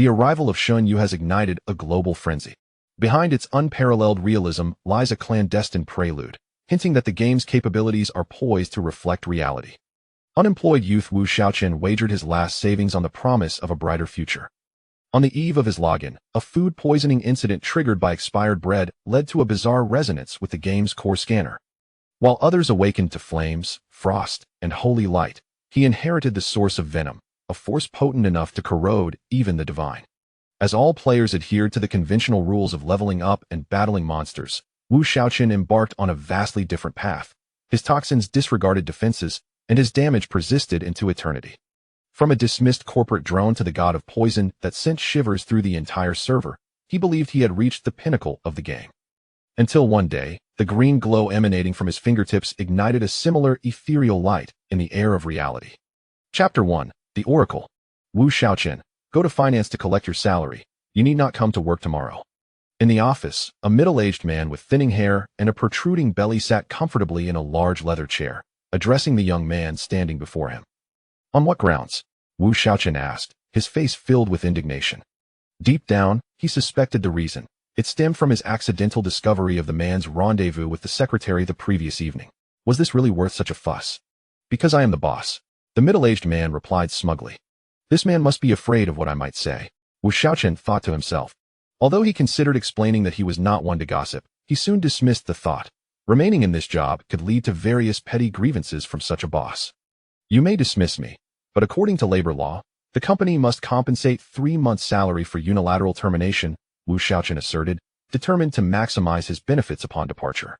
The arrival of Shun Yu has ignited a global frenzy. Behind its unparalleled realism lies a clandestine prelude, hinting that the game's capabilities are poised to reflect reality. Unemployed youth Wu Shaochen wagered his last savings on the promise of a brighter future. On the eve of his login, a food poisoning incident triggered by expired bread led to a bizarre resonance with the game's core scanner. While others awakened to flames, frost, and holy light, he inherited the source of venom, a force potent enough to corrode even the divine. As all players adhered to the conventional rules of leveling up and battling monsters, Wu Shaochen embarked on a vastly different path. His toxins disregarded defenses, and his damage persisted into eternity. From a dismissed corporate drone to the god of poison that sent shivers through the entire server, he believed he had reached the pinnacle of the game. Until one day, the green glow emanating from his fingertips ignited a similar ethereal light in the air of reality. Chapter 1. The Oracle. Wu Shaochen, go to finance to collect your salary. You need not come to work tomorrow. In the office, a middle-aged man with thinning hair and a protruding belly sat comfortably in a large leather chair, addressing the young man standing before him. On what grounds? Wu Shaochen asked, his face filled with indignation. Deep down, he suspected the reason. It stemmed from his accidental discovery of the man's rendezvous with the secretary the previous evening. Was this really worth such a fuss? Because I am the boss, the middle-aged man replied smugly. This man must be afraid of what I might say, Wu Shaochen thought to himself. Although he considered explaining that he was not one to gossip, he soon dismissed the thought. Remaining in this job could lead to various petty grievances from such a boss. You may dismiss me, but according to labor law, the company must compensate 3 months' salary for unilateral termination, Wu Shaochen asserted, determined to maximize his benefits upon departure.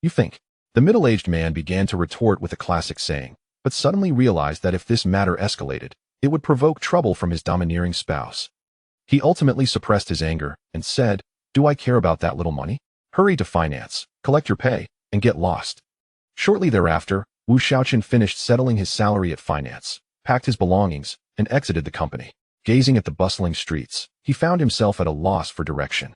You think? The middle-aged man began to retort with a classic saying, but suddenly realized that if this matter escalated, it would provoke trouble from his domineering spouse. He ultimately suppressed his anger and said, Do I care about that little money? Hurry to finance, collect your pay, and get lost. Shortly thereafter, Wu Shaochen finished settling his salary at finance, packed his belongings, and exited the company. Gazing at the bustling streets, he found himself at a loss for direction.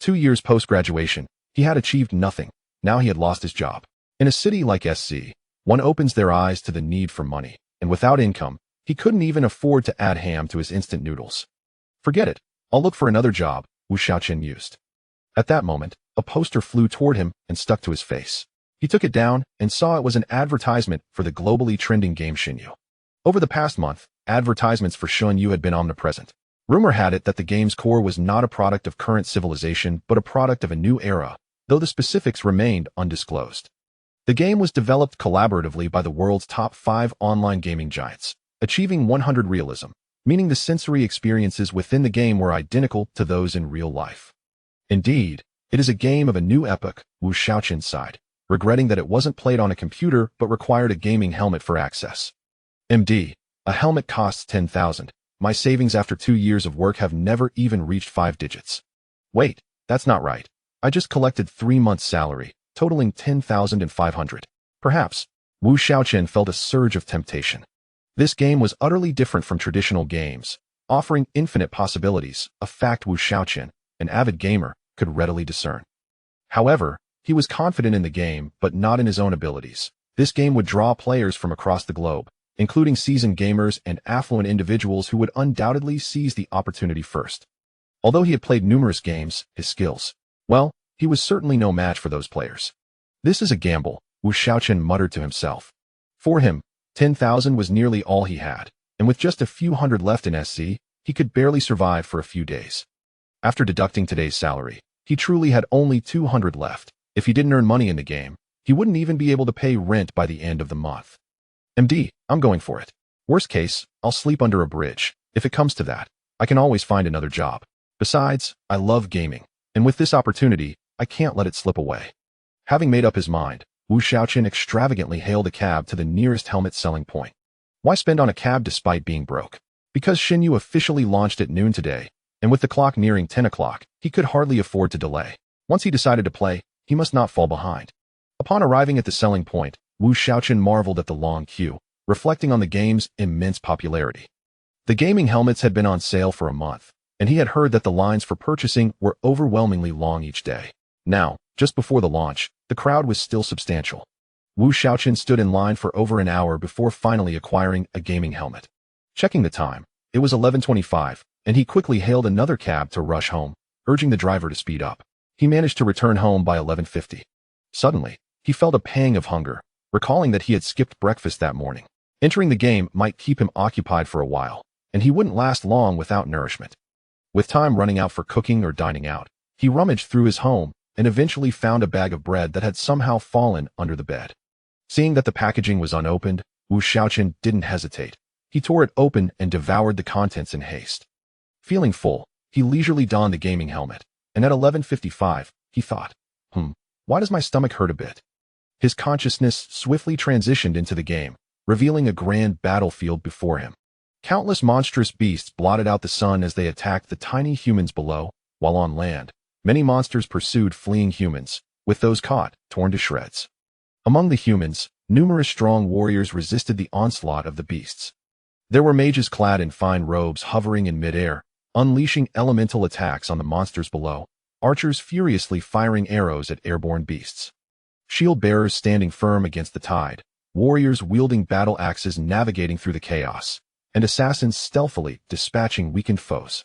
2 years post-graduation, he had achieved nothing. Now he had lost his job. In a city like SC, one opens their eyes to the need for money, and without income, he couldn't even afford to add ham to his instant noodles. Forget it. I'll look for another job, Wu Shaochen mused. At that moment, a poster flew toward him and stuck to his face. He took it down and saw it was an advertisement for the globally trending game Shun Yu. Over the past month, advertisements for Shun Yu had been omnipresent. Rumor had it that the game's core was not a product of current civilization but a product of a new era, though the specifics remained undisclosed. The game was developed collaboratively by the world's top 5 online gaming giants, achieving 100 realism, meaning the sensory experiences within the game were identical to those in real life. Indeed, it is a game of a new epoch, Wu Shaochen sighed, regretting that it wasn't played on a computer but required a gaming helmet for access. MD, a helmet costs 10,000. My savings after 2 years of work have never even reached 5 digits. Wait, that's not right. I just collected 3 months' salary, totaling 10,500. Perhaps. Wu Shaochen felt a surge of temptation. This game was utterly different from traditional games, offering infinite possibilities, a fact Wu Shaochen, an avid gamer, could readily discern. However, he was confident in the game but not in his own abilities. This game would draw players from across the globe, including seasoned gamers and affluent individuals who would undoubtedly seize the opportunity first. Although he had played numerous games, his skills, well, he was certainly no match for those players. This is a gamble, Wu Shaochen muttered to himself. For him, 10,000 was nearly all he had, and with just a few hundred left in SC, he could barely survive for a few days. After deducting today's salary, he truly had only 200 left. If he didn't earn money in the game, he wouldn't even be able to pay rent by the end of the month. MD, I'm going for it. Worst case, I'll sleep under a bridge. If it comes to that, I can always find another job. Besides, I love gaming, and with this opportunity, I can't let it slip away. Having made up his mind, Wu Shaochen extravagantly hailed a cab to the nearest helmet selling point. Why spend on a cab despite being broke? Because Shun Yu officially launched at noon today, and with the clock nearing 10 o'clock, he could hardly afford to delay. Once he decided to play, he must not fall behind. Upon arriving at the selling point, Wu Shaochen marveled at the long queue, reflecting on the game's immense popularity. The gaming helmets had been on sale for a month, and he had heard that the lines for purchasing were overwhelmingly long each day. Now, just before the launch, the crowd was still substantial. Wu Shaochen stood in line for over an hour before finally acquiring a gaming helmet. Checking the time, it was 11:25, and he quickly hailed another cab to rush home, urging the driver to speed up. He managed to return home by 11:50. Suddenly, he felt a pang of hunger, recalling that he had skipped breakfast that morning. Entering the game might keep him occupied for a while, and he wouldn't last long without nourishment. With time running out for cooking or dining out, he rummaged through his home and eventually found a bag of bread that had somehow fallen under the bed. Seeing that the packaging was unopened, Wu Shaochen didn't hesitate. He tore it open and devoured the contents in haste. Feeling full, he leisurely donned the gaming helmet, and at 11:55, he thought, why does my stomach hurt a bit? His consciousness swiftly transitioned into the game, revealing a grand battlefield before him. Countless monstrous beasts blotted out the sun as they attacked the tiny humans below, while on land, many monsters pursued fleeing humans, with those caught torn to shreds. Among the humans, numerous strong warriors resisted the onslaught of the beasts. There were mages clad in fine robes hovering in midair, unleashing elemental attacks on the monsters below, archers furiously firing arrows at airborne beasts. Shield bearers standing firm against the tide, warriors wielding battle axes navigating through the chaos, and assassins stealthily dispatching weakened foes.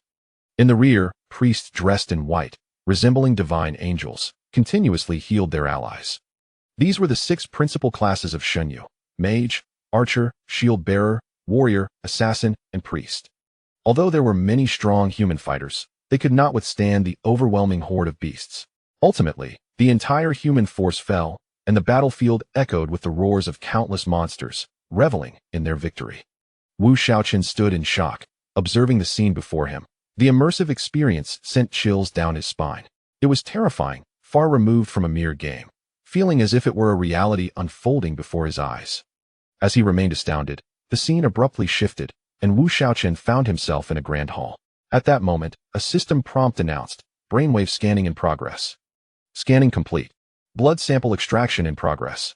In the rear, priests dressed in white, resembling divine angels, continuously healed their allies. These were the 6 principal classes of Shenyu: mage, archer, shield bearer, warrior, assassin, and priest. Although there were many strong human fighters, they could not withstand the overwhelming horde of beasts. Ultimately, the entire human force fell, and the battlefield echoed with the roars of countless monsters, reveling in their victory. Wu Shaochen stood in shock, observing the scene before him. The immersive experience sent chills down his spine. It was terrifying, far removed from a mere game, feeling as if it were a reality unfolding before his eyes. As he remained astounded, the scene abruptly shifted, and Wu Shaochen found himself in a grand hall. At that moment, a system prompt announced, brainwave scanning in progress. Scanning complete. Blood sample extraction in progress.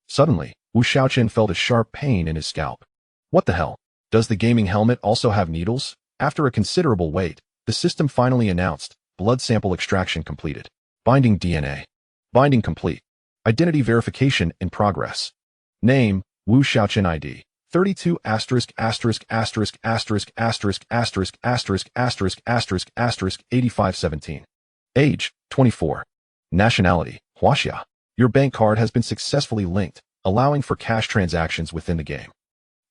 Suddenly, Wu Shaochen felt a sharp pain in his scalp. What the hell? Does the gaming helmet also have needles? After a considerable wait, the system finally announced, blood sample extraction completed. Binding DNA. Binding complete. Identity verification in progress. Name, Wu Shaochen ID. 32 ************************ 8517. Age, 24. Nationality, Huaxia. Your bank card has been successfully linked, allowing for cash transactions within the game.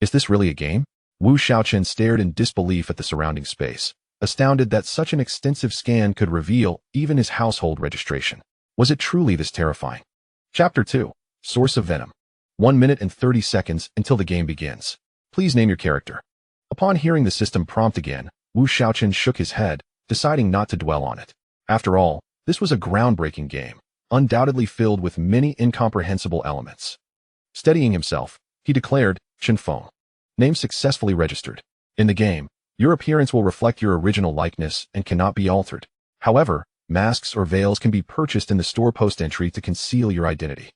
Is this really a game? Wu Shaochen stared in disbelief at the surrounding space, astounded that such an extensive scan could reveal even his household registration. Was it truly this terrifying? Chapter 2. Source of Venom. 1 minute and 30 seconds until the game begins. Please name your character. Upon hearing the system prompt again, Wu Shaochen shook his head, deciding not to dwell on it. After all, this was a groundbreaking game, undoubtedly filled with many incomprehensible elements. Steadying himself, he declared, Chen Feng. Name successfully registered. In the game, your appearance will reflect your original likeness and cannot be altered. However, masks or veils can be purchased in the store post-entry to conceal your identity.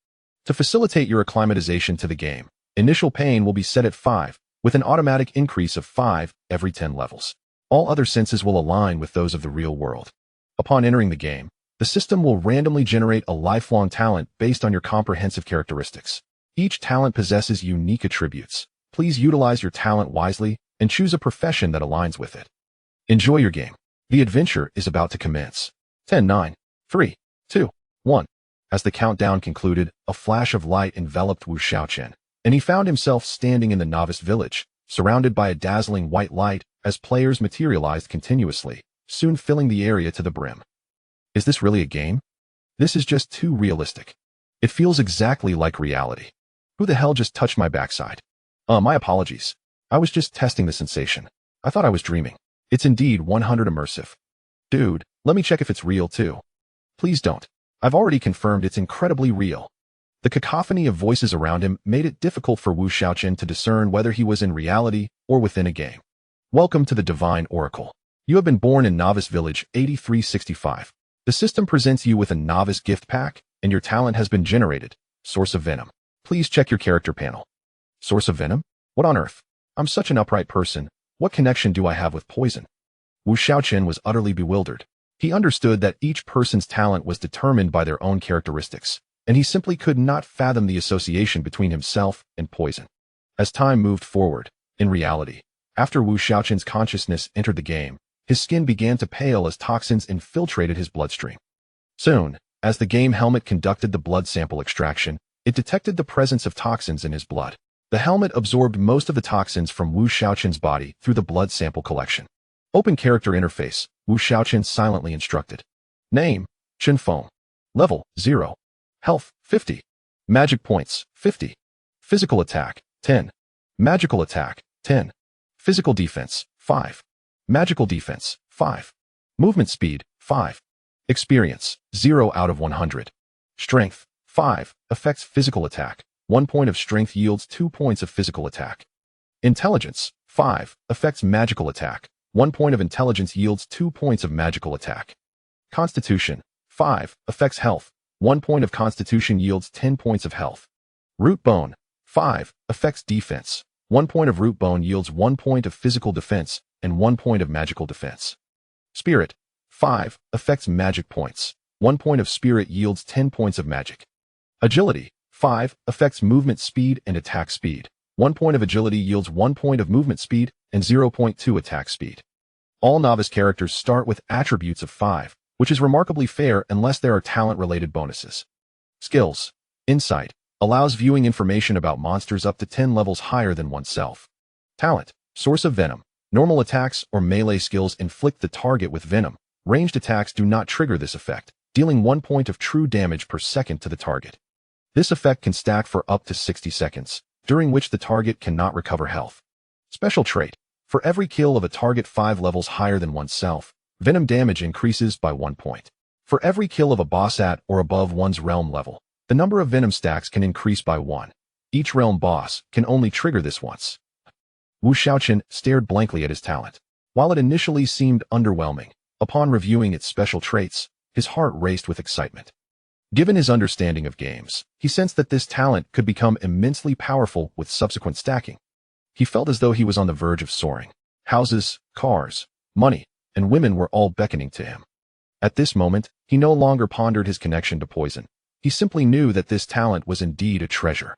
To facilitate your acclimatization to the game, initial pain will be set at 5, with an automatic increase of 5 every 10 levels. All other senses will align with those of the real world. Upon entering the game, the system will randomly generate a lifelong talent based on your comprehensive characteristics. Each talent possesses unique attributes. Please utilize your talent wisely and choose a profession that aligns with it. Enjoy your game. The adventure is about to commence. 10, 9, 3, 2, 1. As the countdown concluded, a flash of light enveloped Wu Shaochen, and he found himself standing in the novice village, surrounded by a dazzling white light as players materialized continuously, soon filling the area to the brim. Is this really a game? This is just too realistic. It feels exactly like reality. Who the hell just touched my backside? My apologies. I was just testing the sensation. I thought I was dreaming. It's indeed 100 immersive. Dude, let me check if it's real too. Please don't. I've already confirmed it's incredibly real. The cacophony of voices around him made it difficult for Wu Shaochen to discern whether he was in reality or within a game. Welcome to the Divine Oracle. You have been born in Novice Village 8365. The system presents you with a novice gift pack, and your talent has been generated. Source of Venom. Please check your character panel. Source of Venom? What on earth? I'm such an upright person. What connection do I have with poison? Wu Shaochen was utterly bewildered. He understood that each person's talent was determined by their own characteristics, and he simply could not fathom the association between himself and poison. As time moved forward, in reality, after Wu Shaochen's consciousness entered the game, His skin began to pale as toxins infiltrated his bloodstream. Soon, as the game helmet conducted the blood sample extraction, it detected the presence of toxins in his blood. The helmet absorbed most of the toxins from Wu Shaochen's body through the blood sample collection. Open character interface, Wu Shaochen silently instructed. Name, Chen Feng. Level, 0. Health, 50. Magic points, 50. Physical attack, 10. Magical attack, 10. Physical defense, 5. Magical defense, 5. Movement speed, 5. Experience, 0 out of 100. Strength, 5. Affects physical attack. 1 point of strength yields 2 points of physical attack. Intelligence, 5. Affects magical attack. 1 point of intelligence yields 2 points of magical attack. Constitution, 5. Affects health. 1 point of constitution yields 10 points of health. Root bone, 5. Affects defense. 1 point of root bone yields 1 point of physical defense and 1 point of magical defense. Spirit, 5. Affects magic points. 1 point of spirit yields 10 points of magic. Agility, 5. Affects movement speed and attack speed. 1 point of agility yields 1 point of movement speed and 0.2 attack speed. All novice characters start with attributes of 5, which is remarkably fair unless there are talent-related bonuses. Skills. Insight allows viewing information about monsters up to 10 levels higher than oneself. Talent. Source of venom. Normal attacks or melee skills inflict the target with venom. Ranged attacks do not trigger this effect, dealing 1 point of true damage per second to the target. This effect can stack for up to 60 seconds, during which the target cannot recover health. Special trait. For every kill of a target 5 levels higher than oneself, venom damage increases by 1 point. For every kill of a boss at or above one's realm level, the number of venom stacks can increase by 1. Each realm boss can only trigger this once. Wu Shaochen stared blankly at his talent. While it initially seemed underwhelming, upon reviewing its special traits, his heart raced with excitement. Given his understanding of games, he sensed that this talent could become immensely powerful with subsequent stacking. He felt as though he was on the verge of soaring. Houses, cars, money, and women were all beckoning to him. At this moment, he no longer pondered his connection to poison. He simply knew that this talent was indeed a treasure.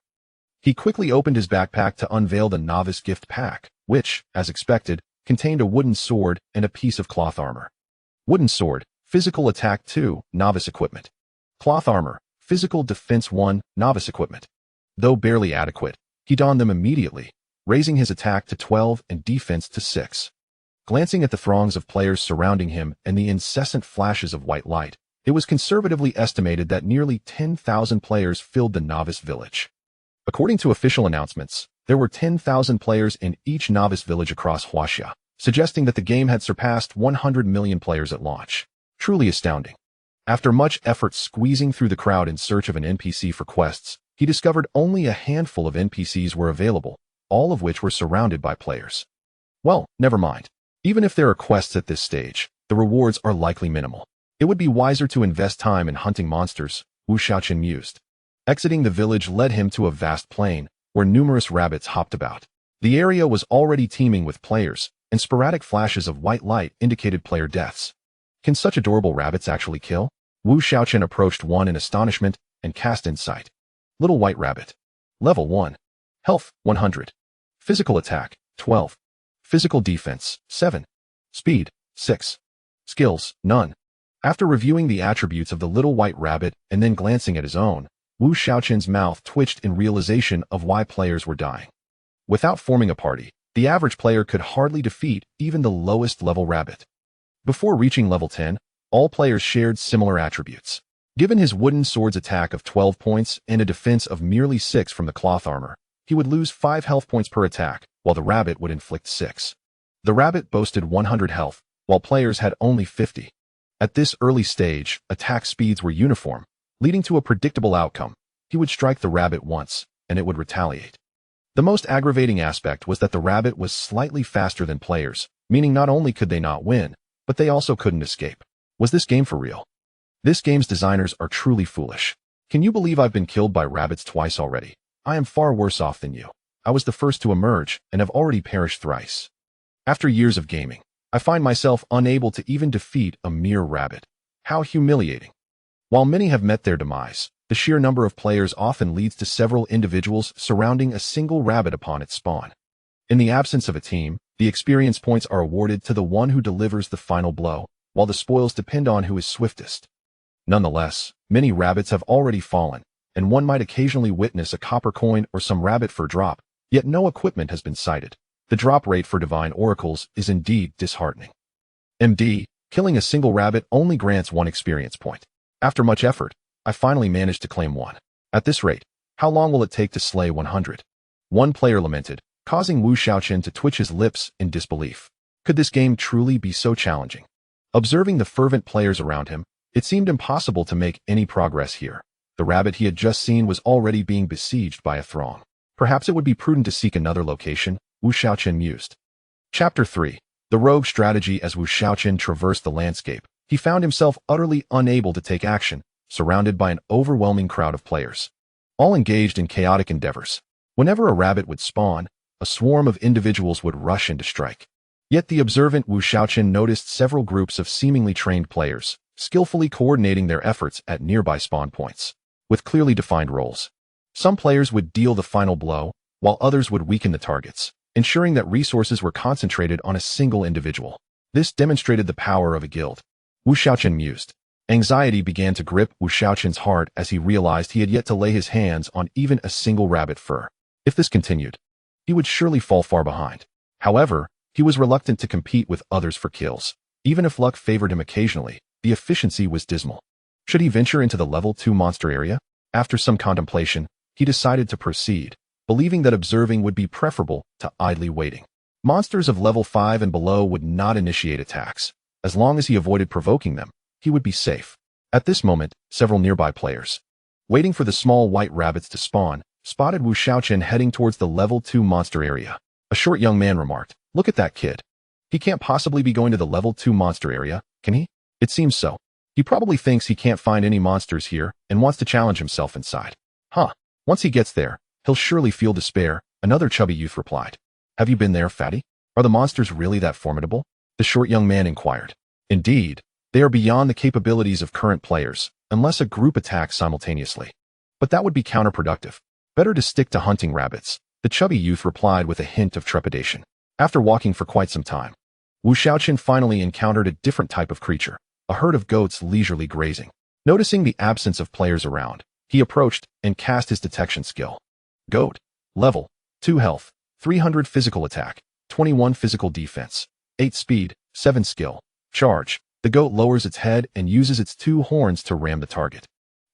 He quickly opened his backpack to unveil the novice gift pack, which, as expected, contained a wooden sword and a piece of cloth armor. Wooden sword, physical attack 2, novice equipment. Cloth armor, physical defense 1, novice equipment. Though barely adequate, he donned them immediately, raising his attack to 12 and defense to 6. Glancing at the throngs of players surrounding him and the incessant flashes of white light, it was conservatively estimated that nearly 10,000 players filled the novice village. According to official announcements, there were 10,000 players in each novice village across Huaxia, suggesting that the game had surpassed 100 million players at launch. Truly astounding. After much effort squeezing through the crowd in search of an NPC for quests, he discovered only a handful of NPCs were available, all of which were surrounded by players. Well, never mind. Even if there are quests at this stage, the rewards are likely minimal. It would be wiser to invest time in hunting monsters, Wu Shaochen mused. Exiting the village led him to a vast plain, where numerous rabbits hopped about. The area was already teeming with players, and sporadic flashes of white light indicated player deaths. Can such adorable rabbits actually kill? Wu Shaochen approached one in astonishment and cast insight. Little white rabbit. Level 1. Health, 100. Physical attack, 12. Physical defense, 7. Speed, 6. Skills, none. After reviewing the attributes of the little white rabbit and then glancing at his own, Wu Shaochen's mouth twitched in realization of why players were dying. Without forming a party, the average player could hardly defeat even the lowest level rabbit. Before reaching level 10, all players shared similar attributes. Given his wooden sword's attack of 12 points and a defense of merely 6 from the cloth armor, he would lose 5 health points per attack, while the rabbit would inflict 6. The rabbit boasted 100 health, while players had only 50. At this early stage, attack speeds were uniform, leading to a predictable outcome. He would strike the rabbit once, and it would retaliate. The most aggravating aspect was that the rabbit was slightly faster than players, meaning not only could they not win, but they also couldn't escape. Was this game for real? This game's designers are truly foolish. Can you believe I've been killed by rabbits twice already? I am far worse off than you. I was the first to emerge and have already perished thrice. After years of gaming, I find myself unable to even defeat a mere rabbit. How humiliating. While many have met their demise, the sheer number of players often leads to several individuals surrounding a single rabbit upon its spawn. In the absence of a team, The experience points are awarded to the one who delivers the final blow, while the spoils depend on who is swiftest. Nonetheless, many rabbits have already fallen, and one might occasionally witness a copper coin or some rabbit fur drop, yet no equipment has been sighted. The drop rate for divine oracles is indeed disheartening. MD, killing a single rabbit only grants 1 experience point. After much effort, I finally managed to claim 1. At this rate, how long will it take to slay 100? One player lamented, causing Wu Shaochen to twitch his lips in disbelief. Could this game truly be so challenging? Observing the fervent players around him, it seemed impossible to make any progress here. The rabbit he had just seen was already being besieged by a throng. Perhaps it would be prudent to seek another location, Wu Shaochen mused. Chapter 3. The rogue strategy. As Wu Shaochen traversed the landscape, he found himself utterly unable to take action, surrounded by an overwhelming crowd of players, all engaged in chaotic endeavors. Whenever a rabbit would spawn, a swarm of individuals would rush in to strike. Yet the observant Wu Shaochen noticed several groups of seemingly trained players, skillfully coordinating their efforts at nearby spawn points, with clearly defined roles. Some players would deal the final blow, while others would weaken the targets, ensuring that resources were concentrated on a single individual. This demonstrated the power of a guild. Wu Shaochen mused. Anxiety began to grip Wu Shaochen's heart as he realized he had yet to lay his hands on even a single rabbit fur. If this continued, he would surely fall far behind. However, he was reluctant to compete with others for kills. Even if luck favored him occasionally, the efficiency was dismal. Should he venture into the level 2 monster area? After some contemplation, he decided to proceed, believing that observing would be preferable to idly waiting. Monsters of level 5 and below would not initiate attacks. As long as he avoided provoking them, he would be safe. At this moment, several nearby players, waiting for the small white rabbits to spawn, spotted Wu Shaochen heading towards the level 2 monster area. A short young man remarked, "Look at that kid. He can't possibly be going to the level 2 monster area, can he? It seems so. He probably thinks he can't find any monsters here and wants to challenge himself inside. Huh. Once he gets there, he'll surely feel despair," another chubby youth replied. "Have you been there, fatty? Are the monsters really that formidable?" the short young man inquired. "Indeed, they are beyond the capabilities of current players, unless a group attacks simultaneously. But that would be counterproductive. Better to stick to hunting rabbits," the chubby youth replied with a hint of trepidation. After walking for quite some time, Wu Shaochen finally encountered a different type of creature, a herd of goats leisurely grazing. Noticing the absence of players around, he approached and cast his detection skill. Goat. Level 2 health, 300 physical attack, 21 physical defense, 8 speed, 7 skill. Charge. The goat lowers its head and uses its 2 horns to ram the target,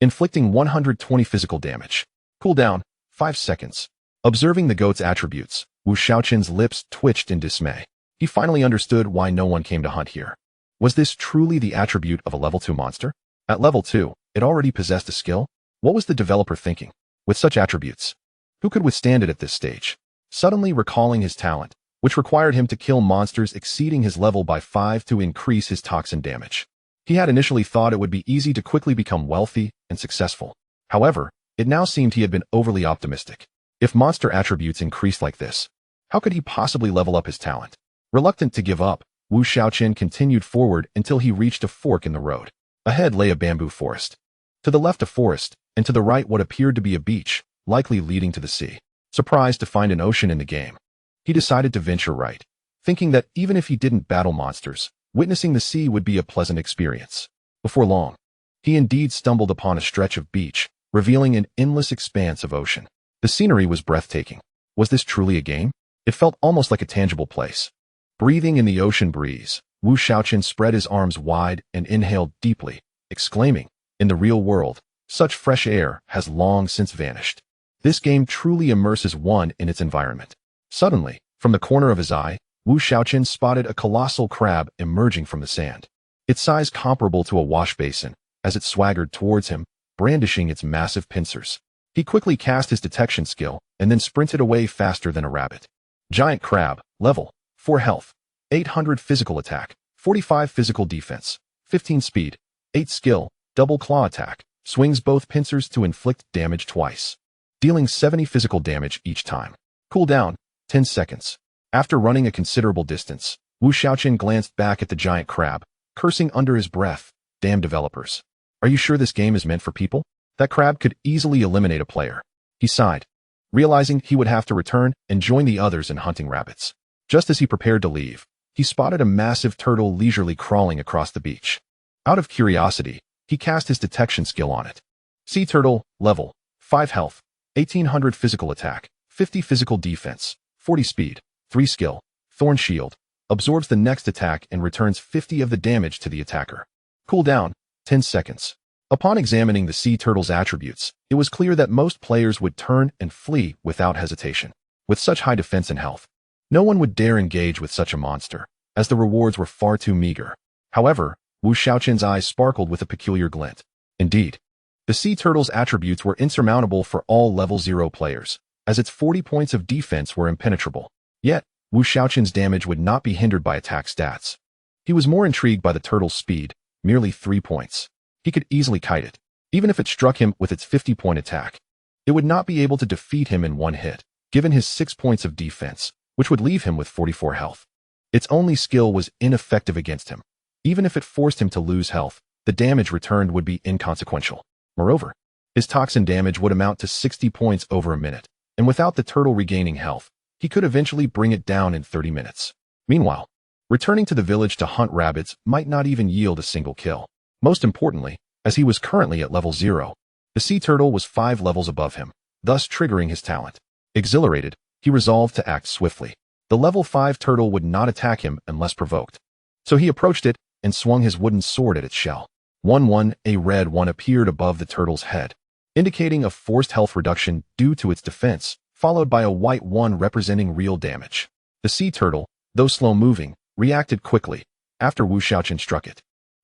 inflicting 120 physical damage. Cooldown, 5 seconds. Observing the goat's attributes, Wu Shaochen's lips twitched in dismay. He finally understood why no one came to hunt here. Was this truly the attribute of a level 2 monster? At level 2, it already possessed a skill? What was the developer thinking? With such attributes, who could withstand it at this stage? Suddenly recalling his talent, which required him to kill monsters exceeding his level by 5 to increase his toxin damage. He had initially thought it would be easy to quickly become wealthy and successful. However, it now seemed he had been overly optimistic. If monster attributes increased like this, how could he possibly level up his talent? Reluctant to give up, Wu Shaochen continued forward until he reached a fork in the road. Ahead lay a bamboo forest. To the left a forest, and to the right what appeared to be a beach, likely leading to the sea. Surprised to find an ocean in the game, he decided to venture right, thinking that even if he didn't battle monsters, witnessing the sea would be a pleasant experience. Before long, he indeed stumbled upon a stretch of beach, revealing an endless expanse of ocean. The scenery was breathtaking. Was this truly a game? It felt almost like a tangible place. Breathing in the ocean breeze, Wu Shaochen spread his arms wide and inhaled deeply, exclaiming, "In the real world, such fresh air has long since vanished." This game truly immerses one in its environment. Suddenly, from the corner of his eye, Wu Shaochen spotted a colossal crab emerging from the sand. Its size comparable to a wash basin, as it swaggered towards him, brandishing its massive pincers. He quickly cast his detection skill and then sprinted away faster than a rabbit. Giant crab, level 4 health, 800 physical attack, 45 physical defense, 15 speed, 8 skill, double claw attack, swings both pincers to inflict damage twice, dealing 70 physical damage each time. Cooldown, 10 seconds. After running a considerable distance, Wu Shaochen glanced back at the giant crab, cursing under his breath, "Damn developers. Are you sure this game is meant for people? That crab could easily eliminate a player." He sighed, realizing he would have to return and join the others in hunting rabbits. Just as he prepared to leave, he spotted a massive turtle leisurely crawling across the beach. Out of curiosity, he cast his detection skill on it. Sea turtle, level 5 health, 1800 physical attack, 50 physical defense, 40 speed, 3 skill, thorn shield, absorbs the next attack and returns 50 of the damage to the attacker. Cooldown, 10 seconds. Upon examining the sea turtle's attributes, it was clear that most players would turn and flee without hesitation. With such high defense and health, no one would dare engage with such a monster, as the rewards were far too meager. However, Wu Shaochen's eyes sparkled with a peculiar glint. Indeed, the sea turtle's attributes were insurmountable for all level 0 players, as its 40 points of defense were impenetrable. Yet, Wu Shaochen's damage would not be hindered by attack stats. He was more intrigued by the turtle's speed, merely 3 points. He could easily kite it, even if it struck him with its 50-point attack. It would not be able to defeat him in one hit, given his 6 points of defense, which would leave him with 44 health. Its only skill was ineffective against him. Even if it forced him to lose health, the damage returned would be inconsequential. Moreover, his toxin damage would amount to 60 points over a minute, and without the turtle regaining health, he could eventually bring it down in 30 minutes. Meanwhile, returning to the village to hunt rabbits might not even yield a single kill. Most importantly, as he was currently at level 0, the sea turtle was 5 levels above him, thus triggering his talent. Exhilarated, he resolved to act swiftly. The level 5 turtle would not attack him unless provoked. So he approached it and swung his wooden sword at its shell. 1-1, a red 1 appeared above the turtle's head, indicating a forced health reduction due to its defense, followed by a white 1 representing real damage. The sea turtle, though slow-moving, reacted quickly after Wu Shaochen struck it.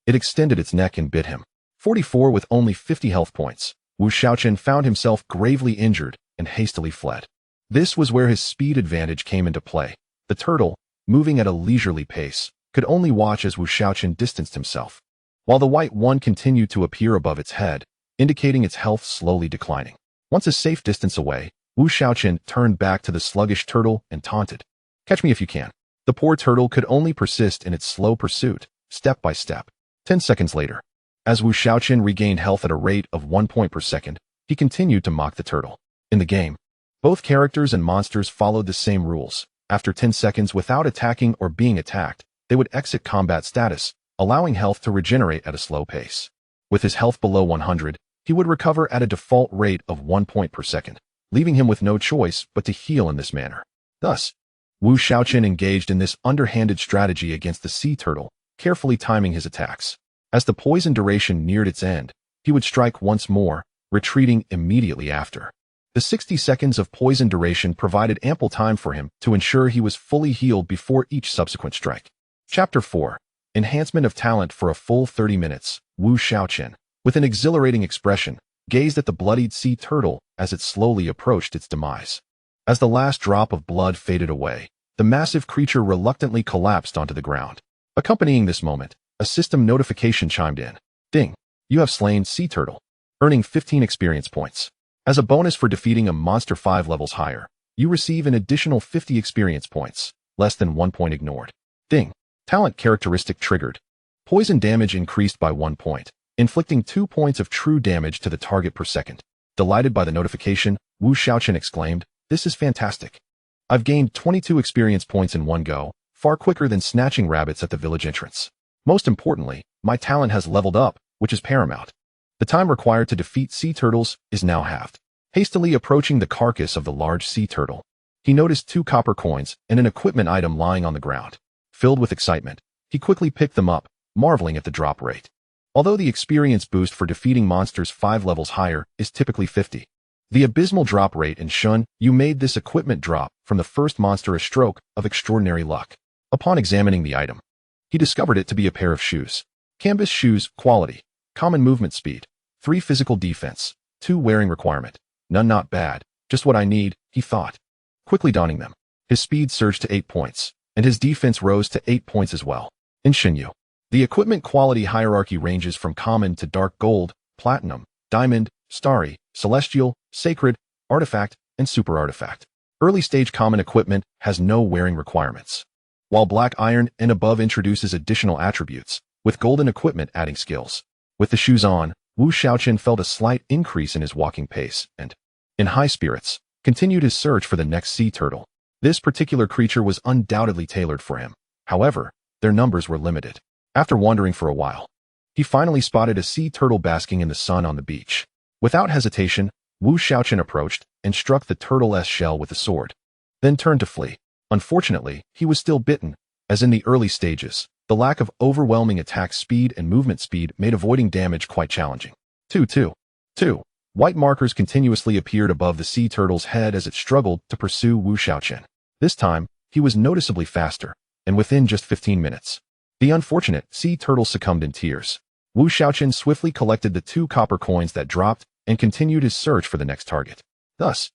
It extended its neck and bit him. 44 with only 50 health points, Wu Shaochen found himself gravely injured and hastily fled. This was where his speed advantage came into play. The turtle, moving at a leisurely pace, could only watch as Wu Shaochen distanced himself, while the white 1 continued to appear above its head, indicating its health slowly declining. Once a safe distance away, Wu Shaochen turned back to the sluggish turtle and taunted. "Catch me if you can." The poor turtle could only persist in its slow pursuit, step by step. 10 seconds later, as Wu Shaochen regained health at a rate of 1 point per second, he continued to mock the turtle. In the game, both characters and monsters followed the same rules. After 10 seconds without attacking or being attacked, they would exit combat status, allowing health to regenerate at a slow pace. With his health below 100, he would recover at a default rate of 1 point per second, leaving him with no choice but to heal in this manner. Thus, Wu Shaochen engaged in this underhanded strategy against the sea turtle, carefully timing his attacks. As the poison duration neared its end, he would strike once more, retreating immediately after. The 60 seconds of poison duration provided ample time for him to ensure he was fully healed before each subsequent strike. Chapter 4. Enhancement of Talent. For a full 30 minutes, Wu Shaochen, with an exhilarating expression, gazed at the bloodied sea turtle as it slowly approached its demise. As the last drop of blood faded away, the massive creature reluctantly collapsed onto the ground. Accompanying this moment, a system notification chimed in. Ding! You have slain sea turtle, earning 15 experience points. As a bonus for defeating a monster 5 levels higher, you receive an additional 50 experience points, less than 1 point ignored. Ding! Talent characteristic triggered. Poison damage increased by 1 point, inflicting 2 points of true damage to the target per second. Delighted by the notification, Wu Shaochen exclaimed, "This is fantastic. I've gained 22 experience points in one go, far quicker than snatching rabbits at the village entrance. Most importantly, my talent has leveled up, which is paramount. The time required to defeat sea turtles is now halved." Hastily approaching the carcass of the large sea turtle, he noticed 2 copper coins and an equipment item lying on the ground. Filled with excitement, he quickly picked them up, marveling at the drop rate. Although the experience boost for defeating monsters 5 levels higher is typically 50, the abysmal drop rate in Shun, you made this equipment drop from the first monster a stroke of extraordinary luck. Upon examining the item, he discovered it to be a pair of shoes. Canvas shoes, quality, common movement speed, 3 physical defense, 2 wearing requirement. None not bad, just what I need, he thought. Quickly donning them, his speed surged to 8 points, and his defense rose to 8 points as well. In Shinyu, the equipment quality hierarchy ranges from common to dark gold, platinum, diamond, starry, celestial, sacred, artifact, and super artifact. Early stage common equipment has no wearing requirements, while black iron and above introduces additional attributes, with golden equipment adding skills. With the shoes on, Wu Shaochen felt a slight increase in his walking pace and, in high spirits, continued his search for the next sea turtle. This particular creature was undoubtedly tailored for him. However, their numbers were limited. After wandering for a while, he finally spotted a sea turtle basking in the sun on the beach. Without hesitation, Wu Shaochen approached and struck the turtle's shell with a sword, then turned to flee. Unfortunately, he was still bitten. As in the early stages, the lack of overwhelming attack speed and movement speed made avoiding damage quite challenging. 2. White markers continuously appeared above the sea turtle's head as it struggled to pursue Wu Shaochen. This time, he was noticeably faster, and within just 15 minutes, the unfortunate sea turtle succumbed in tears. Wu Shaochen swiftly collected the 2 copper coins that dropped and continued his search for the next target. Thus,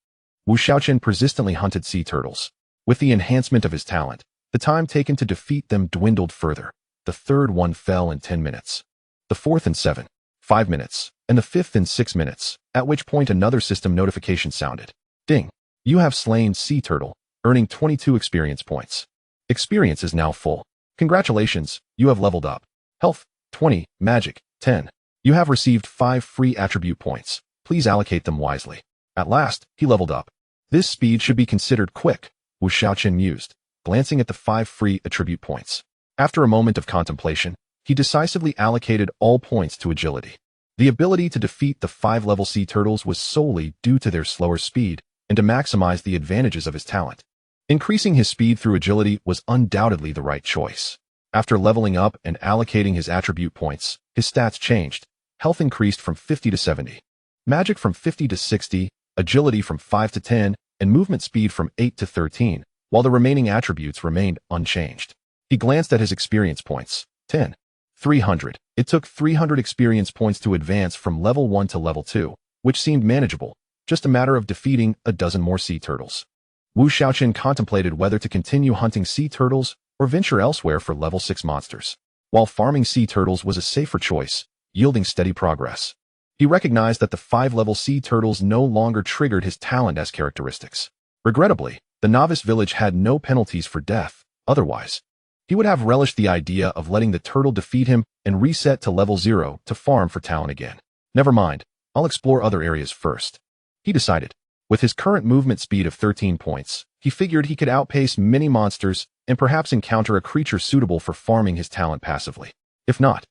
Wu Shaochen persistently hunted sea turtles. With the enhancement of his talent, the time taken to defeat them dwindled further. The third one fell in 10 minutes. The fourth in 5 minutes, and the fifth in 6 minutes, at which point another system notification sounded. Ding! You have slain sea turtle, earning 22 experience points. Experience is now full. Congratulations, you have leveled up. Health, 20, magic, 10. You have received 5 free attribute points. Please allocate them wisely. At last, he leveled up. This speed should be considered quick, Wu Shaochen mused, glancing at the 5 free attribute points. After a moment of contemplation, he decisively allocated all points to agility. The ability to defeat the 5-level sea turtles was solely due to their slower speed and to maximize the advantages of his talent. Increasing his speed through agility was undoubtedly the right choice. After leveling up and allocating his attribute points, his stats changed. Health increased from 50 to 70, magic from 50 to 60, agility from 5 to 10, and movement speed from 8 to 13, while the remaining attributes remained unchanged. He glanced at his experience points. 10. 300. It took 300 experience points to advance from level 1 to level 2, which seemed manageable, just a matter of defeating a dozen more sea turtles. Wu Shaochen contemplated whether to continue hunting sea turtles or venture elsewhere for level 6 monsters. While farming sea turtles was a safer choice, yielding steady progress, he recognized that the 5-level sea turtles no longer triggered his talent as characteristics. Regrettably, the novice village had no penalties for death. Otherwise, he would have relished the idea of letting the turtle defeat him and reset to level 0 to farm for talent again. Never mind, I'll explore other areas first, he decided. With his current movement speed of 13 points, he figured he could outpace many monsters and perhaps encounter a creature suitable for farming his talent passively. If not,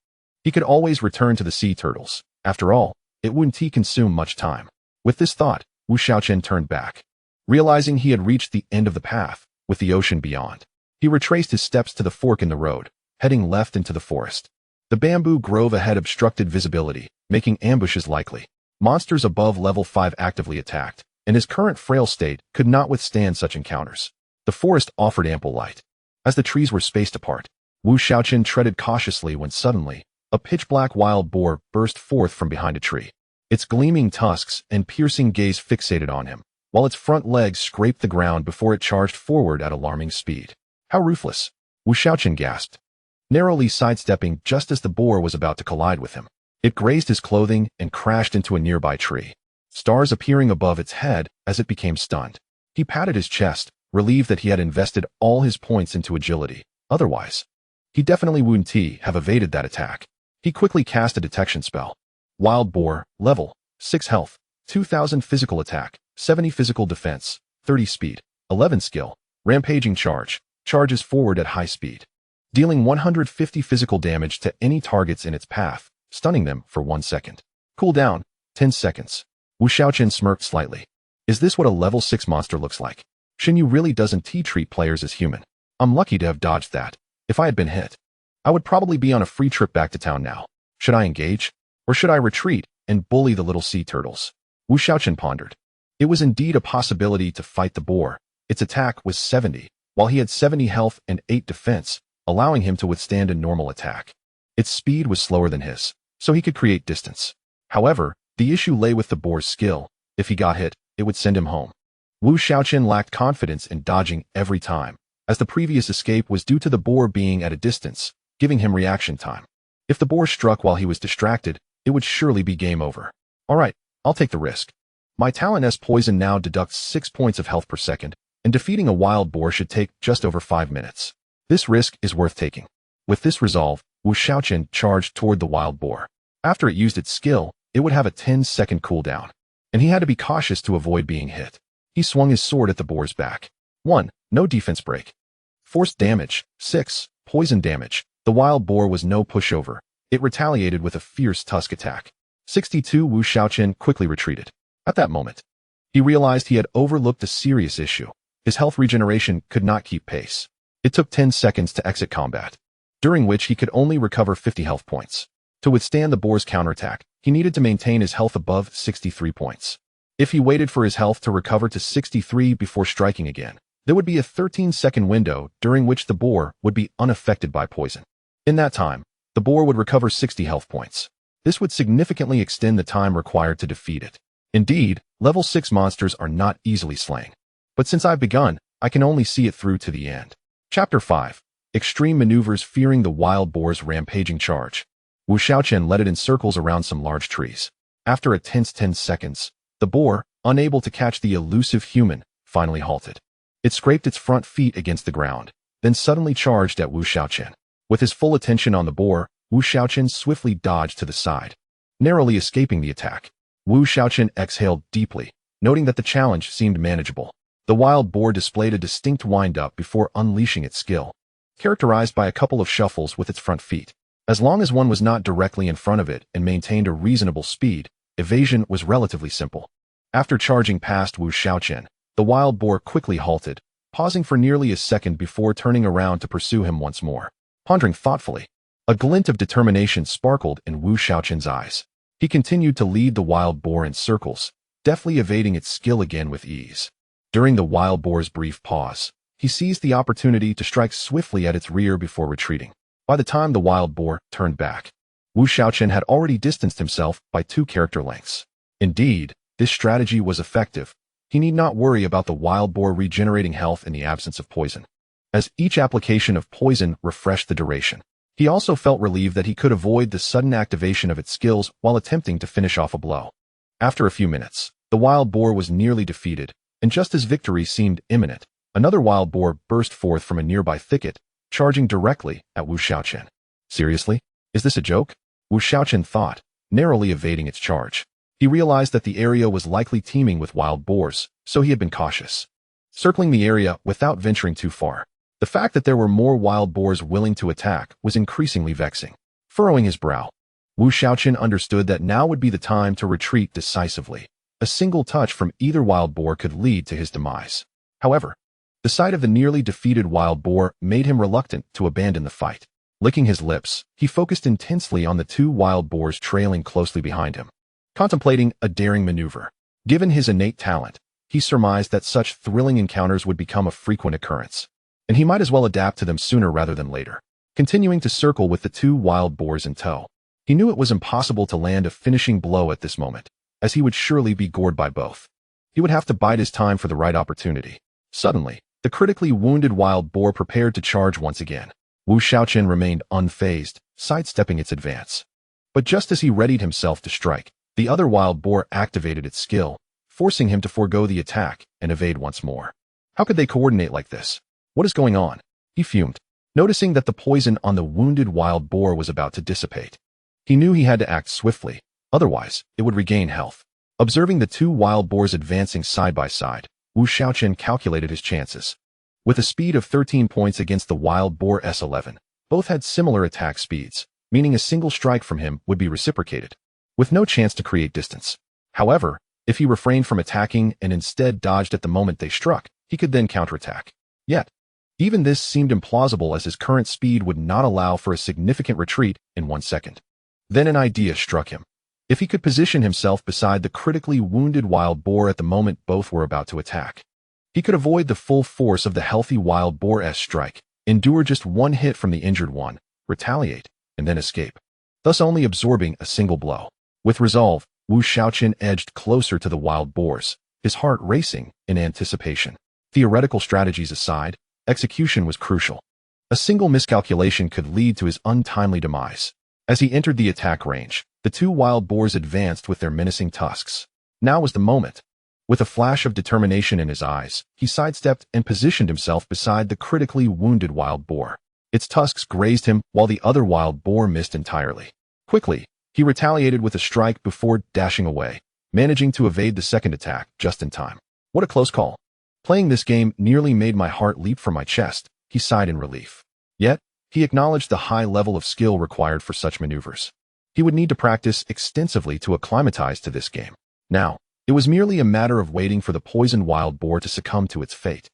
he could always return to the sea turtles. After all, it wouldn't consume much time. With this thought, Wu Shaochen turned back. Realizing he had reached the end of the path, with the ocean beyond, he retraced his steps to the fork in the road, heading left into the forest. The bamboo grove ahead obstructed visibility, making ambushes likely. Monsters above level 5 actively attacked, and his current frail state could not withstand such encounters. The forest offered ample light. As the trees were spaced apart, Wu Shaochen treaded cautiously when suddenly, a pitch-black wild boar burst forth from behind a tree. Its gleaming tusks and piercing gaze fixated on him, while its front legs scraped the ground before it charged forward at alarming speed. How ruthless! Wu Shaochen gasped, narrowly sidestepping just as the boar was about to collide with him. It grazed his clothing and crashed into a nearby tree, stars appearing above its head as it became stunned. He patted his chest, relieved that he had invested all his points into agility. Otherwise, he definitely wouldn't have evaded that attack. He quickly cast a detection spell. Wild boar, level 6 health, 2000 physical attack, 70 physical defense, 30 speed, 11 skill, rampaging charge, charges forward at high speed, dealing 150 physical damage to any targets in its path, stunning them for 1 second. Cooldown, 10 seconds. Wu Shaochen smirked slightly. Is this what a level 6 monster looks like? Shinyu really doesn't treat players as human. I'm lucky to have dodged that. If I had been hit, I would probably be on a free trip back to town now. Should I engage? Or should I retreat and bully the little sea turtles? Wu Shaochen pondered. It was indeed a possibility to fight the boar. Its attack was 70, while he had 70 health and 8 defense, allowing him to withstand a normal attack. Its speed was slower than his, so he could create distance. However, the issue lay with the boar's skill. If he got hit, it would send him home. Wu Shaochen lacked confidence in dodging every time, as the previous escape was due to the boar being at a distance, giving him reaction time. If the boar struck while he was distracted, it would surely be game over. Alright, I'll take the risk. My talent as poison now deducts 6 points of health per second, and defeating a wild boar should take just over 5 minutes. This risk is worth taking. With this resolve, Wu Shaochen charged toward the wild boar. After it used its skill, it would have a 10-second cooldown, and he had to be cautious to avoid being hit. He swung his sword at the boar's back. 1. No defense break. Forced damage. 6. Poison damage. The wild boar was no pushover. It retaliated with a fierce tusk attack. 62. Wu Shaochen quickly retreated. At that moment, he realized he had overlooked a serious issue. His health regeneration could not keep pace. It took 10 seconds to exit combat, during which he could only recover 50 health points. To withstand the boar's counterattack, he needed to maintain his health above 63 points. If he waited for his health to recover to 63 before striking again, there would be a 13-second window during which the boar would be unaffected by poison. In that time, the boar would recover 60 health points. This would significantly extend the time required to defeat it. Indeed, level 6 monsters are not easily slain. But since I've begun, I can only see it through to the end. Chapter 5. Extreme Maneuvers Fearing the Wild Boar's Rampaging Charge. Wu Shaochen led it in circles around some large trees. After a tense 10 seconds, the boar, unable to catch the elusive human, finally halted. It scraped its front feet against the ground, then suddenly charged at Wu Shaochen. With his full attention on the boar, Wu Shaochen swiftly dodged to the side, narrowly escaping the attack. Wu Shaochen exhaled deeply, noting that the challenge seemed manageable. The wild boar displayed a distinct wind-up before unleashing its skill, characterized by a couple of shuffles with its front feet. As long as one was not directly in front of it and maintained a reasonable speed, evasion was relatively simple. After charging past Wu Shaochen, the wild boar quickly halted, pausing for nearly a second before turning around to pursue him once more. Pondering thoughtfully, a glint of determination sparkled in Wu Shaochen's eyes. He continued to lead the wild boar in circles, deftly evading its skill again with ease. During the wild boar's brief pause, he seized the opportunity to strike swiftly at its rear before retreating. By the time the wild boar turned back, Wu Shaochen had already distanced himself by 2 character lengths. Indeed, this strategy was effective. He need not worry about the wild boar regenerating health in the absence of poison, as each application of poison refreshed the duration. He also felt relieved that he could avoid the sudden activation of its skills while attempting to finish off a blow. After a few minutes, the wild boar was nearly defeated, and just as victory seemed imminent, another wild boar burst forth from a nearby thicket, charging directly at Wu Shaochen. Seriously? Is this a joke? Wu Shaochen thought, narrowly evading its charge. He realized that the area was likely teeming with wild boars, so he had been cautious, circling the area without venturing too far. The fact that there were more wild boars willing to attack was increasingly vexing. Furrowing his brow, Wu Shaochen understood that now would be the time to retreat decisively. A single touch from either wild boar could lead to his demise. However, the sight of the nearly defeated wild boar made him reluctant to abandon the fight. Licking his lips, he focused intensely on the 2 wild boars trailing closely behind him, contemplating a daring maneuver. Given his innate talent, he surmised that such thrilling encounters would become a frequent occurrence, and he might as well adapt to them sooner rather than later. Continuing to circle with the 2 wild boars in tow, he knew it was impossible to land a finishing blow at this moment, as he would surely be gored by both. He would have to bide his time for the right opportunity. Suddenly, the critically wounded wild boar prepared to charge once again. Wu Shaochen remained unfazed, sidestepping its advance. But just as he readied himself to strike, the other wild boar activated its skill, forcing him to forego the attack and evade once more. How could they coordinate like this? What is going on? He fumed, noticing that the poison on the wounded wild boar was about to dissipate. He knew he had to act swiftly, otherwise it would regain health. Observing the 2 wild boars advancing side by side, Wu Shaochen calculated his chances. With a speed of 13 points against the wild boar S11, both had similar attack speeds, meaning a single strike from him would be reciprocated, with no chance to create distance. However, if he refrained from attacking and instead dodged at the moment they struck, he could then counterattack. Yet, even this seemed implausible as his current speed would not allow for a significant retreat in 1 second. Then an idea struck him. If he could position himself beside the critically wounded wild boar at the moment both were about to attack, he could avoid the full force of the healthy wild boar's strike, endure just 1 hit from the injured one, retaliate, and then escape, thus only absorbing a single blow. With resolve, Wu Shaochen edged closer to the wild boars, his heart racing in anticipation. Theoretical strategies aside, execution was crucial. A single miscalculation could lead to his untimely demise. As he entered the attack range, the 2 wild boars advanced with their menacing tusks. Now was the moment. With a flash of determination in his eyes, he sidestepped and positioned himself beside the critically wounded wild boar. Its tusks grazed him while the other wild boar missed entirely. Quickly, he retaliated with a strike before dashing away, managing to evade the second attack just in time. What a close call. Playing this game nearly made my heart leap from my chest, he sighed in relief. Yet, he acknowledged the high level of skill required for such maneuvers. He would need to practice extensively to acclimatize to this game. Now, it was merely a matter of waiting for the poisoned wild boar to succumb to its fate.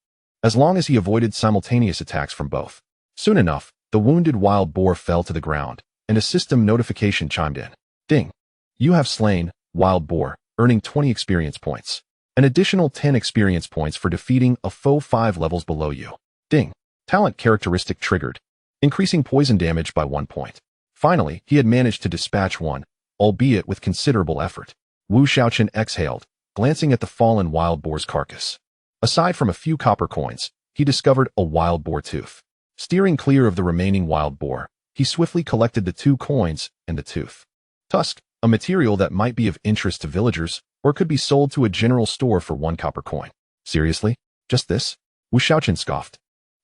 As long as he avoided simultaneous attacks from both. Soon enough, the wounded wild boar fell to the ground, and a system notification chimed in. Ding. You have slain, wild boar, earning 20 experience points. An additional 10 experience points for defeating a foe 5 levels below you. Ding. Talent characteristic triggered, increasing poison damage by 1 point. Finally, he had managed to dispatch one, albeit with considerable effort. Wu Shaochen exhaled, glancing at the fallen wild boar's carcass. Aside from a few copper coins, he discovered a wild boar tooth. Steering clear of the remaining wild boar, he swiftly collected the 2 coins and the tooth. Tusk, a material that might be of interest to villagers, or could be sold to a general store for 1 copper coin. Seriously? Just this? Wu Shaochen scoffed,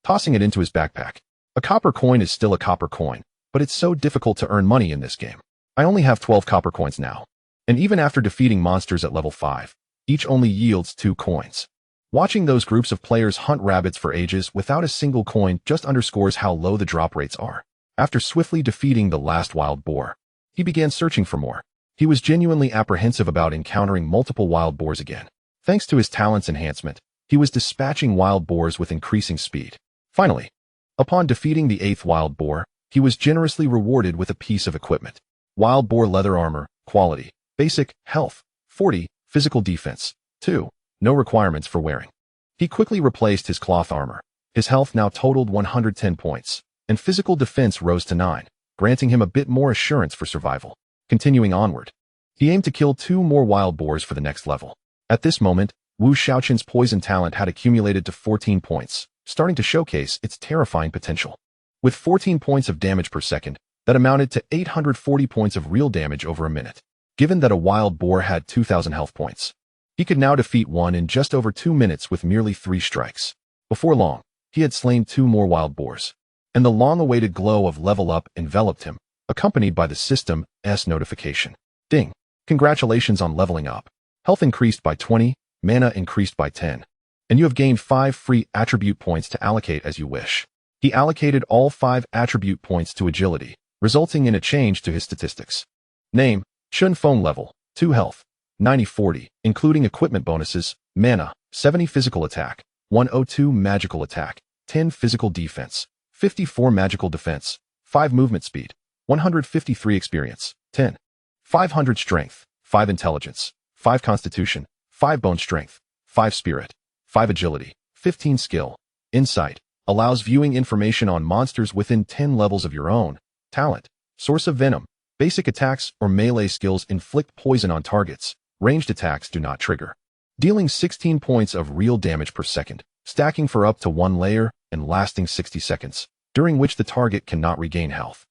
tossing it into his backpack. A copper coin is still a copper coin, but it's so difficult to earn money in this game. I only have 12 copper coins now. And even after defeating monsters at level 5, each only yields 2 coins. Watching those groups of players hunt rabbits for ages without a single coin just underscores how low the drop rates are. After swiftly defeating the last wild boar, he began searching for more. He was genuinely apprehensive about encountering multiple wild boars again. Thanks to his talents enhancement, he was dispatching wild boars with increasing speed. Finally, upon defeating the 8th wild boar, he was generously rewarded with a piece of equipment. Wild boar leather armor, quality, basic, health, 40, physical defense, 2, no requirements for wearing. He quickly replaced his cloth armor. His health now totaled 110 points, and physical defense rose to 9, granting him a bit more assurance for survival. Continuing onward, he aimed to kill 2 more wild boars for the next level. At this moment, Wu Shaochen's poison talent had accumulated to 14 points, starting to showcase its terrifying potential. With 14 points of damage per second, that amounted to 840 points of real damage over a minute. Given that a wild boar had 2,000 health points, he could now defeat one in just over 2 minutes with merely 3 strikes. Before long, he had slain 2 more wild boars, and the long-awaited glow of level up enveloped him, accompanied by the system's notification. Ding. Congratulations on leveling up. Health increased by 20, mana increased by 10, and you have gained 5 free attribute points to allocate as you wish. He allocated all 5 attribute points to agility, resulting in a change to his statistics. Name, Chun Feng level, 2 health, 90-40, including equipment bonuses, mana, 70 physical attack, 102 magical attack, 10 physical defense, 54 magical defense, 5 movement speed, 153 experience, 10, 500 strength, 5 intelligence, 5 constitution, 5 bone strength, 5 spirit, 5 agility, 15 skill, insight, allows viewing information on monsters within 10 levels of your own, talent, source of venom, basic attacks or melee skills inflict poison on targets, ranged attacks do not trigger. Dealing 16 points of real damage per second, stacking for up to 1 layer and lasting 60 seconds, during which the target cannot regain health.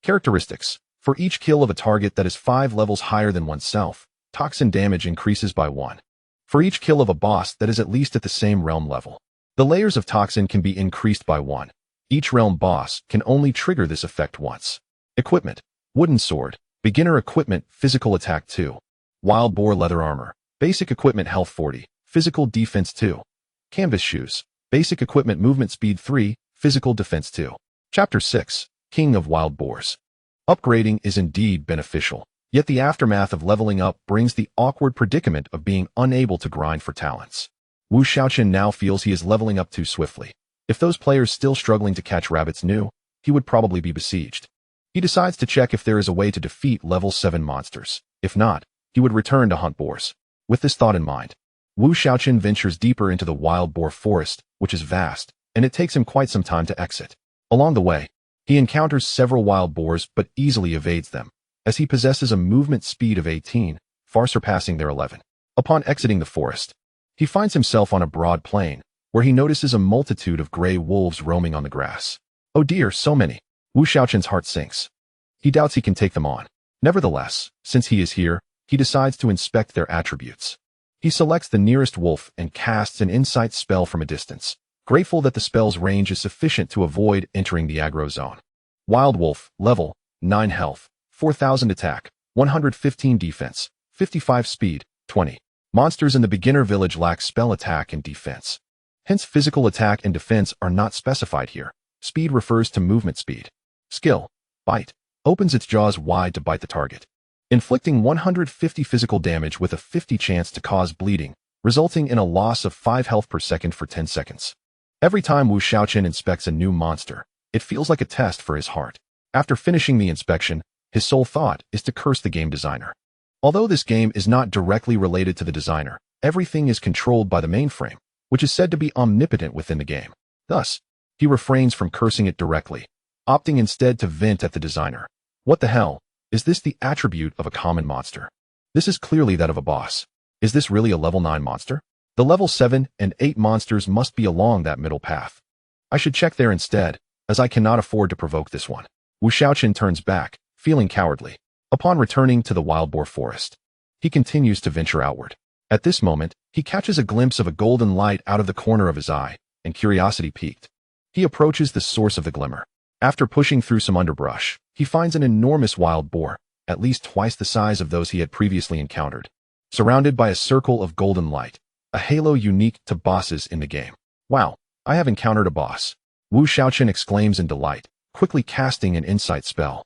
Characteristics. For each kill of a target that is 5 levels higher than oneself, toxin damage increases by 1. For each kill of a boss that is at least at the same realm level, the layers of toxin can be increased by 1. Each realm boss can only trigger this effect once. Equipment. Wooden sword, beginner equipment, physical attack 2. Wild boar leather armor, basic equipment health 40, physical defense 2. Canvas shoes, basic equipment movement speed 3, physical defense 2. Chapter 6, King of Wild Boars. Upgrading is indeed beneficial, yet the aftermath of leveling up brings the awkward predicament of being unable to grind for talents. Wu Shaochen now feels he is leveling up too swiftly. If those players still struggling to catch rabbits knew, he would probably be besieged. He decides to check if there is a way to defeat level 7 monsters. If not, he would return to hunt boars. With this thought in mind, Wu Shaochen ventures deeper into the wild boar forest, which is vast, and it takes him quite some time to exit. Along the way, he encounters several wild boars but easily evades them, as he possesses a movement speed of 18, far surpassing their 11. Upon exiting the forest, he finds himself on a broad plain, where he notices a multitude of gray wolves roaming on the grass. Oh dear, so many. Wu Shaochen's heart sinks. He doubts he can take them on. Nevertheless, since he is here, he decides to inspect their attributes. He selects the nearest wolf and casts an insight spell from a distance, grateful that the spell's range is sufficient to avoid entering the aggro zone. Wild wolf, level, 9 health, 4000 attack, 115 defense, 55 speed, 20. Monsters in the beginner village lack spell attack and defense. Hence, physical attack and defense are not specified here. Speed refers to movement speed. Skill. Bite. Opens its jaws wide to bite the target, inflicting 150 physical damage with a 50 chance to cause bleeding, resulting in a loss of 5 health per second for 10 seconds. Every time Wu Shaochen inspects a new monster, it feels like a test for his heart. After finishing the inspection, his sole thought is to curse the game designer. Although this game is not directly related to the designer, everything is controlled by the mainframe, which is said to be omnipotent within the game. Thus, he refrains from cursing it directly, opting instead to vent at the designer. What the hell? Is this the attribute of a common monster? This is clearly that of a boss. Is this really a level 9 monster? The level 7 and 8 monsters must be along that middle path. I should check there instead, as I cannot afford to provoke this one. Wu Shaochen turns back, feeling cowardly. Upon returning to the wild boar forest, he continues to venture outward. At this moment, he catches a glimpse of a golden light out of the corner of his eye, and curiosity piqued. He approaches the source of the glimmer. After pushing through some underbrush, he finds an enormous wild boar, at least twice the size of those he had previously encountered, surrounded by a circle of golden light, a halo unique to bosses in the game. Wow, I have encountered a boss. Wu Shaochen exclaims in delight, quickly casting an insight spell.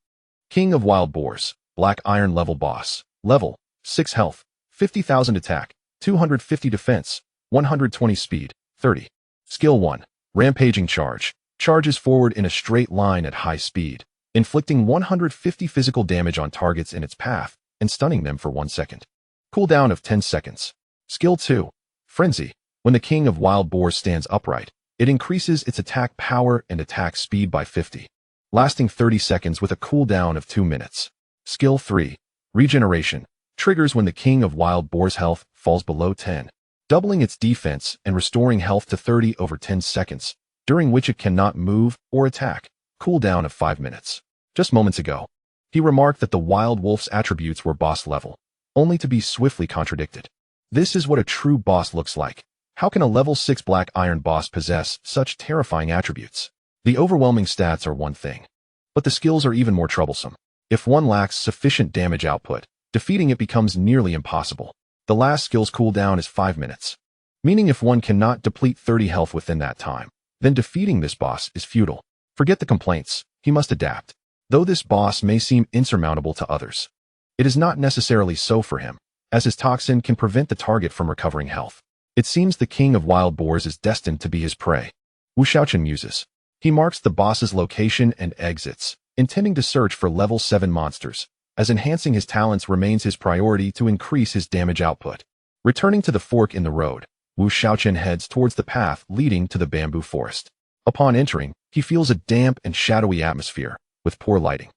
King of Wild Boars, Black Iron level boss, level 6 health, 50,000 attack, 250 defense, 120 speed, 30. Skill 1, Rampaging Charge. Charges forward in a straight line at high speed, inflicting 150 physical damage on targets in its path and stunning them for 1 second. Cooldown of 10 seconds. Skill 2, Frenzy. When the King of Wild Boars stands upright, it increases its attack power and attack speed by 50, lasting 30 seconds with a cooldown of 2 minutes. Skill 3, Regeneration. Triggers when the King of Wild Boars' health falls below 10, doubling its defense and restoring health to 30 over 10 seconds, during which it cannot move or attack. Cooldown of 5 minutes. Just moments ago, he remarked that the Wild Wolf's attributes were boss level, only to be swiftly contradicted. This is what a true boss looks like. How can a level 6 Black Iron boss possess such terrifying attributes? The overwhelming stats are one thing, but the skills are even more troublesome. If one lacks sufficient damage output, defeating it becomes nearly impossible. The last skill's cooldown is 5 minutes, meaning if one cannot deplete 30 health within that time, then defeating this boss is futile. Forget the complaints, he must adapt. Though this boss may seem insurmountable to others, it is not necessarily so for him, as his toxin can prevent the target from recovering health. It seems the King of Wild Boars is destined to be his prey. Wu Shaochen muses. He marks the boss's location and exits, intending to search for level 7 monsters, as enhancing his talents remains his priority to increase his damage output. Returning to the fork in the road, Wu Shaochen heads towards the path leading to the bamboo forest. Upon entering, he feels a damp and shadowy atmosphere, with poor lighting.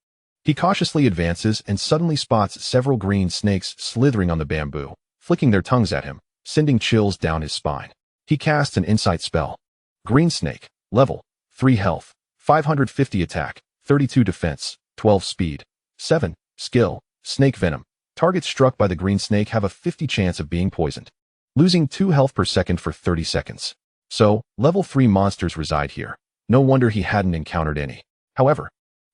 He cautiously advances and suddenly spots several green snakes slithering on the bamboo, flicking their tongues at him, sending chills down his spine. He casts an insight spell. Green Snake, level 3 health, 550 attack, 32 defense, 12 speed, 7. Skill, Snake Venom. Targets struck by the green snake have a 50 chance of being poisoned, losing 2 health per second for 30 seconds. So, level 3 monsters reside here. No wonder he hadn't encountered any. However,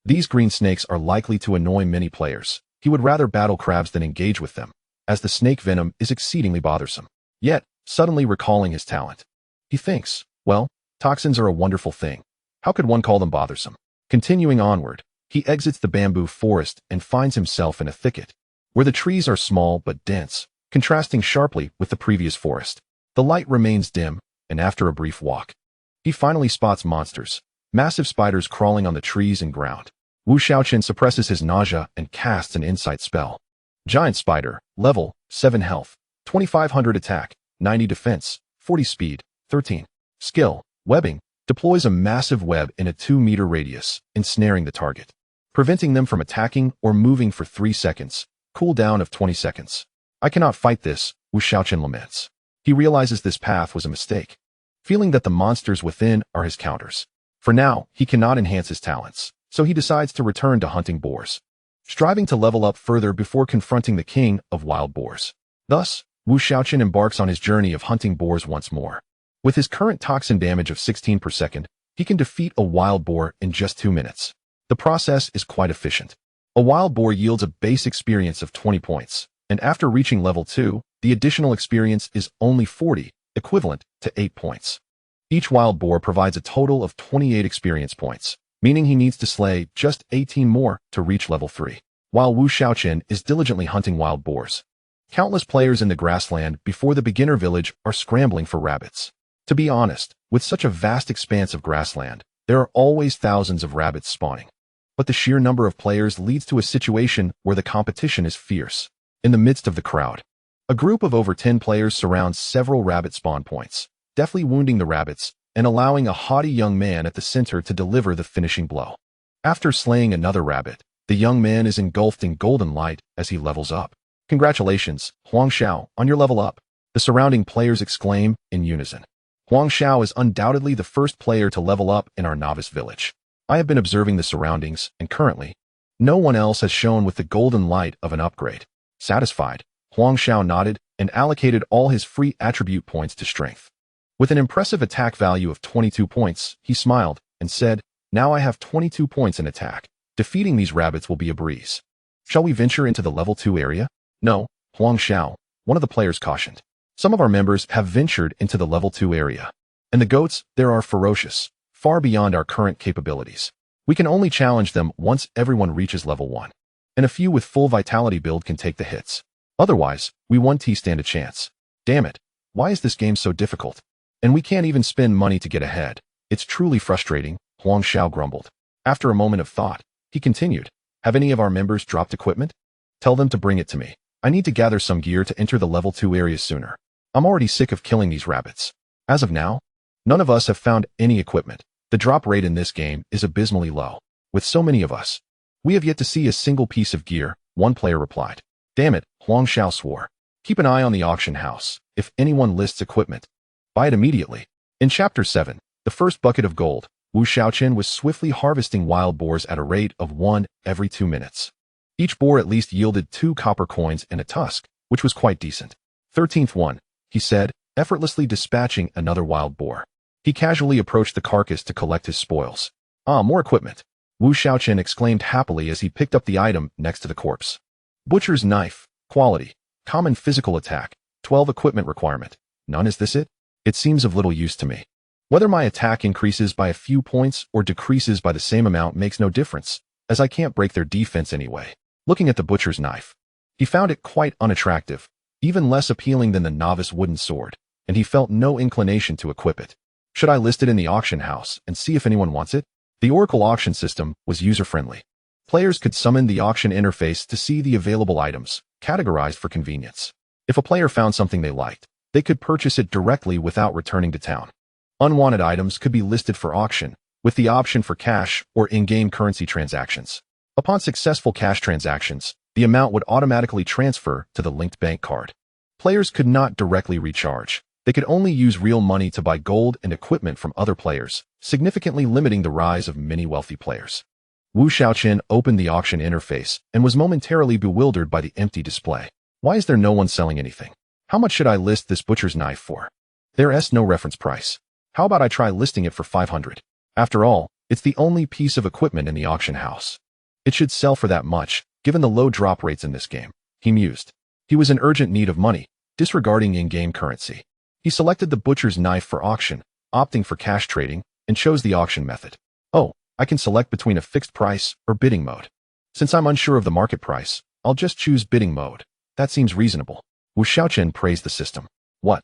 these green snakes are likely to annoy many players. He would rather battle crabs than engage with them, as the snake venom is exceedingly bothersome. Yet, suddenly recalling his talent, he thinks, well, toxins are a wonderful thing. How could one call them bothersome? Continuing onward, he exits the bamboo forest and finds himself in a thicket, where the trees are small but dense, contrasting sharply with the previous forest. The light remains dim, and after a brief walk, he finally spots monsters, massive spiders crawling on the trees and ground. Wu Shaochen suppresses his nausea and casts an insight spell. Giant Spider, level 7 health, 2500 attack, 90 defense, 40 speed, 13. Skill, Webbing. Deploys a massive web in a 2-meter radius, ensnaring the target, preventing them from attacking or moving for 3 seconds. Cooldown of 20 seconds. I cannot fight this, Wu Shaochen laments. He realizes this path was a mistake, feeling that the monsters within are his counters. For now, he cannot enhance his talents, so he decides to return to hunting boars, striving to level up further before confronting the King of Wild Boars. Thus, Wu Shaochen embarks on his journey of hunting boars once more. With his current toxin damage of 16 per second, he can defeat a wild boar in just 2 minutes. The process is quite efficient. A wild boar yields a base experience of 20 points, and after reaching level 2, the additional experience is only 40, equivalent to 8 points. Each wild boar provides a total of 28 experience points, meaning he needs to slay just 18 more to reach level 3, while Wu Shaochen is diligently hunting wild boars. Countless players in the grassland before the beginner village are scrambling for rabbits. To be honest, with such a vast expanse of grassland, there are always thousands of rabbits spawning. But the sheer number of players leads to a situation where the competition is fierce. In the midst of the crowd, a group of over 10 players surrounds several rabbit spawn points, deftly wounding the rabbits and allowing a haughty young man at the center to deliver the finishing blow. After slaying another rabbit, the young man is engulfed in golden light as he levels up. Congratulations, Huang Xiao, on your level up, the surrounding players exclaim in unison. Huang Xiao is undoubtedly the first player to level up in our novice village. I have been observing the surroundings, and currently, no one else has shown with the golden light of an upgrade. Satisfied, Huang Xiao nodded and allocated all his free attribute points to strength. With an impressive attack value of 22 points, he smiled and said, "Now I have 22 points in attack. Defeating these rabbits will be a breeze. Shall we venture into the level 2 area?" "No, Huang Xiao," one of the players cautioned. "Some of our members have ventured into the level 2 area. And the goats, there are ferocious, far beyond our current capabilities. We can only challenge them once everyone reaches level 1. And a few with full vitality build can take the hits. Otherwise, we won't stand a chance. Damn it, why is this game so difficult? And we can't even spend money to get ahead. It's truly frustrating," Huang Xiao grumbled. After a moment of thought, he continued, "Have any of our members dropped equipment? Tell them to bring it to me. I need to gather some gear to enter the level 2 areas sooner. I'm already sick of killing these rabbits." As of now, none of us have found any equipment. The drop rate in this game is abysmally low. With so many of us, we have yet to see a single piece of gear, one player replied. "Damn it," Huang Xiao swore. "Keep an eye on the auction house. If anyone lists equipment, buy it immediately." In Chapter 7, the first bucket of gold, Wu Shaochen was swiftly harvesting wild boars at a rate of 1 every 2 minutes. Each boar at least yielded 2 copper coins and a tusk, which was quite decent. 13th one, he said, effortlessly dispatching another wild boar. He casually approached the carcass to collect his spoils. "Ah, more equipment," Wu Shaochen exclaimed happily as he picked up the item next to the corpse. Butcher's knife, quality, common physical attack, 12 equipment requirement. None. Is this it? It seems of little use to me. Whether my attack increases by a few points or decreases by the same amount makes no difference, as I can't break their defense anyway. Looking at the butcher's knife, he found it quite unattractive, even less appealing than the novice wooden sword, and he felt no inclination to equip it. Should I list it in the auction house and see if anyone wants it? The Oracle auction system was user-friendly. Players could summon the auction interface to see the available items, categorized for convenience. If a player found something they liked, they could purchase it directly without returning to town. Unwanted items could be listed for auction, with the option for cash or in-game currency transactions. Upon successful cash transactions, the amount would automatically transfer to the linked bank card. Players could not directly recharge. They could only use real money to buy gold and equipment from other players, significantly limiting the rise of many wealthy players. Wu Shaochen opened the auction interface and was momentarily bewildered by the empty display. Why is there no one selling anything? How much should I list this butcher's knife for? There's no reference price. How about I try listing it for 500? After all, it's the only piece of equipment in the auction house. It should sell for that much, given the low drop rates in this game, he mused. He was in urgent need of money, disregarding in-game currency. He selected the butcher's knife for auction, opting for cash trading, and chose the auction method. Oh, I can select between a fixed price or bidding mode. Since I'm unsure of the market price, I'll just choose bidding mode. That seems reasonable. Wu Shaochen praised the system. What?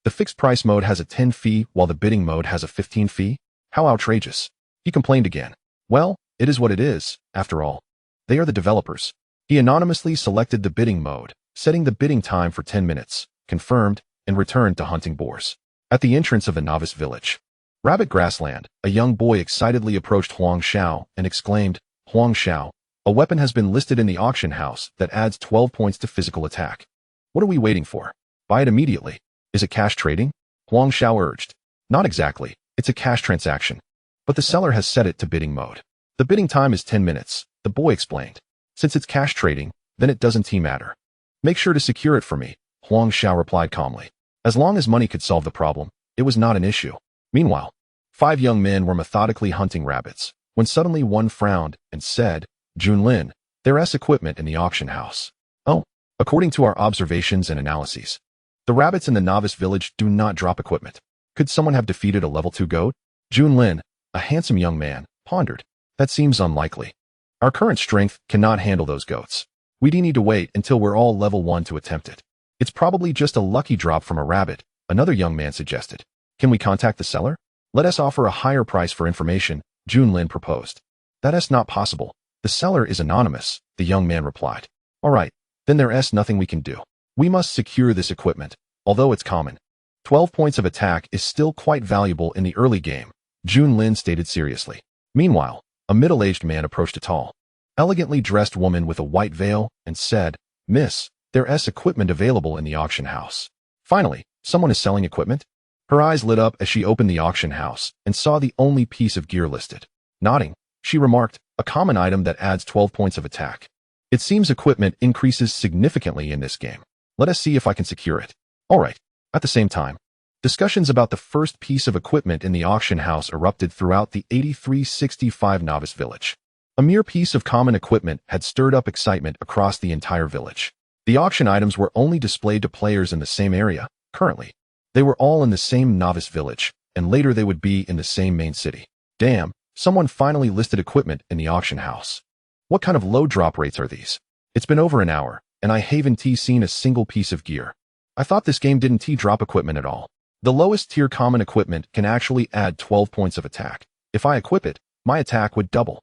The fixed price mode has a 10 fee while the bidding mode has a 15 fee? How outrageous. He complained again. Well, it is what it is, after all. They are the developers. He anonymously selected the bidding mode, setting the bidding time for 10 minutes, confirmed, and returned to hunting boars. At the entrance of the novice village, Rabbit Grassland, a young boy excitedly approached Huang Xiao and exclaimed, Huang Xiao, a weapon has been listed in the auction house that adds 12 points to physical attack. What are we waiting for? Buy it immediately. Is it cash trading? Huang Xiao urged. Not exactly. It's a cash transaction. But the seller has set it to bidding mode. The bidding time is 10 minutes, the boy explained. Since it's cash trading, then it doesn't matter. Make sure to secure it for me, Huang Xiao replied calmly. As long as money could solve the problem, it was not an issue. Meanwhile, 5 young men were methodically hunting rabbits, when suddenly one frowned and said, Junlin, there's equipment in the auction house. Oh, according to our observations and analyses, the rabbits in the novice village do not drop equipment. Could someone have defeated a level 2 goat? Junlin, a handsome young man, pondered. That seems unlikely. Our current strength cannot handle those goats. We need to wait until we're all level 1 to attempt it. It's probably just a lucky drop from a rabbit, another young man suggested. Can we contact the seller? Let us offer a higher price for information, Junlin proposed. That is not possible. The seller is anonymous, the young man replied. All right, then there is nothing we can do. We must secure this equipment, although it's common. 12 points of attack is still quite valuable in the early game, Junlin stated seriously. Meanwhile, a middle-aged man approached a tall, elegantly dressed woman with a white veil and said, Miss, there is equipment available in the auction house. Finally, someone is selling equipment? Her eyes lit up as she opened the auction house and saw the only piece of gear listed. Nodding, she remarked, a common item that adds 12 points of attack. It seems equipment increases significantly in this game. Let us see if I can secure it. All right. At the same time, discussions about the first piece of equipment in the auction house erupted throughout the 8365 novice village. A mere piece of common equipment had stirred up excitement across the entire village. The auction items were only displayed to players in the same area. Currently, they were all in the same novice village, and later they would be in the same main city. Damn, someone finally listed equipment in the auction house. What kind of low drop rates are these? It's been over an hour, and I haven't seen a single piece of gear. I thought this game didn't drop equipment at all. The lowest tier common equipment can actually add 12 points of attack. If I equip it, my attack would double.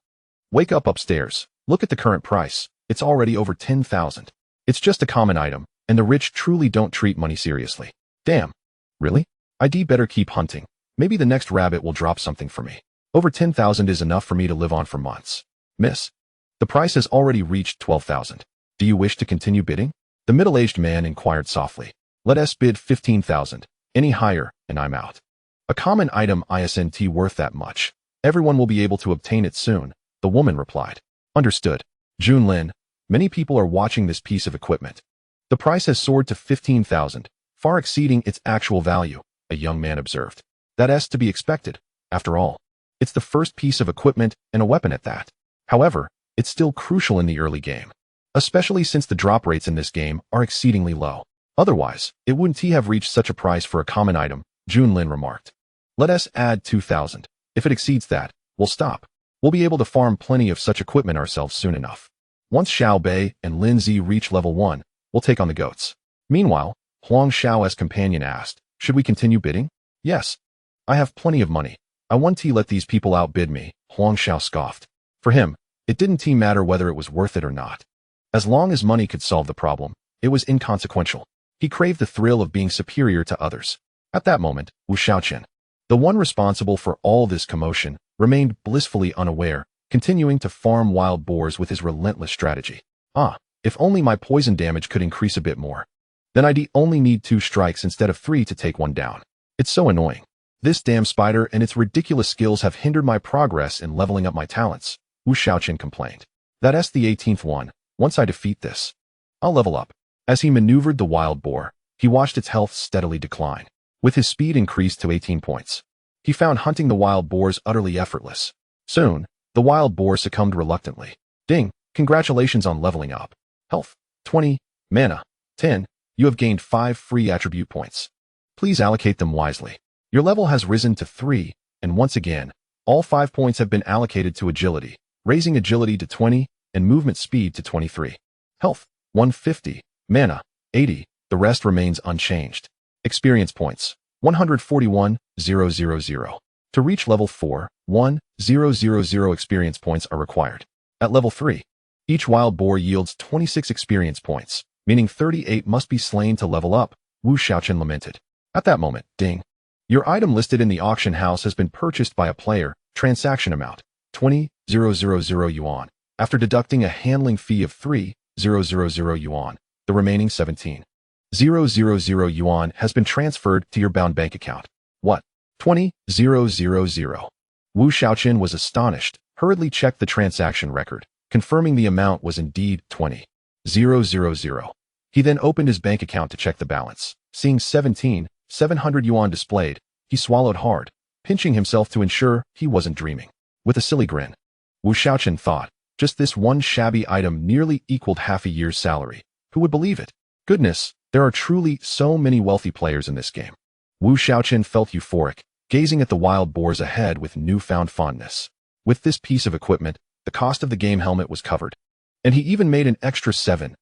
Wake up upstairs. Look at the current price. It's already over 10,000. It's just a common item, and the rich truly don't treat money seriously. Damn. Really? I'd better keep hunting. Maybe the next rabbit will drop something for me. Over 10,000 is enough for me to live on for months. Miss, the price has already reached 12,000. Do you wish to continue bidding? The middle-aged man inquired softly. Let us bid 15,000. Any higher, and I'm out. A common item isn't worth that much. Everyone will be able to obtain it soon, the woman replied. Understood. Junlin, many people are watching this piece of equipment. The price has soared to 15,000, far exceeding its actual value, a young man observed. That is to be expected. After all, it's the first piece of equipment and a weapon at that. However, it's still crucial in the early game, especially since the drop rates in this game are exceedingly low. Otherwise, it wouldn't have reached such a price for a common item, Junlin remarked. Let us add 2,000. If it exceeds that, we'll stop. We'll be able to farm plenty of such equipment ourselves soon enough. Once Xiao Bei and Lin Zi reach level 1, we'll take on the goats. Meanwhile, Huang Xiao's companion asked, should we continue bidding? Yes. I have plenty of money. I won't let these people outbid me, Huang Xiao scoffed. For him, it didn't matter whether it was worth it or not. As long as money could solve the problem, it was inconsequential. He craved the thrill of being superior to others. At that moment, Shaochen, the one responsible for all this commotion, remained blissfully unaware, continuing to farm wild boars with his relentless strategy. If only my poison damage could increase a bit more. Then I'd only need 2 strikes instead of 3 to take one down. It's so annoying. This damn spider and its ridiculous skills have hindered my progress in leveling up my talents, Wu Shaochen complained. That's the 18th one. Once I defeat this, I'll level up. As he maneuvered the wild boar, he watched its health steadily decline. With his speed increased to 18 points. He found hunting the wild boars utterly effortless. Soon, the wild boar succumbed reluctantly. Ding, congratulations on leveling up. Health, 20, mana, 10, you have gained 5 free attribute points. Please allocate them wisely. Your level has risen to 3, and once again, all 5 points have been allocated to agility, raising agility to 20 and movement speed to 23. Health, 150, mana, 80, the rest remains unchanged. Experience points, 141,000. To reach level 4, 1,000 experience points are required. At level 3, each wild boar yields 26 experience points, meaning 38 must be slain to level up, Wu Shaochen lamented. At that moment, ding. Your item listed in the auction house has been purchased by a player, transaction amount, 20,000 yuan. After deducting a handling fee of 3,000 yuan, the remaining 17,000 yuan has been transferred to your bound bank account. What? 20,000. Wu Shaochen was astonished, hurriedly checked the transaction record, confirming the amount was indeed 20,000. He then opened his bank account to check the balance. Seeing 17,700 yuan displayed, he swallowed hard, pinching himself to ensure he wasn't dreaming. With a silly grin, Wu Shaochen thought, just this one shabby item nearly equaled half a year's salary. Who would believe it? Goodness, there are truly so many wealthy players in this game. Wu Shaochen felt euphoric, gazing at the wild boars ahead with newfound fondness. With this piece of equipment, the cost of the game helmet was covered. And he even made an extra 7,000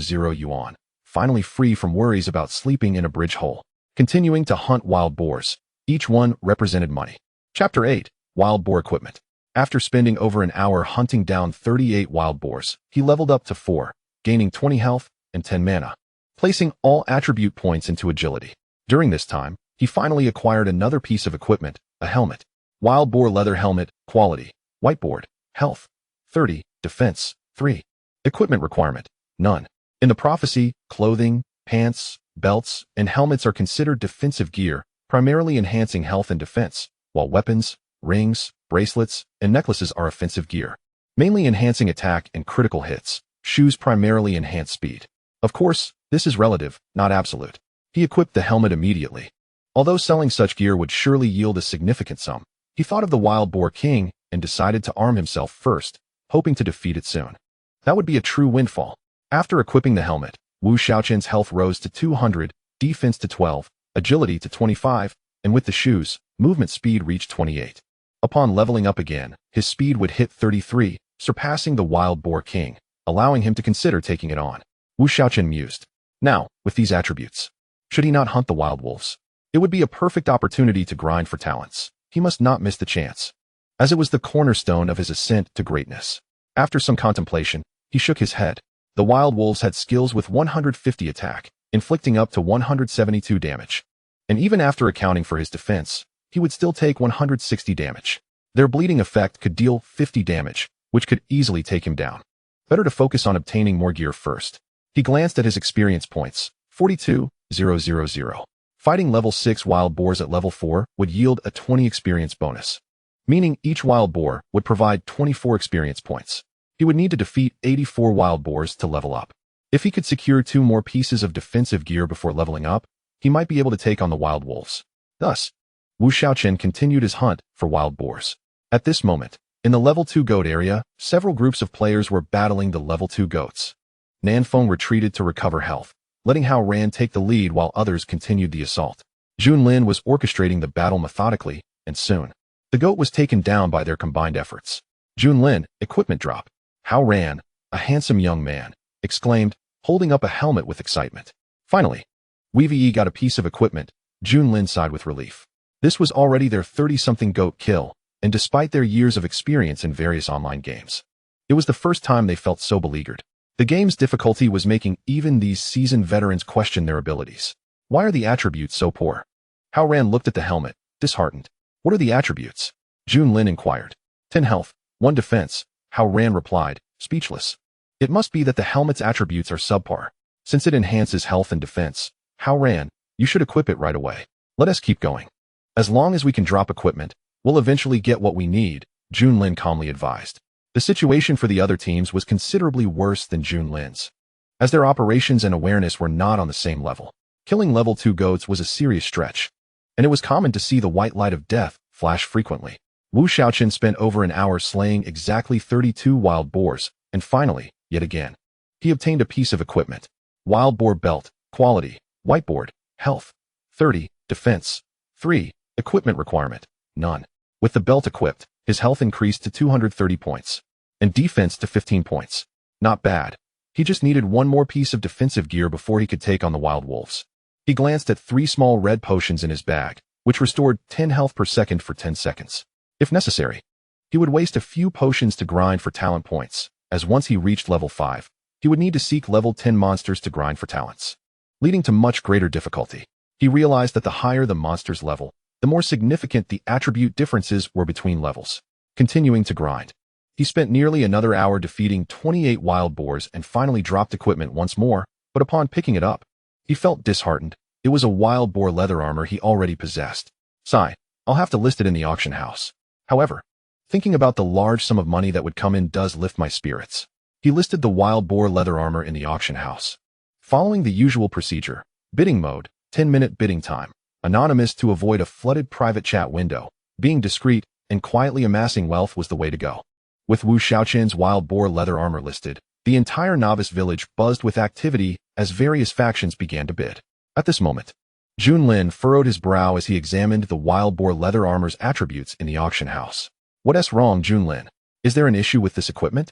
yuan, finally free from worries about sleeping in a bridge hole. Continuing to hunt wild boars. Each one represented money. Chapter 8. Wild Boar Equipment. After spending over an hour hunting down 38 wild boars, he leveled up to 4, gaining 20 health and 10 mana, placing all attribute points into agility. During this time, he finally acquired another piece of equipment, a helmet. Wild boar leather helmet, quality, whiteboard, health, 30, defense, 3. Equipment requirement, none. In the prophecy, clothing, pants, belts, and helmets are considered defensive gear, primarily enhancing health and defense, while weapons, rings, bracelets, and necklaces are offensive gear, mainly enhancing attack and critical hits. Shoes primarily enhance speed. Of course, this is relative, not absolute. He equipped the helmet immediately. Although selling such gear would surely yield a significant sum, he thought of the Wild Boar King and decided to arm himself first, hoping to defeat it soon. That would be a true windfall. After equipping the helmet, Wu Shaochen's health rose to 200, defense to 12, agility to 25, and with the shoes, movement speed reached 28. Upon leveling up again, his speed would hit 33, surpassing the Wild Boar King, allowing him to consider taking it on. Wu Shaochen mused. Now, with these attributes, should he not hunt the wild wolves? It would be a perfect opportunity to grind for talents. He must not miss the chance, as it was the cornerstone of his ascent to greatness. After some contemplation, he shook his head. The wild wolves had skills with 150 attack, inflicting up to 172 damage. And even after accounting for his defense, he would still take 160 damage. Their bleeding effect could deal 50 damage, which could easily take him down. Better to focus on obtaining more gear first. He glanced at his experience points, 42,000. Fighting level 6 wild boars at level 4 would yield a 20 experience bonus, meaning each wild boar would provide 24 experience points. He would need to defeat 84 wild boars to level up. If he could secure 2 more pieces of defensive gear before leveling up, he might be able to take on the wild wolves. Thus, Wu Shaochen continued his hunt for wild boars. At this moment, in the level 2 goat area, several groups of players were battling the level 2 goats. Nanfeng retreated to recover health, letting Hao Ran take the lead while others continued the assault. Junlin was orchestrating the battle methodically, and soon, the goat was taken down by their combined efforts. Junlin, equipment drop. Hao Ran, a handsome young man, exclaimed, holding up a helmet with excitement. Finally, Wei got a piece of equipment. Junlin sighed with relief. This was already their 30-something goat kill, and despite their years of experience in various online games, it was the first time they felt so beleaguered. The game's difficulty was making even these seasoned veterans question their abilities. Why are the attributes so poor? Hao Ran looked at the helmet, disheartened. What are the attributes? Junlin inquired. 10 health, 1 defense. Hao Ran replied, speechless. It must be that the helmet's attributes are subpar. Since it enhances health and defense, Hao Ran, you should equip it right away. Let us keep going. As long as we can drop equipment, we'll eventually get what we need, Junlin calmly advised. The situation for the other teams was considerably worse than Junlin's, as their operations and awareness were not on the same level. Killing level 2 goats was a serious stretch, and it was common to see the white light of death flash frequently. Wu Shaochen spent over an hour slaying exactly 32 wild boars, and finally, yet again, he obtained a piece of equipment. Wild boar belt, quality, whiteboard, health, 30, defense, 3, equipment requirement, none. With the belt equipped, his health increased to 230 points, and defense to 15 points. Not bad. He just needed 1 more piece of defensive gear before he could take on the wild wolves. He glanced at 3 small red potions in his bag, which restored 10 health per second for 10 seconds. If necessary, he would waste a few potions to grind for talent points, as once he reached level 5, he would need to seek level 10 monsters to grind for talents, leading to much greater difficulty. He realized that the higher the monster's level, the more significant the attribute differences were between levels. Continuing to grind, he spent nearly another hour defeating 28 wild boars and finally dropped equipment once more, but upon picking it up, he felt disheartened. It was a wild boar leather armor he already possessed. Sigh, I'll have to list it in the auction house. However, thinking about the large sum of money that would come in does lift my spirits. He listed the wild boar leather armor in the auction house. Following the usual procedure, bidding mode, 10-minute bidding time, anonymous to avoid a flooded private chat window, being discreet and quietly amassing wealth was the way to go. With Wu Shaochen's wild boar leather armor listed, the entire novice village buzzed with activity as various factions began to bid. At this moment, Junlin furrowed his brow as he examined the wild boar leather armor's attributes in the auction house. What's wrong, Junlin? Is there an issue with this equipment?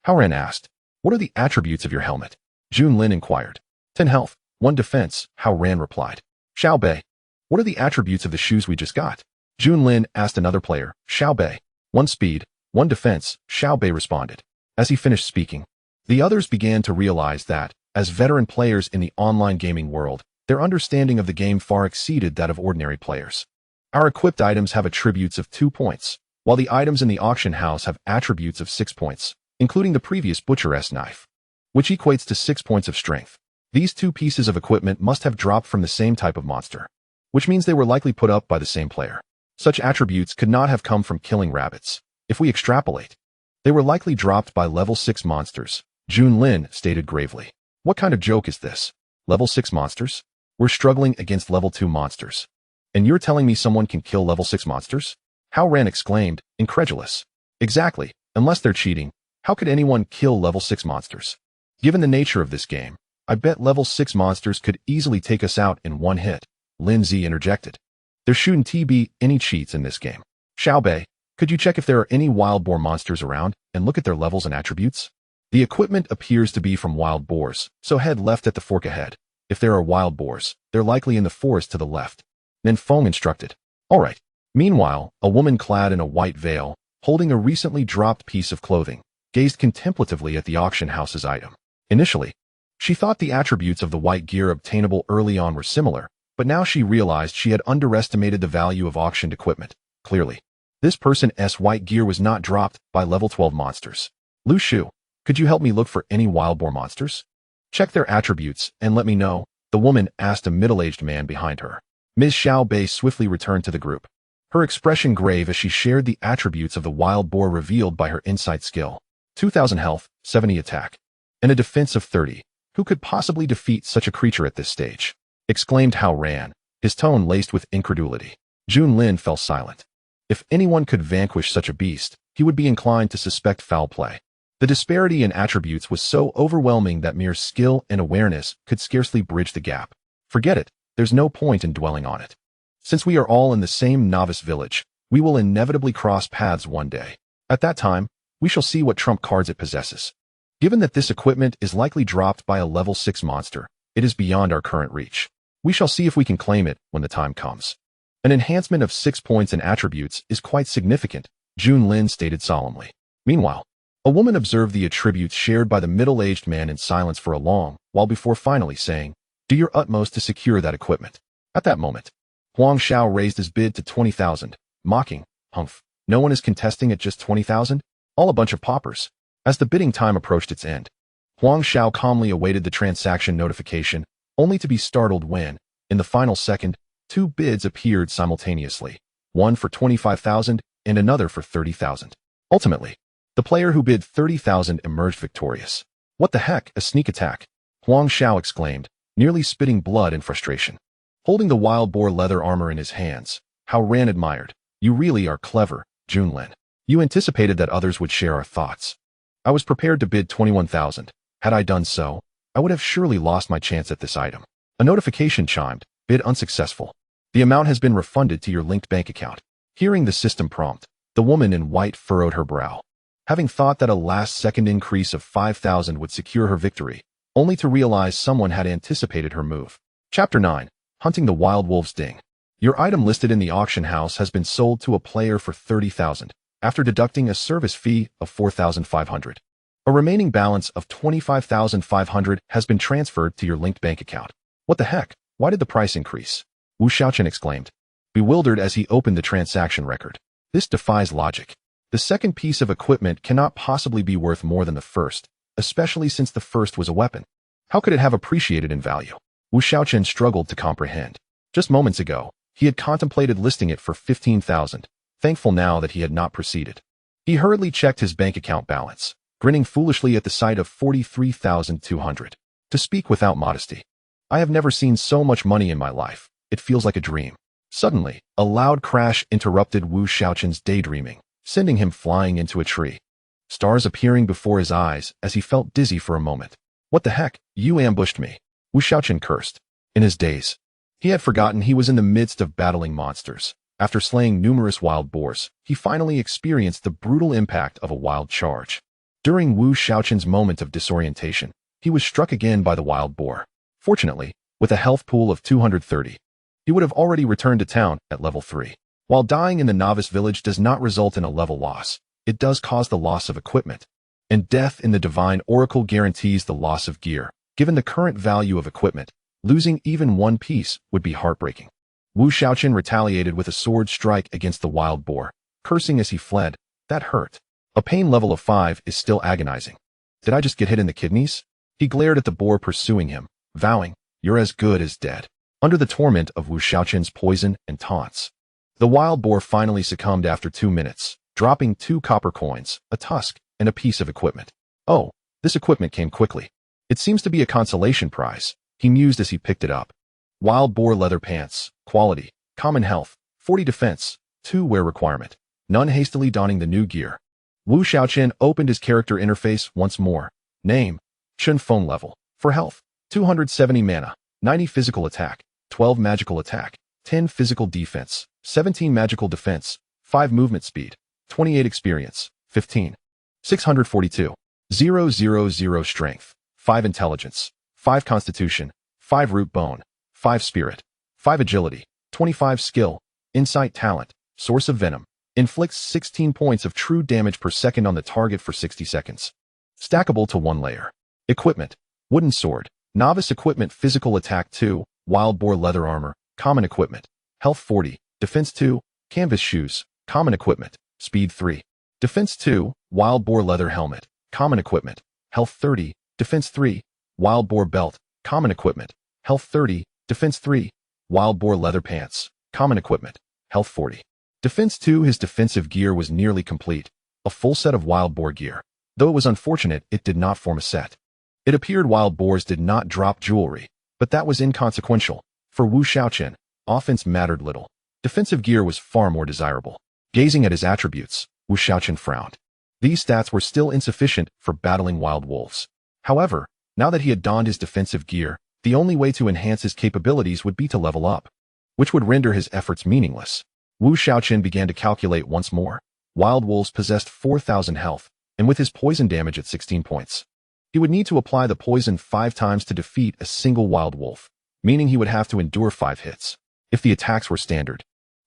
Haoran asked. What are the attributes of your helmet? Junlin inquired. 10 health, 1 defense, Haoran replied. Xiaobei. What are the attributes of the shoes we just got? Junlin asked another player. Xiaobei. 1 speed, 1 defense, Xiaobei responded. As he finished speaking, the others began to realize that, as veteran players in the online gaming world, their understanding of the game far exceeded that of ordinary players. Our equipped items have attributes of 2 points, while the items in the auction house have attributes of 6 points, including the previous butcher's knife, which equates to 6 points of strength. These 2 pieces of equipment must have dropped from the same type of monster, which means they were likely put up by the same player. Such attributes could not have come from killing rabbits. If we extrapolate, they were likely dropped by level 6 monsters, Junlin stated gravely. What kind of joke is this? Level 6 monsters? We're struggling against level 2 monsters. And you're telling me someone can kill level 6 monsters? Haoran exclaimed, incredulous. Exactly, unless they're cheating, how could anyone kill level 6 monsters? Given the nature of this game, I bet level 6 monsters could easily take us out in 1 hit, Lindsay interjected. There shouldn't be any cheats in this game. Xiaobei, could you check if there are any wild boar monsters around and look at their levels and attributes? The equipment appears to be from wild boars, so head left at the fork ahead. If there are wild boars, they're likely in the forest to the left. Ninfeng instructed. All right. Meanwhile, a woman clad in a white veil, holding a recently dropped piece of clothing, gazed contemplatively at the auction house's item. Initially, she thought the attributes of the white gear obtainable early on were similar, but now she realized she had underestimated the value of auctioned equipment. Clearly, this person's white gear was not dropped by level 12 monsters. Lu Shu, could you help me look for any wild boar monsters? Check their attributes and let me know, the woman asked a middle-aged man behind her. Ms. Xiaobei swiftly returned to the group, her expression grave as she shared the attributes of the wild boar revealed by her insight skill. 2,000 health, 70 attack, and a defense of 30. Who could possibly defeat such a creature at this stage? Exclaimed Haoran, his tone laced with incredulity. Junlin fell silent. If anyone could vanquish such a beast, he would be inclined to suspect foul play. The disparity in attributes was so overwhelming that mere skill and awareness could scarcely bridge the gap. Forget it, there's no point in dwelling on it. Since we are all in the same novice village, we will inevitably cross paths one day. At that time, we shall see what trump cards it possesses. Given that this equipment is likely dropped by a level 6 monster, it is beyond our current reach. We shall see if we can claim it when the time comes. An enhancement of 6 points in attributes is quite significant, Junlin stated solemnly. Meanwhile, a woman observed the attributes shared by the middle-aged man in silence for a long while before finally saying, do your utmost to secure that equipment. At that moment, Huang Xiao raised his bid to 20,000, mocking, humph, no one is contesting at just 20,000? All a bunch of paupers. As the bidding time approached its end, Huang Xiao calmly awaited the transaction notification, only to be startled when, in the final second, 2 bids appeared simultaneously, one for 25,000 and another for 30,000. Ultimately, the player who bid 30,000 emerged victorious. What the heck, a sneak attack? Huang Xiao exclaimed, nearly spitting blood in frustration. Holding the wild boar leather armor in his hands, Haoran admired. You really are clever, Junlin. You anticipated that others would share our thoughts. I was prepared to bid 21,000. Had I done so, I would have surely lost my chance at this item. A notification chimed, bid unsuccessful. The amount has been refunded to your linked bank account. Hearing the system prompt, the woman in white furrowed her brow. Having thought that a last-second increase of 5,000 would secure her victory, only to realize someone had anticipated her move. Chapter 9. Hunting the Wild Wolves Ding. Your item listed in the auction house has been sold to a player for 30,000, after deducting a service fee of 4,500. A remaining balance of 25,500 has been transferred to your linked bank account. What the heck? Why did the price increase? Wu Shaochen exclaimed, bewildered as he opened the transaction record. This defies logic. The second piece of equipment cannot possibly be worth more than the first, especially since the first was a weapon. How could it have appreciated in value? Wu Shaochen struggled to comprehend. Just moments ago, he had contemplated listing it for 15,000, thankful now that he had not proceeded. He hurriedly checked his bank account balance, grinning foolishly at the sight of 43,200. To speak without modesty, I have never seen so much money in my life. It feels like a dream. Suddenly, a loud crash interrupted Wu Shaochen's daydreaming, sending him flying into a tree. Stars appearing before his eyes as he felt dizzy for a moment. What the heck? You ambushed me. Wu Shaochen cursed. In his daze, He had forgotten he was in the midst of battling monsters. After slaying numerous wild boars, he finally experienced the brutal impact of a wild charge. During Wu Shaochen's moment of disorientation, he was struck again by the wild boar. Fortunately, with a health pool of 230, he would have already returned to town at level 3. While dying in the novice village does not result in a level loss, it does cause the loss of equipment. And death in the Divine Oracle guarantees the loss of gear. Given the current value of equipment, losing even one piece would be heartbreaking. Wu Shaochen retaliated with a sword strike against the wild boar, cursing as he fled. That hurt. A pain level of 5 is still agonizing. Did I just get hit in the kidneys? He glared at the boar pursuing him, vowing, "You're as good as dead." Under the torment of Wu Shaochen's poison and taunts, the wild boar finally succumbed after 2 minutes, dropping 2 copper coins, a tusk, and a piece of equipment. Oh, this equipment came quickly. It seems to be a consolation prize, he mused as he picked it up. Wild boar leather pants, quality, common health, 40 defense, 2 wear requirement, none hastily donning the new gear. Wu Shaochen opened his character interface once more. Name, Chun phone level. For health, 270 mana, 90 physical attack, 12 magical attack, 10 physical defense, 17 magical defense, 5 movement speed, 28 experience, 15. 642. 000 strength, 5 intelligence, 5 constitution, 5 root bone, 5 spirit, 5 agility, 25 skill, insight talent, source of venom, inflicts 16 points of true damage per second on the target for 60 seconds. Stackable to 1 layer. Equipment, wooden sword, novice equipment physical attack 2, wild boar leather armor, common equipment, health 40, defense 2, canvas shoes, common equipment, speed 3. Defense 2, wild boar leather helmet, common equipment, health 30, defense 3, wild boar belt, common equipment, health 30, defense 3, wild boar leather pants, common equipment, health 40. Defense 2. His defensive gear was nearly complete, a full set of wild boar gear. Though it was unfortunate it did not form a set. It appeared wild boars did not drop jewelry, but that was inconsequential. For Wu Shaochen, offense mattered little. Defensive gear was far more desirable. Gazing at his attributes, Wu Shaochen frowned. These stats were still insufficient for battling wild wolves. However, now that he had donned his defensive gear, the only way to enhance his capabilities would be to level up, which would render his efforts meaningless. Wu Shaochen began to calculate once more. Wild wolves possessed 4,000 health, and with his poison damage at 16 points, he would need to apply the poison 5 times to defeat a single wild wolf, meaning he would have to endure 5 hits. If the attacks were standard,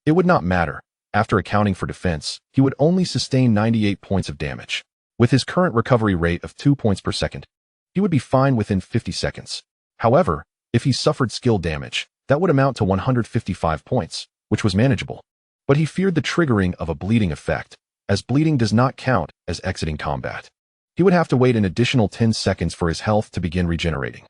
it would not matter. After accounting for defense, he would only sustain 98 points of damage. With his current recovery rate of 2 points per second, he would be fine within 50 seconds. However, if he suffered skill damage, that would amount to 155 points, which was manageable. But he feared the triggering of a bleeding effect, as bleeding does not count as exiting combat. He would have to wait an additional 10 seconds for his health to begin regenerating,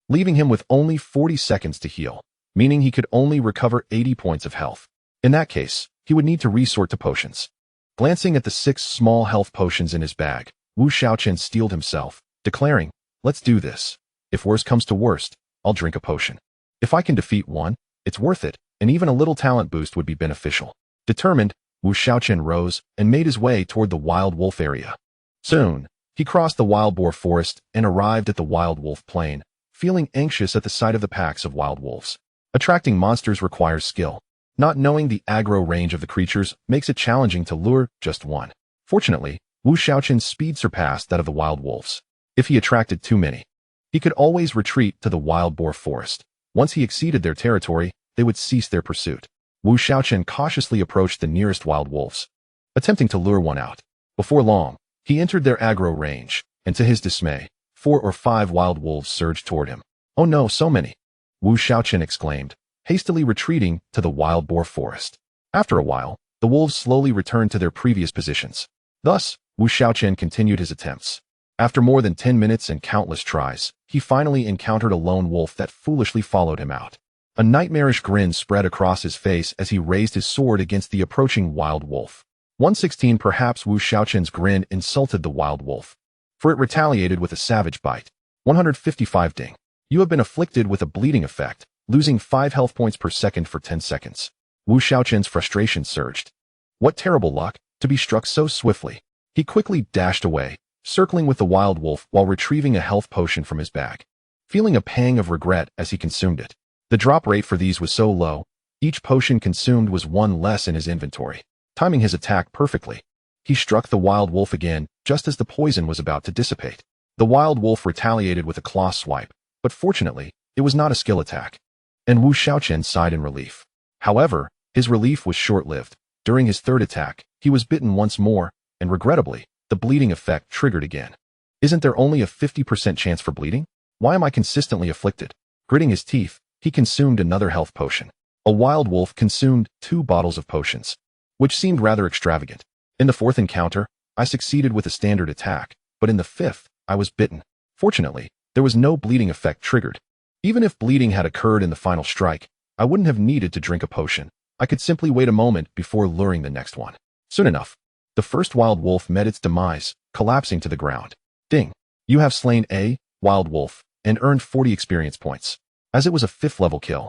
leaving him with only 40 seconds to heal, meaning he could only recover 80 points of health. In that case, he would need to resort to potions. Glancing at the 6 small health potions in his bag, Wu Shaochen steeled himself, declaring, "Let's do this. If worst comes to worst, I'll drink a potion. If I can defeat one, it's worth it, and even a little talent boost would be beneficial." Determined, Wu Shaochen rose and made his way toward the wild wolf area. Soon, he crossed the wild boar forest and arrived at the wild wolf plain, feeling anxious at the sight of the packs of wild wolves. Attracting monsters requires skill. Not knowing the aggro range of the creatures makes it challenging to lure just one. Fortunately, Wu Shaochen's speed surpassed that of the wild wolves. If he attracted too many, he could always retreat to the wild boar forest. Once he exceeded their territory, they would cease their pursuit. Wu Shaochen cautiously approached the nearest wild wolves, attempting to lure one out. Before long, he entered their aggro range, and to his dismay, 4 or 5 wild wolves surged toward him. "Oh no, so many!" Wu Shaochen exclaimed, hastily retreating to the wild boar forest. After a while, the wolves slowly returned to their previous positions. Thus, Wu Shaochen continued his attempts. After more than 10 minutes and countless tries, he finally encountered a lone wolf that foolishly followed him out. A nightmarish grin spread across his face as he raised his sword against the approaching wild wolf. 116. Perhaps Wu Shaochen's grin insulted the wild wolf, for it retaliated with a savage bite. 155. Ding. You have been afflicted with a bleeding effect, losing 5 health points per second for 10 seconds. Wu Shaochen's frustration surged. What terrible luck, to be struck so swiftly. He quickly dashed away, circling with the wild wolf while retrieving a health potion from his bag, feeling a pang of regret as he consumed it. The drop rate for these was so low, each potion consumed was one less in his inventory. Timing his attack perfectly, he struck the wild wolf again just as the poison was about to dissipate. The wild wolf retaliated with a claw swipe, but fortunately, it was not a skill attack, and Wu Shaochen sighed in relief. However, his relief was short-lived. During his third attack, he was bitten once more, and regrettably, the bleeding effect triggered again. Isn't there only a 50% chance for bleeding? Why am I consistently afflicted? Gritting his teeth, he consumed another health potion. A wild wolf consumed 2 bottles of potions, which seemed rather extravagant. In the fourth encounter, I succeeded with a standard attack, but in the fifth, I was bitten. Fortunately, there was no bleeding effect triggered. Even if bleeding had occurred in the final strike, I wouldn't have needed to drink a potion. I could simply wait a moment before luring the next one. Soon enough, the first wild wolf met its demise, collapsing to the ground. Ding! You have slain a wild wolf and earned 40 experience points. As it was a 5th level kill,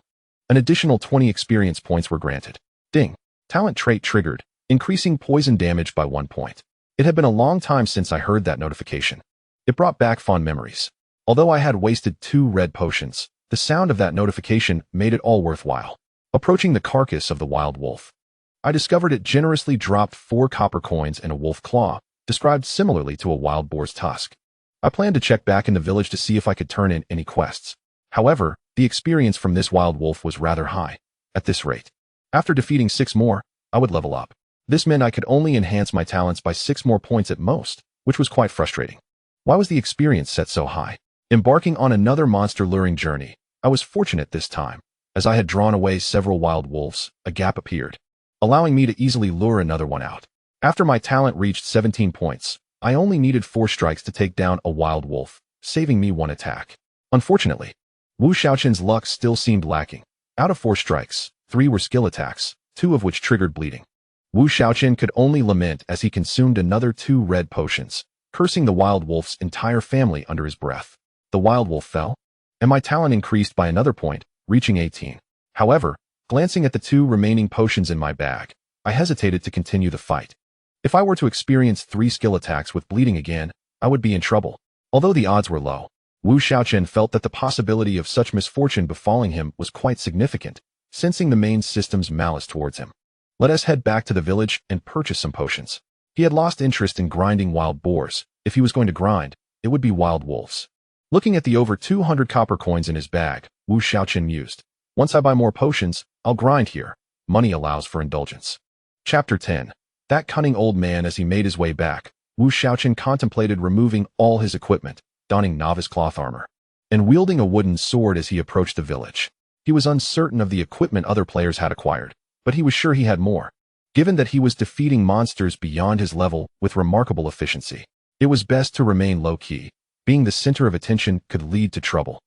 an additional 20 experience points were granted. Ding! Talent trait triggered, increasing poison damage by 1 point. It had been a long time since I heard that notification. It brought back fond memories. Although I had wasted 2 red potions, the sound of that notification made it all worthwhile. Approaching the carcass of the wild wolf, I discovered it generously dropped 4 copper coins and a wolf claw, described similarly to a wild boar's tusk. I planned to check back in the village to see if I could turn in any quests. However, the experience from this wild wolf was rather high. At this rate, after defeating 6 more, I would level up. This meant I could only enhance my talents by 6 more points at most, which was quite frustrating. Why was the experience set so high? Embarking on another monster-luring journey, I was fortunate this time. As I had drawn away several wild wolves, a gap appeared, allowing me to easily lure another one out. After my talent reached 17 points, I only needed 4 strikes to take down a wild wolf, saving me 1 attack. Unfortunately, Wu Shaochen's luck still seemed lacking. Out of 4 strikes, 3 were skill attacks, 2 of which triggered bleeding. Wu Shaochen could only lament as he consumed another 2 red potions, cursing the wild wolf's entire family under his breath. The wild wolf fell, and my talent increased by another point, reaching 18. However, glancing at the 2 remaining potions in my bag, I hesitated to continue the fight. If I were to experience 3 skill attacks with bleeding again, I would be in trouble. Although the odds were low, Wu Shaochen felt that the possibility of such misfortune befalling him was quite significant, sensing the main system's malice towards him. Let us head back to the village and purchase some potions. He had lost interest in grinding wild boars. If he was going to grind, it would be wild wolves. Looking at the over 200 copper coins in his bag, Wu Shaochen mused. Once I buy more potions, I'll grind here. Money allows for indulgence. Chapter 10. That cunning old man. As he made his way back, Wu Shaochen contemplated removing all his equipment, donning novice cloth armor, and wielding a wooden sword as he approached the village. He was uncertain of the equipment other players had acquired, but he was sure he had more. Given that he was defeating monsters beyond his level with remarkable efficiency, it was best to remain low-key. Being the center of attention could lead to trouble.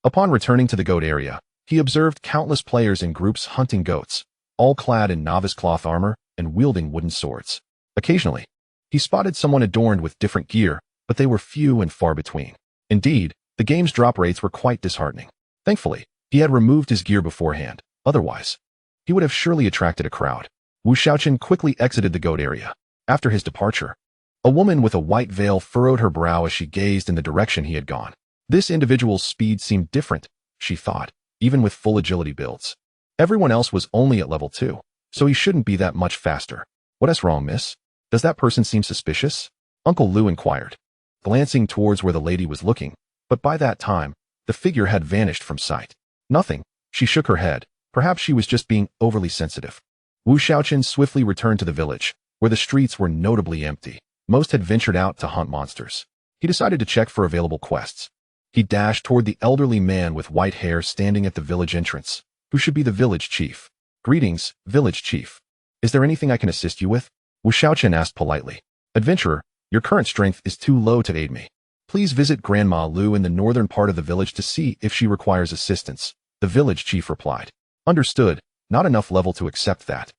Upon returning to the goat area, he observed countless players in groups hunting goats, all clad in novice cloth armor and wielding wooden swords. Occasionally, he spotted someone adorned with different gear, but they were few and far between. Indeed, the game's drop rates were quite disheartening. Thankfully, he had removed his gear beforehand. Otherwise, he would have surely attracted a crowd. Wu Shaochen quickly exited the goat area. After his departure, a woman with a white veil furrowed her brow as she gazed in the direction he had gone. This individual's speed seemed different, she thought, even with full agility builds. Everyone else was only at level 2, so he shouldn't be that much faster. What is wrong, miss? Does that person seem suspicious? Uncle Lu inquired, glancing towards where the lady was looking, but by that time, the figure had vanished from sight. Nothing, she shook her head. Perhaps she was just being overly sensitive. Wu Shaochen swiftly returned to the village, where the streets were notably empty. Most had ventured out to hunt monsters. He decided to check for available quests. He dashed toward the elderly man with white hair standing at the village entrance, who should be the village chief. Greetings, village chief. Is there anything I can assist you with? Wu Shaochen asked politely. Adventurer, your current strength is too low to aid me. Please visit Grandma Lu in the northern part of the village to see if she requires assistance, the village chief replied. Understood, not enough level to accept that.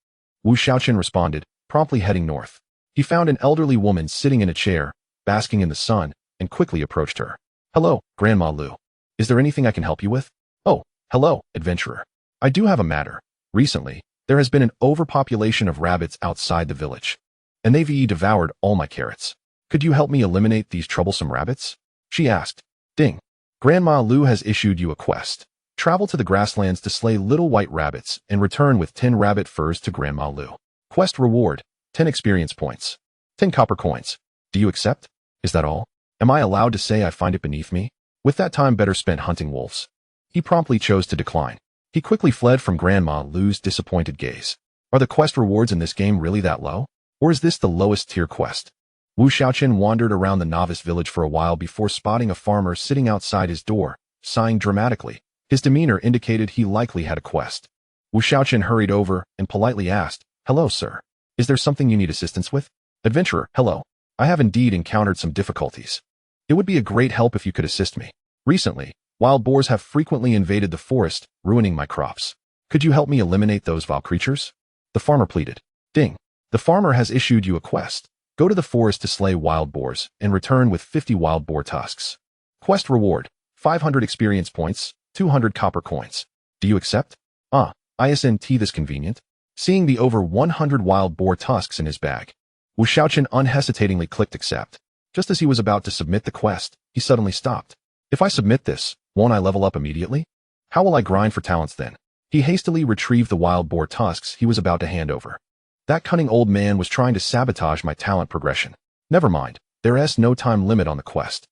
Wu Shaochen responded, promptly heading north. He found an elderly woman sitting in a chair, basking in the sun, and quickly approached her. Hello, Grandma Lu. Is there anything I can help you with? Oh, hello, adventurer. I do have a matter. Recently, there has been an overpopulation of rabbits outside the village, and they've devoured all my carrots. Could you help me eliminate these troublesome rabbits? She asked. Ding. Grandma Lu has issued you a quest. Travel to the grasslands to slay little white rabbits and return with 10 rabbit furs to Grandma Lu. Quest reward, 10 experience points. 10 copper coins. Do you accept? Is that all? Am I allowed to say I find it beneath me? With that time better spent hunting wolves. He promptly chose to decline. He quickly fled from Grandma Lu's disappointed gaze. Are the quest rewards in this game really that low? Or is this the lowest tier quest? Wu Shaochen wandered around the novice village for a while before spotting a farmer sitting outside his door, sighing dramatically. His demeanor indicated he likely had a quest. Wu Shaochen hurried over and politely asked, "Hello, sir. Is there something you need assistance with?" "Adventurer, hello. I have indeed encountered some difficulties. It would be a great help if you could assist me. Recently, wild boars have frequently invaded the forest, ruining my crops. Could you help me eliminate those vile creatures?" The farmer pleaded. Ding. The farmer has issued you a quest. Go to the forest to slay wild boars and return with 50 wild boar tusks. Quest reward, 500 experience points, 200 copper coins. Do you accept? Isn't this convenient? Seeing the over 100 wild boar tusks in his bag, Wu Shaochen unhesitatingly clicked accept. Just as he was about to submit the quest, he suddenly stopped. If I submit this, won't I level up immediately? How will I grind for talents then? He hastily retrieved the wild boar tusks he was about to hand over. That cunning old man was trying to sabotage my talent progression. Never mind, there's no time limit on the quest.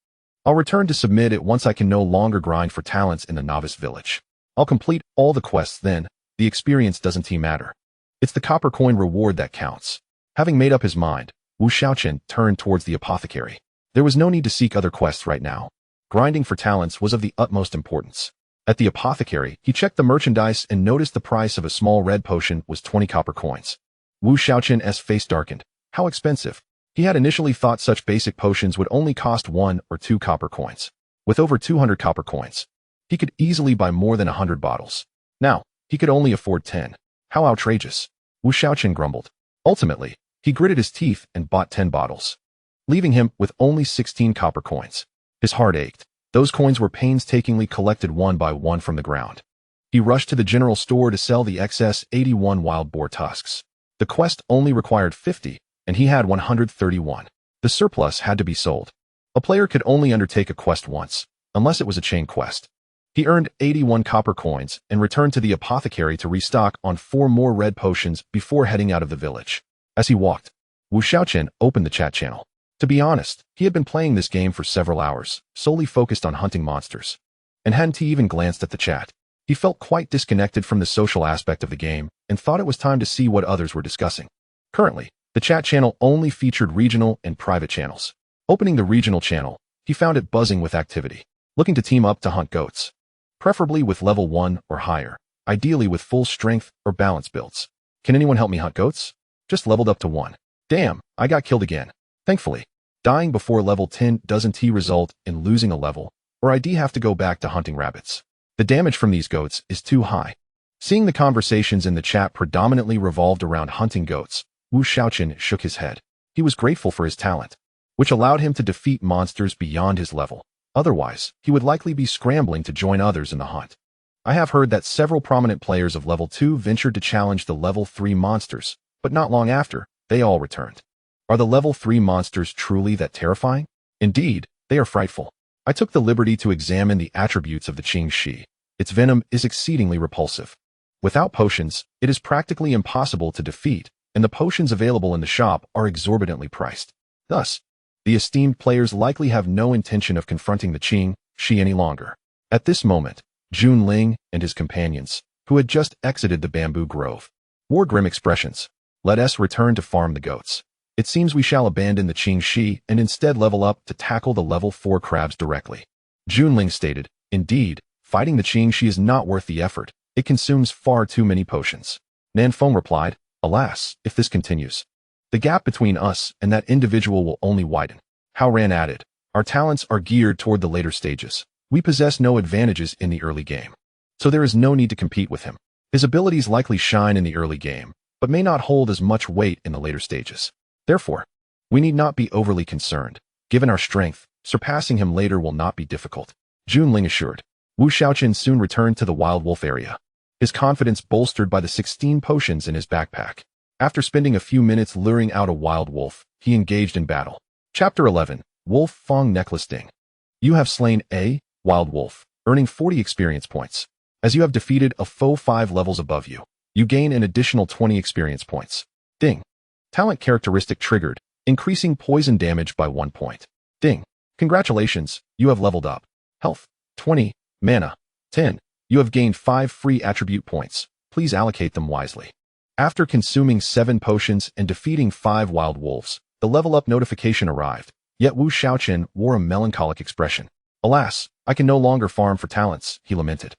I'll return to submit it once I can no longer grind for talents in the novice village. I'll complete all the quests then, the experience doesn't matter. It's the copper coin reward that counts. Having made up his mind, Wu Shaochen turned towards the apothecary. There was no need to seek other quests right now. Grinding for talents was of the utmost importance. At the apothecary, he checked the merchandise and noticed the price of a small red potion was 20 copper coins. Wu Shaochen's face darkened. How expensive. He had initially thought such basic potions would only cost 1 or 2 copper coins. With over 200 copper coins, he could easily buy more than 100 bottles. Now, he could only afford 10. How outrageous. Wu Shaochen grumbled. Ultimately, he gritted his teeth and bought 10 bottles, leaving him with only 16 copper coins. His heart ached. Those coins were painstakingly collected one by one from the ground. He rushed to the general store to sell the excess 81 wild boar tusks. The quest only required 50, and he had 131. The surplus had to be sold. A player could only undertake a quest once, unless it was a chain quest. He earned 81 copper coins and returned to the apothecary to restock on 4 more red potions before heading out of the village. As he walked, Wu Shaochen opened the chat channel. To be honest, he had been playing this game for several hours, solely focused on hunting monsters, and hadn't even glanced at the chat. He felt quite disconnected from the social aspect of the game and thought it was time to see what others were discussing. Currently, the chat channel only featured regional and private channels. Opening the regional channel, he found it buzzing with activity, looking to team up to hunt goats, preferably with level 1 or higher, ideally with full strength or balance builds. Can anyone help me hunt goats? Just leveled up to 1. Damn, I got killed again. Thankfully, dying before level 10 doesn't result in losing a level, or I'd have to go back to hunting rabbits. The damage from these goats is too high. Seeing the conversations in the chat predominantly revolved around hunting goats, Wu Shaochen shook his head. He was grateful for his talent, which allowed him to defeat monsters beyond his level. Otherwise, he would likely be scrambling to join others in the hunt. I have heard that several prominent players of level 2 ventured to challenge the level 3 monsters, but not long after, they all returned. Are the level 3 monsters truly that terrifying? Indeed, they are frightful. I took the liberty to examine the attributes of the Qing Shi. Its venom is exceedingly repulsive. Without potions, it is practically impossible to defeat, and the potions available in the shop are exorbitantly priced. Thus, the esteemed players likely have no intention of confronting the Qing Shi any longer. At this moment, Jun Ling and his companions, who had just exited the bamboo grove, wore grim expressions. Let us return to farm the goats. It seems we shall abandon the Qing Shi and instead level up to tackle the level 4 crabs directly. Jun Ling stated, indeed, fighting the Qing Shi is not worth the effort. It consumes far too many potions. Nan Feng replied, alas, if this continues, the gap between us and that individual will only widen. Hao Ran added, our talents are geared toward the later stages. We possess no advantages in the early game, so there is no need to compete with him. His abilities likely shine in the early game, but may not hold as much weight in the later stages. Therefore, we need not be overly concerned. Given our strength, surpassing him later will not be difficult. Jun Ling assured. Wu Shaochen soon returned to the wild wolf area, his confidence bolstered by the 16 potions in his backpack. After spending a few minutes luring out a wild wolf, he engaged in battle. Chapter 11, Wolf Fang Necklace Ding. You have slain a wild wolf, earning 40 experience points. As you have defeated a foe 5 levels above you, you gain an additional 20 experience points. Ding. Talent characteristic triggered, increasing poison damage by 1 point. Ding. Congratulations, you have leveled up. Health, 20. Mana, 10. You have gained 5 free attribute points. Please allocate them wisely. After consuming 7 potions and defeating 5 wild wolves, the level up notification arrived, yet Wu Shaochen wore a melancholic expression. Alas, I can no longer farm for talents, he lamented.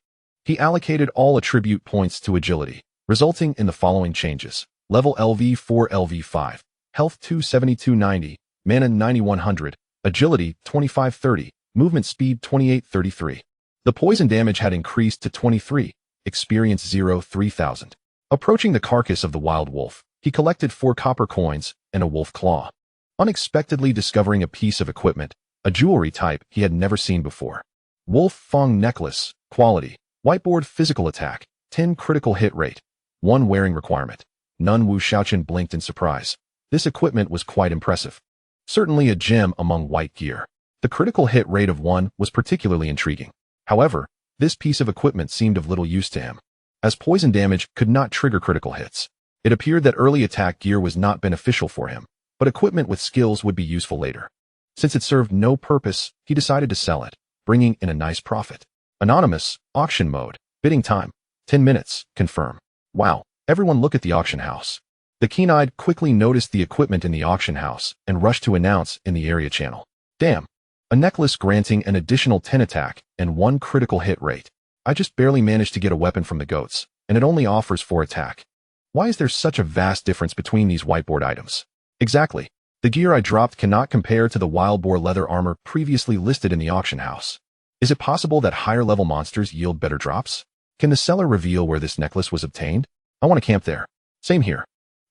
He allocated all attribute points to agility, resulting in the following changes. Level LV 4 LV 5, Health 27290, Mana 9100, Agility 2530, Movement Speed 2833. The poison damage had increased to 23, Experience 0 3000. Approaching the carcass of the wild wolf, he collected 4 copper coins and a wolf claw. Unexpectedly discovering a piece of equipment, a jewelry type he had never seen before. Wolf Fong Necklace, Quality, Whiteboard Physical Attack, 10 Critical Hit Rate, 1 Wearing Requirement. None. Wu Shaochen blinked in surprise. This equipment was quite impressive. Certainly a gem among white gear. The critical hit rate of 1 was particularly intriguing. However, this piece of equipment seemed of little use to him, as poison damage could not trigger critical hits. It appeared that early attack gear was not beneficial for him, but equipment with skills would be useful later. Since it served no purpose, he decided to sell it, bringing in a nice profit. Anonymous, auction mode, bidding time, 10 minutes, confirm. Wow, everyone look at the auction house. The keen-eyed quickly noticed the equipment in the auction house and rushed to announce in the area channel. Damn, a necklace granting an additional 10 attack and 1 critical hit rate. I just barely managed to get a weapon from the goats, and it only offers 4 attack. Why is there such a vast difference between these whiteboard items? Exactly. The gear I dropped cannot compare to the wild boar leather armor previously listed in the auction house. Is it possible that higher level monsters yield better drops? Can the seller reveal where this necklace was obtained? I want to camp there. Same here.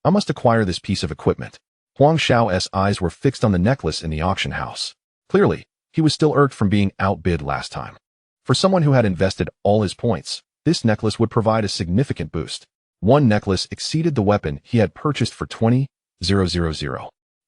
I must acquire this piece of equipment. Huang Xiao's eyes were fixed on the necklace in the auction house. Clearly, he was still irked from being outbid last time. For someone who had invested all his points, this necklace would provide a significant boost. One necklace exceeded the weapon he had purchased for 20,000,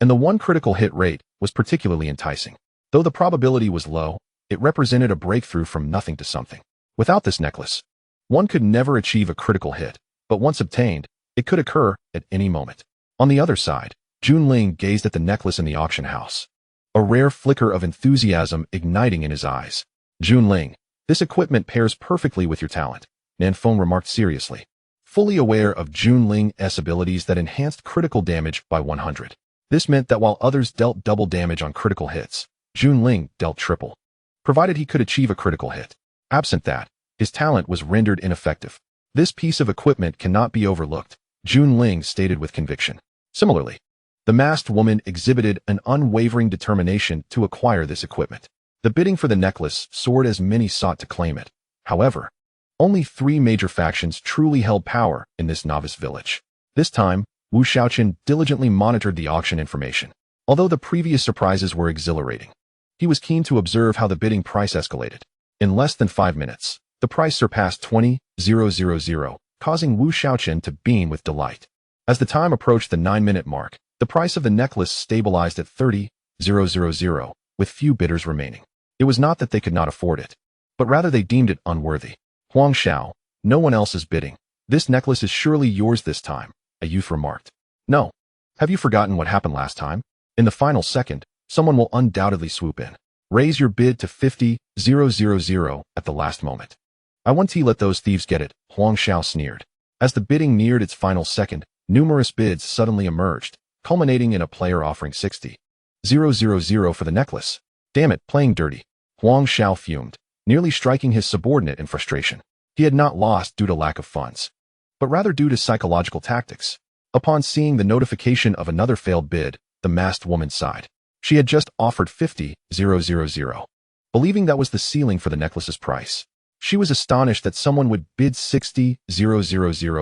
and the 1 critical hit rate was particularly enticing. Though the probability was low, it represented a breakthrough from nothing to something. Without this necklace, one could never achieve a critical hit, but once obtained, it could occur at any moment. On the other side, Junling gazed at the necklace in the auction house, a rare flicker of enthusiasm igniting in his eyes. Junling, this equipment pairs perfectly with your talent, Nanfeng remarked seriously, fully aware of Junling's abilities that enhanced critical damage by 100. This meant that while others dealt double damage on critical hits, Junling dealt triple, provided he could achieve a critical hit. Absent that, his talent was rendered ineffective. This piece of equipment cannot be overlooked, Junling stated with conviction. Similarly, the masked woman exhibited an unwavering determination to acquire this equipment. The bidding for the necklace soared as many sought to claim it. However, only 3 major factions truly held power in this novice village. This time, Wu Shaochen diligently monitored the auction information. Although the previous surprises were exhilarating, he was keen to observe how the bidding price escalated. In less than 5 minutes, the price surpassed 20,000, causing Wu Shaochen to beam with delight. As the time approached the 9-minute mark, the price of the necklace stabilized at 30,000, with few bidders remaining. It was not that they could not afford it, but rather they deemed it unworthy. Huang Xiao, no one else is bidding. This necklace is surely yours this time, a youth remarked. No. Have you forgotten what happened last time? In the final second, someone will undoubtedly swoop in. Raise your bid to 50,000 at the last moment. I want to let those thieves get it, Huang Xiao sneered. As the bidding neared its final second, numerous bids suddenly emerged, culminating in a player offering 60,000 for the necklace. Damn it, playing dirty. Huang Xiao fumed, nearly striking his subordinate in frustration. He had not lost due to lack of funds, but rather due to psychological tactics. Upon seeing the notification of another failed bid, the masked woman sighed. She had just offered 50,000, believing that was the ceiling for the necklace's price. She was astonished that someone would bid 60,000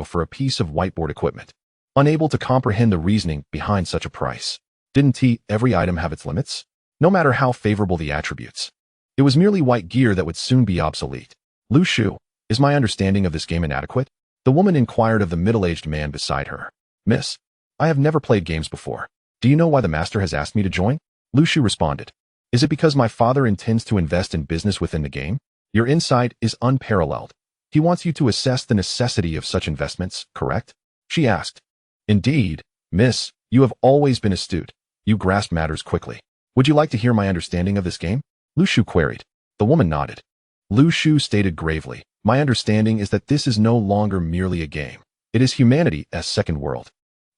for a piece of whiteboard equipment, unable to comprehend the reasoning behind such a price. Didn't every item have its limits? No matter how favorable the attributes. It was merely white gear that would soon be obsolete. Lu Shu, is my understanding of this game inadequate? The woman inquired of the middle-aged man beside her. Miss, I have never played games before. Do you know why the master has asked me to join? Lu Shu responded. Is it because my father intends to invest in business within the game? Your insight is unparalleled. He wants you to assess the necessity of such investments, correct? She asked. Indeed, miss, you have always been astute. You grasp matters quickly. Would you like to hear my understanding of this game? Lu Shu queried. The woman nodded. Lu Shu stated gravely, my understanding is that this is no longer merely a game. It is humanity's second world.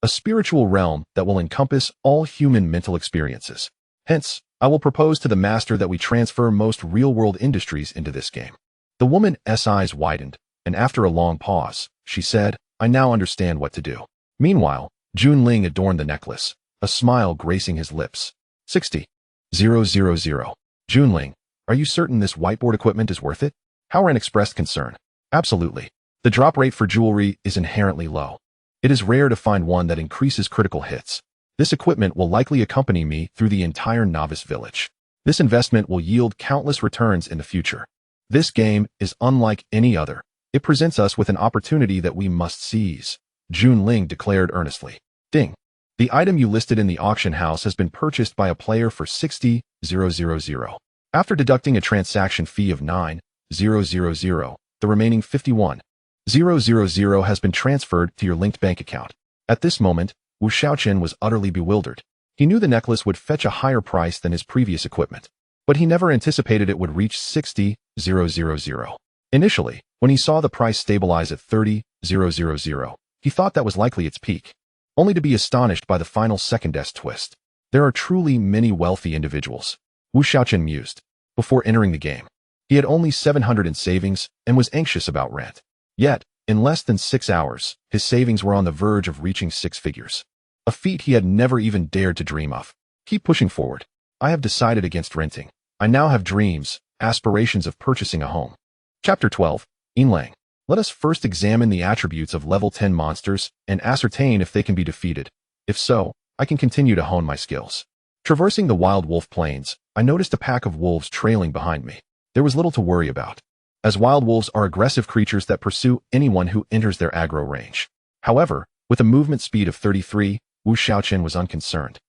A spiritual realm that will encompass all human mental experiences. Hence, I will propose to the master that we transfer most real-world industries into this game. The woman's eyes widened, and after a long pause, she said, I now understand what to do. Meanwhile, Junling adorned the necklace, a smile gracing his lips. 60. 000. Junling, are you certain this whiteboard equipment is worth it? Haoran expressed concern. Absolutely. The drop rate for jewelry is inherently low. It is rare to find one that increases critical hits. This equipment will likely accompany me through the entire novice village. This investment will yield countless returns in the future. This game is unlike any other. It presents us with an opportunity that we must seize, Junling declared earnestly. Ding. The item you listed in the auction house has been purchased by a player for 60,000. After deducting a transaction fee of 9,000, the remaining 51,000 has been transferred to your linked bank account. At this moment, Wu Shaochen was utterly bewildered. He knew the necklace would fetch a higher price than his previous equipment, but he never anticipated it would reach 60,000. Initially, when he saw the price stabilize at 30,000, he thought that was likely its peak, only to be astonished by the final second-S twist. There are truly many wealthy individuals, Wu Shaochen mused, before entering the game. He had only 700 in savings and was anxious about rent. Yet, in less than 6 hours, his savings were on the verge of reaching 6 figures. A feat he had never even dared to dream of. Keep pushing forward. I have decided against renting. I now have dreams, aspirations of purchasing a home. Chapter 12. Yinlang. Let us first examine the attributes of level 10 monsters and ascertain if they can be defeated. If so, I can continue to hone my skills. Traversing the wild wolf plains, I noticed a pack of wolves trailing behind me. There was little to worry about, as wild wolves are aggressive creatures that pursue anyone who enters their aggro range. However, with a movement speed of 33, Wu Shaochen was unconcerned,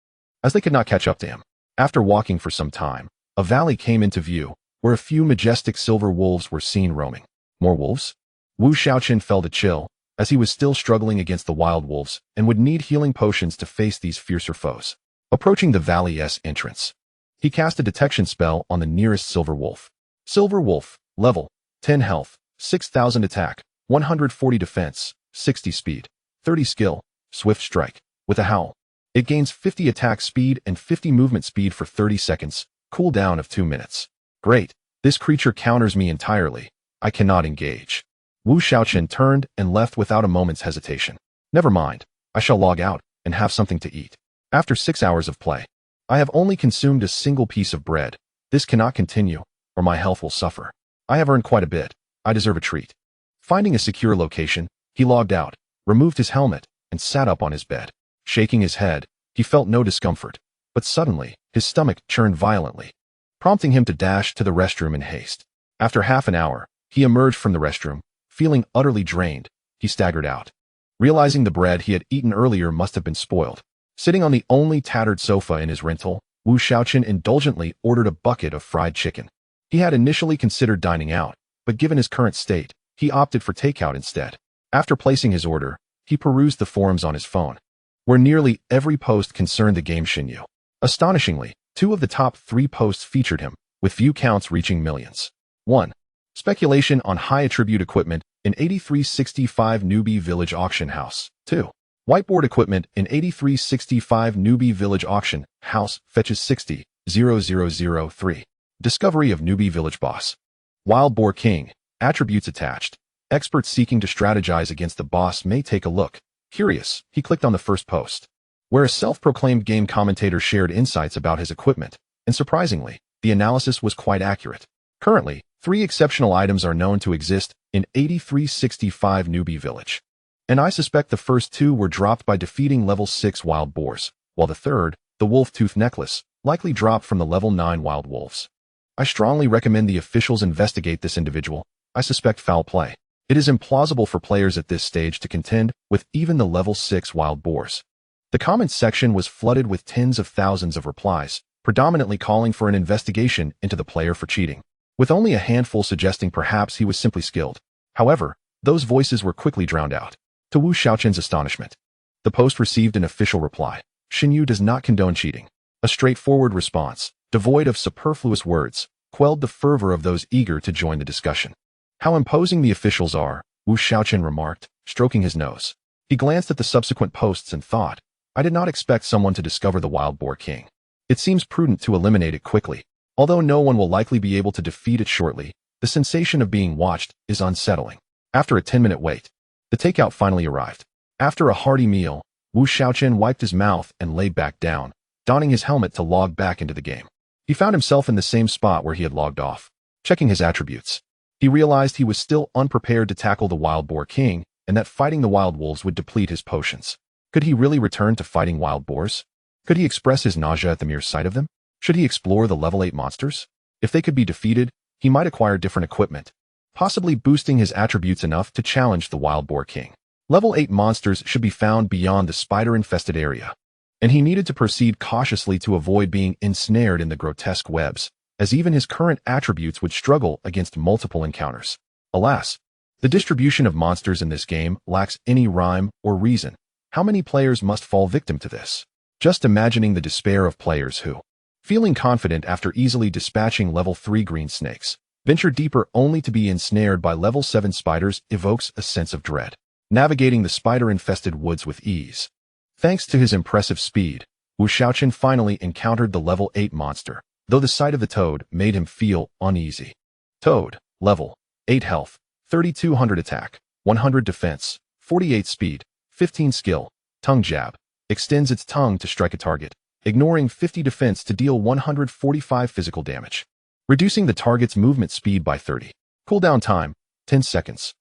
as they could not catch up to him. After walking for some time, a valley came into view, where a few majestic silver wolves were seen roaming. More wolves? Wu Shaochen felt a chill, as he was still struggling against the wild wolves and would need healing potions to face these fiercer foes. Approaching the valley's entrance, he cast a detection spell on the nearest silver wolf. Silver wolf, level 10 health, 6,000 attack, 140 defense, 60 speed, 30 skill, swift strike. With a howl, it gains 50 attack speed and 50 movement speed for 30 seconds, cooldown of 2 minutes. Great, this creature counters me entirely. I cannot engage. Wu Shaochen turned and left without a moment's hesitation. Never mind, I shall log out and have something to eat. After 6 hours of play, I have only consumed a single piece of bread. This cannot continue, or my health will suffer. I have earned quite a bit. I deserve a treat. Finding a secure location, he logged out, removed his helmet, and sat up on his bed. Shaking his head, he felt no discomfort, but suddenly, his stomach churned violently, prompting him to dash to the restroom in haste. After half an hour, he emerged from the restroom, feeling utterly drained. He staggered out, realizing the bread he had eaten earlier must have been spoiled. Sitting on the only tattered sofa in his rental, Wu Shaochen indulgently ordered a bucket of fried chicken. He had initially considered dining out, but given his current state, he opted for takeout instead. After placing his order, he perused the forums on his phone, where nearly every post concerned the game Xinyu. Astonishingly, 2 of the top 3 posts featured him, with view counts reaching millions. 1. Speculation on high attribute equipment in 8365 Newbie Village Auction House. 2. Whiteboard equipment in 8365 Newbie Village Auction House fetches 60,000. 3. Discovery of Newbie Village Boss. Wild Boar King. Attributes attached. Experts seeking to strategize against the boss may take a look. Curious, he clicked on the first post, where a self-proclaimed game commentator shared insights about his equipment, and surprisingly, the analysis was quite accurate. Currently, 3 exceptional items are known to exist in 8365 Newbie Village, and I suspect the first 2 were dropped by defeating level 6 wild boars, while the third, the wolf tooth necklace, likely dropped from the level 9 wild wolves. I strongly recommend the officials investigate this individual. I suspect foul play. It is implausible for players at this stage to contend with even the level 6 wild boars. The comments section was flooded with tens of thousands of replies, predominantly calling for an investigation into the player for cheating, with only a handful suggesting perhaps he was simply skilled. However, those voices were quickly drowned out. To Wu Shaochen's astonishment, the post received an official reply. Xinyu does not condone cheating. A straightforward response, devoid of superfluous words, quelled the fervor of those eager to join the discussion. How imposing the officials are, Wu Shaochen remarked, stroking his nose. He glanced at the subsequent posts and thought, I did not expect someone to discover the Wild Boar King. It seems prudent to eliminate it quickly. Although no one will likely be able to defeat it shortly, the sensation of being watched is unsettling. After a 10-minute wait, the takeout finally arrived. After a hearty meal, Wu Shaochen wiped his mouth and lay back down, donning his helmet to log back into the game. He found himself in the same spot where he had logged off. Checking his attributes, he realized he was still unprepared to tackle the Wild Boar King and that fighting the wild wolves would deplete his potions. Could he really return to fighting wild boars? Could he express his nausea at the mere sight of them? Should he explore the level 8 monsters? If they could be defeated, he might acquire different equipment, possibly boosting his attributes enough to challenge the Wild Boar King. Level 8 monsters should be found beyond the spider-infested area, and he needed to proceed cautiously to avoid being ensnared in the grotesque webs, as even his current attributes would struggle against multiple encounters. Alas, the distribution of monsters in this game lacks any rhyme or reason. How many players must fall victim to this? Just imagining the despair of players who, feeling confident after easily dispatching level 3 green snakes, venture deeper only to be ensnared by level 7 spiders evokes a sense of dread. Navigating the spider-infested woods with ease. Thanks to his impressive speed, Wu Shaochen finally encountered the level 8 monster, though the sight of the toad made him feel uneasy. Toad, level 8 health, 3200 attack, 100 defense, 48 speed, 15 skill, tongue jab, extends its tongue to strike a target, ignoring 50 defense to deal 145 physical damage, reducing the target's movement speed by 30. Cooldown time, 10 seconds.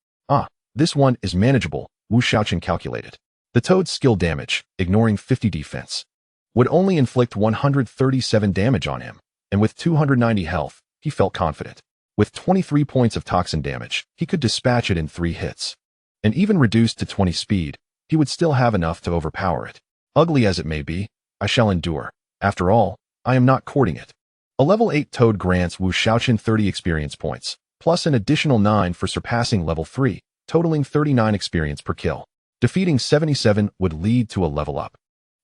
This one is manageable, Wu Shaochen calculated. The toad's skill damage, ignoring 50 defense, would only inflict 137 damage on him, and with 290 health, he felt confident. With 23 points of toxin damage, he could dispatch it in 3 hits. And even reduced to 20 speed, he would still have enough to overpower it. Ugly as it may be, I shall endure. After all, I am not courting it. A level 8 toad grants Wu Shaochen 30 experience points, plus an additional 9 for surpassing level 3, totaling 39 experience per kill. Defeating 77 would lead to a level up.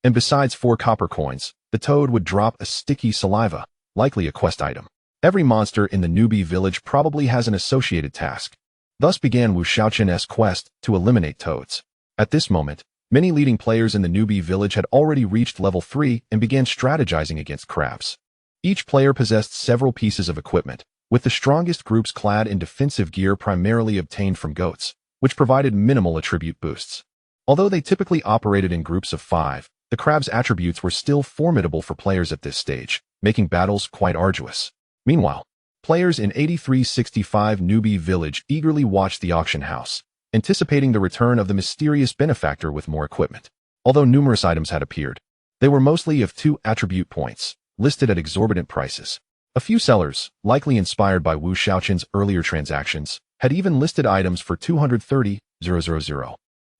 And besides 4 copper coins, the toad would drop a sticky saliva, likely a quest item. Every monster in the newbie village probably has an associated task. Thus began Wu Shaochen's quest to eliminate toads. At this moment, many leading players in the newbie village had already reached level 3 and began strategizing against crabs. Each player possessed several pieces of equipment, with the strongest groups clad in defensive gear primarily obtained from goats, which provided minimal attribute boosts. Although they typically operated in groups of 5, the crab's attributes were still formidable for players at this stage, making battles quite arduous. Meanwhile, players in 8365 newbie village eagerly watched the auction house, anticipating the return of the mysterious benefactor with more equipment. Although numerous items had appeared, they were mostly of 2 attribute points, listed at exorbitant prices. A few sellers, likely inspired by Wu Shaochen's earlier transactions, had even listed items for 230,000,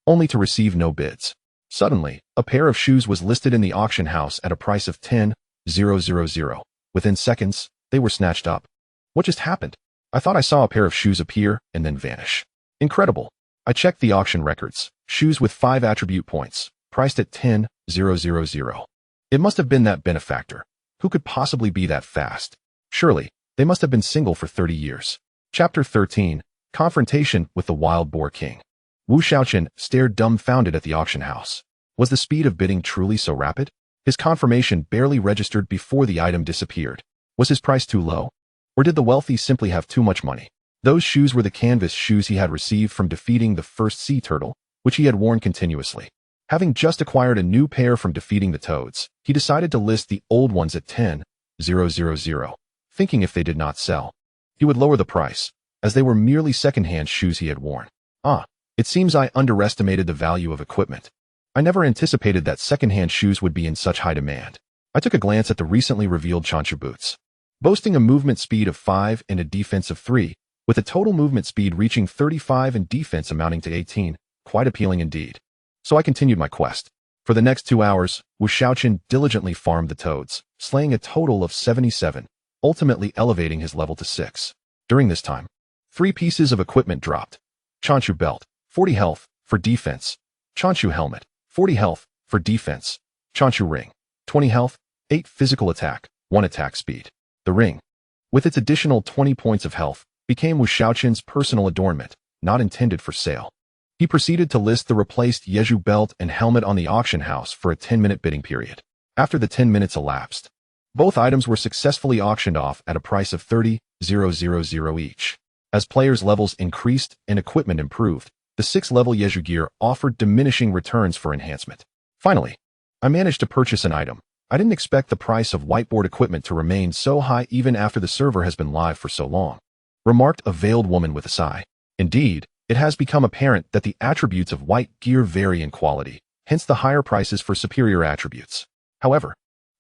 only to receive no bids. Suddenly, a pair of shoes was listed in the auction house at a price of 10,000. Within seconds, they were snatched up. What just happened? I thought I saw a pair of shoes appear and then vanish. Incredible. I checked the auction records. Shoes with 5 attribute points, priced at 10,000. It must have been that benefactor. Who could possibly be that fast? Surely, they must have been single for 30 years. Chapter 13, Confrontation with the Wild Boar King. Wu Shaochen stared dumbfounded at the auction house. Was the speed of bidding truly so rapid? His confirmation barely registered before the item disappeared. Was his price too low? Or did the wealthy simply have too much money? Those shoes were the canvas shoes he had received from defeating the first sea turtle, which he had worn continuously. Having just acquired a new pair from defeating the toads, he decided to list the old ones at 10,000, thinking if they did not sell, he would lower the price, as they were merely second-hand shoes he had worn. It seems I underestimated the value of equipment. I never anticipated that second-hand shoes would be in such high demand. I took a glance at the recently revealed chanchu boots. Boasting a movement speed of 5 and a defense of 3, with a total movement speed reaching 35 and defense amounting to 18, quite appealing indeed. So I continued my quest. For the next 2 hours, Wu Shaochen diligently farmed the toads, slaying a total of 77, ultimately elevating his level to 6. During this time, 3 pieces of equipment dropped. Chanshu belt, 40 health, for defense. Chanshu helmet, 40 health, for defense. Chanshu ring, 20 health, 8 physical attack, 1 attack speed. The ring, with its additional 20 points of health, became Wu Shaochen's personal adornment, not intended for sale. He proceeded to list the replaced Yeju belt and helmet on the auction house for a 10-minute bidding period. After the 10 minutes elapsed, both items were successfully auctioned off at a price of 30,000 each. As players' levels increased and equipment improved, the 6th-level Yeju gear offered diminishing returns for enhancement. Finally, I managed to purchase an item. I didn't expect the price of whiteboard equipment to remain so high even after the server has been live for so long, remarked a veiled woman with a sigh. Indeed, it has become apparent that the attributes of white gear vary in quality, hence the higher prices for superior attributes. However,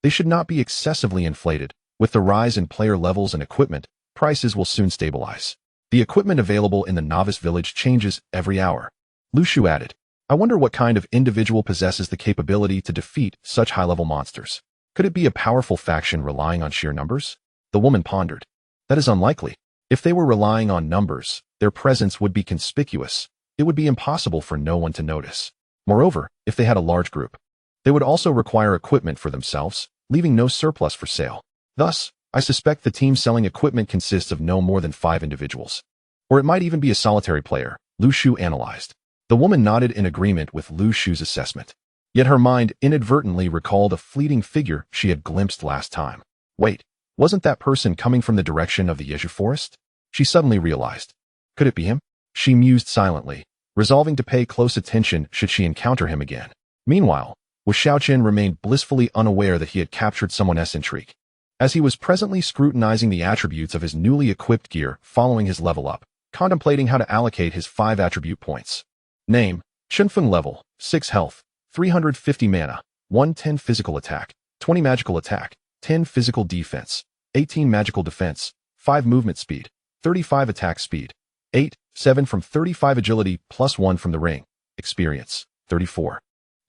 they should not be excessively inflated. With the rise in player levels and equipment, prices will soon stabilize. The equipment available in the novice village changes every hour. Lu Shu added, I wonder what kind of individual possesses the capability to defeat such high-level monsters. Could it be a powerful faction relying on sheer numbers? The woman pondered. That is unlikely. If they were relying on numbers, their presence would be conspicuous. It would be impossible for no one to notice. Moreover, if they had a large group, they would also require equipment for themselves, leaving no surplus for sale. Thus, I suspect the team selling equipment consists of no more than 5 individuals. Or it might even be a solitary player, Lu Shu analyzed. The woman nodded in agreement with Lu Shu's assessment. Yet her mind inadvertently recalled a fleeting figure she had glimpsed last time. Wait, wasn't that person coming from the direction of the Yeju forest? She suddenly realized. Could it be him? She mused silently, resolving to pay close attention should she encounter him again. Meanwhile, Wu Shaochen remained blissfully unaware that he had captured someone's intrigue. As he was presently scrutinizing the attributes of his newly equipped gear following his level up, contemplating how to allocate his 5 attribute points. Name, Chunfeng level, 6 health, 350 mana, 110 physical attack, 20 magical attack, 10 physical defense, 18 magical defense, 5 movement speed, 35 attack speed, 7 from 35 agility plus 1 from the ring, experience, 34.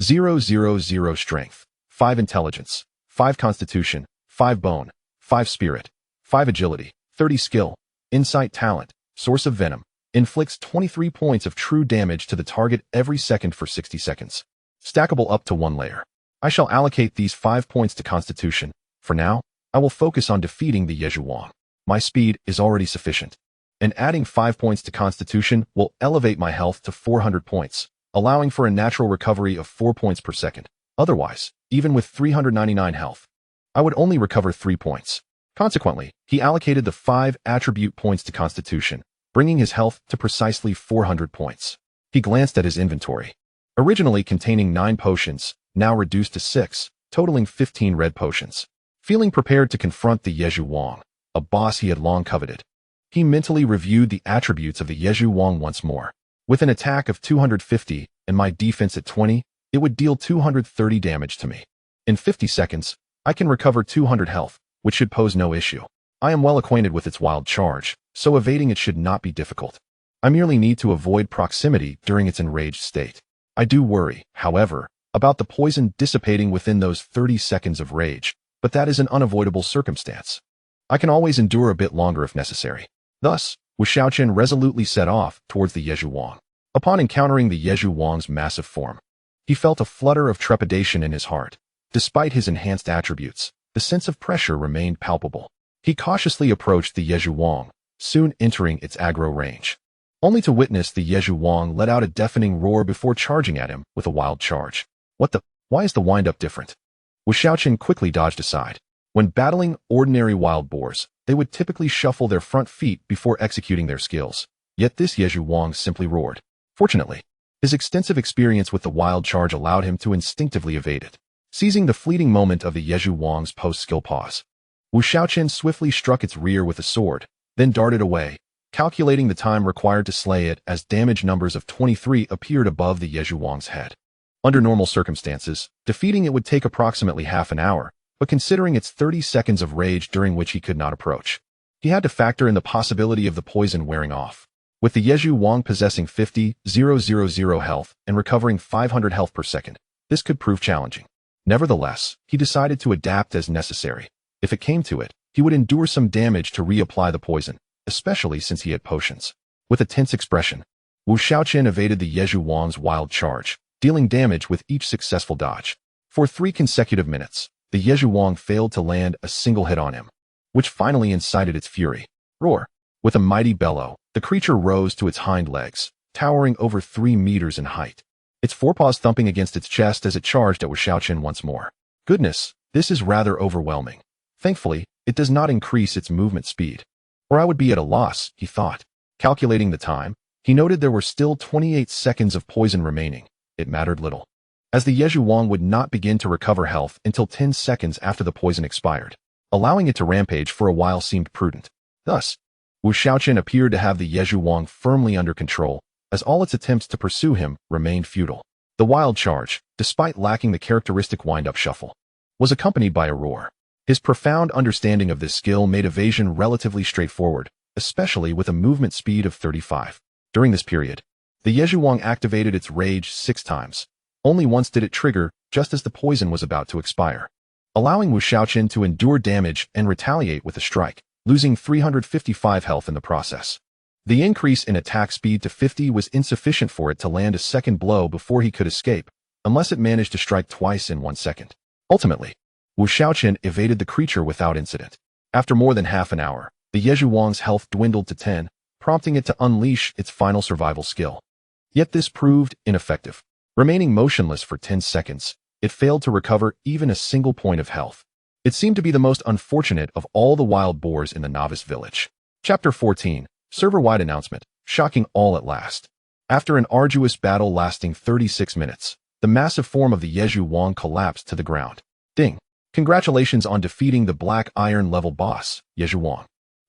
000 strength, 5 intelligence, 5 constitution, 5 bone, 5 spirit, 5 agility, 30 skill, insight talent, source of venom, inflicts 23 points of true damage to the target every second for 60 seconds. Stackable up to 1 layer. I shall allocate these 5 points to constitution. For now, I will focus on defeating the Yeju Wang. My speed is already sufficient, and adding 5 points to constitution will elevate my health to 400 points, allowing for a natural recovery of 4 points per second. Otherwise, even with 399 health, I would only recover 3 points. Consequently, he allocated the 5 attribute points to constitution, bringing his health to precisely 400 points. He glanced at his inventory. Originally containing 9 potions, now reduced to 6, totaling 15 red potions. Feeling prepared to confront the Yeju Wang, a boss he had long coveted, he mentally reviewed the attributes of the Yeju Wang once more. With an attack of 250 and my defense at 20, it would deal 230 damage to me. In 50 seconds, I can recover 200 health, which should pose no issue. I am well acquainted with its wild charge, so evading it should not be difficult. I merely need to avoid proximity during its enraged state. I do worry, however, about the poison dissipating within those 30 seconds of rage, but that is an unavoidable circumstance. I can always endure a bit longer if necessary. Thus, Wu Shaochen resolutely set off towards the Yeju Wang. Upon encountering the Yeju Wang's massive form, he felt a flutter of trepidation in his heart. Despite his enhanced attributes, the sense of pressure remained palpable. He cautiously approached the Yeju Wang, soon entering its aggro range, only to witness the Yeju Wang let out a deafening roar before charging at him with a wild charge. Why is the wind-up different? Wu Shaochen quickly dodged aside. When battling ordinary wild boars, they would typically shuffle their front feet before executing their skills. Yet this Yeju Wang simply roared. Fortunately, his extensive experience with the wild charge allowed him to instinctively evade it. Seizing the fleeting moment of the Yeju Wang's post-skill pause, Wu Shaochen swiftly struck its rear with a sword, then darted away, calculating the time required to slay it as damage numbers of 23 appeared above the Yeju Wang's head. Under normal circumstances, defeating it would take approximately half an hour, but considering its 30 seconds of rage during which he could not approach, he had to factor in the possibility of the poison wearing off. With the Yeju Wang possessing 50,000 health and recovering 500 health per second, this could prove challenging. Nevertheless, he decided to adapt as necessary. If it came to it, he would endure some damage to reapply the poison, especially since he had potions. With a tense expression, Wu Shaochen evaded the Yezhu Wang's wild charge, dealing damage with each successful dodge. For 3 consecutive minutes, the Yezhu Wang failed to land a single hit on him, which finally incited its fury. Roar! With a mighty bellow, the creature rose to its hind legs, towering over 3 meters in height, its forepaws thumping against its chest as it charged at Wu Shaochen once more. Goodness, this is rather overwhelming. Thankfully, it does not increase its movement speed, or I would be at a loss, he thought. Calculating the time, he noted there were still 28 seconds of poison remaining. It mattered little, as the Yezhu Wang would not begin to recover health until 10 seconds after the poison expired. Allowing it to rampage for a while seemed prudent. Thus, Wu Shaochen appeared to have the Yezhu Wang firmly under control, as all its attempts to pursue him remained futile. The wild charge, despite lacking the characteristic wind-up shuffle, was accompanied by a roar. His profound understanding of this skill made evasion relatively straightforward, especially with a movement speed of 35. During this period, the Yezhu Wang activated its rage 6 times. Only once did it trigger, just as the poison was about to expire, allowing Wu Shaochen to endure damage and retaliate with a strike, losing 355 health in the process. The increase in attack speed to 50 was insufficient for it to land a second blow before he could escape, unless it managed to strike twice in 1 second. Ultimately, Wu Shaochen evaded the creature without incident. After more than half an hour, the Yezhu Wang's health dwindled to 10, prompting it to unleash its final survival skill. Yet this proved ineffective. Remaining motionless for 10 seconds, it failed to recover even a single point of health. It seemed to be the most unfortunate of all the wild boars in the novice village. Chapter 14. Server-wide announcement, shocking all at last. After an arduous battle lasting 36 minutes, the massive form of the Yezhu Wang collapsed to the ground. Ding! Congratulations on defeating the Black Iron level boss, Yezhu Wang,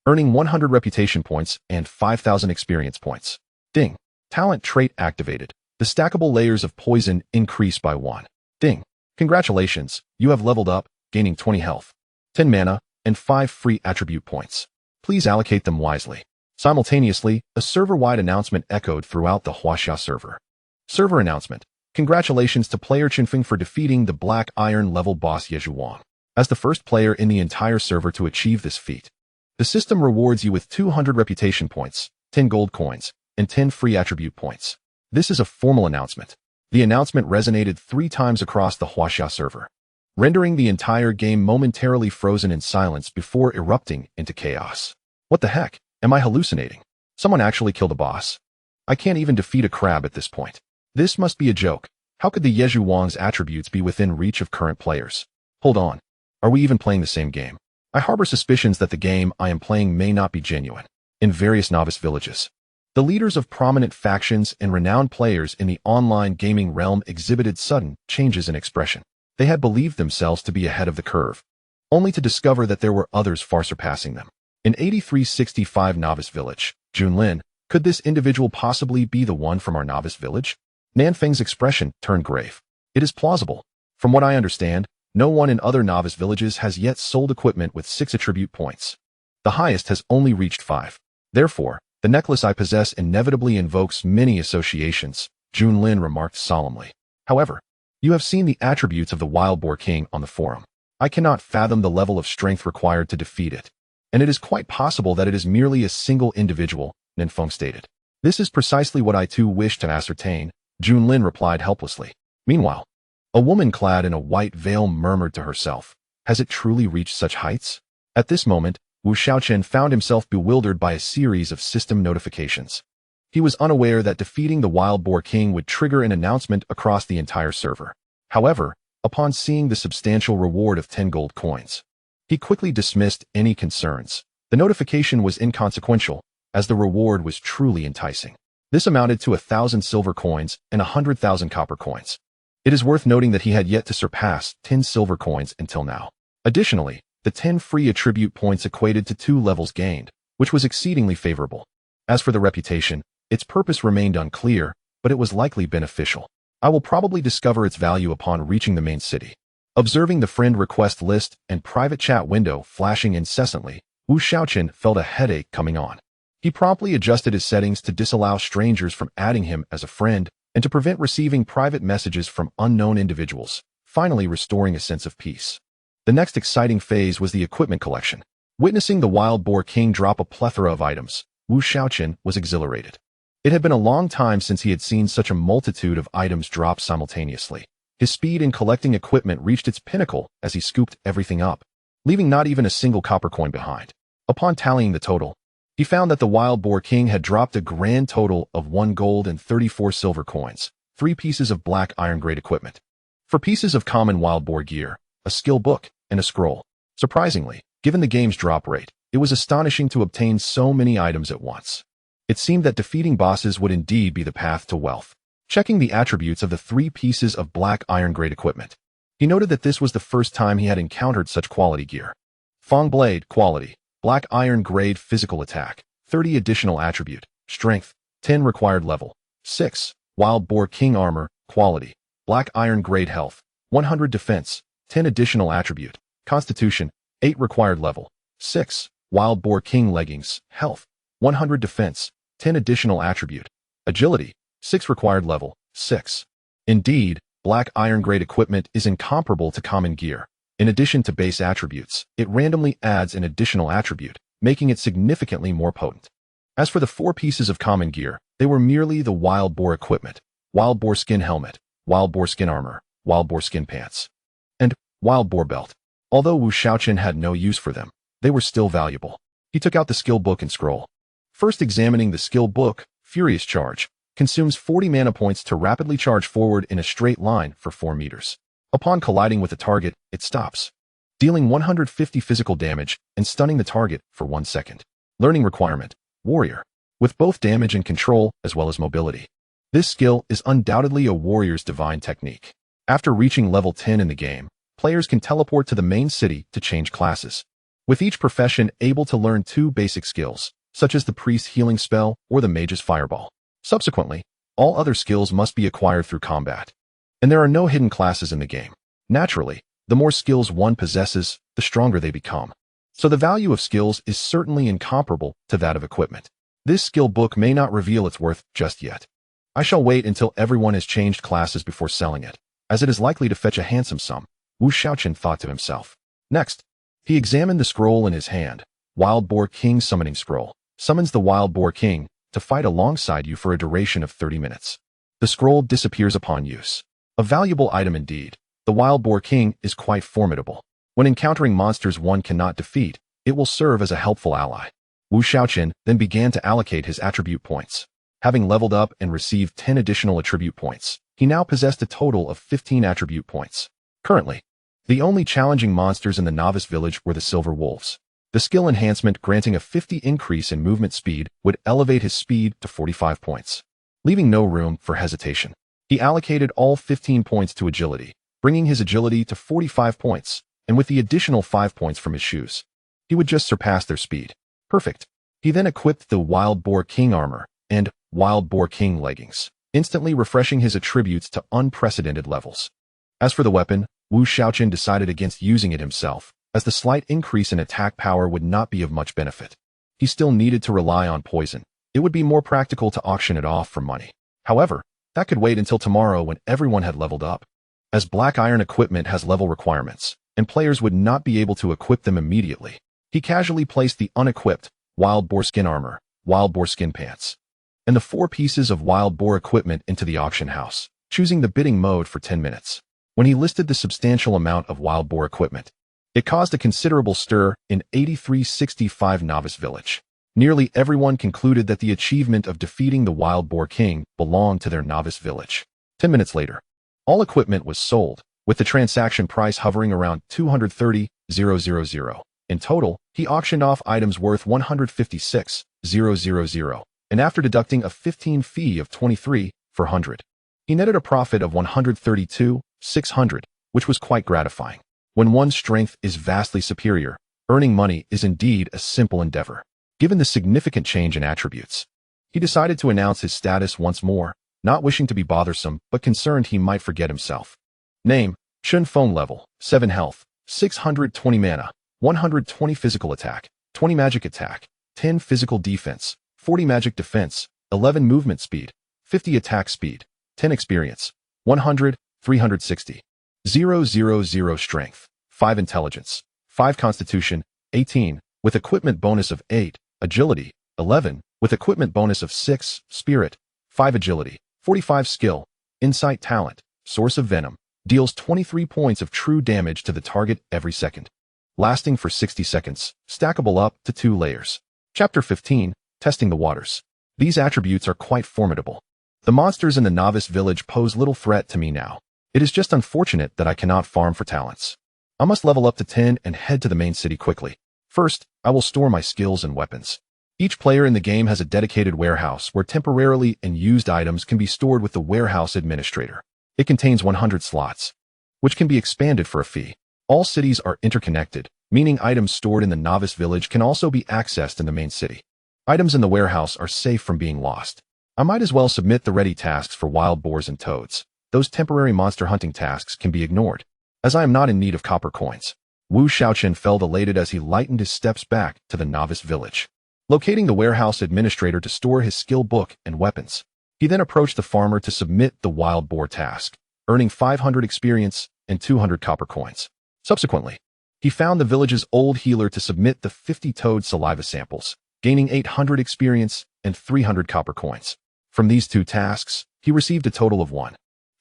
earning 100 reputation points and 5,000 experience points. Ding! Talent trait activated. The stackable layers of poison increase by 1. Ding! Congratulations, you have leveled up, gaining 20 health, 10 mana, and 5 free attribute points. Please allocate them wisely. Simultaneously, a server-wide announcement echoed throughout the Huaxia server. Server announcement. Congratulations to player Chinfeng for defeating the Black Iron level boss Yezhu Wang. As the first player in the entire server to achieve this feat, the system rewards you with 200 reputation points, 10 gold coins, and 10 free attribute points. This is a formal announcement. The announcement resonated 3 times across the Huaxia server, rendering the entire game momentarily frozen in silence before erupting into chaos. What the heck? Am I hallucinating? Someone actually killed a boss? I can't even defeat a crab at this point. This must be a joke. How could the Yezhu Wang's attributes be within reach of current players? Hold on. Are we even playing the same game? I harbor suspicions that the game I am playing may not be genuine. In various novice villages, the leaders of prominent factions and renowned players in the online gaming realm exhibited sudden changes in expression. They had believed themselves to be ahead of the curve, only to discover that there were others far surpassing them. In 8365 Novice Village, Junlin, could this individual possibly be the one from our novice village? Nanfeng's expression turned grave. It is plausible. From what I understand, no one in other novice villages has yet sold equipment with 6 attribute points. The highest has only reached 5. Therefore, the necklace I possess inevitably invokes many associations, Junlin remarked solemnly. However, you have seen the attributes of the Wild Boar King on the forum. I cannot fathom the level of strength required to defeat it, and it is quite possible that it is merely a single individual, Nanfeng stated. This is precisely what I too wish to ascertain, Junlin replied helplessly. Meanwhile, a woman clad in a white veil murmured to herself, has it truly reached such heights? At this moment, Wu Shaochen found himself bewildered by a series of system notifications. He was unaware that defeating the Wild Boar King would trigger an announcement across the entire server. However, upon seeing the substantial reward of 10 gold coins, he quickly dismissed any concerns. The notification was inconsequential, as the reward was truly enticing. This amounted to 1,000 silver coins and 100,000 copper coins. It is worth noting that he had yet to surpass 10 silver coins until now. Additionally, the 10 free attribute points equated to 2 levels gained, which was exceedingly favorable. As for the reputation, its purpose remained unclear, but it was likely beneficial. I will probably discover its value upon reaching the main city. Observing the friend request list and private chat window flashing incessantly, Wu Shaochen felt a headache coming on. He promptly adjusted his settings to disallow strangers from adding him as a friend and to prevent receiving private messages from unknown individuals, finally restoring a sense of peace. The next exciting phase was the equipment collection. Witnessing the Wild Boar King drop a plethora of items, Wu Shaochen was exhilarated. It had been a long time since he had seen such a multitude of items drop simultaneously. His speed in collecting equipment reached its pinnacle as he scooped everything up, leaving not even a single copper coin behind. Upon tallying the total, he found that the Wild Boar King had dropped a grand total of 1 gold and 34 silver coins, 3 pieces of black iron-grade equipment, 4 pieces of common Wild Boar gear, a skill book, and a scroll. Surprisingly, given the game's drop rate, it was astonishing to obtain so many items at once. It seemed that defeating bosses would indeed be the path to wealth. Checking the attributes of the 3 pieces of black iron-grade equipment, he noted that this was the first time he had encountered such quality gear. Fong Blade, quality, black iron-grade physical attack, 30 additional attribute, strength, 10 required level, 6, Wild Boar King armor, quality, black iron-grade health, 100 defense, 10 additional attribute, constitution, 8 required level, 6, Wild Boar King leggings, health, 100 defense, 10 additional attribute, agility, 6 required level, 6. Indeed, black iron-grade equipment is incomparable to common gear. In addition to base attributes, it randomly adds an additional attribute, making it significantly more potent. As for the 4 pieces of common gear, they were merely the Wild Boar equipment, Wild Boar Skin helmet, Wild Boar Skin armor, Wild Boar Skin pants, and Wild Boar belt. Although Wu Shaochen had no use for them, they were still valuable. He took out the skill book and scroll. First examining the skill book, Furious Charge, consumes 40 mana points to rapidly charge forward in a straight line for 4 meters. Upon colliding with the target, it stops, dealing 150 physical damage and stunning the target for 1 second. Learning requirement, Warrior, with both damage and control as well as mobility. This skill is undoubtedly a warrior's divine technique. After reaching level 10 in the game, players can teleport to the main city to change classes, with each profession able to learn 2 basic skills, such as the priest's healing spell or the mage's fireball. Subsequently, all other skills must be acquired through combat, and there are no hidden classes in the game. Naturally, the more skills one possesses, the stronger they become. So the value of skills is certainly incomparable to that of equipment. This skill book may not reveal its worth just yet. I shall wait until everyone has changed classes before selling it, as it is likely to fetch a handsome sum, Wu Shaochen thought to himself. Next, he examined the scroll in his hand. Wild Boar King Summoning Scroll summons the Wild Boar King to fight alongside you for a duration of 30 minutes. The scroll disappears upon use. A valuable item indeed. The Wild Boar King is quite formidable. When encountering monsters one cannot defeat, it will serve as a helpful ally. Wu Shaochen then began to allocate his attribute points. Having leveled up and received 10 additional attribute points, he now possessed a total of 15 attribute points. Currently, the only challenging monsters in the novice village were the Silver Wolves. The skill enhancement granting a 50 increase in movement speed would elevate his speed to 45 points. Leaving no room for hesitation, he allocated all 15 points to agility, bringing his agility to 45 points, and with the additional 5 points from his shoes, he would just surpass their speed. Perfect. He then equipped the Wild Boar King armor and Wild Boar King leggings, instantly refreshing his attributes to unprecedented levels. As for the weapon, Wu Shaochen decided against using it himself, as the slight increase in attack power would not be of much benefit. He still needed to rely on poison. It would be more practical to auction it off for money. However, that could wait until tomorrow when everyone had leveled up. As black iron equipment has level requirements, and players would not be able to equip them immediately, he casually placed the unequipped Wild Boar Skin armor, Wild Boar Skin pants, and the 4 pieces of Wild Boar equipment into the auction house, choosing the bidding mode for 10 minutes. When he listed the substantial amount of Wild Boar equipment, it caused a considerable stir in 8365 Novice Village. Nearly everyone concluded that the achievement of defeating the Wild Boar King belonged to their Novice Village. 10 minutes later, all equipment was sold, with the transaction price hovering around 230,000. In total, he auctioned off items worth 156,000, and after deducting a 15 fee of 23,400, he netted a profit of 132,600, which was quite gratifying. When one's strength is vastly superior, earning money is indeed a simple endeavor. Given the significant change in attributes, he decided to announce his status once more, not wishing to be bothersome but concerned he might forget himself. Name, Chun Phone level, 7 health, 620 mana, 120 physical attack, 20 magic attack, 10 physical defense, 40 magic defense, 11 movement speed, 50 attack speed, 10 experience, 100, 360. 000 strength, 5 intelligence, 5 constitution, 18, with equipment bonus of 8, agility, 11, with equipment bonus of 6, spirit, 5 agility, 45 skill, insight talent, source of venom, deals 23 points of true damage to the target every second, lasting for 60 seconds, stackable up to 2 layers. Chapter 15, Testing the Waters. These attributes are quite formidable. The monsters in the novice village pose little threat to me now. It is just unfortunate that I cannot farm for talents. I must level up to 10 and head to the main city quickly. First, I will store my skills and weapons. Each player in the game has a dedicated warehouse where temporarily and used items can be stored with the warehouse administrator. It contains 100 slots, which can be expanded for a fee. All cities are interconnected, meaning items stored in the novice village can also be accessed in the main city. Items in the warehouse are safe from being lost. I might as well submit the ready tasks for wild boars and toads. Those temporary monster hunting tasks can be ignored, as I am not in need of copper coins. Wu Shaochen felt elated as he lightened his steps back to the novice village, locating the warehouse administrator to store his skill book and weapons. He then approached the farmer to submit the wild boar task, earning 500 experience and 200 copper coins. Subsequently, he found the village's old healer to submit the 50 toad saliva samples, gaining 800 experience and 300 copper coins. From these 2 tasks, he received a total of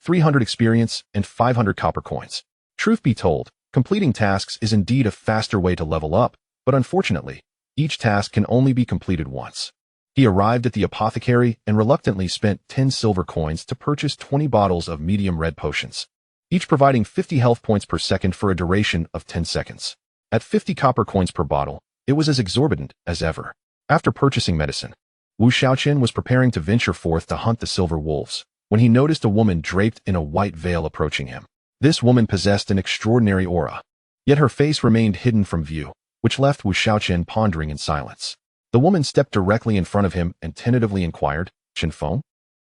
300 experience and 500 copper coins. Truth be told, completing tasks is indeed a faster way to level up, but unfortunately, each task can only be completed once. He arrived at the apothecary and reluctantly spent 10 silver coins to purchase 20 bottles of medium red potions, each providing 50 health points per second for a duration of 10 seconds. At 50 copper coins per bottle, it was as exorbitant as ever. After purchasing medicine, Wu Shaochen was preparing to venture forth to hunt the silver wolves, when he noticed a woman draped in a white veil approaching him. This woman possessed an extraordinary aura, yet her face remained hidden from view, which left Wu Shaochen pondering in silence. The woman stepped directly in front of him and tentatively inquired, "Chen Feng?"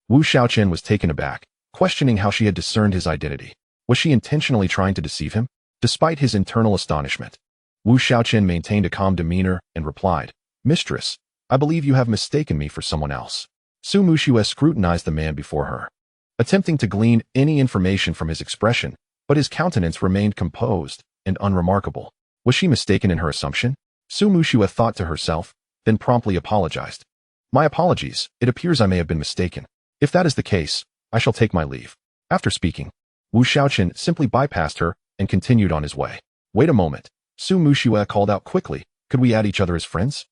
Wu Shaochen was taken aback, questioning how she had discerned his identity. Was she intentionally trying to deceive him? Despite his internal astonishment, Wu Shaochen maintained a calm demeanor and replied, "Mistress, I believe you have mistaken me for someone else." Su Muxue scrutinized the man before her, attempting to glean any information from his expression, but his countenance remained composed and unremarkable. Was she mistaken in her assumption? Su Muxue thought to herself, then promptly apologized. "My apologies, it appears I may have been mistaken. If that is the case, I shall take my leave." After speaking, Wu Shaochen simply bypassed her and continued on his way. "Wait a moment," Su Muxue called out quickly. "Could we add each other as friends?"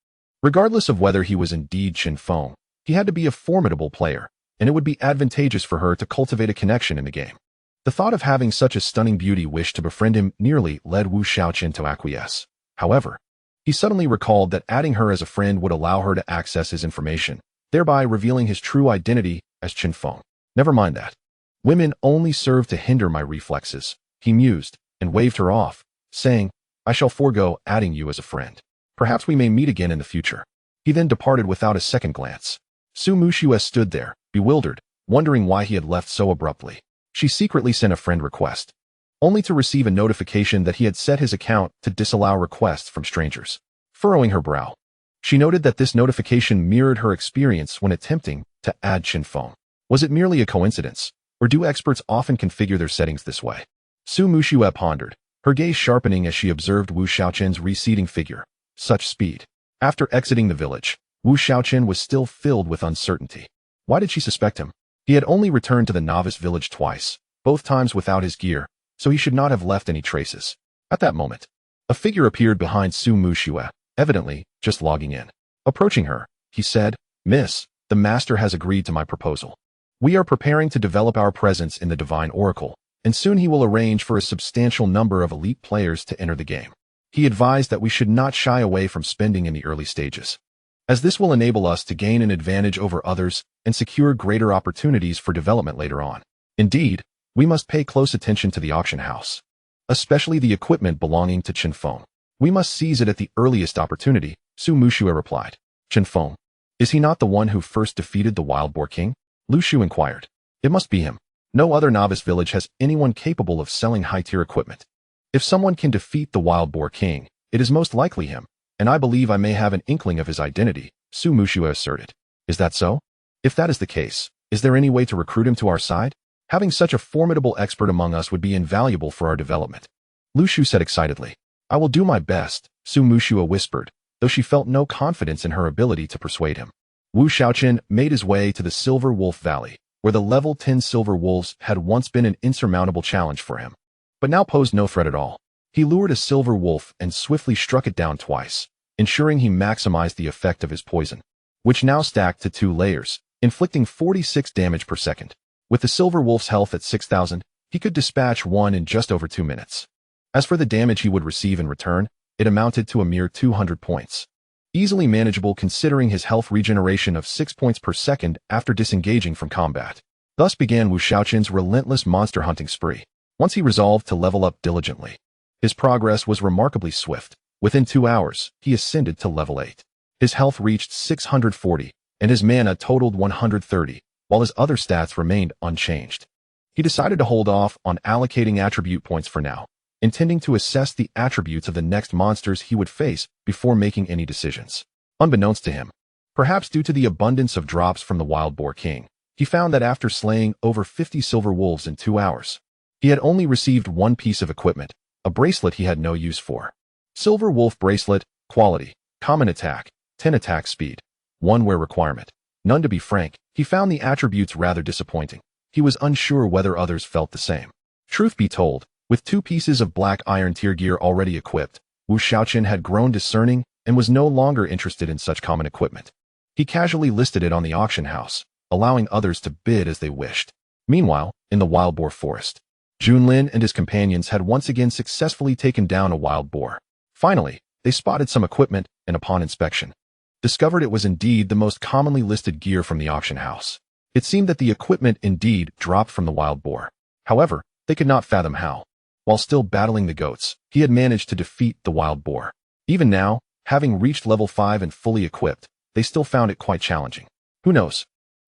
Regardless of whether he was indeed Chen Feng, he had to be a formidable player, and it would be advantageous for her to cultivate a connection in the game. The thought of having such a stunning beauty wish to befriend him nearly led Wu Shaochen to acquiesce. However, he suddenly recalled that adding her as a friend would allow her to access his information, thereby revealing his true identity as Chen Feng. Never mind that. Women only serve to hinder my reflexes, he mused, and waved her off, saying, "I shall forego adding you as a friend. Perhaps we may meet again in the future." He then departed without a second glance. Su Muxue stood there, bewildered, wondering why he had left so abruptly. She secretly sent a friend request, only to receive a notification that he had set his account to disallow requests from strangers. Furrowing her brow, she noted that this notification mirrored her experience when attempting to add Chen Feng. Was it merely a coincidence, or do experts often configure their settings this way? Su Muxue pondered, her gaze sharpening as she observed Wu Shaochen's receding figure. Such speed. After exiting the village, Wu Shaochen was still filled with uncertainty. Why did she suspect him? He had only returned to the novice village twice, both times without his gear, so he should not have left any traces. At that moment, a figure appeared behind Su Muxue, evidently just logging in. Approaching her, he said, "Miss, the master has agreed to my proposal. We are preparing to develop our presence in the Divine Oracle, and soon he will arrange for a substantial number of elite players to enter the game. He advised that we should not shy away from spending in the early stages, as this will enable us to gain an advantage over others and secure greater opportunities for development later on. Indeed, we must pay close attention to the auction house, especially the equipment belonging to Chen Feng. We must seize it at the earliest opportunity," Su Muxue replied. "Chen Feng, is he not the one who first defeated the Wild Boar King?" Lu Shu inquired. "It must be him. No other novice village has anyone capable of selling high-tier equipment. If someone can defeat the Wild Boar King, it is most likely him, and I believe I may have an inkling of his identity," Su Muxue asserted. "Is that so? If that is the case, is there any way to recruit him to our side? Having such a formidable expert among us would be invaluable for our development," Lu Shu said excitedly. "I will do my best," Su Muxue whispered, though she felt no confidence in her ability to persuade him. Wu Shaochen made his way to the Silver Wolf Valley, where the level 10 silver wolves had once been an insurmountable challenge for him, but now posed no threat at all. He lured a silver wolf and swiftly struck it down twice, ensuring he maximized the effect of his poison, which now stacked to 2 layers, inflicting 46 damage per second. With the silver wolf's health at 6,000, he could dispatch one in just over 2 minutes. As for the damage he would receive in return, it amounted to a mere 200 points. Easily manageable considering his health regeneration of 6 points per second after disengaging from combat. Thus began Wu Shaochen's relentless monster hunting spree. Once he resolved to level up diligently, his progress was remarkably swift. Within 2 hours, he ascended to level 8. His health reached 640, and his mana totaled 130, while his other stats remained unchanged. He decided to hold off on allocating attribute points for now, intending to assess the attributes of the next monsters he would face before making any decisions. Unbeknownst to him, perhaps due to the abundance of drops from the Wild Boar King, he found that after slaying over 50 silver wolves in 2 hours, he had only received one piece of equipment, a bracelet he had no use for. Silver Wolf Bracelet, Quality, Common Attack, 10 Attack Speed, 1 Wear Requirement. None. To be frank, he found the attributes rather disappointing. He was unsure whether others felt the same. Truth be told, with 2 pieces of black iron tier gear already equipped, Wu Shaochen had grown discerning and was no longer interested in such common equipment. He casually listed it on the auction house, allowing others to bid as they wished. Meanwhile, in the wild boar forest, Junlin and his companions had once again successfully taken down a wild boar. Finally, they spotted some equipment and upon inspection, discovered it was indeed the most commonly listed gear from the auction house. It seemed that the equipment indeed dropped from the wild boar. However, they could not fathom how. While still battling the goats, he had managed to defeat the wild boar. Even now, having reached level 5 and fully equipped, they still found it quite challenging. Who knows?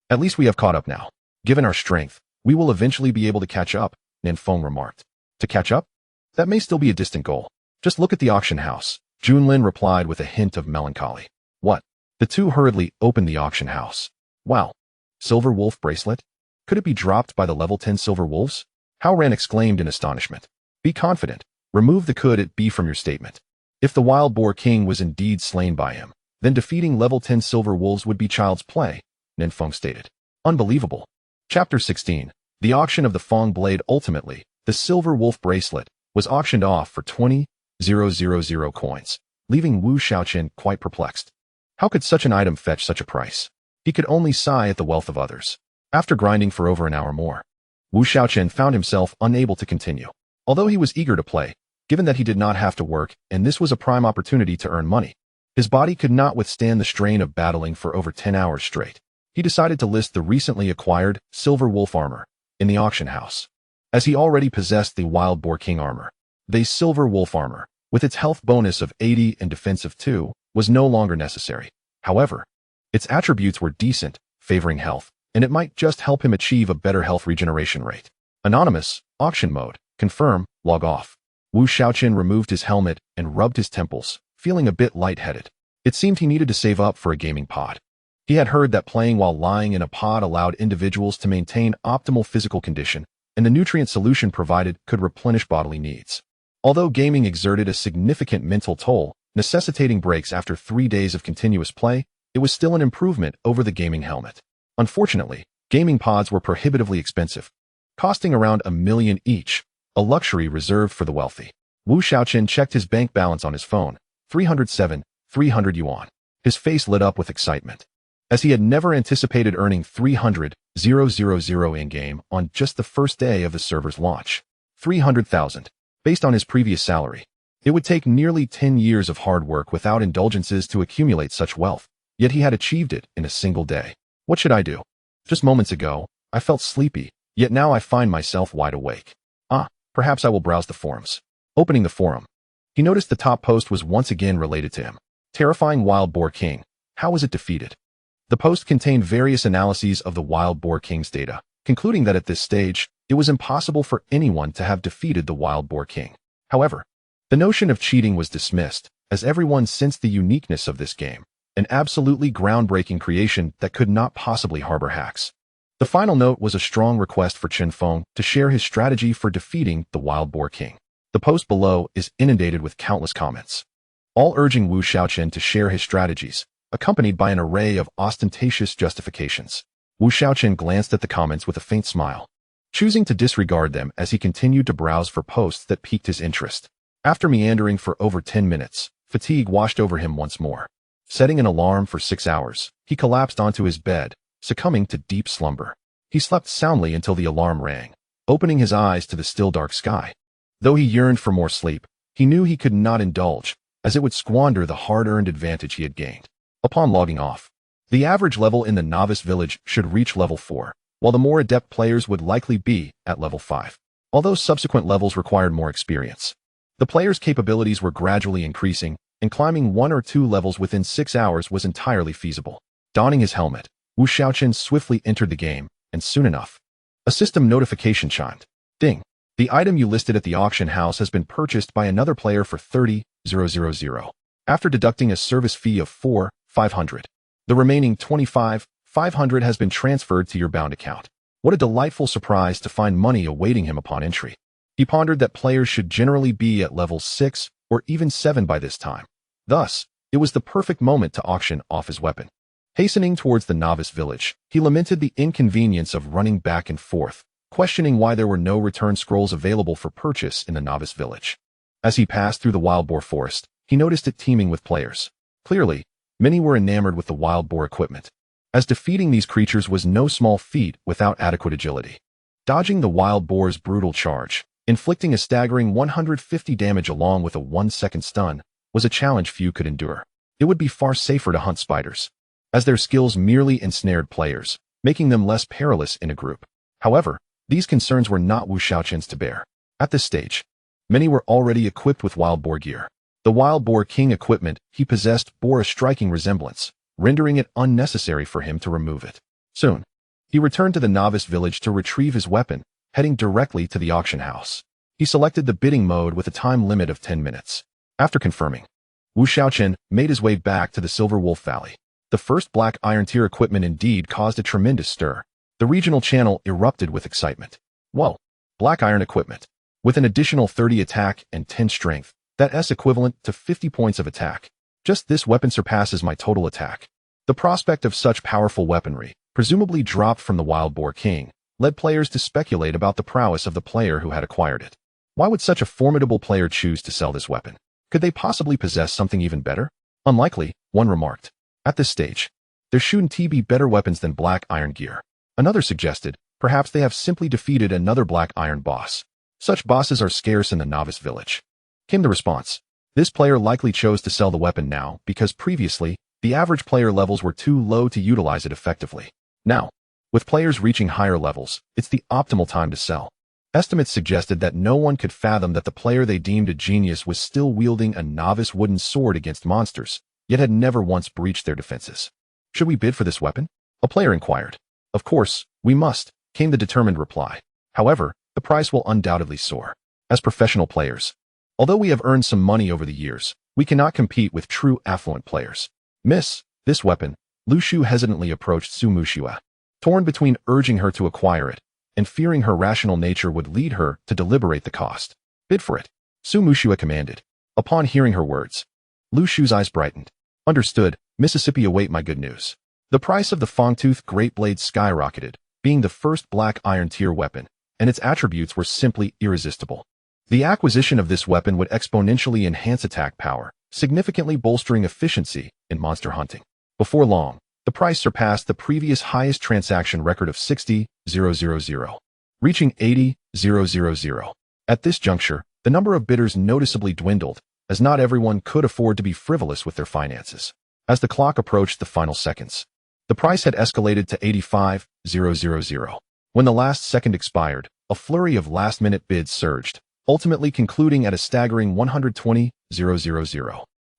At least we have caught up now. Given our strength, we will eventually be able to catch up, Nanfeng remarked. To catch up? That may still be a distant goal. Just look at the auction house, Junlin replied with a hint of melancholy. What? The two hurriedly opened the auction house. Wow. Silver wolf bracelet? Could it be dropped by the level 10 silver wolves? Haoran exclaimed in astonishment. Be confident. Remove the could it be from your statement. If the wild boar king was indeed slain by him, then defeating level 10 silver wolves would be child's play, Nanfeng stated. Unbelievable. Chapter 16. The auction of the Fong blade. Ultimately, the silver wolf bracelet was auctioned off for 20,000 coins, leaving Wu Shaochen quite perplexed. How could such an item fetch such a price? He could only sigh at the wealth of others. After grinding for over an hour more, Wu Shaochen found himself unable to continue. Although he was eager to play, given that he did not have to work and this was a prime opportunity to earn money, his body could not withstand the strain of battling for over 10 hours straight. He decided to list the recently acquired silver wolf armor in the auction house. As he already possessed the wild boar king armor, the silver wolf armor, with its health bonus of 80 and defense of 2, was no longer necessary. However, its attributes were decent, favoring health, and it might just help him achieve a better health regeneration rate. Anonymous, auction mode, confirm, log off. Wu Shaochen removed his helmet and rubbed his temples, feeling a bit lightheaded. It seemed he needed to save up for a gaming pod. He had heard that playing while lying in a pod allowed individuals to maintain optimal physical condition, and the nutrient solution provided could replenish bodily needs. Although gaming exerted a significant mental toll, necessitating breaks after 3 days of continuous play, it was still an improvement over the gaming helmet. Unfortunately, gaming pods were prohibitively expensive, costing around $1 million each, a luxury reserved for the wealthy. Wu Shaochen checked his bank balance on his phone, 300 yuan. His face lit up with excitement, as he had never anticipated earning 300,000 in-game on just the first day of the server's launch. 300,000. Based on his previous salary, it would take nearly 10 years of hard work without indulgences to accumulate such wealth, yet he had achieved it in a single day. What should I do? Just moments ago, I felt sleepy, yet now I find myself wide awake. Perhaps I will browse the forums. Opening the forum, he noticed the top post was once again related to him. Terrifying Wild Boar King. How was it defeated? The post contained various analyses of the Wild Boar King's data, concluding that at this stage, it was impossible for anyone to have defeated the Wild Boar King. However, the notion of cheating was dismissed, as everyone sensed the uniqueness of this game, an absolutely groundbreaking creation that could not possibly harbor hacks. The final note was a strong request for Chen Feng to share his strategy for defeating the Wild Boar King. The post below is inundated with countless comments, all urging Wu Shaochen to share his strategies, accompanied by an array of ostentatious justifications. Wu Shaochen glanced at the comments with a faint smile, choosing to disregard them as he continued to browse for posts that piqued his interest. After meandering for over 10 minutes, fatigue washed over him once more. Setting an alarm for 6 hours, he collapsed onto his bed, succumbing to deep slumber. He slept soundly until the alarm rang, opening his eyes to the still dark sky. Though he yearned for more sleep, he knew he could not indulge, as it would squander the hard-earned advantage he had gained. Upon logging off, the average level in the novice village should reach level 4, while the more adept players would likely be at level 5, although subsequent levels required more experience. The players' capabilities were gradually increasing, and climbing 1 or 2 levels within 6 hours was entirely feasible. Donning his helmet, Wu Shaochen swiftly entered the game, and soon enough, a system notification chimed. Ding! The item you listed at the auction house has been purchased by another player for 30,000, after deducting a service fee of 4,500. The remaining 25,500 has been transferred to your bound account. What a delightful surprise to find money awaiting him upon entry. He pondered that players should generally be at level 6 or even 7 by this time. Thus, it was the perfect moment to auction off his weapon. Hastening towards the novice village, he lamented the inconvenience of running back and forth, questioning why there were no return scrolls available for purchase in the novice village. As he passed through the wild boar forest, he noticed it teeming with players. Clearly, many were enamored with the wild boar equipment, as defeating these creatures was no small feat without adequate agility. Dodging the wild boar's brutal charge, inflicting a staggering 150 damage along with a 1-second stun, was a challenge few could endure. It would be far safer to hunt spiders, as their skills merely ensnared players, making them less perilous in a group. However, these concerns were not Wu Shaochen's to bear. At this stage, many were already equipped with wild boar gear. The wild boar king equipment he possessed bore a striking resemblance, rendering it unnecessary for him to remove it. Soon, he returned to the novice village to retrieve his weapon, heading directly to the auction house. He selected the bidding mode with a time limit of 10 minutes. After confirming, Wu Shaochen made his way back to the Silver Wolf Valley. The first black iron tier equipment indeed caused a tremendous stir. The regional channel erupted with excitement. Whoa! Black iron equipment. With an additional 30 attack and 10 strength, that's equivalent to 50 points of attack. Just this weapon surpasses my total attack. The prospect of such powerful weaponry, presumably dropped from the Wild Boar King, led players to speculate about the prowess of the player who had acquired it. Why would such a formidable player choose to sell this weapon? Could they possibly possess something even better? Unlikely, one remarked. At this stage, there shouldn't be better weapons than black iron gear. Another suggested, perhaps they have simply defeated another black iron boss. Such bosses are scarce in the novice village. Came the response. This player likely chose to sell the weapon now because previously, the average player levels were too low to utilize it effectively. Now, with players reaching higher levels, it's the optimal time to sell. Estimates suggested that no one could fathom that the player they deemed a genius was still wielding a novice wooden sword against monsters, yet had never once breached their defenses. Should we bid for this weapon? A player inquired. Of course, we must, came the determined reply. However, the price will undoubtedly soar. As professional players, although we have earned some money over the years, we cannot compete with true affluent players. Miss, this weapon, Lu Shu hesitantly approached Su Muxua, torn between urging her to acquire it and fearing her rational nature would lead her to deliberate the cost. Bid for it, Su Muxua commanded. Upon hearing her words, Lu Shu's eyes brightened. Understood, Mississippi await my good news. The price of the Fangtooth Great Blade skyrocketed, being the first black iron tier weapon, and its attributes were simply irresistible. The acquisition of this weapon would exponentially enhance attack power, significantly bolstering efficiency in monster hunting. Before long, the price surpassed the previous highest transaction record of 60,000, reaching 80,000. At this juncture, the number of bidders noticeably dwindled, as not everyone could afford to be frivolous with their finances. As the clock approached the final seconds, the price had escalated to 85,000. When the last second expired, a flurry of last-minute bids surged, ultimately concluding at a staggering 120,000.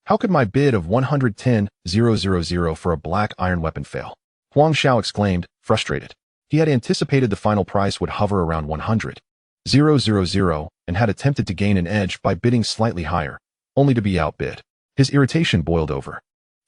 How could my bid of 110,000 for a black iron weapon fail? Huang Xiao exclaimed, frustrated. He had anticipated the final price would hover around 100,000 and had attempted to gain an edge by bidding slightly higher, only to be outbid. His irritation boiled over,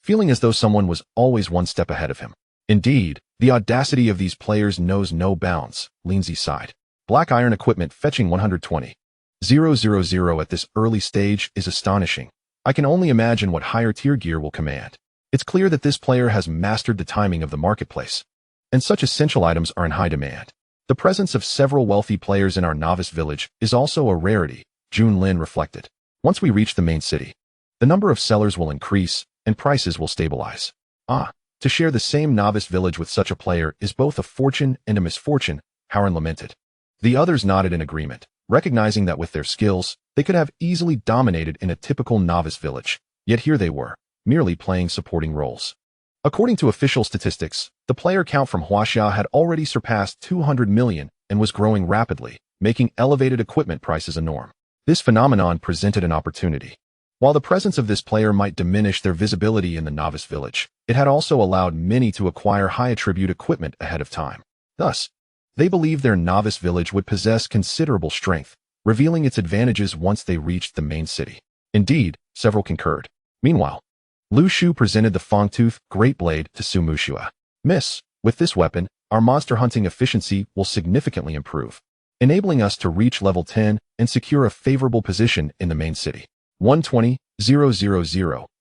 feeling as though someone was always one step ahead of him. Indeed, the audacity of these players knows no bounds, Lindsay sighed. Black iron equipment fetching 120,000 at this early stage is astonishing. I can only imagine what higher tier gear will command. It's clear that this player has mastered the timing of the marketplace, and such essential items are in high demand. The presence of several wealthy players in our novice village is also a rarity, Jun Lin reflected. Once we reach the main city, the number of sellers will increase and prices will stabilize. To share the same novice village with such a player is both a fortune and a misfortune, Howard lamented. The others nodded in agreement, recognizing that with their skills, they could have easily dominated in a typical novice village. Yet here they were, merely playing supporting roles. According to official statistics, the player count from Huaxia had already surpassed 200 million and was growing rapidly, making elevated equipment prices a norm. This phenomenon presented an opportunity. While the presence of this player might diminish their visibility in the novice village, it had also allowed many to acquire high-attribute equipment ahead of time. Thus, they believed their novice village would possess considerable strength, revealing its advantages once they reached the main city. Indeed, several concurred. Meanwhile, Lu Shu presented the Fangtooth Great Blade to Su Muxua. Miss, with this weapon, our monster hunting efficiency will significantly improve, enabling us to reach level 10 and secure a favorable position in the main city. 120,000,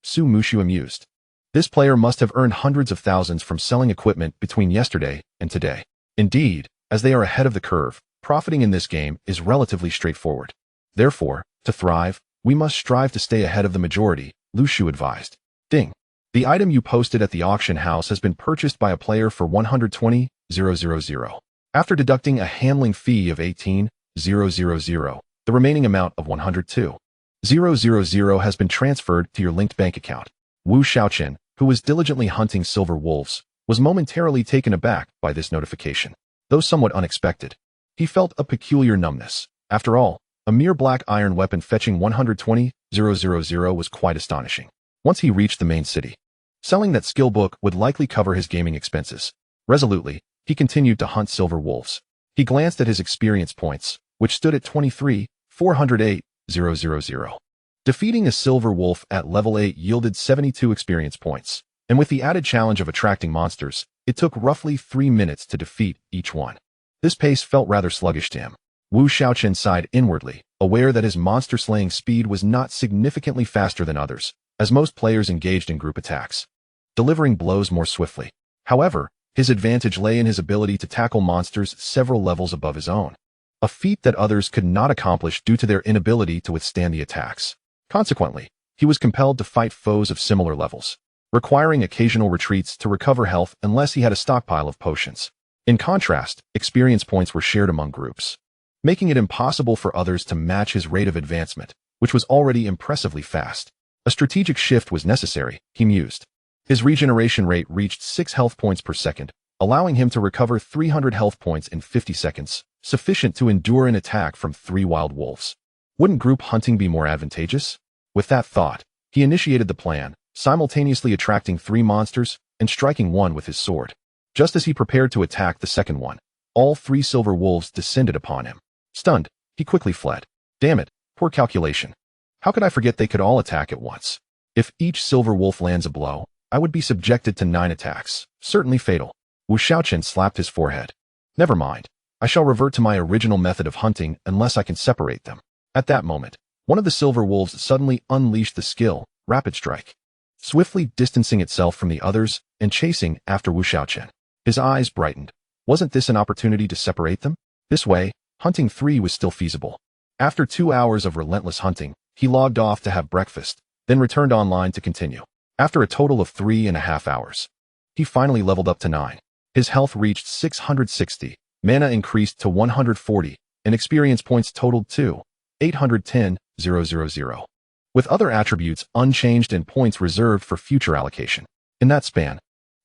Su Muxua mused. This player must have earned hundreds of thousands from selling equipment between yesterday and today. Indeed, as they are ahead of the curve, profiting in this game is relatively straightforward. Therefore, to thrive, we must strive to stay ahead of the majority, Lu Shu advised. Ding. The item you posted at the auction house has been purchased by a player for 120,000. After deducting a handling fee of 18,000, the remaining amount of 102,000 has been transferred to your linked bank account. Wu Shaochen, who was diligently hunting silver wolves, was momentarily taken aback by this notification. Though somewhat unexpected, he felt a peculiar numbness. After all, a mere black iron weapon fetching 120,000 was quite astonishing. Once he reached the main city, selling that skill book would likely cover his gaming expenses. Resolutely, he continued to hunt silver wolves. He glanced at his experience points, which stood at 23,408,000. Defeating a silver wolf at level 8 yielded 72 experience points, and with the added challenge of attracting monsters, it took roughly 3 minutes to defeat each one. This pace felt rather sluggish to him. Wu Shaochen sighed inwardly, aware that his monster-slaying speed was not significantly faster than others, as most players engaged in group attacks, delivering blows more swiftly. However, his advantage lay in his ability to tackle monsters several levels above his own, a feat that others could not accomplish due to their inability to withstand the attacks. Consequently, he was compelled to fight foes of similar levels, requiring occasional retreats to recover health unless he had a stockpile of potions. In contrast, experience points were shared among groups, making it impossible for others to match his rate of advancement, which was already impressively fast. A strategic shift was necessary, he mused. His regeneration rate reached 6 health points per second, allowing him to recover 300 health points in 50 seconds, sufficient to endure an attack from 3 wild wolves. Wouldn't group hunting be more advantageous? With that thought, he initiated the plan, simultaneously attracting 3 monsters and striking one with his sword. Just as he prepared to attack the second one, all 3 silver wolves descended upon him. Stunned, he quickly fled. Damn it, poor calculation. How could I forget they could all attack at once? If each silver wolf lands a blow, I would be subjected to 9 attacks, certainly fatal. Wu Shaochen slapped his forehead. Never mind. I shall revert to my original method of hunting unless I can separate them. At that moment, one of the silver wolves suddenly unleashed the skill, Rapid Strike, swiftly distancing itself from the others and chasing after Wu Shaochen. His eyes brightened. Wasn't this an opportunity to separate them? This way, hunting 3 was still feasible. After 2 hours of relentless hunting, he logged off to have breakfast, then returned online to continue. After a total of 3.5 hours, he finally leveled up to 9. His health reached 660, mana increased to 140, and experience points totaled 810,000, with other attributes unchanged and points reserved for future allocation. In that span,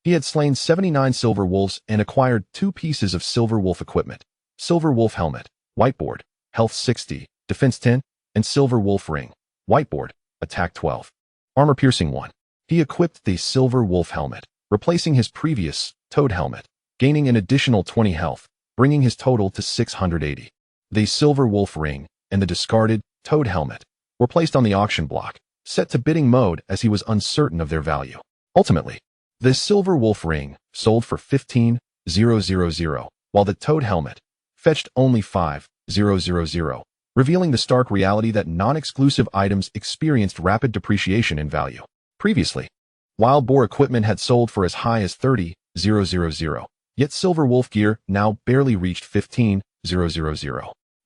he had slain 79 silver wolves and acquired 2 pieces of silver wolf equipment: silver wolf helmet, whiteboard, health 60, defense 10, and silver wolf ring, whiteboard, attack 12, armor piercing 1. He equipped the silver wolf helmet, replacing his previous toad helmet, gaining an additional 20 health, bringing his total to 680. The silver wolf ring and the discarded toad helmet were placed on the auction block, set to bidding mode as he was uncertain of their value. Ultimately, the silver wolf ring sold for 15,000, while the toad helmet fetched only 5,000, revealing the stark reality that non-exclusive items experienced rapid depreciation in value. Previously, Wild boar equipment had sold for as high as 30,000, yet silver wolf gear now barely reached 15,000.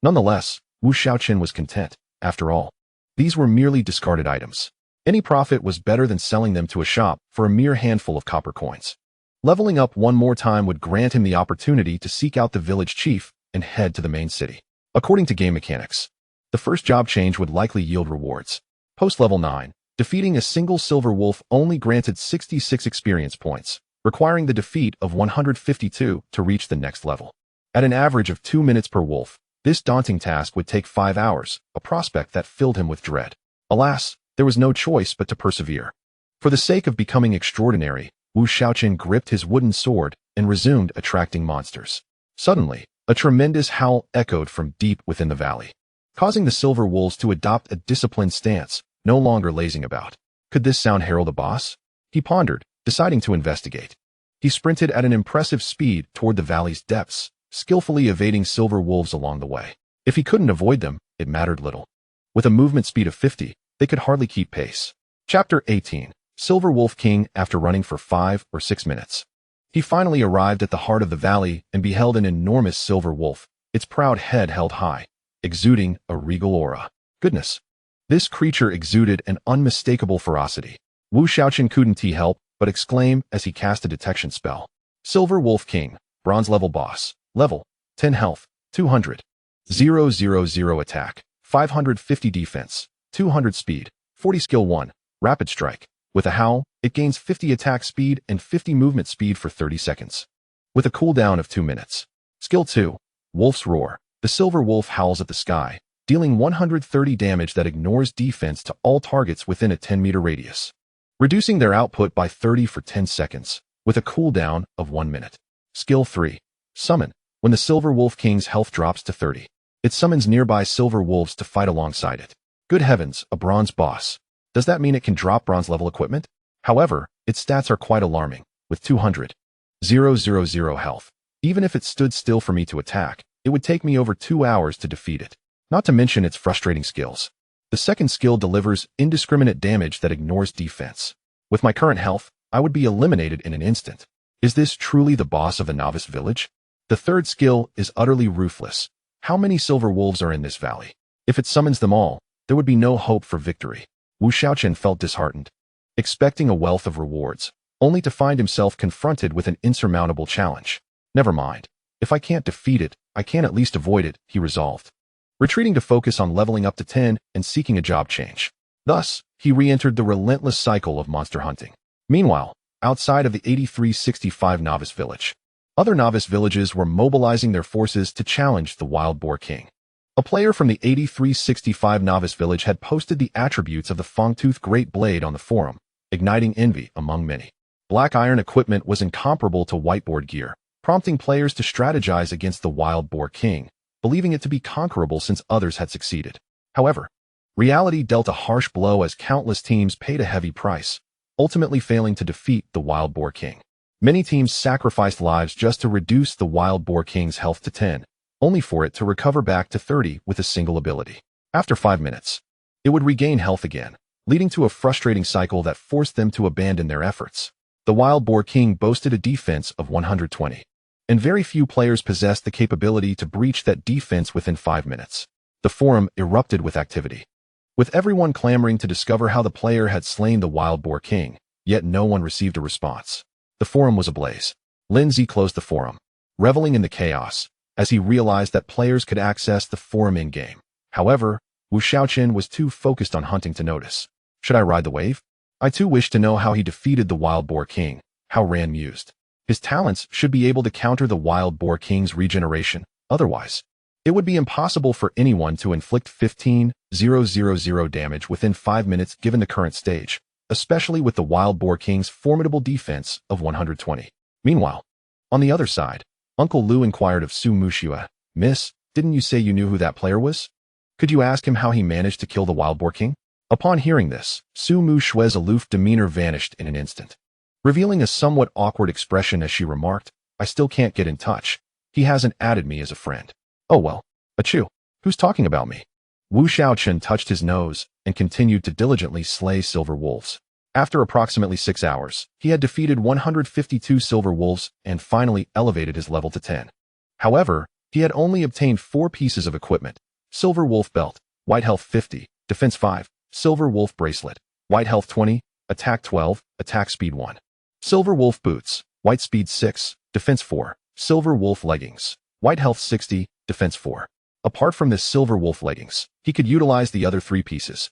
Nonetheless, Wu Shaochen was content. After all, these were merely discarded items. Any profit was better than selling them to a shop for a mere handful of copper coins. Leveling up one more time would grant him the opportunity to seek out the village chief and head to the main city. According to game mechanics, the first job change would likely yield rewards. Post-level 9, defeating a single silver wolf only granted 66 experience points, requiring the defeat of 152 to reach the next level. At an average of 2 minutes per wolf, this daunting task would take 5 hours, a prospect that filled him with dread. Alas, there was no choice but to persevere. For the sake of becoming extraordinary, Wu Shaochen gripped his wooden sword and resumed attracting monsters. Suddenly, a tremendous howl echoed from deep within the valley, causing the silver wolves to adopt a disciplined stance, no longer lazing about. Could this sound herald a boss? He pondered, deciding to investigate. He sprinted at an impressive speed toward the valley's depths, skillfully evading silver wolves along the way. If he couldn't avoid them, it mattered little. With a movement speed of 50, they could hardly keep pace. Chapter 18. Silver Wolf King. After running for 5 or 6 minutes, he finally arrived at the heart of the valley and beheld an enormous silver wolf, its proud head held high, exuding a regal aura. Goodness! This creature exuded an unmistakable ferocity. Wu Shaochen couldn't help but exclaim as he cast a detection spell. Silver Wolf King, bronze level boss, level 10 health, 200,000 attack, 550 defense, 200 speed, 40 skill 1, rapid strike. With a howl, it gains 50 attack speed and 50 movement speed for 30 seconds. With a cooldown of 2 minutes. Skill 2, Wolf's Roar. The silver wolf howls at the sky, dealing 130 damage that ignores defense to all targets within a 10-meter radius, reducing their output by 30 for 10 seconds, with a cooldown of 1 minute. Skill 3, Summon. When the Silver Wolf King's health drops to 30, it summons nearby silver wolves to fight alongside it. Good heavens, a bronze boss. Does that mean it can drop bronze-level equipment? However, its stats are quite alarming, with 200,000 health. Even if it stood still for me to attack, it would take me over 2 hours to defeat it. Not to mention its frustrating skills. The second skill delivers indiscriminate damage that ignores defense. With my current health, I would be eliminated in an instant. Is this truly the boss of a novice village? The third skill is utterly ruthless. How many silver wolves are in this valley? If it summons them all, there would be no hope for victory. Wu Shaochen felt disheartened, expecting a wealth of rewards, only to find himself confronted with an insurmountable challenge. Never mind. If I can't defeat it, I can at least avoid it, he resolved, retreating to focus on leveling up to 10 and seeking a job change. Thus, he re-entered the relentless cycle of monster hunting. Meanwhile, outside of the 8365 novice village, other novice villages were mobilizing their forces to challenge the Wild Boar King. A player from the 8365 novice village had posted the attributes of the Fangtooth Great Blade on the forum, igniting envy among many. Black iron equipment was incomparable to whiteboard gear, prompting players to strategize against the Wild Boar King, believing it to be conquerable since others had succeeded. However, reality dealt a harsh blow as countless teams paid a heavy price, ultimately failing to defeat the Wild Boar King. Many teams sacrificed lives just to reduce the Wild Boar King's health to 10, only for it to recover back to 30 with a single ability. After 5 minutes, it would regain health again, leading to a frustrating cycle that forced them to abandon their efforts. The Wild Boar King boasted a defense of 120, and very few players possessed the capability to breach that defense within 5 minutes. The forum erupted with activity, with everyone clamoring to discover how the player had slain the Wild Boar King, yet no one received a response. The forum was ablaze. Lindsay closed the forum, reveling in the chaos, as he realized that players could access the forum in-game. However, Wu Shaochen was too focused on hunting to notice. Should I ride the wave? I too wished to know how he defeated the Wild Boar King, How Ran mused. His talents should be able to counter the Wild Boar King's regeneration, otherwise, it would be impossible for anyone to inflict 15,000 damage within 5 minutes given the current stage, especially with the Wild Boar King's formidable defense of 120. Meanwhile, on the other side, Uncle Lu inquired of Su Mushua, "Miss, didn't you say you knew who that player was? Could you ask him how he managed to kill the Wild Boar King?" Upon hearing this, Su Mushua's aloof demeanor vanished in an instant, revealing a somewhat awkward expression as she remarked, "I still can't get in touch. He hasn't added me as a friend." "Oh well, achoo, who's talking about me?" Wu Shaochen touched his nose and continued to diligently slay silver wolves. After approximately 6 hours, he had defeated 152 silver wolves and finally elevated his level to 10. However, he had only obtained 4 pieces of equipment: silver wolf belt, white health 50, defense 5, silver wolf bracelet, white health 20, attack 12, attack speed 1. Silver wolf boots, white speed 6, defense 4, silver wolf leggings, white health 60, defense 4. Apart from this silver wolf leggings, he could utilize the other 3 pieces.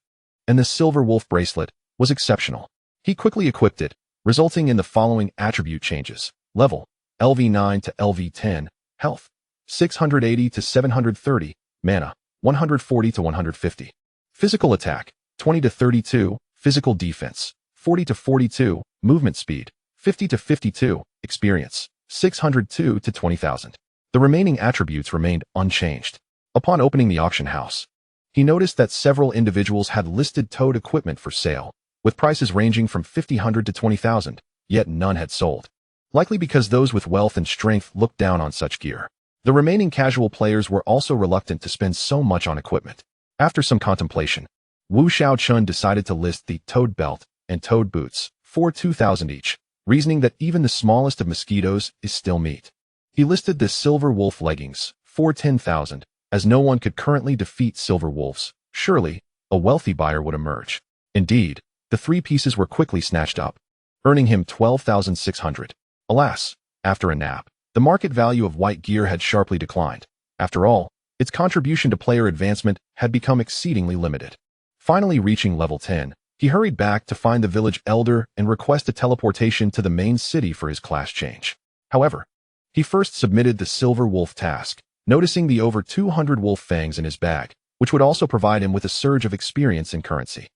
And the silver wolf bracelet was exceptional. He quickly equipped it, resulting in the following attribute changes: level, LV9 to LV10, health, 680 to 730, mana, 140 to 150. Physical attack, 20 to 32, physical defense, 40 to 42, movement speed, 50 to 52, experience, 602 to 20,000. The remaining attributes remained unchanged. Upon opening the auction house, he noticed that several individuals had listed towed equipment for sale, with prices ranging from 50,000 to 20,000, yet none had sold. Likely because those with wealth and strength looked down on such gear. The remaining casual players were also reluctant to spend so much on equipment. After some contemplation, Wu Shaochen decided to list the toad belt and toad boots for 2,000 each, reasoning that even the smallest of mosquitoes is still meat. He listed the silver wolf leggings for 10,000, as no one could currently defeat silver wolves. Surely, a wealthy buyer would emerge. Indeed, the 3 pieces were quickly snatched up, earning him 12,600. Alas, after a nap, the market value of white gear had sharply declined. After all, its contribution to player advancement had become exceedingly limited. Finally reaching level 10, he hurried back to find the village elder and request a teleportation to the main city for his class change. However, he first submitted the silver wolf task, noticing the over 200 wolf fangs in his bag, which would also provide him with a surge of experience and currency.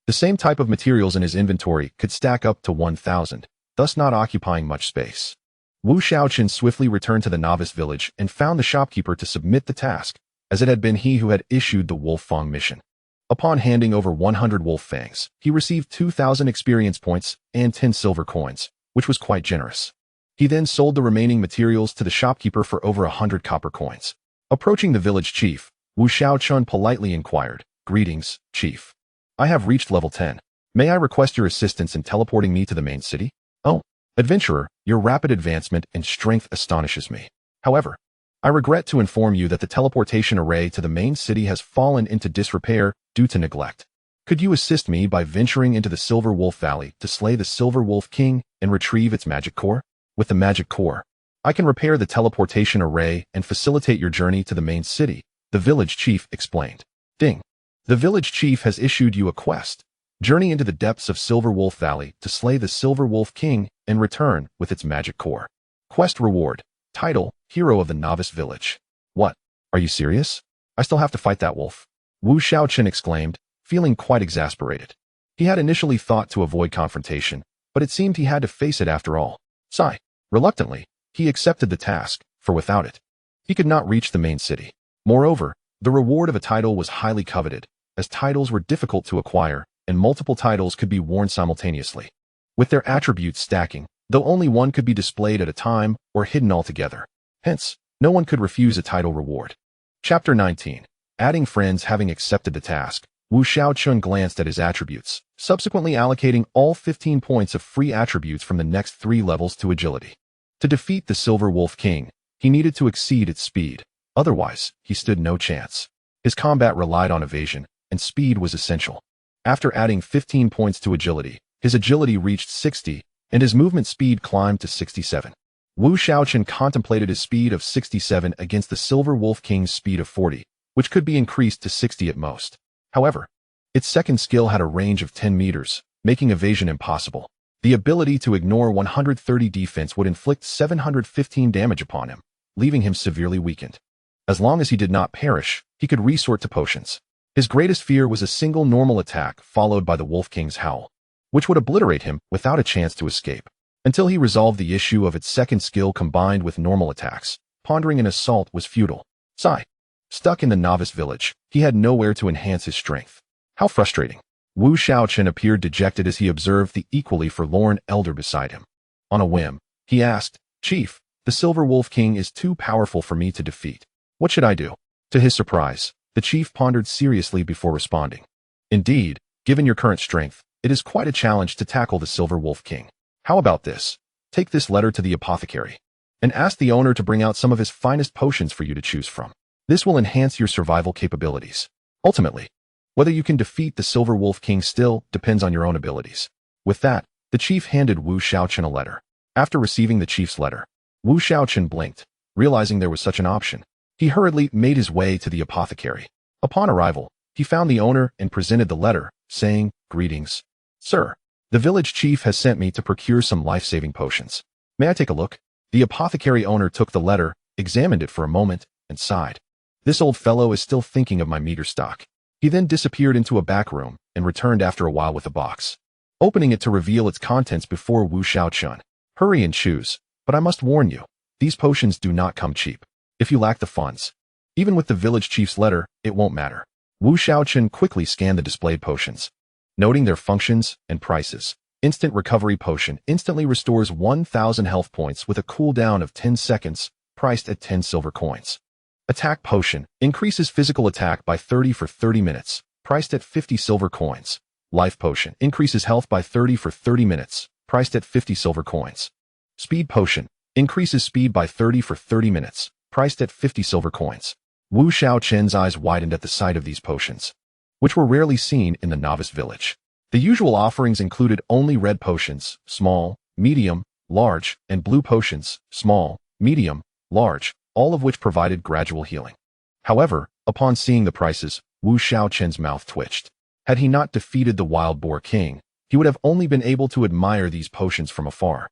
The same type of materials in his inventory could stack up to 1,000, thus not occupying much space. Wu Shaochen swiftly returned to the novice village and found the shopkeeper to submit the task, as it had been he who had issued the wolf fang mission. Upon handing over 100 wolf fangs, he received 2,000 experience points and 10 silver coins, which was quite generous. He then sold the remaining materials to the shopkeeper for over 100 copper coins. Approaching the village chief, Wu Shaochen politely inquired, "Greetings, chief. I have reached level 10. May I request your assistance in teleporting me to the main city?" "Oh, adventurer, your rapid advancement and strength astonishes me. However, I regret to inform you that the teleportation array to the main city has fallen into disrepair due to neglect. Could you assist me by venturing into the Silver Wolf Valley to slay the Silver Wolf King and retrieve its magic core? With the magic core, I can repair the teleportation array and facilitate your journey to the main city," the village chief explained. Ding. The village chief has issued you a quest. Journey into the depths of Silver Wolf Valley to slay the Silver Wolf King and return with its magic core. Quest reward. Title, Hero of the Novice Village. What? Are you serious? I still have to fight that wolf? Wu Shaochen exclaimed, feeling quite exasperated. He had initially thought to avoid confrontation, but it seemed he had to face it after all. Sigh. Reluctantly, he accepted the task, for without it, he could not reach the main city. Moreover, the reward of a title was highly coveted, as titles were difficult to acquire, and multiple titles could be worn simultaneously, with their attributes stacking, though only one could be displayed at a time or hidden altogether. Hence, no one could refuse a title reward. Chapter 19. Adding friends. Having accepted the task, Wu Shaochen glanced at his attributes, subsequently allocating all 15 points of free attributes from the next 3 levels to agility. To defeat the Silver Wolf King, he needed to exceed its speed, otherwise, he stood no chance. His combat relied on evasion, and speed was essential. After adding 15 points to agility, his agility reached 60, and his movement speed climbed to 67. Wu Shaochen contemplated his speed of 67 against the Silver Wolf King's speed of 40, which could be increased to 60 at most. However, its second skill had a range of 10 meters, making evasion impossible. The ability to ignore 130 defense would inflict 715 damage upon him, leaving him severely weakened. As long as he did not perish, he could resort to potions. His greatest fear was a single normal attack followed by the Wolf King's howl, which would obliterate him without a chance to escape. Until he resolved the issue of its second skill combined with normal attacks, pondering an assault was futile. Sigh. Stuck in the novice village, he had nowhere to enhance his strength. How frustrating. Wu Shaochen appeared dejected as he observed the equally forlorn elder beside him. On a whim, he asked, "Chief, the Silver Wolf King is too powerful for me to defeat. What should I do?" To his surprise, the chief pondered seriously before responding. "Indeed, given your current strength, It is quite a challenge to tackle the Silver Wolf King. How about this? Take this letter to the apothecary and ask the owner to bring out some of his finest potions for you to choose from. This will enhance your survival capabilities. Ultimately, whether you can defeat the Silver Wolf King still depends on your own abilities. With that, the chief handed Wu Shaochen a letter. After receiving the chief's letter, Wu Shaochen blinked, realizing there was such an option. He hurriedly made his way to the apothecary. Upon arrival, he found the owner and presented the letter, saying, "Greetings, sir. The village chief has sent me to procure some life-saving potions. May I take a look?" The apothecary owner took the letter, examined it for a moment, and sighed. "This old fellow is still thinking of my meager stock." He then disappeared into a back room and returned after a while with a box, opening it to reveal its contents before Wu Shaochen. "Hurry and choose, but I must warn you, these potions do not come cheap. If you lack the funds, even with the village chief's letter, it won't matter." Wu Shaochen quickly scanned the displayed potions, noting their functions and prices. Instant Recovery Potion instantly restores 1,000 health points with a cooldown of 10 seconds, priced at 10 silver coins. Attack Potion increases physical attack by 30 for 30 minutes, priced at 50 silver coins. Life Potion increases health by 30 for 30 minutes, priced at 50 silver coins. Speed Potion increases speed by 30 for 30 minutes, priced at 50 silver coins. Wu Shaochen's eyes widened at the sight of these potions, which were rarely seen in the novice village. The usual offerings included only red potions, small, medium, large, and blue potions, small, medium, large, all of which provided gradual healing. However, upon seeing the prices, Wu Shaochen's mouth twitched. Had he not defeated the Wild Boar King, he would have only been able to admire these potions from afar,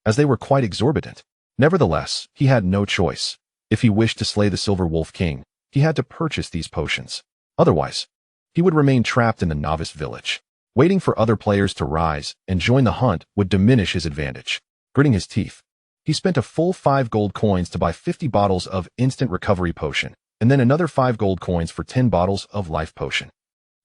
as they were quite exorbitant. Nevertheless, he had no choice. If he wished to slay the Silver Wolf King, he had to purchase these potions. Otherwise, he would remain trapped in the novice village. Waiting for other players to rise and join the hunt would diminish his advantage. Gritting his teeth, he spent a full 5 gold coins to buy 50 bottles of Instant Recovery Potion, and then another 5 gold coins for 10 bottles of Life Potion.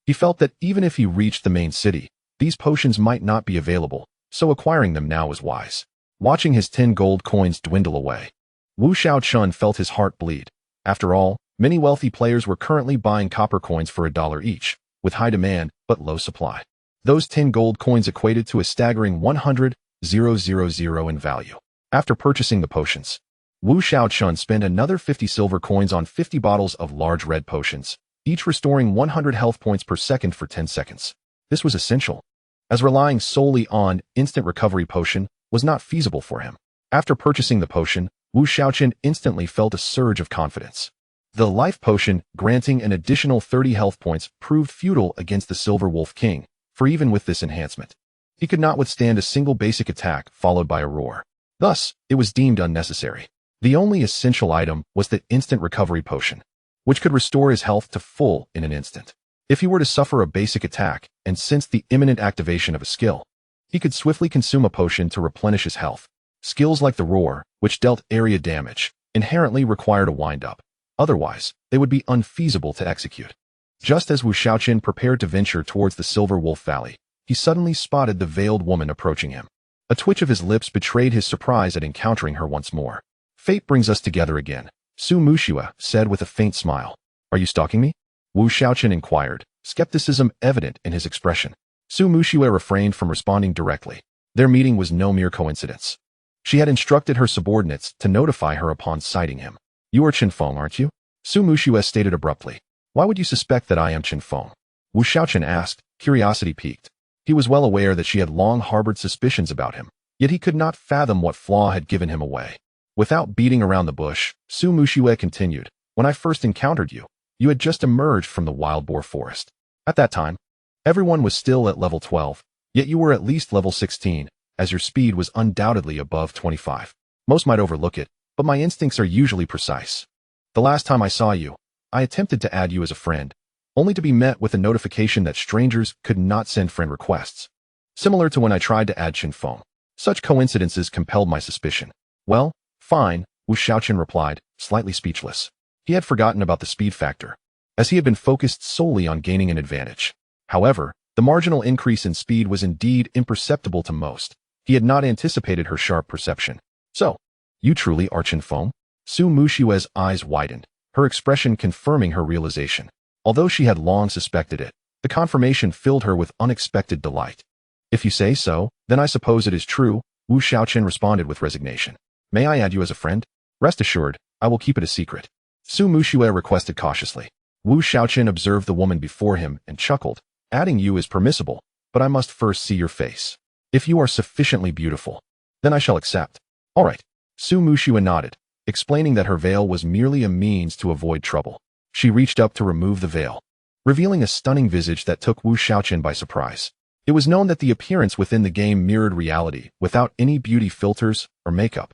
He felt that even if he reached the main city, these potions might not be available, so acquiring them now was wise. Watching his 10 gold coins dwindle away, Wu Shaochen felt his heart bleed. After all, many wealthy players were currently buying copper coins for $1 each, with high demand but low supply. Those 10 gold coins equated to a staggering 100,000 in value. After purchasing the potions, Wu Shaochen spent another 50 silver coins on 50 bottles of large red potions, each restoring 100 health points per second for 10 seconds. This was essential, as relying solely on Instant Recovery Potion was not feasible for him. After purchasing the potion, Wu Shaochen instantly felt a surge of confidence. The Life Potion, granting an additional 30 health points, proved futile against the Silver Wolf King, for even with this enhancement, he could not withstand a single basic attack followed by a roar. Thus, it was deemed unnecessary. The only essential item was the Instant Recovery Potion, which could restore his health to full in an instant. If he were to suffer a basic attack and sense the imminent activation of a skill, he could swiftly consume a potion to replenish his health. Skills like the roar, which dealt area damage, inherently required a wind-up. Otherwise, they would be unfeasible to execute. Just as Wu Shaochen prepared to venture towards the Silver Wolf Valley, he suddenly spotted the veiled woman approaching him. A twitch of his lips betrayed his surprise at encountering her once more. "Fate brings us together again," Su Muxue said with a faint smile. "Are you stalking me?" Wu Shaochen inquired, skepticism evident in his expression. Su Muxue refrained from responding directly. Their meeting was no mere coincidence. She had instructed her subordinates to notify her upon sighting him. "You are Chen Feng, aren't you?" Su Muxue stated abruptly. "Why would you suspect that I am Chen Feng?" Wu Shaochen asked, curiosity piqued. He was well aware that she had long harbored suspicions about him, yet he could not fathom what flaw had given him away. Without beating around the bush, Su Muxue continued, "When I first encountered you, you had just emerged from the wild boar forest. At that time, everyone was still at level 12, yet you were at least level 16, as your speed was undoubtedly above 25. Most might overlook it, but my instincts are usually precise. The last time I saw you, I attempted to add you as a friend, only to be met with a notification that strangers could not send friend requests. Similar to when I tried to add Chen Feng. Such coincidences compelled my suspicion." "Well, fine," Wu Shaochen replied, slightly speechless. He had forgotten about the speed factor, as he had been focused solely on gaining an advantage. However, the marginal increase in speed was indeed imperceptible to most. He had not anticipated her sharp perception. "So, you truly are Chen Feng?" Su Muxue's eyes widened, her expression confirming her realization. Although she had long suspected it, the confirmation filled her with unexpected delight. If you say so, then I suppose it is true, Wu Shaochen responded with resignation. May I add you as a friend? Rest assured, I will keep it a secret. Su Muxue requested cautiously. Wu Shaochen observed the woman before him and chuckled, adding, you is permissible, but I must first see your face. If you are sufficiently beautiful, then I shall accept. All right. Su Muxue nodded, explaining that her veil was merely a means to avoid trouble. She reached up to remove the veil, revealing a stunning visage that took Wu Shaochen by surprise. It was known that the appearance within the game mirrored reality without any beauty filters or makeup,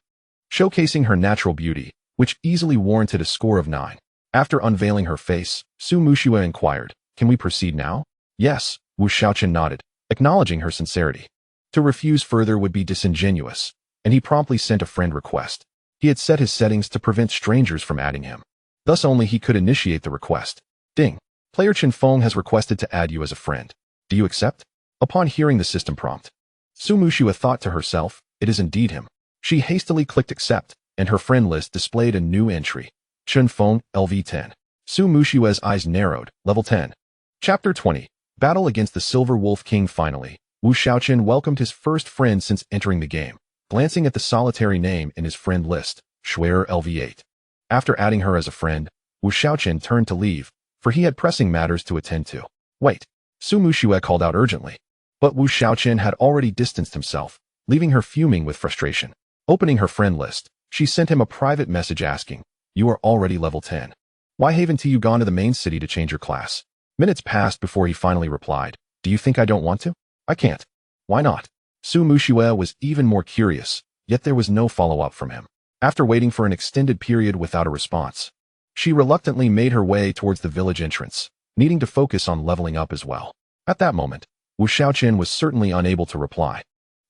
showcasing her natural beauty, which easily warranted a score of 9. After unveiling her face, Su Muxue inquired, can we proceed now? Yes, Wu Shaochen nodded, acknowledging her sincerity. To refuse further would be disingenuous, and he promptly sent a friend request. He had set his settings to prevent strangers from adding him. Thus only he could initiate the request. Ding. Player Chen Feng has requested to add you as a friend. Do you accept? Upon hearing the system prompt, Su Muxue thought to herself, it is indeed him. She hastily clicked accept, and her friend list displayed a new entry. Chen Feng, LV10. Su Muxue's eyes narrowed, level 10. Chapter 20. Battle against the Silver Wolf King. Finally, Wu Shaochen welcomed his first friend since entering the game, glancing at the solitary name in his friend list, Schwerer LV8. After adding her as a friend, Wu Shaochen turned to leave, for he had pressing matters to attend to. Wait. Su Muxue called out urgently. But Wu Shaochen had already distanced himself, leaving her fuming with frustration. Opening her friend list, she sent him a private message asking, you are already level 10. Why haven't you gone to the main city to change your class? Minutes passed before he finally replied, do you think I don't want to? I can't. Why not? Su Muxue was even more curious, yet there was no follow-up from him. After waiting for an extended period without a response, she reluctantly made her way towards the village entrance, needing to focus on leveling up as well. At that moment, Wu Shaochen was certainly unable to reply,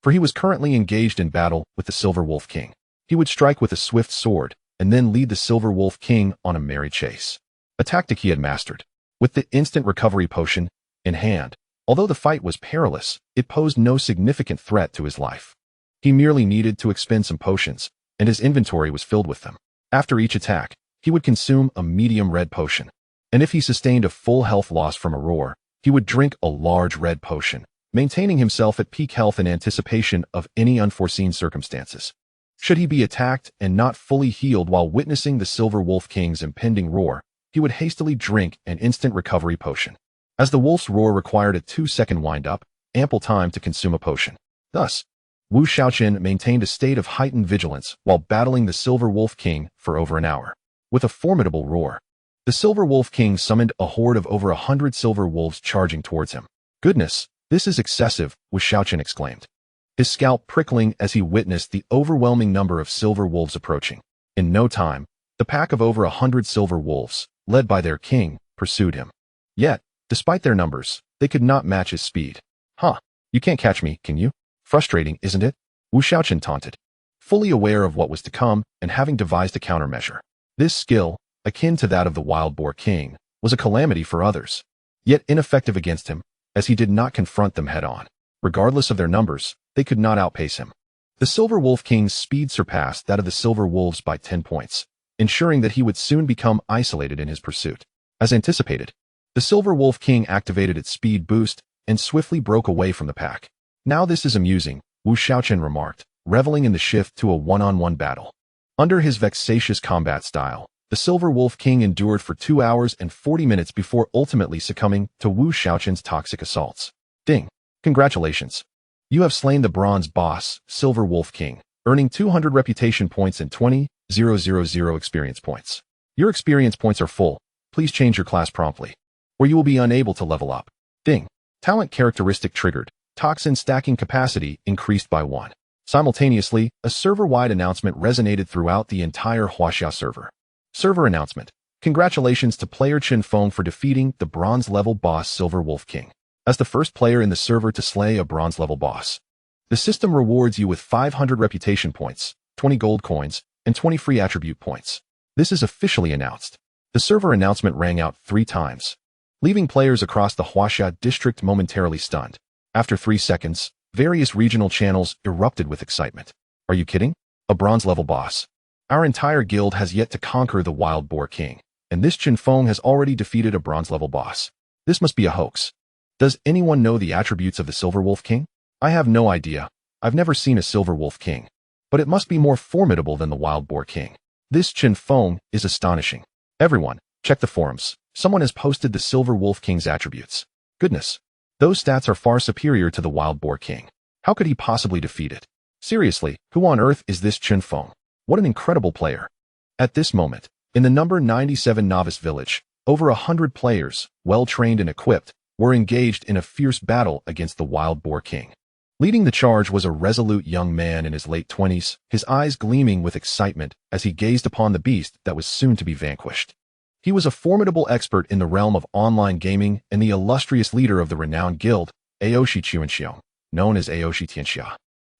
for he was currently engaged in battle with the Silver Wolf King. He would strike with a swift sword, and then lead the Silver Wolf King on a merry chase. A tactic he had mastered. With the instant recovery potion in hand, although the fight was perilous, it posed no significant threat to his life. He merely needed to expend some potions, and his inventory was filled with them. After each attack, he would consume a medium red potion, and if he sustained a full health loss from a roar, he would drink a large red potion, maintaining himself at peak health in anticipation of any unforeseen circumstances. Should he be attacked and not fully healed while witnessing the Silver Wolf King's impending roar, he would hastily drink an instant recovery potion. As the wolf's roar required a 2-second wind-up, ample time to consume a potion. Thus, Wu Shaochen maintained a state of heightened vigilance while battling the Silver Wolf King for over an hour. With a formidable roar, the Silver Wolf King summoned a horde of over 100 silver wolves charging towards him. Goodness, this is excessive, Wu Shaochen exclaimed, his scalp prickling as he witnessed the overwhelming number of silver wolves approaching. In no time, the pack of over 100 silver wolves, led by their king, pursued him. Yet, despite their numbers, they could not match his speed. Huh, you can't catch me, can you? Frustrating, isn't it? Wu Shaochen taunted, fully aware of what was to come and having devised a countermeasure. This skill, akin to that of the Wild Boar King, was a calamity for others, yet ineffective against him, as he did not confront them head-on. Regardless of their numbers, they could not outpace him. The Silver Wolf King's speed surpassed that of the Silver Wolves by 10 points, ensuring that he would soon become isolated in his pursuit. As anticipated, the Silver Wolf King activated its speed boost and swiftly broke away from the pack. Now this is amusing, Wu Shaochen remarked, reveling in the shift to a one-on-one battle. Under his vexatious combat style, the Silver Wolf King endured for 2 hours and 40 minutes before ultimately succumbing to Wu Shaochen's toxic assaults. Ding! Congratulations! You have slain the bronze boss, Silver Wolf King, earning 200 reputation points and 20,000 experience points. Your experience points are full. Please change your class promptly, or you will be unable to level up. Ding! Talent characteristic triggered. Toxin stacking capacity increased by 1. Simultaneously, a server-wide announcement resonated throughout the entire Huaxia server. Server announcement. Congratulations to player Chen Feng for defeating the bronze-level boss Silver Wolf King. As the first player in the server to slay a bronze-level boss, the system rewards you with 500 reputation points, 20 gold coins, and 20 free attribute points. This is officially announced. The server announcement rang out 3 times, leaving players across the Huaxia district momentarily stunned. After 3 seconds, various regional channels erupted with excitement. Are you kidding? A bronze-level boss. Our entire guild has yet to conquer the Wild Boar King, and this Chen Feng has already defeated a bronze-level boss. This must be a hoax. Does anyone know the attributes of the Silver Wolf King? I have no idea. I've never seen a silver wolf king. But it must be more formidable than the wild boar king. This Chen Feng is astonishing. Everyone, check the forums. Someone has posted the silver wolf king's attributes. Goodness. Those stats are far superior to the wild boar king. How could he possibly defeat it? Seriously, who on earth is this Chen Feng? What an incredible player. At this moment, in the number 97 novice village, over 100 players, well-trained and equipped, were engaged in a fierce battle against the wild boar king. Leading the charge was a resolute young man in his late 20s, his eyes gleaming with excitement as he gazed upon the beast that was soon to be vanquished. He was a formidable expert in the realm of online gaming and the illustrious leader of the renowned guild, Aoshi Chuanxiong, known as Aoshi Tianxia.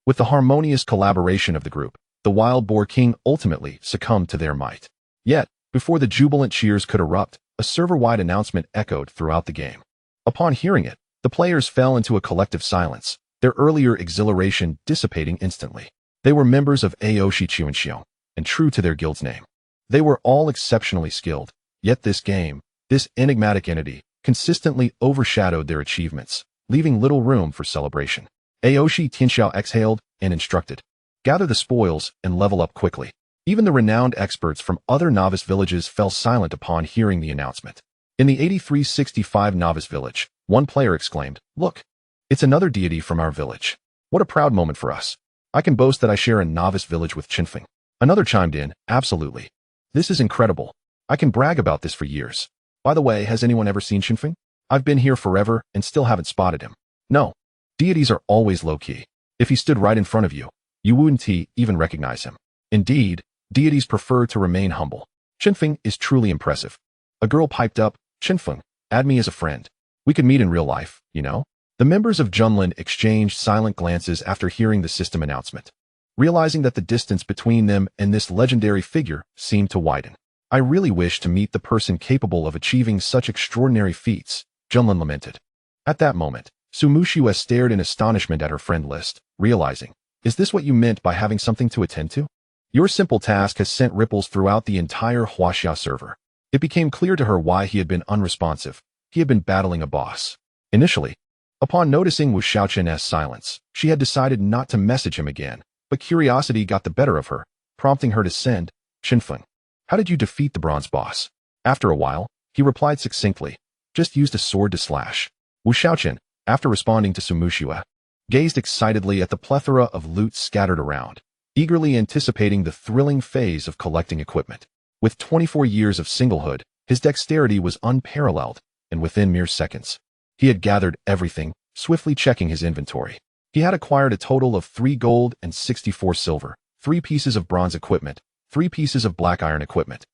With the harmonious collaboration of the group, the wild boar king ultimately succumbed to their might. Yet, before the jubilant cheers could erupt, a server-wide announcement echoed throughout the game. Upon hearing it, the players fell into a collective silence, their earlier exhilaration dissipating instantly. They were members of Aoshi Chuanxiong, and true to their guild's name. They were all exceptionally skilled, yet this game, this enigmatic entity, consistently overshadowed their achievements, leaving little room for celebration. Aoshi Tianxiao exhaled and instructed, "Gather the spoils and level up quickly." Even the renowned experts from other novice villages fell silent upon hearing the announcement. In the 8365 novice village, one player exclaimed, "Look! It's another deity from our village. What a proud moment for us. I can boast that I share a novice village with Chinfeng." Another chimed in, "Absolutely. This is incredible. I can brag about this for years. By the way, has anyone ever seen Chinfeng? I've been here forever and still haven't spotted him." No. Deities are always low-key. If he stood right in front of you, you wouldn't even recognize him. Indeed, deities prefer to remain humble. Chinfeng is truly impressive. A girl piped up, "Chinfeng, add me as a friend. We could meet in real life, you know?" The members of Junlin exchanged silent glances after hearing the system announcement, realizing that the distance between them and this legendary figure seemed to widen. "I really wish to meet the person capable of achieving such extraordinary feats," Junlin lamented. At that moment, Sumushua stared in astonishment at her friend list, realizing, "Is this what you meant by having something to attend to? Your simple task has sent ripples throughout the entire Huaxia server." It became clear to her why he had been unresponsive. He had been battling a boss. Initially, upon noticing Wu Shaochen's silence, she had decided not to message him again, but curiosity got the better of her, prompting her to send, "Chinfeng, how did you defeat the bronze boss?" After a while, he replied succinctly, "Just used a sword to slash." Wu Shaochen, after responding to Sumushua, gazed excitedly at the plethora of loot scattered around, eagerly anticipating the thrilling phase of collecting equipment. With 24 years of singlehood, his dexterity was unparalleled, and within mere seconds, he had gathered everything, swiftly checking his inventory. He had acquired a total of 3 gold and 64 silver, 3 pieces of bronze equipment, 3 pieces of black iron equipment,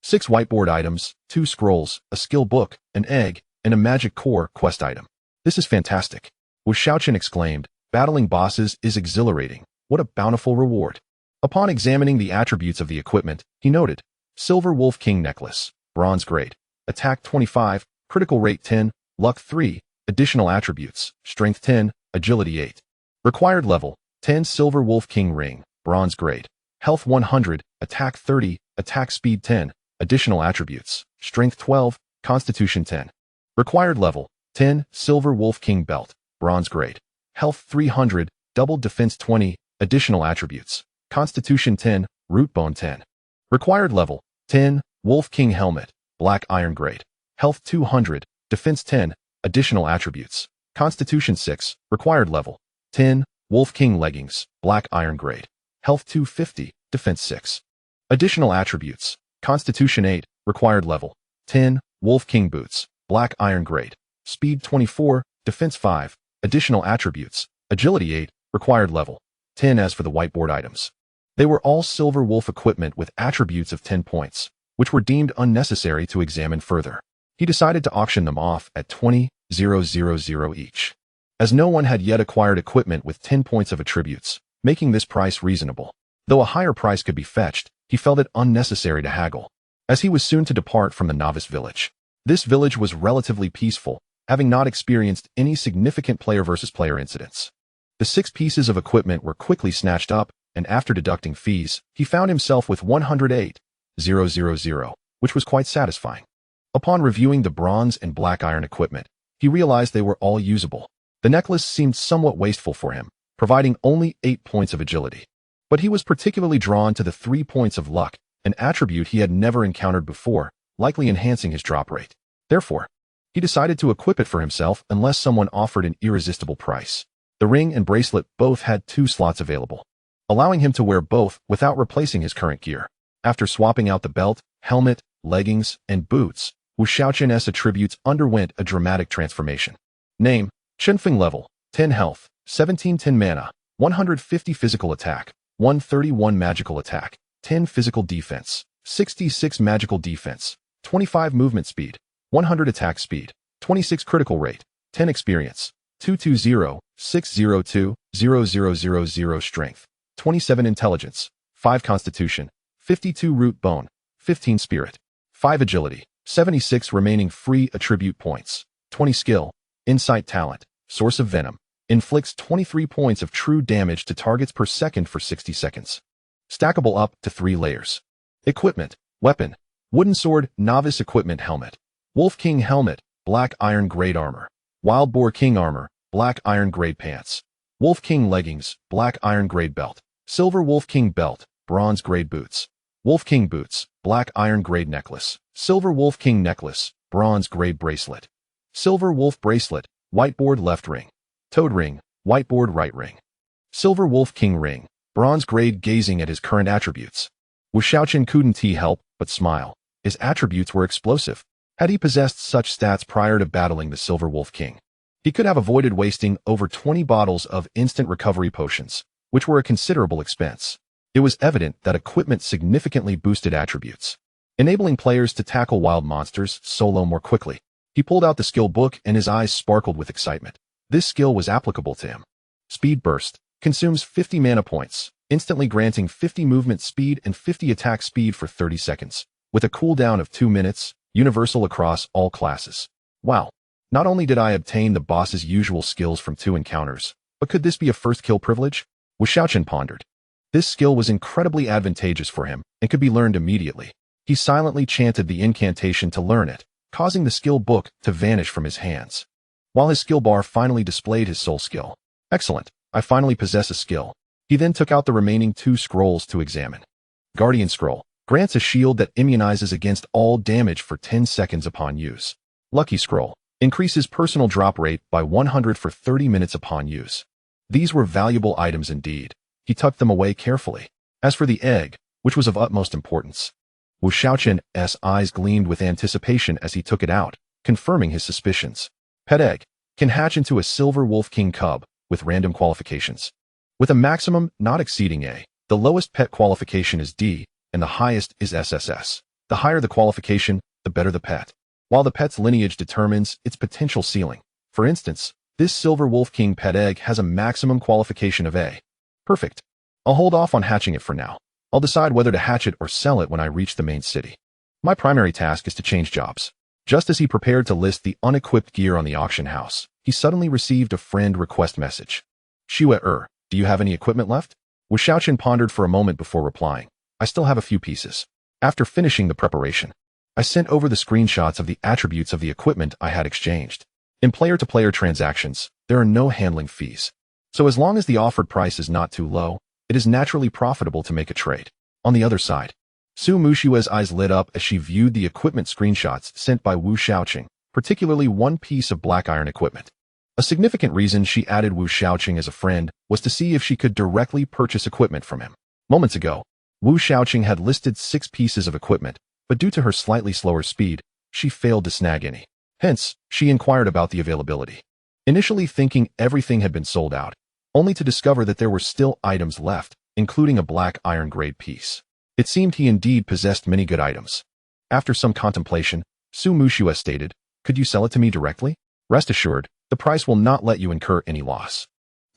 6 whiteboard items, 2 scrolls, a skill book, an egg, and a magic core quest item. "This is fantastic," Wu Shaochen exclaimed. "Battling bosses is exhilarating. What a bountiful reward." Upon examining the attributes of the equipment, he noted, "Silver Wolf King Necklace, Bronze Grade, Attack 25, Critical Rate 10, Luck 3, Additional Attributes, Strength 10, Agility 8. Required Level, 10 Silver Wolf King Ring, Bronze Grade, Health 100, Attack 30, Attack Speed 10, Additional Attributes, Strength 12, Constitution 10. Required Level, 10 Silver Wolf King Belt, Bronze Grade, Health 300, Double Defense 20, Additional Attributes, Constitution 10, Root Bone 10. Required Level, 10 Wolf King Helmet, Black Iron Grade, Health 200, Defense 10, Additional Attributes, Constitution 6, Required Level, 10 Wolf King Leggings, Black Iron Grade, Health 250, Defense 6. Additional Attributes, Constitution 8, Required Level, 10 Wolf King Boots, Black Iron Grade, Speed 24, Defense 5, Additional Attributes, Agility 8, Required Level, 10. As for the whiteboard items, they were all Silver Wolf equipment with attributes of 10 points, which were deemed unnecessary to examine further. He decided to auction them off at 20,000 each, as no one had yet acquired equipment with 10 points of attributes, making this price reasonable. Though a higher price could be fetched, he felt it unnecessary to haggle, as he was soon to depart from the novice village. This village was relatively peaceful, having not experienced any significant player versus player incidents. The 6 pieces of equipment were quickly snatched up, and after deducting fees, he found himself with 108,000, which was quite satisfying. Upon reviewing the bronze and black iron equipment, he realized they were all usable. The necklace seemed somewhat wasteful for him, providing only 8 points of agility. But he was particularly drawn to the 3 points of luck, an attribute he had never encountered before, likely enhancing his drop rate. Therefore, he decided to equip it for himself unless someone offered an irresistible price. The ring and bracelet both had 2 slots available, allowing him to wear both without replacing his current gear. After swapping out the belt, helmet, leggings, and boots, Wu Shaochen's attributes underwent a dramatic transformation. Name: Chenfeng level, 10 health, 1710 mana, 150 physical attack, 131 magical attack, 10 physical defense, 66 magical defense, 25 movement speed, 100 attack speed, 26 critical rate, 10 experience, 220-602-0000 strength, 27 intelligence, 5 constitution, 52 root bone, 15 spirit, 5 agility, 76 remaining free attribute points, 20 skill, insight talent, source of venom, inflicts 23 points of true damage to targets per second for 60 seconds. Stackable up to 3 layers. Equipment: weapon, wooden sword, novice equipment helmet, Wolf King helmet, black iron grade armor, Wild Boar King armor, black iron grade pants, Wolf King leggings, black iron grade belt, Silver Wolf King belt, bronze grade boots, Wolf King boots, black iron grade necklace, Silver Wolf King necklace, bronze grade bracelet, Silver Wolf bracelet, whiteboard left ring, Toad ring, whiteboard right ring, Silver Wolf King ring, bronze grade. Gazing at his current attributes, Wu Shaochen couldn't help but smile. His attributes were explosive. Had he possessed such stats prior to battling the Silver Wolf King, he could have avoided wasting over 20 bottles of instant recovery potions, which were a considerable expense. It was evident that equipment significantly boosted attributes, enabling players to tackle wild monsters solo more quickly. He pulled out the skill book and his eyes sparkled with excitement. This skill was applicable to him. Speed Burst consumes 50 mana points, instantly granting 50 movement speed and 50 attack speed for 30 seconds, with a cooldown of 2 minutes, universal across all classes. Wow. Not only did I obtain the boss's usual skills from 2 encounters, but could this be a first kill privilege? Wu Shaochen pondered. This skill was incredibly advantageous for him and could be learned immediately. He silently chanted the incantation to learn it, causing the skill book to vanish from his hands. While his skill bar finally displayed his soul skill. Excellent, I finally possess a skill. He then took out the remaining 2 scrolls to examine. Guardian Scroll grants a shield that immunizes against all damage for 10 seconds upon use. Lucky Scroll increases personal drop rate by 100 for 30 minutes upon use. These were valuable items indeed. He tucked them away carefully. As for the egg, which was of utmost importance, Wu Shaochen's eyes gleamed with anticipation as he took it out, confirming his suspicions. Pet egg can hatch into a Silver Wolf King cub with random qualifications. With a maximum not exceeding A, the lowest pet qualification is D, and the highest is SSS. The higher the qualification, the better the pet, while the pet's lineage determines its potential ceiling. For instance, this Silver Wolf King pet egg has a maximum qualification of A. Perfect. I'll hold off on hatching it for now. I'll decide whether to hatch it or sell it when I reach the main city. My primary task is to change jobs. Just as he prepared to list the unequipped gear on the auction house, he suddenly received a friend request message. Xue, do you have any equipment left? Wu Shaochen pondered for a moment before replying. I still have a few pieces. After finishing the preparation, I sent over the screenshots of the attributes of the equipment I had exchanged. In player-to-player transactions, there are no handling fees. So as long as the offered price is not too low, it is naturally profitable to make a trade. On the other side, Su Mushue's eyes lit up as she viewed the equipment screenshots sent by Wu Shaochen, particularly one piece of black iron equipment. A significant reason she added Wu Shaochen as a friend was to see if she could directly purchase equipment from him. Moments ago, Wu Shaochen had listed 6 pieces of equipment, but due to her slightly slower speed, she failed to snag any. Hence, she inquired about the availability. Initially thinking everything had been sold out, only to discover that there were still items left, including a black iron grade piece. It seemed he indeed possessed many good items. After some contemplation, Su Mushue stated, "Could you sell it to me directly? Rest assured, the price will not let you incur any loss."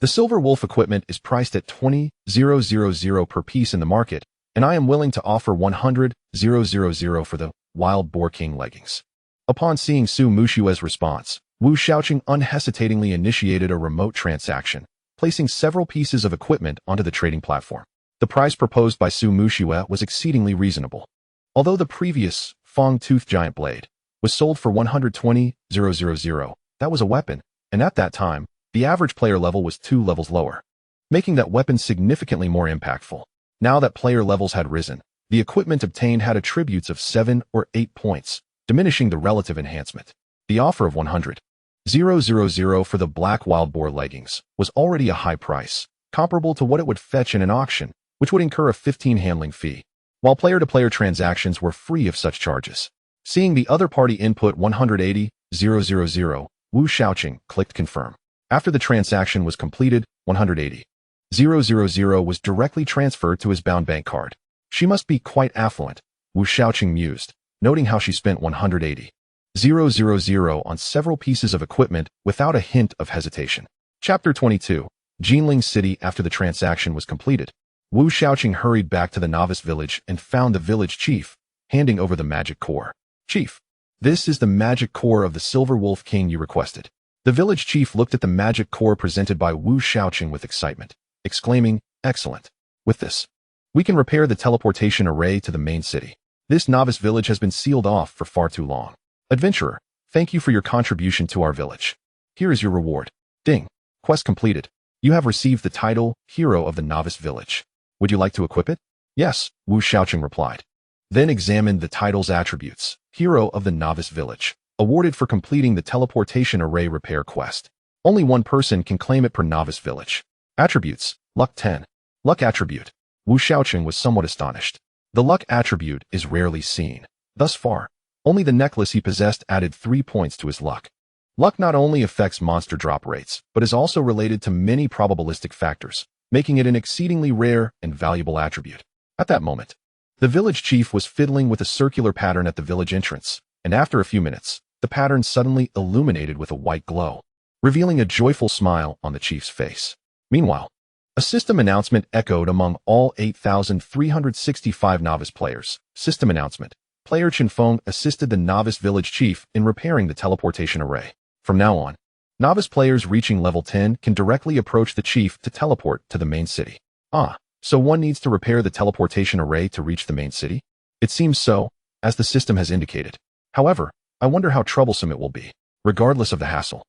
The Silver Wolf equipment is priced at 20,000 per piece in the market, and I am willing to offer 100,000 for the Wild Boar King leggings. Upon seeing Su Mushue's response, Wu Shaochen unhesitatingly initiated a remote transaction, placing several pieces of equipment onto the trading platform. The price proposed by Su Mushue was exceedingly reasonable. Although the previous Fong-Tooth Giant Blade was sold for 120,000, that was a weapon, and at that time, The average player level was 2 levels lower, making that weapon significantly more impactful. Now that player levels had risen, the equipment obtained had attributes of 7 or 8 points, diminishing the relative enhancement. The offer of 100,000 for the black wild boar leggings was already a high price, comparable to what it would fetch in an auction, which would incur a 15 handling fee, while player-to-player transactions were free of such charges. Seeing the other party input 180,000, Wu Shaochen clicked confirm. After the transaction was completed, 180,000 was directly transferred to his bound bank card. She must be quite affluent, Wu Shaochen mused, noting how she spent 180,000 on several pieces of equipment without a hint of hesitation. Chapter 22. Jinling City. After the transaction was completed, Wu Shaochen hurried back to the novice village and found the village chief, handing over the magic core. Chief, this is the magic core of the Silver Wolf King you requested. The village chief looked at the magic core presented by Wu Shaochen with excitement, exclaiming, excellent. With this, we can repair the teleportation array to the main city. This novice village has been sealed off for far too long. Adventurer, thank you for your contribution to our village. Here is your reward. Ding. Quest completed. You have received the title, Hero of the Novice Village. Would you like to equip it? Yes, Wu Shaochen replied. Then examined the title's attributes. Hero of the Novice Village. Awarded for completing the teleportation array repair quest. Only one person can claim it per novice village. Attributes. Luck 10. Luck attribute. Wu Shaochen was somewhat astonished. The luck attribute is rarely seen. Thus far, only the necklace he possessed added 3 points to his luck. Luck not only affects monster drop rates, but is also related to many probabilistic factors, making it an exceedingly rare and valuable attribute. At that moment, the village chief was fiddling with a circular pattern at the village entrance, and after a few minutes, the pattern suddenly illuminated with a white glow, revealing a joyful smile on the chief's face. Meanwhile, a system announcement echoed among all 8,365 novice players. System announcement. Player Chinfeng assisted the novice village chief in repairing the teleportation array. From now on, novice players reaching level 10 can directly approach the chief to teleport to the main city. So one needs to repair the teleportation array to reach the main city? It seems so, as the system has indicated. However, I wonder how troublesome it will be. Regardless of the hassle,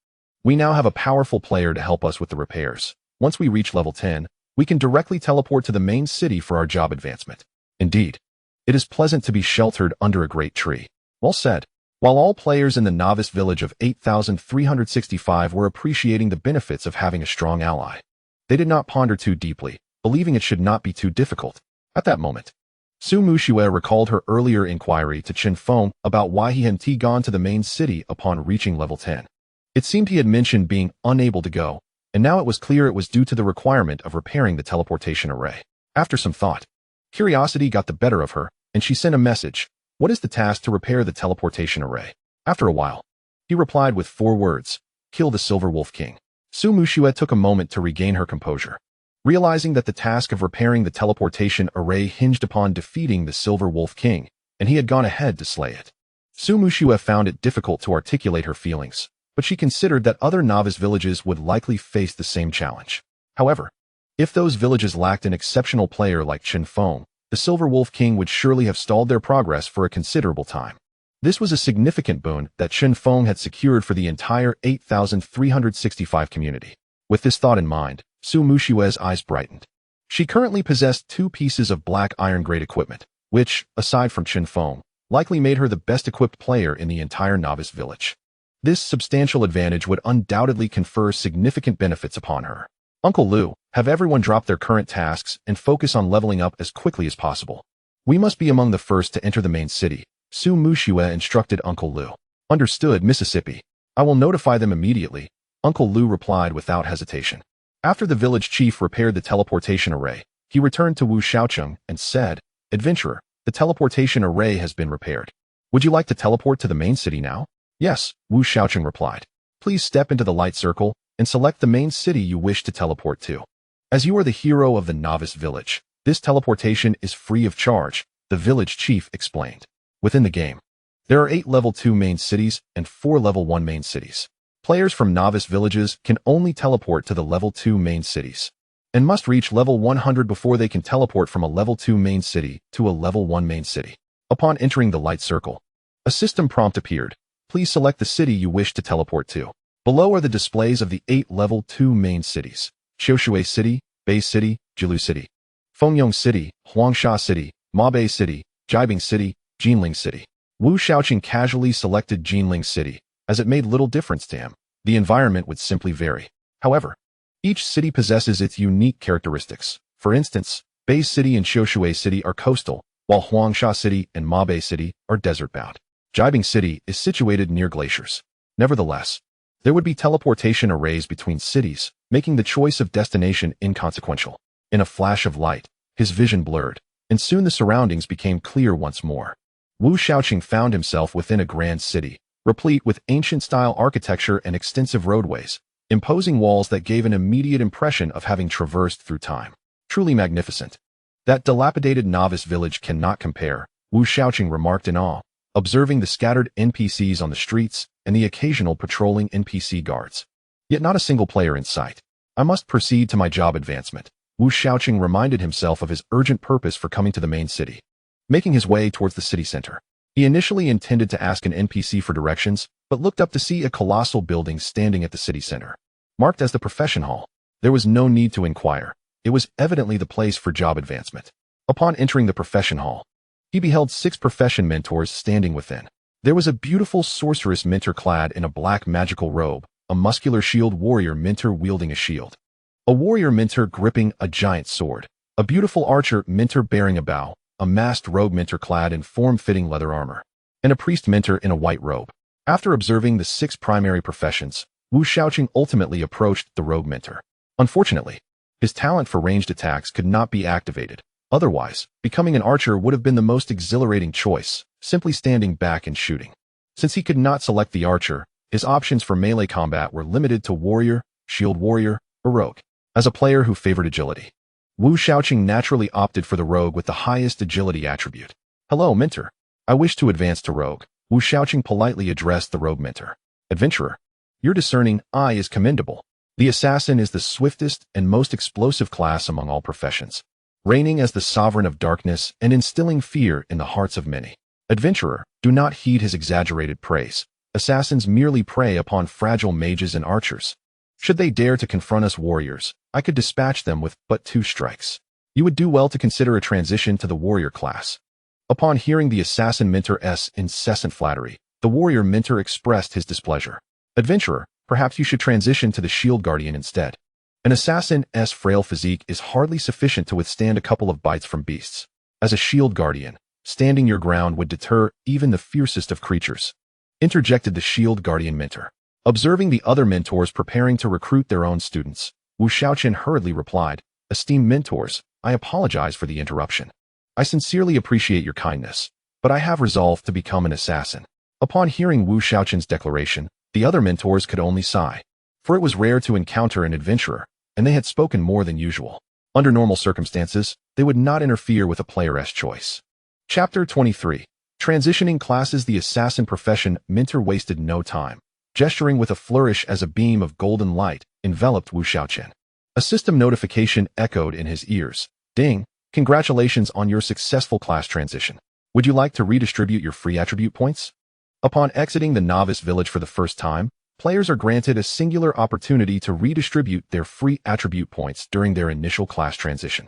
we now have a powerful player to help us with the repairs. Once we reach level 10, we can directly teleport to the main city for our job advancement. Indeed, it is pleasant to be sheltered under a great tree. Well said. While all players in the novice village of 8,365 were appreciating the benefits of having a strong ally, they did not ponder too deeply, believing it should not be too difficult. At that moment, Su Muxue recalled her earlier inquiry to Chinfeng about why he hadn't gone to the main city upon reaching level 10. It seemed he had mentioned being unable to go, and now it was clear it was due to the requirement of repairing the teleportation array. After some thought, curiosity got the better of her, and she sent a message. What is the task to repair the teleportation array? After a while, he replied with 4 words, kill the Silver Wolf King. Su Muxue took a moment to regain her composure, realizing that the task of repairing the teleportation array hinged upon defeating the Silver Wolf King, and he had gone ahead to slay it. Su Muxue found it difficult to articulate her feelings, but she considered that other novice villages would likely face the same challenge. However, if those villages lacked an exceptional player like Chinfeng, the Silver Wolf King would surely have stalled their progress for a considerable time. This was a significant boon that Chinfeng had secured for the entire 8,365 community. With this thought in mind, Su Muxue's eyes brightened. She currently possessed 2 pieces of black iron-grade equipment, which, aside from Chinfeng, likely made her the best-equipped player in the entire novice village. This substantial advantage would undoubtedly confer significant benefits upon her. Uncle Lu, have everyone drop their current tasks and focus on leveling up as quickly as possible. We must be among the first to enter the main city, Su Muxue instructed Uncle Lu. Understood, Mississippi. I will notify them immediately, Uncle Lu replied without hesitation. After the village chief repaired the teleportation array, he returned to Wu Shaochen and said, Adventurer, the teleportation array has been repaired. Would you like to teleport to the main city now? Yes, Wu Shaochen replied. Please step into the light circle and select the main city you wish to teleport to. As you are the hero of the novice village, this teleportation is free of charge, the village chief explained. Within the game, there are 8 level 2 main cities and 4 level 1 main cities. Players from novice villages can only teleport to the level 2 main cities, and must reach level 100 before they can teleport from a level 2 main city to a level 1 main city. Upon entering the light circle, a system prompt appeared. Please select the city you wish to teleport to. Below are the displays of the 8 level 2 main cities: Shaochen City, Bei City, Jilu City, Fengyong City, Huangsha City, Mabei City, Jibing City, Jinling City. Wu Shaochen casually selected Jinling City, as it made little difference to him. The environment would simply vary. However, each city possesses its unique characteristics. For instance, Bei City and Shaochen City are coastal, while Huangsha City and Mabei City are desert-bound. Jibing City is situated near glaciers. Nevertheless, there would be teleportation arrays between cities, making the choice of destination inconsequential. In a flash of light, his vision blurred, and soon the surroundings became clear once more. Wu Shaochen found himself within a grand city, replete with ancient-style architecture and extensive roadways, imposing walls that gave an immediate impression of having traversed through time. Truly magnificent. That dilapidated novice village cannot compare, Wu Shaochen remarked in awe, observing the scattered NPCs on the streets and the occasional patrolling NPC guards. Yet not a single player in sight. I must proceed to my job advancement. Wu Shaochen reminded himself of his urgent purpose for coming to the main city. Making his way towards the city center, he initially intended to ask an NPC for directions, but looked up to see a colossal building standing at the city center. Marked as the profession hall, there was no need to inquire. It was evidently the place for job advancement. Upon entering the profession hall, he beheld 6 profession mentors standing within. There was a beautiful sorceress mentor clad in a black magical robe, a muscular shield warrior mentor wielding a shield, a warrior mentor gripping a giant sword, a beautiful archer mentor bearing a bow, a masked rogue mentor clad in form-fitting leather armor, and a priest mentor in a white robe. After observing the 6 primary professions, Wu Shaochen ultimately approached the rogue mentor. Unfortunately, his talent for ranged attacks could not be activated. Otherwise, becoming an archer would have been the most exhilarating choice, simply standing back and shooting. Since he could not select the archer, his options for melee combat were limited to warrior, shield warrior, or rogue. As a player who favored agility, Wu Shaochen naturally opted for the rogue with the highest agility attribute. Hello, mentor. I wish to advance to rogue. Wu Shaochen politely addressed the rogue mentor. Adventurer, your discerning eye is commendable. The assassin is the swiftest and most explosive class among all professions, reigning as the sovereign of darkness and instilling fear in the hearts of many. Adventurer, do not heed his exaggerated praise. Assassins merely prey upon fragile mages and archers. Should they dare to confront us warriors, I could dispatch them with but 2 strikes. You would do well to consider a transition to the warrior class. Upon hearing the assassin mentor's incessant flattery, the warrior mentor expressed his displeasure. Adventurer, perhaps you should transition to the shield guardian instead. An assassin's frail physique is hardly sufficient to withstand a couple of bites from beasts. As a shield guardian, standing your ground would deter even the fiercest of creatures. Interjected the shield guardian mentor. Observing the other mentors preparing to recruit their own students, Wu Shaochen hurriedly replied, Esteemed mentors, I apologize for the interruption. I sincerely appreciate your kindness, but I have resolved to become an assassin. Upon hearing Wu Shaochen's declaration, the other mentors could only sigh, for it was rare to encounter an adventurer, and they had spoken more than usual. Under normal circumstances, they would not interfere with a player's choice. Chapter 23. Transitioning classes. The assassin profession mentor wasted no time, gesturing with a flourish as a beam of golden light enveloped Wu Shaochen. A system notification echoed in his ears. Ding! Congratulations on your successful class transition. Would you like to redistribute your free attribute points? Upon exiting the novice village for the first time, players are granted a singular opportunity to redistribute their free attribute points during their initial class transition.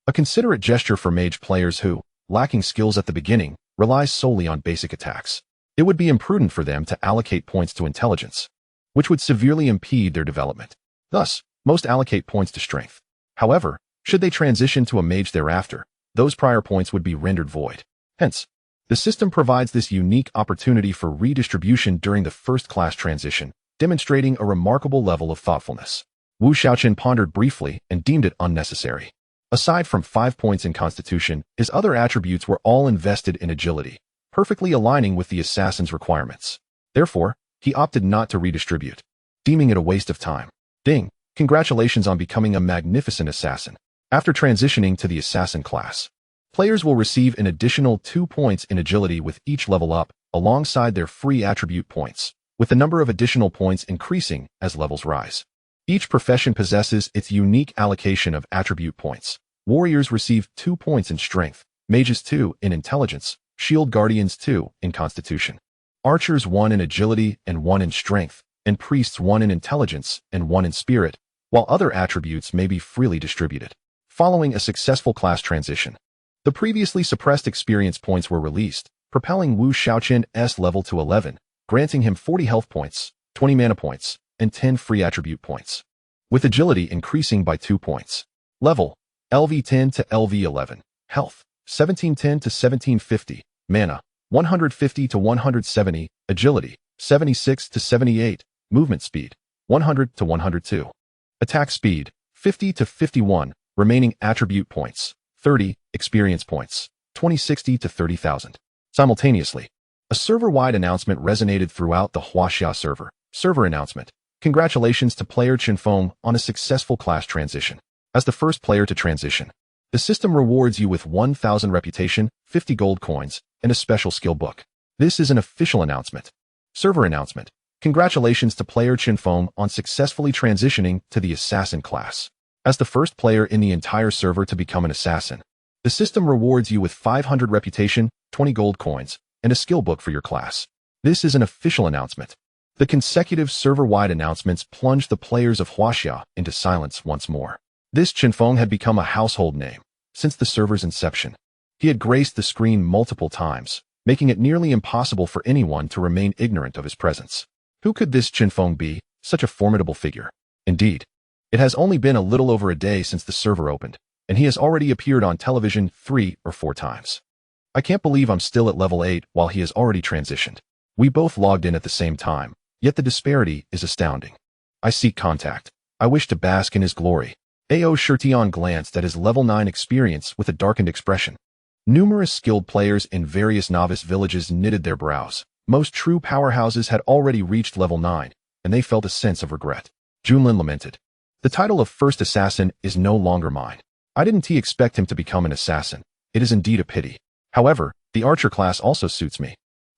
A considerate gesture for mage players who, lacking skills at the beginning, rely solely on basic attacks. It would be imprudent for them to allocate points to intelligence, which would severely impede their development. Thus, most allocate points to strength. However, should they transition to a mage thereafter, those prior points would be rendered void. Hence, the system provides this unique opportunity for redistribution during the first class transition, demonstrating a remarkable level of thoughtfulness. Wu Shaochen pondered briefly and deemed it unnecessary. Aside from 5 points in Constitution, his other attributes were all invested in agility, perfectly aligning with the assassin's requirements. Therefore, he opted not to redistribute, deeming it a waste of time. Ding! Congratulations on becoming a magnificent assassin. After transitioning to the assassin class, players will receive an additional 2 points in agility with each level up, alongside their free attribute points, with the number of additional points increasing as levels rise. Each profession possesses its unique allocation of attribute points. Warriors receive 2 points in strength, mages 2 in intelligence, shield guardians 2 in constitution, archers 1 in agility and 1 in strength, and priests 1 in intelligence and 1 in spirit, while other attributes may be freely distributed. Following a successful class transition, the previously suppressed experience points were released, propelling Wu Shaochen's level to 11, granting him 40 health points, 20 mana points, and 10 free attribute points, with agility increasing by 2 points. Level, LV10 to LV11. Health, 1710 to 1750. Mana, 150 to 170. Agility, 76 to 78. Movement speed, 100 to 102. Attack speed, 50 to 51. Remaining attribute points, 30. Experience points, 2060 to 30,000. Simultaneously, a server-wide announcement resonated throughout the Huaxia server. Server announcement. Congratulations to player Chinfeng on a successful class transition. As the first player to transition, the system rewards you with 1,000 reputation, 50 gold coins, and a special skill book. This is an official announcement. Server announcement. Congratulations to player Chinfeng on successfully transitioning to the assassin class. As the first player in the entire server to become an assassin, the system rewards you with 500 reputation, 20 gold coins, and a skill book for your class. This is an official announcement. The consecutive server-wide announcements plunged the players of Huaxia into silence once more. This Chinfeng had become a household name since the server's inception. He had graced the screen multiple times, making it nearly impossible for anyone to remain ignorant of his presence. Who could this Chinfeng be, such a formidable figure? Indeed, it has only been a little over a day since the server opened, and he has already appeared on television 3 or 4 times. I can't believe I'm still at level 8 while he has already transitioned. We both logged in at the same time, yet the disparity is astounding. I seek contact. I wish to bask in his glory. A.O. Shirtion glanced at his level 9 experience with a darkened expression. Numerous skilled players in various novice villages knitted their brows. Most true powerhouses had already reached level 9, and they felt a sense of regret. Junlin lamented. The title of first assassin is no longer mine. I didn't expect him to become an assassin. It is indeed a pity. However, the archer class also suits me.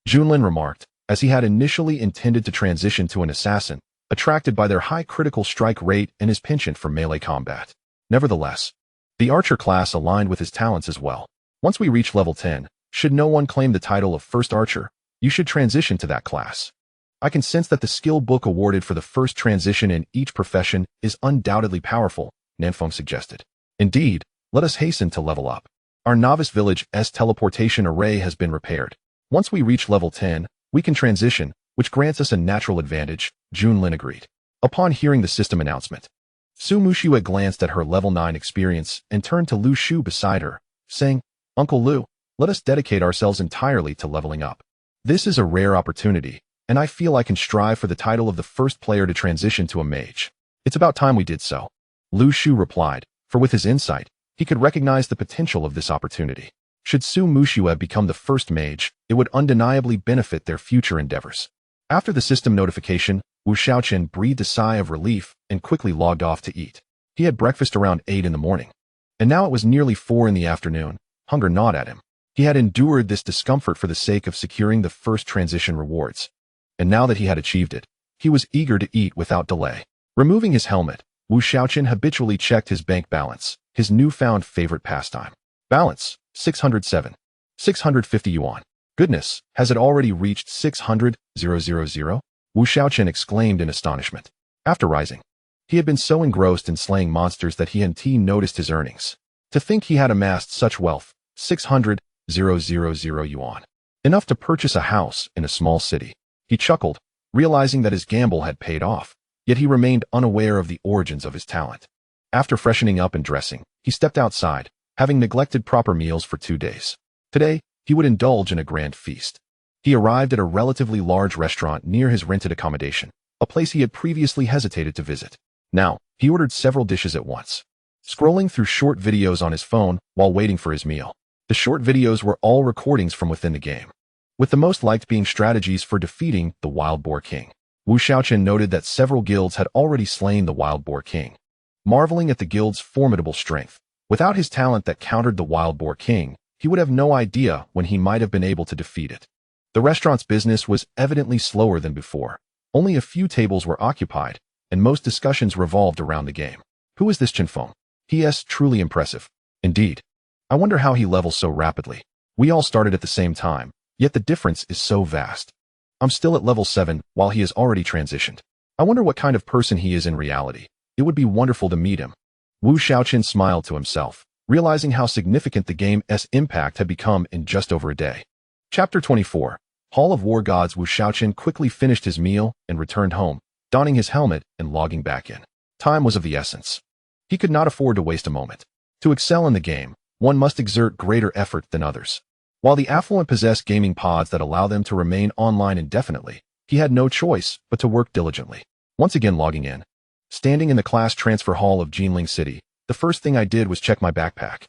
Junlin remarked, as he had initially intended to transition to an assassin, attracted by their high critical strike rate and his penchant for melee combat. Nevertheless, the archer class aligned with his talents as well. Once we reach level 10, should no one claim the title of first archer, you should transition to that class. I can sense that the skill book awarded for the first transition in each profession is undoubtedly powerful, Nanfeng suggested. Indeed, let us hasten to level up. Our novice village's teleportation array has been repaired. Once we reach level 10, we can transition, which grants us a natural advantage, Junlin agreed. Upon hearing the system announcement, Su Muxiue glanced at her level 9 experience and turned to Lu Shu beside her, saying, Uncle Lu, let us dedicate ourselves entirely to leveling up. This is a rare opportunity, and I feel I can strive for the title of the first player to transition to a mage. It's about time we did so. Lu Shu replied, for with his insight, he could recognize the potential of this opportunity. Should Su Muxiue become the first mage, it would undeniably benefit their future endeavors. After the system notification, Wu Shaochen breathed a sigh of relief and quickly logged off to eat. He had breakfast around 8 in the morning, and now it was nearly 4 in the afternoon. Hunger gnawed at him. He had endured this discomfort for the sake of securing the first transition rewards, and now that he had achieved it, he was eager to eat without delay. Removing his helmet, Wu Shaochen habitually checked his bank balance, his newfound favorite pastime. Balance, 607. 650 yuan. Goodness, has it already reached 600,000? Wu Shaochen exclaimed in astonishment. After rising, he had been so engrossed in slaying monsters that he hadn't noticed his earnings. To think he had amassed such wealth, 600,000 yuan. Enough to purchase a house in a small city. He chuckled, realizing that his gamble had paid off, yet he remained unaware of the origins of his talent. After freshening up and dressing, he stepped outside, having neglected proper meals for 2 days. Today, he would indulge in a grand feast. He arrived at a relatively large restaurant near his rented accommodation, a place he had previously hesitated to visit. Now, he ordered several dishes at once, scrolling through short videos on his phone while waiting for his meal. The short videos were all recordings from within the game, with the most liked being strategies for defeating the Wild Boar King. Wu Shaochen noted that several guilds had already slain the Wild Boar King, marveling at the guild's formidable strength. Without his talent that countered the Wild Boar King, he would have no idea when he might have been able to defeat it. The restaurant's business was evidently slower than before. Only a few tables were occupied, and most discussions revolved around the game. Who is this Chinfeng? He is truly impressive. Indeed. I wonder how he levels so rapidly. We all started at the same time, yet the difference is so vast. I'm still at level 7 while he has already transitioned. I wonder what kind of person he is in reality. It would be wonderful to meet him. Wu Shaochen smiled to himself, realizing how significant the game's impact had become in just over a day. Chapter 24. Hall of War Gods. Wu Shaochen quickly finished his meal and returned home, donning his helmet and logging back in. Time was of the essence. He could not afford to waste a moment. To excel in the game, one must exert greater effort than others. While the affluent possess gaming pods that allow them to remain online indefinitely, he had no choice but to work diligently. Once again logging in. Standing in the class transfer hall of Jinling City, the first thing I did was check my backpack.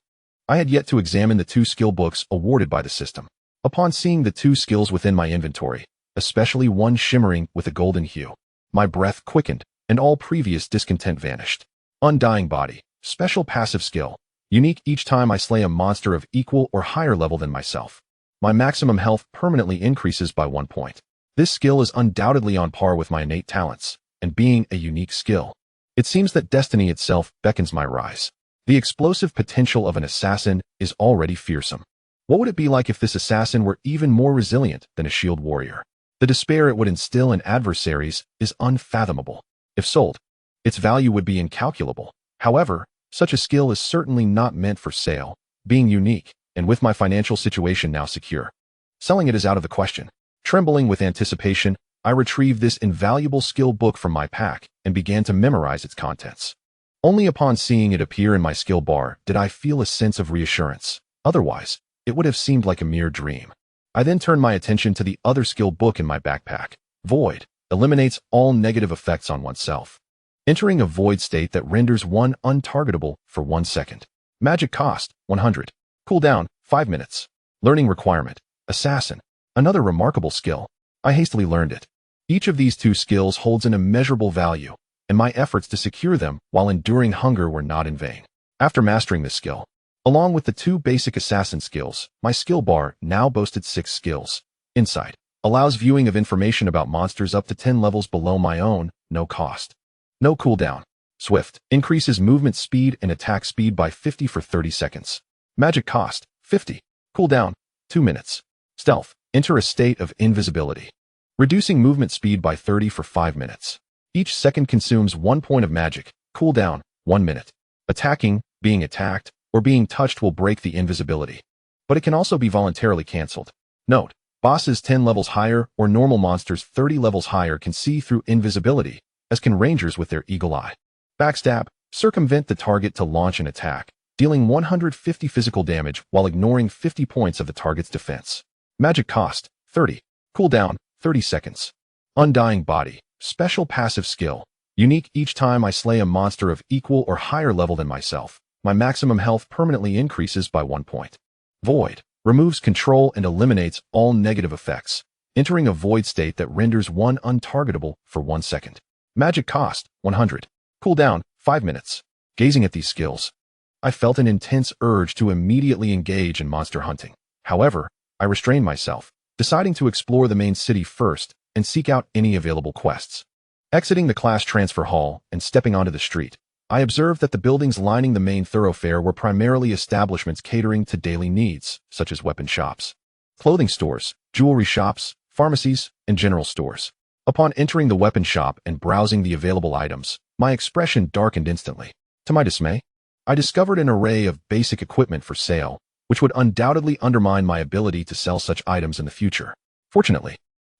I had yet to examine the 2 skill books awarded by the system. Upon seeing the 2 skills within my inventory, especially one shimmering with a golden hue, my breath quickened and all previous discontent vanished. Undying Body. Special passive skill. Unique each time I slay a monster of equal or higher level than myself. My maximum health permanently increases by 1 point. This skill is undoubtedly on par with my innate talents, and being a unique skill, it seems that destiny itself beckons my rise. The explosive potential of an assassin is already fearsome. What would it be like if this assassin were even more resilient than a shield warrior? The despair it would instill in adversaries is unfathomable. If sold, its value would be incalculable. However, such a skill is certainly not meant for sale, being unique, and with my financial situation now secure. Selling it is out of the question. Trembling with anticipation, I retrieved this invaluable skill book from my pack and began to memorize its contents. Only upon seeing it appear in my skill bar did I feel a sense of reassurance. Otherwise, it would have seemed like a mere dream. I then turned my attention to the other skill book in my backpack. Void eliminates all negative effects on oneself. Entering a void state that renders one untargetable for 1 second. Magic cost, 100. Cooldown, 5 minutes. Learning requirement, Assassin. Another remarkable skill. I hastily learned it. Each of these 2 skills holds an immeasurable value, and my efforts to secure them while enduring hunger were not in vain. After mastering this skill, along with the 2 basic assassin skills, my skill bar now boasted 6 skills. Insight allows viewing of information about monsters up to 10 levels below my own, no cost. No cooldown. Swift increases movement speed and attack speed by 50 for 30 seconds. Magic cost, 50. Cooldown, 2 minutes. Stealth. Enter a state of invisibility, reducing movement speed by 30 for 5 minutes. Each second consumes 1 point of magic. Cooldown, 1 minute. Attacking, being attacked, or being touched will break the invisibility, but it can also be voluntarily cancelled. Note, bosses 10 levels higher or normal monsters 30 levels higher can see through invisibility, as can rangers with their eagle eye. Backstab, circumvent the target to launch an attack, dealing 150 physical damage while ignoring 50 points of the target's defense. Magic cost, 30. Cooldown, 30 seconds. Undying Body. Special passive skill. Unique each time I slay a monster of equal or higher level than myself. My maximum health permanently increases by 1 point. Void. Removes control and eliminates all negative effects, entering a void state that renders one untargetable for 1 second. Magic cost, 100. Cooldown, 5 minutes. Gazing at these skills, I felt an intense urge to immediately engage in monster hunting. However, I restrained myself, deciding to explore the main city first and seek out any available quests. Exiting the class transfer hall and stepping onto the street, I observed that the buildings lining the main thoroughfare were primarily establishments catering to daily needs, such as weapon shops, clothing stores, jewelry shops, pharmacies, and general stores. Upon entering the weapon shop and browsing the available items, my expression darkened instantly. To my dismay, I discovered an array of basic equipment for sale, which would undoubtedly undermine my ability to sell such items in the future. Fortunately,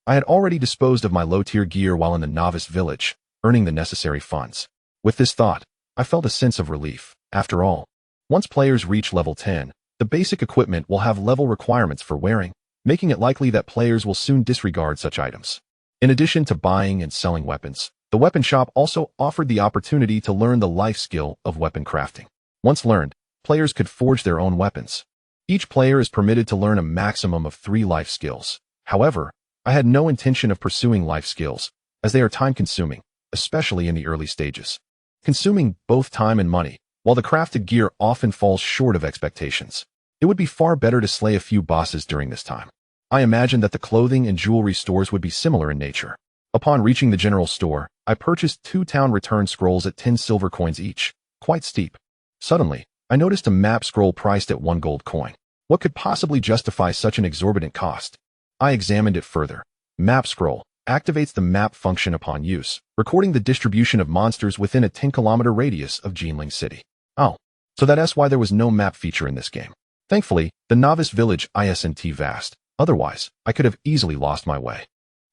I had already disposed of my low-tier gear while in the novice village, earning the necessary funds. With this thought, I felt a sense of relief. After all, once players reach level 10, the basic equipment will have level requirements for wearing, making it likely that players will soon disregard such items. In addition to buying and selling weapons, the weapon shop also offered the opportunity to learn the life skill of weapon crafting. Once learned, players could forge their own weapons. Each player is permitted to learn a maximum of 3 life skills. However, I had no intention of pursuing life skills, as they are time-consuming, especially in the early stages, consuming both time and money, while the crafted gear often falls short of expectations. It would be far better to slay a few bosses during this time. I imagined that the clothing and jewelry stores would be similar in nature. Upon reaching the general store, I purchased 2 town return scrolls at 10 silver coins each, quite steep. Suddenly, I noticed a map scroll priced at 1 gold coin. What could possibly justify such an exorbitant cost? I examined it further. Map scroll, activates the map function upon use, recording the distribution of monsters within a 10-kilometer radius of Jinling City. Oh, so that's why there was no map feature in this game. Thankfully, the novice village isn't vast. Otherwise, I could have easily lost my way.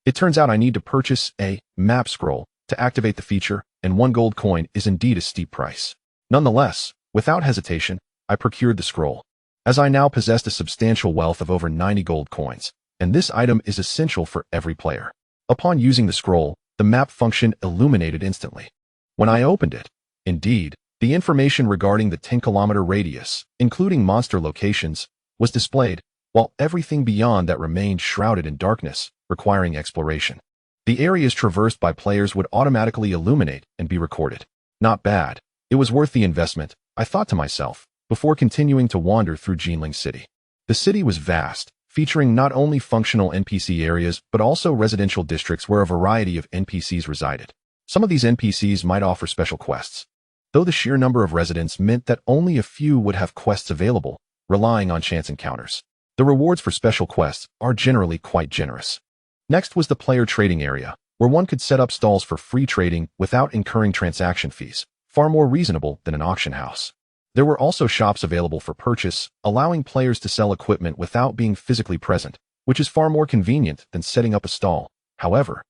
It turns out I need to purchase a map scroll to activate the feature, and 1 gold coin is indeed a steep price. Nonetheless, without hesitation, I procured the scroll, as I now possessed a substantial wealth of over 90 gold coins, and this item is essential for every player. Upon using the scroll, the map function illuminated instantly. When I opened it, indeed, the information regarding the 10-kilometer radius, including monster locations, was displayed, while everything beyond that remained shrouded in darkness, requiring exploration. The areas traversed by players would automatically illuminate and be recorded. Not bad. It was worth the investment, I thought to myself, before continuing to wander through Jinling City. The city was vast, featuring not only functional NPC areas but also residential districts where a variety of NPCs resided. Some of these NPCs might offer special quests, though the sheer number of residents meant that only a few would have quests available, relying on chance encounters. The rewards for special quests are generally quite generous. Next was the player trading area, where one could set up stalls for free trading without incurring transaction fees, far more reasonable than an auction house. There were also shops available for purchase, allowing players to sell equipment without being physically present, which is far more convenient than setting up a stall. However,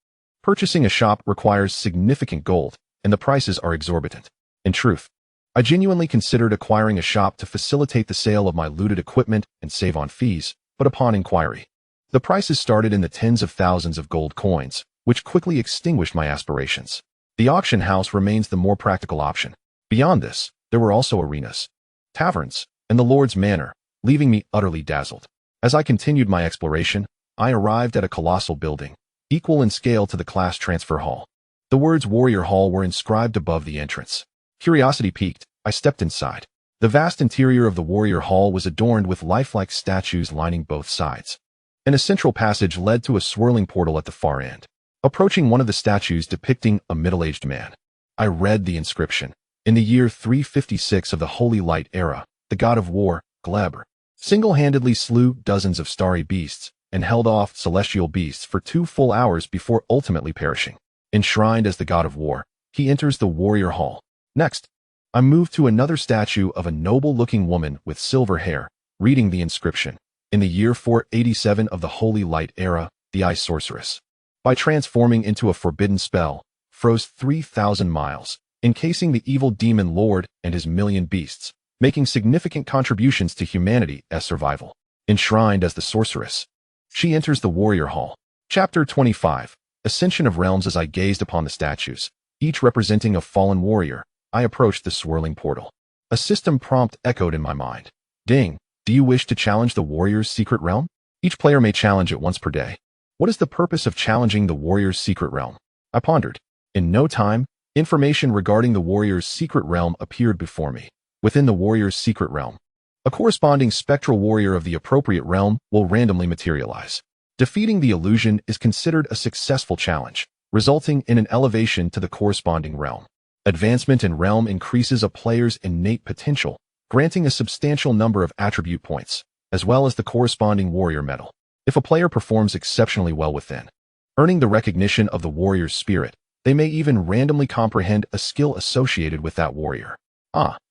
purchasing a shop requires significant gold, and the prices are exorbitant. In truth, I genuinely considered acquiring a shop to facilitate the sale of my looted equipment and save on fees, but upon inquiry, the prices started in the tens of thousands of gold coins, which quickly extinguished my aspirations. The auction house remains the more practical option. Beyond this, there were also arenas, taverns, and the Lord's Manor, leaving me utterly dazzled. As I continued my exploration, I arrived at a colossal building, equal in scale to the class transfer hall. The words Warrior Hall were inscribed above the entrance. Curiosity piqued, I stepped inside. The vast interior of the Warrior Hall was adorned with lifelike statues lining both sides, and a central passage led to a swirling portal at the far end. Approaching one of the statues depicting a middle-aged man, I read the inscription. In the year 356 of the Holy Light Era, the god of war, Gleb, single-handedly slew dozens of starry beasts and held off celestial beasts for 2 full hours before ultimately perishing. Enshrined as the god of war, he enters the Warrior Hall. Next, I moved to another statue of a noble-looking woman with silver hair, reading the inscription. In the year 487 of the Holy Light Era, the Ice Sorceress, by transforming into a forbidden spell, froze 3,000 miles, encasing the evil demon lord and his million beasts, making significant contributions to humanity as survival. Enshrined as the sorceress, she enters the Warrior Hall. Chapter 25. Ascension of Realms. As I gazed upon the statues, each representing a fallen warrior, I approached the swirling portal. A system prompt echoed in my mind. Ding, do you wish to challenge the warrior's secret realm? Each player may challenge it once per day. What is the purpose of challenging the warrior's secret realm? I pondered. In no time, information regarding the warrior's secret realm appeared before me. Within the warrior's secret realm, a corresponding spectral warrior of the appropriate realm will randomly materialize. Defeating the illusion is considered a successful challenge, resulting in an elevation to the corresponding realm. Advancement in realm increases a player's innate potential, granting a substantial number of attribute points, as well as the corresponding warrior medal. If a player performs exceptionally well within, earning the recognition of the warrior's spirit, they may even randomly comprehend a skill associated with that warrior.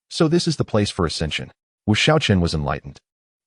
So this is the place for ascension. Shaochen was enlightened.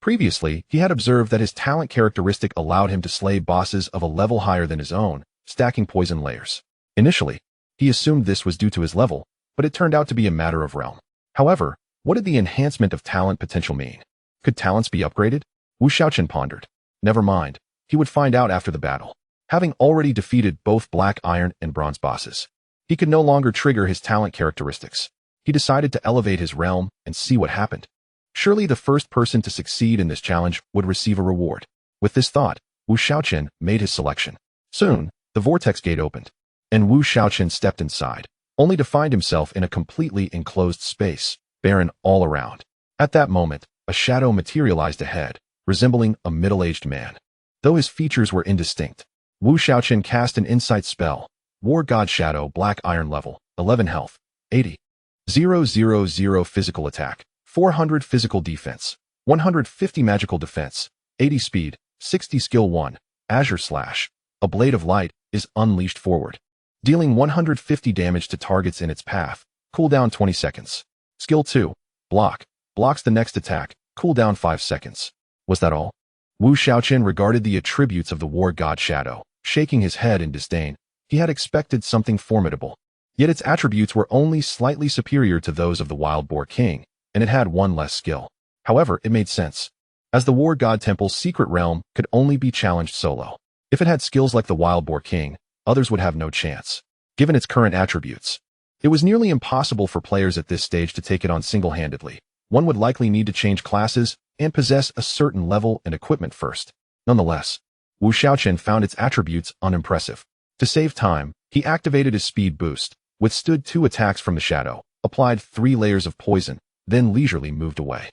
Previously, he had observed that his talent characteristic allowed him to slay bosses of a level higher than his own, stacking poison layers. Initially, he assumed this was due to his level, but it turned out to be a matter of realm. However, what did the enhancement of talent potential mean? Could talents be upgraded? Shaochen pondered. Never mind, he would find out after the battle. Having already defeated both black iron and bronze bosses, he could no longer trigger his talent characteristics. He decided to elevate his realm and see what happened. Surely the first person to succeed in this challenge would receive a reward. With this thought, Shaochen made his selection. Soon, the vortex gate opened, and Shaochen stepped inside, only to find himself in a completely enclosed space, barren all around. At that moment, a shadow materialized ahead, resembling a middle-aged man. Though his features were indistinct, Shaochen cast an insight spell. War God Shadow, Black Iron level, 11 health, 80,000 physical attack, 400 physical defense, 150 magical defense, 80 speed, 60 skill 1, Azure Slash, a blade of light, is unleashed forward, dealing 150 damage to targets in its path, cooldown 20 seconds. Skill 2, block, blocks the next attack, cooldown 5 seconds. Was that all? Wu Shaochen regarded the attributes of the war god Shadow, shaking his head in disdain. He had expected something formidable, yet its attributes were only slightly superior to those of the Wild Boar King, and it had one less skill. However, it made sense, as the War God Temple's secret realm could only be challenged solo. If it had skills like the Wild Boar King, others would have no chance, given its current attributes. It was nearly impossible for players at this stage to take it on single-handedly. One would likely need to change classes and possess a certain level and equipment first. Nonetheless, Wu Shaochen found its attributes unimpressive. To save time, he activated his speed boost, withstood 2 attacks from the shadow, applied 3 layers of poison, then leisurely moved away.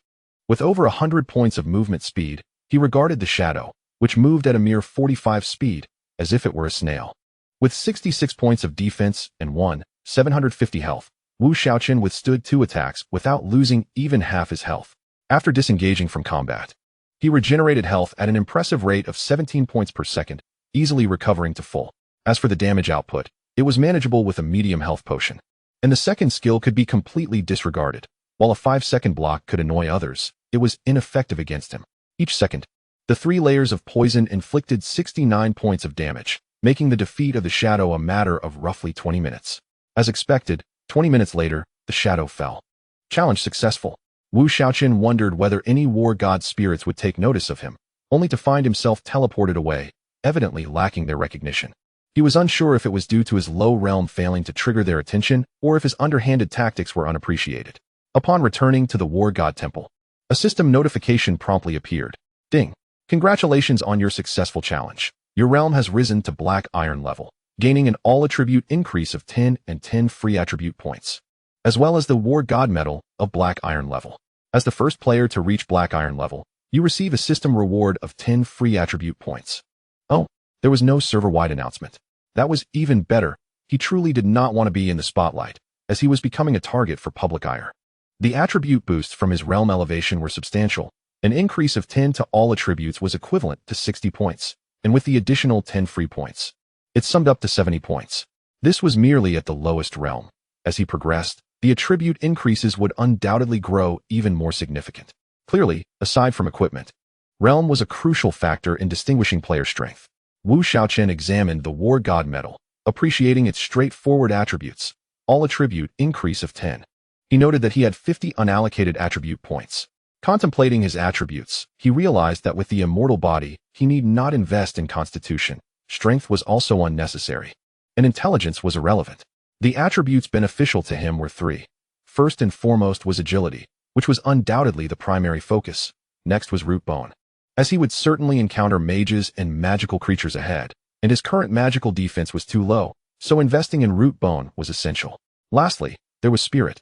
With over 100 points of movement speed, he regarded the shadow, which moved at a mere 45 speed, as if it were a snail. With 66 points of defense and 750 health, Wu Shaochen withstood 2 attacks without losing even half his health. After disengaging from combat, he regenerated health at an impressive rate of 17 points per second, easily recovering to full. As for the damage output, it was manageable with a medium health potion, and the second skill could be completely disregarded. While a 5-second block could annoy others, it was ineffective against him. Each second, the 3 layers of poison inflicted 69 points of damage, making the defeat of the shadow a matter of roughly 20 minutes. As expected, 20 minutes later, the shadow fell. Challenge successful. Wu Shaochen wondered whether any war god spirits would take notice of him, only to find himself teleported away, evidently lacking their recognition. He was unsure if it was due to his low realm failing to trigger their attention or if his underhanded tactics were unappreciated. Upon returning to the War God Temple, a system notification promptly appeared. Ding! Congratulations on your successful challenge. Your realm has risen to Black Iron level, gaining an all-attribute increase of 10 and 10 free attribute points, as well as the War God Medal of Black Iron level. As the first player to reach Black Iron level, you receive a system reward of 10 free attribute points. Oh, there was no server-wide announcement. That was even better. He truly did not want to be in the spotlight, as he was becoming a target for public ire. The attribute boosts from his realm elevation were substantial. An increase of 10 to all attributes was equivalent to 60 points, and with the additional 10 free points, it summed up to 70 points. This was merely at the lowest realm. As he progressed, the attribute increases would undoubtedly grow even more significant. Clearly, aside from equipment, realm was a crucial factor in distinguishing player strength. Wu Shaochen examined the War God Medal, appreciating its straightforward attributes, all attribute increase of 10. He noted that he had 50 unallocated attribute points. Contemplating his attributes, he realized that with the immortal body, he need not invest in constitution. Strength was also unnecessary, and intelligence was irrelevant. The attributes beneficial to him were 3. First and foremost was agility, which was undoubtedly the primary focus. Next was root bone, as he would certainly encounter mages and magical creatures ahead, and his current magical defense was too low, so investing in root bone was essential. Lastly, there was spirit.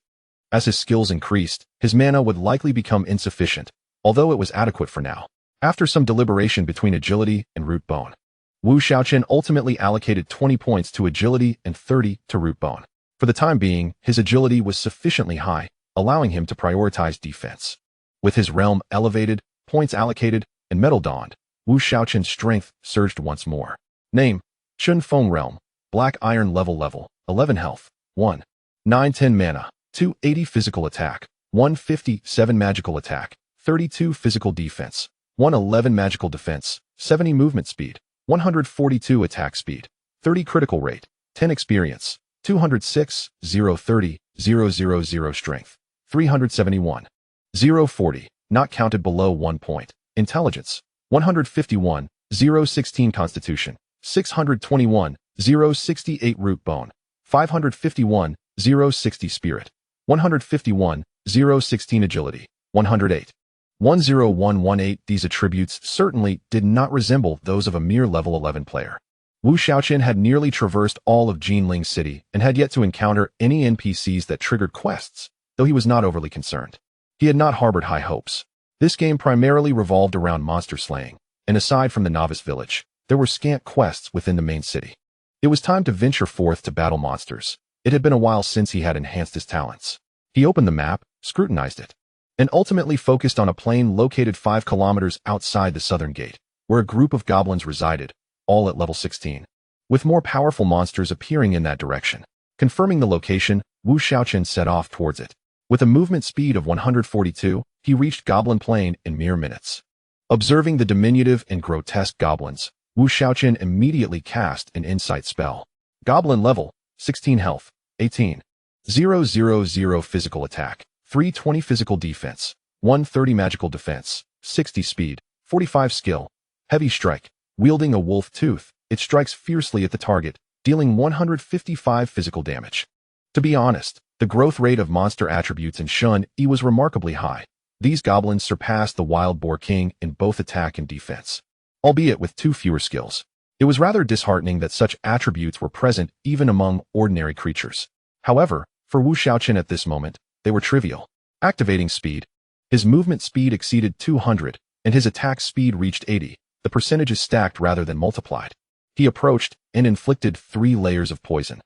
As his skills increased, his mana would likely become insufficient, although it was adequate for now. After some deliberation between agility and root bone, Wu Shaochen ultimately allocated 20 points to agility and 30 to root bone. For the time being, his agility was sufficiently high, allowing him to prioritize defense. With his realm elevated, points allocated, and metal donned, Wu Shaochen's strength surged once more. Name: Chun Feng Realm, Black Iron level, 11 health, 910 mana, 280 physical attack, 157 magical attack, 32 physical defense, 111 magical defense, 70 movement speed, 142 attack speed, 30 critical rate, 10 experience, 206, 030, 000 strength, 371, 040, not counted below 1 point, intelligence, 151, 016 constitution, 621, 068 root bone, 551, 060 spirit, 151, 016 agility, 108, 10118. These attributes certainly did not resemble those of a mere level 11 player. Wu Shaochen had nearly traversed all of Jinling City and had yet to encounter any NPCs that triggered quests, though he was not overly concerned. He had not harbored high hopes. This game primarily revolved around monster slaying, and aside from the novice village, there were scant quests within the main city. It was time to venture forth to battle monsters. It had been a while since he had enhanced his talents. He opened the map, scrutinized it, and ultimately focused on a plain located 5 kilometers outside the southern gate, where a group of goblins resided, all at level 16. with more powerful monsters appearing in that direction. Confirming the location, Wu Shaochen set off towards it. With a movement speed of 142, he reached Goblin Plain in mere minutes. Observing the diminutive and grotesque goblins, Wu Shaochen immediately cast an insight spell. Goblin level, 16 health, 18,000 physical attack, 320 physical defense, 130 magical defense, 60 speed, 45 skill, heavy strike. Wielding a wolf tooth, it strikes fiercely at the target, dealing 155 physical damage. To be honest, the growth rate of monster attributes in Shun E was remarkably high. These goblins surpassed the Wild Boar King in both attack and defense, albeit with 2 fewer skills. It was rather disheartening that such attributes were present even among ordinary creatures. However, for Wu Shaochen at this moment, they were trivial. Activating speed. His movement speed exceeded 200, and his attack speed reached 80. The percentages stacked rather than multiplied. He approached and inflicted 3 layers of poison,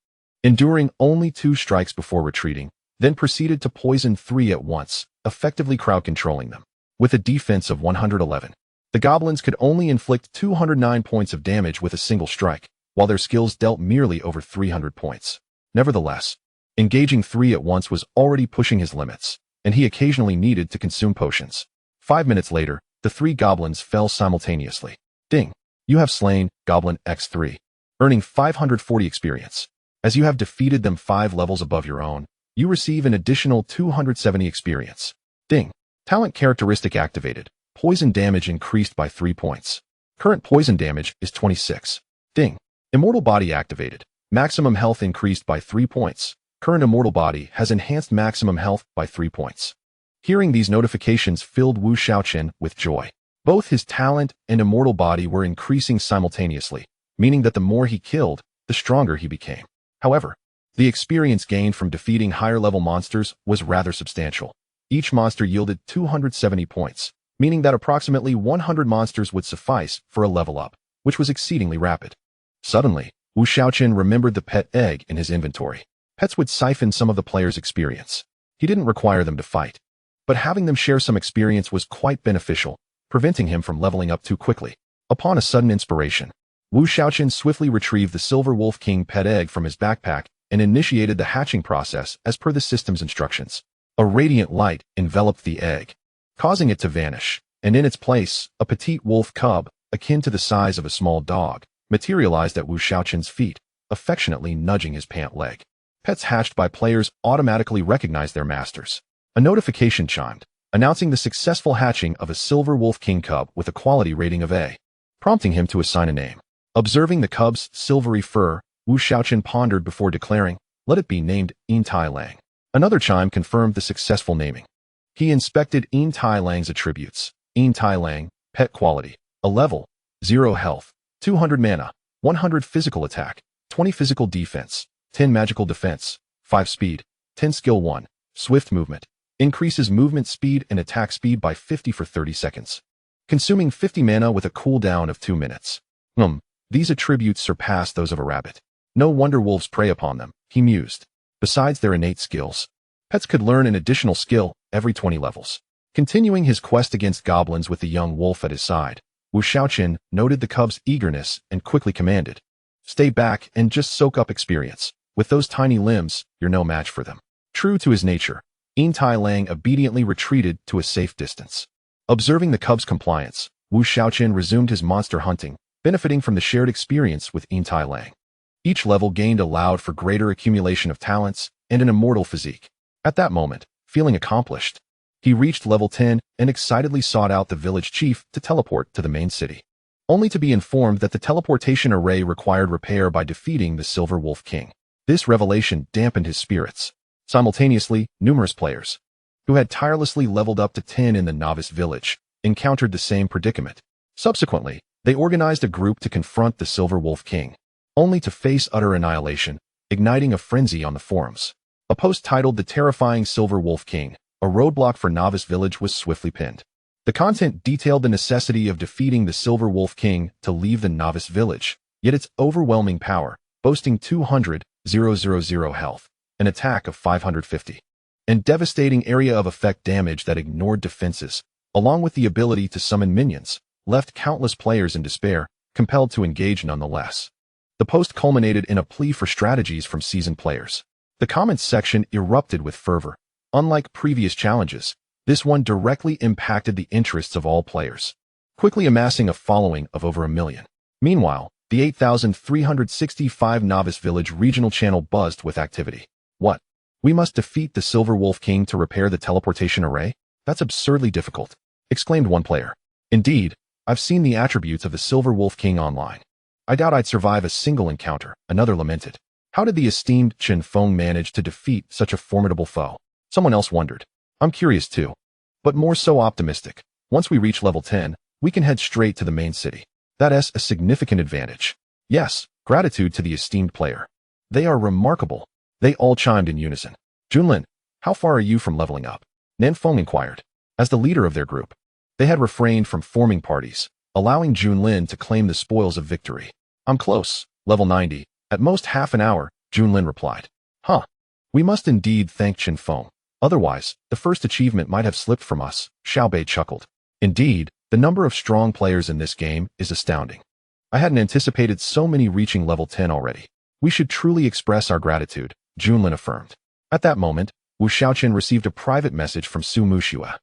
enduring only 2 strikes before retreating, then proceeded to poison 3 at once, effectively crowd-controlling them. With a defense of 111, the goblins could only inflict 209 points of damage with a single strike, while their skills dealt merely over 300 points. Nevertheless, engaging 3 at once was already pushing his limits, and he occasionally needed to consume potions. 5 minutes later, the 3 goblins fell simultaneously. Ding! You have slain Goblin X3, earning 540 experience. As you have defeated them 5 levels above your own, you receive an additional 270 experience. Ding! Talent characteristic activated. Poison damage increased by 3 points. Current poison damage is 26. Ding! Immortal body activated. Maximum health increased by 3 points. Current immortal body has enhanced maximum health by 3 points. Hearing these notifications filled Wu Shaochen with joy. Both his talent and immortal body were increasing simultaneously, meaning that the more he killed, the stronger he became. However, the experience gained from defeating higher-level monsters was rather substantial. Each monster yielded 270 points, meaning that approximately 100 monsters would suffice for a level up, which was exceedingly rapid. Suddenly, Wu Shaochen remembered the pet egg in his inventory. Pets would siphon some of the player's experience. He didn't require them to fight, but having them share some experience was quite beneficial, preventing him from leveling up too quickly. Upon a sudden inspiration, Wu Shaochen swiftly retrieved the Silver Wolf King pet egg from his backpack and initiated the hatching process as per the system's instructions. A radiant light enveloped the egg, causing it to vanish, and in its place, a petite wolf cub, akin to the size of a small dog, materialized at Wu Shaochen's feet, affectionately nudging his pant leg. Pets hatched by players automatically recognize their masters. A notification chimed, announcing the successful hatching of a Silver Wolf King cub with a quality rating of A, prompting him to assign a name. Observing the cub's silvery fur, Wu Shaochen pondered before declaring, "Let it be named Yin Tai Lang." Another chime confirmed the successful naming. He inspected Yin Tai Lang's attributes. Yin Tai Lang, pet quality, a level, 0 health, 200 mana, 100 physical attack, 20 physical defense, 10 magical defense, 5 speed, 10 skill 1, swift movement. Increases movement speed and attack speed by 50 for 30 seconds. Consuming 50 mana with a cooldown of 2 minutes. These attributes surpass those of a rabbit. No wonder wolves prey upon them, he mused. Besides their innate skills, pets could learn an additional skill every 20 levels. Continuing his quest against goblins with the young wolf at his side, Wu Shaochen noted the cub's eagerness and quickly commanded, "Stay back and just soak up experience. With those tiny limbs, you're no match for them." True to his nature, Yin Tai Lang obediently retreated to a safe distance. Observing the cub's compliance, Wu Shaochen resumed his monster hunting, benefiting from the shared experience with Yin Tai Lang. Each level gained allowed for greater accumulation of talents and an immortal physique. At that moment, feeling accomplished, he reached level 10 and excitedly sought out the village chief to teleport to the main city, only to be informed that the teleportation array required repair by defeating the Silver Wolf King. This revelation dampened his spirits. Simultaneously, numerous players, who had tirelessly leveled up to 10 in the novice village, encountered the same predicament. Subsequently, they organized a group to confront the Silver Wolf King, only to face utter annihilation, igniting a frenzy on the forums. A post titled "The Terrifying Silver Wolf King, a Roadblock for Novice Village" was swiftly pinned. The content detailed the necessity of defeating the Silver Wolf King to leave the novice village, yet its overwhelming power, boasting 200,000 health, an attack of 550, and devastating area of effect damage that ignored defenses, along with the ability to summon minions, left countless players in despair, compelled to engage nonetheless. The post culminated in a plea for strategies from seasoned players. The comments section erupted with fervor. Unlike previous challenges, this one directly impacted the interests of all players, quickly amassing a following of over 1 million. Meanwhile, the 8,365 Novice Village regional channel buzzed with activity. What? We must defeat the Silver Wolf King to repair the teleportation array? That's absurdly difficult, exclaimed one player. Indeed, I've seen the attributes of the Silver Wolf King online. I doubt I'd survive a single encounter, another lamented. How did the esteemed Chen Feng manage to defeat such a formidable foe? Someone else wondered. I'm curious too, but more so optimistic. Once we reach level 10, we can head straight to the main city. That's a significant advantage. Yes, gratitude to the esteemed player. They are remarkable. They all chimed in unison. Junlin, how far are you from leveling up? Nan Feng inquired. As the leader of their group, they had refrained from forming parties, allowing Junlin to claim the spoils of victory. I'm close, level 90, at most half an hour, Junlin replied. Huh. We must indeed thank Chen Feng. Otherwise, the first achievement might have slipped from us, Xiaobei chuckled. Indeed, the number of strong players in this game is astounding. I hadn't anticipated so many reaching level 10 already. We should truly express our gratitude, Junlin affirmed. At that moment, Wu Shaochen received a private message from Su Muxue.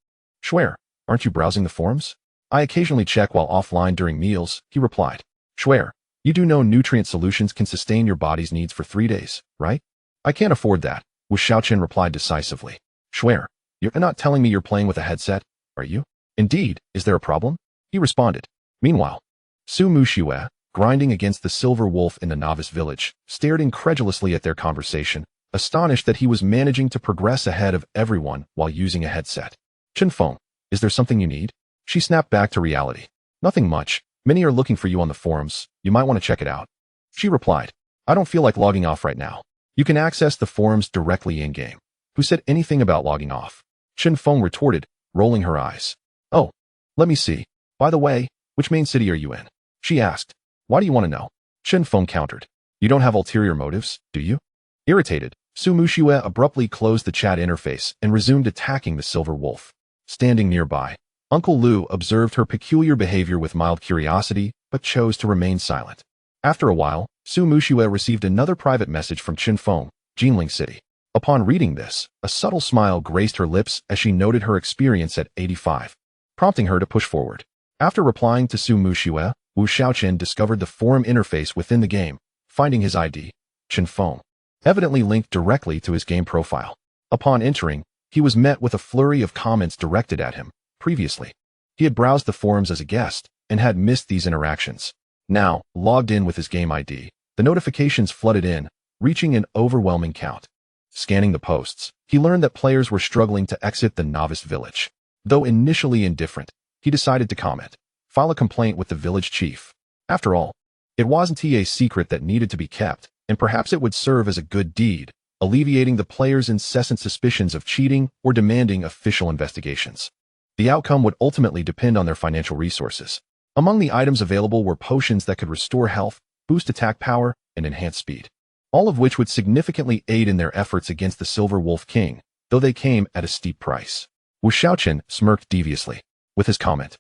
Shuer, aren't you browsing the forums? I occasionally check while offline during meals, he replied. Shuer, you do know nutrient solutions can sustain your body's needs for 3 days, right? I can't afford that, Wu Shaochen replied decisively. Shuer, you're not telling me you're playing with a headset, are you? Indeed, is there a problem? He responded. Meanwhile, Su Muxue, grinding against the silver wolf in the novice village, stared incredulously at their conversation, astonished that he was managing to progress ahead of everyone while using a headset. Chen Feng, is there something you need? She snapped back to reality. Nothing much. Many are looking for you on the forums. You might want to check it out. She replied. I don't feel like logging off right now. You can access the forums directly in-game. Who said anything about logging off? Chen Feng retorted, rolling her eyes. Oh, let me see. By the way, which main city are you in? She asked. Why do you want to know? Chen Feng countered. You don't have ulterior motives, do you? Irritated, Su Muxue abruptly closed the chat interface and resumed attacking the silver wolf. Standing nearby, Uncle Lu observed her peculiar behavior with mild curiosity, but chose to remain silent. After a while, Su Muxue received another private message from Chen Feng, Jinling City. Upon reading this, a subtle smile graced her lips as she noted her experience at 85, prompting her to push forward. After replying to Su Muxue, Wu Shaochen discovered the forum interface within the game, finding his ID, Chen Feng, evidently linked directly to his game profile. Upon entering, he was met with a flurry of comments directed at him. Previously, he had browsed the forums as a guest and had missed these interactions. Now, logged in with his game ID, the notifications flooded in, reaching an overwhelming count. Scanning the posts, he learned that players were struggling to exit the novice village. Though initially indifferent, he decided to comment, file a complaint with the village chief. After all, it wasn't a secret that needed to be kept, and perhaps it would serve as a good deed, alleviating the players' incessant suspicions of cheating or demanding official investigations. The outcome would ultimately depend on their financial resources. Among the items available were potions that could restore health, boost attack power, and enhance speed, all of which would significantly aid in their efforts against the Silver Wolf King, though they came at a steep price. Wu Shaochen smirked deviously. With his comment,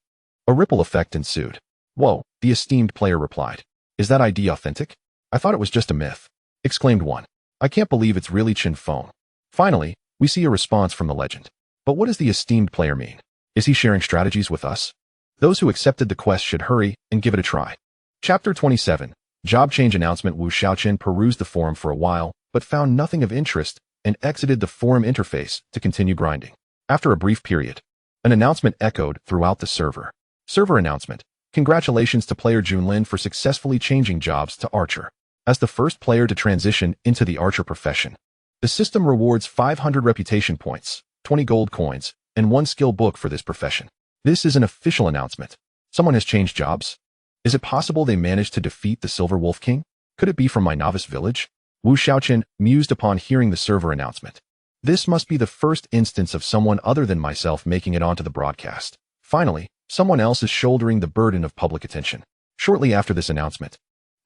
a ripple effect ensued. Whoa, the esteemed player replied. Is that ID authentic? I thought it was just a myth, exclaimed one. I can't believe it's really Chen Feng. Finally, we see a response from the legend. But what does the esteemed player mean? Is he sharing strategies with us? Those who accepted the quest should hurry and give it a try. Chapter 27. Job change announcement. Wu Shaochen perused the forum for a while, but found nothing of interest and exited the forum interface to continue grinding. After a brief period, an announcement echoed throughout the server. Server announcement. Congratulations to player Junlin for successfully changing jobs to Archer. As the first player to transition into the Archer profession, the system rewards 500 reputation points, 20 gold coins, and 1 skill book for this profession. This is an official announcement. Someone has changed jobs? Is it possible they managed to defeat the Silver Wolf King? Could it be from my novice village? Wu Shaochen mused upon hearing the server announcement. This must be the first instance of someone other than myself making it onto the broadcast. Finally, someone else is shouldering the burden of public attention. Shortly after this announcement,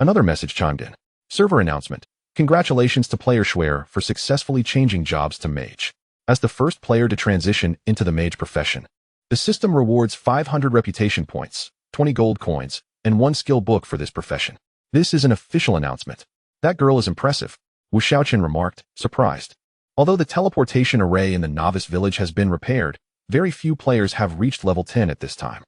another message chimed in. Server announcement. Congratulations to player Shuer for successfully changing jobs to mage. As the first player to transition into the mage profession, the system rewards 500 reputation points, 20 gold coins, and 1 skill book for this profession. This is an official announcement. That girl is impressive, Wu Shaochen remarked, surprised. Although the teleportation array in the novice village has been repaired, very few players have reached level 10 at this time.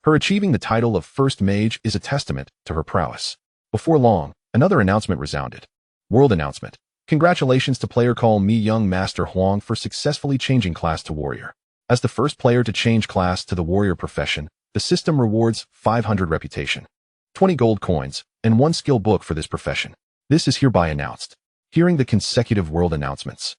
Her achieving the title of First Mage is a testament to her prowess. Before long, another announcement resounded. World announcement. Congratulations to player Call Me Young Master Huang for successfully changing class to Warrior. As the first player to change class to the Warrior profession, the system rewards 500 reputation, 20 gold coins, and 1 skill book for this profession. This is hereby announced. Hearing the consecutive world announcements,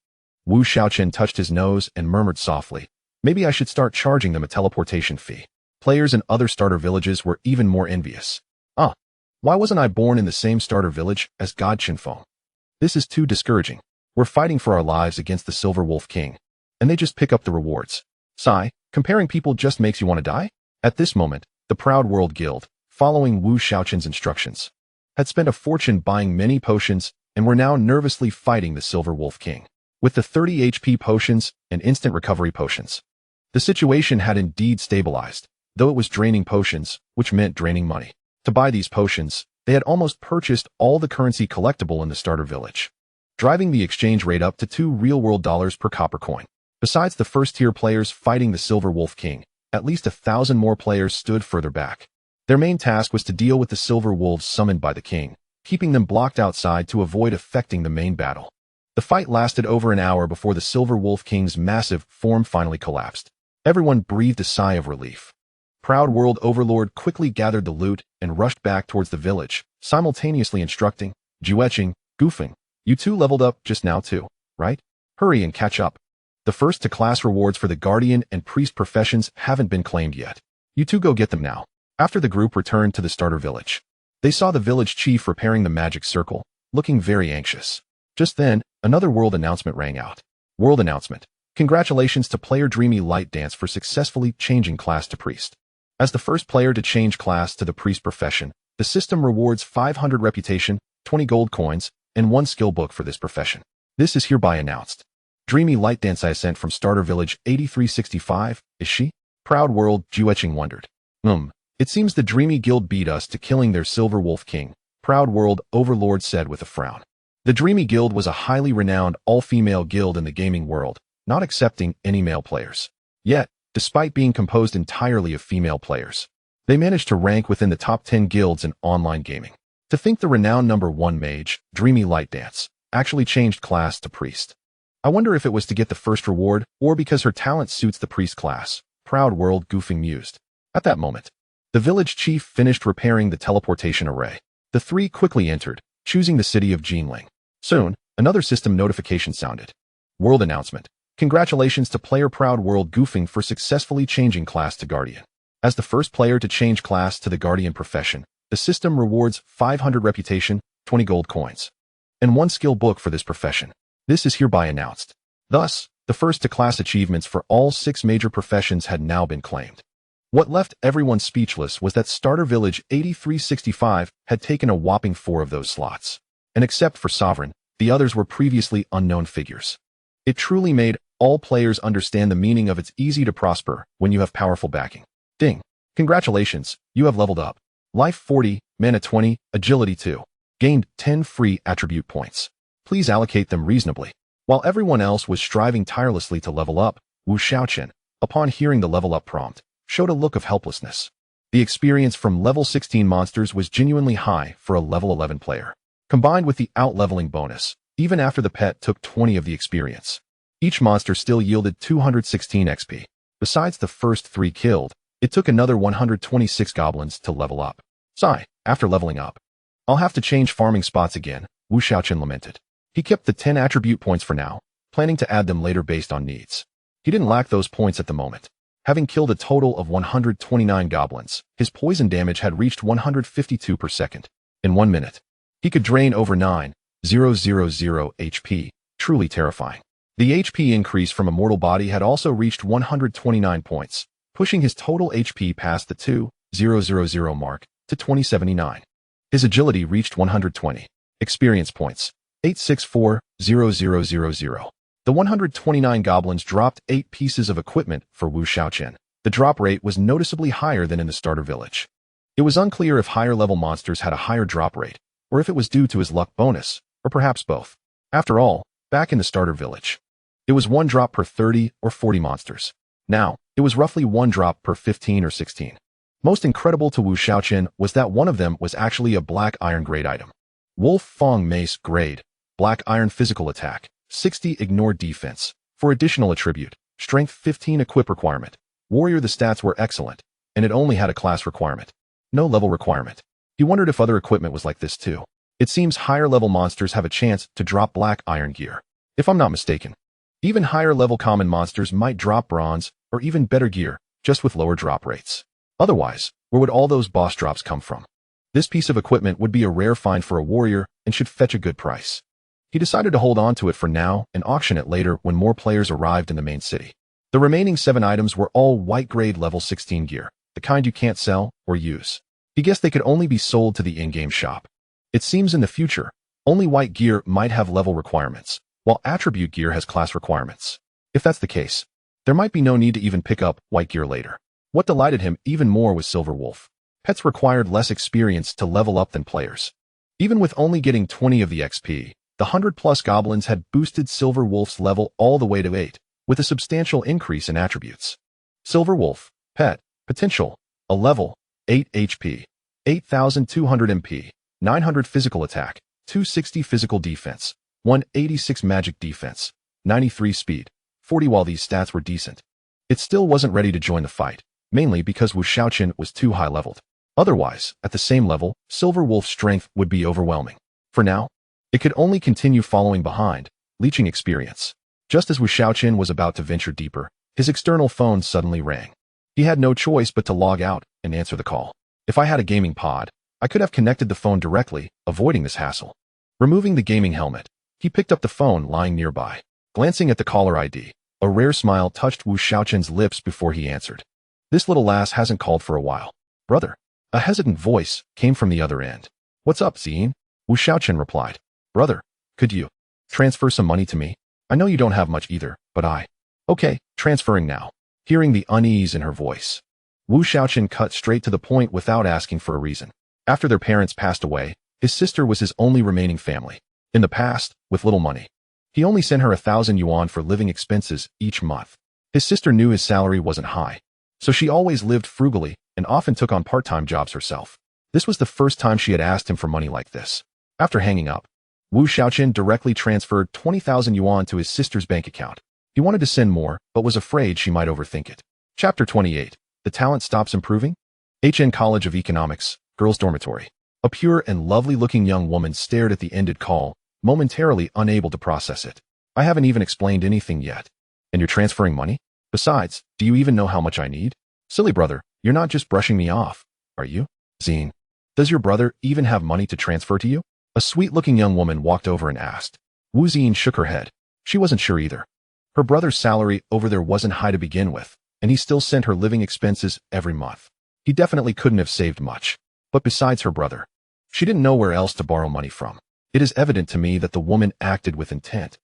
Wu Shaochen touched his nose and murmured softly, maybe I should start charging them a teleportation fee. Players in other starter villages were even more envious. Why wasn't I born in the same starter village as God Chinfeng? This is too discouraging. We're fighting for our lives against the Silver Wolf King, and they just pick up the rewards. Sigh, comparing people just makes you want to die? At this moment, the Proud World Guild, following Wu Shaochen's instructions, had spent a fortune buying many potions and were now nervously fighting the Silver Wolf King with the 30 HP potions and instant recovery potions. The situation had indeed stabilized, though it was draining potions, which meant draining money. To buy these potions, they had almost purchased all the currency collectible in the starter village, driving the exchange rate up to 2 real-world dollars per copper coin. Besides the first-tier players fighting the Silver Wolf King, at least 1,000 more players stood further back. Their main task was to deal with the Silver Wolves summoned by the king, keeping them blocked outside to avoid affecting the main battle. The fight lasted over an hour before the Silver Wolf King's massive form finally collapsed. Everyone breathed a sigh of relief. Proud World Overlord quickly gathered the loot and rushed back towards the village, simultaneously instructing, Jueching, Goofing, you two leveled up just now too, right? Hurry and catch up. The first-to-class rewards for the Guardian and Priest professions haven't been claimed yet. You two go get them now. After the group returned to the starter village, they saw the village chief repairing the magic circle, looking very anxious. Just then, another world announcement rang out. World announcement. Congratulations to player Dreamy Light Dance for successfully changing class to Priest. As the first player to change class to the Priest profession, the system rewards 500 reputation, 20 gold coins, and 1 skill book for this profession. This is hereby announced. Dreamy Light Dance I sent from Starter Village 8365, is she? Proud World Jueching wondered. It seems the Dreamy Guild beat us to killing their Silver Wolf King, Proud World Overlord said with a frown. The Dreamy Guild was a highly renowned all-female guild in the gaming world, not accepting any male players. Yet, despite being composed entirely of female players, they managed to rank within the top 10 guilds in online gaming. To think the renowned #1 mage, Dreamy Light Dance, actually changed class to Priest. I wonder if it was to get the first reward, or because her talent suits the Priest class, Proud World Goofing mused. At that moment, the village chief finished repairing the teleportation array. The three quickly entered, choosing the city of Jinling. Soon, another system notification sounded. World announcement. Congratulations to player Proud World Goofing for successfully changing class to Guardian. As the first player to change class to the Guardian profession, the system rewards 500 reputation, 20 gold coins, and 1 skill book for this profession. This is hereby announced. Thus, the first-to-class achievements for all 6 major professions had now been claimed. What left everyone speechless was that Starter Village 8365 had taken a whopping 4 of those slots. And except for Sovereign, the others were previously unknown figures. It truly made all players understand the meaning of it's easy to prosper when you have powerful backing. Ding. Congratulations, you have leveled up. Life 40, Mana 20, Agility 2. Gained 10 free attribute points. Please allocate them reasonably. While everyone else was striving tirelessly to level up, Wu Shaochen, upon hearing the level up prompt, showed a look of helplessness. The experience from level 16 monsters was genuinely high for a level 11 player. Combined with the out-leveling bonus, even after the pet took 20 of the experience, each monster still yielded 216 XP. Besides the first 3 killed, it took another 126 goblins to level up. Sigh, after leveling up, I'll have to change farming spots again, Wu Shaochen lamented. He kept the 10 attribute points for now, planning to add them later based on needs. He didn't lack those points at the moment. Having killed a total of 129 goblins, his poison damage had reached 152 per second. In 1 minute, he could drain over 9,000 HP, truly terrifying. The HP increase from a mortal body had also reached 129 points, pushing his total HP past the 2,000 mark to 2079. His agility reached 120. Experience points, 864,000. The 129 goblins dropped 8 pieces of equipment for Wu Shaochen. The drop rate was noticeably higher than in the starter village. It was unclear if higher level monsters had a higher drop rate, or if it was due to his luck bonus, or perhaps both. After all, back in the starter village, it was 1 drop per 30 or 40 monsters. Now, it was roughly 1 drop per 15 or 16. Most incredible to Wu Shaochen was that one of them was actually a black iron grade item. Wolf Fong Mace grade, black iron physical attack, 60 ignore defense. For additional attribute, strength 15 equip requirement. Warrior the stats were excellent, and it only had a class requirement. No level requirement. He wondered if other equipment was like this too. It seems higher level monsters have a chance to drop black iron gear. If I'm not mistaken. Even higher level common monsters might drop bronze, or even better gear, just with lower drop rates. Otherwise, where would all those boss drops come from? This piece of equipment would be a rare find for a warrior and should fetch a good price. He decided to hold on to it for now and auction it later when more players arrived in the main city. The remaining 7 items were all white grade level 16 gear, the kind you can't sell or use. He guessed they could only be sold to the in-game shop. It seems in the future, only white gear might have level requirements, while attribute gear has class requirements. If that's the case, there might be no need to even pick up white gear later. What delighted him even more was Silver Wolf. Pets required less experience to level up than players. Even with only getting 20 of the XP, the 100+ goblins had boosted Silver Wolf's level all the way to 8, with a substantial increase in attributes. Silver Wolf, Pet, Potential, a level, 8 HP, 8,200 MP, 900 physical attack, 260 physical defense, 186 magic defense, 93 speed, 40. While these stats were decent, it still wasn't ready to join the fight, mainly because Wu Shaochen was too high leveled. Otherwise, at the same level, Silver Wolf's strength would be overwhelming. For now, it could only continue following behind, leeching experience. Just as Wu Shaochen was about to venture deeper, his external phone suddenly rang. He had no choice but to log out and answer the call. If I had a gaming pod, I could have connected the phone directly, avoiding this hassle. Removing the gaming helmet, he picked up the phone lying nearby. Glancing at the caller ID, a rare smile touched Wu Shaochen's lips before he answered. This little lass hasn't called for a while. Brother. A hesitant voice came from the other end. What's up, Zine? Wu Shaochen replied. Brother, could you transfer some money to me? I know you don't have much either, but Okay, transferring now. Hearing the unease in her voice, Wu Shaochen cut straight to the point without asking for a reason. After their parents passed away, his sister was his only remaining family. In the past, with little money, he only sent her 1,000 yuan for living expenses each month. His sister knew his salary wasn't high, so she always lived frugally and often took on part-time jobs herself. This was the first time she had asked him for money like this. After hanging up, Wu Shaochen directly transferred 20,000 yuan to his sister's bank account. He wanted to send more, but was afraid she might overthink it. Chapter 28. The talent stops improving? HN College of Economics, Girls' Dormitory. A pure and lovely-looking young woman stared at the ended call, momentarily unable to process it. I haven't even explained anything yet. And you're transferring money? Besides, do you even know how much I need? Silly brother, you're not just brushing me off, are you? Zine. Does your brother even have money to transfer to you? A sweet-looking young woman walked over and asked. Wu Zine shook her head. She wasn't sure either. Her brother's salary over there wasn't high to begin with, and he still sent her living expenses every month. He definitely couldn't have saved much. But besides her brother, she didn't know where else to borrow money from. It is evident to me that the woman acted with intent,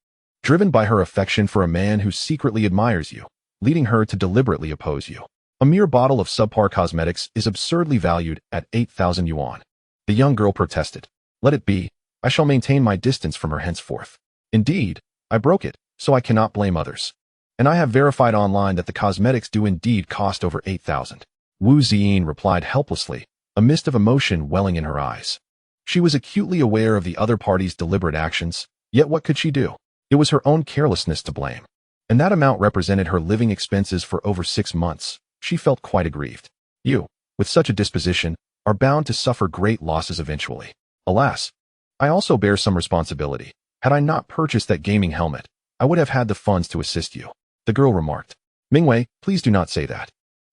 driven by her affection for a man who secretly admires you, leading her to deliberately oppose you. A mere bottle of subpar cosmetics is absurdly valued at 8,000 yuan. The young girl protested. Let it be. I shall maintain my distance from her henceforth. Indeed, I broke it, so I cannot blame others. And I have verified online that the cosmetics do indeed cost over 8,000. Wu Zine replied helplessly, a mist of emotion welling in her eyes. She was acutely aware of the other party's deliberate actions, yet what could she do? It was her own carelessness to blame. And that amount represented her living expenses for over 6 months. She felt quite aggrieved. You, with such a disposition, are bound to suffer great losses eventually. Alas, I also bear some responsibility. Had I not purchased that gaming helmet, I would have had the funds to assist you. The girl remarked. Mingwei, please do not say that.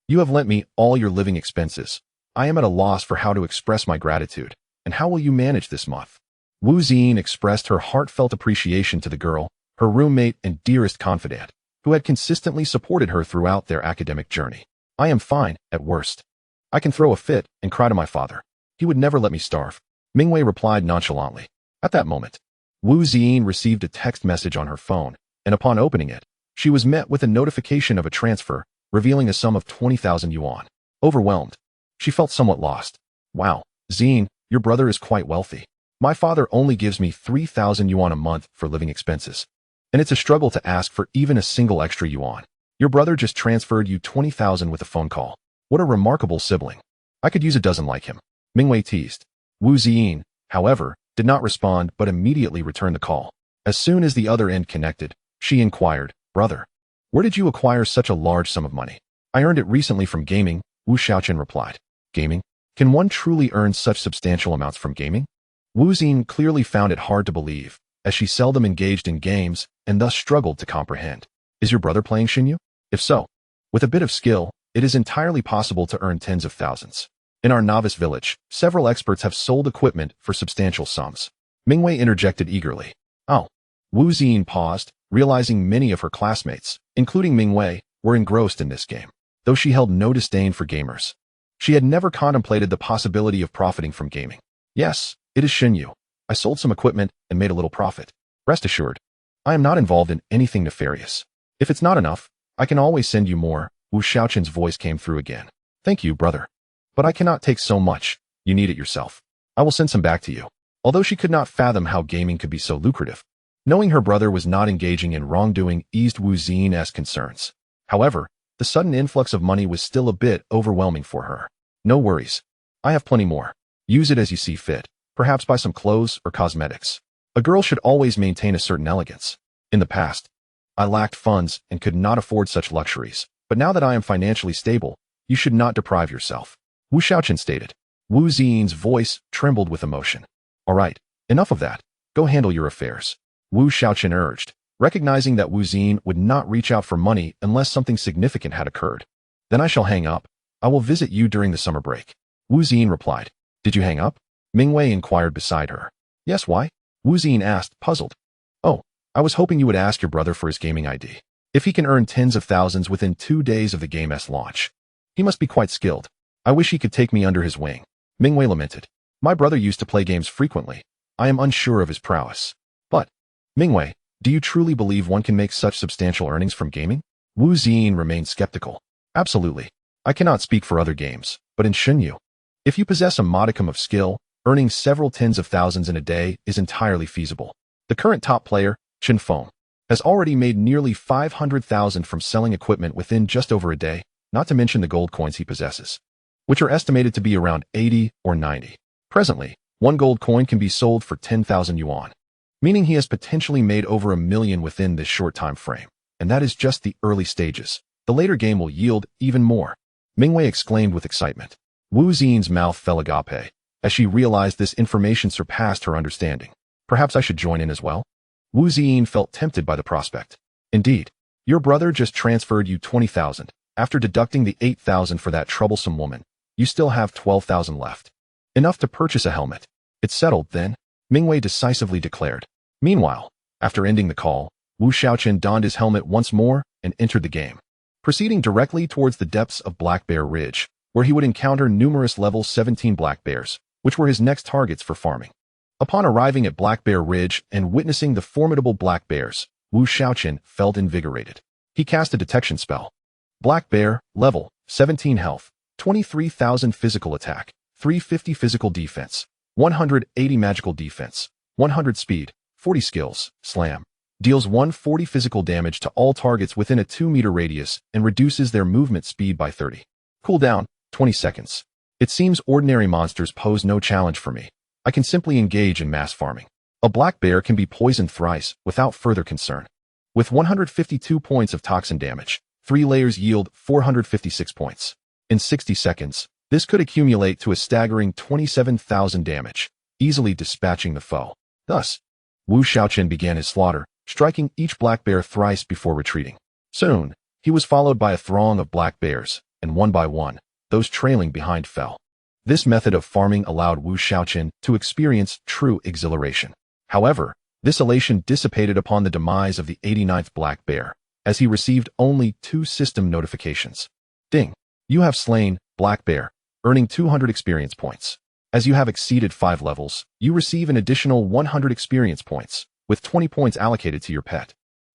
You have lent me all your living expenses. I am at a loss for how to express my gratitude. And how will you manage this month? Wu Zine expressed her heartfelt appreciation to the girl, her roommate and dearest confidant, who had consistently supported her throughout their academic journey. I am fine, at worst. I can throw a fit and cry to my father. He would never let me starve. Mingwei replied nonchalantly. At that moment, Wu Zine received a text message on her phone, and upon opening it, she was met with a notification of a transfer, revealing a sum of 20,000 yuan. Overwhelmed, she felt somewhat lost. Wow, Zine, your brother is quite wealthy. My father only gives me 3,000 yuan a month for living expenses. And it's a struggle to ask for even a single extra yuan. Your brother just transferred you 20,000 with a phone call. What a remarkable sibling. I could use a dozen like him. Mingwei teased. Wu Ziyin, however, did not respond but immediately returned the call. As soon as the other end connected, she inquired, Brother, where did you acquire such a large sum of money? I earned it recently from gaming, Wu Shaochen replied. Gaming? Can one truly earn such substantial amounts from gaming? Wu Ziyin clearly found it hard to believe, as she seldom engaged in games and thus struggled to comprehend. Is your brother playing Xinyu? If so, with a bit of skill, it is entirely possible to earn tens of thousands. In our novice village, several experts have sold equipment for substantial sums. Mingwei interjected eagerly. Oh. Wu Ziyin paused, realizing many of her classmates, including Mingwei, were engrossed in this game, though she held no disdain for gamers. She had never contemplated the possibility of profiting from gaming. Yes, it is Xinyu. I sold some equipment and made a little profit. Rest assured, I am not involved in anything nefarious. If it's not enough, I can always send you more. Wu Shaochen's voice came through again. Thank you, brother. But I cannot take so much. You need it yourself. I will send some back to you. Although she could not fathom how gaming could be so lucrative, knowing her brother was not engaging in wrongdoing eased Wu Ziyin's concerns. However, the sudden influx of money was still a bit overwhelming for her. No worries. I have plenty more. Use it as you see fit. Perhaps buy some clothes or cosmetics. A girl should always maintain a certain elegance. In the past, I lacked funds and could not afford such luxuries. But now that I am financially stable, you should not deprive yourself. Wu Shaochen stated. Wu Ziyin's voice trembled with emotion. All right, enough of that. Go handle your affairs. Wu Shaochen urged, recognizing that Wu Ziyin would not reach out for money unless something significant had occurred. Then I shall hang up. I will visit you during the summer break. Wu Ziyin replied. Did you hang up? Mingwei inquired beside her. Yes, why? Wu Ziyin asked, puzzled. Oh, I was hoping you would ask your brother for his gaming ID. If he can earn tens of thousands within 2 days of the game's launch, he must be quite skilled. I wish he could take me under his wing. Mingwei lamented. My brother used to play games frequently. I am unsure of his prowess. But, Mingwei, do you truly believe one can make such substantial earnings from gaming? Wu Ziyin remained skeptical. Absolutely. I cannot speak for other games, but in Xinyu, if you possess a modicum of skill, earning several tens of thousands in a day is entirely feasible. The current top player, Chen Feng, has already made nearly 500,000 from selling equipment within just over a day, not to mention the gold coins he possesses, which are estimated to be around 80 or 90. Presently, one gold coin can be sold for 10,000 yuan, meaning he has potentially made over $1 million within this short time frame. And that is just the early stages. The later game will yield even more. Mingwei exclaimed with excitement. Wu Ziyin's mouth fell agape, as she realized this information surpassed her understanding. Perhaps I should join in as well? Wu Ziyin felt tempted by the prospect. Indeed, your brother just transferred you 20,000. After deducting the 8,000 for that troublesome woman, you still have 12,000 left. Enough to purchase a helmet. It's settled, then, Mingwei decisively declared. Meanwhile, after ending the call, Wu Shaochen donned his helmet once more and entered the game, proceeding directly towards the depths of Black Bear Ridge, where he would encounter numerous level 17 black bears, which were his next targets for farming. Upon arriving at Black Bear Ridge and witnessing the formidable black bears, Wu Shaochen felt invigorated. He cast a detection spell. Black Bear, level 17 health, 23,000 physical attack, 350 physical defense, 180 magical defense, 100 speed, 40 skills, slam. Deals 140 physical damage to all targets within a 2-meter radius and reduces their movement speed by 30. Cooldown, 20 seconds. It seems ordinary monsters pose no challenge for me. I can simply engage in mass farming. A black bear can be poisoned thrice without further concern. With 152 points of toxin damage, 3 layers yield 456 points. In 60 seconds, this could accumulate to a staggering 27,000 damage, easily dispatching the foe. Thus, Wu Shaochen began his slaughter, striking each black bear thrice before retreating. Soon, he was followed by a throng of black bears, and one by one, those trailing behind fell. This method of farming allowed Wu Shaochen to experience true exhilaration. However, this elation dissipated upon the demise of the 89th black bear, as he received only 2 system notifications. Ding! You have slain Black Bear, earning 200 experience points. As you have exceeded 5 levels, you receive an additional 100 experience points, with 20 points allocated to your pet.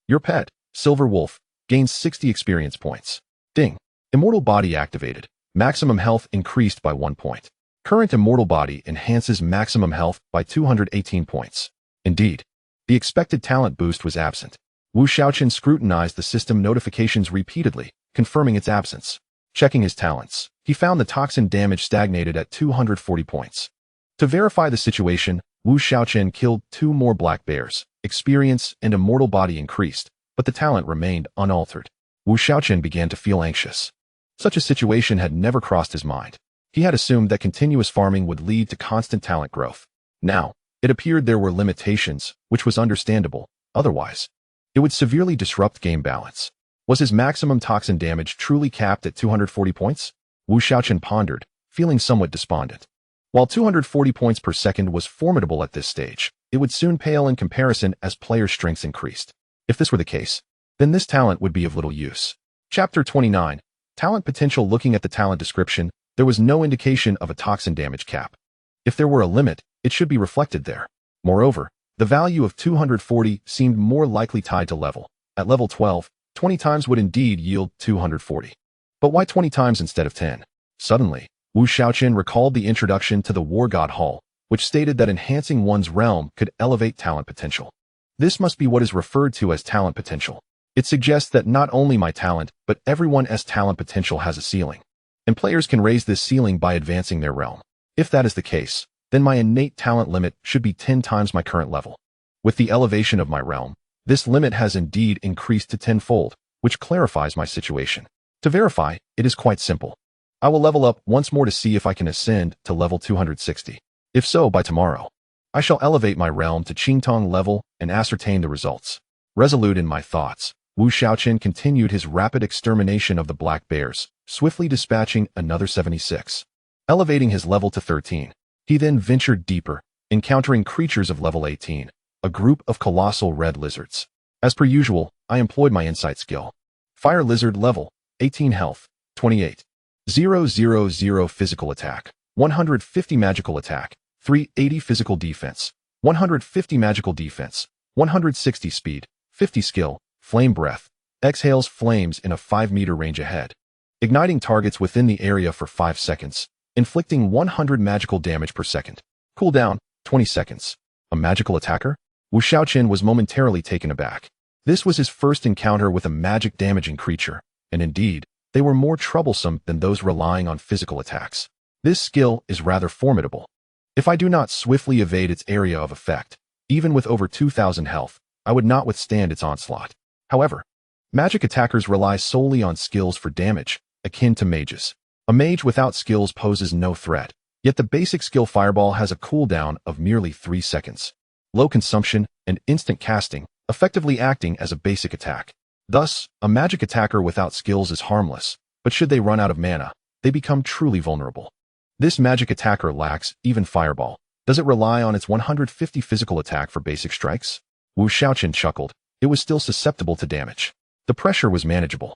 Your pet, Silver Wolf, gains 60 experience points. Ding! Immortal Body activated. Maximum health increased by 1 point. Current immortal body enhances maximum health by 218 points. Indeed, the expected talent boost was absent. Wu Shaochen scrutinized the system notifications repeatedly, confirming its absence. Checking his talents, he found the toxin damage stagnated at 240 points. To verify the situation, Wu Shaochen killed 2 more black bears. Experience and immortal body increased, but the talent remained unaltered. Wu Shaochen began to feel anxious. Such a situation had never crossed his mind. He had assumed that continuous farming would lead to constant talent growth. Now, it appeared there were limitations, which was understandable. Otherwise, it would severely disrupt game balance. Was his maximum toxin damage truly capped at 240 points? Wu Shaochen pondered, feeling somewhat despondent. While 240 points per second was formidable at this stage, it would soon pale in comparison as player strengths increased. If this were the case, then this talent would be of little use. Chapter 29. Talent potential. Looking at the talent description, there was no indication of a toxin damage cap. If there were a limit, it should be reflected there. Moreover, the value of 240 seemed more likely tied to level. At level 12, 20 times would indeed yield 240. But why 20 times instead of 10? Suddenly, Wu Shaochen recalled the introduction to the War God Hall, which stated that enhancing one's realm could elevate talent potential. This must be what is referred to as talent potential. It suggests that not only my talent, but everyone's talent potential has a ceiling. And players can raise this ceiling by advancing their realm. If that is the case, then my innate talent limit should be 10 times my current level. With the elevation of my realm, this limit has indeed increased to 10-fold, which clarifies my situation. To verify, it is quite simple. I will level up once more to see if I can ascend to level 260. If so, by tomorrow, I shall elevate my realm to Qingtong level and ascertain the results. Resolute in my thoughts, Wu Shaochen continued his rapid extermination of the black bears, swiftly dispatching another 76. Elevating his level to 13, he then ventured deeper, encountering creatures of level 18, a group of colossal red lizards. As per usual, I employed my insight skill. Fire lizard level, 18 health, 28. 000 physical attack, 150 magical attack, 380 physical defense, 150 magical defense, 160 speed, 50 skill, flame breath, exhales flames in a 5-meter range ahead, igniting targets within the area for 5 seconds, inflicting 100 magical damage per second. Cooldown, 20 seconds. A magical attacker? Wu Shaochen was momentarily taken aback. This was his first encounter with a magic damaging creature, and indeed, they were more troublesome than those relying on physical attacks. This skill is rather formidable. If I do not swiftly evade its area of effect, even with over 2,000 health, I would not withstand its onslaught. However, magic attackers rely solely on skills for damage, akin to mages. A mage without skills poses no threat, yet the basic skill Fireball has a cooldown of merely 3 seconds. Low consumption and instant casting, effectively acting as a basic attack. Thus, a magic attacker without skills is harmless, but should they run out of mana, they become truly vulnerable. This magic attacker lacks even Fireball. Does it rely on its 150 physical attack for basic strikes? Wu Shaochen chuckled. It was still susceptible to damage. The pressure was manageable.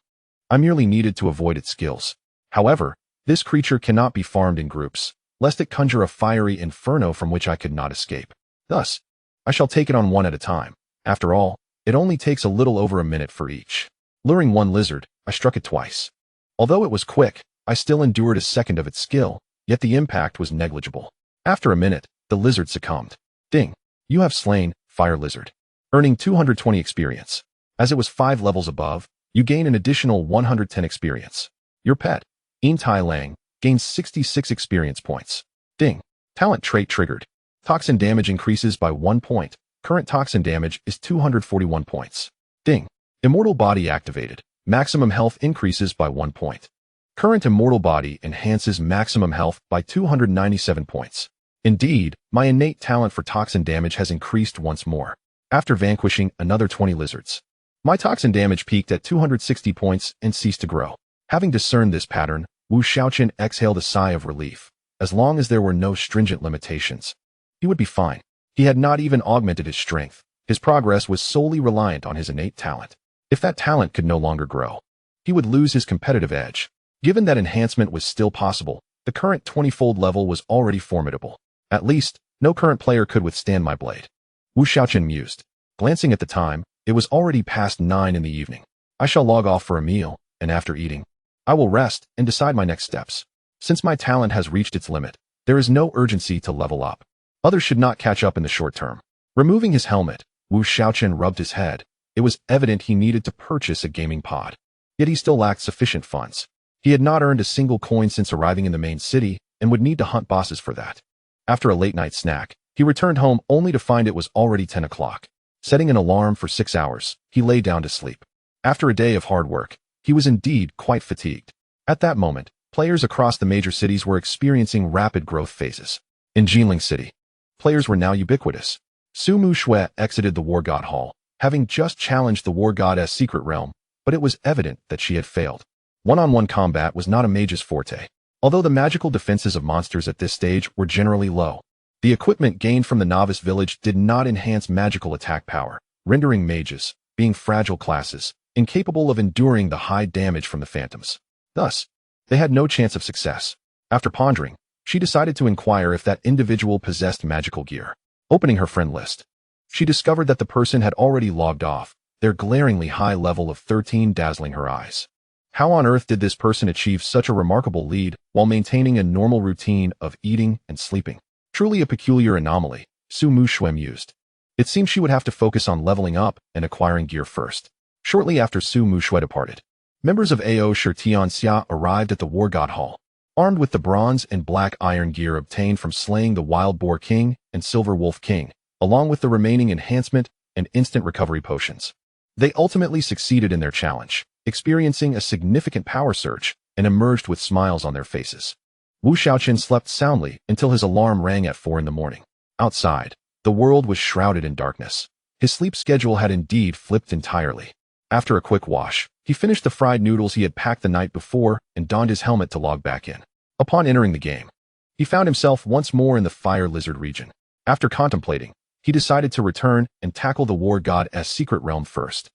I merely needed to avoid its skills. However, this creature cannot be farmed in groups, lest it conjure a fiery inferno from which I could not escape. Thus, I shall take it on one at a time. After all, it only takes a little over a minute for each. Luring one lizard, I struck it twice. Although it was quick, I still endured a second of its skill, yet the impact was negligible. After a minute, the lizard succumbed. Ding! You have slain, Fire Lizard. Earning 220 experience. As it was 5 levels above, you gain an additional 110 experience. Your pet, In Tai Lang, gains 66 experience points. Ding! Talent trait triggered. Toxin damage increases by 1 point. Current toxin damage is 241 points. Ding! Immortal body activated. Maximum health increases by 1 point. Current immortal body enhances maximum health by 297 points. Indeed, my innate talent for toxin damage has increased once more, after vanquishing another 20 lizards. My toxin damage peaked at 260 points and ceased to grow. Having discerned this pattern, Wu Shaochen exhaled a sigh of relief. As long as there were no stringent limitations, he would be fine. He had not even augmented his strength. His progress was solely reliant on his innate talent. If that talent could no longer grow, he would lose his competitive edge. Given that enhancement was still possible, the current 20-fold level was already formidable. At least, no current player could withstand my blade. Wu Shaochen mused. Glancing at the time, it was already past 9 in the evening. I shall log off for a meal, and after eating, I will rest and decide my next steps. Since my talent has reached its limit, There is no urgency to level up. Others should not catch up in the short term. Removing his helmet, Wu Shaochen rubbed his head. It was evident he needed to purchase a gaming pod. Yet he still lacked sufficient funds. He had not earned a single coin since arriving in the main city and would need to hunt bosses for that. After a late-night snack, he returned home only to find it was already 10 o'clock. Setting an alarm for 6 hours, he lay down to sleep. After a day of hard work, he was indeed quite fatigued. At that moment, players across the major cities were experiencing rapid growth phases. In Jinling City, players were now ubiquitous. Su Mushui exited the War God Hall, having just challenged the War Goddess Secret Realm, but it was evident that she had failed. One-on-one combat was not a mage's forte. Although the magical defenses of monsters at this stage were generally low, the equipment gained from the novice village did not enhance magical attack power, rendering mages, being fragile classes, incapable of enduring the high damage from the phantoms. Thus, they had no chance of success. After pondering, she decided to inquire if that individual possessed magical gear. Opening her friend list, she discovered that the person had already logged off, their glaringly high level of 13 dazzling her eyes. How on earth did this person achieve such a remarkable lead while maintaining a normal routine of eating and sleeping? Truly a peculiar anomaly, Su Mushui mused. It seemed she would have to focus on leveling up and acquiring gear first. Shortly after Su Mushui departed, members of AO Shirtianxia arrived at the War God Hall, armed with the bronze and black iron gear obtained from slaying the Wild Boar King and Silver Wolf King, along with the remaining enhancement and instant recovery potions. They ultimately succeeded in their challenge, experiencing a significant power surge, and emerged with smiles on their faces. Wu Shaochen slept soundly until his alarm rang at 4 in the morning. Outside, the world was shrouded in darkness. His sleep schedule had indeed flipped entirely. After a quick wash, he finished the fried noodles he had packed the night before and donned his helmet to log back in. Upon entering the game, he found himself once more in the Fire Lizard region. After contemplating, he decided to return and tackle the War God's Secret Realm first.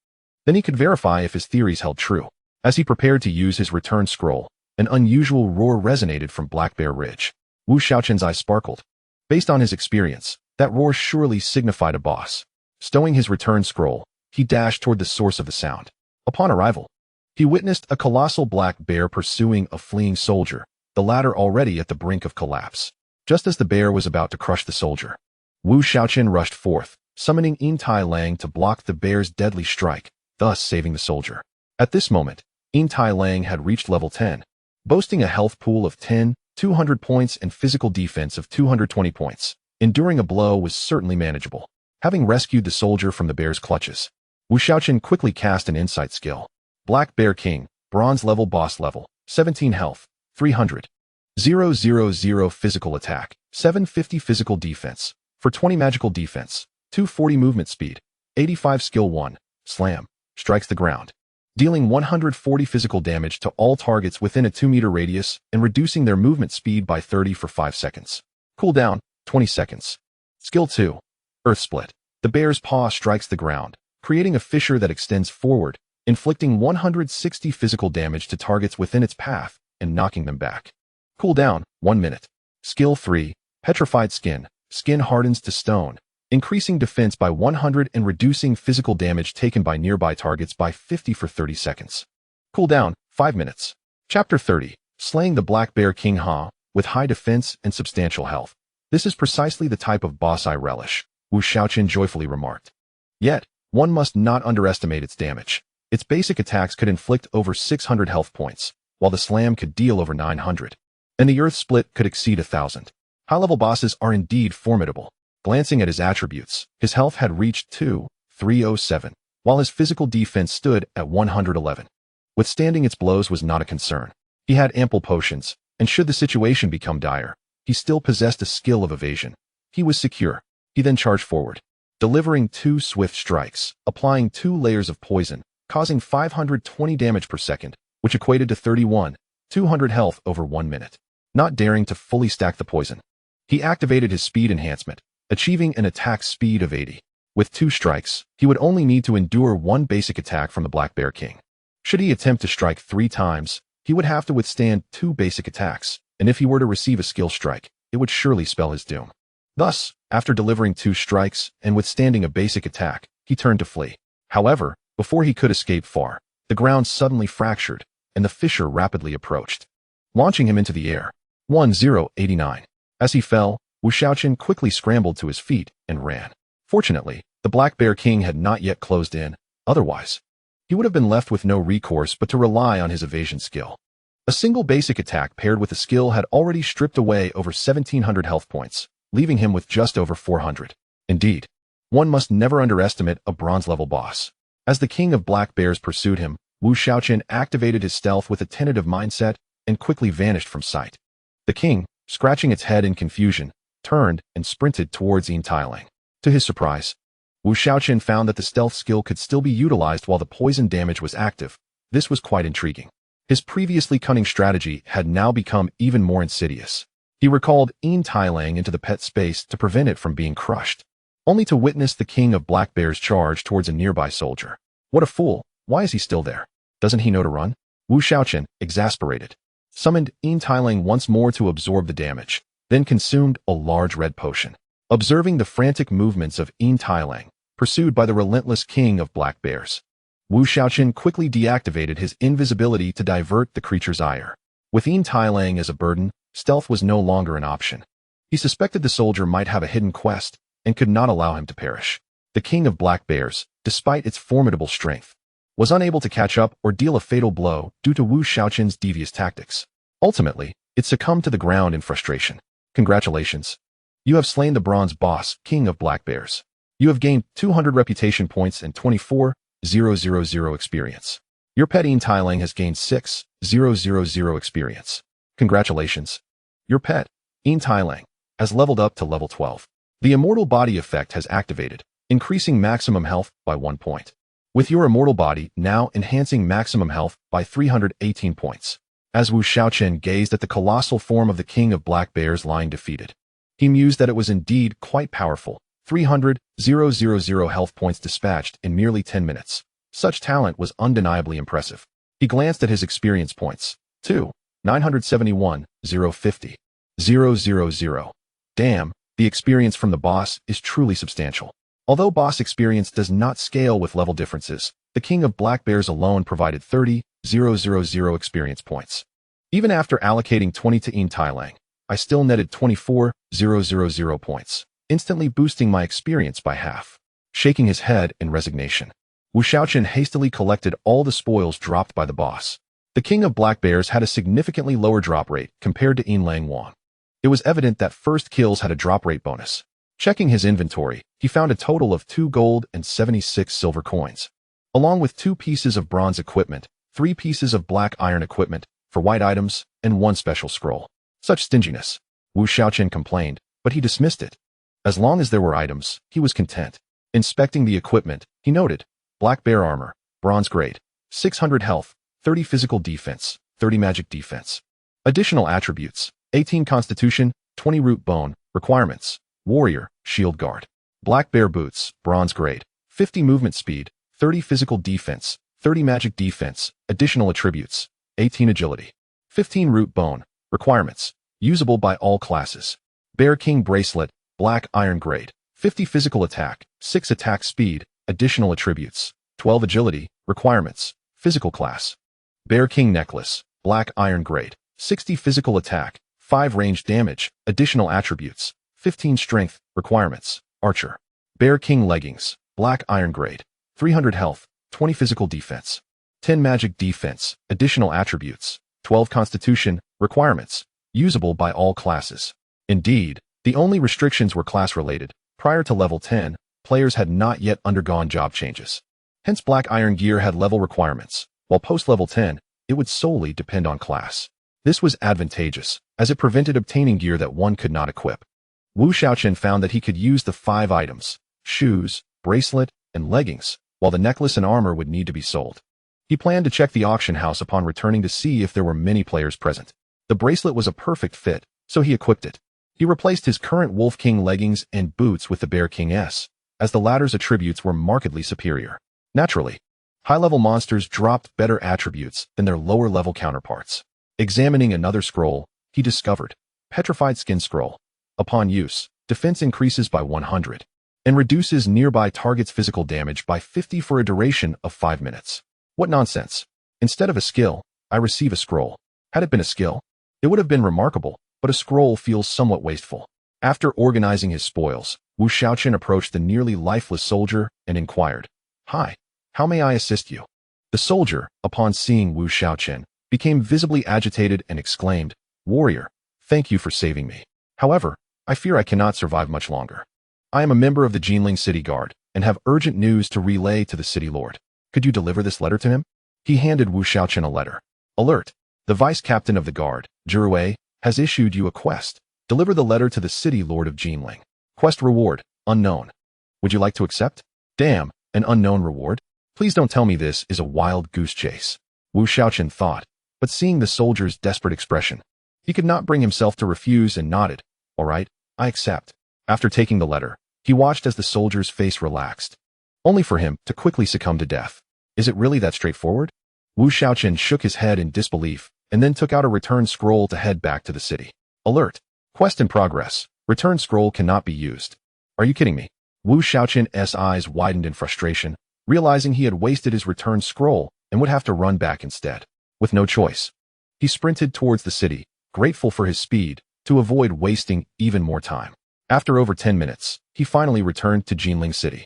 Then he could verify if his theories held true. As he prepared to use his return scroll, an unusual roar resonated from Black Bear Ridge. Wu Shaochen's eyes sparkled. Based on his experience, that roar surely signified a boss. Stowing his return scroll, he dashed toward the source of the sound. Upon arrival, he witnessed a colossal black bear pursuing a fleeing soldier, the latter already at the brink of collapse. Just as the bear was about to crush the soldier, Wu Shaochen rushed forth, summoning Yin Tai Lang to block the bear's deadly strike, thus saving the soldier. At this moment, Yin Tai Lang had reached level 10, boasting a health pool of 200 points and physical defense of 220 points. Enduring a blow was certainly manageable. Having rescued the soldier from the bear's clutches, Wu Shaochen quickly cast an insight skill. Black Bear King, bronze level boss level, 17 health, 300. 000 physical attack, 750 physical defense, for 20 magical defense, 240 movement speed, 85 skill 1, slam, strikes the ground, dealing 140 physical damage to all targets within a 2-meter radius and reducing their movement speed by 30 for 5 seconds. Cooldown, 20 seconds. Skill 2, Earth Split. The bear's paw strikes the ground, creating a fissure that extends forward, inflicting 160 physical damage to targets within its path and knocking them back. Cooldown, 1 minute. Skill 3, Petrified Skin. Skin hardens to stone, increasing defense by 100 and reducing physical damage taken by nearby targets by 50 for 30 seconds. Cooldown, 5 minutes. Chapter 30, Slaying the Black Bear King Ha, with high defense and substantial health. This is precisely the type of boss I relish, Wu Shaochen joyfully remarked. Yet, one must not underestimate its damage. Its basic attacks could inflict over 600 health points, while the slam could deal over 900. And the Earth Split could exceed 1,000. High-level bosses are indeed formidable. Glancing at his attributes, his health had reached 307, while his physical defense stood at 111. Withstanding its blows was not a concern. He had ample potions, and should the situation become dire, he still possessed a skill of evasion. He was secure. He then charged forward, delivering 2 swift strikes, applying 2 layers of poison, causing 520 damage per second, which equated to 200 health over 1 minute. Not daring to fully stack the poison, he activated his speed enhancement, achieving an attack speed of 80. With 2 strikes, he would only need to endure 1 basic attack from the Black Bear King. Should he attempt to strike 3 times, he would have to withstand 2 basic attacks, and if he were to receive a skill strike, it would surely spell his doom. Thus, after delivering 2 strikes and withstanding a basic attack, he turned to flee. However, before he could escape far, the ground suddenly fractured, and the fissure rapidly approached, launching him into the air. 1089. As he fell, Wu Shaochen quickly scrambled to his feet and ran. Fortunately, the Black Bear King had not yet closed in, otherwise, he would have been left with no recourse but to rely on his evasion skill. A single basic attack paired with a skill had already stripped away over 1,700 health points, leaving him with just over 400. Indeed, one must never underestimate a bronze-level boss. As the King of Black Bears pursued him, Wu Shaochen activated his stealth with a tentative mindset and quickly vanished from sight. The king, scratching its head in confusion, turned and sprinted towards Yin Tailang. To his surprise, Wu Shaochen found that the stealth skill could still be utilized while the poison damage was active. This was quite intriguing. His previously cunning strategy had now become even more insidious. He recalled Yin Tailang into the pet space to prevent it from being crushed, only to witness the King of Black Bears charge towards a nearby soldier. What a fool! Why is he still there? Doesn't he know to run? Wu Shaochen, exasperated, summoned Yin Tailang once more to absorb the damage, then consumed a large red potion. Observing the frantic movements of Yin Tailang, pursued by the relentless King of Black Bears, Wu Shaochen quickly deactivated his invisibility to divert the creature's ire. With Yin Tailang as a burden, stealth was no longer an option. He suspected the soldier might have a hidden quest and could not allow him to perish. The King of Black Bears, despite its formidable strength, was unable to catch up or deal a fatal blow due to Wu Shaochen's devious tactics. Ultimately, it succumbed to the ground in frustration. Congratulations. You have slain the bronze boss, King of Black Bears. You have gained 200 reputation points and 24,000 experience. Your pet Yin Tailang has gained 6,000 experience. Congratulations. Your pet, Yin Tailang, has leveled up to level 12. The immortal body effect has activated, increasing maximum health by 1 point. With your immortal body now enhancing maximum health by 318 points. As Wu Shaochen gazed at the colossal form of the King of Black Bears lying defeated, he mused that it was indeed quite powerful. 300,000 health points dispatched in merely 10 minutes. Such talent was undeniably impressive. He glanced at his experience points. 971,050. 000. Damn, the experience from the boss is truly substantial. Although boss experience does not scale with level differences, the King of Black Bears alone provided 30,000 experience points. Even after allocating 20 to Yin Tailang, I still netted 24,000 points, instantly boosting my experience by half. Shaking his head in resignation, Wu Shaochen hastily collected all the spoils dropped by the boss. The King of Black Bears had a significantly lower drop rate compared to Yin Lang Wang. It was evident that first kills had a drop rate bonus. Checking his inventory, he found a total of 2 gold and 76 silver coins, along with 2 pieces of bronze equipment, 3 pieces of black iron equipment for white items, and 1 special scroll. Such stinginess, Wu Shaochen complained, but he dismissed it. As long as there were items, he was content. Inspecting the equipment, he noted, black bear armor, bronze grade, 600 health, 30 physical defense, 30 magic defense. Additional attributes, 18 constitution, 20 root bone. Requirements, warrior, shield guard. Black bear boots, bronze grade, 50 movement speed, 30 physical defense, 30 magic defense. Additional attributes, 18 agility, 15 root bone. Requirements, usable by all classes. Bear King bracelet, black iron grade, 50 physical attack, 6 attack speed. Additional attributes, 12 agility. Requirements, physical class. Bear King necklace, black iron grade, 60 physical attack, 5 range damage. Additional attributes, 15 strength. Requirements, archer. Bear King leggings, black iron grade, 300 health, 20 physical defense, 10 magic defense. Additional attributes, 12 constitution. Requirements, usable by all classes. Indeed, the only restrictions were class-related. Prior to level 10, players had not yet undergone job changes. Hence black iron gear had level requirements, while post-level 10, it would solely depend on class. This was advantageous, as it prevented obtaining gear that one could not equip. Wu Shaochen found that he could use the 5 items, shoes, bracelet, and leggings, while the necklace and armor would need to be sold. He planned to check the auction house upon returning to see if there were many players present. The bracelet was a perfect fit, so he equipped it. He replaced his current Wolf King leggings and boots with the Bear King S, as the latter's attributes were markedly superior. Naturally, high-level monsters dropped better attributes than their lower-level counterparts. Examining another scroll, he discovered Petrified Skin Scroll. Upon use, defense increases by 100 and reduces nearby target's physical damage by 50 for a duration of 5 minutes. What nonsense. Instead of a skill, I receive a scroll. Had it been a skill, it would have been remarkable, but a scroll feels somewhat wasteful. After organizing his spoils, Wu Shaochen approached the nearly lifeless soldier and inquired, "Hi, how may I assist you?" The soldier, upon seeing Wu Shaochen, became visibly agitated and exclaimed, "Warrior, thank you for saving me. However, I fear I cannot survive much longer. I am a member of the Jinling City Guard and have urgent news to relay to the city lord. Could you deliver this letter to him?" He handed Wu Shaochen a letter. "Alert! The vice captain of the guard, Zhiruei, has issued you a quest. Deliver the letter to the city lord of Jinling. Quest reward, unknown. Would you like to accept?" "Damn, an unknown reward? Please don't tell me this is a wild goose chase," Wu Shaochen thought, but seeing the soldier's desperate expression, he could not bring himself to refuse and nodded. "All right, I accept." After taking the letter, he watched as the soldier's face relaxed, only for him to quickly succumb to death. "Is it really that straightforward?" Wu Shaochen shook his head in disbelief and then took out a return scroll to head back to the city. "Alert! Quest in progress. Return scroll cannot be used." "Are you kidding me?" Wu Shaochen's eyes widened in frustration, realizing he had wasted his return scroll and would have to run back instead. With no choice, he sprinted towards the city, grateful for his speed, to avoid wasting even more time. After over 10 minutes, he finally returned to Jinling City,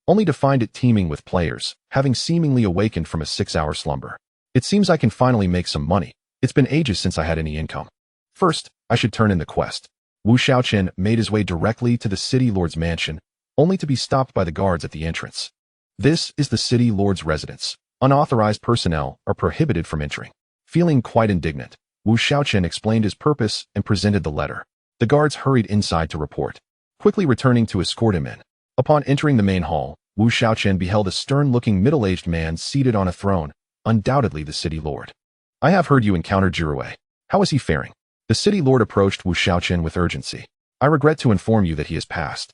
only to find it teeming with players, having seemingly awakened from a 6-hour slumber. "It seems I can finally make some money. It's been ages since I had any income. First, I should turn in the quest." Wu Shaochen made his way directly to the city lord's mansion, only to be stopped by the guards at the entrance. "This is the city lord's residence. Unauthorized personnel are prohibited from entering." Feeling quite indignant, Wu Shaochen explained his purpose and presented the letter. The guards hurried inside to report, quickly returning to escort him in. Upon entering the main hall, Wu Shaochen beheld a stern-looking middle-aged man seated on a throne, undoubtedly the city lord. "I have heard you encountered Zhiruei. How is he faring?" The city lord approached Wu Shaochen with urgency. "I regret to inform you that he has passed.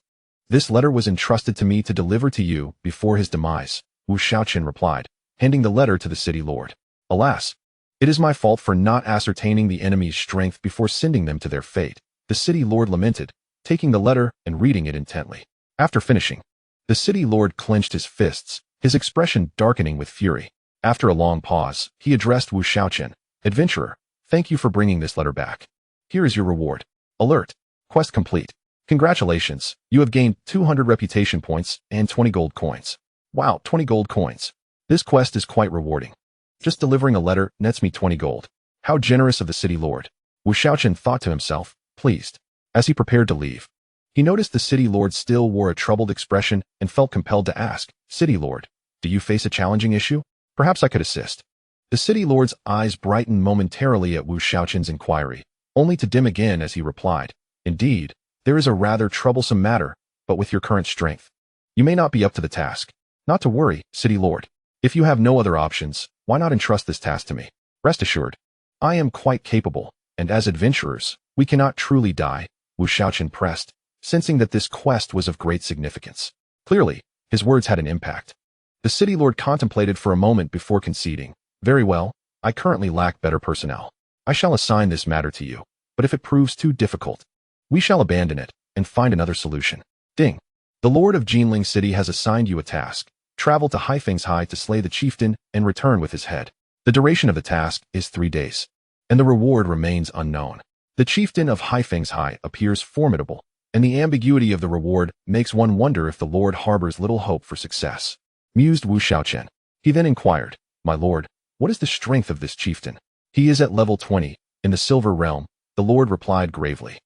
This letter was entrusted to me to deliver to you before his demise," Wu Shaochen replied, handing the letter to the city lord. "Alas, it is my fault for not ascertaining the enemy's strength before sending them to their fate," the city lord lamented, taking the letter and reading it intently. After finishing, the city lord clenched his fists, his expression darkening with fury. After a long pause, he addressed Wu Shaochen, "Adventurer, thank you for bringing this letter back. Here is your reward. Alert! Quest complete. Congratulations, you have gained 200 reputation points and 20 gold coins. Wow, 20 gold coins. This quest is quite rewarding. Just delivering a letter nets me 20 gold. How generous of the city lord." Wu Shaochen thought to himself, pleased. As he prepared to leave, he noticed the city lord still wore a troubled expression and felt compelled to ask, "City lord, do you face a challenging issue? Perhaps I could assist." The city lord's eyes brightened momentarily at Wu Shaochen's inquiry, only to dim again as he replied, "Indeed, there is a rather troublesome matter, but with your current strength, you may not be up to the task. Not to worry, city lord. If you have no other options, why not entrust this task to me? Rest assured, I am quite capable, and as adventurers, we cannot truly die," Wu Shaochen pressed, sensing that this quest was of great significance. Clearly, his words had an impact. The city lord contemplated for a moment before conceding. "Very well, I currently lack better personnel. I shall assign this matter to you, but if it proves too difficult, we shall abandon it and find another solution." Ding. The lord of Jinling City has assigned you a task. Travel to Haifeng's to slay the chieftain and return with his head. The duration of the task is 3 days, and the reward remains unknown. The chieftain of Haifeng's appears formidable, and the ambiguity of the reward makes one wonder if the lord harbors little hope for success, mused Wu Shaochen. He then inquired, "My lord, what is the strength of this chieftain?" "He is at level 20, in the silver realm," the lord replied gravely.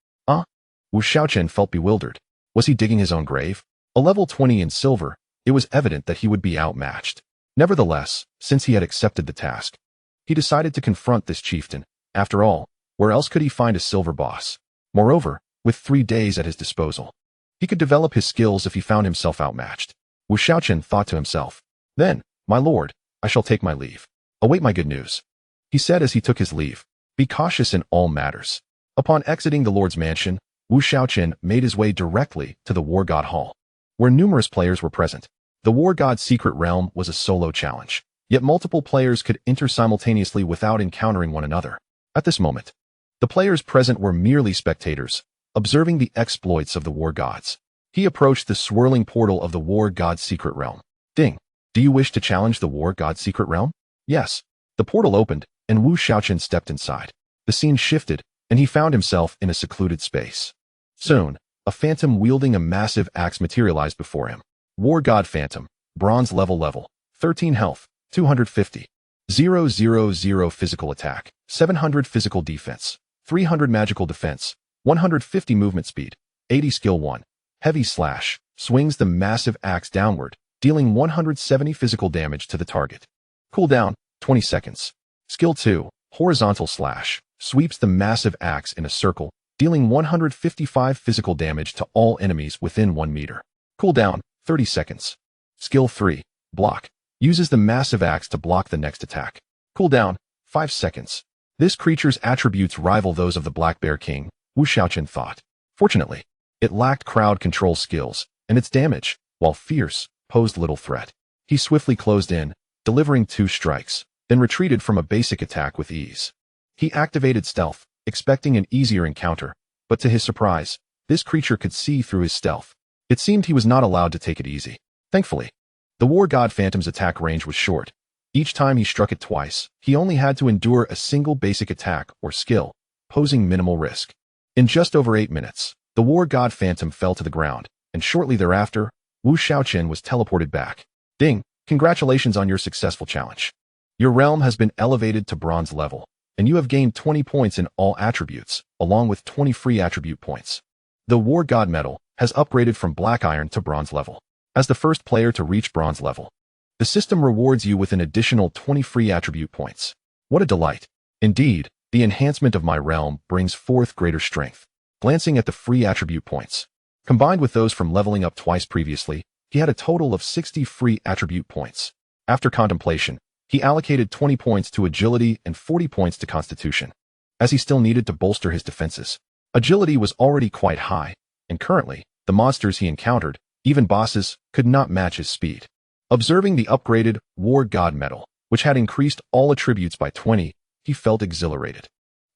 Wu Shaochen felt bewildered. Was he digging his own grave? A level 20 in silver, it was evident that he would be outmatched. Nevertheless, since he had accepted the task, he decided to confront this chieftain. After all, where else could he find a silver boss? Moreover, with 3 days at his disposal, he could develop his skills if he found himself outmatched. Wu Shaochen thought to himself, "Then, my lord, I shall take my leave. Await my good news," he said as he took his leave. "Be cautious in all matters." Upon exiting the lord's mansion, Wu Shaochen made his way directly to the War God Hall, where numerous players were present. The War God's secret realm was a solo challenge, yet multiple players could enter simultaneously without encountering one another. At this moment, the players present were merely spectators, observing the exploits of the war gods. He approached the swirling portal of the War God's secret realm. Ding. "Do you wish to challenge the War God's secret realm?" "Yes." The portal opened, and Wu Shaochen stepped inside. The scene shifted, and he found himself in a secluded space. Soon, a phantom wielding a massive axe materialized before him. War God Phantom, bronze level, 13 health, 250. 000 physical attack, 700 physical defense, 300 magical defense, 150 movement speed, 80 skill 1. Heavy slash, swings the massive axe downward, dealing 170 physical damage to the target. Cooldown, 20 seconds. Skill 2, horizontal slash, sweeps the massive axe in a circle, dealing 155 physical damage to all enemies within 1 meter. Cooldown, 30 seconds. Skill 3, block, uses the massive axe to block the next attack. Cooldown, 5 seconds. This creature's attributes rival those of the Black Bear King, Wu Shaochen thought. Fortunately, it lacked crowd control skills, and its damage, while fierce, posed little threat. He swiftly closed in, delivering 2 strikes, then retreated from a basic attack with ease. He activated stealth, expecting an easier encounter, but to his surprise, this creature could see through his stealth. It seemed he was not allowed to take it easy. Thankfully, the War God Phantom's attack range was short. Each time he struck it twice, he only had to endure a single basic attack or skill, posing minimal risk. In just over 8 minutes, the War God Phantom fell to the ground, and shortly thereafter, Wu Shaochen was teleported back. Ding! Congratulations on your successful challenge. Your realm has been elevated to bronze level, and you have gained 20 points in all attributes, along with 20 free attribute points. The War God medal has upgraded from black iron to bronze level. As the first player to reach bronze level, the system rewards you with an additional 20 free attribute points. What a delight. Indeed, the enhancement of my realm brings forth greater strength. Glancing at the free attribute points, combined with those from leveling up twice previously, he had a total of 60 free attribute points. After contemplation, he allocated 20 points to agility and 40 points to constitution, as he still needed to bolster his defenses. Agility was already quite high, and currently, the monsters he encountered, even bosses, could not match his speed. Observing the upgraded War God medal, which had increased all attributes by 20, he felt exhilarated.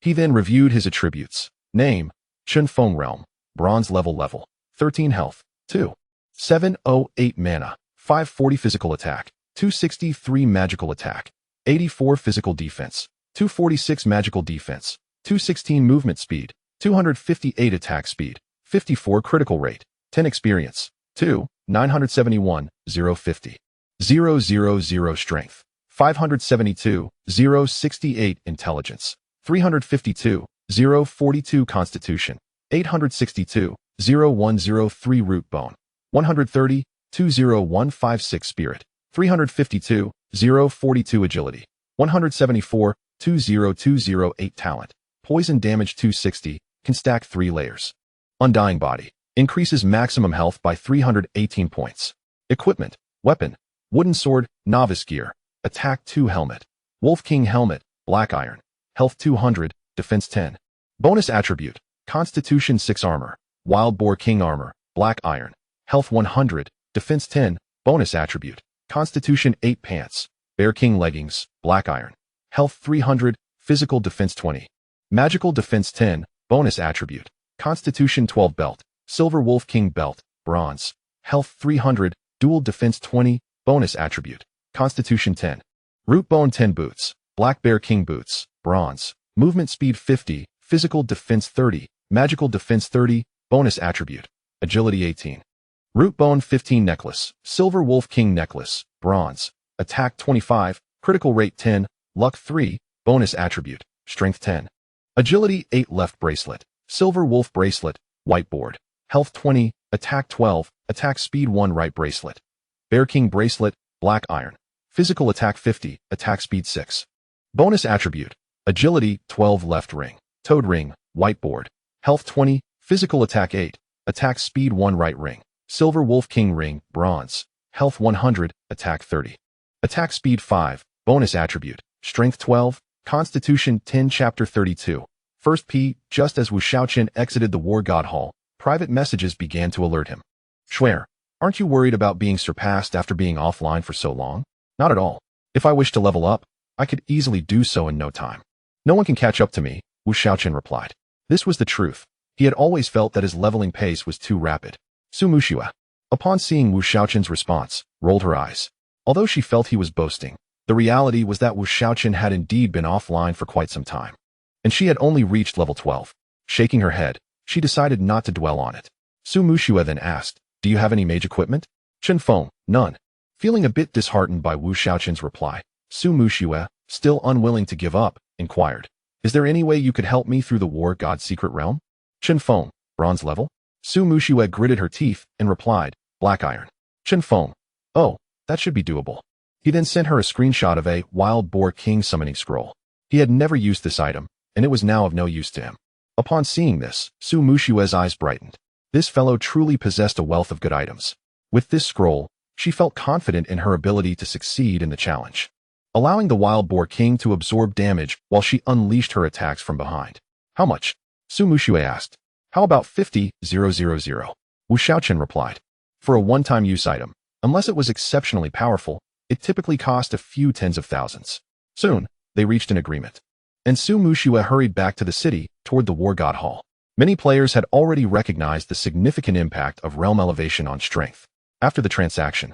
He then reviewed his attributes. Name, Chun Feng Realm, bronze level, 13 health, 2. 708 mana, 540 physical attack, 263 magical attack, 84 physical defense, 246 magical defense, 216 movement speed, 258 attack speed, 54 critical rate, 10 experience, 2, 971, 050. 000 strength, 572, 068 intelligence, 352, 042 constitution, 862, 0103 root bone, 130, 20156 spirit, 352, 042 agility, 174, 20208 talent, poison damage 260, can stack 3 layers. Undying body, increases maximum health by 318 points. Equipment, weapon, wooden sword, novice gear, attack 2 helmet, Wolf King helmet, black iron, health 200, defense 10. Bonus attribute, constitution 6 armor, wild boar king armor, black iron, health 100, defense 10. Bonus attribute, constitution 8 pants, bear king leggings, black iron, health 300, physical defense 20. Magical defense 10, bonus attribute, constitution 12 belt, silver wolf king belt, bronze, health 300, dual defense 20, bonus attribute, constitution 10. Root bone 10 boots, black bear king boots, bronze, movement speed 50, physical defense 30, magical defense 30, bonus attribute, agility 18. Root bone 15 necklace, silver wolf king necklace, bronze, attack 25, critical rate 10, luck 3, bonus attribute, strength 10. Agility 8 left bracelet, silver wolf bracelet, whiteboard, health 20, attack 12, attack speed 1 right bracelet. Bear king bracelet, black iron, physical attack 50, attack speed 6. Bonus attribute, agility 12 left ring, toad ring, whiteboard, health 20, physical attack 8, attack speed 1 right ring, silver wolf king ring, bronze, health 100, attack 30. Attack speed 5, bonus attribute, strength 12, constitution 10 chapter 32. First P, just as Wu Shaochen exited the War God Hall, private messages began to alert him. Schwer, aren't you worried about being surpassed after being offline for so long? Not at all. If I wish to level up, I could easily do so in no time. No one can catch up to me, Wu Shaochen replied. This was the truth. He had always felt that his leveling pace was too rapid. Su Muxua, upon seeing Wu Shaochen's response, rolled her eyes. Although she felt he was boasting, the reality was that Wu Shaochen had indeed been offline for quite some time. and she had only reached level 12. Shaking her head, she decided not to dwell on it. Su Muxue then asked, "Do you have any mage equipment?" Chen Feng, "None." Feeling a bit disheartened by Wu Shaochen's reply, Su Muxue, still unwilling to give up, inquired, "Is there any way you could help me through the war god's secret realm?" Chen Feng, bronze level? Su Muxue gritted her teeth and replied, "Black iron." Chen Feng, "Oh, that should be doable." He then sent her a screenshot of a Wild Boar King summoning scroll. He had never used this item, and it was now of no use to him. Upon seeing this, Su Muxue's eyes brightened. This fellow truly possessed a wealth of good items. With this scroll, she felt confident in her ability to succeed in the challenge, allowing the Wild Boar King to absorb damage while she unleashed her attacks from behind. "How much?" Su Muxue asked. "How about 50,000? Wu Shaochen replied. For a one-time use item, unless it was exceptionally powerful, it typically cost a few tens of thousands. Soon, they reached an agreement, and Su Muxue hurried back to the city toward the War God Hall. Many players had already recognized the significant impact of realm elevation on strength. After the transaction,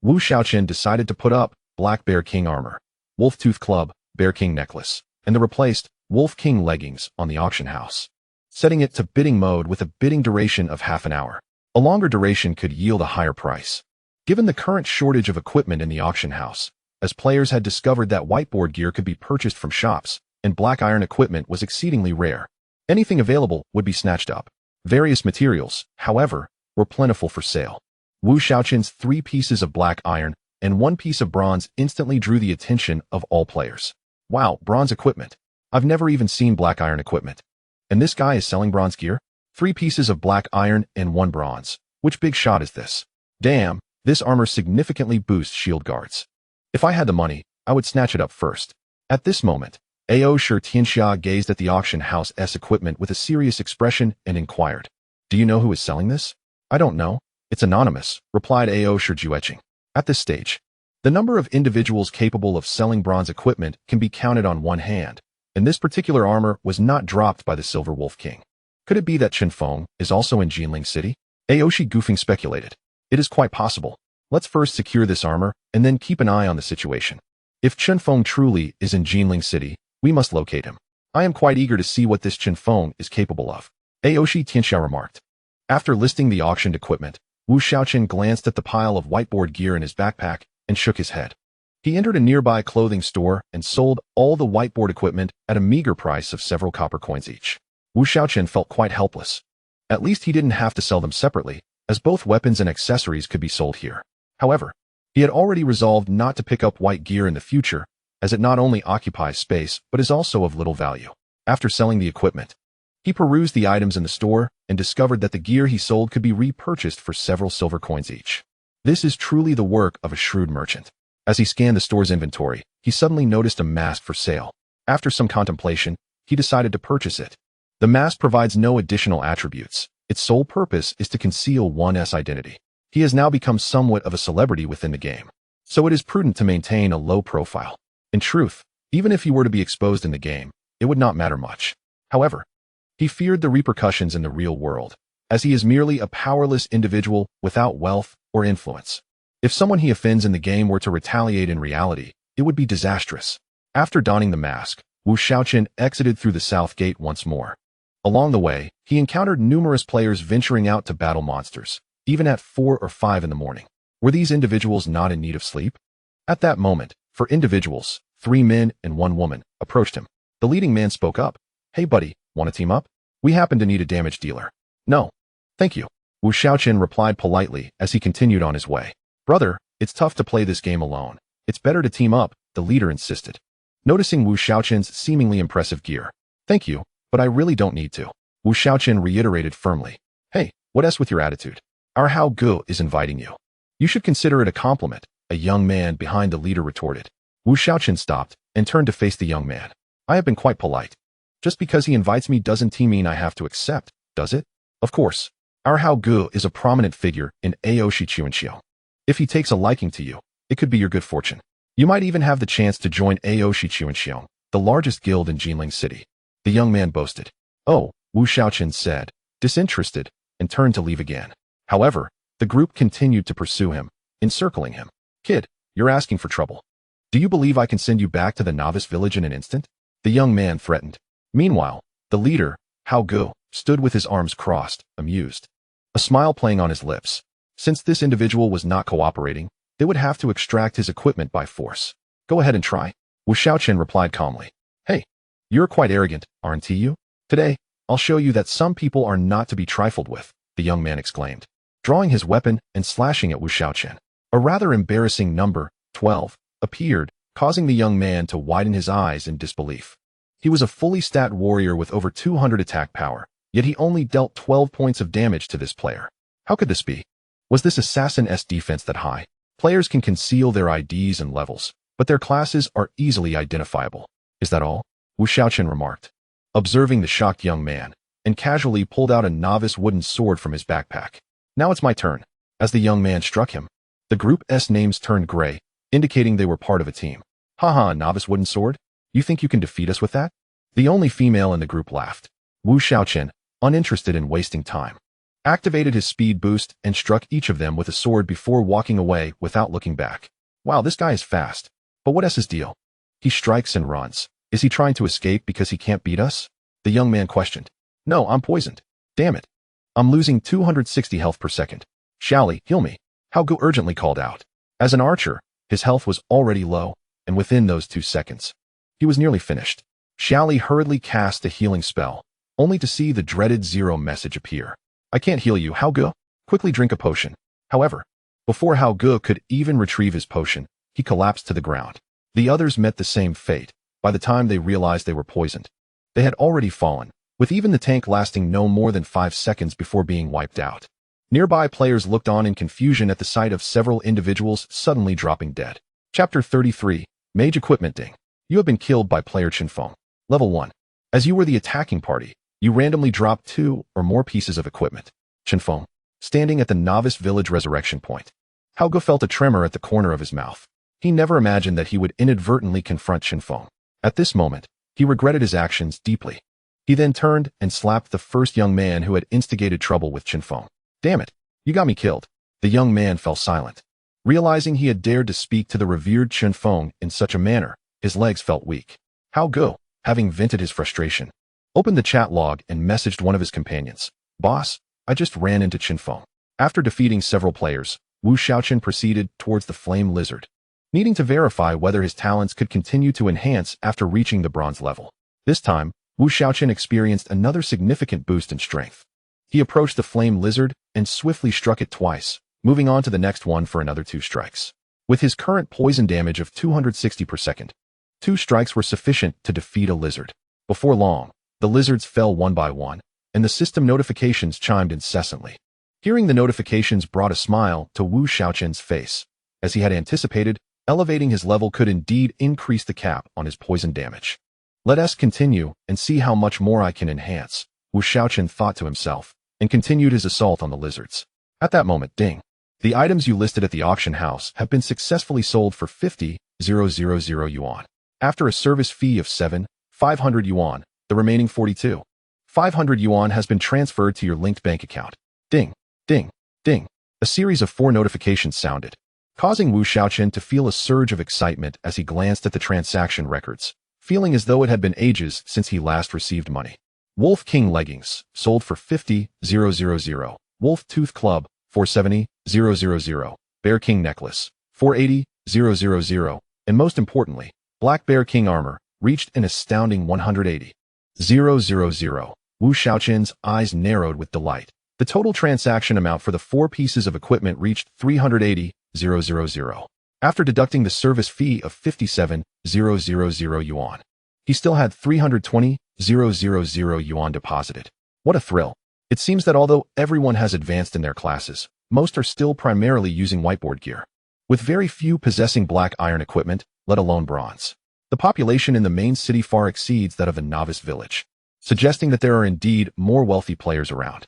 Wu Shaochen decided to put up Black Bear King armor, Wolf Tooth Club, Bear King necklace, and the replaced Wolf King leggings on the auction house, setting it to bidding mode with a bidding duration of half an hour. A longer duration could yield a higher price. Given the current shortage of equipment in the auction house, as players had discovered that whiteboard gear could be purchased from shops, and black iron equipment was exceedingly rare, anything available would be snatched up. Various materials, however, were plentiful for sale. Wu Shaochen's 3 pieces of black iron and 1 piece of bronze instantly drew the attention of all players. Wow, bronze equipment. I've never even seen black iron equipment. And this guy is selling bronze gear? 3 pieces of black iron and 1 bronze. Which big shot is this? Damn, this armor significantly boosts shield guards. If I had the money, I would snatch it up first. At this moment, Ao Shi Tianxia gazed at the auction house's equipment with a serious expression and inquired, "Do you know who is selling this?" "I don't know. It's anonymous," replied Ao Shi Jueqing. At this stage, the number of individuals capable of selling bronze equipment can be counted on one hand, and this particular armor was not dropped by the Silver Wolf King. Could it be that Chen Feng is also in Jinling City? Ao Shi goofing speculated. It is quite possible. Let's first secure this armor, and then keep an eye on the situation. If Chen Feng truly is in Jinling City, we must locate him. I am quite eager to see what this Chen Feng is capable of, Ao Shi Tianxia remarked. After listing the auctioned equipment, Wu Shaochen glanced at the pile of whiteboard gear in his backpack and shook his head. He entered a nearby clothing store and sold all the whiteboard equipment at a meager price of several copper coins each. Wu Shaochen felt quite helpless. At least he didn't have to sell them separately, as both weapons and accessories could be sold here. However, he had already resolved not to pick up white gear in the future, as it not only occupies space but is also of little value. After selling the equipment, he perused the items in the store and discovered that the gear he sold could be repurchased for several silver coins each. This is truly the work of a shrewd merchant. As he scanned the store's inventory, he suddenly noticed a mask for sale. After some contemplation, he decided to purchase it. The mask provides no additional attributes. Its sole purpose is to conceal one's identity. He has now become somewhat of a celebrity within the game, so it is prudent to maintain a low profile. In truth, even if he were to be exposed in the game, it would not matter much. However, he feared the repercussions in the real world, as he is merely a powerless individual without wealth or influence. If someone he offends in the game were to retaliate in reality, it would be disastrous. After donning the mask, Wu Shaochen exited through the south gate once more. Along the way, he encountered numerous players venturing out to battle monsters, even at 4 or 5 in the morning. Were these individuals not in need of sleep? At that moment, 4 individuals, 3 men and 1 woman, approached him. The leading man spoke up. "Hey buddy, want to team up? We happen to need a damage dealer." "No, thank you," Wu Shaochen replied politely as he continued on his way. "Brother, it's tough to play this game alone. It's better to team up," the leader insisted. Noticing Wu Shaochen's seemingly impressive gear, "Thank you, but I really don't need to," Wu Shaochen reiterated firmly. "Hey, what's with your attitude? Our Hao Gu is inviting you. You should consider it a compliment," a young man behind the leader retorted. Wu Shaochen stopped and turned to face the young man. "I have been quite polite. Just because he invites me doesn't mean I have to accept, does it? Of course. Our Hao Gu is a prominent figure in Ao Shi Tianxia. If he takes a liking to you, it could be your good fortune. You might even have the chance to join Ao Shi Tianxia, the largest guild in Jinling City," the young man boasted. "Oh," Wu Shaochen said, disinterested, and turned to leave again. However, the group continued to pursue him, encircling him. "Kid, you're asking for trouble. Do you believe I can send you back to the novice village in an instant?" the young man threatened. Meanwhile, the leader, Hao Gu, stood with his arms crossed, amused, a smile playing on his lips. Since this individual was not cooperating, they would have to extract his equipment by force. Go ahead and try. Wu Shaochen replied calmly. Hey, you're quite arrogant, aren't you? Today, I'll show you that some people are not to be trifled with, the young man exclaimed, drawing his weapon and slashing at Wu Shaochen. A rather embarrassing number, 12, appeared, causing the young man to widen his eyes in disbelief. He was a fully stat warrior with over 200 attack power, yet he only dealt 12 points of damage to this player. How could this be? Was this assassin's defense that high? Players can conceal their IDs and levels, but their classes are easily identifiable. Is that all? Wu Shaochen remarked, observing the shocked young man, and casually pulled out a novice wooden sword from his backpack. Now it's my turn. As the young man struck him, the group's names turned gray, indicating they were part of a team. Haha, novice wooden sword? You think you can defeat us with that? The only female in the group laughed. Wu Shaochen, uninterested in wasting time, activated his speed boost and struck each of them with a sword before walking away without looking back. Wow, this guy is fast. But what's his deal? He strikes and runs. Is he trying to escape because he can't beat us? The young man questioned. No, I'm poisoned. Damn it. I'm losing 260 health per second. Shaoli, heal me. Hao Gu urgently called out. As an archer, his health was already low, and within those 2 seconds, he was nearly finished. Shaoli hurriedly cast a healing spell, only to see the dreaded 0 message appear. I can't heal you, Hao Gu. Quickly drink a potion. However, before Hao Gu could even retrieve his potion, he collapsed to the ground. The others met the same fate. By the time they realized they were poisoned, they had already fallen, with even the tank lasting no more than 5 seconds before being wiped out. Nearby players looked on in confusion at the sight of several individuals suddenly dropping dead. Chapter 33, Mage Equipment Ding. You have been killed by player Chinfeng. Level 1. As you were the attacking party, you randomly dropped 2 or more pieces of equipment. Chinfeng, standing at the novice village resurrection point. Hao Gu felt a tremor at the corner of his mouth. He never imagined that he would inadvertently confront Chinfeng. At this moment, he regretted his actions deeply. He then turned and slapped the first young man who had instigated trouble with Chinfeng. Damn it, you got me killed. The young man fell silent. Realizing he had dared to speak to the revered Chinfeng in such a manner, his legs felt weak. Hao Gu, having vented his frustration, opened the chat log and messaged one of his companions. Boss, I just ran into Chinfeng. After defeating several players, Wu Shaochen proceeded towards the flame lizard, needing to verify whether his talents could continue to enhance after reaching the bronze level. This time, Wu Shaochen experienced another significant boost in strength. He approached the flame lizard and swiftly struck it twice, moving on to the next one for another 2 strikes. With his current poison damage of 260 per second, 2 strikes were sufficient to defeat a lizard. Before long, the lizards fell one by one, and the system notifications chimed incessantly. Hearing the notifications brought a smile to Wu Shaochen's face. As he had anticipated, elevating his level could indeed increase the cap on his poison damage. Let us continue and see how much more I can enhance, Wu Shaochen thought to himself, and continued his assault on the lizards. At that moment, ding. The items you listed at the auction house have been successfully sold for 50,000 yuan. After a service fee of 7,500 yuan, the remaining 42,500 yuan has been transferred to your linked bank account. Ding, ding, ding. A series of 4 notifications sounded, causing Wu Shaochen to feel a surge of excitement as he glanced at the transaction records, feeling as though it had been ages since he last received money. Wolf King leggings, sold for 50,000. Wolf Tooth Club, 470,000. Bear King necklace, 480,000. And most importantly, Black Bear King armor, reached an astounding 180,000. Wu Shaochen's eyes narrowed with delight. The total transaction amount for the 4 pieces of equipment reached 380,000. After deducting the service fee of 57,000 yuan, he still had 320,000 yuan deposited. What a thrill. It seems that although everyone has advanced in their classes, most are still primarily using whiteboard gear, with very few possessing black iron equipment, let alone bronze. The population in the main city far exceeds that of the novice village, suggesting that there are indeed more wealthy players around.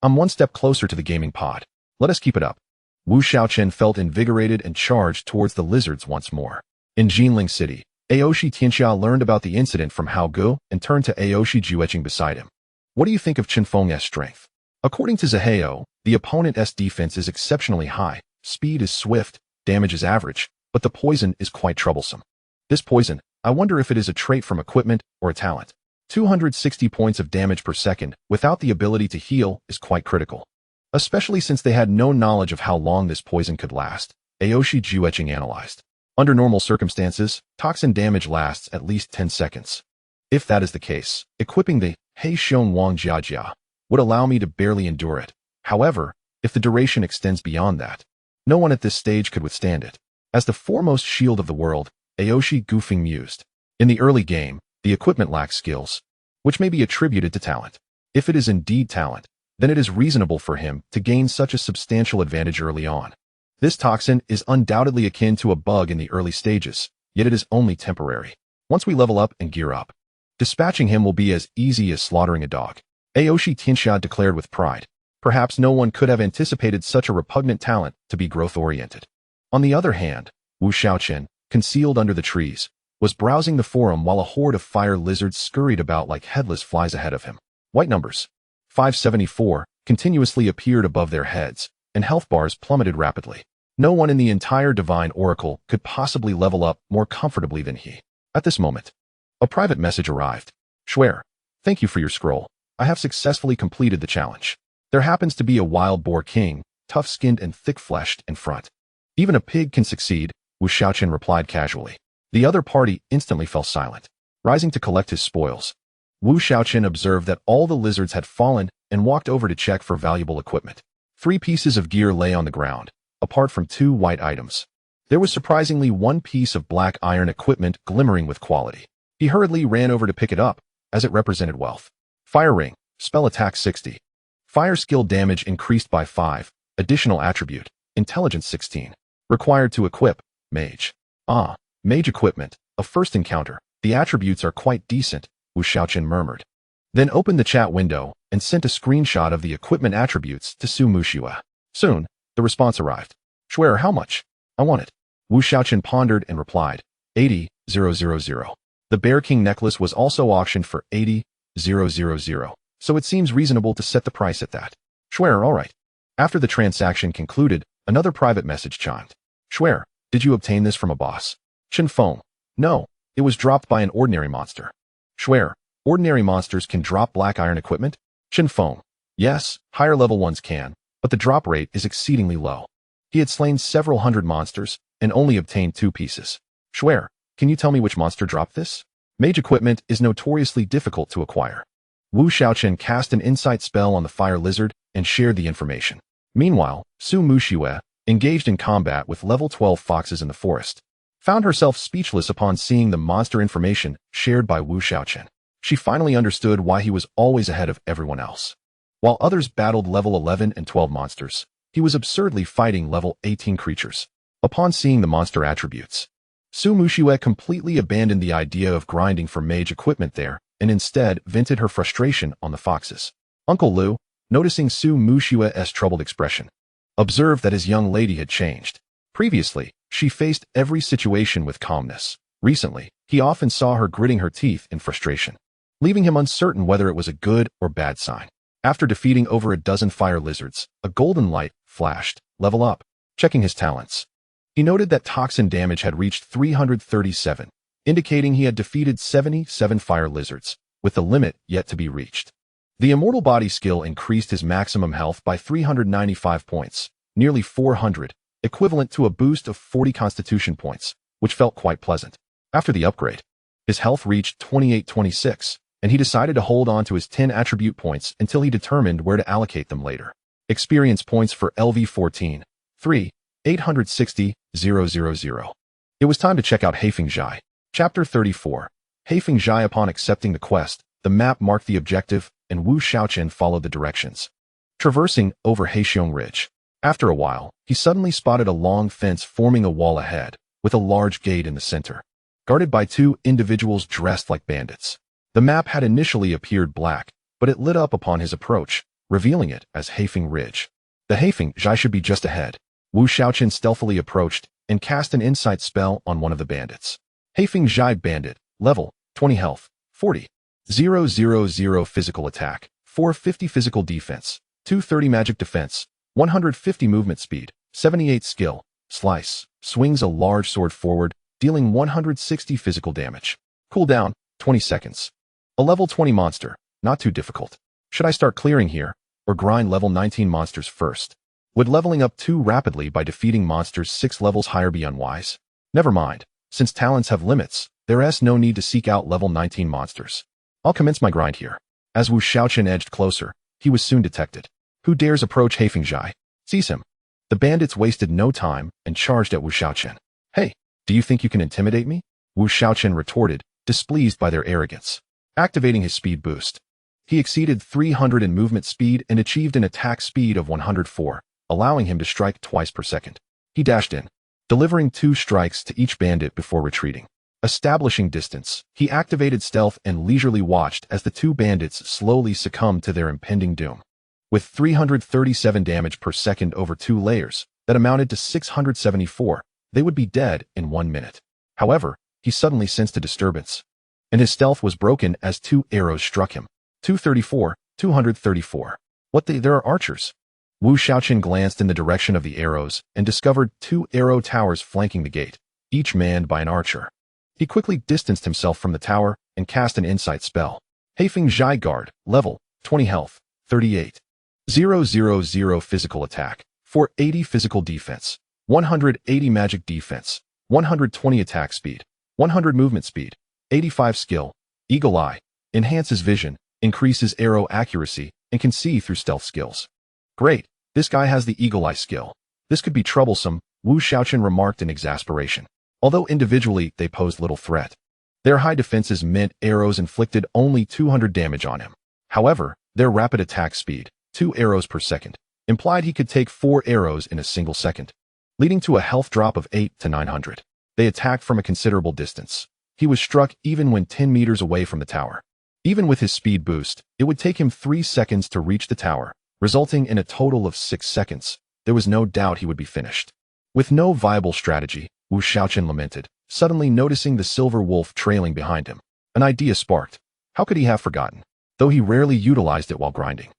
I'm one step closer to the gaming pod. Let us keep it up. Wu Shaochen felt invigorated and charged towards the lizards once more. In Jinling City, Aoshi Tianxia learned about the incident from Hao Gu and turned to Aoshi Jueqing beside him. What do you think of Chinfeng's strength? According to Zaheo, the opponent's defense is exceptionally high, speed is swift, damage is average, but the poison is quite troublesome. This poison, I wonder if it is a trait from equipment or a talent. 260 points of damage per second without the ability to heal is quite critical, especially since they had no knowledge of how long this poison could last, Aoshi Jueching analyzed. Under normal circumstances, toxin damage lasts at least 10 seconds. If that is the case, equipping the Hei Xiong Wang Jiajia would allow me to barely endure it. However, if the duration extends beyond that, no one at this stage could withstand it. As the foremost shield of the world, Aoshi Gufeng mused. In the early game, the equipment lacks skills, which may be attributed to talent. If it is indeed talent, then it is reasonable for him to gain such a substantial advantage early on. This toxin is undoubtedly akin to a bug in the early stages, yet it is only temporary. Once we level up and gear up, dispatching him will be as easy as slaughtering a dog, Aoshi Tianxia declared with pride. Perhaps no one could have anticipated such a repugnant talent to be growth-oriented. On the other hand, Wu Shaochen, concealed under the trees, was browsing the forum while a horde of fire lizards scurried about like headless flies ahead of him. White numbers 574 continuously appeared above their heads, and health bars plummeted rapidly. No one in the entire Divine Oracle could possibly level up more comfortably than he. At this moment, a private message arrived. Schwer, thank you for your scroll. I have successfully completed the challenge. There happens to be a wild boar king, tough-skinned and thick-fleshed, in front. Even a pig can succeed, Wu Shaochen replied casually. The other party instantly fell silent. Rising to collect his spoils, Wu Shaochen observed that all the lizards had fallen and walked over to check for valuable equipment. 3 pieces of gear lay on the ground, apart from 2 white items. There was surprisingly 1 piece of black iron equipment glimmering with quality. He hurriedly ran over to pick it up, as it represented wealth. Fire ring, spell attack 60. Fire skill damage increased by 5, additional attribute, intelligence 16. Required to equip, mage. Ah, mage equipment, a first encounter. The attributes are quite decent, Wu Shaochen murmured. Then opened the chat window and sent a screenshot of the equipment attributes to Su Muxiue. Soon, the response arrived. Schwer, how much? I want it. Wu Shaochen pondered and replied, 80,000. The Bear King necklace was also auctioned for 80,000, so it seems reasonable to set the price at that. Schwer, all right. After the transaction concluded, another private message chimed. Schwer, did you obtain this from a boss? Chen Feng. No, it was dropped by an ordinary monster. Schwer, ordinary monsters can drop black iron equipment? Chen Feng. Yes, higher level ones can, but the drop rate is exceedingly low. He had slain several hundred monsters and only obtained 2 pieces. Schwer, can you tell me which monster dropped this? Mage equipment is notoriously difficult to acquire. Wu Shaochen cast an insight spell on the fire lizard and shared the information. Meanwhile, Su Muxiue, engaged in combat with level 12 foxes in the forest, found herself speechless upon seeing the monster information shared by Wu Shaochen. She finally understood why he was always ahead of everyone else. While others battled level 11 and 12 monsters, he was absurdly fighting level 18 creatures. Upon seeing the monster attributes, Su Muxiue completely abandoned the idea of grinding for mage equipment there and instead vented her frustration on the foxes. Uncle Lu, noticing Su Muxiue's troubled expression, observed that his young lady had changed. Previously, she faced every situation with calmness. Recently, he often saw her gritting her teeth in frustration, leaving him uncertain whether it was a good or bad sign. After defeating over a dozen fire lizards, a golden light flashed. Level up. Checking his talents, he noted that toxin damage had reached 337, indicating he had defeated 77 fire lizards, with the limit yet to be reached. The immortal body skill increased his maximum health by 395 points, nearly 400, equivalent to a boost of 40 constitution points, which felt quite pleasant. After the upgrade, his health reached 2826, and he decided to hold on to his 10 attribute points until he determined where to allocate them later. Experience points for LV14, 3, 860,000. It was time to check out Heifeng Zhai. Chapter 34. Heifeng Zhai. Upon accepting the quest, the map marked the objective, and Wu Shaochen followed the directions, traversing over Heixiong Ridge. After a while, he suddenly spotted a long fence forming a wall ahead, with a large gate in the center, guarded by 2 individuals dressed like bandits. The map had initially appeared black, but it lit up upon his approach, revealing it as Heifeng Ridge. The Heifeng Zhai should be just ahead. Wu Shaochen stealthily approached and cast an insight spell on one of the bandits. Heifeng Zhai bandit, level 20 health, 40,000 physical attack, 450 physical defense, 230 magic defense, 150 movement speed, 78 skill, slice, swings a large sword forward, dealing 160 physical damage. Cooldown, 20 seconds. A level 20 monster, not too difficult. Should I start clearing here, or grind level 19 monsters first? Would leveling up too rapidly by defeating monsters 6 levels higher be unwise? Never mind, since talents have limits, there's no need to seek out level 19 monsters. I'll commence my grind here. As Wu Shaochen edged closer, he was soon detected. Who dares approach Haifeng? Seize him. The bandits wasted no time and charged at Wu Shaochen. Hey, do you think you can intimidate me? Wu Shaochen retorted, displeased by their arrogance. Activating his speed boost. He exceeded 300 in movement speed and achieved an attack speed of 104, allowing him to strike twice per second. He dashed in, delivering 2 strikes to each bandit before retreating. Establishing distance, he activated stealth and leisurely watched as the 2 bandits slowly succumbed to their impending doom. With 337 damage per second over 2 layers, that amounted to 674, they would be dead in 1 minute. However, he suddenly sensed a disturbance, and his stealth was broken as 2 arrows struck him. 234, 234. There are archers. Wu Shaochen glanced in the direction of the arrows and discovered 2 arrow towers flanking the gate, each manned by an archer. He quickly distanced himself from the tower and cast an insight spell. Haifeng Zhai Guard, level, 20 health, 38. 000 physical attack, 480 physical defense, 180 magic defense, 120 attack speed, 100 movement speed, 85 skill, Eagle Eye, enhances vision, increases arrow accuracy, and can see through stealth skills. Great, this guy has the Eagle Eye skill. This could be troublesome, Wu Shaochen remarked in exasperation. Although individually they posed little threat, their high defenses meant arrows inflicted only 200 damage on him. However, their rapid attack speed, 2 arrows per second, implied he could take 4 arrows in a single second, leading to a health drop of 8 to 900. They attacked from a considerable distance. He was struck even when 10 meters away from the tower. Even with his speed boost, it would take him 3 seconds to reach the tower, resulting in a total of 6 seconds. There was no doubt he would be finished. With no viable strategy, Wu Shaochen lamented, suddenly noticing the silver wolf trailing behind him. An idea sparked. How could he have forgotten? Though he rarely utilized it while grinding.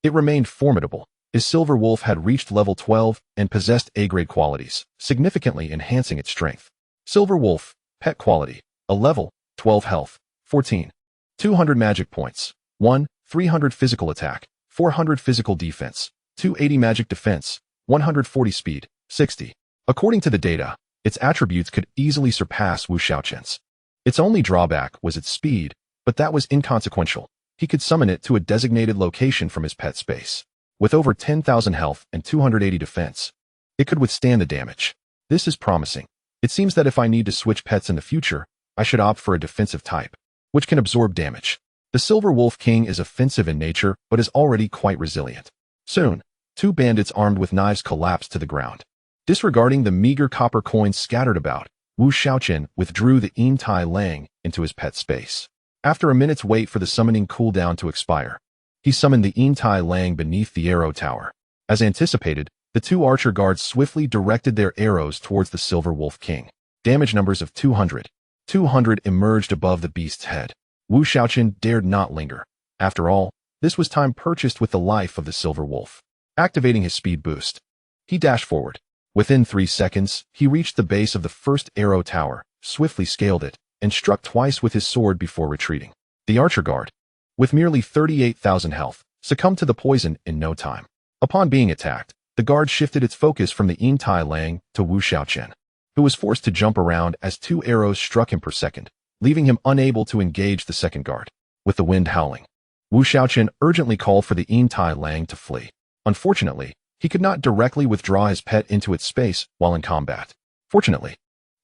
It remained formidable. His silver wolf had reached level 12 and possessed A-grade qualities, significantly enhancing its strength. Silver wolf, pet quality, a level, 12 health, 14. 200 magic points, 1, 300 physical attack, 400 physical defense, 280 magic defense, 140 speed, 60. According to the data, its attributes could easily surpass Wu Shaochen's. Its only drawback was its speed, but that was inconsequential. He could summon it to a designated location from his pet space. With over 10,000 health and 280 defense, it could withstand the damage. This is promising. It seems that if I need to switch pets in the future, I should opt for a defensive type, which can absorb damage. The Silver Wolf King is offensive in nature, but is already quite resilient. Soon, 2 bandits armed with knives collapsed to the ground. Disregarding the meager copper coins scattered about, Wu Shaochen withdrew the Yin Tai Lang into his pet space. After a minute's wait for the summoning cooldown to expire, he summoned the Yin Tai Lang beneath the arrow tower. As anticipated, the 2 archer guards swiftly directed their arrows towards the Silver Wolf King. Damage numbers of 200. 200 emerged above the beast's head. Wu Shaochen dared not linger. After all, this was time purchased with the life of the Silver Wolf. Activating his speed boost, he dashed forward. Within 3 seconds, he reached the base of the first arrow tower, swiftly scaled it, and struck twice with his sword before retreating. The archer guard, with merely 38,000 health, succumbed to the poison in no time. Upon being attacked, the guard shifted its focus from the Yin Tai Lang to Wu Shaochen, who was forced to jump around as 2 arrows struck him per second, leaving him unable to engage the second guard. With the wind howling, Wu Shaochen urgently called for the Yin Tai Lang to flee. Unfortunately, he could not directly withdraw his pet into its space while in combat. Fortunately,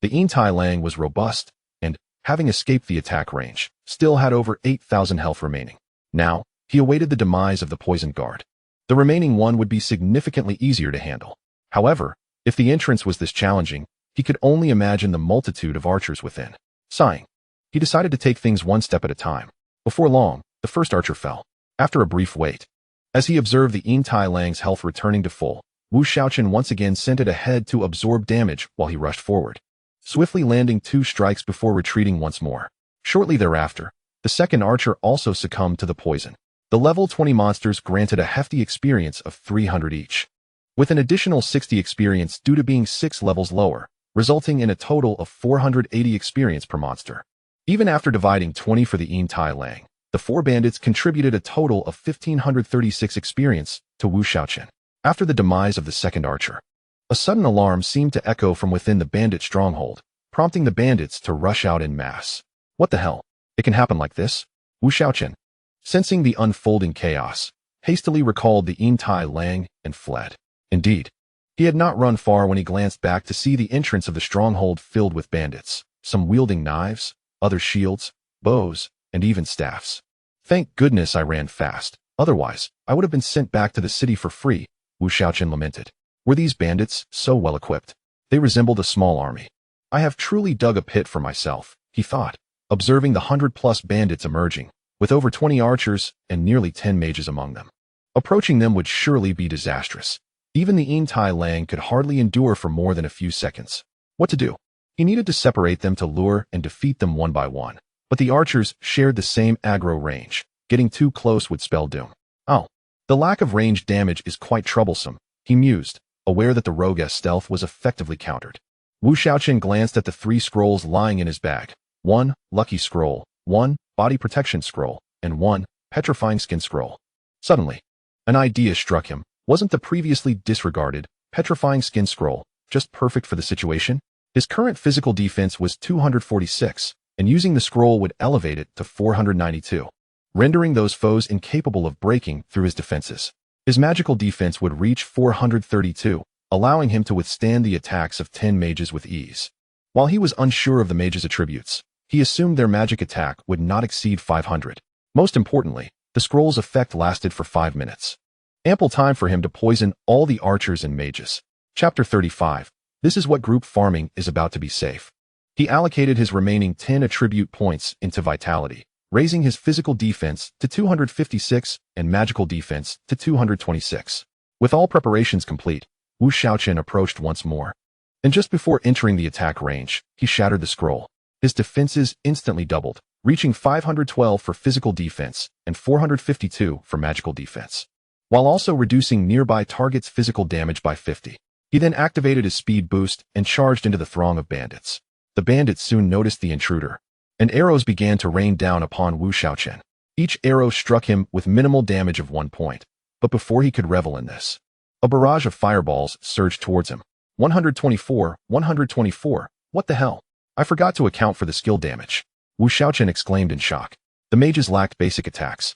the Yin Tai Lang was robust and, having escaped the attack range, still had over 8,000 health remaining. Now, he awaited the demise of the poisoned guard. The remaining one would be significantly easier to handle. However, if the entrance was this challenging, he could only imagine the multitude of archers within. Sighing, he decided to take things one step at a time. Before long, the first archer fell. After a brief wait, as he observed the Yin Tai Lang's health returning to full, Wu Shaochen once again sent it ahead to absorb damage while he rushed forward, swiftly landing 2 strikes before retreating once more. Shortly thereafter, the second archer also succumbed to the poison. The level 20 monsters granted a hefty experience of 300 each, with an additional 60 experience due to being 6 levels lower, resulting in a total of 480 experience per monster. Even after dividing 20 for the Yin Tai Lang, The 4 bandits contributed a total of 1,536 experience to Wu Shaochen. After the demise of the second archer, a sudden alarm seemed to echo from within the bandit stronghold, prompting the bandits to rush out en masse. What the hell? It can happen like this? Wu Shaochen, sensing the unfolding chaos, hastily recalled the Yin Tai Lang and fled. Indeed, he had not run far when he glanced back to see the entrance of the stronghold filled with bandits, some wielding knives, others shields, bows, and even staffs. Thank goodness I ran fast, otherwise I would have been sent back to the city for free, Wu Shaochen lamented. Were these bandits so well equipped? They resembled a small army. I have truly dug a pit for myself, he thought, observing the 100-plus bandits emerging, with over 20 archers and nearly 10 mages among them. Approaching them would surely be disastrous. Even the Yin Tai Lang could hardly endure for more than a few seconds. What to do? He needed to separate them to lure and defeat them one by one. But the archers shared the same aggro range. Getting too close would spell doom. Oh, the lack of range damage is quite troublesome, he mused, aware that the rogue's stealth was effectively countered. Wu Shaochen glanced at the 3 scrolls lying in his bag. 1 lucky scroll, 1 body protection scroll, and 1 petrifying skin scroll. Suddenly, an idea struck him. Wasn't the previously disregarded petrifying skin scroll just perfect for the situation? His current physical defense was 246, and using the scroll would elevate it to 492, rendering those foes incapable of breaking through his defenses. His magical defense would reach 432, allowing him to withstand the attacks of 10 mages with ease. While he was unsure of the mages' attributes, he assumed their magic attack would not exceed 500. Most importantly, the scroll's effect lasted for 5 minutes. Ample time for him to poison all the archers and mages. Chapter 35. This is what group farming is about to be safe. He allocated his remaining 10 attribute points into vitality, raising his physical defense to 256 and magical defense to 226. With all preparations complete, Wu Shaochen approached once more. And just before entering the attack range, he shattered the scroll. His defenses instantly doubled, reaching 512 for physical defense and 452 for magical defense, while also reducing nearby targets' physical damage by 50. He then activated his speed boost and charged into the throng of bandits. The bandits soon noticed the intruder, and arrows began to rain down upon Wu Shaochen. Each arrow struck him with minimal damage of 1 point, but before he could revel in this, a barrage of fireballs surged towards him. 124, 124, what the hell? I forgot to account for the skill damage, Wu Shaochen exclaimed in shock. The mages lacked basic attacks,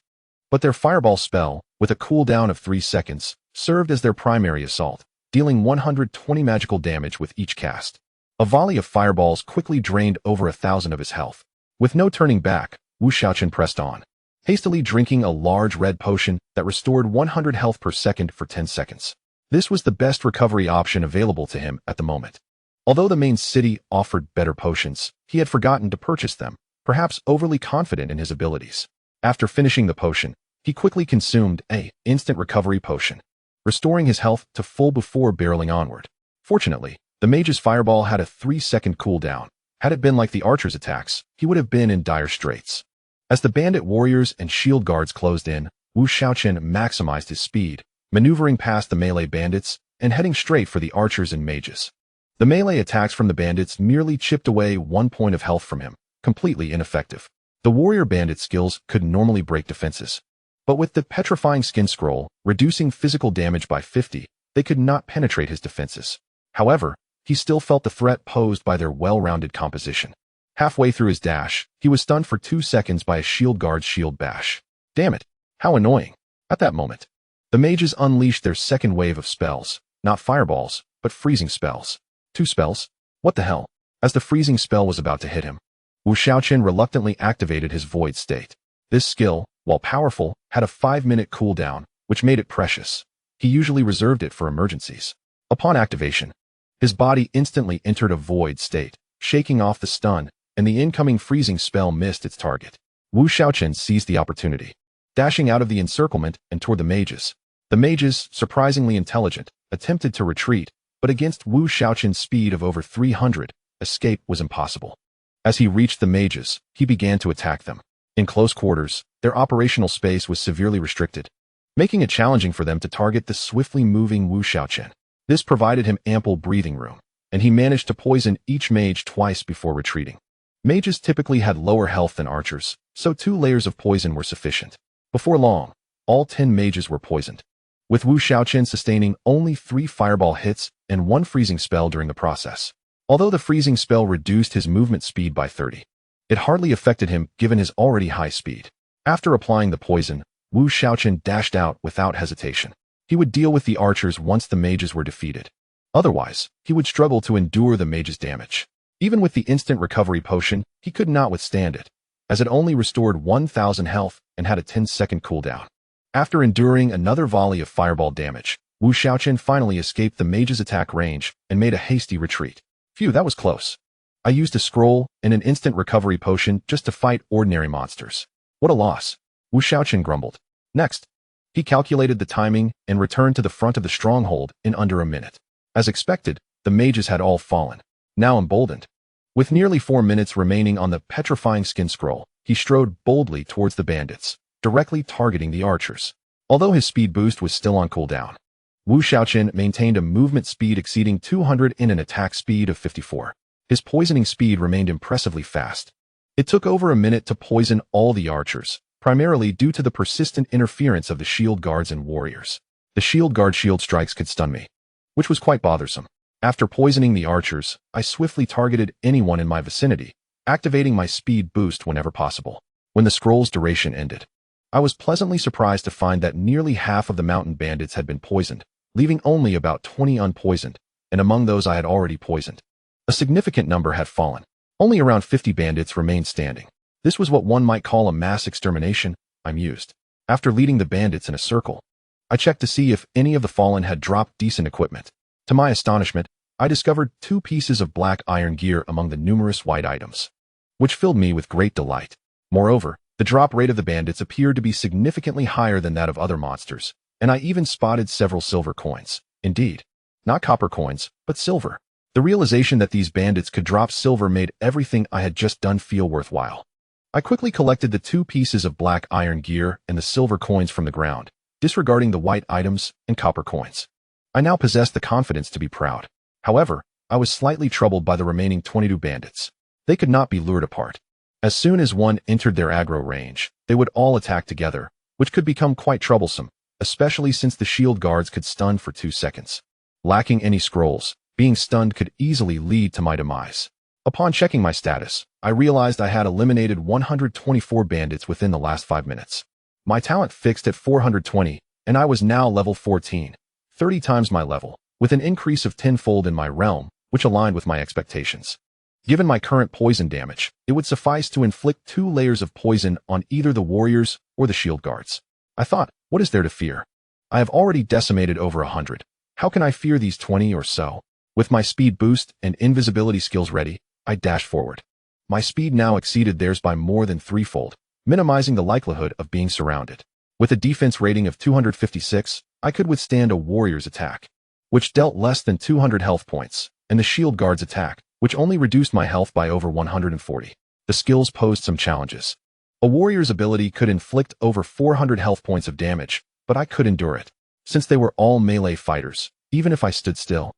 but their fireball spell, with a cooldown of 3 seconds, served as their primary assault, dealing 120 magical damage with each cast. A volley of fireballs quickly drained over 1,000 of his health. With no turning back, Wu Shaochen pressed on, hastily drinking a large red potion that restored 100 health per second for 10 seconds. This was the best recovery option available to him at the moment. Although the main city offered better potions, he had forgotten to purchase them, perhaps overly confident in his abilities. After finishing the potion, he quickly consumed an instant recovery potion, restoring his health to full before barreling onward. Fortunately, the mage's fireball had a 3-second cooldown. Had it been like the archer's attacks, he would have been in dire straits. As the bandit warriors and shield guards closed in, Wu Shaochen maximized his speed, maneuvering past the melee bandits and heading straight for the archers and mages. The melee attacks from the bandits merely chipped away 1 point of health from him, completely ineffective. The warrior bandit skills could normally break defenses, but with the petrifying skin scroll, reducing physical damage by 50, they could not penetrate his defenses. However, he still felt the threat posed by their well-rounded composition. Halfway through his dash, he was stunned for 2 seconds by a shield guard's shield bash. Damn it, how annoying. At that moment, the mages unleashed their second wave of spells, not fireballs, but freezing spells. 2 spells? What the hell? As the freezing spell was about to hit him, Wu Shaochen reluctantly activated his void state. This skill, while powerful, had a 5-minute cooldown, which made it precious. He usually reserved it for emergencies. Upon activation, his body instantly entered a void state, shaking off the stun, and the incoming freezing spell missed its target. Wu Shaochen seized the opportunity, dashing out of the encirclement and toward the mages. The mages, surprisingly intelligent, attempted to retreat, but against Wu Shaochen's speed of over 300, escape was impossible. As he reached the mages, he began to attack them. In close quarters, their operational space was severely restricted, making it challenging for them to target the swiftly moving Wu Shaochen. This provided him ample breathing room, and he managed to poison each mage twice before retreating. Mages typically had lower health than archers, so 2 layers of poison were sufficient. Before long, all 10 mages were poisoned, with Wu Shaochen sustaining only 3 fireball hits and 1 freezing spell during the process. Although the freezing spell reduced his movement speed by 30, it hardly affected him given his already high speed. After applying the poison, Wu Shaochen dashed out without hesitation. He would deal with the archers once the mages were defeated. Otherwise, he would struggle to endure the mage's damage. Even with the instant recovery potion, he could not withstand it, as it only restored 1,000 health and had a 10-second cooldown. After enduring another volley of fireball damage, Wu Shaochen finally escaped the mage's attack range and made a hasty retreat. Phew, that was close. I used a scroll and an instant recovery potion just to fight ordinary monsters. What a loss, Wu Shaochen grumbled. Next, he calculated the timing and returned to the front of the stronghold in under a minute. As expected, the mages had all fallen. Now emboldened, with nearly 4 minutes remaining on the petrifying skin scroll, he strode boldly towards the bandits, directly targeting the archers. Although his speed boost was still on cooldown, Wu Shaochen maintained a movement speed exceeding 200 and an attack speed of 54. His poisoning speed remained impressively fast. It took over a minute to poison all the archers, primarily due to the persistent interference of the shield guards and warriors. The shield guard shield strikes could stun me, which was quite bothersome. After poisoning the archers, I swiftly targeted anyone in my vicinity, activating my speed boost whenever possible. When the scroll's duration ended, I was pleasantly surprised to find that nearly half of the mountain bandits had been poisoned, leaving only about 20 unpoisoned, and among those I had already poisoned, a significant number had fallen. Only around 50 bandits remained standing. This was what one might call a mass extermination, I mused. After leading the bandits in a circle, I checked to see if any of the fallen had dropped decent equipment. To my astonishment, I discovered 2 pieces of black iron gear among the numerous white items, which filled me with great delight. Moreover, the drop rate of the bandits appeared to be significantly higher than that of other monsters, and I even spotted several silver coins. Indeed, not copper coins, but silver. The realization that these bandits could drop silver made everything I had just done feel worthwhile. I quickly collected the 2 pieces of black iron gear and the silver coins from the ground, disregarding the white items and copper coins. I now possessed the confidence to be proud. However, I was slightly troubled by the remaining 22 bandits. They could not be lured apart. As soon as one entered their aggro range, they would all attack together, which could become quite troublesome, especially since the shield guards could stun for 2 seconds. Lacking any scrolls, being stunned could easily lead to my demise. Upon checking my status, I realized I had eliminated 124 bandits within the last 5 minutes. My talent fixed at 420, and I was now level 14. 30 times my level, with an increase of 10-fold in my realm, which aligned with my expectations. Given my current poison damage, it would suffice to inflict 2 layers of poison on either the warriors or the shield guards. I thought, what is there to fear? I have already decimated over 100. How can I fear these 20 or so? With my speed boost and invisibility skills ready, I dashed forward. My speed now exceeded theirs by more than 3-fold, minimizing the likelihood of being surrounded. With a defense rating of 256, I could withstand a warrior's attack, which dealt less than 200 health points, and the shield guard's attack, which only reduced my health by over 140. The skills posed some challenges. A warrior's ability could inflict over 400 health points of damage, but I could endure it. Since they were all melee fighters, even if I stood still,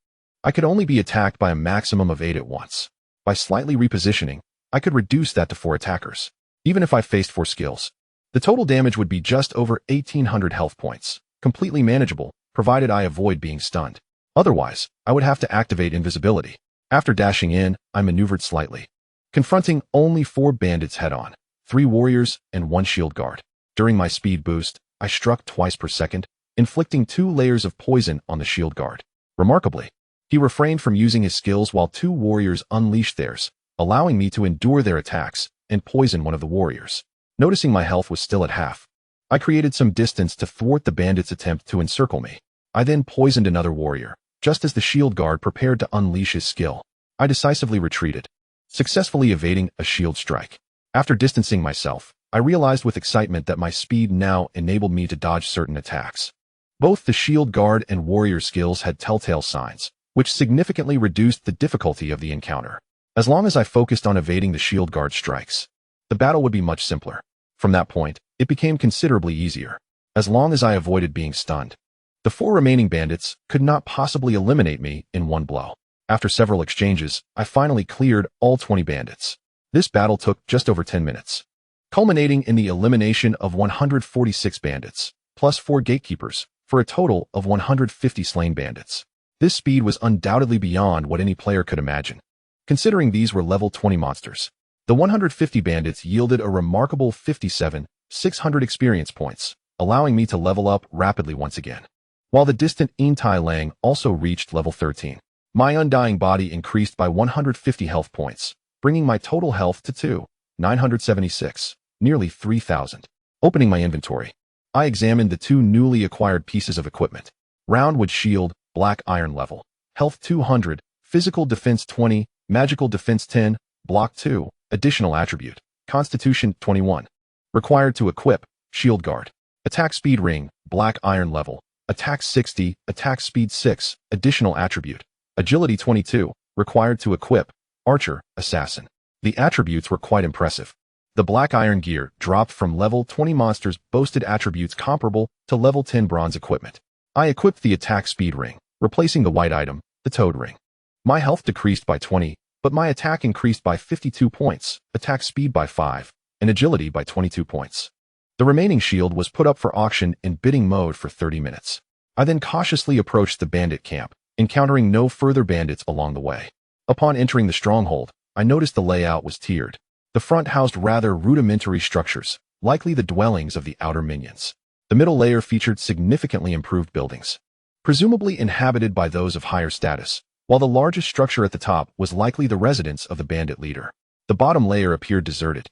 I could only be attacked by a maximum of 8 at once. By slightly repositioning, I could reduce that to 4 attackers. Even if I faced 4 skills, the total damage would be just over 1,800 health points, completely manageable, provided I avoid being stunned. Otherwise, I would have to activate invisibility. After dashing in, I maneuvered slightly, confronting only 4 bandits head-on, 3 warriors and 1 shield guard. During my speed boost, I struck twice per second, inflicting 2 layers of poison on the shield guard. Remarkably, he refrained from using his skills while 2 warriors unleashed theirs, allowing me to endure their attacks and poison one of the warriors. Noticing my health was still at half, I created some distance to thwart the bandits' attempt to encircle me. I then poisoned another warrior, just as the shield guard prepared to unleash his skill. I decisively retreated, successfully evading a shield strike. After distancing myself, I realized with excitement that my speed now enabled me to dodge certain attacks. Both the shield guard and warrior skills had telltale signs, which significantly reduced the difficulty of the encounter. As long as I focused on evading the shield guard strikes, the battle would be much simpler. From that point, it became considerably easier. As long as I avoided being stunned, the 4 remaining bandits could not possibly eliminate me in one blow. After several exchanges, I finally cleared all 20 bandits. This battle took just over 10 minutes, culminating in the elimination of 146 bandits, plus 4 gatekeepers, for a total of 150 slain bandits. This speed was undoubtedly beyond what any player could imagine, considering these were level 20 monsters. The 150 bandits yielded a remarkable 57,600 experience points, allowing me to level up rapidly once again. While the distant Intai Lang also reached level 13. My undying body increased by 150 health points, bringing my total health to 2,976, nearly 3,000. Opening my inventory, I examined the 2 newly acquired pieces of equipment. Roundwood shield, black iron level, health 200, physical defense 20, magical defense 10, block 2, additional attribute, constitution 21. Required to equip, shield guard. Attack speed ring, black iron level, attack 60, attack speed 6, additional attribute, agility 22, required to equip, archer, assassin. The attributes were quite impressive. The black iron gear dropped from level 20 monsters boasted attributes comparable to level 10 bronze equipment. I equipped the attack speed ring, replacing the white item, the toad ring. My health decreased by 20, but my attack increased by 52 points, attack speed by 5, and agility by 22 points. The remaining shield was put up for auction in bidding mode for 30 minutes. I then cautiously approached the bandit camp, encountering no further bandits along the way. Upon entering the stronghold, I noticed the layout was tiered. The front housed rather rudimentary structures, likely the dwellings of the outer minions. The middle layer featured significantly improved buildings, presumably inhabited by those of higher status, while the largest structure at the top was likely the residence of the bandit leader. The bottom layer appeared deserted,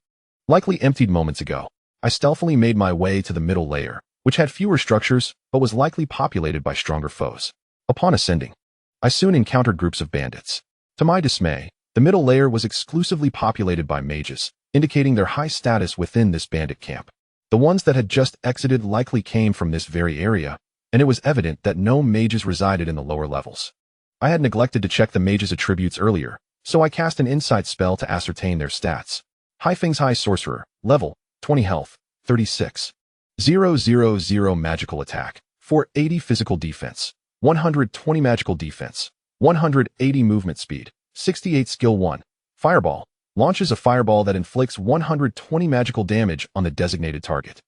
likely emptied moments ago. I stealthily made my way to the middle layer, which had fewer structures but was likely populated by stronger foes. Upon ascending, I soon encountered groups of bandits. To my dismay, the middle layer was exclusively populated by mages, indicating their high status within this bandit camp. The ones that had just exited likely came from this very area, and it was evident that no mages resided in the lower levels. I had neglected to check the mages' attributes earlier, so I cast an insight spell to ascertain their stats. Haifeng's High Sorcerer, level, 20 health, 36. 000 magical attack, 480 physical defense, 120 magical defense, 180 movement speed, 68 skill 1. Fireball. Launches a fireball that inflicts 120 magical damage on the designated target.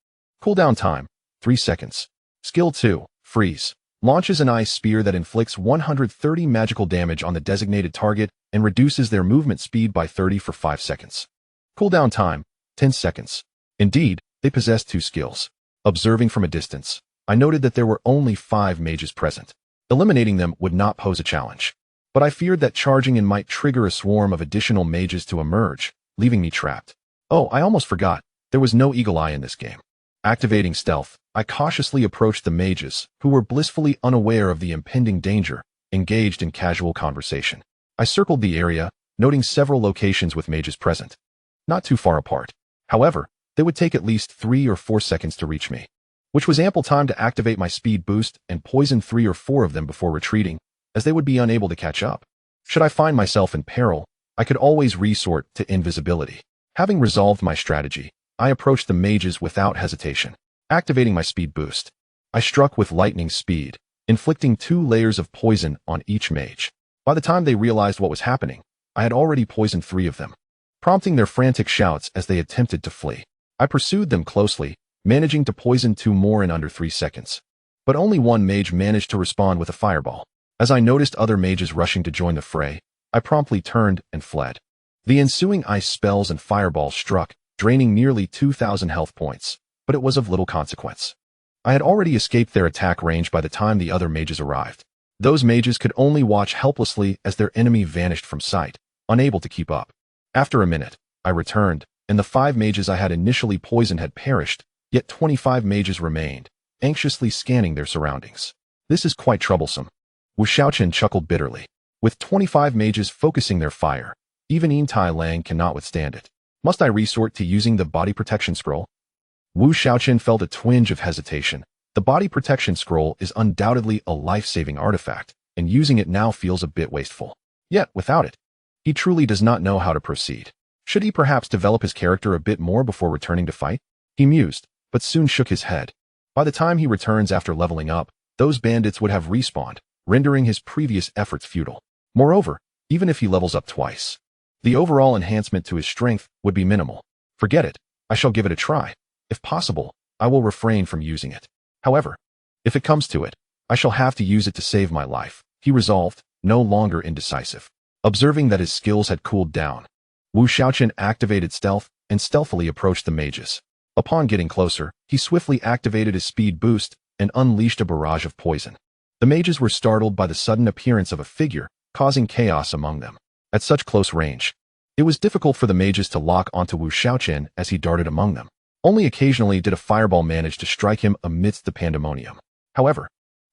Cooldown time, 3 seconds. Skill 2, Freeze. Launches an ice spear that inflicts 130 magical damage on the designated target and reduces their movement speed by 30 for 5 seconds. Cooldown time, 10 seconds. Indeed, they possessed 2 skills. Observing from a distance, I noted that there were only 5 mages present. Eliminating them would not pose a challenge, but I feared that charging in might trigger a swarm of additional mages to emerge, leaving me trapped. Oh, I almost forgot, there was no eagle eye in this game. Activating stealth, I cautiously approached the mages, who were blissfully unaware of the impending danger, engaged in casual conversation. I circled the area, noting several locations with mages present, not too far apart. However, they would take at least 3 or 4 seconds to reach me, which was ample time to activate my speed boost and poison 3 or 4 of them before retreating, as they would be unable to catch up. Should I find myself in peril, I could always resort to invisibility. Having resolved my strategy, I approached the mages without hesitation. Activating my speed boost, I struck with lightning speed, inflicting 2 layers of poison on each mage. By the time they realized what was happening, I had already poisoned 3 of them, prompting their frantic shouts as they attempted to flee. I pursued them closely, managing to poison 2 more in under 3 seconds. But only 1 mage managed to respond with a fireball. As I noticed other mages rushing to join the fray, I promptly turned and fled. The ensuing ice spells and fireballs struck, draining nearly 2,000 health points, but it was of little consequence. I had already escaped their attack range by the time the other mages arrived. Those mages could only watch helplessly as their enemy vanished from sight, unable to keep up. After a minute, I returned, and the 5 mages I had initially poisoned had perished, yet 25 mages remained, anxiously scanning their surroundings. This is quite troublesome. Wu Shaochen chuckled bitterly. With 25 mages focusing their fire, even Intai Lang cannot withstand it. Must I resort to using the body protection scroll? Wu Shaochen felt a twinge of hesitation. The body protection scroll is undoubtedly a life-saving artifact, and using it now feels a bit wasteful. Yet, without it, he truly does not know how to proceed. Should he perhaps develop his character a bit more before returning to fight? He mused, but soon shook his head. By the time he returns after leveling up, those bandits would have respawned, rendering his previous efforts futile. Moreover, even if he levels up twice, The overall enhancement to his strength would be minimal. Forget it. I shall give it a try. If possible, I will refrain from using it. However, if it comes to it, I shall have to use it to save my life, he resolved, no longer indecisive. Observing that his skills had cooled down, Wu Shaochen activated stealth and stealthily approached the mages. Upon getting closer, he swiftly activated his speed boost and unleashed a barrage of poison. The mages were startled by the sudden appearance of a figure, causing chaos among them. At such close range, it was difficult for the mages to lock onto Wu Shaochen as he darted among them. Only occasionally did a fireball manage to strike him amidst the pandemonium. However,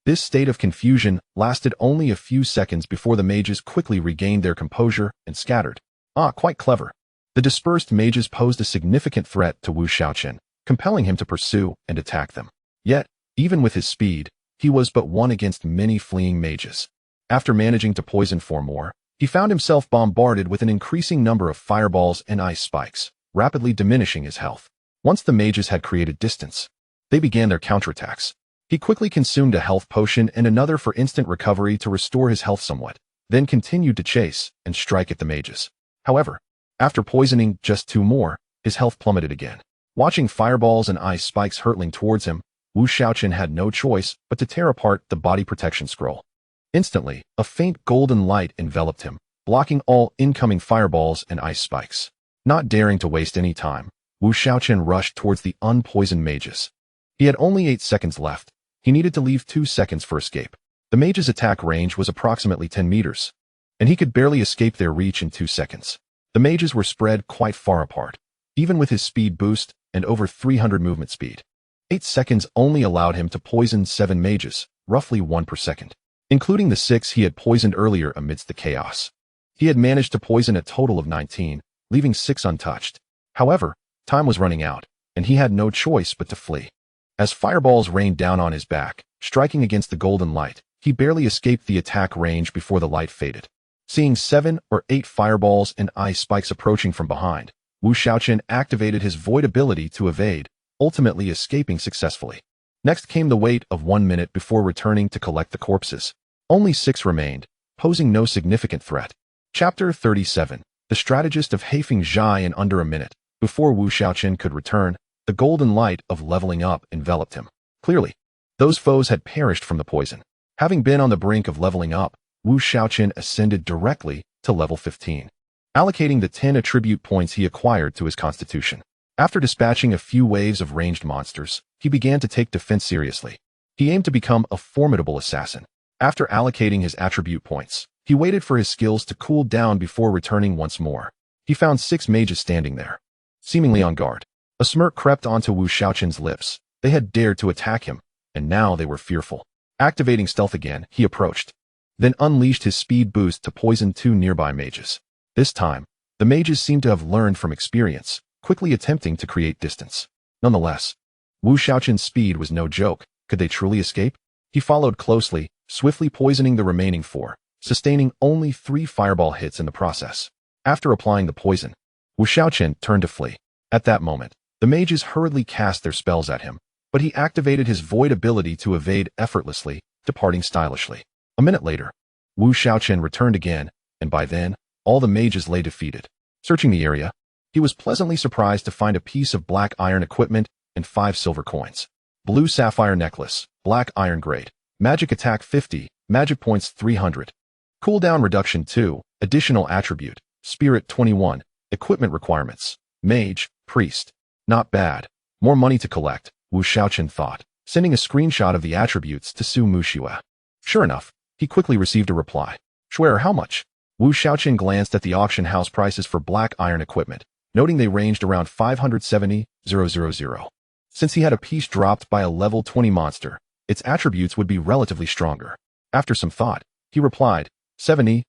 this state of confusion lasted only a few seconds before the mages quickly regained their composure and scattered. Quite clever. The dispersed mages posed a significant threat to Wu Shaochen, compelling him to pursue and attack them. Yet, even with his speed, he was but one against many fleeing mages. After managing to poison 4 more, he found himself bombarded with an increasing number of fireballs and ice spikes, rapidly diminishing his health. Once the mages had created distance, they began their counterattacks. He quickly consumed a health potion and another for instant recovery to restore his health somewhat, then continued to chase and strike at the mages. However, after poisoning just 2 more, his health plummeted again. Watching fireballs and ice spikes hurtling towards him, Wu Shaochen had no choice but to tear apart the body protection scroll. Instantly, a faint golden light enveloped him, blocking all incoming fireballs and ice spikes. Not daring to waste any time, Wu Shaochen rushed towards the unpoisoned mages. He had only 8 seconds left. He needed to leave 2 seconds for escape. The mages' attack range was approximately 10 meters, and he could barely escape their reach in 2 seconds. The mages were spread quite far apart, even with his speed boost and over 300 movement speed. 8 seconds only allowed him to poison 7 mages, roughly 1 per second, including the 6 he had poisoned earlier amidst the chaos. He had managed to poison a total of 19, leaving 6 untouched. However, time was running out, and he had no choice but to flee. As fireballs rained down on his back, striking against the golden light, he barely escaped the attack range before the light faded. Seeing 7 or 8 fireballs and ice spikes approaching from behind, Wu Shaochen activated his void ability to evade, ultimately escaping successfully. Next came the wait of 1 minute before returning to collect the corpses. Only 6 remained, posing no significant threat. Chapter 37. The strategist of Haifeng Zhai. In under a minute, before Wu Shaochen could return, the golden light of leveling up enveloped him. Clearly, those foes had perished from the poison. Having been on the brink of leveling up, Wu Shaochen ascended directly to level 15, allocating the 10 attribute points he acquired to his constitution. After dispatching a few waves of ranged monsters, he began to take defense seriously. He aimed to become a formidable assassin. After allocating his attribute points, he waited for his skills to cool down before returning once more. He found 6 mages standing there, seemingly on guard. A smirk crept onto Wu Shaochen's lips. They had dared to attack him, and now they were fearful. Activating stealth again, he approached, then unleashed his speed boost to poison 2 nearby mages. This time, the mages seemed to have learned from experience, quickly attempting to create distance. Nonetheless, Wu Shaochen's speed was no joke. Could they truly escape? He followed closely, swiftly poisoning the remaining 4, sustaining only 3 fireball hits in the process. After applying the poison, Wu Shaochen turned to flee. At that moment, the mages hurriedly cast their spells at him, but he activated his void ability to evade effortlessly, departing stylishly. A minute later, Wu Shaochen returned again, and by then, all the mages lay defeated. Searching the area, he was pleasantly surprised to find a piece of black iron equipment and 5 silver coins. Blue sapphire necklace, black iron grade, magic attack 50, magic points 300. Cooldown reduction 2, additional attribute, spirit 21, equipment requirements, mage, priest. Not bad. More money to collect, Wu Shaochen thought, sending a screenshot of the attributes to Su Muxue. Sure enough, he quickly received a reply. Swear, how much? Wu Shaochen glanced at the auction house prices for black iron equipment, noting they ranged around 570,000. Since he had a piece dropped by a level 20 monster, its attributes would be relatively stronger. After some thought, he replied, 70,000.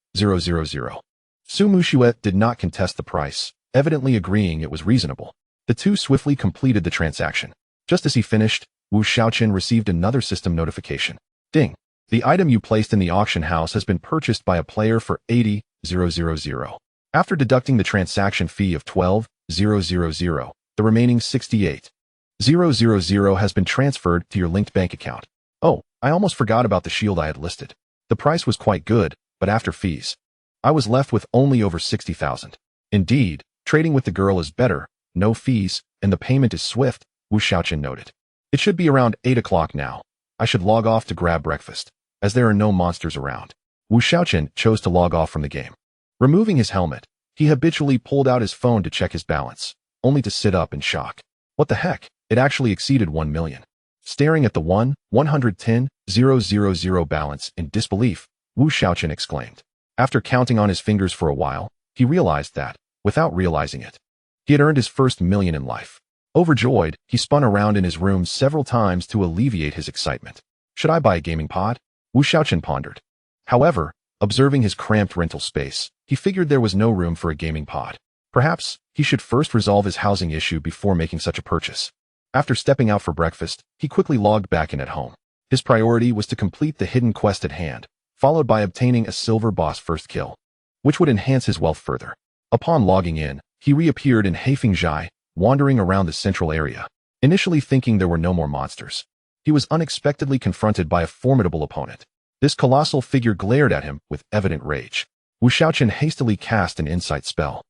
Su Muxue did not contest the price, evidently agreeing it was reasonable. The two swiftly completed the transaction. Just as he finished, Wu Shaochen received another system notification. Ding. The item you placed in the auction house has been purchased by a player for 80,000. After deducting the transaction fee of 12,000, the remaining 68,000 has been transferred to your linked bank account. Oh, I almost forgot about the shield I had listed. The price was quite good, but after fees, I was left with only over 60,000. Indeed, trading with the girl is better, no fees, and the payment is swift, Wu Shaochen noted. It should be around 8 o'clock now. I should log off to grab breakfast, as there are no monsters around. Wu Shaochen chose to log off from the game. Removing his helmet, he habitually pulled out his phone to check his balance, only to sit up in shock. What the heck? It actually exceeded 1 million. Staring at the 110,000 balance in disbelief, Wu Shaochen exclaimed. After counting on his fingers for a while, he realized that, without realizing it, he had earned his first million in life. Overjoyed, he spun around in his room several times to alleviate his excitement. Should I buy a gaming pod? Wu Shaochen pondered. However, observing his cramped rental space, he figured there was no room for a gaming pod. Perhaps he should first resolve his housing issue before making such a purchase. After stepping out for breakfast, he quickly logged back in at home. His priority was to complete the hidden quest at hand, followed by obtaining a silver boss first kill, which would enhance his wealth further. Upon logging in, he reappeared in Heifengzhai, wandering around the central area. Initially thinking there were no more monsters, he was unexpectedly confronted by a formidable opponent. This colossal figure glared at him with evident rage. Wu Shaochen hastily cast an insight spell.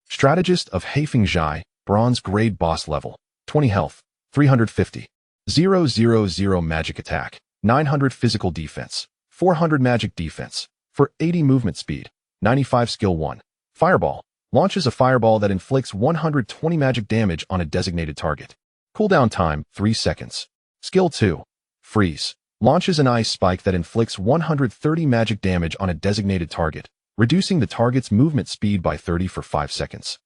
Strategist of Heifengzhai, bronze grade boss level, 20 health, 350. 000 magic attack, 900 physical defense, 400 magic defense, for 80 movement speed, 95 skill 1. Fireball. Launches a fireball that inflicts 120 magic damage on a designated target. Cooldown time, 3 seconds. Skill 2. Freeze. Launches an ice spike that inflicts 130 magic damage on a designated target, reducing the target's movement speed by 30 for 5 seconds.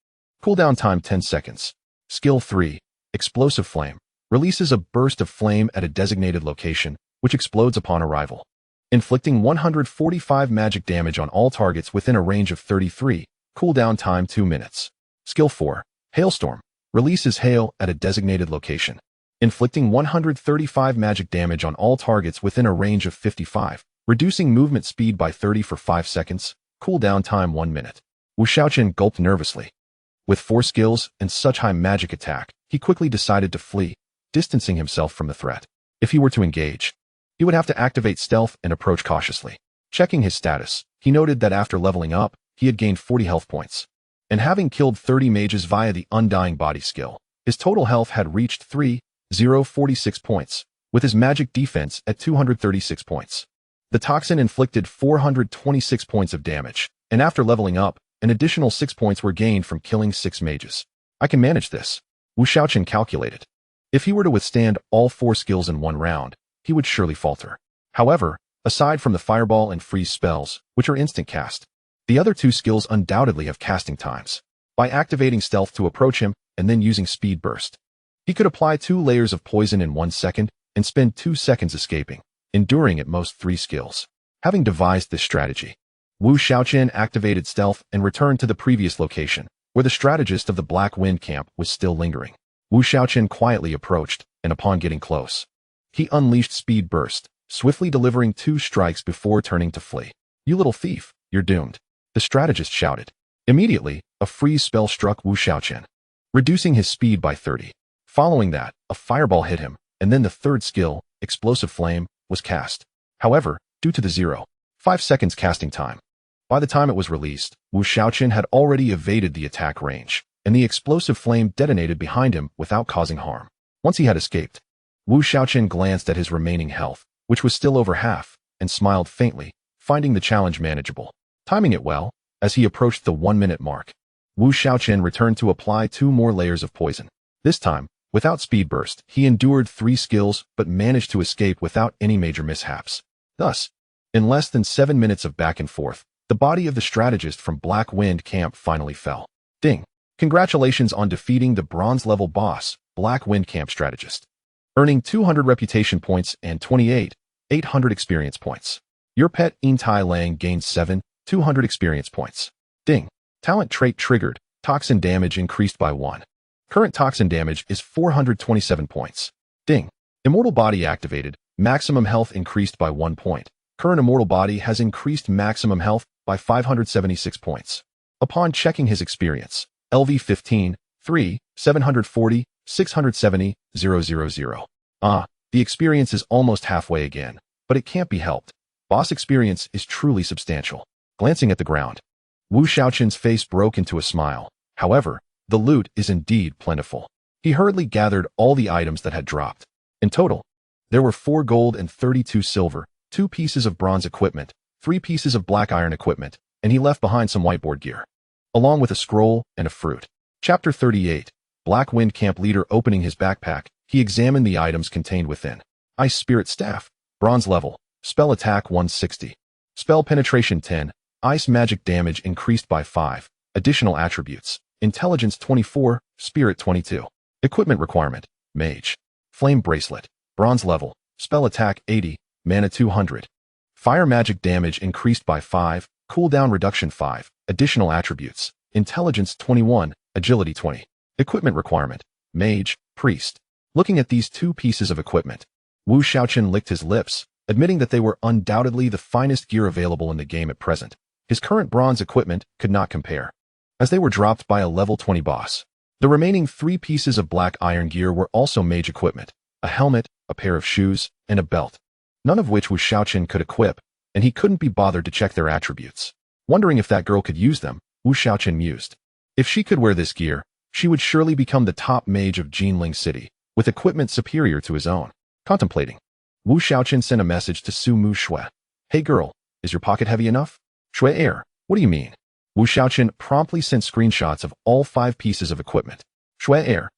Cooldown time 10 seconds. Skill 3. Explosive Flame. Releases a burst of flame at a designated location, which explodes upon arrival, inflicting 145 magic damage on all targets within a range of 33. Cooldown time 2 minutes. Skill 4. Hailstorm. Releases hail at a designated location, inflicting 135 magic damage on all targets within a range of 55, reducing movement speed by 30 for 5 seconds. Cooldown time 1 minute. Wu Shaochen gulped nervously. With 4 skills and such high magic attack, he quickly decided to flee, distancing himself from the threat. If he were to engage, he would have to activate stealth and approach cautiously. Checking his status, he noted that after leveling up, he had gained 40 health points. And having killed 30 mages via the Undying Body skill, his total health had reached 3,046 points, with his magic defense at 236 points. The Toxin inflicted 426 points of damage, and after leveling up, an additional 6 points were gained from killing 6 mages. I can manage this, Wu Shaochen calculated. If he were to withstand all 4 skills in one round, he would surely falter. However, aside from the fireball and freeze spells, which are instant cast, the other 2 skills undoubtedly have casting times. By activating stealth to approach him and then using speed burst, he could apply 2 layers of poison in 1 second and spend 2 seconds escaping, enduring at most 3 skills. Having devised this strategy, Wu Shaochen activated stealth and returned to the previous location, where the strategist of the Black Wind camp was still lingering. Wu Shaochen quietly approached, and upon getting close, he unleashed speed burst, swiftly delivering 2 strikes before turning to flee. You little thief, you're doomed, the strategist shouted. Immediately, a freeze spell struck Wu Shaochen, reducing his speed by 30. Following that, a fireball hit him, and then the third skill, Explosive Flame, was cast. However, due to the 0.5 seconds casting time, by the time it was released, Wu Shaochen had already evaded the attack range, and the explosive flame detonated behind him without causing harm. Once he had escaped, Wu Shaochen glanced at his remaining health, which was still over half, and smiled faintly, finding the challenge manageable. Timing it well, as he approached the 1-minute mark, Wu Shaochen returned to apply 2 more layers of poison. This time, without speed burst, he endured 3 skills but managed to escape without any major mishaps. Thus, in less than 7 minutes of back and forth, the body of the strategist from Black Wind camp finally fell. Ding! Congratulations on defeating the bronze-level boss, Black Wind camp strategist, earning 200 reputation points and 800 experience points. Your pet Intai Lang gained 200 experience points. Ding! Talent trait triggered, toxin damage increased by 1. Current toxin damage is 427 points. Ding! Immortal body activated, maximum health increased by 1 point. Current immortal body has increased maximum health by 576 points. Upon checking his experience, LV15, 3, 740, 670, 000. The experience is almost halfway again, but it can't be helped. Boss experience is truly substantial. Glancing at the ground, Wu Shaochen's face broke into a smile. However, the loot is indeed plentiful. He hurriedly gathered all the items that had dropped. In total, there were 4 gold and 32 silver, 2 pieces of bronze equipment, 3 pieces of black iron equipment, and he left behind some whiteboard gear, along with a scroll and a fruit. Chapter 38. Black Wind Camp Leader opening his backpack, he examined the items contained within. Ice Spirit Staff, bronze level, spell attack 160. Spell penetration 10, ice magic damage increased by 5, additional attributes, intelligence 24, spirit 22. Equipment requirement, mage. Flame bracelet, bronze level, spell attack 80, mana 200. Fire magic damage increased by 5, cooldown reduction 5, additional attributes, intelligence 21, agility 20. Equipment requirement, mage, priest. Looking at these 2 pieces of equipment, Wu Shaochen licked his lips, admitting that they were undoubtedly the finest gear available in the game at present. His current bronze equipment could not compare, as they were dropped by a level 20 boss. The remaining 3 pieces of black iron gear were also mage equipment, a helmet, a pair of shoes, and a belt, none of which Wu Shaochen could equip, and he couldn't be bothered to check their attributes. Wondering if that girl could use them, Wu Shaochen mused. If she could wear this gear, she would surely become the top mage of Jinling City, with equipment superior to his own. Contemplating, Wu Shaochen sent a message to Su Mu Shui. Hey girl, is your pocket heavy enough? Shui Air, what do you mean? Wu Shaochen promptly sent screenshots of all 5 pieces of equipment. Shui Air,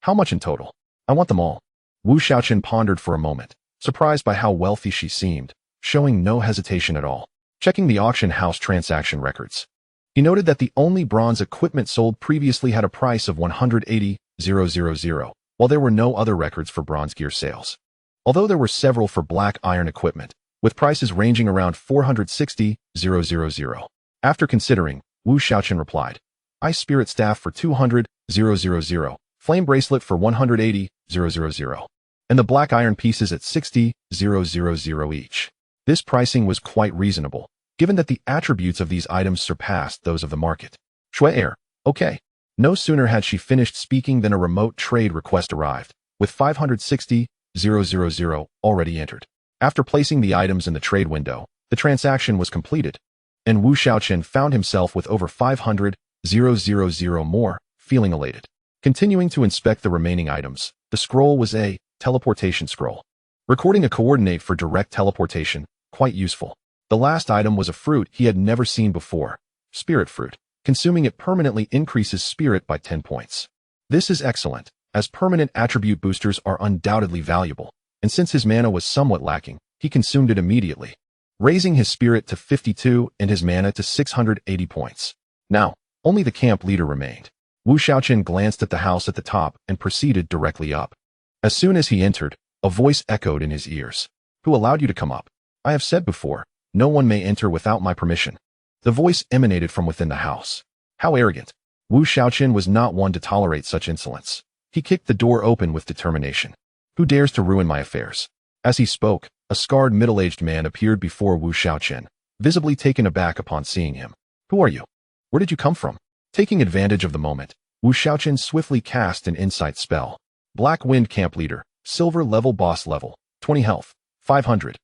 how much in total? I want them all. Wu Shaochen pondered for a moment, surprised by how wealthy she seemed, showing no hesitation at all. Checking the auction house transaction records, he noted that the only bronze equipment sold previously had a price of 180,000, while there were no other records for bronze gear sales. Although there were several for black iron equipment, with prices ranging around 460,000. After considering, Wu Shaochen replied, Ice Spirit Staff for 200,000, Flame Bracelet for 180,000, and the black iron pieces at 60,000 each. This pricing was quite reasonable, given that the attributes of these items surpassed those of the market. Shui Air, okay. No sooner had she finished speaking than a remote trade request arrived, with 560,000 already entered. After placing the items in the trade window, the transaction was completed, and Wu Shaochen found himself with over 500,000 more, feeling elated. Continuing to inspect the remaining items, the scroll was a teleportation scroll, recording a coordinate for direct teleportation, quite useful. The last item was a fruit he had never seen before, spirit fruit. Consuming it permanently increases spirit by 10 points. This is excellent, as permanent attribute boosters are undoubtedly valuable, and since his mana was somewhat lacking, he consumed it immediately, raising his spirit to 52 and his mana to 680 points. Now, only the camp leader remained. Wu Shaochen glanced at the house at the top and proceeded directly up. As soon as he entered, a voice echoed in his ears. Who allowed you to come up? I have said before, no one may enter without my permission. The voice emanated from within the house. How arrogant. Wu Shaochen was not one to tolerate such insolence. He kicked the door open with determination. Who dares to ruin my affairs? As he spoke, a scarred middle-aged man appeared before Wu Shaochen, visibly taken aback upon seeing him. Who are you? Where did you come from? Taking advantage of the moment, Wu Shaochen swiftly cast an insight spell. Black Wind Camp Leader, Silver level boss level, 20 health, 500.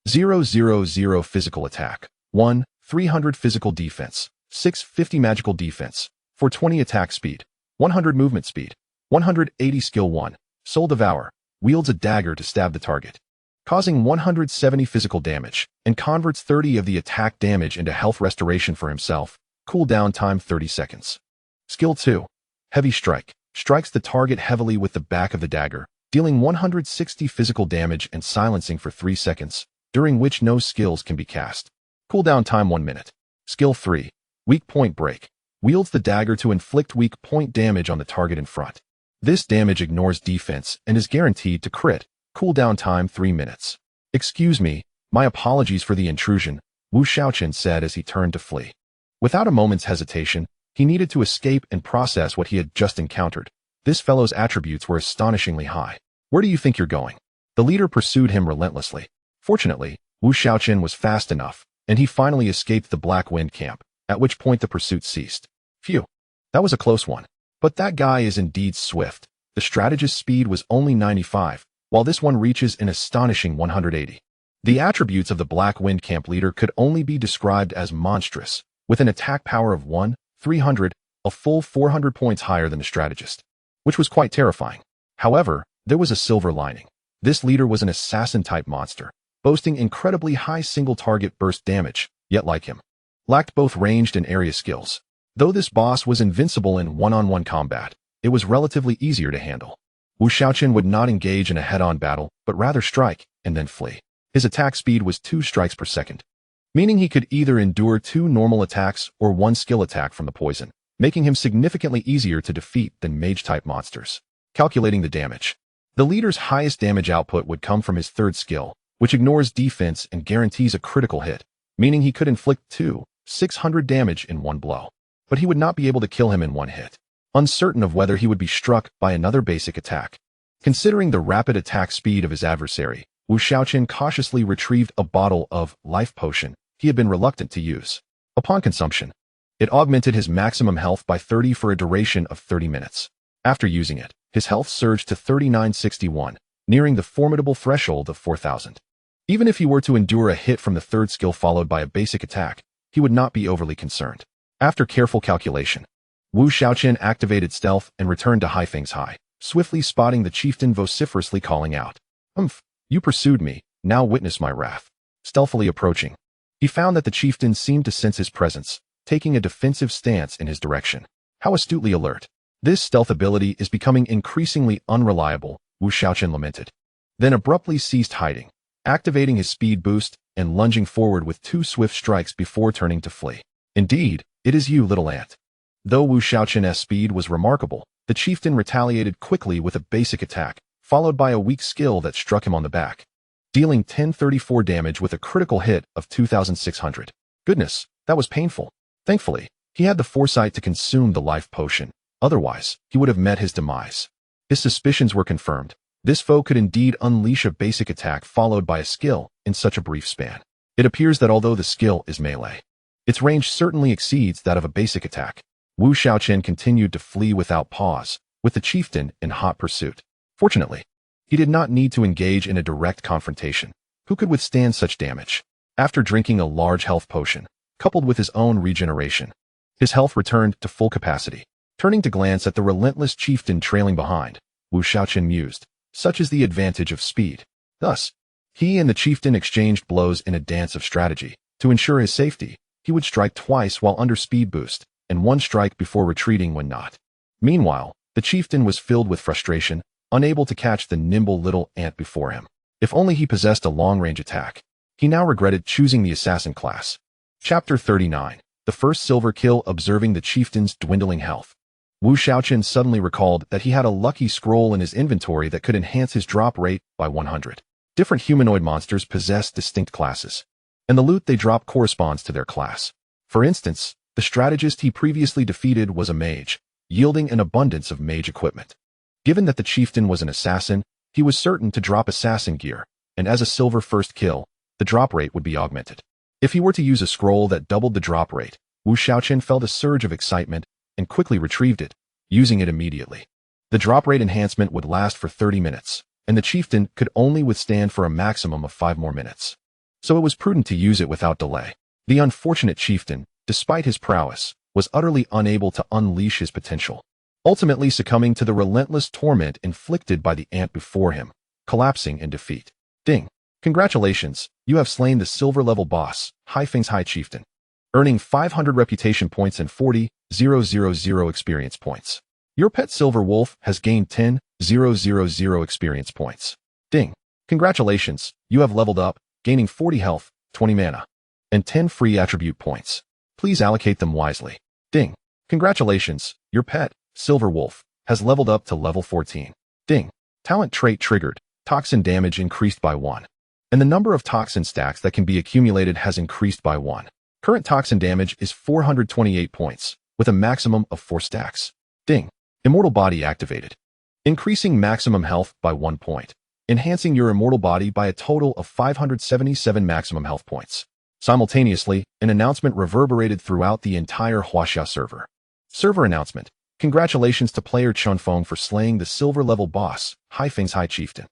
000 physical attack, 1, 300 physical defense, 650 magical defense, 420 attack speed, 100 movement speed, 180 skill 1, Soul Devour, wields a dagger to stab the target, causing 170 physical damage, and converts 30 of the attack damage into health restoration for himself, cooldown time 30 seconds. Skill 2, Heavy Strike, strikes the target heavily with the back of the dagger, dealing 160 physical damage and silencing for 3 seconds, during which no skills can be cast. Cooldown time 1 minute. Skill 3, Weak Point Break, wields the dagger to inflict weak point damage on the target in front. This damage ignores defense and is guaranteed to crit. Cooldown time 3 minutes. Excuse me, my apologies for the intrusion, Wu Shaochen said as he turned to flee. Without a moment's hesitation, he needed to escape and process what he had just encountered. This fellow's attributes were astonishingly high. Where do you think you're going? The leader pursued him relentlessly. Fortunately, Wu Shaochen was fast enough, and he finally escaped the Black Wind camp, at which point the pursuit ceased. Phew, that was a close one. But that guy is indeed swift. The strategist's speed was only 95, while this one reaches an astonishing 180. The attributes of the Black Wind camp leader could only be described as monstrous, with an attack power of 300, a full 400 points higher than the strategist, which was quite terrifying. However, there was a silver lining. This leader was an assassin-type monster, boasting incredibly high single-target burst damage, yet like him, lacked both ranged and area skills. Though this boss was invincible in one-on-one combat, it was relatively easier to handle. Wu Shaochen would not engage in a head-on battle, but rather strike and then flee. His attack speed was 2 strikes per second, meaning he could either endure 2 normal attacks or 1 skill attack from the poison, making him significantly easier to defeat than mage-type monsters. Calculating the damage. The leader's highest damage output would come from his third skill, which ignores defense and guarantees a critical hit, meaning he could inflict 600 damage in one blow. But he would not be able to kill him in one hit, uncertain of whether he would be struck by another basic attack. Considering the rapid attack speed of his adversary, Wu Shaochen cautiously retrieved a bottle of life potion he had been reluctant to use. Upon consumption, it augmented his maximum health by 30 for a duration of 30 minutes. After using it, his health surged to 3961, nearing the formidable threshold of 4,000. Even if he were to endure a hit from the third skill followed by a basic attack, he would not be overly concerned. After careful calculation, Wu Shaochen activated stealth and returned to Haifeng's High, swiftly spotting the chieftain vociferously calling out, "Humph, you pursued me, now witness my wrath." Stealthily approaching, he found that the chieftain seemed to sense his presence, taking a defensive stance in his direction. How astutely alert. This stealth ability is becoming increasingly unreliable, Wu Shaochen lamented. Then abruptly ceased hiding, activating his speed boost and lunging forward with 2 swift strikes before turning to flee. "Indeed, it is you, little ant." Though Wu Shaochen's speed was remarkable, the chieftain retaliated quickly with a basic attack, followed by a weak skill that struck him on the back, dealing 1034 damage with a critical hit of 2,600. Goodness, that was painful. Thankfully, he had the foresight to consume the life potion. Otherwise, he would have met his demise. His suspicions were confirmed. This foe could indeed unleash a basic attack followed by a skill in such a brief span. It appears that although the skill is melee, its range certainly exceeds that of a basic attack. Wu Shaochen continued to flee without pause, with the chieftain in hot pursuit. Fortunately, he did not need to engage in a direct confrontation. Who could withstand such damage? After drinking a large health potion, coupled with his own regeneration, his health returned to full capacity. Turning to glance at the relentless chieftain trailing behind, Wu Shaochen mused, such is the advantage of speed. Thus, he and the chieftain exchanged blows in a dance of strategy. To ensure his safety, he would strike twice while under speed boost, and 1 strike before retreating when not. Meanwhile, the chieftain was filled with frustration, unable to catch the nimble little ant before him. If only he possessed a long-range attack. He now regretted choosing the assassin class. Chapter 39. The first silver kill. Observing the chieftain's dwindling health, Wu Shaochen suddenly recalled that he had a lucky scroll in his inventory that could enhance his drop rate by 100. Different humanoid monsters possess distinct classes, and the loot they drop corresponds to their class. For instance, the strategist he previously defeated was a mage, yielding an abundance of mage equipment. Given that the chieftain was an assassin, he was certain to drop assassin gear, and as a silver first kill, the drop rate would be augmented. If he were to use a scroll that doubled the drop rate, Wu Shaochen felt a surge of excitement and quickly retrieved it, using it immediately. The drop rate enhancement would last for 30 minutes, and the chieftain could only withstand for a maximum of 5 more minutes. So it was prudent to use it without delay. The unfortunate chieftain, despite his prowess, was utterly unable to unleash his potential, ultimately succumbing to the relentless torment inflicted by the ant before him, collapsing in defeat. Ding! Congratulations, you have slain the silver-level boss, Haifeng's High Chieftain, earning 500 reputation points and 40,000 experience points. Your pet silver wolf has gained 10,000 experience points. Ding! Congratulations, you have leveled up, gaining 40 health, 20 mana, and 10 free attribute points. Please allocate them wisely. Ding! Congratulations, your pet, Silver Wolf, has leveled up to level 14. Ding! Talent trait triggered, Toxin damage increased by 1. And the number of Toxin stacks that can be accumulated has increased by 1. Current Toxin damage is 428 points, with a maximum of 4 stacks. Ding! Immortal Body activated. Increasing maximum health by 1 point. Enhancing your immortal body by a total of 577 maximum health points. Simultaneously, an announcement reverberated throughout the entire Huaxia server. Server announcement. Congratulations to player Chunfeng for slaying the silver-level boss, Haifeng's High Chieftain.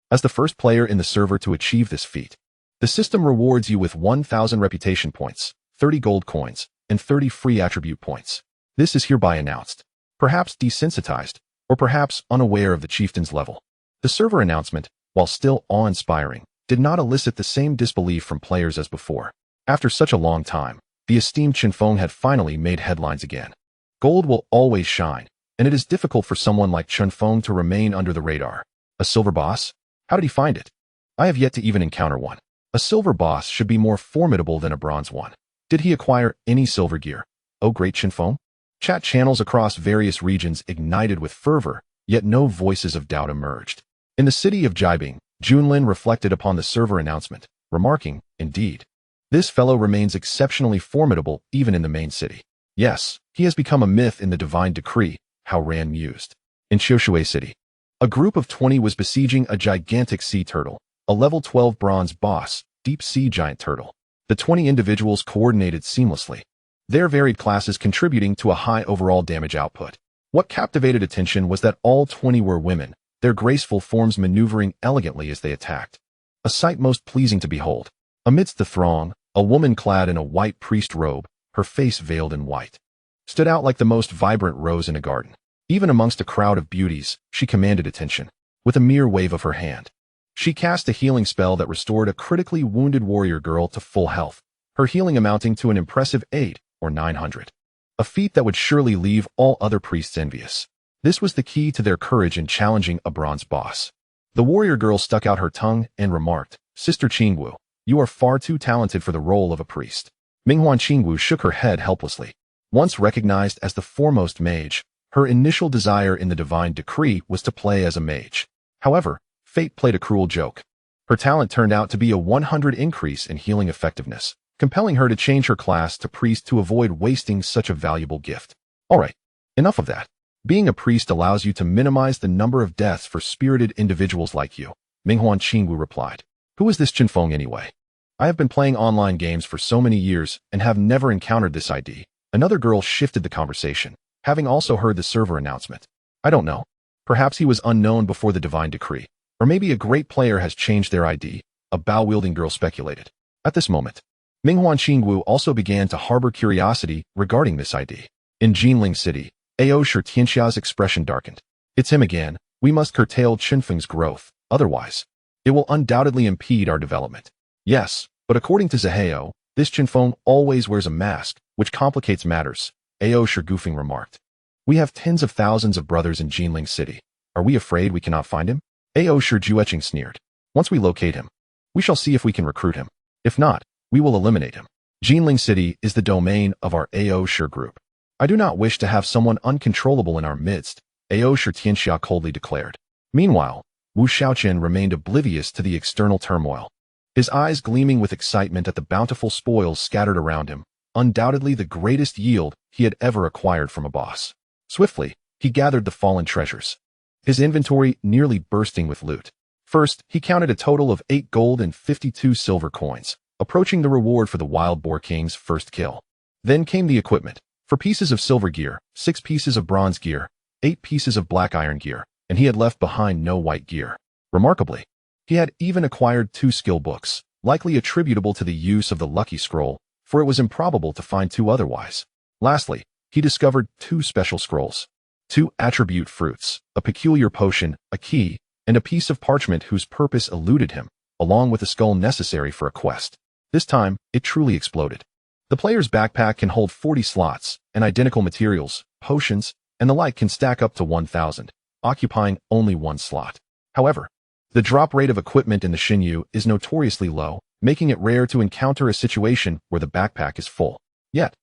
As the first player in the server to achieve this feat, the system rewards you with 1,000 reputation points, 30 gold coins, and 30 free attribute points. This is hereby announced. Perhaps desensitized, or perhaps unaware of the chieftain's level. The server announcement, while still awe-inspiring, did not elicit the same disbelief from players as before. After such a long time, the esteemed Chenfeng had finally made headlines again. Gold will always shine, and it is difficult for someone like Chenfeng to remain under the radar. A silver boss? How did he find it? I have yet to even encounter one. A silver boss should be more formidable than a bronze one. Did he acquire any silver gear? Oh great Chenfeng? Chat channels across various regions ignited with fervor, yet no voices of doubt emerged. In the city of Jibing, Junlin reflected upon the server announcement, remarking, indeed, this fellow remains exceptionally formidable even in the main city. Yes, he has become a myth in the divine decree, How Ran mused. In Shaochen City, a group of 20 was besieging a gigantic sea turtle, a level 12 bronze boss, deep sea giant turtle. The 20 individuals coordinated seamlessly, their varied classes contributing to a high overall damage output. What captivated attention was that all 20 were women, their graceful forms maneuvering elegantly as they attacked. A sight most pleasing to behold. Amidst the throng, a woman clad in a white priest robe, her face veiled in white, stood out like the most vibrant rose in a garden. Even amongst a crowd of beauties, she commanded attention. With a mere wave of her hand, she cast a healing spell that restored a critically wounded warrior girl to full health, her healing amounting to an impressive 8 or 900. A feat that would surely leave all other priests envious. This was the key to their courage in challenging a bronze boss. The warrior girl stuck out her tongue and remarked, Sister Qingwu, you are far too talented for the role of a priest. Minghuan Qingwu shook her head helplessly. Once recognized as the foremost mage, her initial desire in the divine decree was to play as a mage. However, fate played a cruel joke. Her talent turned out to be a 100 increase in healing effectiveness, compelling her to change her class to priest to avoid wasting such a valuable gift. Alright, enough of that. Being a priest allows you to minimize the number of deaths for spirited individuals like you, Minghuan Qingwu replied. Who is this Chenfeng anyway? I have been playing online games for so many years and have never encountered this ID. Another girl shifted the conversation, having also heard the server announcement. I don't know. Perhaps he was unknown before the divine decree. Or maybe a great player has changed their ID, a bow-wielding girl speculated. At this moment, Minghuan Qingwu also began to harbor curiosity regarding this ID. In Jinling City, Ao Shi Tianxia's expression darkened. It's him again. We must curtail Chenfeng's growth, otherwise, it will undoubtedly impede our development. Yes, but according to Zaheo, this Chenfeng always wears a mask, which complicates matters, Ao Shi goofing remarked. We have tens of thousands of brothers in Jinling City. Are we afraid we cannot find him? Ao Shi Jueching sneered. Once we locate him, we shall see if we can recruit him. If not, we will eliminate him. Jinling City is the domain of our Ao Shi group. I do not wish to have someone uncontrollable in our midst, Ao Shi Tianxia coldly declared. Meanwhile, Wu Shaochen remained oblivious to the external turmoil, his eyes gleaming with excitement at the bountiful spoils scattered around him, undoubtedly the greatest yield he had ever acquired from a boss. Swiftly, he gathered the fallen treasures, his inventory nearly bursting with loot. First, he counted a total of 8 gold and 52 silver coins, approaching the reward for the Wild Boar King's first kill. Then came the equipment. For pieces of silver gear, 6 pieces of bronze gear, 8 pieces of black iron gear, and he had left behind no white gear. Remarkably, he had even acquired 2 skill books, likely attributable to the use of the lucky scroll, for it was improbable to find 2 otherwise. Lastly, he discovered 2 special scrolls, 2 attribute fruits, a peculiar potion, a key, and a piece of parchment whose purpose eluded him, along with a skull necessary for a quest. This time, it truly exploded. The player's backpack can hold 40 slots, and identical materials, potions, and the like can stack up to 1,000, occupying only 1 slot. However, the drop rate of equipment in the Xinyu is notoriously low, making it rare to encounter a situation where the backpack is full. Yet,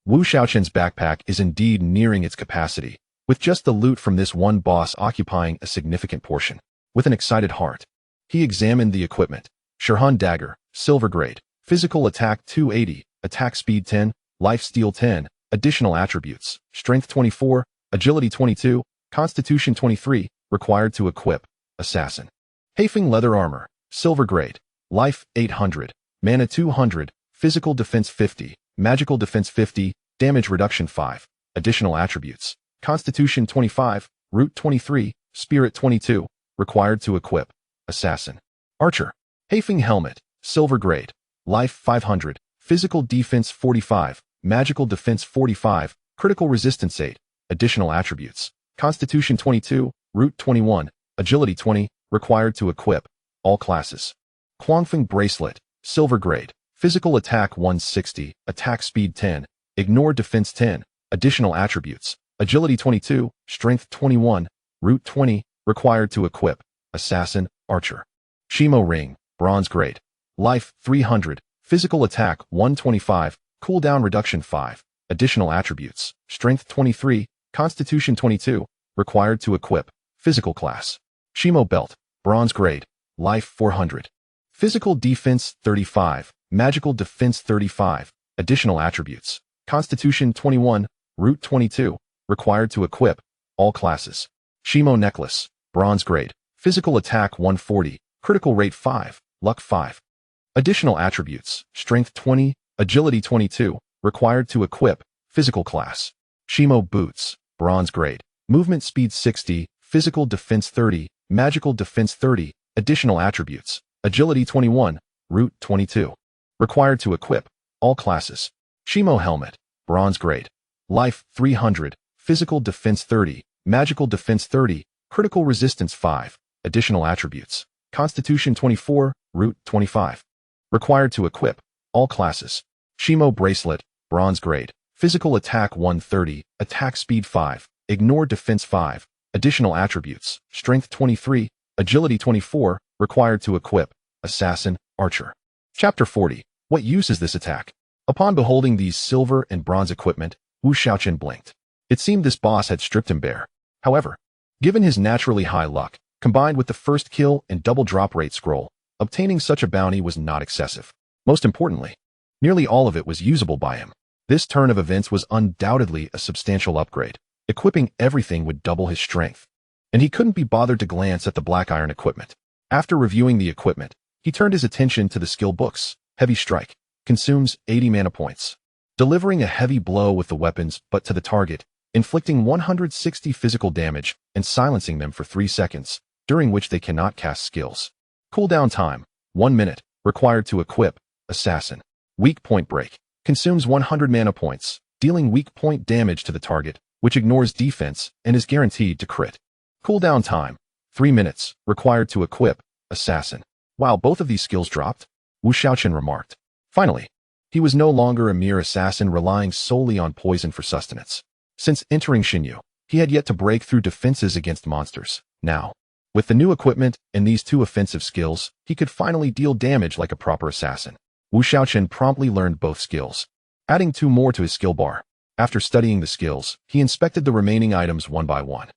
Wu Shaochen's backpack is indeed nearing its capacity, with just the loot from this one boss occupying a significant portion. With an excited heart, he examined the equipment. Shaochen dagger, silver grade, physical attack 280, attack speed 10, life steal 10, additional attributes, strength 24, agility 22, constitution 23, required to equip, assassin. Hafeng leather armor, silver grade, life 800, mana 200, physical defense 50, magical defense 50, damage reduction 5, additional attributes, constitution 25, root 23, spirit 22, required to equip, assassin. Archer. Hafeng helmet, silver grade, life 500, physical defense 45, magical defense 45, critical resistance 8, additional attributes, constitution 22, root 21, agility 20, required to equip, all classes. Quangfeng bracelet, silver grade, physical attack 160, attack speed 10, ignore defense 10, additional attributes, agility 22, strength 21, root 20, required to equip, assassin, archer. Shimo ring, bronze grade, life 300, physical attack 125, cooldown reduction 5, additional attributes, strength 23, constitution 22, required to equip, physical class. Shimo belt, bronze grade, life 400, physical defense 35, magical defense 35, additional attributes, constitution 21, root 22, required to equip, all classes. Shimo necklace, bronze grade, physical attack 140, critical rate 5, luck 5. Additional attributes, strength 20, agility 22, required to equip, physical class. Shimo boots, bronze grade, movement speed 60, physical defense 30, magical defense 30, additional attributes, agility 21, root 22, required to equip, all classes. Shimo helmet, bronze grade, life 300, physical defense 30, magical defense 30, critical resistance 5, additional attributes, constitution 24, root 25, required to equip, all classes. Shimo bracelet, bronze grade, physical attack 130, attack speed 5, ignore defense 5, additional attributes, strength 23, agility 24, required to equip, assassin, archer. Chapter 40. What use is this attack? Upon beholding these silver and bronze equipment, Wu Shaochen blinked. It seemed this boss had stripped him bare. However, given his naturally high luck, combined with the first kill and double drop rate scroll, obtaining such a bounty was not excessive. Most importantly, nearly all of it was usable by him. This turn of events was undoubtedly a substantial upgrade. Equipping everything would double his strength. And he couldn't be bothered to glance at the black iron equipment. After reviewing the equipment, he turned his attention to the skill books. Heavy strike. Consumes 80 mana points. Delivering a heavy blow with the weapons but to the target, inflicting 160 physical damage and silencing them for 3 seconds, during which they cannot cast skills. Cooldown time, 1 minute, required to equip, assassin. Weak point break. Consumes 100 mana points, dealing weak point damage to the target, which ignores defense and is guaranteed to crit. Cooldown time, 3 minutes, required to equip, assassin. While both of these skills dropped, Wu Shaochen remarked. Finally, he was no longer a mere assassin relying solely on poison for sustenance. Since entering Xinyu, he had yet to break through defenses against monsters. Now, with the new equipment and these 2 offensive skills, he could finally deal damage like a proper assassin. Wu Shaochen promptly learned both skills, adding 2 more to his skill bar. After studying the skills, he inspected the remaining items one by one.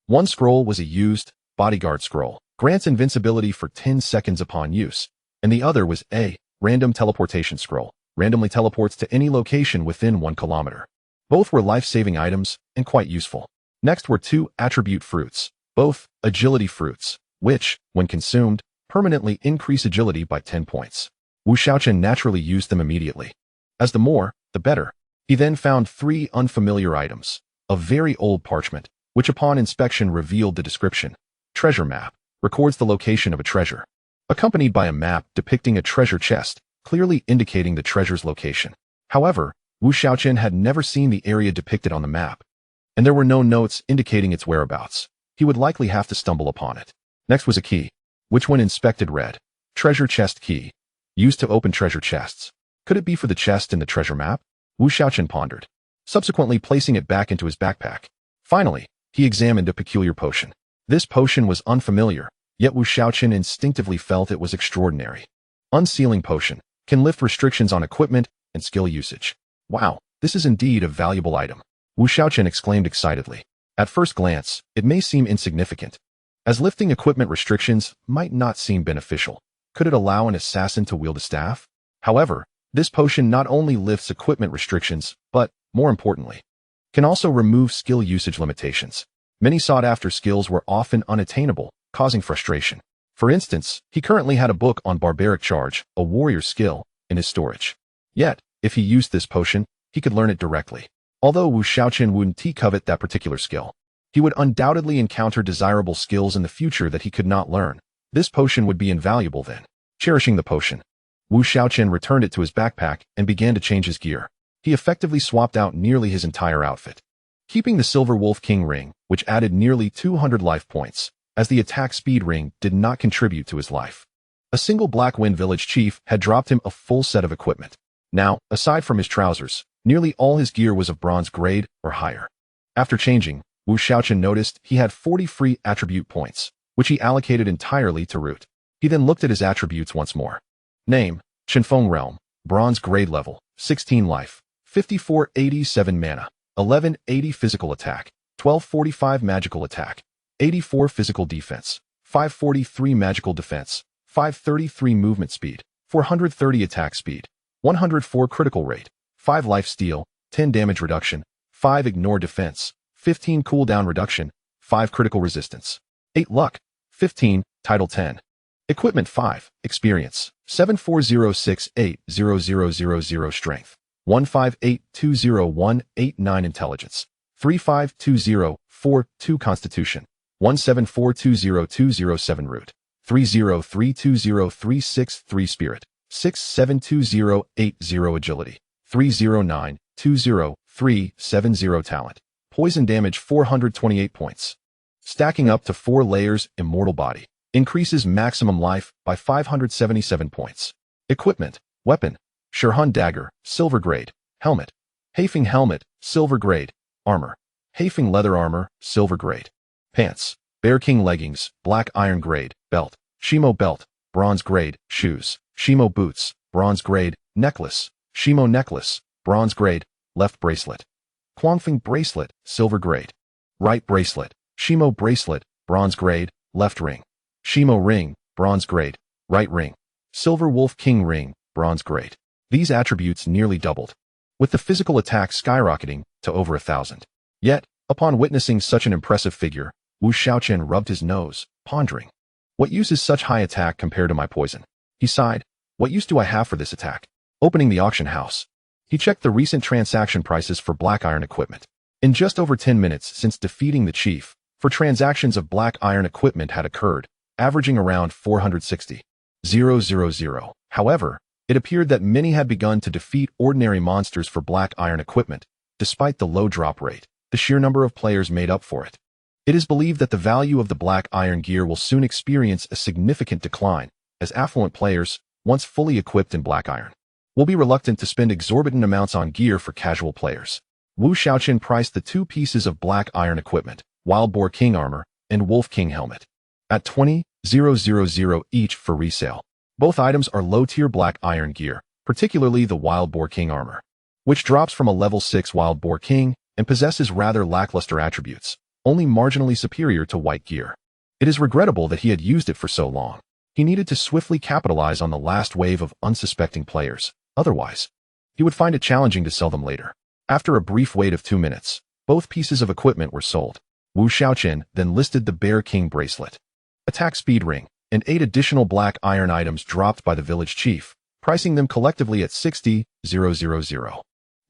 One scroll was a used bodyguard scroll, grants invincibility for 10 seconds upon use, and the other was a random teleportation scroll, randomly teleports to any location within 1 kilometer. Both were life-saving items and quite useful. Next were 2 attribute fruits, both agility fruits, which, when consumed, permanently increase agility by 10 points. Wu Shaochen naturally used them immediately. As the more, the better. He then found 3 unfamiliar items, a very old parchment, which upon inspection revealed the description. Treasure map, records the location of a treasure, accompanied by a map depicting a treasure chest, clearly indicating the treasure's location. However, Wu Shaochen had never seen the area depicted on the map, and there were no notes indicating its whereabouts. He would likely have to stumble upon it. Next was a key, which when inspected read, treasure chest key, used to open treasure chests. Could it be for the chest in the treasure map? Wu Shaochen pondered, subsequently placing it back into his backpack. Finally, he examined a peculiar potion. This potion was unfamiliar, yet Wu Shaochen instinctively felt it was extraordinary. Unsealing potion, can lift restrictions on equipment and skill usage. Wow, this is indeed a valuable item. Wu Shaochen exclaimed excitedly. At first glance, it may seem insignificant, as lifting equipment restrictions might not seem beneficial. Could it allow an assassin to wield a staff? However, this potion not only lifts equipment restrictions, but, more importantly, can also remove skill usage limitations. Many sought-after skills were often unattainable, causing frustration. For instance, he currently had a book on barbaric charge, a warrior skill, in his storage. Yet, if he used this potion, he could learn it directly. Although Wu Shaochen wouldn't covet that particular skill, he would undoubtedly encounter desirable skills in the future that he could not learn. This potion would be invaluable then. Cherishing the potion, Wu Shaochen returned it to his backpack and began to change his gear. He effectively swapped out nearly his entire outfit, keeping the Silver Wolf King ring, which added nearly 200 life points, as the attack speed ring did not contribute to his life. A single Black Wind village chief had dropped him a full set of equipment. Now, aside from his trousers, nearly all his gear was of bronze grade or higher. After changing, Wu Shaochen noticed he had 40 free attribute points, which he allocated entirely to Root. He then looked at his attributes once more. Name, Chenfeng Realm, bronze grade level, 16 life, 5487 mana, 1180 physical attack, 1245 magical attack, 84 physical defense, 543 magical defense, 533 movement speed, 430 attack speed, 104 critical rate, 5 life steal, 10 damage reduction, 5 ignore defense, 15 cooldown reduction, 5 critical resistance, 8 luck, 15, title 10. Equipment 5, experience, 740680000 strength, 1582018 intelligence, 3520442 constitution, 1742020 root, 3032036 spirit, 672080 agility, 30920370 talent, poison damage 428 points. Stacking up to 4 layers immortal body, increases maximum life by 577 points. Equipment, weapon, Shaochen dagger, silver grade, helmet, Haifeng helmet, silver grade, armor, Haifeng leather armor, silver grade, pants, Bear King leggings, black iron grade, belt, Shimo belt, bronze grade, shoes, Shimo boots, bronze grade, necklace, Shimo necklace, bronze grade, left bracelet, Quangfeng bracelet, silver grade, right bracelet, Shimo bracelet, bronze grade, left ring, Shimo ring, bronze grade, right ring, Silver Wolf King ring, bronze grade. These attributes nearly doubled, with the physical attack skyrocketing to over 1,000. Yet, upon witnessing such an impressive figure, Wu Shaochen rubbed his nose, pondering. What use is such high attack compared to my poison? He sighed. What use do I have for this attack? Opening the auction house, he checked the recent transaction prices for black iron equipment. In just over 10 minutes since defeating the chief, for transactions of black iron equipment had occurred, averaging around 460,000. However, it appeared that many had begun to defeat ordinary monsters for black iron equipment. Despite the low drop rate, the sheer number of players made up for it. It is believed that the value of the black iron gear will soon experience a significant decline, as affluent players, once fully equipped in black iron, will be reluctant to spend exorbitant amounts on gear for casual players. Wu Shaochen priced the 2 pieces of black iron equipment, Wild Boar King armor and Wolf King helmet, at 20,000 each for resale. Both items are low-tier black iron gear, particularly the Wild Boar King armor, which drops from a level 6 Wild Boar King and possesses rather lackluster attributes, only marginally superior to white gear. It is regrettable that he had used it for so long. He needed to swiftly capitalize on the last wave of unsuspecting players, otherwise, he would find it challenging to sell them later. After a brief wait of 2 minutes, both pieces of equipment were sold. Wu Shaochen then listed the Bear King bracelet, attack speed ring, and 8 additional black iron items dropped by the village chief, pricing them collectively at 60,000.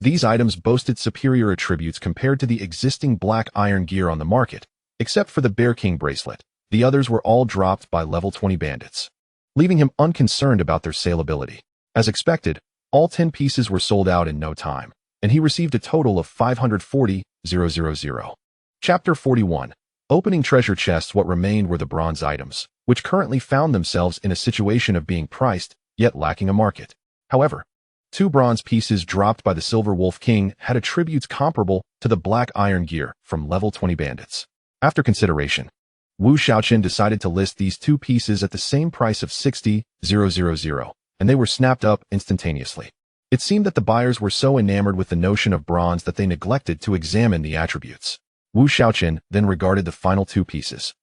These items boasted superior attributes compared to the existing black iron gear on the market, except for the Bear King bracelet. The others were all dropped by level 20 bandits, leaving him unconcerned about their saleability. As expected, all 10 pieces were sold out in no time, and he received a total of 540,000. Chapter 41. Opening treasure chests. What remained were the bronze items, which currently found themselves in a situation of being priced, yet lacking a market. However, 2 bronze pieces dropped by the Silver Wolf King had attributes comparable to the black iron gear from level 20 bandits. After consideration, Wu Shaochen decided to list these 2 pieces at the same price of 60,000, and they were snapped up instantaneously. It seemed that the buyers were so enamored with the notion of bronze that they neglected to examine the attributes. Wu Shaochen then regarded the final 2 pieces,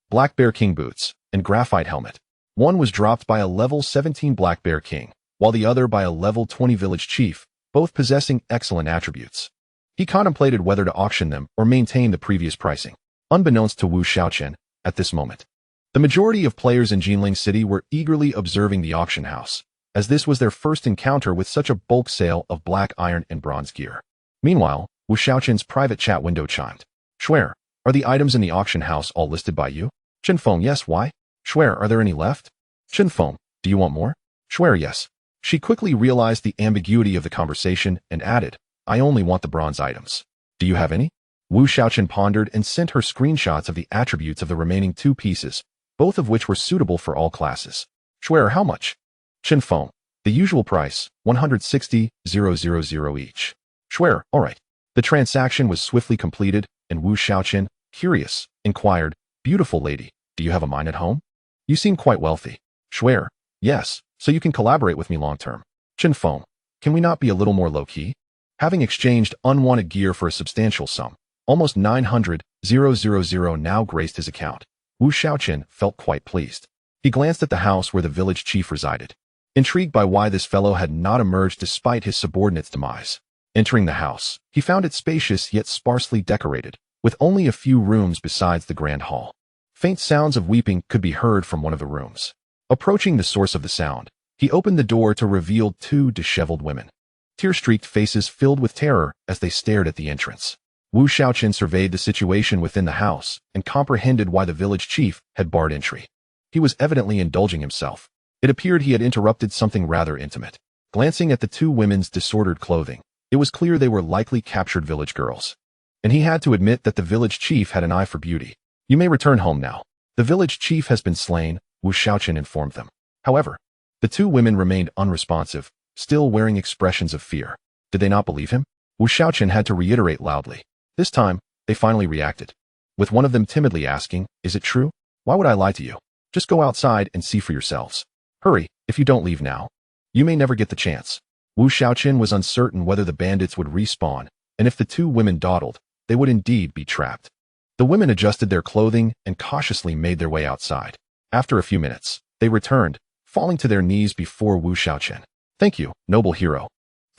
Black Bear King boots and graphite helmet. One was dropped by a level 17 Black Bear King, while the other by a level 20 village chief, both possessing excellent attributes. He contemplated whether to auction them or maintain the previous pricing. Unbeknownst to Wu Shaochen, at this moment, the majority of players in Jinling City were eagerly observing the auction house, as this was their first encounter with such a bulk sale of black iron and bronze gear. Meanwhile, Wu Shaochen's private chat window chimed. Shuer, are the items in the auction house all listed by you? Chenfeng, yes, why? Shuer, are there any left? Chenfeng, do you want more? Shuer, yes. She quickly realized the ambiguity of the conversation and added, I only want the bronze items. Do you have any? Wu Shaochen pondered and sent her screenshots of the attributes of the remaining 2 pieces, both of which were suitable for all classes. Swear, how much? Chen Feng. The usual price, 160,000 each. Swear, alright. The transaction was swiftly completed, and Wu Shaochen, curious, inquired, Beautiful lady, do you have a mine at home? You seem quite wealthy. Swear, yes, so you can collaborate with me long-term. Chen Feng. Can we not be a little more low-key? Having exchanged unwanted gear for a substantial sum, almost 900,000 now graced his account. Wu Shaochen felt quite pleased. He glanced at the house where the village chief resided, intrigued by why this fellow had not emerged despite his subordinate's demise. Entering the house, he found it spacious yet sparsely decorated, with only a few rooms besides the grand hall. Faint sounds of weeping could be heard from one of the rooms. Approaching the source of the sound, he opened the door to reveal 2 disheveled women. Tear-streaked faces filled with terror as they stared at the entrance. Wu Shaochen surveyed the situation within the house and comprehended why the village chief had barred entry. He was evidently indulging himself. It appeared he had interrupted something rather intimate. Glancing at the 2 women's disordered clothing, it was clear they were likely captured village girls. And he had to admit that the village chief had an eye for beauty. You may return home now. The village chief has been slain, Wu Shaochen informed them. However, the 2 women remained unresponsive, still wearing expressions of fear. Did they not believe him? Wu Shaochen had to reiterate loudly. This time, they finally reacted, with one of them timidly asking, Is it true? Why would I lie to you? Just go outside and see for yourselves. Hurry, if you don't leave now. You may never get the chance. Wu Shaochen was uncertain whether the bandits would respawn, and if the 2 women dawdled, they would indeed be trapped. The women adjusted their clothing and cautiously made their way outside. After a few minutes, they returned, falling to their knees before Wu Shaochen. Thank you, noble hero.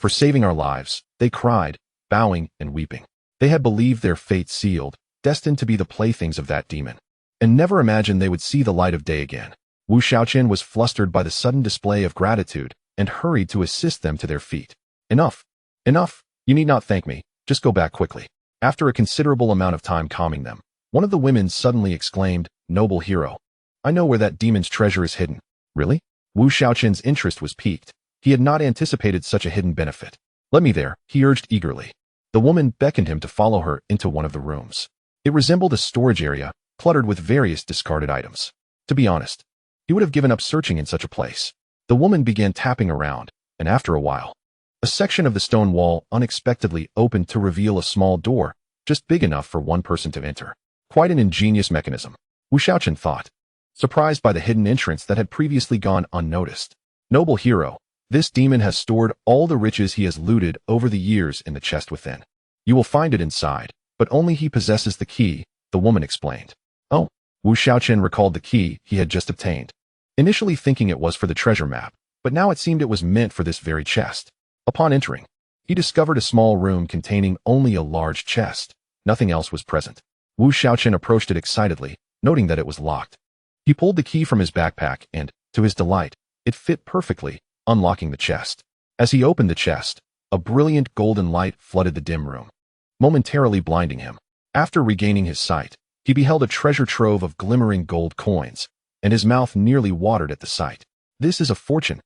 For saving our lives, they cried, bowing and weeping. They had believed their fate sealed, destined to be the playthings of that demon, and never imagined they would see the light of day again. Wu Shaochen was flustered by the sudden display of gratitude and hurried to assist them to their feet. Enough. Enough. You need not thank me. Just go back quickly. After a considerable amount of time calming them, one of the women suddenly exclaimed, Noble hero. I know where that demon's treasure is hidden. Really? Wu Shaochen's interest was piqued. He had not anticipated such a hidden benefit. Let me there, he urged eagerly. The woman beckoned him to follow her into one of the rooms. It resembled a storage area, cluttered with various discarded items. To be honest, he would have given up searching in such a place. The woman began tapping around, and after a while, a section of the stone wall unexpectedly opened to reveal a small door, just big enough for one person to enter. Quite an ingenious mechanism, Wu Shaochen thought, surprised by the hidden entrance that had previously gone unnoticed. Noble hero, this demon has stored all the riches he has looted over the years in the chest within. You will find it inside, but only he possesses the key, the woman explained. Oh, Wu Shaochen recalled the key he had just obtained, initially thinking it was for the treasure map, but now it seemed it was meant for this very chest. Upon entering, he discovered a small room containing only a large chest. Nothing else was present. Wu Shaochen approached it excitedly, noting that it was locked. He pulled the key from his backpack and, to his delight, it fit perfectly, unlocking the chest. As he opened the chest, a brilliant golden light flooded the dim room, momentarily blinding him. After regaining his sight, he beheld a treasure trove of glimmering gold coins, and his mouth nearly watered at the sight. This is a fortune.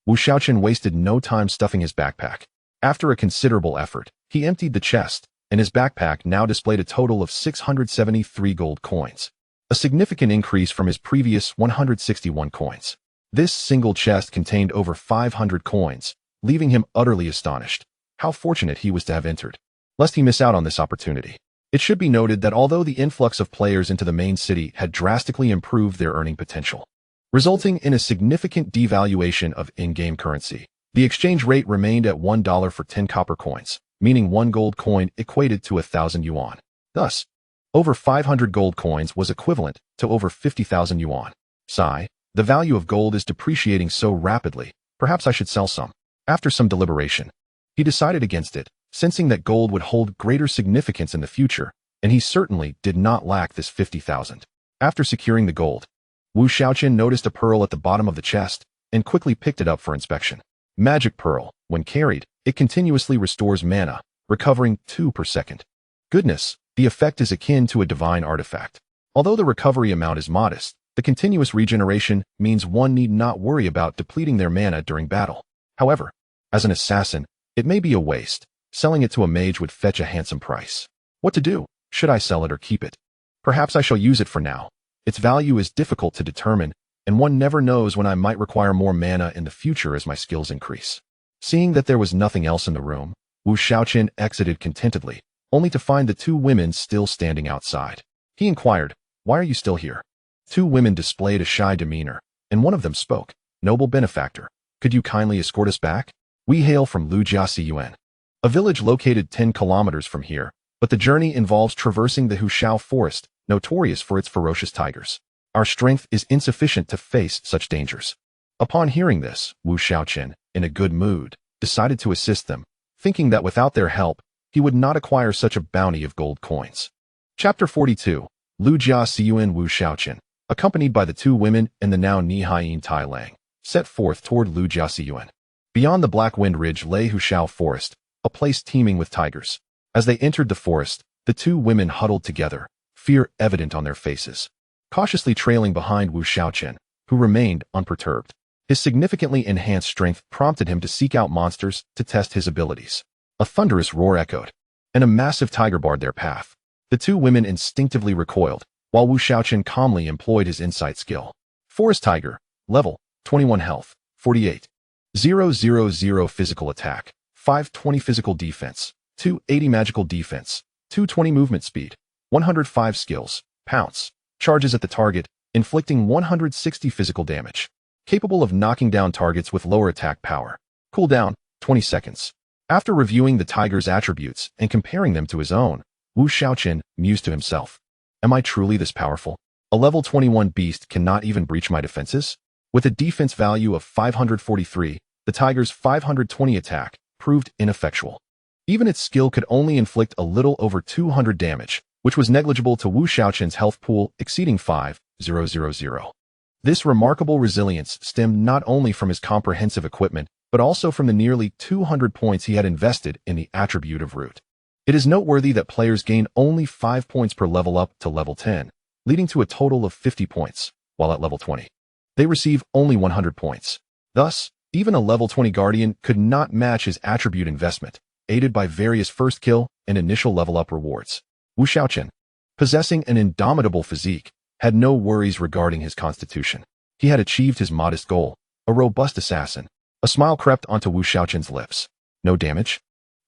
Wu Shaochen wasted no time stuffing his backpack. After a considerable effort, he emptied the chest, and his backpack now displayed a total of 673 gold coins, a significant increase from his previous 161 coins. This single chest contained over 500 coins, leaving him utterly astonished. How fortunate he was to have entered, lest he miss out on this opportunity. It should be noted that although the influx of players into the main city had drastically improved their earning potential, resulting in a significant devaluation of in-game currency, the exchange rate remained at $1 for 10 copper coins, meaning 1 gold coin equated to 1,000 yuan. Thus, over 500 gold coins was equivalent to over 50,000 yuan. Sigh, the value of gold is depreciating so rapidly, perhaps I should sell some. After some deliberation, he decided against it, sensing that gold would hold greater significance in the future, and he certainly did not lack this 50,000. After securing the gold, Wu Shaochen noticed a pearl at the bottom of the chest and quickly picked it up for inspection. Magic pearl, when carried, it continuously restores mana, recovering 2 per second. Goodness, the effect is akin to a divine artifact. Although the recovery amount is modest, the continuous regeneration means one need not worry about depleting their mana during battle. However, as an assassin, it may be a waste, Selling it to a mage would fetch a handsome price. What to do? Should I sell it or keep it? Perhaps I shall use it for now. Its value is difficult to determine, and one never knows when I might require more mana in the future as my skills increase. Seeing that there was nothing else in the room, Wu Shaochen exited contentedly, only to find the two women still standing outside. He inquired, "Why are you still here?" Two women displayed a shy demeanor, and one of them spoke, "Noble benefactor, could you kindly escort us back? We hail from Lujiaxiyuan, a village located 10 kilometers from here, but the journey involves traversing the Hushao forest, notorious for its ferocious tigers. Our strength is insufficient to face such dangers." Upon hearing this, Wu Shaochen, in a good mood, decided to assist them, thinking that without their help, he would not acquire such a bounty of gold coins. Chapter 42. Lujiaxiyuan Wu Shaochen, accompanied by the two women and the now Nihaiyin Tai Lang, set forth toward Lujiaxiyuan. Beyond the Black Wind Ridge lay Hushao Forest, a place teeming with tigers. As they entered the forest, the two women huddled together, fear evident on their faces, cautiously trailing behind Wu Shaochen, who remained unperturbed. His significantly enhanced strength prompted him to seek out monsters to test his abilities. A thunderous roar echoed, and a massive tiger barred their path. The two women instinctively recoiled, while Wu Shaochen calmly employed his insight skill. Forest Tiger, level, 21 health, 48,000 physical attack, 520 physical defense, 280 magical defense, 220 movement speed, 105 skills, pounce, charges at the target, inflicting 160 physical damage. Capable of knocking down targets with lower attack power. Cooldown, 20 seconds. After reviewing the tiger's attributes and comparing them to his own, Wu Shaochen mused to himself, "Am I truly this powerful? A level 21 beast cannot even breach my defenses?" With a defense value of 543, the tiger's 520 attack proved ineffectual. Even its skill could only inflict a little over 200 damage, which was negligible to Wu Shaochen's health pool exceeding 5,000. This remarkable resilience stemmed not only from his comprehensive equipment, but also from the nearly 200 points he had invested in the attribute of Root. It is noteworthy that players gain only 5 points per level up to level 10, leading to a total of 50 points, while at level 20, they receive only 100 points. Thus, even a level 20 Guardian could not match his attribute investment, aided by various first kill and initial level up rewards. Wu Shaochen, possessing an indomitable physique, had no worries regarding his constitution. He had achieved his modest goal, a robust assassin. A smile crept onto Wu Shaochen's lips. "No damage?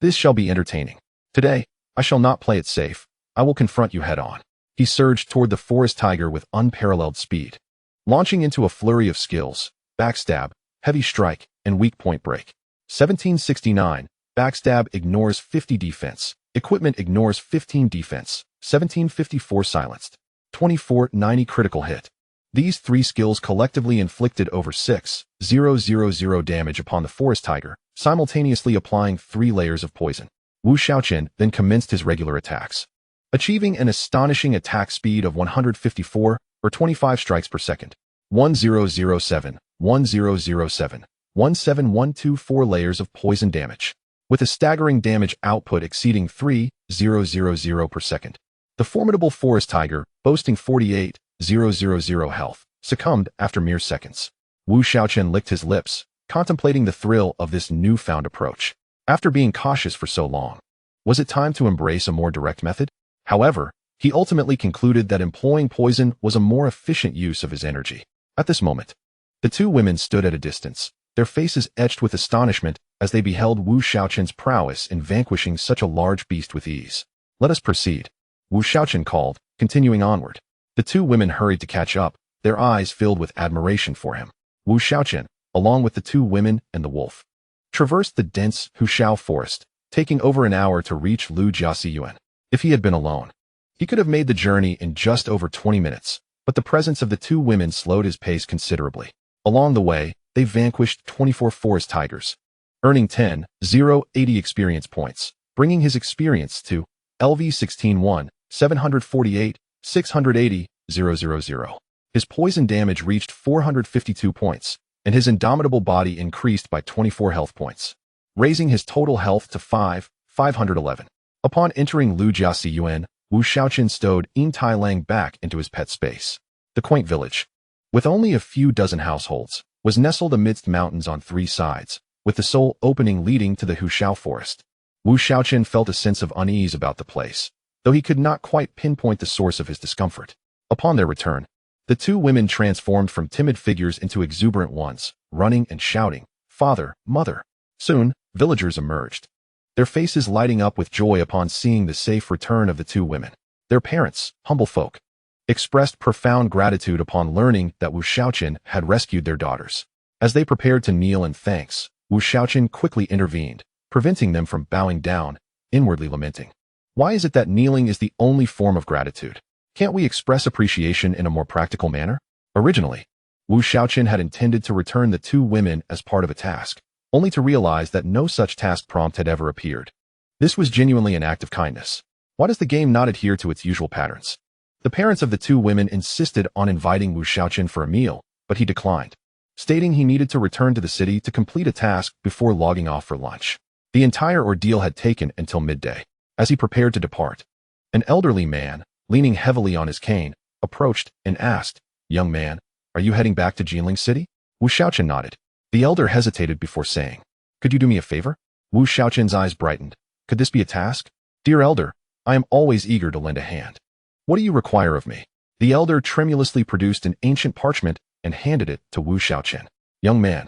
This shall be entertaining. Today, I shall not play it safe. I will confront you head-on." He surged toward the forest tiger with unparalleled speed, launching into a flurry of skills: backstab, heavy strike, and weak point break. 1769, backstab ignores 50 defense, equipment ignores 15 defense, 1754 silenced, 2490 critical hit. These three skills collectively inflicted over 6,000 damage upon the forest tiger, simultaneously applying 3 layers of poison. Wu Shaochen then commenced his regular attacks, achieving an astonishing attack speed of 154, or 25 strikes per second. 1007, 1007, 17124 layers of poison damage, with a staggering damage output exceeding 3,000 per second. The formidable forest tiger, boasting 48,000 health, succumbed after mere seconds. Wu Shaochen licked his lips, contemplating the thrill of this newfound approach. After being cautious for so long, was it time to embrace a more direct method? However, he ultimately concluded that employing poison was a more efficient use of his energy. At this moment, the two women stood at a distance, their faces etched with astonishment as they beheld Wu Shaochen's prowess in vanquishing such a large beast with ease. "Let us proceed," Wu Shaochen called, continuing onward. The two women hurried to catch up, their eyes filled with admiration for him. Wu Shaochen, along with the two women and the wolf, traversed the dense Hushao forest, taking over an hour to reach Lujiaxiyuan. If he had been alone, he could have made the journey in just over 20 minutes, but the presence of the two women slowed his pace considerably. Along the way, they vanquished 24 forest tigers, earning 10,080 experience points, bringing his experience to LV 16-1, 748, 680, 000. His poison damage reached 452 points, and his indomitable body increased by 24 health points, raising his total health to 511. Upon entering Lujiaxiyuan, Wu Shaochen stowed Yin Tai Lang back into his pet space. The quaint village, with only a few dozen households, was nestled amidst mountains on 3 sides, with the sole opening leading to the Hushao forest. Wu Shaochen felt a sense of unease about the place, though he could not quite pinpoint the source of his discomfort. Upon their return, the two women transformed from timid figures into exuberant ones, running and shouting, "Father, Mother!" Soon, villagers emerged, their faces lighting up with joy upon seeing the safe return of the two women. Their parents, humble folk, expressed profound gratitude upon learning that Wu Shaochen had rescued their daughters. As they prepared to kneel in thanks, Wu Shaochen quickly intervened, preventing them from bowing down, inwardly lamenting. Why is it that kneeling is the only form of gratitude? Can't we express appreciation in a more practical manner? Originally, Wu Shaochen had intended to return the two women as part of a task, only to realize that no such task prompt had ever appeared. This was genuinely an act of kindness. Why does the game not adhere to its usual patterns? The parents of the two women insisted on inviting Wu Shaochen for a meal, but he declined, stating he needed to return to the city to complete a task before logging off for lunch. The entire ordeal had taken until midday. As he prepared to depart, an elderly man, leaning heavily on his cane, approached and asked, "Young man, are you heading back to Jinling City?" Wu Shaochen nodded. The elder hesitated before saying, "Could you do me a favor?" Wu Shaochen's eyes brightened. "Could this be a task?" "Dear elder, I am always eager to lend a hand. What do you require of me?" The elder tremulously produced an ancient parchment and handed it to Wu Shaochen. "Young man,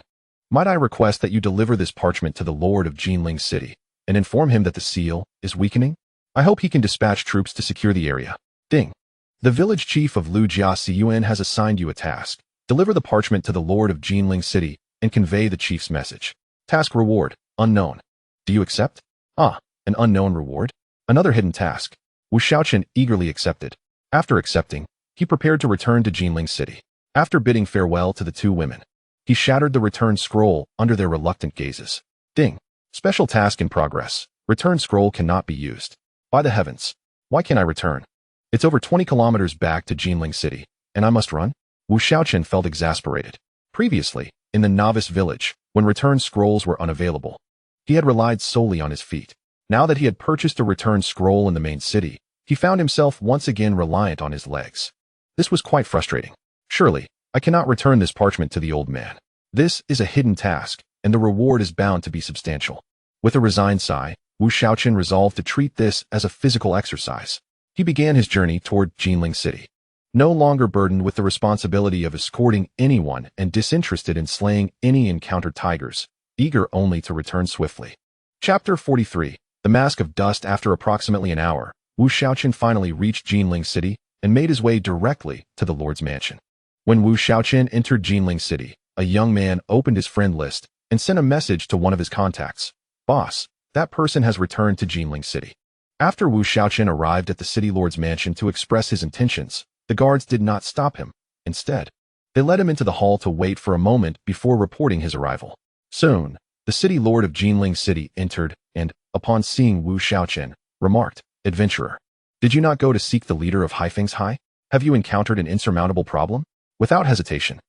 might I request that you deliver this parchment to the Lord of Jinling City and inform him that the seal is weakening? I hope he can dispatch troops to secure the area. Ding. The village chief of Lujia Cun has assigned you a task. Deliver the parchment to the Lord of Jinling City and convey the chief's message. Task reward, unknown. Do you accept?" "Ah, an unknown reward? Another hidden task." Wu Shaochen eagerly accepted. After accepting, he prepared to return to Jinling City. After bidding farewell to the two women, he shattered the return scroll under their reluctant gazes. Ding. Special task in progress. Return scroll cannot be used. By the heavens. Why can't I return? It's over 20 kilometers back to Jinling City, and I must run? Wu Shaochen felt exasperated. Previously, in the novice village, when return scrolls were unavailable, he had relied solely on his feet. Now that he had purchased a return scroll in the main city, he found himself once again reliant on his legs. This was quite frustrating. Surely, I cannot return this parchment to the old man. This is a hidden task, and the reward is bound to be substantial. With a resigned sigh, Wu Shaochen resolved to treat this as a physical exercise. He began his journey toward Jinling City, no longer burdened with the responsibility of escorting anyone and disinterested in slaying any encountered tigers, eager only to return swiftly. Chapter 43. The Mask of Dust. After approximately an hour, Wu Shaochen finally reached Jinling City and made his way directly to the Lord's mansion. When Wu Shaochen entered Jinling City, a young man opened his friend list and sent a message to one of his contacts. "Boss, that person has returned to Jinling City." After Wu Shaochen arrived at the city lord's mansion to express his intentions, the guards did not stop him. Instead, they led him into the hall to wait for a moment before reporting his arrival. Soon, the city lord of Jinling City entered and, upon seeing Wu Shaochen, remarked, "Adventurer, did you not go to seek the leader of Haifeng's High? Have you encountered an insurmountable problem?" Without hesitation,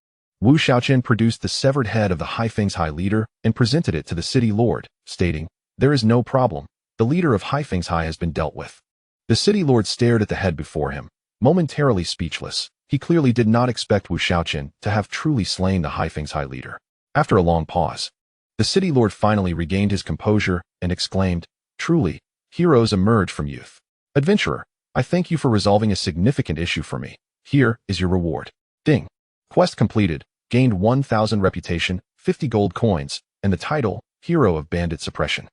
Wu Shaochen produced the severed head of the Haifeng's High leader and presented it to the city lord, stating, "There is no problem. The leader of Haifeng's High has been dealt with." The city lord stared at the head before him, momentarily speechless. He clearly did not expect Wu Shaochen to have truly slain the Haifeng's High leader. After a long pause, the city lord finally regained his composure and exclaimed, "Truly, heroes emerge from youth. Adventurer, I thank you for resolving a significant issue for me. Here is your reward." Ding. Quest completed. Gained 1,000 reputation, 50 gold coins, and the title, Hero of Bandit Suppression.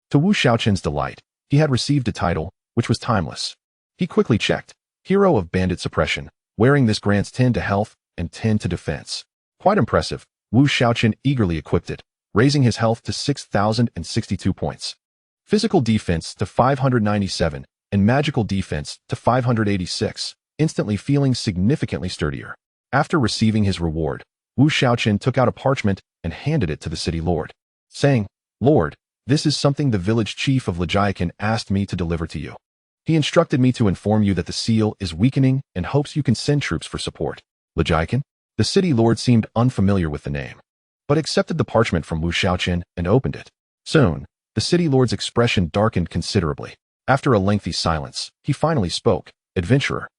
To Wu Shaochen's delight, he had received a title, which was timeless. He quickly checked, Hero of Bandit Suppression. Wearing this grants 10 to health and 10 to defense. Quite impressive. Wu Shaochen eagerly equipped it, raising his health to 6,062 points. Physical defense to 597, and magical defense to 586, instantly feeling significantly sturdier. After receiving his reward, Wu Shaochen took out a parchment and handed it to the city lord, saying, "Lord, this is something the village chief of Shaochen asked me to deliver to you. He instructed me to inform you that the seal is weakening and hopes you can send troops for support." Shaochen? The city lord seemed unfamiliar with the name, but accepted the parchment from Wu Shaochen and opened it. Soon, the city lord's expression darkened considerably. After a lengthy silence, he finally spoke, "Adventurer,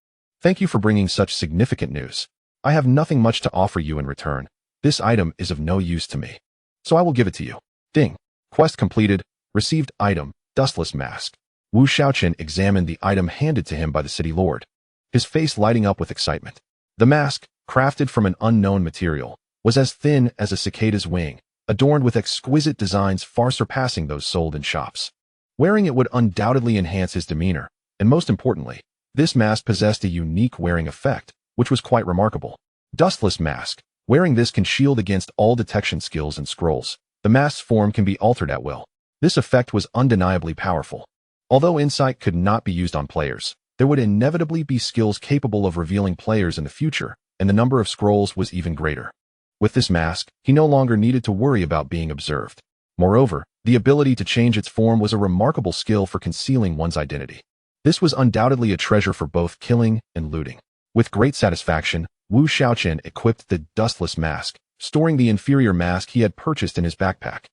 thank you for bringing such significant news. I have nothing much to offer you in return. This item is of no use to me, so I will give it to you." Ding. Quest completed. Received item, Dustless mask. Wu Shaochen examined the item handed to him by the city lord, his face lighting up with excitement. The mask, crafted from an unknown material, was as thin as a cicada's wing, adorned with exquisite designs far surpassing those sold in shops. Wearing it would undoubtedly enhance his demeanor, and most importantly, this mask possessed a unique wearing effect, which was quite remarkable. Dustless mask. Wearing this can shield against all detection skills and scrolls. The mask's form can be altered at will. This effect was undeniably powerful. Although insight could not be used on players, there would inevitably be skills capable of revealing players in the future, and the number of scrolls was even greater. With this mask, he no longer needed to worry about being observed. Moreover, the ability to change its form was a remarkable skill for concealing one's identity. This was undoubtedly a treasure for both killing and looting. With great satisfaction, Wu Shaochen equipped the dustless mask, storing the inferior mask he had purchased in his backpack,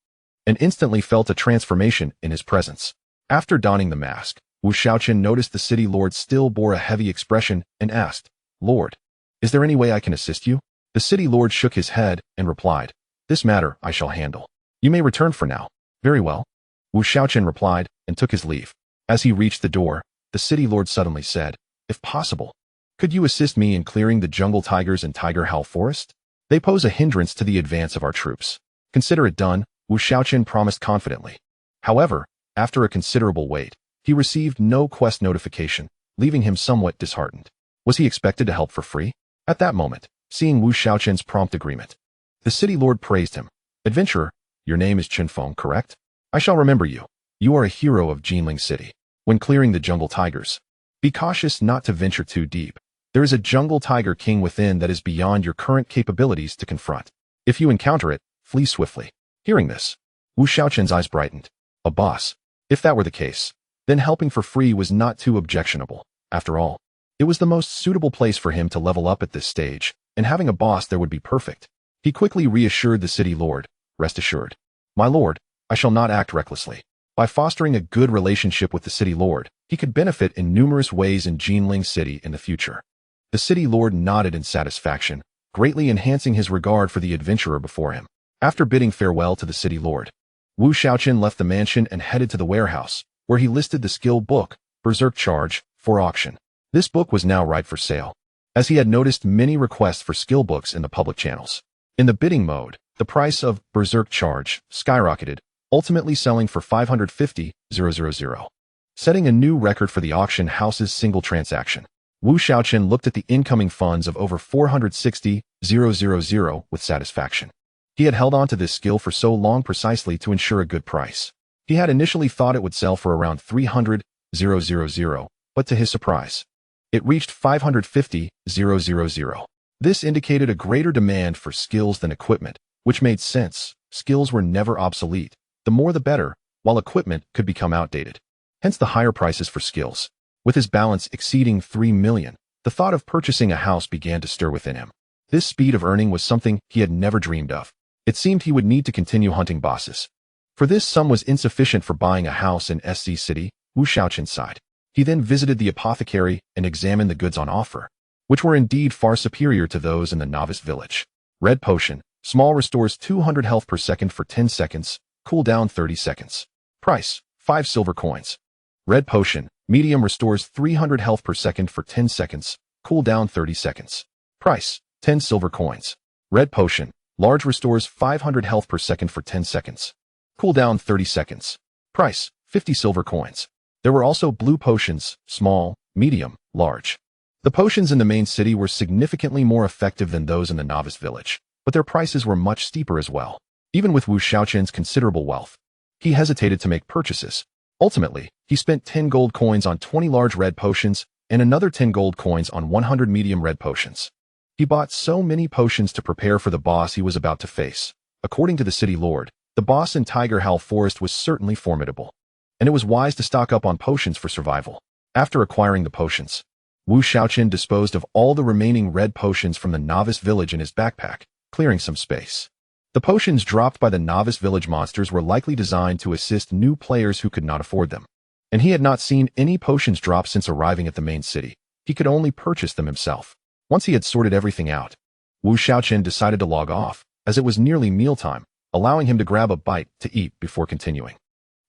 and instantly felt a transformation in his presence. After donning the mask, Wu Shaochen noticed the city lord still bore a heavy expression and asked, "Lord, is there any way I can assist you?" The city lord shook his head and replied, "This matter I shall handle. You may return for now." "Very well," Wu Shaochen replied and took his leave. As he reached the door, the city lord suddenly said, "If possible, could you assist me in clearing the jungle tigers and tiger howl forest? They pose a hindrance to the advance of our troops." "Consider it done," Wu Shaochen promised confidently. However, after a considerable wait, he received no quest notification, leaving him somewhat disheartened. Was he expected to help for free? At that moment, seeing Wu Shaochen's prompt agreement, the city lord praised him. "Adventurer, your name is Chinfeng, correct? I shall remember you. You are a hero of Jinling City. When clearing the jungle tigers, be cautious not to venture too deep. There is a jungle tiger king within that is beyond your current capabilities to confront. If you encounter it, flee swiftly." Hearing this, Wu Shaochen's eyes brightened. A boss. If that were the case, then helping for free was not too objectionable. After all, it was the most suitable place for him to level up at this stage, and having a boss there would be perfect. He quickly reassured the city lord, "Rest assured, my lord, I shall not act recklessly." By fostering a good relationship with the city lord, he could benefit in numerous ways in Jinling City in the future. The city lord nodded in satisfaction, greatly enhancing his regard for the adventurer before him. After bidding farewell to the city lord, Wu Shaochen left the mansion and headed to the warehouse, where he listed the skill book, Berserk Charge, for auction. This book was now ripe for sale, as he had noticed many requests for skill books in the public channels. In the bidding mode, the price of Berserk Charge skyrocketed, ultimately selling for 550,000, setting a new record for the auction house's single transaction. Wu Shaochen looked at the incoming funds of over 460,000 with satisfaction. He had held on to this skill for so long precisely to ensure a good price. He had initially thought it would sell for around 300,000, but to his surprise, it reached 550,000. This indicated a greater demand for skills than equipment, which made sense. Skills were never obsolete. The more the better, while equipment could become outdated. Hence the higher prices for skills. With his balance exceeding 3 million, the thought of purchasing a house began to stir within him. This speed of earning was something he had never dreamed of. It seemed he would need to continue hunting bosses. For this sum was insufficient for buying a house in SC City, Wu Shaochen sighed. He then visited the apothecary and examined the goods on offer, which were indeed far superior to those in the novice village. Red potion, small, restores 200 health per second for 10 seconds, cooldown 30 seconds. Price, 5 silver coins. Red potion, medium, restores 300 health per second for 10 seconds, cooldown 30 seconds. Price, 10 silver coins. Red potion, large, restores 500 health per second for 10 seconds, cooldown 30 seconds. Price, 50 silver coins. There were also blue potions, small, medium, large. The potions in the main city were significantly more effective than those in the novice village, but their prices were much steeper as well. Even with Wu Shaochen's considerable wealth, he hesitated to make purchases. Ultimately, he spent 10 gold coins on 20 large red potions and another 10 gold coins on 100 medium red potions. He bought so many potions to prepare for the boss he was about to face. According to the city lord, the boss in Tiger Howl Forest was certainly formidable, and it was wise to stock up on potions for survival. After acquiring the potions, Wu Shaochen disposed of all the remaining red potions from the novice village in his backpack, clearing some space. The potions dropped by the novice village monsters were likely designed to assist new players who could not afford them, and he had not seen any potions drop since arriving at the main city. He could only purchase them himself. Once he had sorted everything out, Wu Shaochen decided to log off, as it was nearly mealtime, allowing him to grab a bite to eat before continuing.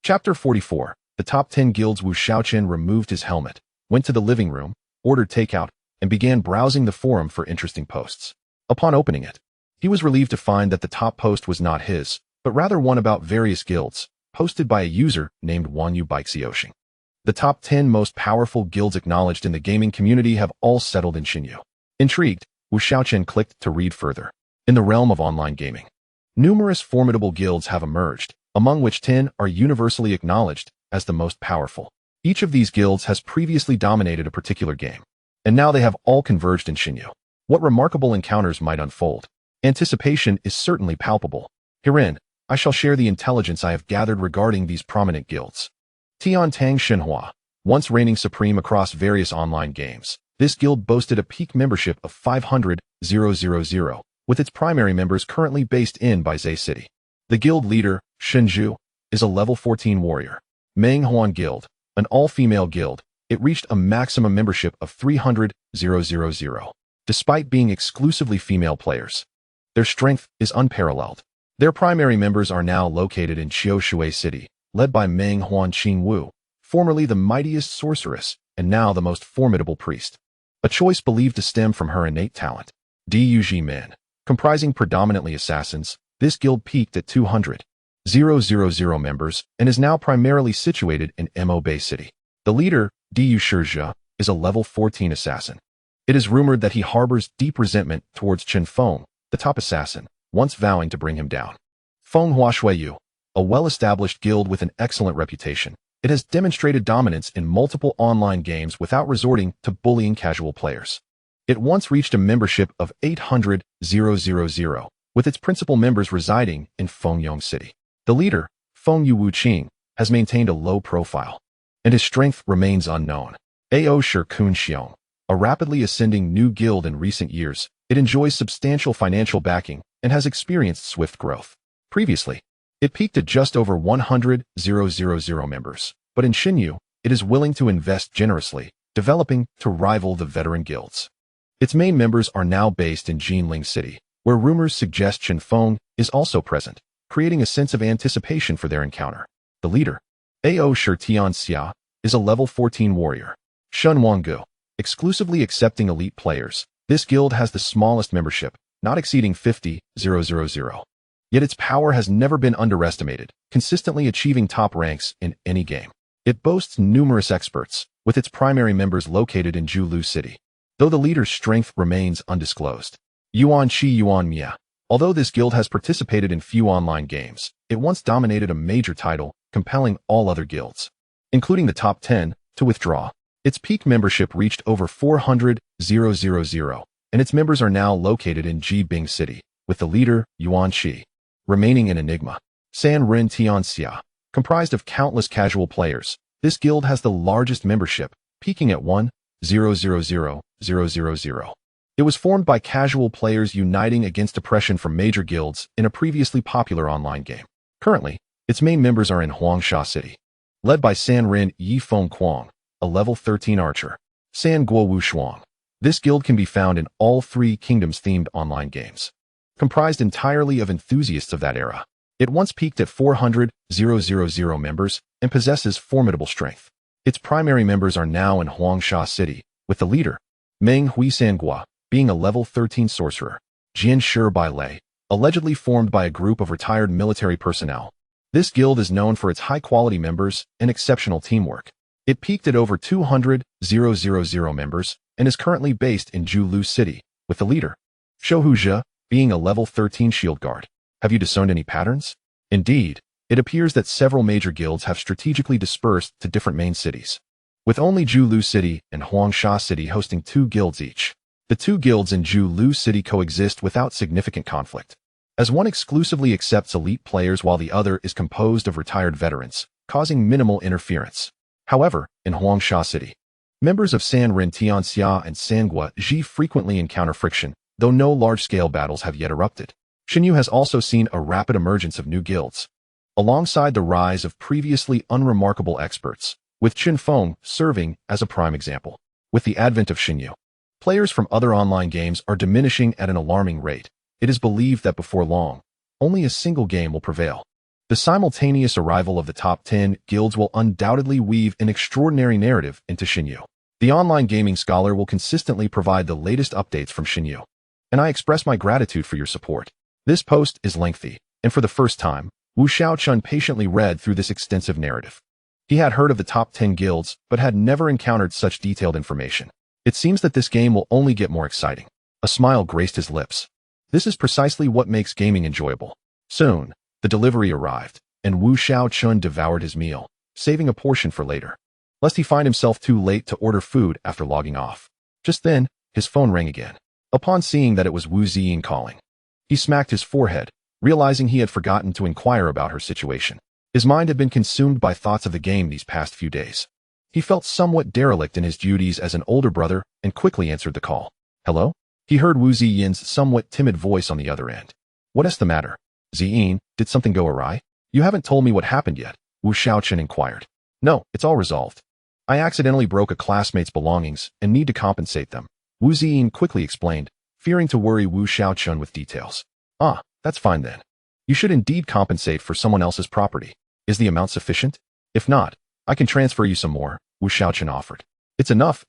Chapter 44. The top 10 guilds. Wu Shaochen removed his helmet, went to the living room, ordered takeout, and began browsing the forum for interesting posts. Upon opening it, he was relieved to find that the top post was not his, but rather one about various guilds, posted by a user named Wanyu Baixiaoxing. The top 10 most powerful guilds acknowledged in the gaming community have all settled in Xinyu. Intrigued, Wu Shaochen clicked to read further. In the realm of online gaming, numerous formidable guilds have emerged, among which 10 are universally acknowledged as the most powerful. Each of these guilds has previously dominated a particular game, and now they have all converged in Xinyu. What remarkable encounters might unfold? Anticipation is certainly palpable. Herein, I shall share the intelligence I have gathered regarding these prominent guilds. Tiantang Shenhua, once reigning supreme across various online games, this guild boasted a peak membership of 500,000, with its primary members currently based in Baizhou City. The guild leader, Shenju, is a level 14 warrior. Menghuan Guild, an all-female guild, it reached a maximum membership of 300,000. Despite being exclusively female players, their strength is unparalleled. Their primary members are now located in Qiushui City, led by Menghuan Qingwu, formerly the mightiest sorceress and now the most formidable priest. A choice believed to stem from her innate talent. Duji Men, comprising predominantly assassins, this guild peaked at 200,000 members and is now primarily situated in Mo Bay City. The leader, Du Shizhe, is a level 14 assassin. It is rumored that he harbors deep resentment towards Chen Feng, the top assassin, once vowing to bring him down. Feng Huashuiyu, a well-established guild with an excellent reputation, it has demonstrated dominance in multiple online games without resorting to bullying casual players. It once reached a membership of 800,000, with its principal members residing in Fengyong City. The leader, Feng Yuwuqing, has maintained a low profile, and his strength remains unknown. Ao Shikun Xiong, a rapidly ascending new guild in recent years, it enjoys substantial financial backing and has experienced swift growth. Previously, it peaked at just over 100,000 members, but in Xinyu, it is willing to invest generously, developing to rival the veteran guilds. Its main members are now based in Jinling City, where rumors suggest Chen Feng is also present, creating a sense of anticipation for their encounter. The leader, Ao Shitianxia, is a level 14 warrior. Shunwanggu, exclusively accepting elite players, this guild has the smallest membership, not exceeding 50,000. Yet its power has never been underestimated, consistently achieving top ranks in any game. It boasts numerous experts, with its primary members located in Julu City, though the leader's strength remains undisclosed. Yuan Qi Yuan Mia. Although this guild has participated in few online games, it once dominated a major title, compelling all other guilds, including the top 10, to withdraw. Its peak membership reached over 400,000, and its members are now located in Jibing City, with the leader, Yuan Qi, remaining an enigma. San Ren Tianxia, comprised of countless casual players, this guild has the largest membership, peaking at 1,000,000. It was formed by casual players uniting against oppression from major guilds in a previously popular online game. Currently, its main members are in Huangsha City, led by San Ren Yifeng Quang, a level 13 archer. San Guo Wu Shuang. This guild can be found in all three kingdoms-themed online games. Comprised entirely of enthusiasts of that era, it once peaked at 400,000 members and possesses formidable strength. Its primary members are now in Huangsha City, with the leader, Meng Hui Sangua, being a level 13 sorcerer. Jian Shi Bai Lei, allegedly formed by a group of retired military personnel. This guild is known for its high-quality members and exceptional teamwork. It peaked at over 200,000 members and is currently based in Julu City, with the leader, Shou Zhe, being a level 13 shield guard. Have you discerned any patterns? Indeed, it appears that several major guilds have strategically dispersed to different main cities, with only Julu City and Huangsha City hosting 2 guilds each. The 2 guilds in Julu City coexist without significant conflict, as one exclusively accepts elite players while the other is composed of retired veterans, causing minimal interference. However, in Huangsha City, members of San Ren Tianxia and Sangua Ji frequently encounter friction, though no large-scale battles have yet erupted. Xinyu has also seen a rapid emergence of new guilds, alongside the rise of previously unremarkable experts, with Chen Feng serving as a prime example. With the advent of Xinyu, players from other online games are diminishing at an alarming rate. It is believed that before long, only a single game will prevail. The simultaneous arrival of the top 10 guilds will undoubtedly weave an extraordinary narrative into Xinyu. The online gaming scholar will consistently provide the latest updates from Xinyu, and I express my gratitude for your support. This post is lengthy, and for the first time, Wu Shaochen patiently read through this extensive narrative. He had heard of the top 10 guilds, but had never encountered such detailed information. It seems that this game will only get more exciting. A smile graced his lips. This is precisely what makes gaming enjoyable. Soon, the delivery arrived, and Wu Shaochen devoured his meal, saving a portion for later, lest he find himself too late to order food after logging off. Just then, his phone rang again. Upon seeing that it was Wu Ziyin calling, he smacked his forehead, realizing he had forgotten to inquire about her situation. His mind had been consumed by thoughts of the game these past few days. He felt somewhat derelict in his duties as an older brother and quickly answered the call. Hello? He heard Wu Ziyin's somewhat timid voice on the other end. What is the matter? Ziyin, did something go awry? You haven't told me what happened yet, Wu Shaochen inquired. No, it's all resolved. I accidentally broke a classmate's belongings and need to compensate them, Wu Ziyin quickly explained, fearing to worry Wu Shaochen with details. Ah, that's fine then. You should indeed compensate for someone else's property. Is the amount sufficient? If not, I can transfer you some more, Wu Shaochen offered. It's enough.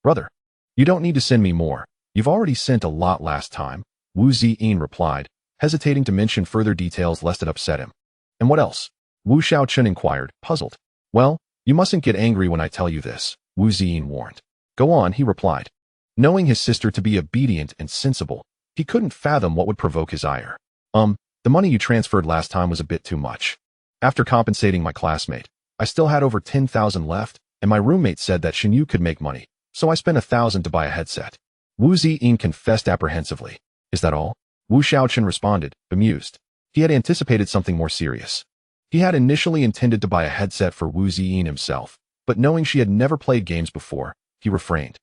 Brother. You don't need to send me more. You've already sent a lot last time, Wu Ziyin replied, hesitating to mention further details lest it upset him. And what else? Wu Shaochen inquired, puzzled. Well, you mustn't get angry when I tell you this, Wu Ziyin warned. Go on, he replied. Knowing his sister to be obedient and sensible, he couldn't fathom what would provoke his ire. The money you transferred last time was a bit too much. After compensating my classmate, I still had over 10,000 left, and my roommate said that Xinyu could make money, so I spent 1,000 to buy a headset. Wu Ziyin confessed apprehensively. Is that all? Wu Shaochen responded, bemused. He had anticipated something more serious. He had initially intended to buy a headset for Wu Ziyin himself, but knowing she had never played games before, he refrained,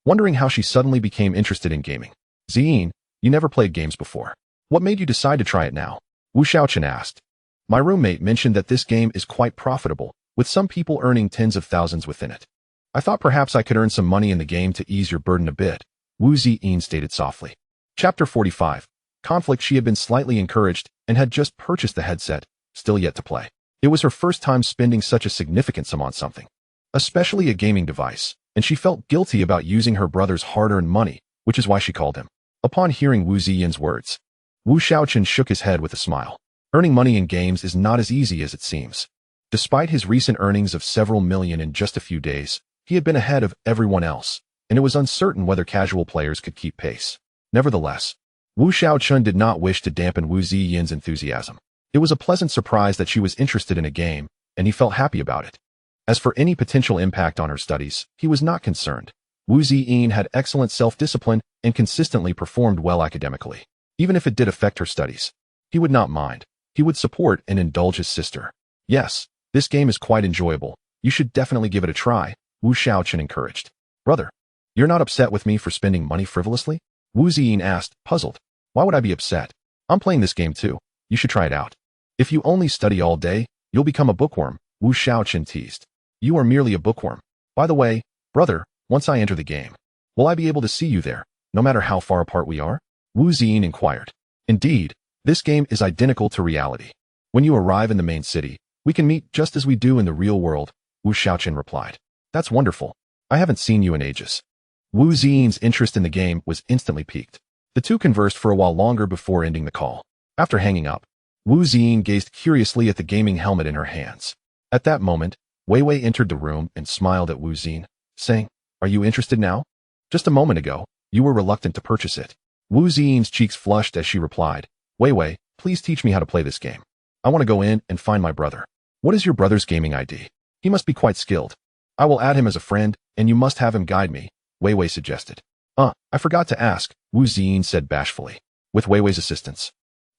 wondering how she suddenly became interested in gaming. Ziyin, you never played games before. What made you decide to try it now? Wu Shaochen asked. My roommate mentioned that this game is quite profitable, with some people earning tens of thousands within it. I thought perhaps I could earn some money in the game to ease your burden a bit, Wu Ziyin stated softly. Chapter 45. Conflict. She had been slightly encouraged and had just purchased the headset, still yet to play. It was her first time spending such a significant sum on something, especially a gaming device, and she felt guilty about using her brother's hard-earned money, which is why she called him. Upon hearing Wu Ziyin's words, Wu Shaochen shook his head with a smile. Earning money in games is not as easy as it seems. Despite his recent earnings of several million in just a few days, he had been ahead of everyone else, and it was uncertain whether casual players could keep pace. Nevertheless, Wu Shaochen did not wish to dampen Wu Ziyin's enthusiasm. It was a pleasant surprise that she was interested in a game, and he felt happy about it. As for any potential impact on her studies, he was not concerned. Wu Ziyin had excellent self-discipline and consistently performed well academically. Even if it did affect her studies, he would not mind. He would support and indulge his sister. Yes, this game is quite enjoyable. You should definitely give it a try, Wu Shaochen encouraged. Brother, you're not upset with me for spending money frivolously? Wu Ziyin asked, puzzled. Why would I be upset? I'm playing this game too. You should try it out. If you only study all day, you'll become a bookworm, Wu Shaochen teased. You are merely a bookworm. By the way, brother, once I enter the game, will I be able to see you there, no matter how far apart we are? Wu Ziyin inquired. Indeed, this game is identical to reality. When you arrive in the main city, we can meet just as we do in the real world, Wu Shaochen replied. That's wonderful. I haven't seen you in ages. Wu Ziyin's interest in the game was instantly piqued. The two conversed for a while longer before ending the call. After hanging up, Wu Ziyin gazed curiously at the gaming helmet in her hands. At that moment, Wei Wei entered the room and smiled at Wu Ziyin, saying, Are you interested now? Just a moment ago, you were reluctant to purchase it. Wu Ziyin's cheeks flushed as she replied, Wei Wei, please teach me how to play this game. I want to go in and find my brother. What is your brother's gaming ID? He must be quite skilled. I will add him as a friend, and you must have him guide me, Wei Wei suggested. I forgot to ask, Wu Ziyin said bashfully. With Wei Wei's assistance,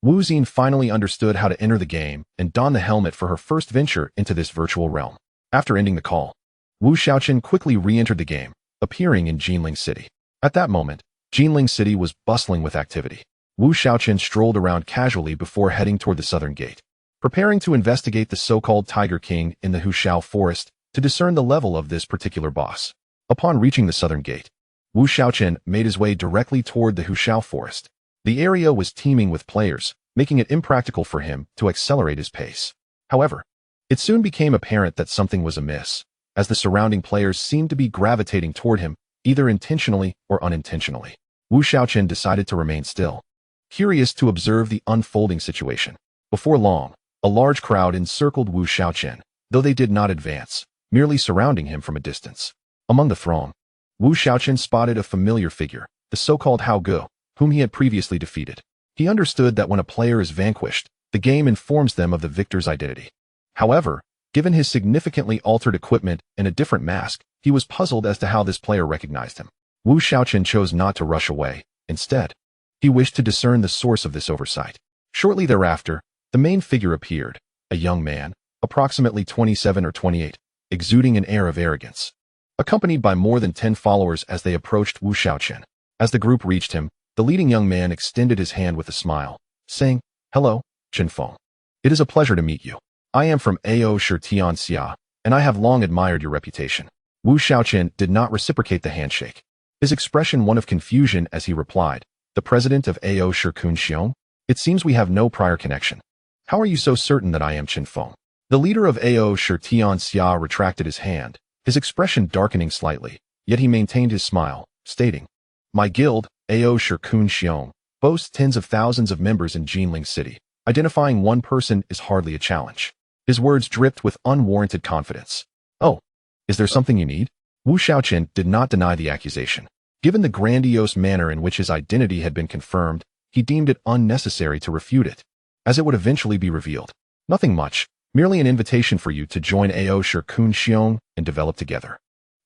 Wu Ziyin finally understood how to enter the game and don the helmet for her first venture into this virtual realm. After ending the call, Wu Shaochen quickly re-entered the game, appearing in Jinling City. At that moment, Jinling City was bustling with activity. Wu Shaochen strolled around casually before heading toward the southern gate, preparing to investigate the so-called Tiger King in the Hushao Forest to discern the level of this particular boss. Upon reaching the southern gate, Wu Shaochen made his way directly toward the Hushao Forest. The area was teeming with players, making it impractical for him to accelerate his pace. However, it soon became apparent that something was amiss, as the surrounding players seemed to be gravitating toward him, either intentionally or unintentionally. Wu Shaochen decided to remain still, curious to observe the unfolding situation. Before long, a large crowd encircled Wu Shaochen, though they did not advance, merely surrounding him from a distance. Among the throng, Wu Shaochen spotted a familiar figure, the so-called Hao Gu, whom he had previously defeated. He understood that when a player is vanquished, the game informs them of the victor's identity. However, given his significantly altered equipment and a different mask, he was puzzled as to how this player recognized him. Wu Shaochen chose not to rush away. Instead, he wished to discern the source of this oversight. Shortly thereafter, the main figure appeared, a young man, approximately 27 or 28, exuding an air of arrogance, accompanied by more than 10 followers as they approached Wu Shaochen. As the group reached him, the leading young man extended his hand with a smile, saying, "Hello, Chen Feng. It is a pleasure to meet you. I am from Ao Shi Tianxia, and I have long admired your reputation." Wu Shaochen did not reciprocate the handshake, his expression one of confusion as he replied, "The president of Ao Shi Xiong? It seems we have no prior connection. How are you so certain that I am Chen Feng?" The leader of Ao Shi Tianxia retracted his hand, his expression darkening slightly, yet he maintained his smile, stating, "My guild, Ao Shi Xiong, boasts tens of thousands of members in Jinling City. Identifying one person is hardly a challenge." His words dripped with unwarranted confidence. "Oh, is there something you need?" Wu Shaochen did not deny the accusation. Given the grandiose manner in which his identity had been confirmed, he deemed it unnecessary to refute it, as it would eventually be revealed. "Nothing much, merely an invitation for you to join Ao Shi Xiong and develop together."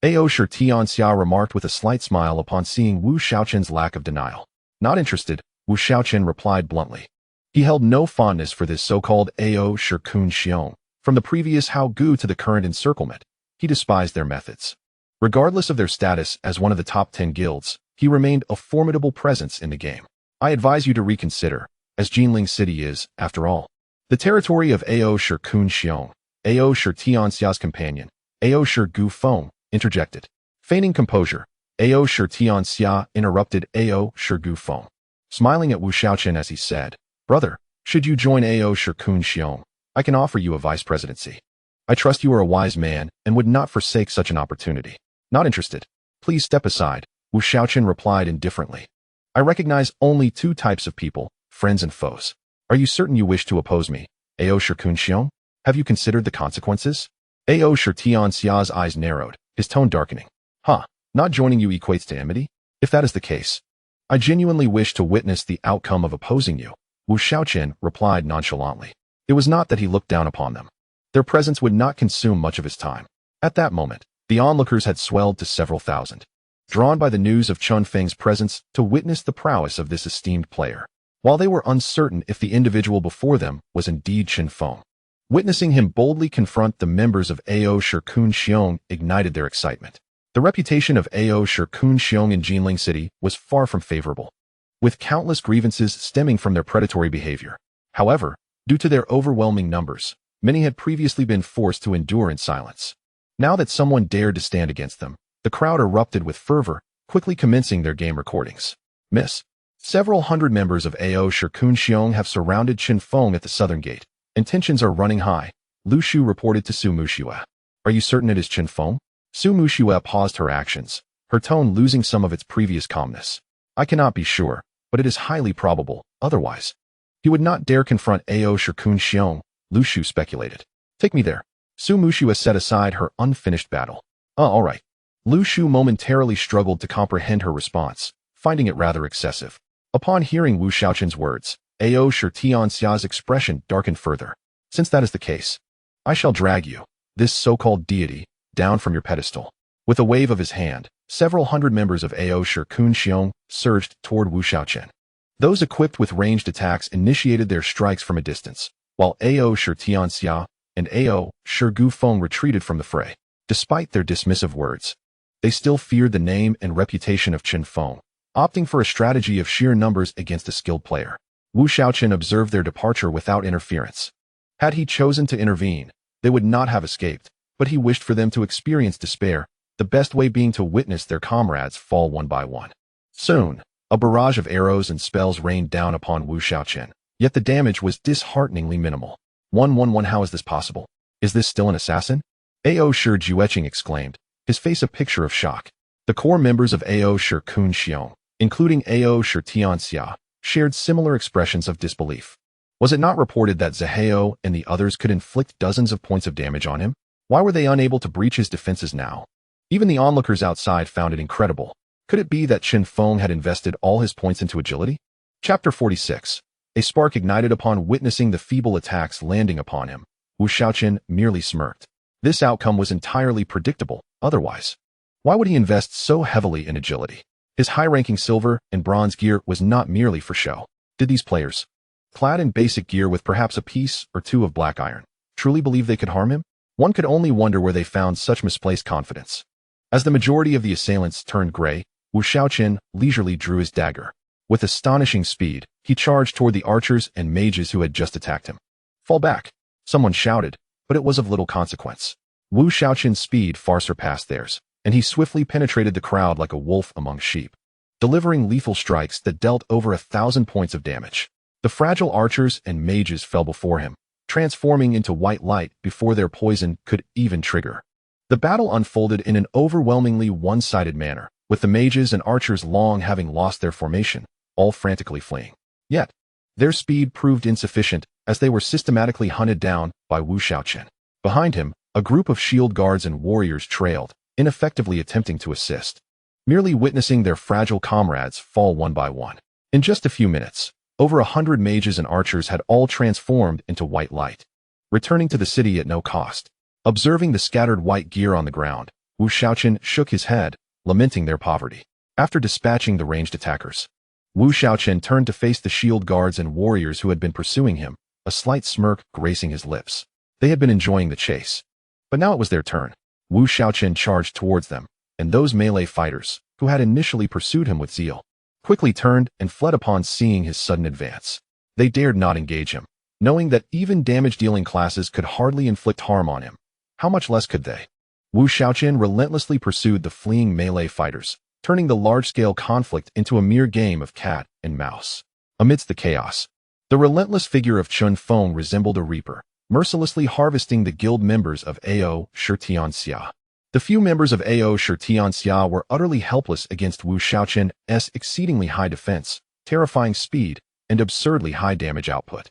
Ao Shi Tianxia remarked with a slight smile upon seeing Wu Shaochen's lack of denial. Not interested, Wu Shaochen replied bluntly. He held no fondness for this so-called Ao Shi Xiong. From the previous Hao Gu to the current encirclement, he despised their methods. Regardless of their status as one of the top 10 guilds, he remained a formidable presence in the game. "I advise you to reconsider, as Jinling City is, after all, the territory of Ao Shi Xiong." Ao Shi Tianxia's companion, Ao Shi Gu Feng, interjected. Feigning composure, Ao Shi Tianxia interrupted Ao Shi Gu Feng, smiling at Wu Shaochen as he said, "Brother, should you join Ao Shi Xiong, I can offer you a vice presidency. I trust you are a wise man and would not forsake such an opportunity." "Not interested. Please step aside," Wu Shaochen replied indifferently. "I recognize only two types of people, friends and foes. Are you certain you wish to oppose me, Ao Shi Xiong? Have you considered the consequences?" Ao Shi Tianxia's eyes narrowed, his tone darkening. Not joining you equates to enmity? If that is the case, I genuinely wish to witness the outcome of opposing you," Wu Shaochen replied nonchalantly. It was not that he looked down upon them. Their presence would not consume much of his time. At that moment, the onlookers had swelled to several thousand, drawn by the news of Chun Feng's presence to witness the prowess of this esteemed player. While they were uncertain if the individual before them was indeed Chen Feng, witnessing him boldly confront the members of Ao Shi Xiong ignited their excitement. The reputation of Ao Shi Xiong in Jinling City was far from favorable, with countless grievances stemming from their predatory behavior. However, due to their overwhelming numbers, many had previously been forced to endure in silence. Now that someone dared to stand against them, the crowd erupted with fervor, quickly commencing their game recordings. "Miss, several hundred members of Ao Shi Xiong have surrounded Chen Feng at the southern gate, and tensions are running high," Lu Shu reported to Su Muxue. "Are you certain it is Chen Feng?" Su Muxue paused her actions, her tone losing some of its previous calmness. "I cannot be sure, but it is highly probable, otherwise he would not dare confront Ao Shi Xiong," Lu Shu speculated. "Take me there." Su Muxue set aside her unfinished battle. All right." Lu Shu momentarily struggled to comprehend her response, finding it rather excessive. Upon hearing Wu Shaochen's words, Ao Shi Tianxia's expression darkened further. "Since that is the case, I shall drag you, this so-called deity, down from your pedestal." With a wave of his hand, several hundred members of Ao Shi Xiong surged toward Wu Shaochen. Those equipped with ranged attacks initiated their strikes from a distance, while Ao Shi Tianxia and Ao Shi Gu Feng retreated from the fray. Despite their dismissive words, they still feared the name and reputation of Chen Feng, opting for a strategy of sheer numbers against a skilled player. Wu Shaochen observed their departure without interference. Had he chosen to intervene, they would not have escaped, but he wished for them to experience despair, the best way being to witness their comrades fall one by one. Soon, a barrage of arrows and spells rained down upon Wu Shaochen, Yet the damage was dishearteningly minimal. 111 How is this possible? Is this still an assassin? Ao Shi Jueqing exclaimed, his face a picture of shock. The core members of Ao Shi Kun Xiong, including Ao Shi Tianxia, shared similar expressions of disbelief. Was it not reported that Zhao and the others could inflict dozens of points of damage on him? Why were they unable to breach his defenses now? Even the onlookers outside found it incredible. Could it be that Qin Feng had invested all his points into agility? Chapter 46. A spark ignited upon witnessing the feeble attacks landing upon him. Wu Shaochen merely smirked. This outcome was entirely predictable, otherwise. Why would he invest so heavily in agility? His high-ranking silver and bronze gear was not merely for show. Did these players, clad in basic gear with perhaps a piece or two of black iron, truly believe they could harm him? One could only wonder where they found such misplaced confidence. As the majority of the assailants turned gray, Wu Shaochen leisurely drew his dagger. With astonishing speed, he charged toward the archers and mages who had just attacked him. Fall back! Someone shouted, but it was of little consequence. Wu Shaochen's speed far surpassed theirs, and he swiftly penetrated the crowd like a wolf among sheep, delivering lethal strikes that dealt over 1,000 points of damage. The fragile archers and mages fell before him, transforming into white light before their poison could even trigger. The battle unfolded in an overwhelmingly one-sided manner, with the mages and archers long having lost their formation, all frantically fleeing. Yet, their speed proved insufficient as they were systematically hunted down by Wu Shaochen. Behind him, a group of shield guards and warriors trailed, ineffectively attempting to assist, merely witnessing their fragile comrades fall one by one. In just a few minutes, over 100 mages and archers had all transformed into white light, returning to the city at no cost. Observing the scattered white gear on the ground, Wu Shaochen shook his head, lamenting their poverty. After dispatching the ranged attackers, Wu Shaochen turned to face the shield guards and warriors who had been pursuing him, a slight smirk gracing his lips. They had been enjoying the chase. But now it was their turn. Wu Shaochen charged towards them, and those melee fighters, who had initially pursued him with zeal, quickly turned and fled upon seeing his sudden advance. They dared not engage him, knowing that even damage-dealing classes could hardly inflict harm on him. How much less could they? Wu Shaochen relentlessly pursued the fleeing melee fighters, turning the large-scale conflict into a mere game of cat and mouse. Amidst the chaos, the relentless figure of Qin Feng resembled a reaper, mercilessly harvesting the guild members of Ao Shi Tianxia. The few members of Ao Shi Tianxia were utterly helpless against Wu Shaochen's exceedingly high defense, terrifying speed, and absurdly high damage output.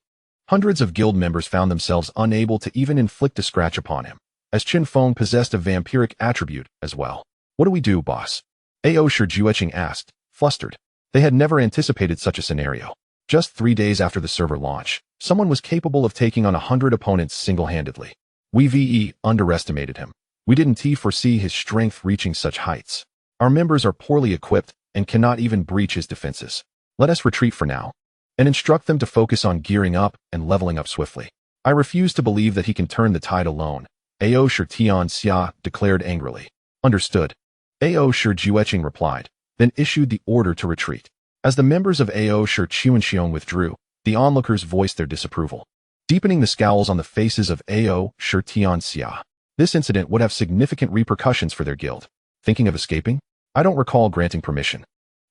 Hundreds of guild members found themselves unable to even inflict a scratch upon him, as Qin Feng possessed a vampiric attribute as well. What do we do, boss? Ao Shi Jueqing asked, flustered. They had never anticipated such a scenario. Just 3 days after the server launch, someone was capable of taking on 100 opponents single-handedly. We underestimated him. We didn't foresee his strength reaching such heights. Our members are poorly equipped and cannot even breach his defenses. Let us retreat for now, and instruct them to focus on gearing up and leveling up swiftly. I refuse to believe that he can turn the tide alone, Ao Shi Tianxia declared angrily. Understood. Ao Shi Jueqing replied, then issued the order to retreat. As the members of Ao Shi Qianxiong withdrew, the onlookers voiced their disapproval, deepening the scowls on the faces of Ao Shi Tianxia. This incident would have significant repercussions for their guild. Thinking of escaping? I don't recall granting permission.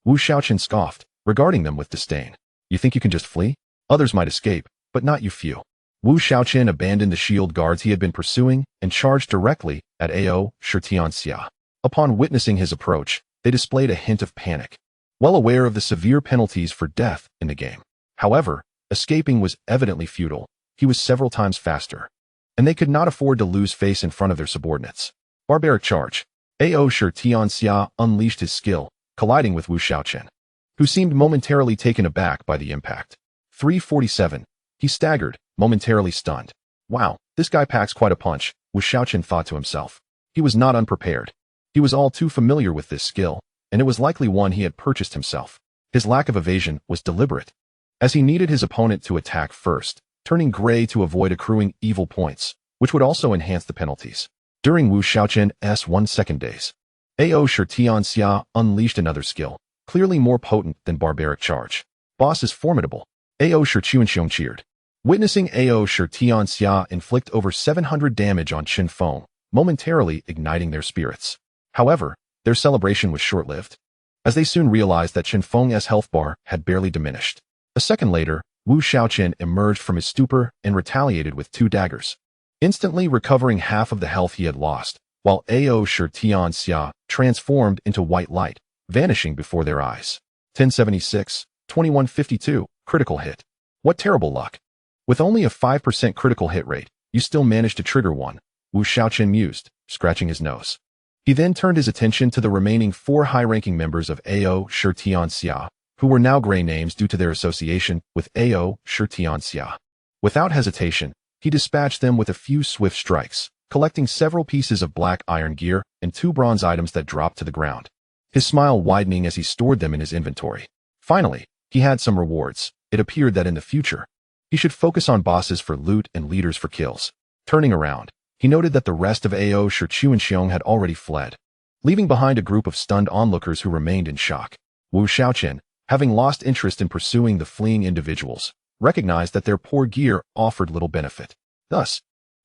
Wu Shaochen scoffed, regarding them with disdain. You think you can just flee? Others might escape, but not you few. Wu Shaochen abandoned the shield guards he had been pursuing and charged directly at Ao Shi Tianxia. Upon witnessing his approach, they displayed a hint of panic, well aware of the severe penalties for death in the game. However, escaping was evidently futile. He was several times faster, and they could not afford to lose face in front of their subordinates. Barbaric charge. Ao Shi Tianxia unleashed his skill, colliding with Wu Shaochen, who seemed momentarily taken aback by the impact. 347. He staggered, momentarily stunned. Wow, this guy packs quite a punch, Wu Shaochen thought to himself. He was not unprepared. He was all too familiar with this skill, and it was likely one he had purchased himself. His lack of evasion was deliberate, as he needed his opponent to attack first, turning gray to avoid accruing evil points, which would also enhance the penalties. During Wu Shaochen's 1 second days, Ao Shi Tianxia unleashed another skill, clearly more potent than barbaric charge. Boss is formidable. Ao Shi Qianxiong cheered. Witnessing Ao Shi Tianxia inflict over 700 damage on Qin Feng, momentarily igniting their spirits. However, their celebration was short-lived, as they soon realized that Qin Feng's health bar had barely diminished. A second later, Wu Shaochen emerged from his stupor and retaliated with 2 daggers, instantly recovering half of the health he had lost, while Ao Shi Tianxia transformed into white light, vanishing before their eyes. 1076, 2152, critical hit. What terrible luck. With only a 5% critical hit rate, you still managed to trigger one, Wu Shaochen mused, scratching his nose. He then turned his attention to the remaining 4 high-ranking members of Ao Shi Tianxia, who were now gray names due to their association with Ao Shi Tianxia. Without hesitation, he dispatched them with a few swift strikes, collecting several pieces of black iron gear and 2 bronze items that dropped to the ground, his smile widening as he stored them in his inventory. Finally, he had some rewards. It appeared that in the future, he should focus on bosses for loot and leaders for kills. Turning around, he noted that the rest of Ao Shi Xiong had already fled, leaving behind a group of stunned onlookers who remained in shock. Wu Shaochen, having lost interest in pursuing the fleeing individuals, recognized that their poor gear offered little benefit. Thus,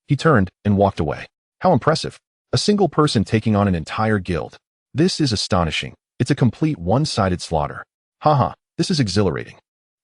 he turned and walked away. How impressive. A single person taking on an entire guild. This is astonishing. It's a complete one-sided slaughter. Haha, this is exhilarating.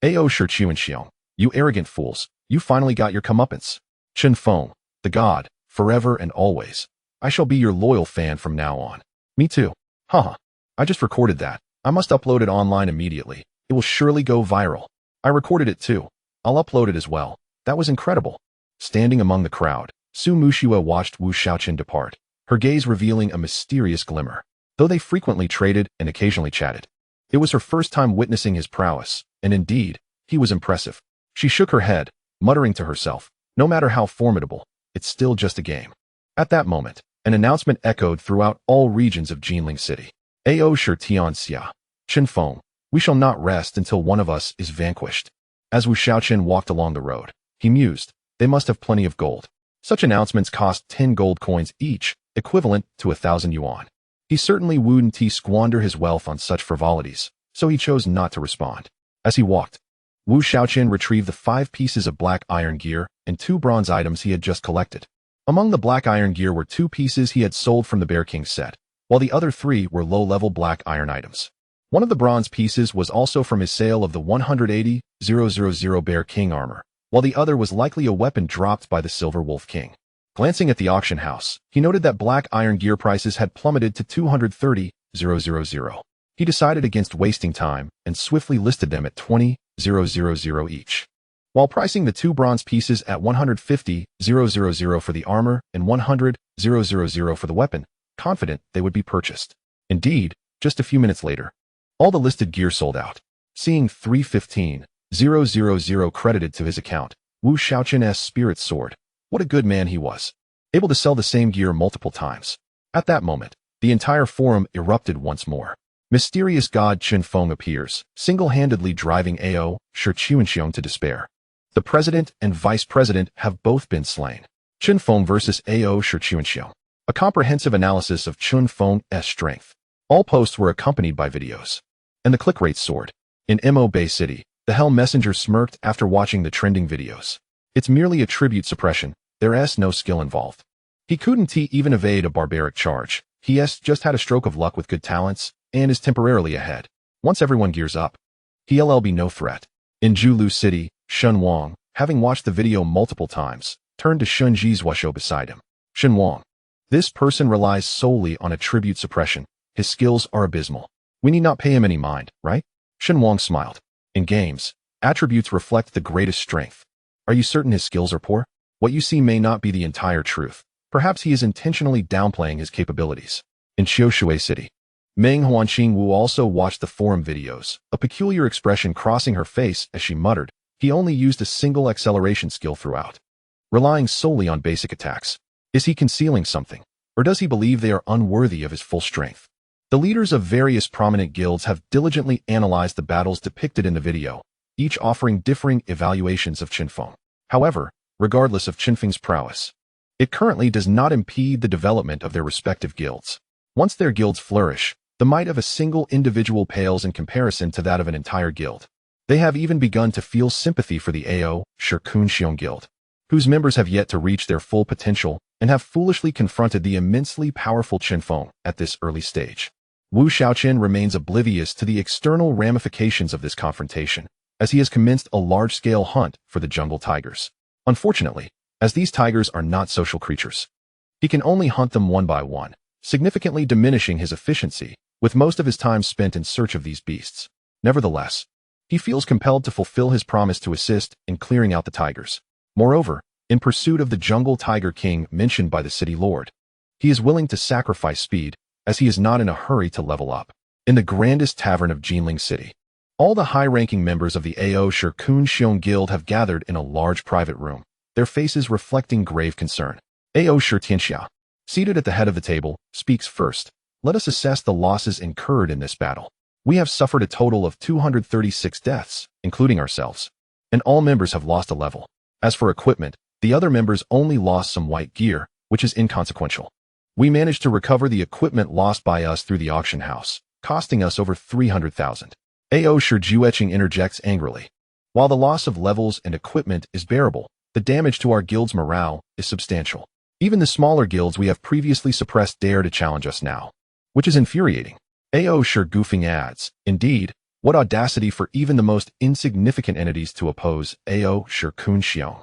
Ao Shi Xiong, you arrogant fools, you finally got your comeuppance. Chen Feng, the god, forever and always. I shall be your loyal fan from now on. Me too. Haha. I just recorded that. I must upload it online immediately. It will surely go viral. I recorded it too. I'll upload it as well. That was incredible. Standing among the crowd, Su Mushua watched Wu Shaochen depart, her gaze revealing a mysterious glimmer. Though they frequently traded and occasionally chatted, it was her first time witnessing his prowess, and indeed, he was impressive. She shook her head, muttering to herself, no matter how formidable, it's still just a game. At that moment, an announcement echoed throughout all regions of Jinling City. Ao Shi Tianxia, Chen Feng, we shall not rest until one of us is vanquished. As Wu Shaochen walked along the road, he mused, they must have plenty of gold. Such announcements cost 10 gold coins each, equivalent to 1,000 yuan. He certainly wouldn't squander his wealth on such frivolities, so he chose not to respond. As he walked, Wu Shaochen retrieved the 5 pieces of black iron gear and 2 bronze items he had just collected. Among the black iron gear were 2 pieces he had sold from the Bear King set, while the other 3 were low-level black iron items. One of the bronze pieces was also from his sale of the 180,000 Bear King armor, while the other was likely a weapon dropped by the Silver Wolf King. Glancing at the auction house, he noted that black iron gear prices had plummeted to 230,000. He decided against wasting time and swiftly listed them at 20,000 each. While pricing the 2 bronze pieces at 150,000 for the armor and 100,000 for the weapon, confident they would be purchased. Indeed, just a few minutes later, all the listed gear sold out. Seeing 315,000 credited to his account, Wu Shaochen's spirits soared. What a good man he was, able to sell the same gear multiple times. At that moment, the entire forum erupted once more. Mysterious god Chen Feng appears, single-handedly driving Ao Shi Xiong to despair. The president and vice president have both been slain. Chen Feng versus Ao Shi Xiong. A comprehensive analysis of Chen Feng's strength. All posts were accompanied by videos. And the click rate soared. In Mo Bay City, the Hell Messenger smirked after watching the trending videos. It's merely a tribute suppression. There's no skill involved. He couldn't even evade a barbaric charge. He's just had a stroke of luck with good talents, and is temporarily ahead. Once everyone gears up, he'll be no threat. In Julu City, Shun Wang, having watched the video multiple times, turned to Shun Jizhuasho beside him. Shun Wang. This person relies solely on attribute suppression. His skills are abysmal. We need not pay him any mind, right? Shun Wang smiled. In games, attributes reflect the greatest strength. Are you certain his skills are poor? What you see may not be the entire truth. Perhaps he is intentionally downplaying his capabilities. In Xiaoshui City, Meng Huanqing Wu also watched the forum videos, a peculiar expression crossing her face as she muttered, he only used a single acceleration skill throughout, relying solely on basic attacks. Is he concealing something, or does he believe they are unworthy of his full strength? The leaders of various prominent guilds have diligently analyzed the battles depicted in the video, each offering differing evaluations of Chen Feng. However, regardless of Chen Feng's prowess, it currently does not impede the development of their respective guilds. Once their guilds flourish, the might of a single individual pales in comparison to that of an entire guild. They have even begun to feel sympathy for the Ao Shi Xiong Guild, whose members have yet to reach their full potential and have foolishly confronted the immensely powerful Chen Feng at this early stage. Wu Shaochen remains oblivious to the external ramifications of this confrontation, as he has commenced a large-scale hunt for the jungle tigers. Unfortunately, as these tigers are not social creatures, he can only hunt them one by one, significantly diminishing his efficiency, with most of his time spent in search of these beasts. Nevertheless, he feels compelled to fulfill his promise to assist in clearing out the tigers. Moreover, in pursuit of the jungle tiger king mentioned by the city lord, he is willing to sacrifice speed, as he is not in a hurry to level up. In the grandest tavern of Jinling City, all the high-ranking members of the Ao Shirkun Xiong Guild have gathered in a large private room, their faces reflecting grave concern. Ao Shirtianxia, seated at the head of the table, speaks first. Let us assess the losses incurred in this battle. We have suffered a total of 236 deaths, including ourselves, and all members have lost a level. As for equipment, the other members only lost some white gear, which is inconsequential. We managed to recover the equipment lost by us through the auction house, costing us over 300,000. Ao Shirjueching interjects angrily. While the loss of levels and equipment is bearable, the damage to our guild's morale is substantial. Even the smaller guilds we have previously suppressed dare to challenge us now, which is infuriating. Ao Shirgoofing adds, indeed, what audacity for even the most insignificant entities to oppose Ao Shirkun Xiong.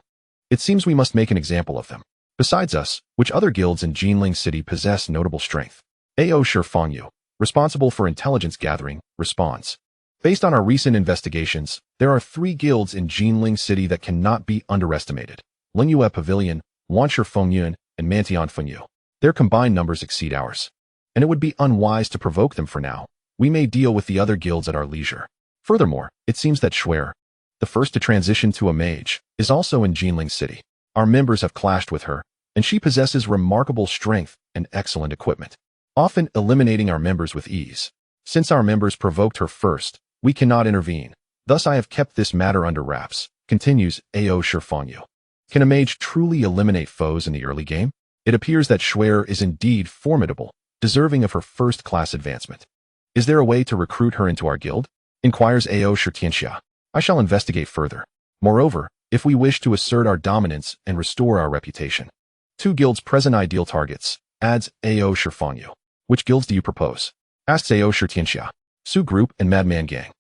It seems we must make an example of them. Besides us, which other guilds in Jinling City possess notable strength? Ao Shirfangyu, responsible for intelligence gathering, responds. Based on our recent investigations, there are 3 guilds in Jinling City that cannot be underestimated. Lingyue Pavilion, Wanshir Fengyun, and Mantian Fengyu. Their combined numbers exceed ours, and it would be unwise to provoke them for now. We may deal with the other guilds at our leisure. Furthermore, it seems that Shuer, the first to transition to a mage, is also in Jinling City. Our members have clashed with her, and she possesses remarkable strength and excellent equipment, often eliminating our members with ease. Since our members provoked her first, we cannot intervene. Thus I have kept this matter under wraps, continues Ao Shirfangyu. Can a mage truly eliminate foes in the early game? It appears that Shuer is indeed formidable, deserving of her first-class advancement. Is there a way to recruit her into our guild? Inquires Ao Shirtianxia. I shall investigate further. Moreover, if we wish to assert our dominance and restore our reputation, 2 guilds present ideal targets, adds Ao Shirfangyu. Which guilds do you propose? Asks Ao Shirtianxia. Su Group and Madman Gang.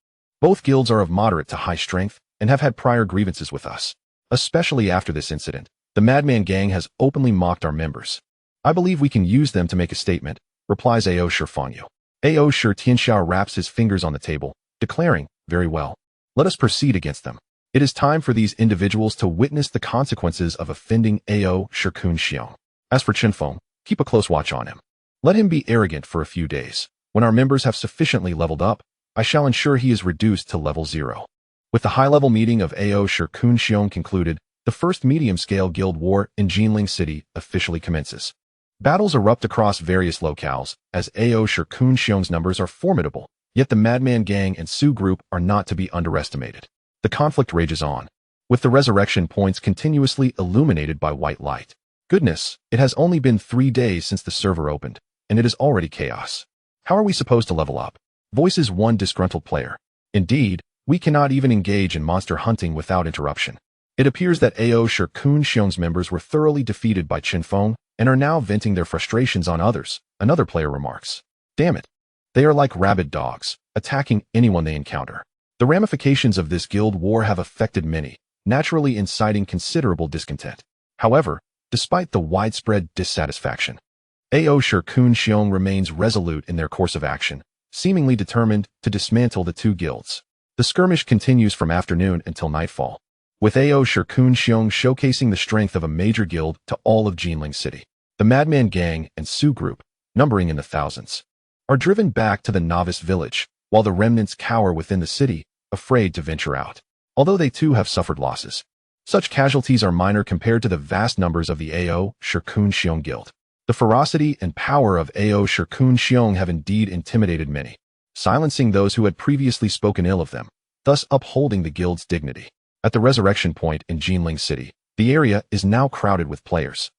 Both guilds are of moderate to high strength and have had prior grievances with us. Especially after this incident, the Madman Gang has openly mocked our members. I believe we can use them to make a statement, replies Ao Shirfangyu. Ao Shirtianxia wraps his fingers on the table, declaring, very well. Let us proceed against them. It is time for these individuals to witness the consequences of offending Ao Shirkun Xiong. As for Chinfeng, keep a close watch on him. Let him be arrogant for a few days. When our members have sufficiently leveled up, I shall ensure he is reduced to level 0. With the high-level meeting of Ao Shirkun Xiong concluded, the first medium-scale guild war in Jinling City officially commences. Battles erupt across various locales, as Ao Shirkun Xiong's numbers are formidable, yet the Madman Gang and Su Group are not to be underestimated. The conflict rages on, with the resurrection points continuously illuminated by white light. Goodness, it has only been 3 days since the server opened, and it is already chaos. How are we supposed to level up? Voices one disgruntled player. Indeed, we cannot even engage in monster hunting without interruption. It appears that Ao Shirkun Xiong's members were thoroughly defeated by Chinfeng and are now venting their frustrations on others, another player remarks. Damn it. They are like rabid dogs, attacking anyone they encounter. The ramifications of this guild war have affected many, naturally inciting considerable discontent. However, despite the widespread dissatisfaction, Ao Shirkun Xiong remains resolute in their course of action, seemingly determined to dismantle the 2 guilds. The skirmish continues from afternoon until nightfall, with Ao Shirkun Xiong showcasing the strength of a major guild to all of Jinling City. The Madman Gang and Su Group, numbering in the thousands, are driven back to the novice village, while the remnants cower within the city, afraid to venture out. Although they too have suffered losses, such casualties are minor compared to the vast numbers of the Ao Shirkun Xiong Guild. The ferocity and power of Ao Shirkun Xiong have indeed intimidated many, silencing those who had previously spoken ill of them, thus upholding the guild's dignity. At the resurrection point in Jinling City, the area is now crowded with players.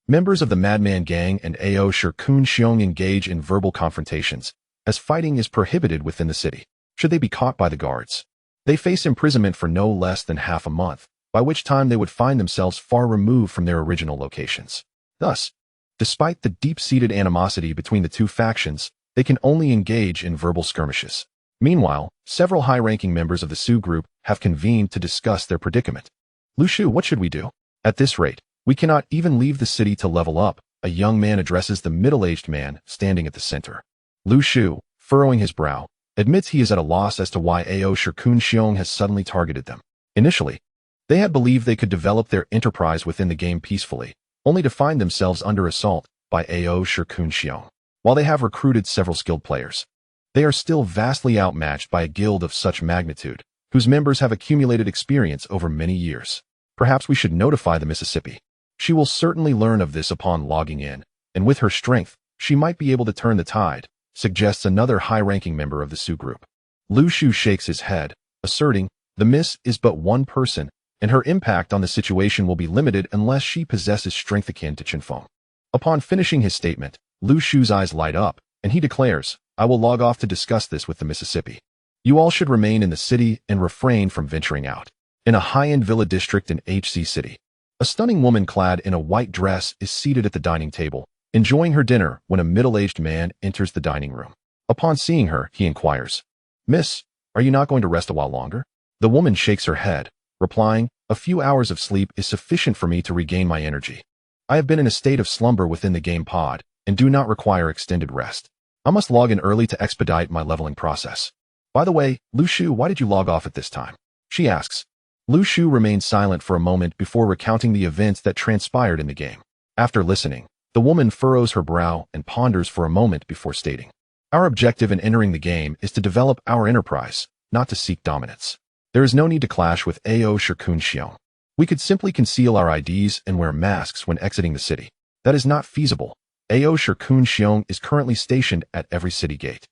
Members of the Madman Gang and Ao Shirkun Xiong engage in verbal confrontations, as fighting is prohibited within the city. Should they be caught by the guards, they face imprisonment for no less than half a month, by which time they would find themselves far removed from their original locations. Thus, despite the deep-seated animosity between the 2 factions, they can only engage in verbal skirmishes. Meanwhile, several high-ranking members of the Su group have convened to discuss their predicament. Lu Shu, what should we do? At this rate, we cannot even leave the city to level up, a young man addresses the middle-aged man standing at the center. Lu Shu, furrowing his brow, admits he is at a loss as to why AO Shikun Xiong has suddenly targeted them. Initially, they had believed they could develop their enterprise within the game peacefully, only to find themselves under assault by AO Shikun Xiong. While they have recruited several skilled players, they are still vastly outmatched by a guild of such magnitude, whose members have accumulated experience over many years. Perhaps we should notify the Mississippi. She will certainly learn of this upon logging in, and with her strength, she might be able to turn the tide, suggests another high-ranking member of the Su group. Lu Shu shakes his head, asserting, the Miss is but one person, and her impact on the situation will be limited unless she possesses strength akin to Chinfeng. Upon finishing his statement, Lu Shu's eyes light up, and he declares, I will log off to discuss this with the Mississippi. You all should remain in the city and refrain from venturing out. In a high-end villa district in HC City, a stunning woman clad in a white dress is seated at the dining table, enjoying her dinner when a middle-aged man enters the dining room. Upon seeing her, he inquires, Miss, are you not going to rest a while longer? The woman shakes her head, replying, a few hours of sleep is sufficient for me to regain my energy. I have been in a state of slumber within the game pod, and do not require extended rest. I must log in early to expedite my leveling process. By the way, Lu Shu, why did you log off at this time? She asks. Lu Shu remains silent for a moment before recounting the events that transpired in the game. After listening, the woman furrows her brow and ponders for a moment before stating, our objective in entering the game is to develop our enterprise, not to seek dominance. There is no need to clash with AO Shikun Xiong. We could simply conceal our IDs and wear masks when exiting the city. That is not feasible. AO Shikun Xiong is currently stationed at every city gate,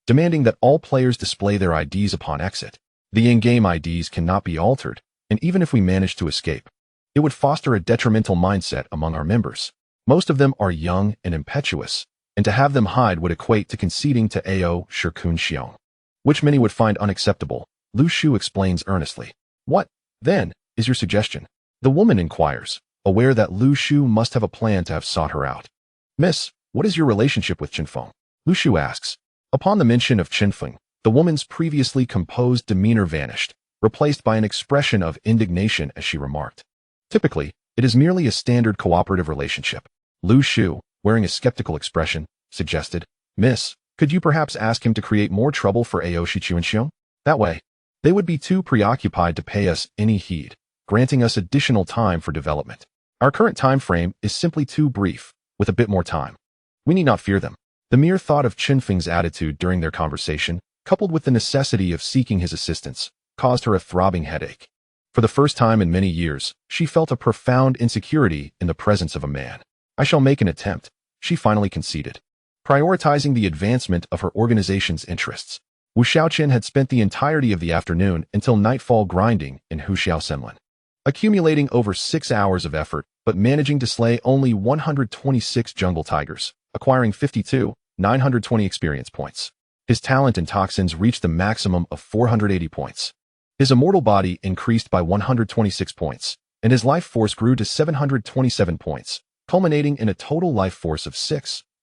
demanding that all players display their IDs upon exit. The in-game IDs cannot be altered, and even if we manage to escape, it would foster a detrimental mindset among our members. Most of them are young and impetuous, and to have them hide would equate to conceding to AO Shikun Xiong, which many would find unacceptable. Lu Shu explains earnestly. What, then, is your suggestion? The woman inquires, aware that Lu Shu must have a plan to have sought her out. Miss, what is your relationship with Chinfeng? Lu Shu asks. Upon the mention of Chinfeng, the woman's previously composed demeanor vanished, replaced by an expression of indignation as she remarked. Typically, it is merely a standard cooperative relationship. Lu Shu, wearing a skeptical expression, suggested, Miss, could you perhaps ask him to create more trouble for AO Shikun? That way, they would be too preoccupied to pay us any heed, granting us additional time for development. Our current time frame is simply too brief. With a bit more time, we need not fear them. The mere thought of Chinfeng's attitude during their conversation, coupled with the necessity of seeking his assistance, caused her a throbbing headache. For the first time in many years, she felt a profound insecurity in the presence of a man. I shall make an attempt, she finally conceded, prioritizing the advancement of her organization's interests. Wu Shaochen had spent the entirety of the afternoon until nightfall grinding in Huxiao Senlin, accumulating over 6 hours of effort, but managing to slay only 126 jungle tigers, acquiring 920 experience points. His talent in toxins reached the maximum of 480 points. His immortal body increased by 126 points, and his life force grew to 727 points, culminating in a total life force of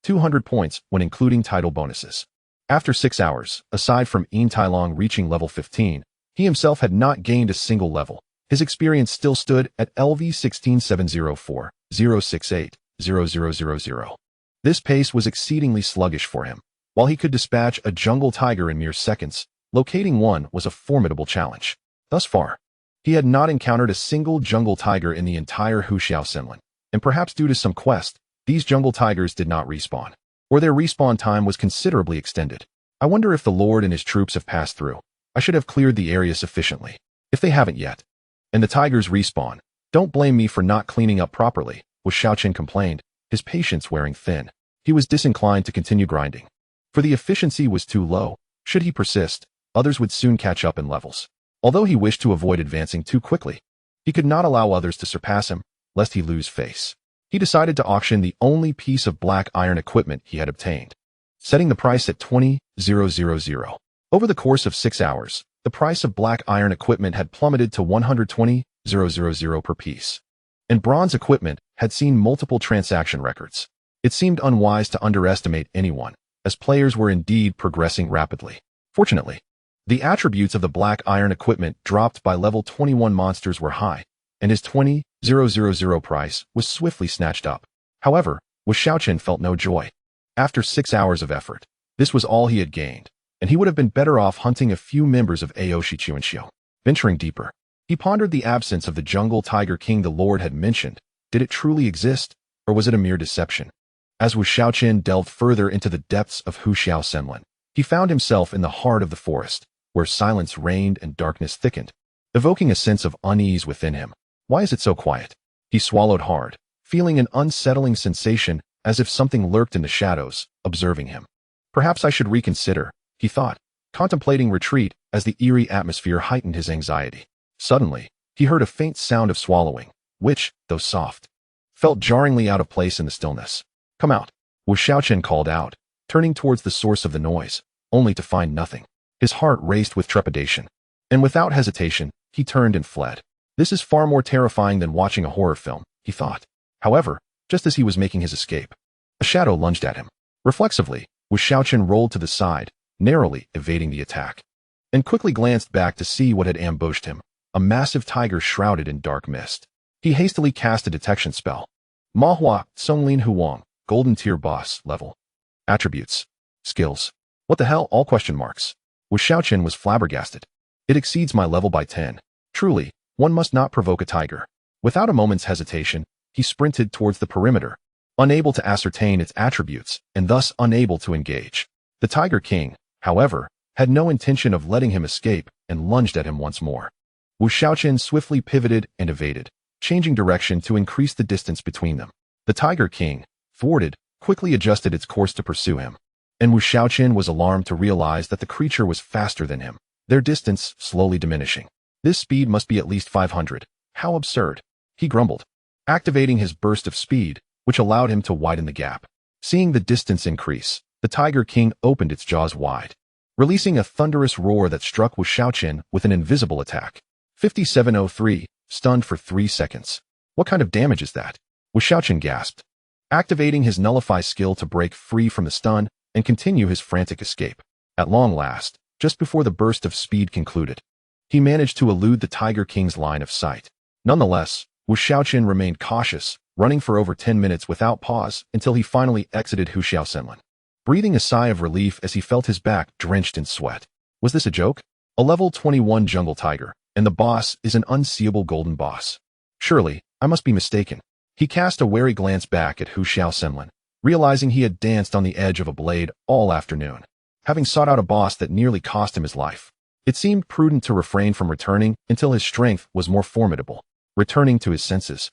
200 points when including title bonuses. After 6 hours, aside from Yin Tailong reaching level 15, he himself had not gained a single level. His experience still stood at LV 16704, 068, 0000. This pace was exceedingly sluggish for him. While he could dispatch a jungle tiger in mere seconds, locating one was a formidable challenge. Thus far, he had not encountered a single jungle tiger in the entire Huxiao Senlin, and perhaps due to some quest, these jungle tigers did not respawn, or their respawn time was considerably extended. I wonder if the Lord and his troops have passed through. I should have cleared the area sufficiently. If they haven't yet, and the tigers respawn, don't blame me for not cleaning up properly, was Shaochen complained, his patience wearing thin. He was disinclined to continue grinding, for the efficiency was too low. Should he persist, others would soon catch up in levels. Although he wished to avoid advancing too quickly, he could not allow others to surpass him, lest he lose face. He decided to auction the only piece of black iron equipment he had obtained, setting the price at 20,000. Over the course of 6 hours, the price of black iron equipment had plummeted to 120,000 per piece, and bronze equipment had seen multiple transaction records. It seemed unwise to underestimate anyone, as players were indeed progressing rapidly. Fortunately, The attributes of the black iron equipment dropped by level 21 monsters were high, and his 20,000 price was swiftly snatched up. However, Shaochen felt no joy. After 6 hours of effort, this was all he had gained, and he would have been better off hunting a few members of Aoshi Chuanxiu. Venturing deeper, he pondered the absence of the jungle tiger king the Lord had mentioned. Did it truly exist, or was it a mere deception? As Shaochen delved further into the depths of Huxiao Senlin, he found himself in the heart of the forest, where silence reigned and darkness thickened, evoking a sense of unease within him. Why is it so quiet? He swallowed hard, feeling an unsettling sensation as if something lurked in the shadows, observing him. Perhaps I should reconsider, he thought, contemplating retreat as the eerie atmosphere heightened his anxiety. Suddenly, he heard a faint sound of swallowing, which, though soft, felt jarringly out of place in the stillness. Come out, Shaochen called out, turning towards the source of the noise, only to find nothing. His heart raced with trepidation, and without hesitation, he turned and fled. This is far more terrifying than watching a horror film, he thought. However, just as he was making his escape, a shadow lunged at him. Reflexively, Shaochen rolled to the side, narrowly evading the attack, and quickly glanced back to see what had ambushed him, a massive tiger shrouded in dark mist. He hastily cast a detection spell. Mahua Songlin Huang, Golden Tier Boss level. Attributes. Skills. What the hell? All question marks. Shaochen was flabbergasted. It exceeds my level by 10. Truly, one must not provoke a tiger. Without a moment's hesitation, he sprinted towards the perimeter, unable to ascertain its attributes and thus unable to engage. The Tiger King, however, had no intention of letting him escape and lunged at him once more. Shaochen swiftly pivoted and evaded, changing direction to increase the distance between them. The Tiger King, thwarted, quickly adjusted its course to pursue him, and Shaochen was alarmed to realize that the creature was faster than him, their distance slowly diminishing. This speed must be at least 500. How absurd, he grumbled, activating his burst of speed, which allowed him to widen the gap. Seeing the distance increase, the Tiger King opened its jaws wide, releasing a thunderous roar that struck Shaochen with an invisible attack. 5703, stunned for 3 seconds. What kind of damage is that? Shaochen gasped, activating his nullify skill to break free from the stun and continue his frantic escape. At long last, just before the burst of speed concluded, he managed to elude the Tiger King's line of sight. Nonetheless, Shaochen remained cautious, running for over 10 minutes without pause until he finally exited Huxiao Senlin, breathing a sigh of relief as he felt his back drenched in sweat. Was this a joke? A level 21 jungle tiger, and the boss is an unseeable golden boss. Surely, I must be mistaken. He cast a wary glance back at Huxiao Senlin, realizing he had danced on the edge of a blade all afternoon, having sought out a boss that nearly cost him his life. It seemed prudent to refrain from returning until his strength was more formidable. Returning to his senses,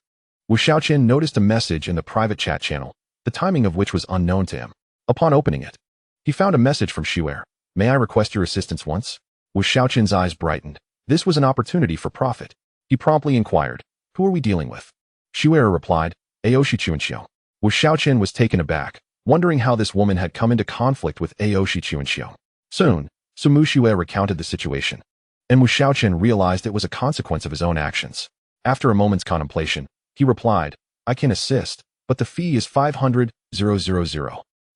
Shaochen noticed a message in the private chat channel, the timing of which was unknown to him. Upon opening it, he found a message from Shuer. May I request your assistance once? Shaochen's eyes brightened. This was an opportunity for profit. He promptly inquired, who are we dealing with? Shuer replied, Aoshi Chuanxiu. Shaochen was taken aback, wondering how this woman had come into conflict with Aoshi Chuanxiu. Soon, Shuer recounted the situation, and Shaochen realized it was a consequence of his own actions. After a moment's contemplation, he replied, I can assist, but the fee is 500,000.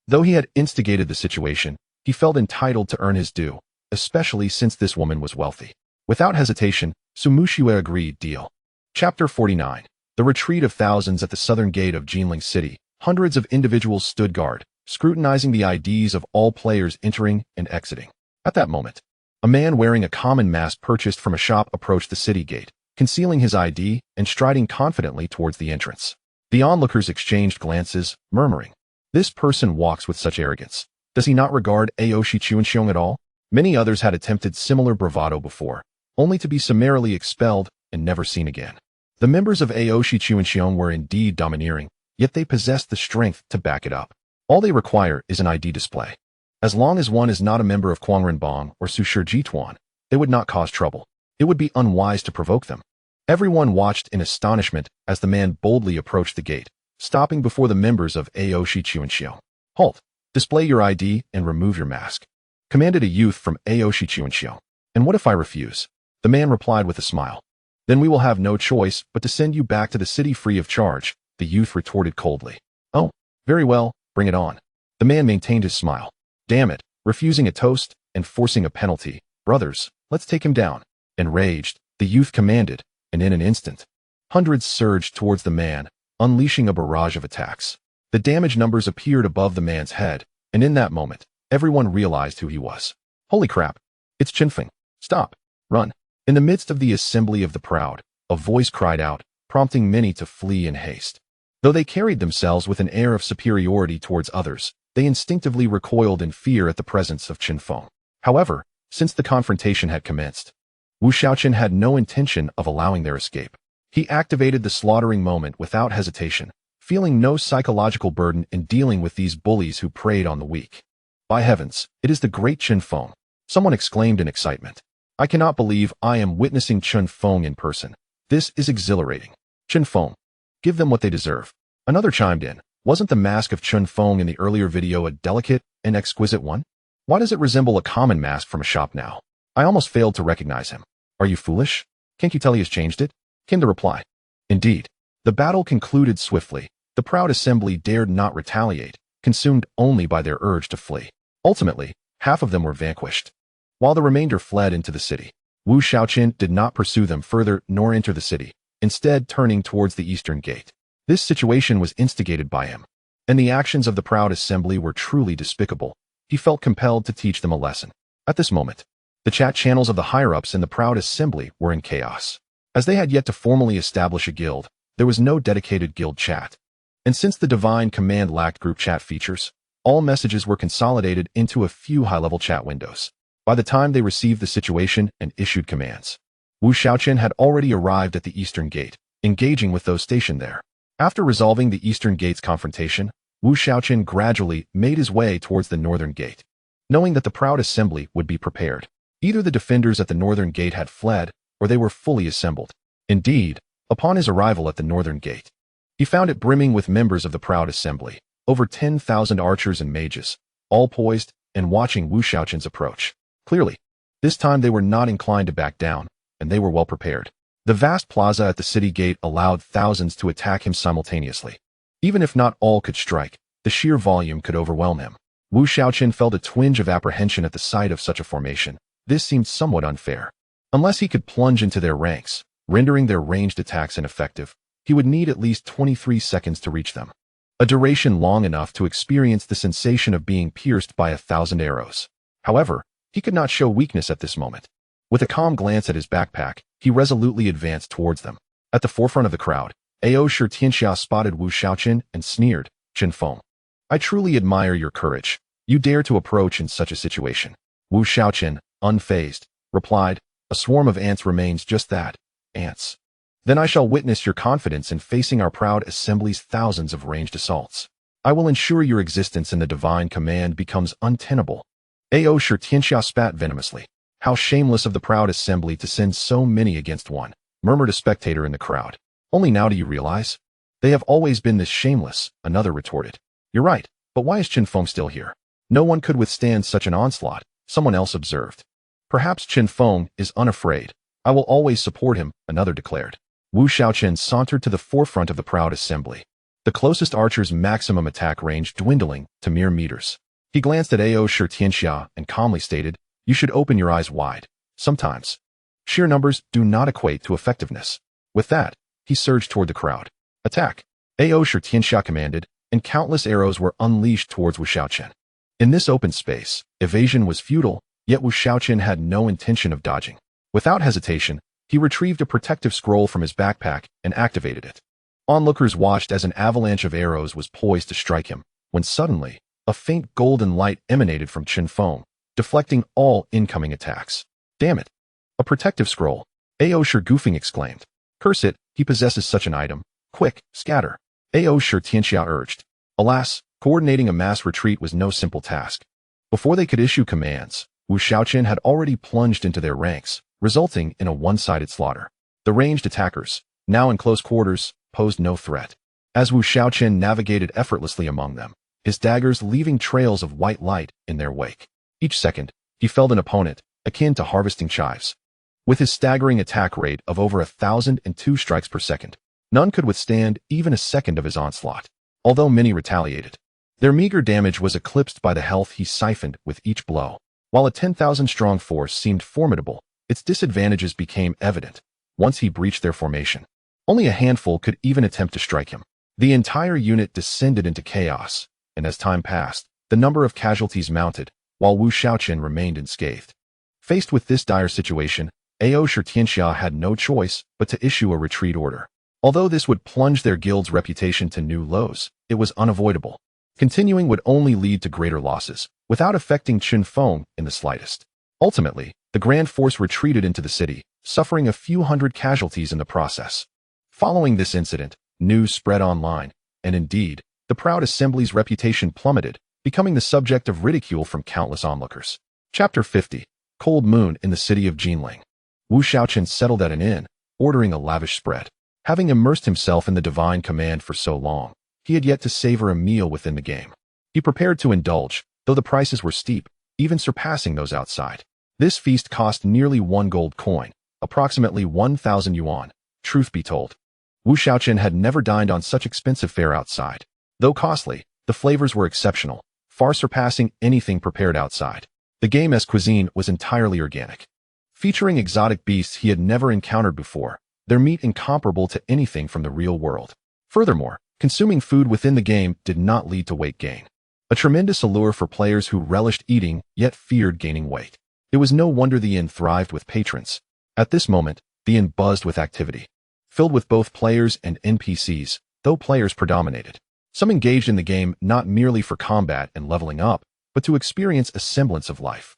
Though he had instigated the situation, he felt entitled to earn his due, especially since this woman was wealthy. Without hesitation, Shuer agreed. Deal. Chapter 49. The retreat of thousands at the southern gate of Jinling City. Hundreds of individuals stood guard, scrutinizing the IDs of all players entering and exiting. At that moment, a man wearing a common mask purchased from a shop approached the city gate, concealing his ID and striding confidently towards the entrance. The onlookers exchanged glances, murmuring, this person walks with such arrogance. Does he not regard Aoshi Chuanxiu at all? Many others had attempted similar bravado before, only to be summarily expelled and never seen again. The members of Aoshi Chuanxiu were indeed domineering, yet they possessed the strength to back it up. All they require is an ID display. As long as one is not a member of Kuangrenbong or Sushir Jituan, they would not cause trouble. It would be unwise to provoke them. Everyone watched in astonishment as the man boldly approached the gate, stopping before the members of Aoshi Chuanxiu. Halt! Display your ID and remove your mask, commanded a youth from Aoshi Chuanxiu. And what if I refuse? The man replied with a smile. Then we will have no choice but to send you back to the city free of charge, the youth retorted coldly. Oh, very well, bring it on. The man maintained his smile. Damn it, refusing a toast and forcing a penalty, "Brothers, let's take him down." Enraged, the youth commanded, and in an instant, hundreds surged towards the man, unleashing a barrage of attacks. The damage numbers appeared above the man's head, and in that moment, everyone realized who he was. Holy crap! It's Chinfeng. Stop! Run! In the midst of the assembly of the proud, a voice cried out, prompting many to flee in haste. Though they carried themselves with an air of superiority towards others, they instinctively recoiled in fear at the presence of Chinfeng. However, since the confrontation had commenced, Wu Shaochen had no intention of allowing their escape. He activated the slaughtering moment without hesitation, feeling no psychological burden in dealing with these bullies who preyed on the weak. By heavens, it is the great Chinfeng! Someone exclaimed in excitement. I cannot believe I am witnessing Chinfeng in person. This is exhilarating. Chinfeng, give them what they deserve. Another chimed in. Wasn't the mask of Chinfeng in the earlier video a delicate and exquisite one? Why does it resemble a common mask from a shop now? I almost failed to recognize him. Are you foolish? Can't you tell he has changed it? Came the reply. Indeed. The battle concluded swiftly. The proud assembly dared not retaliate, consumed only by their urge to flee. Ultimately, half of them were vanquished, while the remainder fled into the city. Wu Shaochen did not pursue them further nor enter the city, instead turning towards the eastern gate. This situation was instigated by him, and the actions of the proud assembly were truly despicable. He felt compelled to teach them a lesson. At this moment, the chat channels of the higher-ups in the proud assembly were in chaos. As they had yet to formally establish a guild, there was no dedicated guild chat. And since the divine command lacked group chat features, all messages were consolidated into a few high-level chat windows. By the time they received the situation and issued commands, Wu Shaochen had already arrived at the eastern gate, engaging with those stationed there. After resolving the eastern gate's confrontation, Wu Shaochen gradually made his way towards the northern gate, knowing that the proud assembly would be prepared. Either the defenders at the northern gate had fled, or they were fully assembled. Indeed, upon his arrival at the northern gate, he found it brimming with members of the proud assembly, over 10,000 archers and mages, all poised and watching Wu Shaochen's approach. Clearly, this time they were not inclined to back down, and they were well prepared. The vast plaza at the city gate allowed thousands to attack him simultaneously. Even if not all could strike, the sheer volume could overwhelm him. Wu Shaochen felt a twinge of apprehension at the sight of such a formation. This seemed somewhat unfair. Unless he could plunge into their ranks, rendering their ranged attacks ineffective, he would need at least 23 seconds to reach them, a duration long enough to experience the sensation of being pierced by 1,000 arrows. However, he could not show weakness at this moment. With a calm glance at his backpack, he resolutely advanced towards them. At the forefront of the crowd, Ao Shi Tianxia spotted Wu Shaochen and sneered, Chinfeng, I truly admire your courage. You dare to approach in such a situation. Wu Shaochen, unfazed, replied, a swarm of ants remains just that, ants. Then I shall witness your confidence in facing our proud assembly's thousands of ranged assaults. I will ensure your existence in the divine command becomes untenable. Ao Shi Tianxia spat venomously. How shameless of the proud assembly to send so many against one, murmured a spectator in the crowd. Only now do you realize? They have always been this shameless, another retorted. You're right, but why is Chinfeng still here? No one could withstand such an onslaught, someone else observed. Perhaps Chinfeng is unafraid. I will always support him, another declared. Wu Shaochen sauntered to the forefront of the proud assembly, the closest archer's maximum attack range dwindling to mere meters. He glanced at Ao Shi Tianxia and calmly stated, you should open your eyes wide. Sometimes, sheer numbers do not equate to effectiveness. With that, he surged toward the crowd. Attack! Ao Shi Tianxia commanded, and countless arrows were unleashed towards Wu Shaochen. In this open space, evasion was futile, yet Wu Shaochen had no intention of dodging. Without hesitation, he retrieved a protective scroll from his backpack and activated it. Onlookers watched as an avalanche of arrows was poised to strike him, when suddenly, a faint golden light emanated from Chinfeng, deflecting all incoming attacks. Damn it! A protective scroll! Ao Shi goofing exclaimed. Curse it, he possesses such an item. Quick, scatter! Ao Shi Tianxia urged. Alas, coordinating a mass retreat was no simple task. Before they could issue commands, Wu Shaochen had already plunged into their ranks, resulting in a one-sided slaughter. The ranged attackers, now in close quarters, posed no threat. As Wu Shaochen navigated effortlessly among them, his daggers leaving trails of white light in their wake. Each second, he felled an opponent, akin to harvesting chives. With his staggering attack rate of over 1,002 strikes per second, none could withstand even a second of his onslaught. Although many retaliated, their meager damage was eclipsed by the health he siphoned with each blow. While a 10,000-strong force seemed formidable, its disadvantages became evident once he breached their formation. Only a handful could even attempt to strike him. The entire unit descended into chaos, and as time passed, the number of casualties mounted, while Wu Shaochen remained unscathed. Faced with this dire situation, Ao Shirtianxia had no choice but to issue a retreat order. Although this would plunge their guild's reputation to new lows, it was unavoidable. Continuing would only lead to greater losses, without affecting Qin Feng in the slightest. Ultimately, the Grand Force retreated into the city, suffering a few hundred casualties in the process. Following this incident, news spread online, and indeed, the proud assembly's reputation plummeted, becoming the subject of ridicule from countless onlookers. Chapter 50. Cold Moon in the city of Jinling. Wu Shaochen settled at an inn, ordering a lavish spread. Having immersed himself in the divine command for so long, he had yet to savor a meal within the game. He prepared to indulge, though the prices were steep, even surpassing those outside. This feast cost nearly 1 gold coin, approximately 1,000 yuan, truth be told. Wu Shaochen had never dined on such expensive fare outside. Though costly, the flavors were exceptional, far surpassing anything prepared outside. The game's cuisine was entirely organic, featuring exotic beasts he had never encountered before, their meat incomparable to anything from the real world. Furthermore, consuming food within the game did not lead to weight gain, a tremendous allure for players who relished eating yet feared gaining weight. It was no wonder the inn thrived with patrons. At this moment, the inn buzzed with activity, filled with both players and NPCs, though players predominated. Some engaged in the game not merely for combat and leveling up, but to experience a semblance of life.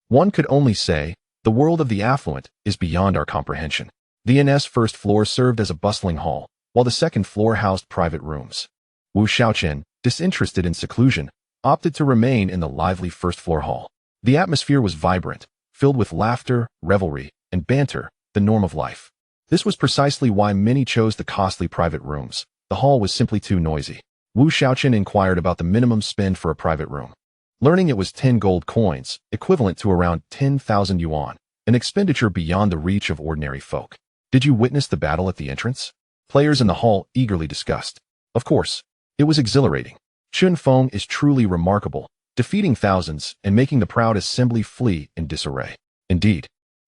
One could only say, the world of the affluent is beyond our comprehension. The inn's first floor served as a bustling hall, while the second floor housed private rooms. Wu Shaochen, disinterested in seclusion, opted to remain in the lively first-floor hall. The atmosphere was vibrant, filled with laughter, revelry, and banter, the norm of life. This was precisely why many chose the costly private rooms. The hall was simply too noisy. Wu Shaochen inquired about the minimum spend for a private room. Learning it was 10 gold coins, equivalent to around 10,000 yuan, an expenditure beyond the reach of ordinary folk. Did you witness the battle at the entrance? Players in the hall eagerly discussed. Of course, it was exhilarating. Qin Feng is truly remarkable, defeating thousands and making the proud assembly flee in disarray. Indeed,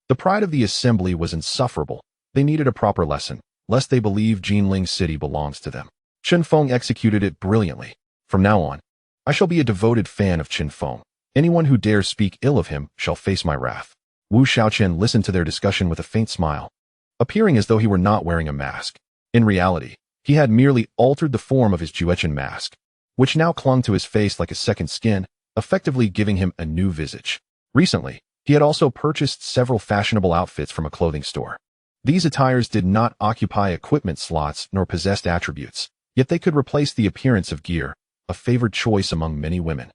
the pride of the assembly was insufferable. They needed a proper lesson, lest they believe Jinling City belongs to them. Qin Feng executed it brilliantly. From now on, I shall be a devoted fan of Qin Feng. Anyone who dares speak ill of him shall face my wrath. Wu Shaochen listened to their discussion with a faint smile, appearing as though he were not wearing a mask. In reality, he had merely altered the form of his Juechen mask, which now clung to his face like a second skin, effectively giving him a new visage. Recently, he had also purchased several fashionable outfits from a clothing store. These attires did not occupy equipment slots nor possessed attributes, yet they could replace the appearance of gear, a favored choice among many women.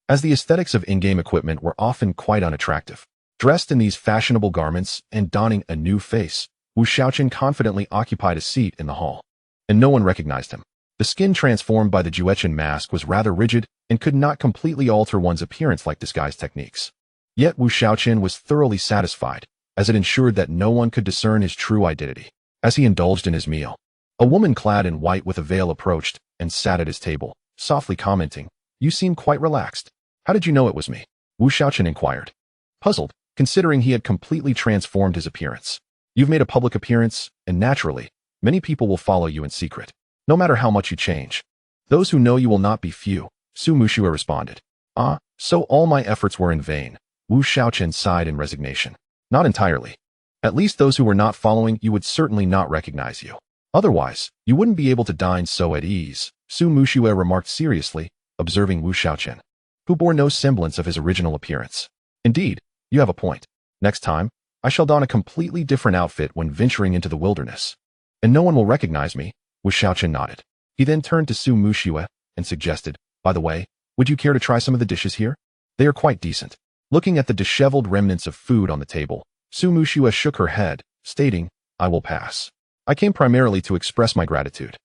As the aesthetics of in-game equipment were often quite unattractive, dressed in these fashionable garments and donning a new face, Wu Shaochen confidently occupied a seat in the hall, and no one recognized him. The skin transformed by the Juechen mask was rather rigid and could not completely alter one's appearance like disguise techniques. Yet Wu Shaochen was thoroughly satisfied, as it ensured that no one could discern his true identity. As he indulged in his meal, a woman clad in white with a veil approached and sat at his table, softly commenting, "You seem quite relaxed. How did you know it was me?" Wu Shaochen inquired, puzzled, considering he had completely transformed his appearance. "You've made a public appearance, and naturally, many people will follow you in secret, no matter how much you change. Those who know you will not be few," Su Mushue responded. "Ah, so all my efforts were in vain." Wu Shaochen sighed in resignation. "Not entirely. At least those who were not following you would certainly not recognize you. Otherwise, you wouldn't be able to dine so at ease," Su Mushue remarked seriously, observing Wu Shaochen, who bore no semblance of his original appearance. "Indeed, you have a point. Next time, I shall don a completely different outfit when venturing into the wilderness. And no one will recognize me." Wu Shaochen nodded. He then turned to Su Mushue and suggested, "By the way, would you care to try some of the dishes here? They are quite decent." Looking at the disheveled remnants of food on the table, Su Mushue shook her head, stating, "I will pass. I came primarily to express my gratitude.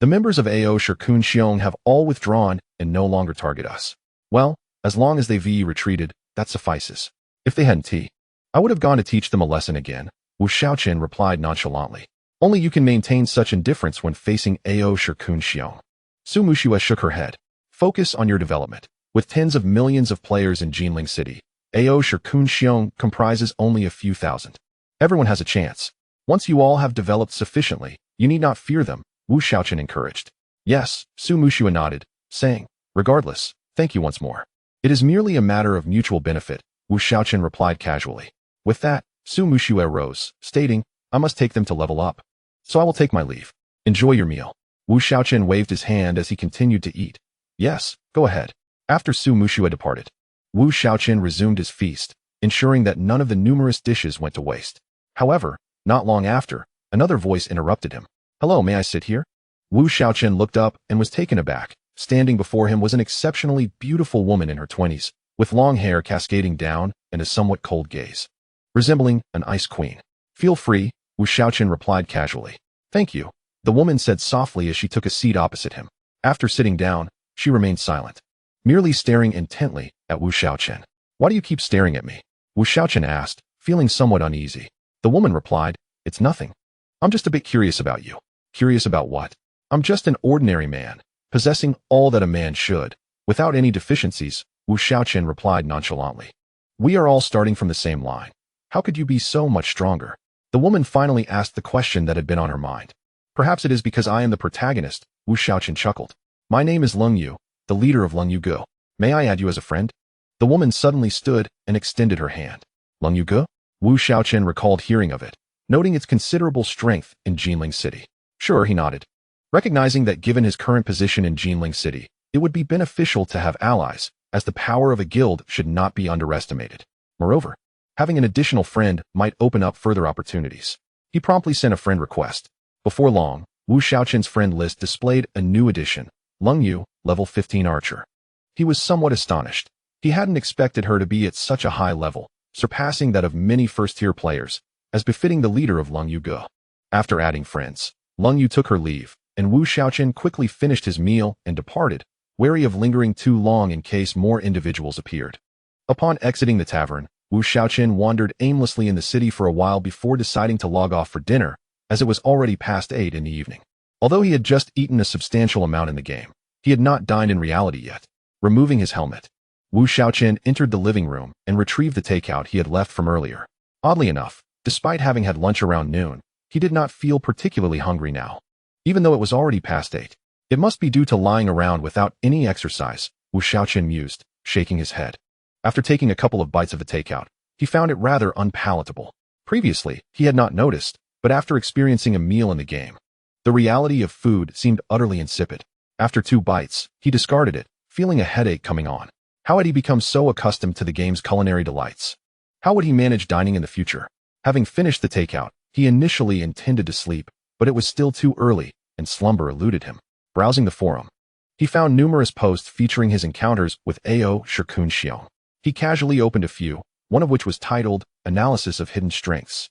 The members of Ao Shirtianxia have all withdrawn and no longer target us. Well, as long as they've retreated, that suffices. If they hadn't I would have gone to teach them a lesson again," Wu Shaochen replied nonchalantly. "Only you can maintain such indifference when facing Ao Shirtianxia." Su Mushue shook her head. "Focus on your development. With tens of millions of players in Jinling City, Shaochen comprises only a few thousand. Everyone has a chance. Once you all have developed sufficiently, you need not fear them, Wu Shaochen encouraged. Yes, Su Mushua nodded, saying, regardless, thank you once more. It is merely a matter of mutual benefit, Wu Shaochen replied casually. With that, Su Mushua rose, stating, I must take them to level up. So I will take my leave. Enjoy your meal. Wu Shaochen waved his hand as he continued to eat. Yes, go ahead. After Su Mushua departed, Wu Shaochen resumed his feast, ensuring that none of the numerous dishes went to waste. However, not long after, another voice interrupted him. Hello, may I sit here? Wu Shaochen looked up and was taken aback. Standing before him was an exceptionally beautiful woman in her 20s, with long hair cascading down and a somewhat cold gaze, resembling an ice queen. Feel free, Wu Shaochen replied casually. Thank you, the woman said softly as she took a seat opposite him. After sitting down, she remained silent, merely staring intently at Wu Shaochen. Why do you keep staring at me? Wu Shaochen asked, feeling somewhat uneasy. The woman replied, it's nothing. I'm just a bit curious about you. Curious about what? I'm just an ordinary man, possessing all that a man should, without any deficiencies, Wu Shaochen replied nonchalantly. We are all starting from the same line. How could you be so much stronger? The woman finally asked the question that had been on her mind. Perhaps it is because I am the protagonist, Wu Shaochen chuckled. My name is Leng Yu, the leader of Leng Yu Ge. May I add you as a friend? The woman suddenly stood and extended her hand. Leng Yu Ge? Wu Shaochen recalled hearing of it, noting its considerable strength in Jinling City. Sure, he nodded, recognizing that given his current position in Jinling City, it would be beneficial to have allies, as the power of a guild should not be underestimated. Moreover, having an additional friend might open up further opportunities. He promptly sent a friend request. Before long, Wu Shaochen's friend list displayed a new addition, Leng Yu, level 15 archer. He was somewhat astonished. He hadn't expected her to be at such a high level, surpassing that of many first-tier players, as befitting the leader of Leng Yu Ge. After adding friends, Leng Yu took her leave, and Wu Shaochen quickly finished his meal and departed, wary of lingering too long in case more individuals appeared. Upon exiting the tavern, Wu Shaochen wandered aimlessly in the city for a while before deciding to log off for dinner, as it was already past 8 in the evening. Although he had just eaten a substantial amount in the game, he had not dined in reality yet. Removing his helmet, Wu Shaochen entered the living room and retrieved the takeout he had left from earlier. Oddly enough, despite having had lunch around noon, he did not feel particularly hungry now, even though it was already past 8. It must be due to lying around without any exercise, Wu Shaochen mused, shaking his head. After taking a couple of bites of the takeout, he found it rather unpalatable. Previously, he had not noticed, but after experiencing a meal in the game, the reality of food seemed utterly insipid. After 2 bites, he discarded it, feeling a headache coming on. How had he become so accustomed to the game's culinary delights? How would he manage dining in the future? Having finished the takeout, he initially intended to sleep, but it was still too early, and slumber eluded him. Browsing the forum, he found numerous posts featuring his encounters with Shaochen. He casually opened a few, one of which was titled, Analysis of Hidden Strengths,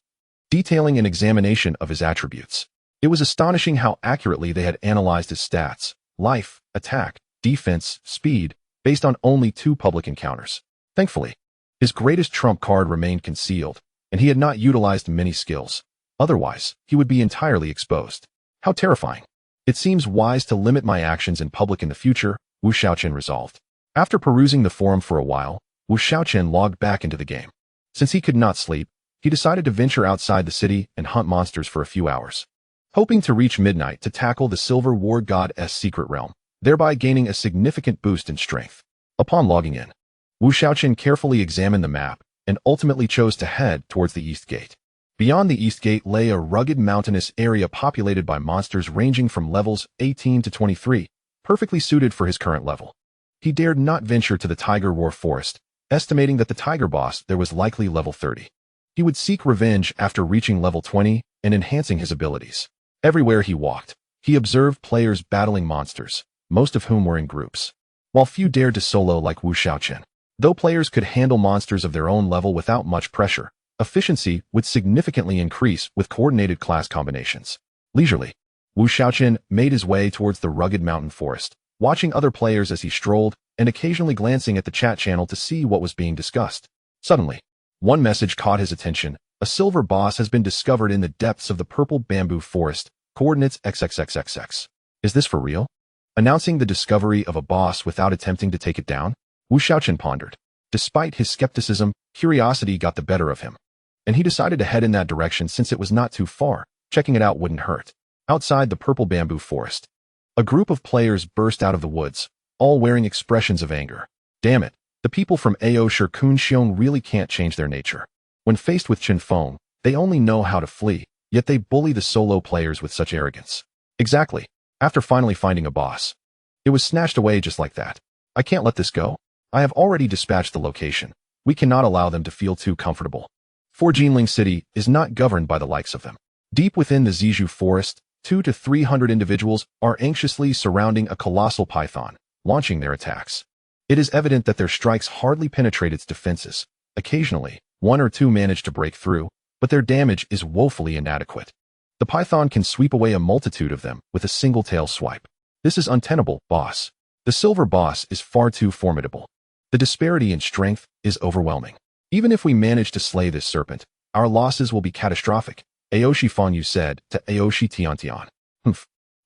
detailing an examination of his attributes. It was astonishing how accurately they had analyzed his stats, life, attack, defense, speed, based on only 2 public encounters. Thankfully, his greatest trump card remained concealed, and he had not utilized many skills. Otherwise, he would be entirely exposed. How terrifying. It seems wise to limit my actions in public in the future, Wu Shaochen resolved. After perusing the forum for a while, Wu Shaochen logged back into the game. Since he could not sleep, he decided to venture outside the city and hunt monsters for a few hours, hoping to reach midnight to tackle the Silver War God's secret realm, thereby gaining a significant boost in strength. Upon logging in, Wu Shaochen carefully examined the map and ultimately chose to head towards the East Gate. Beyond the East Gate lay a rugged mountainous area populated by monsters ranging from levels 18 to 23, perfectly suited for his current level. He dared not venture to the Tiger War Forest, estimating that the tiger boss there was likely level 30. He would seek revenge after reaching level 20 and enhancing his abilities. Everywhere he walked, he observed players battling monsters, most of whom were in groups, while few dared to solo like Wu Shaochen. Though players could handle monsters of their own level without much pressure, efficiency would significantly increase with coordinated class combinations. Leisurely, Wu Shaochen made his way towards the rugged mountain forest, watching other players as he strolled and occasionally glancing at the chat channel to see what was being discussed. Suddenly, one message caught his attention. A silver boss has been discovered in the depths of the purple bamboo forest, coordinates XXXXX. Is this for real? Announcing the discovery of a boss without attempting to take it down? Wu Shaochen pondered. Despite his skepticism, curiosity got the better of him, and he decided to head in that direction since it was not too far. Checking it out wouldn't hurt. Outside the purple bamboo forest, a group of players burst out of the woods, all wearing expressions of anger. Damn it, the people from Ao Shirkunxiong really can't change their nature. When faced with Chen Feng, they only know how to flee, yet they bully the solo players with such arrogance. Exactly. After finally finding a boss, it was snatched away just like that. I can't let this go. I have already dispatched the location. We cannot allow them to feel too comfortable. For Jinling City is not governed by the likes of them. Deep within the Zizhu forest, 200 to 300 individuals are anxiously surrounding a colossal python, launching their attacks. It is evident that their strikes hardly penetrate its defenses. Occasionally, one or two manage to break through, but their damage is woefully inadequate. The python can sweep away a multitude of them with a single tail swipe. This is untenable, boss. The silver boss is far too formidable. The disparity in strength is overwhelming. Even if we manage to slay this serpent, our losses will be catastrophic, Aoshi Fangyu said to Aoshi Tiantian.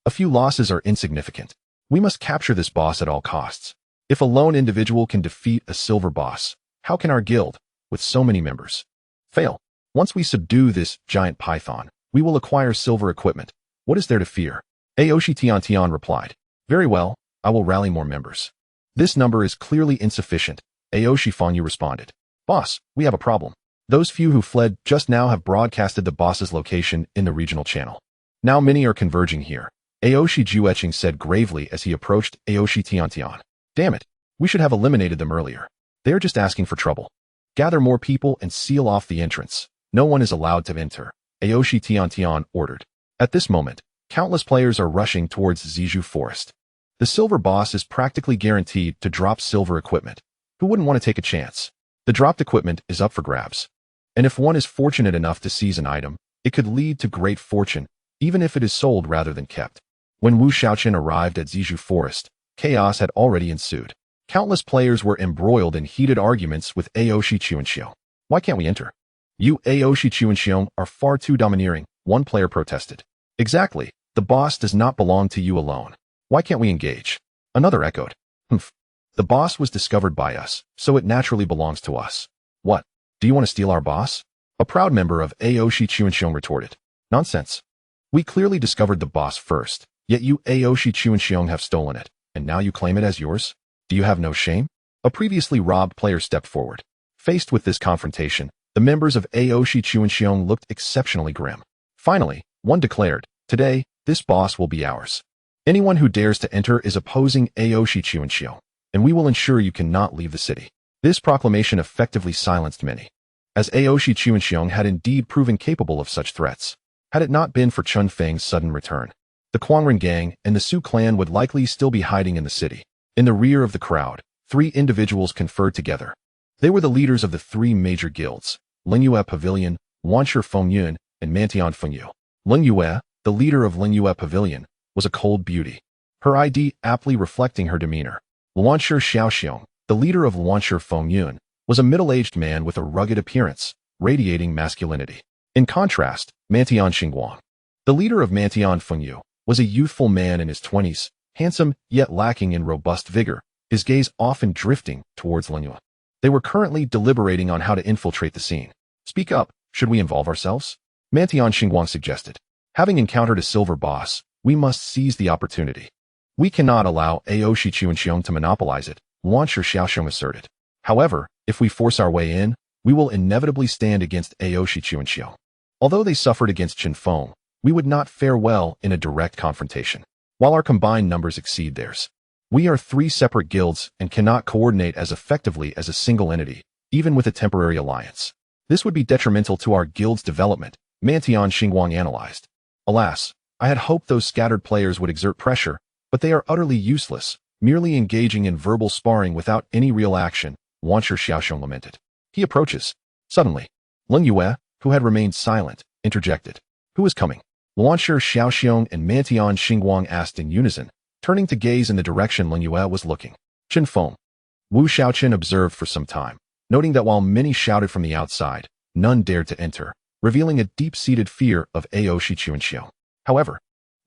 A few losses are insignificant. We must capture this boss at all costs. If a lone individual can defeat a silver boss, how can our guild, with so many members, fail? Once we subdue this giant python, we will acquire silver equipment. What is there to fear? Aoshi Tiantian replied. Very well, I will rally more members. This number is clearly insufficient, Aoshi Fangyu responded. Boss, we have a problem. Those few who fled just now have broadcasted the boss's location in the regional channel. Now many are converging here, Aoshi Jueching said gravely as he approached Aoshi Tiantian. Damn it, we should have eliminated them earlier. They are just asking for trouble. Gather more people and seal off the entrance. No one is allowed to enter, Aoshi Tiantian ordered. At this moment, countless players are rushing towards Zizhu Forest. The silver boss is practically guaranteed to drop silver equipment. Who wouldn't want to take a chance? The dropped equipment is up for grabs. And if one is fortunate enough to seize an item, it could lead to great fortune, even if it is sold rather than kept. When Wu Shaochen arrived at Zizhu Forest, chaos had already ensued. Countless players were embroiled in heated arguments with Aoshi Chuanxiong. Why can't we enter? You Aoshi Chuanxiong are far too domineering, one player protested. Exactly, the boss does not belong to you alone. Why can't we engage? Another echoed. The boss was discovered by us, so it naturally belongs to us. What? Do you want to steal our boss? A proud member of Aoshi Chuanxiong retorted. Nonsense. We clearly discovered the boss first, yet you Aoshi Chuanxiong have stolen it, and now you claim it as yours? Do you have no shame? A previously robbed player stepped forward. Faced with this confrontation, the members of Aoshi Chuanxiong looked exceptionally grim. Finally, one declared, today, this boss will be ours. Anyone who dares to enter is opposing Aoshi Chuanxiong, and we will ensure you cannot leave the city. This proclamation effectively silenced many, as Aoshi Chuanxiong had indeed proven capable of such threats. Had it not been for Chun Feng's sudden return, the Quangren gang and the Su clan would likely still be hiding in the city. In the rear of the crowd, 3 individuals conferred together. They were the leaders of the 3 major guilds, Lingyue Pavilion, Wansher Fengyun, and Mantian Fengyu. Lingyue, the leader of Lingyue Pavilion, was a cold beauty, her ID aptly reflecting her demeanor. Wansher Shaochen, the leader of Wansher Fengyun, was a middle-aged man with a rugged appearance, radiating masculinity. In contrast, Mantian Xingguang, the leader of Mantian Fengyu, was a youthful man in his 20s, handsome yet lacking in robust vigor, his gaze often drifting towards Lingyue. They were currently deliberating on how to infiltrate the scene. Speak up, should we involve ourselves? Mantian Xingguang suggested. Having encountered a silver boss, we must seize the opportunity. We cannot allow Aoshi Chuanxiong to monopolize it, Wansher Shaochen asserted. However, if we force our way in, we will inevitably stand against Aoshi Chuanxiong. Although they suffered against Chen Feng, we would not fare well in a direct confrontation. While our combined numbers exceed theirs, we are 3 separate guilds and cannot coordinate as effectively as a single entity, even with a temporary alliance. This would be detrimental to our guild's development, Mantian Xingguang analyzed. Alas, I had hoped those scattered players would exert pressure, but they are utterly useless, merely engaging in verbal sparring without any real action, Wansher Shaochen lamented. He approaches. Suddenly, Lingyue, who had remained silent, interjected. Who is coming? Wansher Shaochen and Mantian Xingguang asked in unison, turning to gaze in the direction Lingyue was looking. Chen Feng. Wu Shaochen observed for some time, noting that while many shouted from the outside, none dared to enter, revealing a deep-seated fear of Aoshi Chuanxiong. However,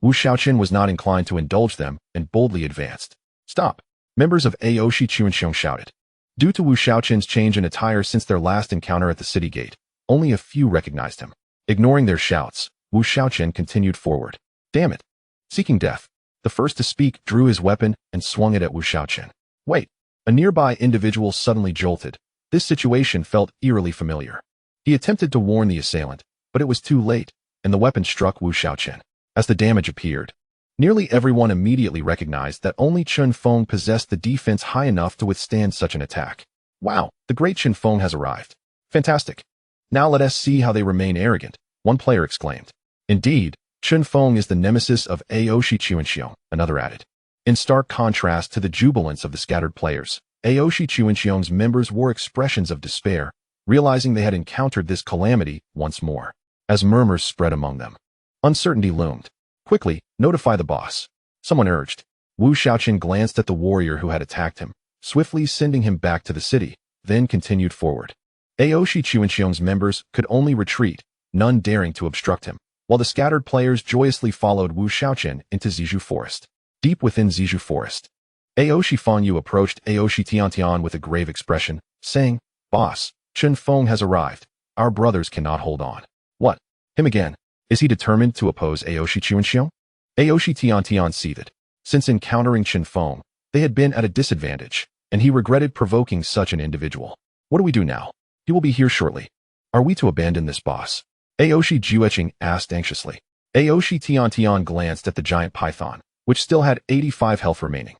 Wu Shaochen was not inclined to indulge them and boldly advanced. Stop! Members of Aoshi Chuanxiong shouted. Due to Wu Shaochen's change in attire since their last encounter at the city gate, only a few recognized him. Ignoring their shouts, Wu Shaochen continued forward. Damn it! Seeking death. The first to speak drew his weapon and swung it at Wu Shaochen. Wait! A nearby individual suddenly jolted. This situation felt eerily familiar. He attempted to warn the assailant, but it was too late, and the weapon struck Wu Shaochen. As the damage appeared, nearly everyone immediately recognized that only Chen Feng possessed the defense high enough to withstand such an attack. Wow, the great Chen Feng has arrived. Fantastic. Now let us see how they remain arrogant, one player exclaimed. Indeed, Chen Feng is the nemesis of Aoshi Chuanxiong, another added. In stark contrast to the jubilance of the scattered players, Aoshi Chuanxiong's members wore expressions of despair, realizing they had encountered this calamity once more. As murmurs spread among them, uncertainty loomed. Quickly, notify the boss, someone urged. Wu Shaochen glanced at the warrior who had attacked him, swiftly sending him back to the city, then continued forward. Aoshi Chuanxiong's members could only retreat, none daring to obstruct him, while the scattered players joyously followed Wu Shaochen into Zizhu Forest. Deep within Zizhu Forest, Aoshi Fangyu approached Aoshi Tiantian with a grave expression, saying, Boss, Chen Feng has arrived. Our brothers cannot hold on. What? Him again? Is he determined to oppose Aoshi Chuanxiong? Aoshi Tiantian seethed. Since encountering Chen Feng, they had been at a disadvantage, and he regretted provoking such an individual. What do we do now? He will be here shortly. Are we to abandon this boss? Aoshi Jueqing asked anxiously. Aoshi Tiantian glanced at the giant python, which still had 85 health remaining.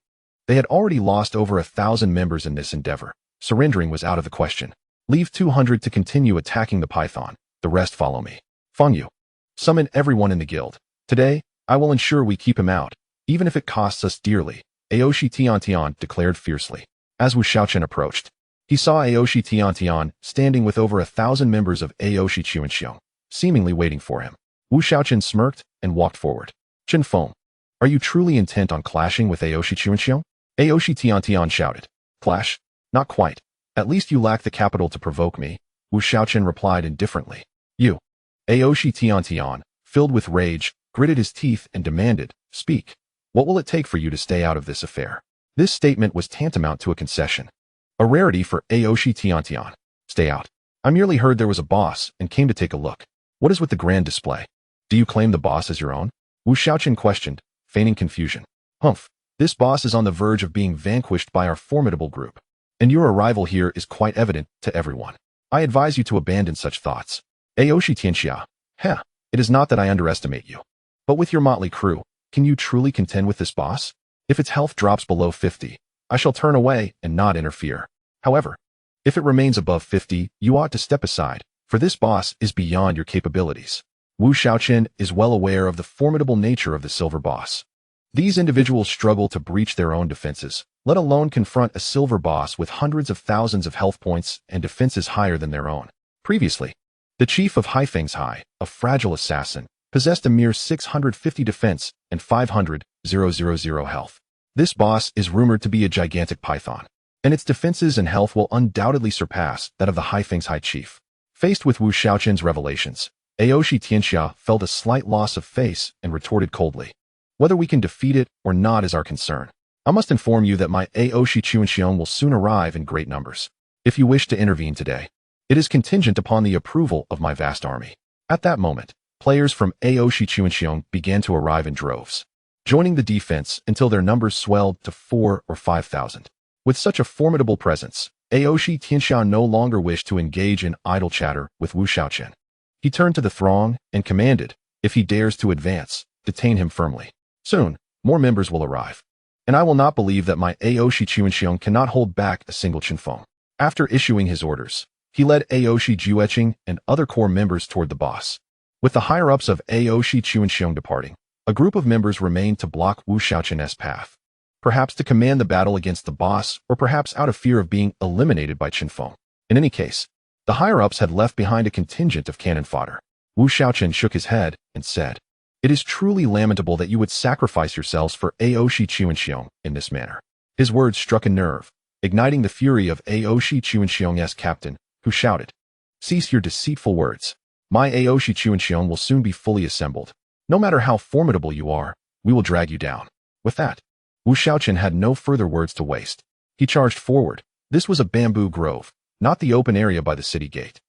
They had already lost over 1,000 members in this endeavor. Surrendering was out of the question. Leave 200 to continue attacking the python. The rest follow me. Fangyu. Summon everyone in the guild. Today, I will ensure we keep him out, even if it costs us dearly, Aoshi Tiantian declared fiercely. As Wu Shaochen approached, he saw Aoshi Tiantian standing with over 1,000 members of Aoshi Chuanxiong, seemingly waiting for him. Wu Shaochen smirked and walked forward. Chen Feng, are you truly intent on clashing with Aoshi Chuanxiong? Aoshi Tiantian shouted. Clash? Not quite. At least you lack the capital to provoke me, Wu Shaochen replied indifferently. You. Aoshi Tiantian, filled with rage, gritted his teeth and demanded, Speak. What will it take for you to stay out of this affair? This statement was tantamount to a concession. A rarity for Aoshi Tiantian. Stay out. I merely heard there was a boss and came to take a look. What is with the grand display? Do you claim the boss as your own? Wu Shaochen questioned, feigning confusion. Humph. This boss is on the verge of being vanquished by our formidable group. And your arrival here is quite evident to everyone. I advise you to abandon such thoughts. Aoshi Tianxia. Heh. It is not that I underestimate you. But with your motley crew, can you truly contend with this boss? If its health drops below 50, I shall turn away and not interfere. However, if it remains above 50, you ought to step aside, for this boss is beyond your capabilities. Wu Shaochen is well aware of the formidable nature of the silver boss. These individuals struggle to breach their own defenses, let alone confront a silver boss with hundreds of thousands of health points and defenses higher than their own. Previously, the chief of Haifeng's High, a fragile assassin, possessed a mere 650 defense and 500,000 health. This boss is rumored to be a gigantic python, and its defenses and health will undoubtedly surpass that of the Haifeng's High chief. Faced with Wu Shaochen's revelations, Aoshi Tianxia felt a slight loss of face and retorted coldly. Whether we can defeat it or not is our concern. I must inform you that my Aoshi Chuanxiong will soon arrive in great numbers. If you wish to intervene today, it is contingent upon the approval of my vast army. At that moment, players from Aoshi Chuanxiong began to arrive in droves, joining the defense until their numbers swelled to 4,000 or 5,000. With such a formidable presence, Aoshi Tianxia no longer wished to engage in idle chatter with Wu Shaochen. He turned to the throng and commanded, if he dares to advance, detain him firmly. Soon, more members will arrive, and I will not believe that my Aoshi Chuanxiong cannot hold back a single Chen Feng. After issuing his orders, he led Aoshi Jueqing and other core members toward the boss. With the higher-ups of Aoshi Chuanxiong departing, a group of members remained to block Wu Shaochen's path, perhaps to command the battle against the boss or perhaps out of fear of being eliminated by Chen Feng. In any case, the higher-ups had left behind a contingent of cannon fodder. Wu Shaochen shook his head and said, It is truly lamentable that you would sacrifice yourselves for Aoshi Chuanxiong in this manner. His words struck a nerve, igniting the fury of Aoshi Chuanxiong's captain, who shouted, Cease your deceitful words. My Aoshi Chuanxiong will soon be fully assembled. No matter how formidable you are, we will drag you down. With that, Wu Shaochen had no further words to waste. He charged forward, This was a bamboo grove, not the open area by the city gate.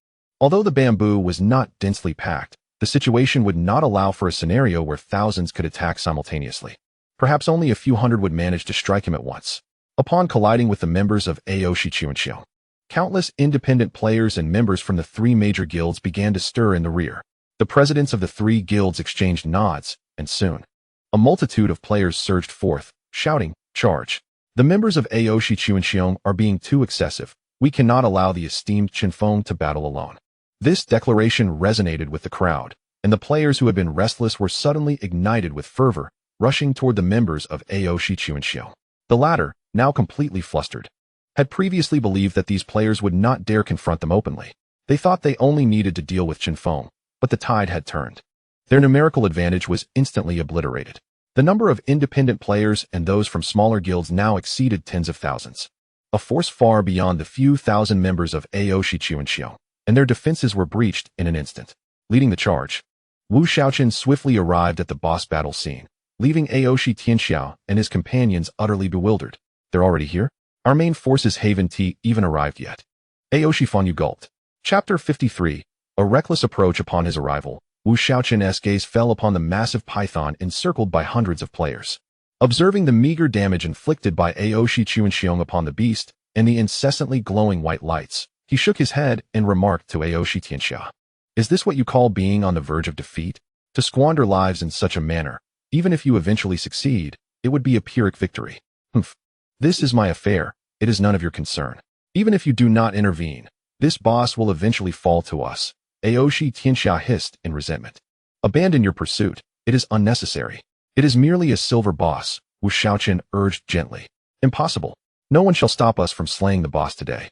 Although the bamboo was not densely packed, the situation would not allow for a scenario where thousands could attack simultaneously. Perhaps only a few hundred would manage to strike him at once. Upon colliding with the members of Aoshi Chuanxiong, countless independent players and members from the three major guilds began to stir in the rear. The presidents of the three guilds exchanged nods, and soon, a multitude of players surged forth, shouting, "Charge! The members of Aoshi Chuanxiong are being too excessive. We cannot allow the esteemed Qinfeng to battle alone." This declaration resonated with the crowd, and the players who had been restless were suddenly ignited with fervor, rushing toward the members of Aoshi Chuanxiong. The latter, now completely flustered, had previously believed that these players would not dare confront them openly. They thought they only needed to deal with Qinfeng, but the tide had turned. Their numerical advantage was instantly obliterated. The number of independent players and those from smaller guilds now exceeded tens of thousands, a force far beyond the few thousand members of Aoshi Chuanxiong, and their defenses were breached in an instant. Leading the charge, Wu Shaochen swiftly arrived at the boss battle scene, leaving Aoshi Tianxiao and his companions utterly bewildered. "They're already here? Our main forces haven't even arrived yet." Aoshi Fanyu gulped. Chapter 53. A reckless approach. Upon his arrival, Wu Shaochen's gaze fell upon the massive python encircled by hundreds of players. Observing the meager damage inflicted by Aoshi Chuanxiong upon the beast and the incessantly glowing white lights, he shook his head and remarked to Aoshi Tianxiao, "Is this what you call being on the verge of defeat? To squander lives in such a manner, even if you eventually succeed, it would be a Pyrrhic victory. Humph. This is my affair. It is none of your concern. Even if you do not intervene, this boss will eventually fall to us," Aoshi Tianxiao hissed in resentment. "Abandon your pursuit. It is unnecessary. It is merely a silver boss," Wu Shaochen urged gently. "Impossible. No one shall stop us from slaying the boss today."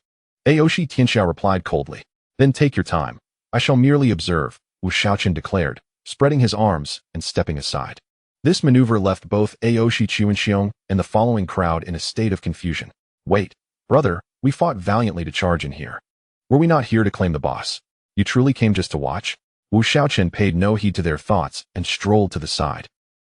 Aoshi Tianxiao replied coldly. "Then take your time. I shall merely observe," Wu Shaochen declared, spreading his arms and stepping aside. This maneuver left both Aoshi Chuanxiong and the following crowd in a state of confusion. "Wait, brother, we fought valiantly to charge in here. Were we not here to claim the boss? You truly came just to watch?" Wu Shaochen paid no heed to their thoughts and strolled to the side,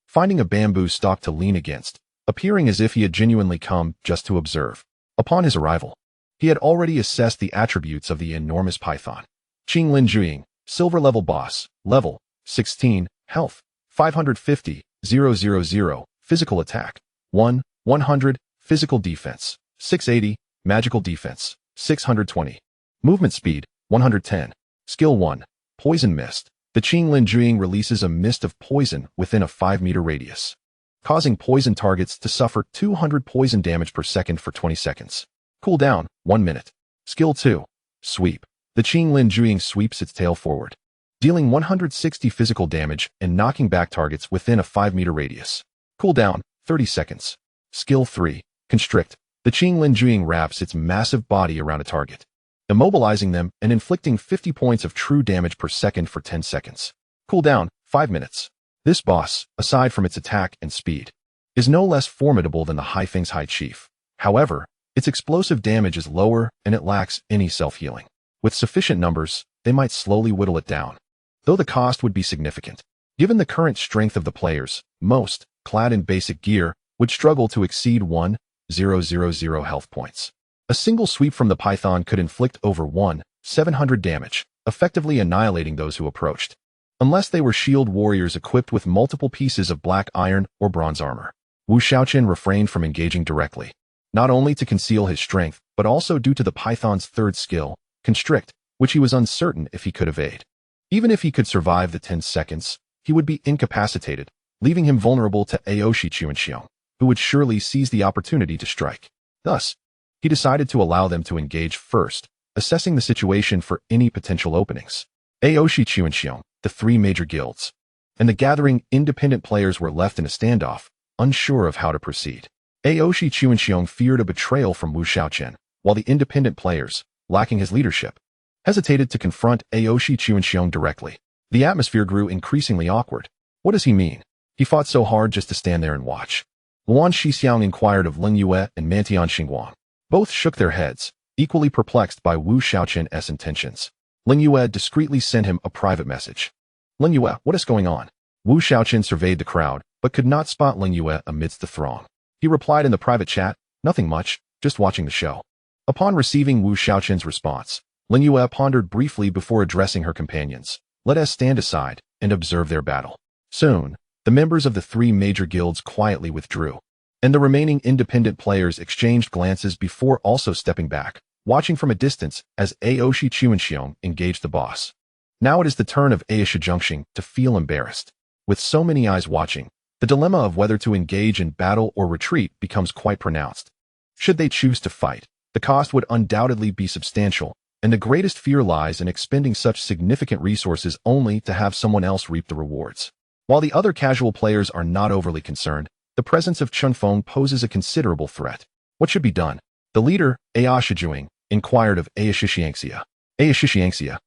finding a bamboo stalk to lean against, appearing as if he had genuinely come just to observe. Upon his arrival, he had already assessed the attributes of the enormous python. Qing Lin Zhuiying, silver level boss, level 16, health 550, 000, physical attack 100, physical defense 680, magical defense 620, movement speed 110, skill 1, poison mist. The Qing Lin Zhuiying releases a mist of poison within a 5-meter radius, causing poison targets to suffer 200 poison damage per second for 20 seconds. Cooldown 1 minute. Skill 2, sweep. The Qing Lin Zhuiying sweeps its tail forward, dealing 160 physical damage and knocking back targets within a 5-meter radius. Cooldown 30 seconds. Skill 3, constrict. The Qing Lin Zhuiying wraps its massive body around a target, immobilizing them and inflicting 50 points of true damage per second for 10 seconds. Cooldown 5 minutes. This boss, aside from its attack and speed, is no less formidable than the Haifeng's High Chief. However, its explosive damage is lower and it lacks any self-healing. With sufficient numbers, they might slowly whittle it down, though the cost would be significant. Given the current strength of the players, most, clad in basic gear, would struggle to exceed 1,000 health points. A single sweep from the python could inflict over 1,700 damage, effectively annihilating those who approached, unless they were shield warriors equipped with multiple pieces of black iron or bronze armor. Wu Shaochen refrained from engaging directly, not only to conceal his strength, but also due to the python's third skill, constrict, which he was uncertain if he could evade. Even if he could survive the 10 seconds, he would be incapacitated, leaving him vulnerable to Aoshi Chuanxiong, who would surely seize the opportunity to strike. Thus, he decided to allow them to engage first, assessing the situation for any potential openings. Aoshi Chuanxiong, the three major guilds, and the gathering independent players were left in a standoff, unsure of how to proceed. Aoshi Chuanxiong feared a betrayal from Wu Shaochen, while the independent players, lacking his leadership, hesitated to confront Aoshi Chuanxiong directly. The atmosphere grew increasingly awkward. What does he mean? He fought so hard just to stand there and watch. Luan Shixiang inquired of Ling Yue and Mantian Xingguang. Both shook their heads, equally perplexed by Wu Shaochen's intentions. Ling Yue discreetly sent him a private message. "Ling Yue, what is going on?" Wu Shaochen surveyed the crowd, but could not spot Ling Yue amidst the throng. He replied in the private chat, "Nothing much, just watching the show." Upon receiving Wu Shaochen's response, Lin Yue pondered briefly before addressing her companions. Let us stand aside and observe their battle. Soon, the members of the three major guilds quietly withdrew, and the remaining independent players exchanged glances before also stepping back, watching from a distance as Aoshi Chuanxiong engaged the boss. Now it is the turn of Aoshi Zhengxing to feel embarrassed. With so many eyes watching, the dilemma of whether to engage in battle or retreat becomes quite pronounced. Should they choose to fight, the cost would undoubtedly be substantial, and the greatest fear lies in expending such significant resources only to have someone else reap the rewards. While the other casual players are not overly concerned, the presence of Chunfeng poses a considerable threat. What should be done? The leader, Aoshi Zhengxing, inquired of Aoshi. Aoshi,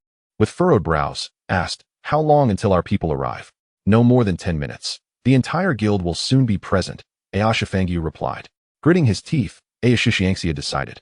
with furrowed brows, asked, how long until our people arrive? No more than 10 minutes. The entire guild will soon be present, Aoshi Fangyu replied. Gritting his teeth, Aoshi decided.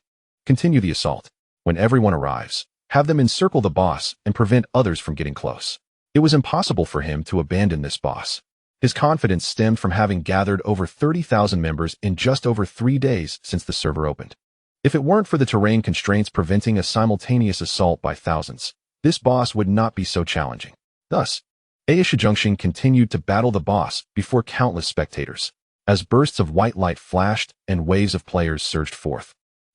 Continue the assault. When everyone arrives, have them encircle the boss and prevent others from getting close. It was impossible for him to abandon this boss. His confidence stemmed from having gathered over 30,000 members in just over 3 days since the server opened. If it weren't for the terrain constraints preventing a simultaneous assault by thousands, this boss would not be so challenging. Thus, Aoshi Zhengxing continued to battle the boss before countless spectators, as bursts of white light flashed and waves of players surged forth.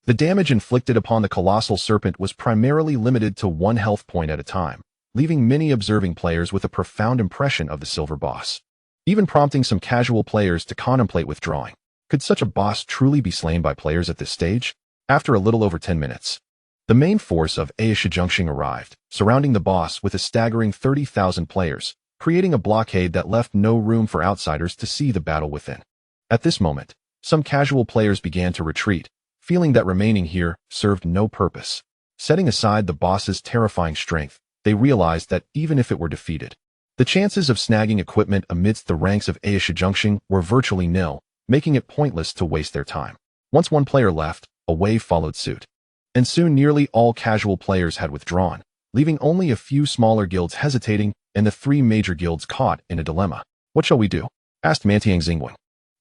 The damage inflicted upon the colossal serpent was primarily limited to 1 health point at a time, leaving many observing players with a profound impression of the silver boss, even prompting some casual players to contemplate withdrawing. Could such a boss truly be slain by players at this stage? After a little over 10 minutes, the main force of Aoshi Zhengxing arrived, surrounding the boss with a staggering 30,000 players, creating a blockade that left no room for outsiders to see the battle within. At this moment, some casual players began to retreat, feeling that remaining here served no purpose. Setting aside the boss's terrifying strength, they realized that even if it were defeated, the chances of snagging equipment amidst the ranks of Aoshi Zhengxing were virtually nil, making it pointless to waste their time. Once one player left, a wave followed suit. And soon nearly all casual players had withdrawn, leaving only a few smaller guilds hesitating and the 3 major guilds caught in a dilemma. What shall we do? Asked Mantiang Xingwen.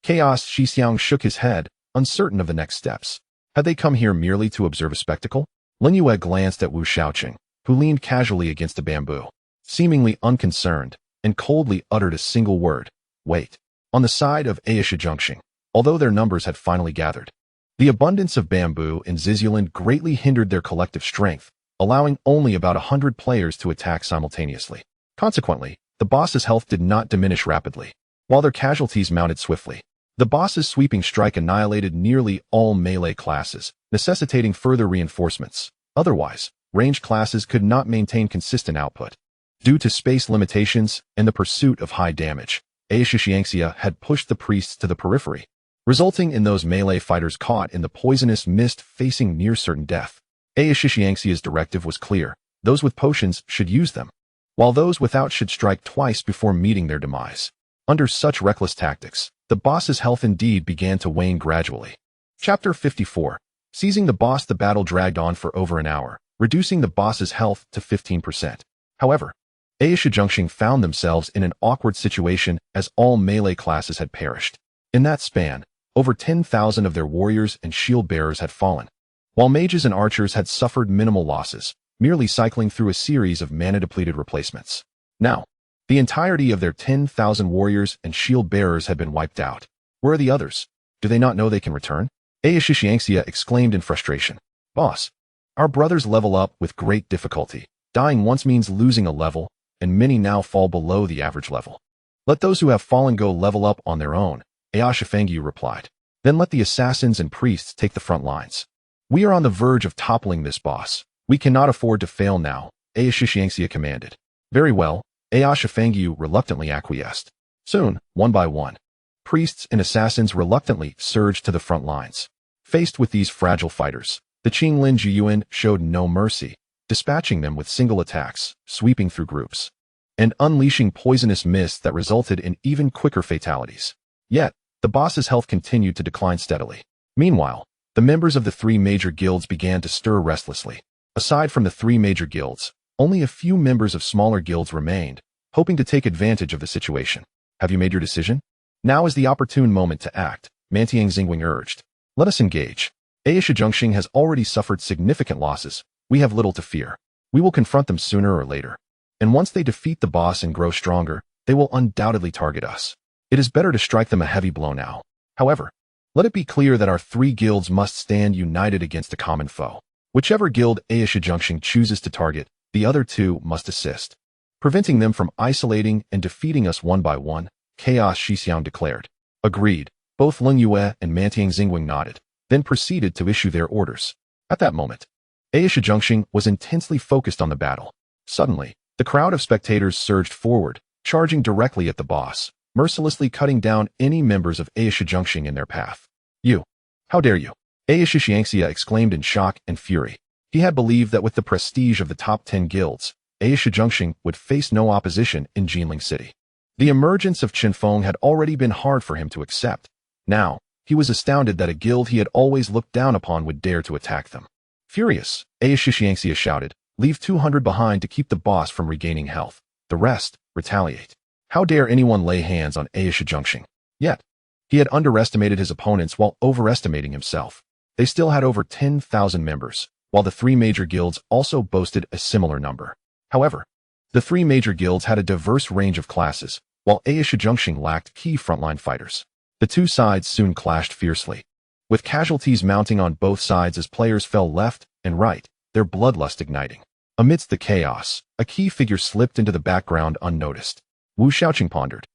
Chaos Shixiang shook his head, uncertain of the next steps. Had they come here merely to observe a spectacle? Lin Yue glanced at Wu Shaochen, who leaned casually against a bamboo, seemingly unconcerned, and coldly uttered a single word, wait. On the side of Aoshi Zhengxing, although their numbers had finally gathered, the abundance of bamboo in Zizuland greatly hindered their collective strength, allowing only about 100 players to attack simultaneously. Consequently, the boss's health did not diminish rapidly, while their casualties mounted swiftly. The boss's sweeping strike annihilated nearly all melee classes, necessitating further reinforcements. Otherwise, ranged classes could not maintain consistent output. Due to space limitations and the pursuit of high damage, Aoshi had pushed the priests to the periphery, resulting in those melee fighters caught in the poisonous mist facing near certain death. Aoshi directive was clear. Those with potions should use them, while those without should strike twice before meeting their demise. Under such reckless tactics, the boss's health indeed began to wane gradually. Chapter 54. Seizing the boss. The battle dragged on for over an hour, reducing the boss's health to 15%. However, Aoshi Zhengxing found themselves in an awkward situation as all melee classes had perished. In that span, over 10,000 of their warriors and shield bearers had fallen, while mages and archers had suffered minimal losses, merely cycling through a series of mana-depleted replacements. Now, the entirety of their 10,000 warriors and shield bearers had been wiped out. Where are the others? Do they not know they can return? Aoshi exclaimed in frustration. Boss, our brothers level up with great difficulty. Dying once means losing a level, and many now fall below the average level. Let those who have fallen go level up on their own, Aoshi Fangyu replied. Then let the assassins and priests take the front lines. We are on the verge of toppling this boss. We cannot afford to fail now, Aoshi commanded. Very well, Aoshi Fangyu reluctantly acquiesced. Soon, one by one, priests and assassins reluctantly surged to the front lines. Faced with these fragile fighters, the Qinglin Jiyuan showed no mercy, dispatching them with single attacks, sweeping through groups, and unleashing poisonous mists that resulted in even quicker fatalities. Yet, the boss's health continued to decline steadily. Meanwhile, the members of the 3 major guilds began to stir restlessly. Aside from the 3 major guilds, only a few members of smaller guilds remained, hoping to take advantage of the situation. Have you made your decision? Now is the opportune moment to act, Mantiang Xingwen urged. Let us engage. Shaochen has already suffered significant losses. We have little to fear. We will confront them sooner or later. And once they defeat the boss and grow stronger, they will undoubtedly target us. It is better to strike them a heavy blow now. However, let it be clear that our three guilds must stand united against a common foe. Whichever guild Shaochen chooses to target, the other two must assist, preventing them from isolating and defeating us one by one, Chaos Shixiang declared. Agreed. Both Leng Yue and Mantiang Xingwing nodded, then proceeded to issue their orders. At that moment, Shaochen was intensely focused on the battle. Suddenly, the crowd of spectators surged forward, charging directly at the boss, mercilessly cutting down any members of Shaochen in their path. You! How dare you! Shixiangxia exclaimed in shock and fury. He had believed that with the prestige of the top 10 guilds, Shaochen would face no opposition in Jinling City. The emergence of Qinfeng had already been hard for him to accept. Now, he was astounded that a guild he had always looked down upon would dare to attack them. Furious, Shixiangxia shouted, "Leave 200 behind to keep the boss from regaining health. The rest, retaliate." How dare anyone lay hands on Shaochen? Yet, he had underestimated his opponents while overestimating himself. They still had over 10,000 members, while the three major guilds also boasted a similar number. However, the three major guilds had a diverse range of classes, while Shaochen lacked key frontline fighters. The two sides soon clashed fiercely, with casualties mounting on both sides as players fell left and right, their bloodlust igniting. Amidst the chaos, a key figure slipped into the background unnoticed. Wu Shaochen pondered.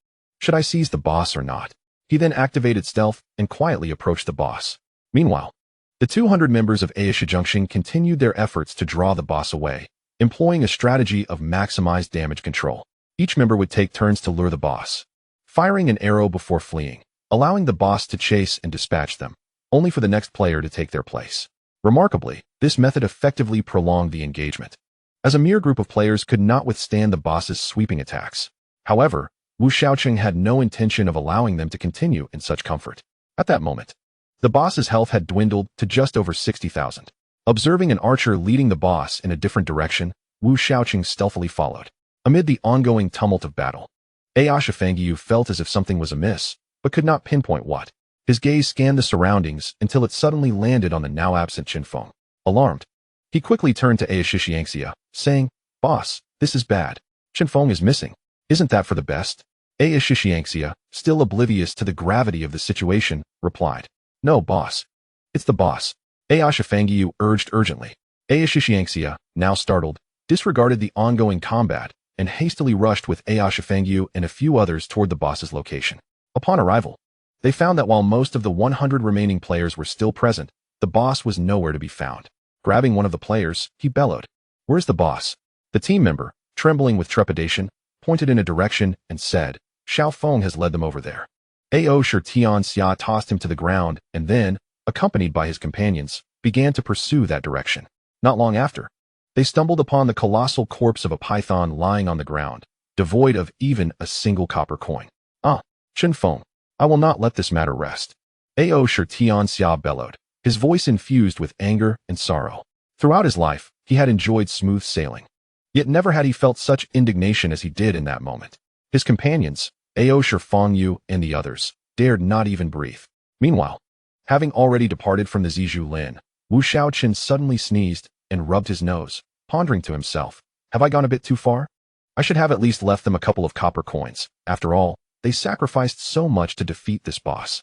Should I seize the boss or not? He then activated stealth and quietly approached the boss. Meanwhile, the 200 members of Shaochen continued their efforts to draw the boss away, employing a strategy of maximized damage control. Each member would take turns to lure the boss, firing an arrow before fleeing, allowing the boss to chase and dispatch them, only for the next player to take their place. Remarkably, this method effectively prolonged the engagement, as a mere group of players could not withstand the boss's sweeping attacks. However, Wu Shaochen had no intention of allowing them to continue in such comfort. At that moment, the boss's health had dwindled to just over 60,000. Observing an archer leading the boss in a different direction, Wu Shaochen stealthily followed. Amid the ongoing tumult of battle, Shaochen felt as if something was amiss, but could not pinpoint what. His gaze scanned the surroundings until it suddenly landed on the now-absent Qinfeng. Alarmed, he quickly turned to Shixiangxia, saying, "Boss, this is bad. Qinfeng is missing. Isn't that for the best?" Shixiangxia, still oblivious to the gravity of the situation, replied, "No, boss. It's the boss." Shaochen urged urgently. Shixiangxia, now startled, disregarded the ongoing combat and hastily rushed with Shaochen and a few others toward the boss's location. Upon arrival, they found that while most of the 100 remaining players were still present, the boss was nowhere to be found. Grabbing one of the players, he bellowed, "Where's the boss?" The team member, trembling with trepidation, pointed in a direction and said, "Shaofen has led them over there." Tianxia tossed him to the ground and then, accompanied by his companions, began to pursue that direction. Not long after, they stumbled upon the colossal corpse of a python lying on the ground, devoid of even a single copper coin. "Ah, Qinfeng, I will not let this matter rest." Tianxia bellowed, his voice infused with anger and sorrow. Throughout his life, he had enjoyed smooth sailing. Yet never had he felt such indignation as he did in that moment. His companions, Fangyu and the others, dared not even breathe. Meanwhile, having already departed from the Zizhu Lin, Wu Shaochen suddenly sneezed and rubbed his nose, pondering to himself, "Have I gone a bit too far? I should have at least left them a couple of copper coins. After all, they sacrificed so much to defeat this boss.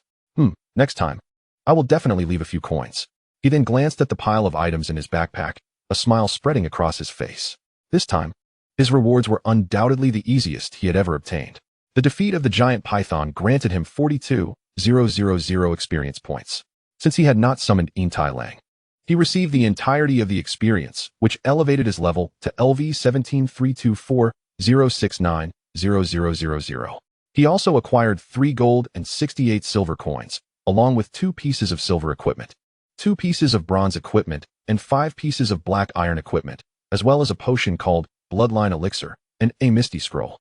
Next time, I will definitely leave a few coins." He then glanced at the pile of items in his backpack, a smile spreading across his face. This time, his rewards were undoubtedly the easiest he had ever obtained. The defeat of the giant python granted him 42,000 experience points. Since he had not summoned Yin Tai Lang, he received the entirety of the experience, which elevated his level to LV 17,324,069,0000. He also acquired 3 gold and 68 silver coins, along with 2 pieces of silver equipment, 2 pieces of bronze equipment, and 5 pieces of black iron equipment, as well as a potion called Bloodline Elixir and a Misty Scroll.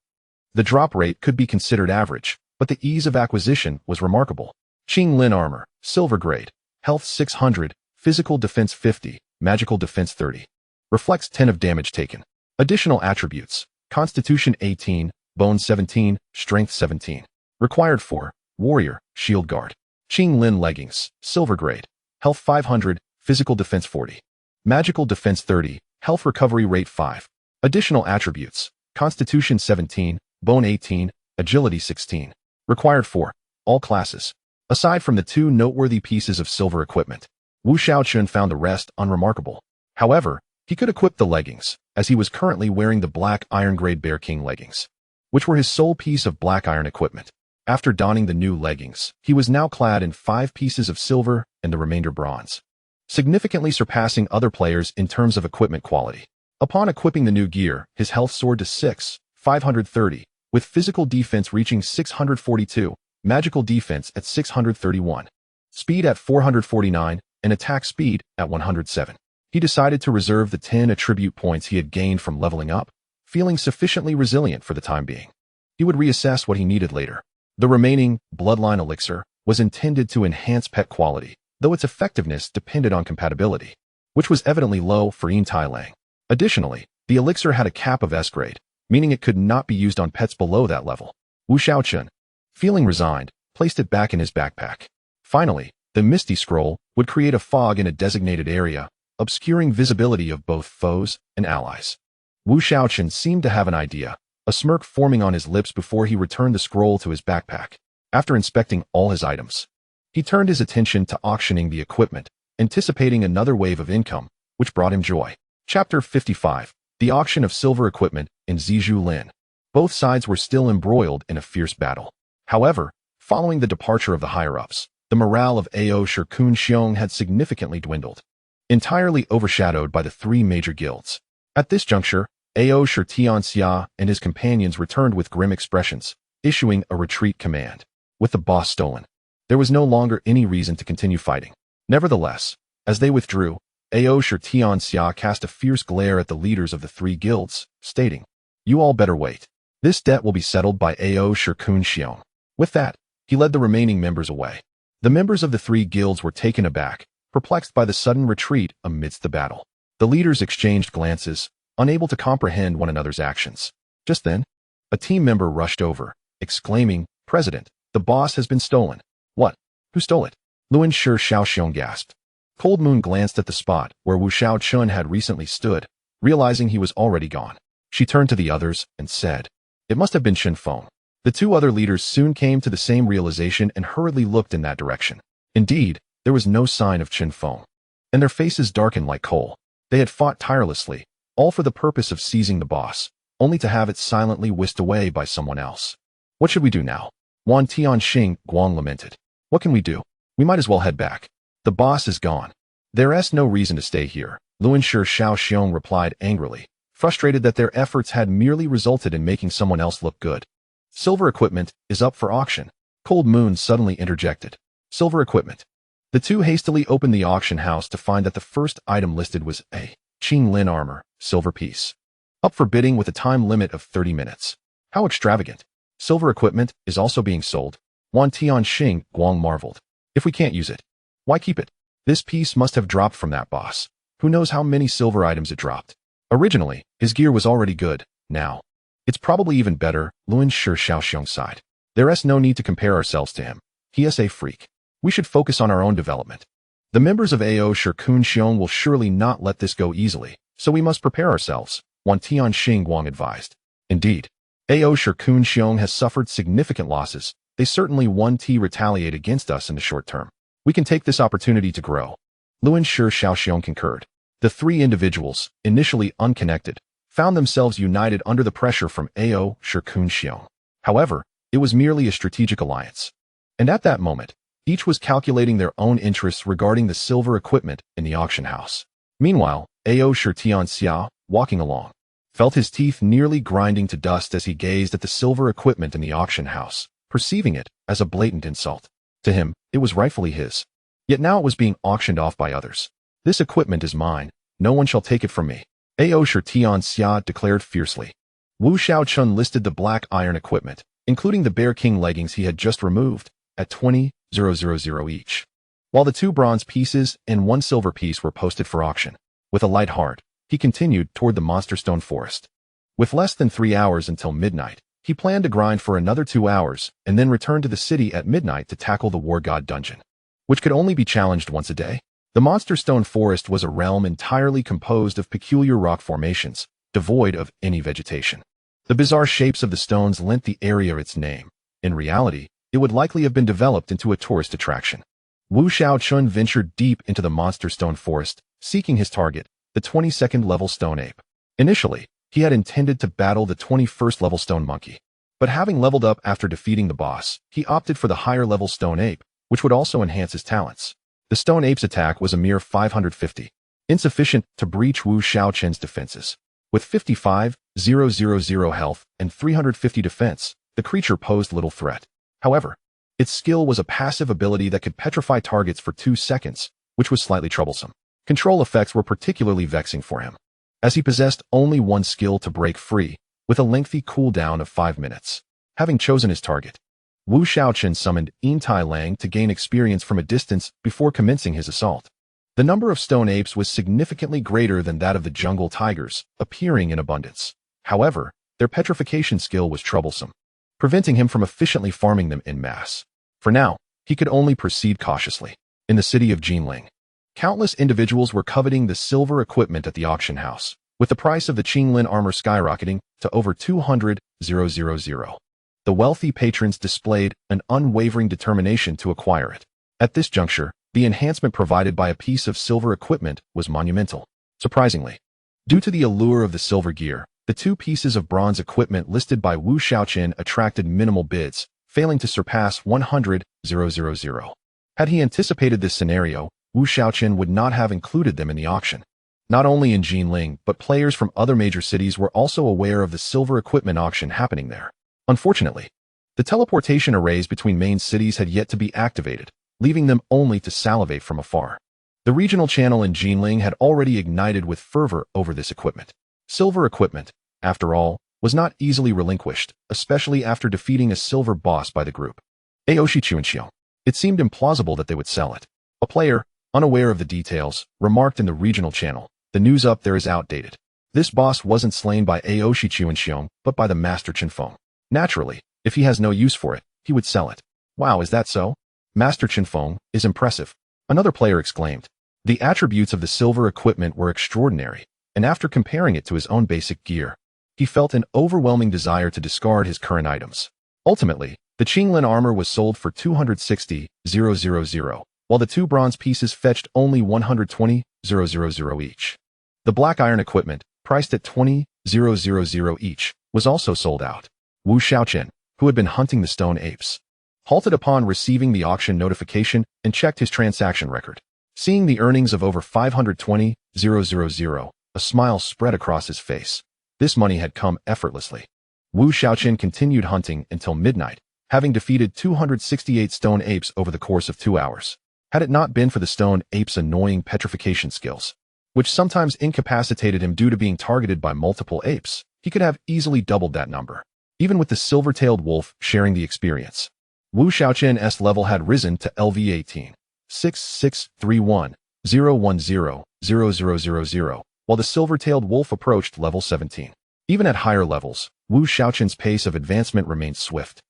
The drop rate could be considered average, but the ease of acquisition was remarkable. Qing Lin Armor, Silver Grade, Health 600, Physical Defense 50, Magical Defense 30. Reflects 10 of damage taken. Additional attributes, Constitution 18, Bone 17, Strength 17. Required for Warrior, Shield Guard. Qing Lin Leggings, Silver Grade, health 500, physical defense 40. Magical defense 30, health recovery rate 5. Additional attributes: Constitution 17, Bone 18, Agility 16. Required for all classes. Aside from the two noteworthy pieces of silver equipment, Wu Shaochen found the rest unremarkable. However, he could equip the leggings, as he was currently wearing the black iron-grade Bear King leggings, which were his sole piece of black iron equipment. After donning the new leggings, he was now clad in 5 pieces of silver and the remainder bronze, significantly surpassing other players in terms of equipment quality. Upon equipping the new gear, his health soared to 530, with physical defense reaching 642, magical defense at 631, speed at 449, and attack speed at 107. He decided to reserve the 10 attribute points he had gained from leveling up, feeling sufficiently resilient for the time being. He would reassess what he needed later. The remaining bloodline elixir was intended to enhance pet quality, though its effectiveness depended on compatibility, which was evidently low for Yin Tai Lang. Additionally, the elixir had a cap of S grade, meaning it could not be used on pets below that level. Wu Shaochen, feeling resigned, placed it back in his backpack. Finally, the Misty Scroll would create a fog in a designated area, obscuring visibility of both foes and allies. Wu Shaochen seemed to have an idea, a smirk forming on his lips before he returned the scroll to his backpack. After inspecting all his items, he turned his attention to auctioning the equipment, anticipating another wave of income, which brought him joy. Chapter 55. The Auction of Silver Equipment in Zizhu Lin. Both sides were still embroiled in a fierce battle. However, following the departure of the higher-ups, the morale of Ao Shikun Xiong had significantly dwindled, entirely overshadowed by the 3 major guilds. At this juncture, Ao Shitian Xia and his companions returned with grim expressions, issuing a retreat command. With the boss stolen, there was no longer any reason to continue fighting. Nevertheless, as they withdrew, Ao Shitian Xia cast a fierce glare at the leaders of the 3 guilds, stating, "You all better wait. This debt will be settled by Ao Shikun Xiong." With that, he led the remaining members away. The members of the 3 guilds were taken aback, perplexed by the sudden retreat amidst the battle. The leaders exchanged glances, unable to comprehend one another's actions. Just then, a team member rushed over, exclaiming, "President, the boss has been stolen." "What? Who stole it?" Luan Shi Shaoxiong gasped. Cold Moon glanced at the spot where Wu Shaochun had recently stood, realizing he was already gone. She turned to the others and said, "It must have been Chen Feng." The 2 other leaders soon came to the same realization and hurriedly looked in that direction. Indeed, there was no sign of Chen Feng, and their faces darkened like coal. They had fought tirelessly, all for the purpose of seizing the boss, only to have it silently whisked away by someone else. "What should we do now?" Wan Tianxing Guang lamented. "What can we do? We might as well head back. The boss is gone. There's no reason to stay here," Luan Shi Shaoxiong replied angrily, frustrated that their efforts had merely resulted in making someone else look good. "Silver equipment is up for auction," Cold Moon suddenly interjected. "Silver equipment." The 2 hastily opened the auction house to find that the first item listed was a Qing Lin armor, silver piece, up for bidding with a time limit of 30 minutes. How extravagant. Silver equipment is also being sold. Wan Tianxing Guang marveled. "If we can't use it, why keep it? This piece must have dropped from that boss. Who knows how many silver items it dropped. Originally, his gear was already good. Now, it's probably even better." Luan Shi Shaoxiong sighed. "There's no need to compare ourselves to him. He is a freak. We should focus on our own development. The members of Ao Shikun Xiong will surely not let this go easily, so we must prepare ourselves," Wan Tianxing Guang advised. Indeed, Ao Shikun Xiong has suffered significant losses. They certainly won't retaliate against us in the short term. We can take this opportunity to grow. Luan Shi Shaoxiong concurred. The 3 individuals, initially unconnected, found themselves united under the pressure from Ao Shikun Xiong. However, it was merely a strategic alliance. And at that moment, each was calculating their own interests regarding the silver equipment in the auction house. Meanwhile, Ao Shitian Xia, walking along, felt his teeth nearly grinding to dust as he gazed at the silver equipment in the auction house, perceiving it as a blatant insult. To him, it was rightfully his. Yet now it was being auctioned off by others. "This equipment is mine. No one shall take it from me," Ao Shitian Xia declared fiercely. Wu Shaochun listed the black iron equipment, including the Bear King leggings he had just removed, at 20,000 each, while the 2 bronze pieces and 1 silver piece were posted for auction. With a light heart, he continued toward the Monsterstone Forest. With less than 3 hours until midnight, he planned to grind for another 2 hours and then return to the city at midnight to tackle the War God dungeon, which could only be challenged once a day. The Monster Stone Forest was a realm entirely composed of peculiar rock formations, devoid of any vegetation. The bizarre shapes of the stones lent the area its name. In reality, it would likely have been developed into a tourist attraction. Wu Shaochen ventured deep into the Monster Stone Forest, seeking his target, the 22nd level stone ape. Initially, he had intended to battle the 21st level stone monkey. But having leveled up after defeating the boss, he opted for the higher level stone ape, which would also enhance his talents. The stone ape's attack was a mere 550, insufficient to breach Wu Shaochen's defenses. With 55,000 health and 350 defense, the creature posed little threat. However, its skill was a passive ability that could petrify targets for 2 seconds, which was slightly troublesome. Control effects were particularly vexing for him, as he possessed only one skill to break free, with a lengthy cooldown of 5 minutes. Having chosen his target, Wu Shaochen summoned Yin Tai Lang to gain experience from a distance before commencing his assault. The number of stone apes was significantly greater than that of the jungle tigers, appearing in abundance. However, their petrification skill was troublesome, preventing him from efficiently farming them en masse. For now, he could only proceed cautiously. In the city of Jinling, countless individuals were coveting the silver equipment at the auction house, with the price of the Qinglin armor skyrocketing to over 200,000. The wealthy patrons displayed an unwavering determination to acquire it. At this juncture, the enhancement provided by a piece of silver equipment was monumental. Surprisingly, due to the allure of the silver gear, the 2 pieces of bronze equipment listed by Wu Shaochen attracted minimal bids, failing to surpass 100,000. Had he anticipated this scenario, Wu Shaochen would not have included them in the auction. Not only in Jinling, but players from other major cities were also aware of the silver equipment auction happening there. Unfortunately, the teleportation arrays between main cities had yet to be activated, leaving them only to salivate from afar. The regional channel in Jinling had already ignited with fervor over this equipment. Silver equipment, after all, was not easily relinquished, especially after defeating a silver boss by the group. Aoshi Chuanxiong. It seemed implausible that they would sell it. A player, unaware of the details, remarked in the regional channel, "The news up there is outdated. This boss wasn't slain by Aoshi Chuanxiong, but by the Master Chenfeng. Naturally, if he has no use for it, he would sell it." "Wow, is that so? Master Chenfeng is impressive," another player exclaimed. The attributes of the silver equipment were extraordinary, and after comparing it to his own basic gear, he felt an overwhelming desire to discard his current items. Ultimately, the Qinglin armor was sold for 260,000, while the 2 bronze pieces fetched only 120,000 each. The black iron equipment, priced at 20,000 each, was also sold out. Wu Shaochen, who had been hunting the stone apes, halted upon receiving the auction notification and checked his transaction record. Seeing the earnings of over 520,000, a smile spread across his face. This money had come effortlessly. Wu Shaochen continued hunting until midnight, having defeated 268 stone apes over the course of 2 hours. Had it not been for the stone ape's annoying petrification skills, which sometimes incapacitated him due to being targeted by multiple apes, he could have easily doubled that number, even with the silver-tailed wolf sharing the experience. Wu Shaochen's level had risen to LV 18, 6631-010-0000, while the silver-tailed wolf approached level 17. Even at higher levels, Wu Shaochen's pace of advancement remained swift,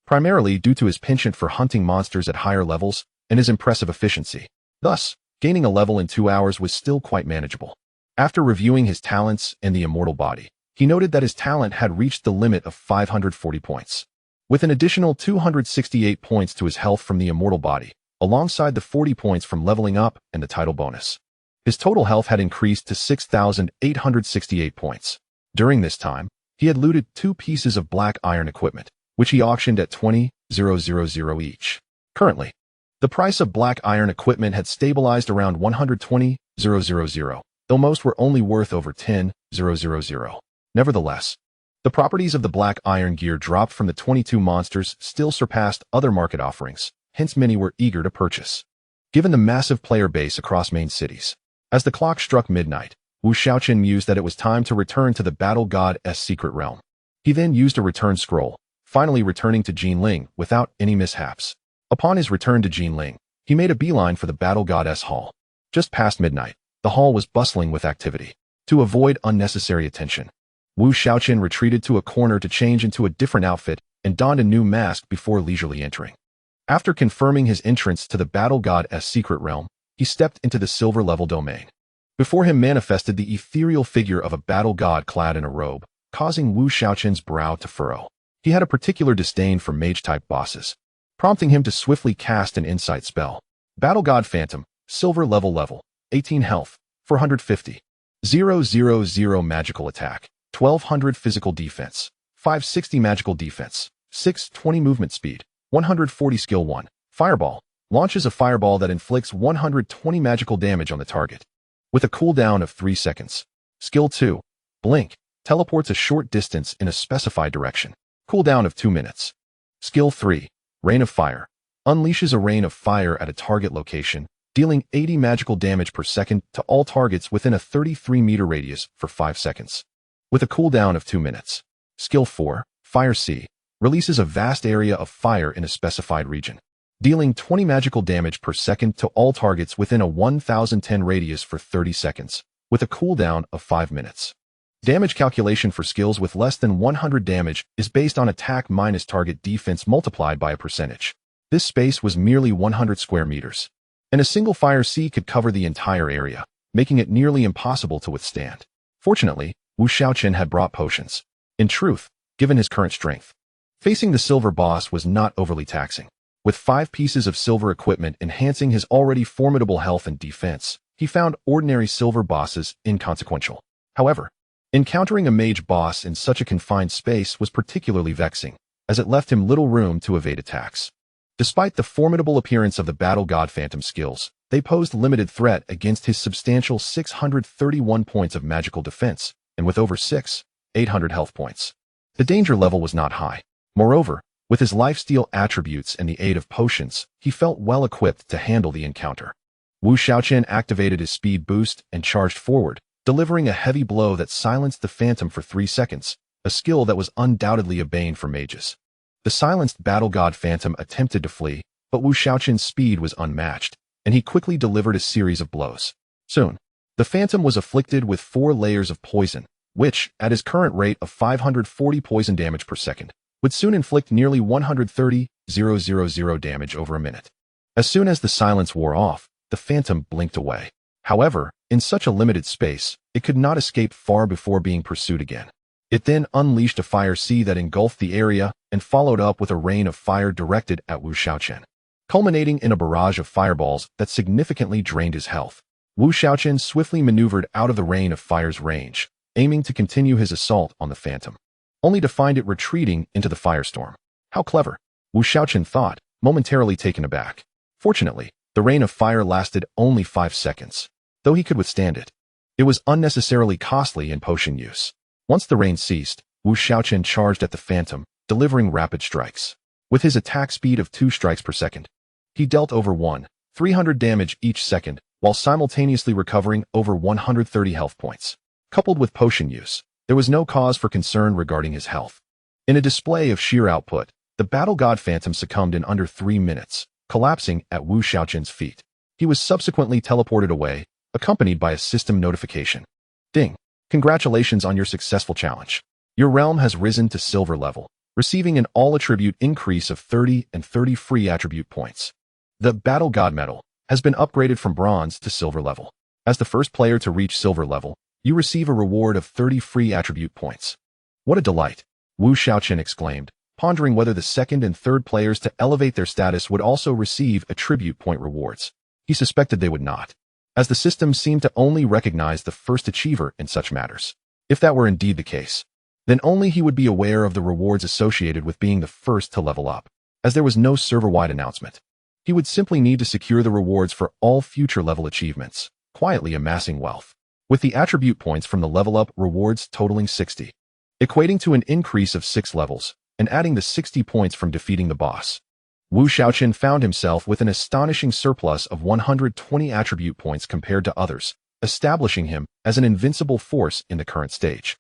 primarily due to his penchant for hunting monsters at higher levels and his impressive efficiency. Thus, gaining a level in 2 hours was still quite manageable. After reviewing his talents and the immortal body, he noted that his talent had reached the limit of 540 points. With an additional 268 points to his health from the immortal body, alongside the 40 points from leveling up and the title bonus, his total health had increased to 6,868 points. During this time, he had looted 2 pieces of black iron equipment, which he auctioned at 20,000 each. Currently, the price of black iron equipment had stabilized around 120,000, though most were only worth over 10,000. Nevertheless, the properties of the black iron gear dropped from the 22 monsters still surpassed other market offerings, hence many were eager to purchase. Given the massive player base across main cities, as the clock struck midnight, Wu Shaochen mused that it was time to return to the battle god's secret realm. He then used a return scroll, finally returning to Jinling without any mishaps. Upon his return to Jinling, he made a beeline for the battle god's hall. Just past midnight, the hall was bustling with activity. To avoid unnecessary attention, Wu Shaochen retreated to a corner to change into a different outfit and donned a new mask before leisurely entering. After confirming his entrance to the battle god's secret realm, he stepped into the silver level domain. Before him manifested the ethereal figure of a battle god clad in a robe, causing Wu Shaochen's brow to furrow. He had a particular disdain for mage-type bosses, prompting him to swiftly cast an insight spell. Battle God Phantom, silver level, 18 health, 450. 000 magical attack, 1200 physical defense, 560 magical defense, 620 movement speed, 140 skill 1. Fireball, launches a fireball that inflicts 120 magical damage on the target, with a cooldown of 3 seconds. Skill 2, Blink, teleports a short distance in a specified direction, cooldown of 2 minutes. Skill 3, Rain of Fire, unleashes a rain of fire at a target location, dealing 80 magical damage per second to all targets within a 33-meter radius for 5 seconds, with a cooldown of 2 minutes. Skill 4, Fire Sea, releases a vast area of fire in a specified region, dealing 20 magical damage per second to all targets within a 1010 radius for 30 seconds, with a cooldown of 5 minutes. Damage calculation for skills with less than 100 damage is based on attack minus target defense multiplied by a percentage. This space was merely 100 square meters, and a single fire sea could cover the entire area, making it nearly impossible to withstand. Fortunately, Wu Shaochen had brought potions. In truth, given his current strength, facing the silver boss was not overly taxing. With 5 pieces of silver equipment enhancing his already formidable health and defense, he found ordinary silver bosses inconsequential. However, encountering a mage boss in such a confined space was particularly vexing, as it left him little room to evade attacks. Despite the formidable appearance of the Battle God Phantom skills, they posed limited threat against his substantial 631 points of magical defense, and with over 800 health points. The danger level was not high. Moreover, with his lifesteal attributes and the aid of potions, he felt well equipped to handle the encounter. Wu Shaochen activated his speed boost and charged forward, delivering a heavy blow that silenced the phantom for 3 seconds, a skill that was undoubtedly a bane for mages. The silenced Battle God Phantom attempted to flee, but Wu Shaochen's speed was unmatched, and he quickly delivered a series of blows. Soon, the phantom was afflicted with 4 layers of poison, which, at his current rate of 540 poison damage per second, would soon inflict nearly 130,000 damage over a minute. As soon as the silence wore off, the phantom blinked away. However, in such a limited space, it could not escape far before being pursued again. It then unleashed a fire sea that engulfed the area and followed up with a rain of fire directed at Wu Shaochen, culminating in a barrage of fireballs that significantly drained his health. Wu Shaochen swiftly maneuvered out of the rain of fire's range, aiming to continue his assault on the phantom, only to find it retreating into the firestorm. How clever, Wu Shaochen thought, momentarily taken aback. Fortunately, the rain of fire lasted only 5 seconds, though he could withstand it. It was unnecessarily costly in potion use. Once the rain ceased, Wu Shaochen charged at the phantom, delivering rapid strikes. With his attack speed of 2 strikes per second, he dealt over 300 damage each second, while simultaneously recovering over 130 health points. Coupled with potion use, there was no cause for concern regarding his health. In a display of sheer output, the Battle God Phantom succumbed in under 3 minutes, collapsing at Wu Shaochen's feet. He was subsequently teleported away, accompanied by a system notification. Ding! Congratulations on your successful challenge. Your realm has risen to silver level, receiving an all-attribute increase of 30 and 30 free attribute points. The Battle God Medal has been upgraded from bronze to silver level. As the first player to reach silver level, you receive a reward of 30 free attribute points. What a delight! Wu Shaochen exclaimed, pondering whether the second and third players to elevate their status would also receive attribute point rewards. He suspected they would not, as the system seemed to only recognize the first achiever in such matters. If that were indeed the case, then only he would be aware of the rewards associated with being the first to level up, as there was no server-wide announcement. He would simply need to secure the rewards for all future level achievements, quietly amassing wealth, with the attribute points from the level-up rewards totaling 60, equating to an increase of 6 levels, and adding the 60 points from defeating the boss. Wu Shaochen found himself with an astonishing surplus of 120 attribute points compared to others, establishing him as an invincible force in the current stage.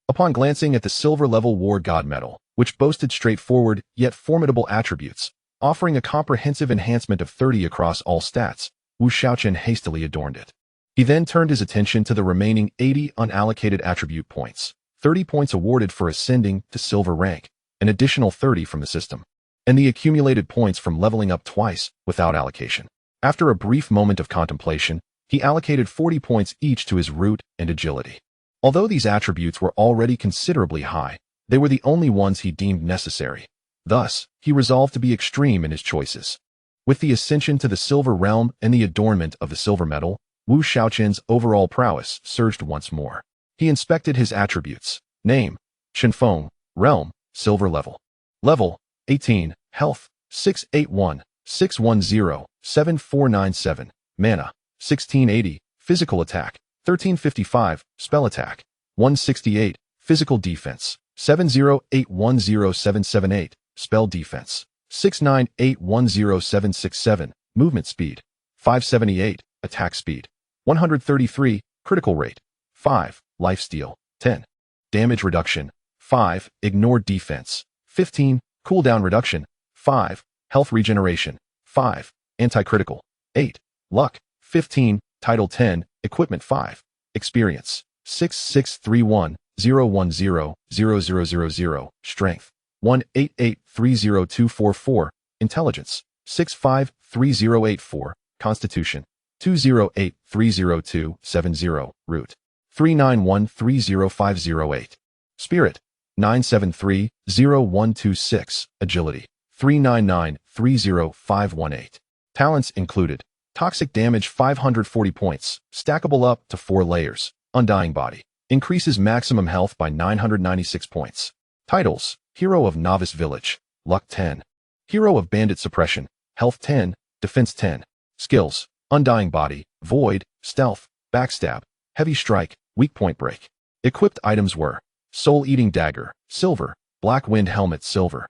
Upon glancing at the silver-level War God Medal, which boasted straightforward yet formidable attributes, offering a comprehensive enhancement of 30 across all stats, Wu Shaochen hastily adorned it. He then turned his attention to the remaining 80 unallocated attribute points, 30 points awarded for ascending to silver rank, an additional 30 from the system, and the accumulated points from leveling up twice without allocation. After a brief moment of contemplation, he allocated 40 points each to his root and agility. Although these attributes were already considerably high, they were the only ones he deemed necessary. Thus, he resolved to be extreme in his choices. With the ascension to the silver realm and the adornment of the silver medal, Wu Shaochen's overall prowess surged once more. He inspected his attributes. Name: Shenfeng. Realm: silver level. Level: 18. Health: 681, 610, 7497. Mana: 1680. Physical attack: 1355. Spell attack: 168. Physical defense: 708107778. Spell defense: 6981077. Movement speed: 578. Attack speed: 133. Critical rate: 5. Lifesteal: 10. Damage reduction: 5. Ignore defense: 15. Cooldown reduction: 5. Health regeneration: 5. Anti-critical: 8. Luck: 15. Title 10. Equipment: 5. Experience: 663101000000. Strength: 188302444. Intelligence: 653084. Constitution: 2083070. Root: 391305008. Spirit: 9730126. Agility: 399300518. Talents included: toxic damage 540 points, stackable up to 4 layers. Undying body: increases maximum health by 996 points. Titles: Hero of Novice Village, Luck 10. Hero of Bandit Suppression, Health 10, Defense 10. Skills: Undying Body, Void, Stealth, Backstab, Heavy Strike, Weak Point Break. Equipped items were: Soul-Eating Dagger, Silver; Black Wind Helmet, Silver;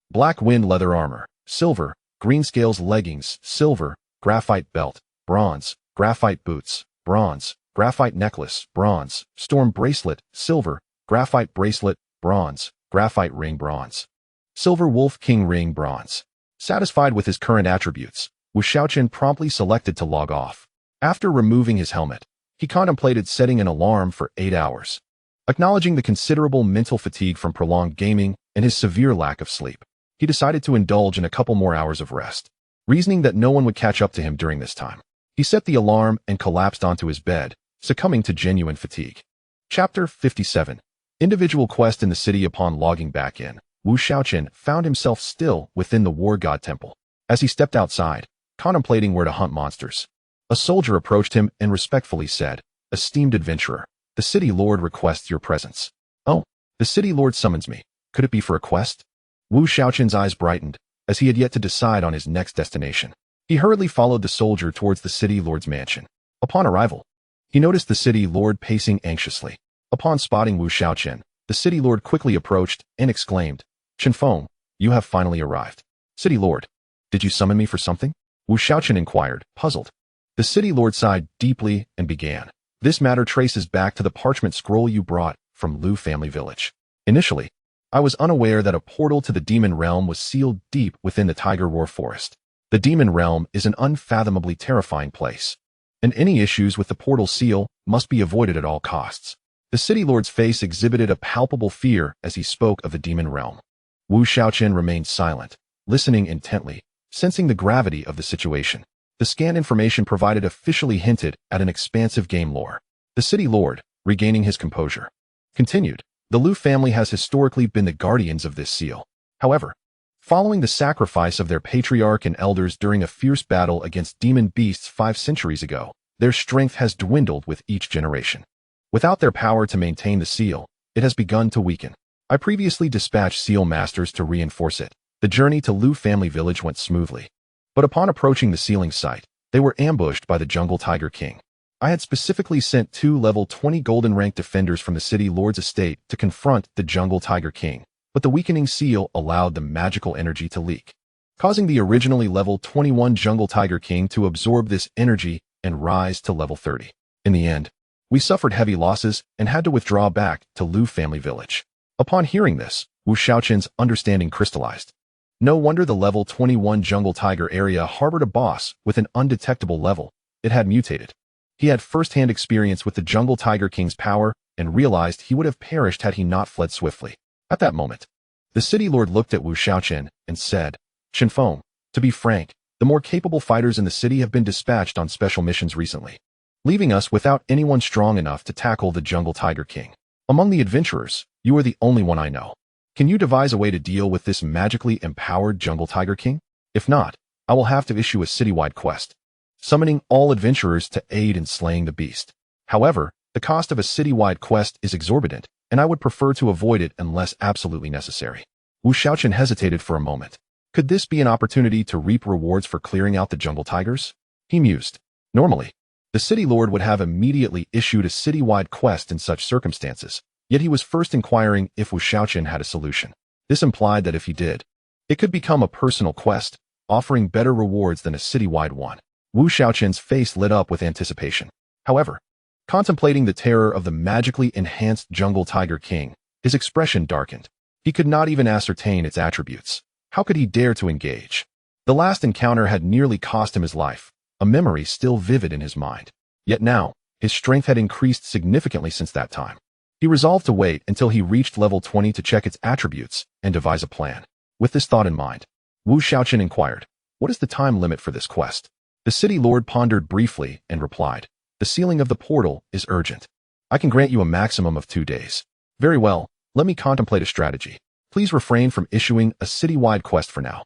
Black Wind Leather Armor, Silver; Green Scales Leggings, Silver; Graphite Belt, Bronze; Graphite Boots, Bronze; Graphite Necklace, Bronze; Storm Bracelet, Silver; Graphite Bracelet, Bronze; Graphite Ring, Bronze; Silver Wolf King Ring, Bronze. Satisfied with his current attributes, Wu Shaochen promptly selected to log off. After removing his helmet, he contemplated setting an alarm for 8 hours. Acknowledging the considerable mental fatigue from prolonged gaming and his severe lack of sleep, he decided to indulge in a couple more hours of rest. Reasoning that no one would catch up to him during this time, he set the alarm and collapsed onto his bed, succumbing to genuine fatigue. Chapter 57. Individual quest in the city. Upon logging back in, Wu Shaochen found himself still within the War God Temple. As he stepped outside, contemplating where to hunt monsters, a soldier approached him and respectfully said, "Esteemed adventurer, the city lord requests your presence." "Oh, the city lord summons me. Could it be for a quest?" Wu Shaochen's eyes brightened, as he had yet to decide on his next destination. He hurriedly followed the soldier towards the city lord's mansion. Upon arrival, he noticed the city lord pacing anxiously. Upon spotting Wu Shaochen, the city lord quickly approached and exclaimed, "Shenfeng, you have finally arrived." "City lord, did you summon me for something?" Wu Shaochen inquired, puzzled. The city lord sighed deeply and began, "This matter traces back to the parchment scroll you brought from Lu family village. Initially, I was unaware that a portal to the demon realm was sealed deep within the Tiger Roar forest. The demon realm is an unfathomably terrifying place, and any issues with the portal seal must be avoided at all costs." The city lord's face exhibited a palpable fear as he spoke of the demon realm. Wu Shaochen remained silent, listening intently, sensing the gravity of the situation. The scanned information provided officially hinted at an expansive game lore. The city lord, regaining his composure, continued, "The Lu family has historically been the guardians of this seal. However, following the sacrifice of their patriarch and elders during a fierce battle against demon beasts 5 centuries ago, their strength has dwindled with each generation. Without their power to maintain the seal, it has begun to weaken. I previously dispatched seal masters to reinforce it. The journey to Lu family village went smoothly. But upon approaching the sealing site, they were ambushed by the Jungle Tiger King. I had specifically sent 2 level 20 golden rank defenders from the city lord's estate to confront the Jungle Tiger King, but the weakening seal allowed the magical energy to leak, causing the originally level 21 Jungle Tiger King to absorb this energy and rise to level 30. In the end, we suffered heavy losses and had to withdraw back to Lu family village." Upon hearing this, Wu Shaochen's understanding crystallized. No wonder the level 21 Jungle Tiger area harbored a boss with an undetectable level. It had mutated. He had first-hand experience with the Jungle Tiger King's power and realized he would have perished had he not fled swiftly. At that moment, the city lord looked at Wu Shaochen and said, "Shenfeng, to be frank, The more capable fighters in the city have been dispatched on special missions recently, leaving us without anyone strong enough to tackle the Jungle Tiger King. Among the adventurers, you are the only one I know. Can you devise a way to deal with this magically empowered Jungle Tiger King? If not, I will have to issue a citywide quest, summoning all adventurers to aid in slaying the beast. However, the cost of a citywide quest is exorbitant, and I would prefer to avoid it unless absolutely necessary. Wu Shaochen hesitated for a moment. Could this be an opportunity to reap rewards for clearing out the jungle tigers? He mused. Normally, the city lord would have immediately issued a citywide quest in such circumstances, yet he was first inquiring if Wu Shaochen had a solution. This implied that if he did, it could become a personal quest, offering better rewards than a citywide one. Wu Shaochen's face lit up with anticipation. However, contemplating the terror of the magically enhanced Jungle Tiger King, his expression darkened. He could not even ascertain its attributes. How could he dare to engage? The last encounter had nearly cost him his life, a memory still vivid in his mind. Yet now, his strength had increased significantly since that time. He resolved to wait until he reached level 20 to check its attributes and devise a plan. With this thought in mind, Wu Shaochen inquired, "What is the time limit for this quest?" The city lord pondered briefly and replied, "The sealing of the portal is urgent. I can grant you a maximum of 2 days." "Very well, let me contemplate a strategy. Please refrain from issuing a citywide quest for now."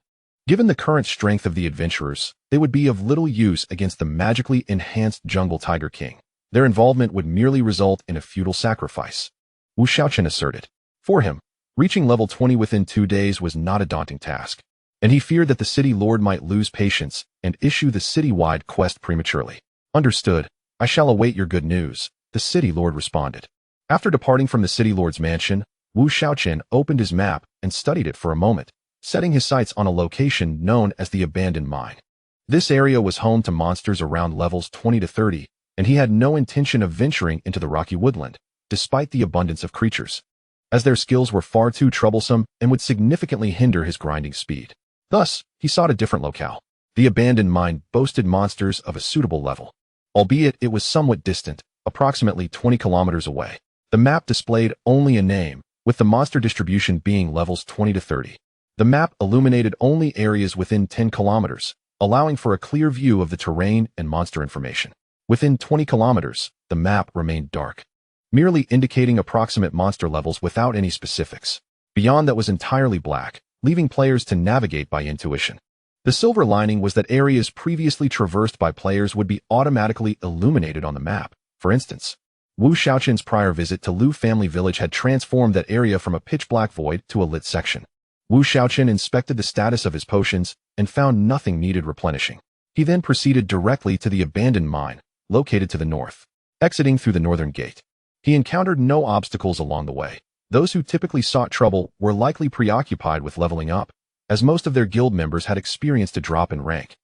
Given the current strength of the adventurers, they would be of little use against the magically enhanced Jungle Tiger King. Their involvement would merely result in a futile sacrifice, Wu Shaochen asserted. For him, reaching level 20 within 2 days was not a daunting task, and he feared that the city lord might lose patience and issue the citywide quest prematurely. "Understood. I shall await your good news," the city lord responded. After departing from the city lord's mansion, Wu Shaochen opened his map and studied it for a moment, setting his sights on a location known as the Abandoned Mine. This area was home to monsters around levels 20 to 30, and he had no intention of venturing into the rocky woodland, despite the abundance of creatures, as their skills were far too troublesome and would significantly hinder his grinding speed. Thus, he sought a different locale. The Abandoned Mine boasted monsters of a suitable level, albeit it was somewhat distant, approximately 20 kilometers away. The map displayed only a name, with the monster distribution being levels 20 to 30. The map illuminated only areas within 10 kilometers, allowing for a clear view of the terrain and monster information. Within 20 kilometers, the map remained dark, merely indicating approximate monster levels without any specifics. Beyond that was entirely black, leaving players to navigate by intuition. The silver lining was that areas previously traversed by players would be automatically illuminated on the map. For instance, Wu Shaochen's prior visit to Lu Family Village had transformed that area from a pitch-black void to a lit section. Wu Shaochen inspected the status of his potions and found nothing needed replenishing. He then proceeded directly to the Abandoned Mine, located to the north. Exiting through the northern gate, he encountered no obstacles along the way. Those who typically sought trouble were likely preoccupied with leveling up, as most of their guild members had experienced a drop in rank,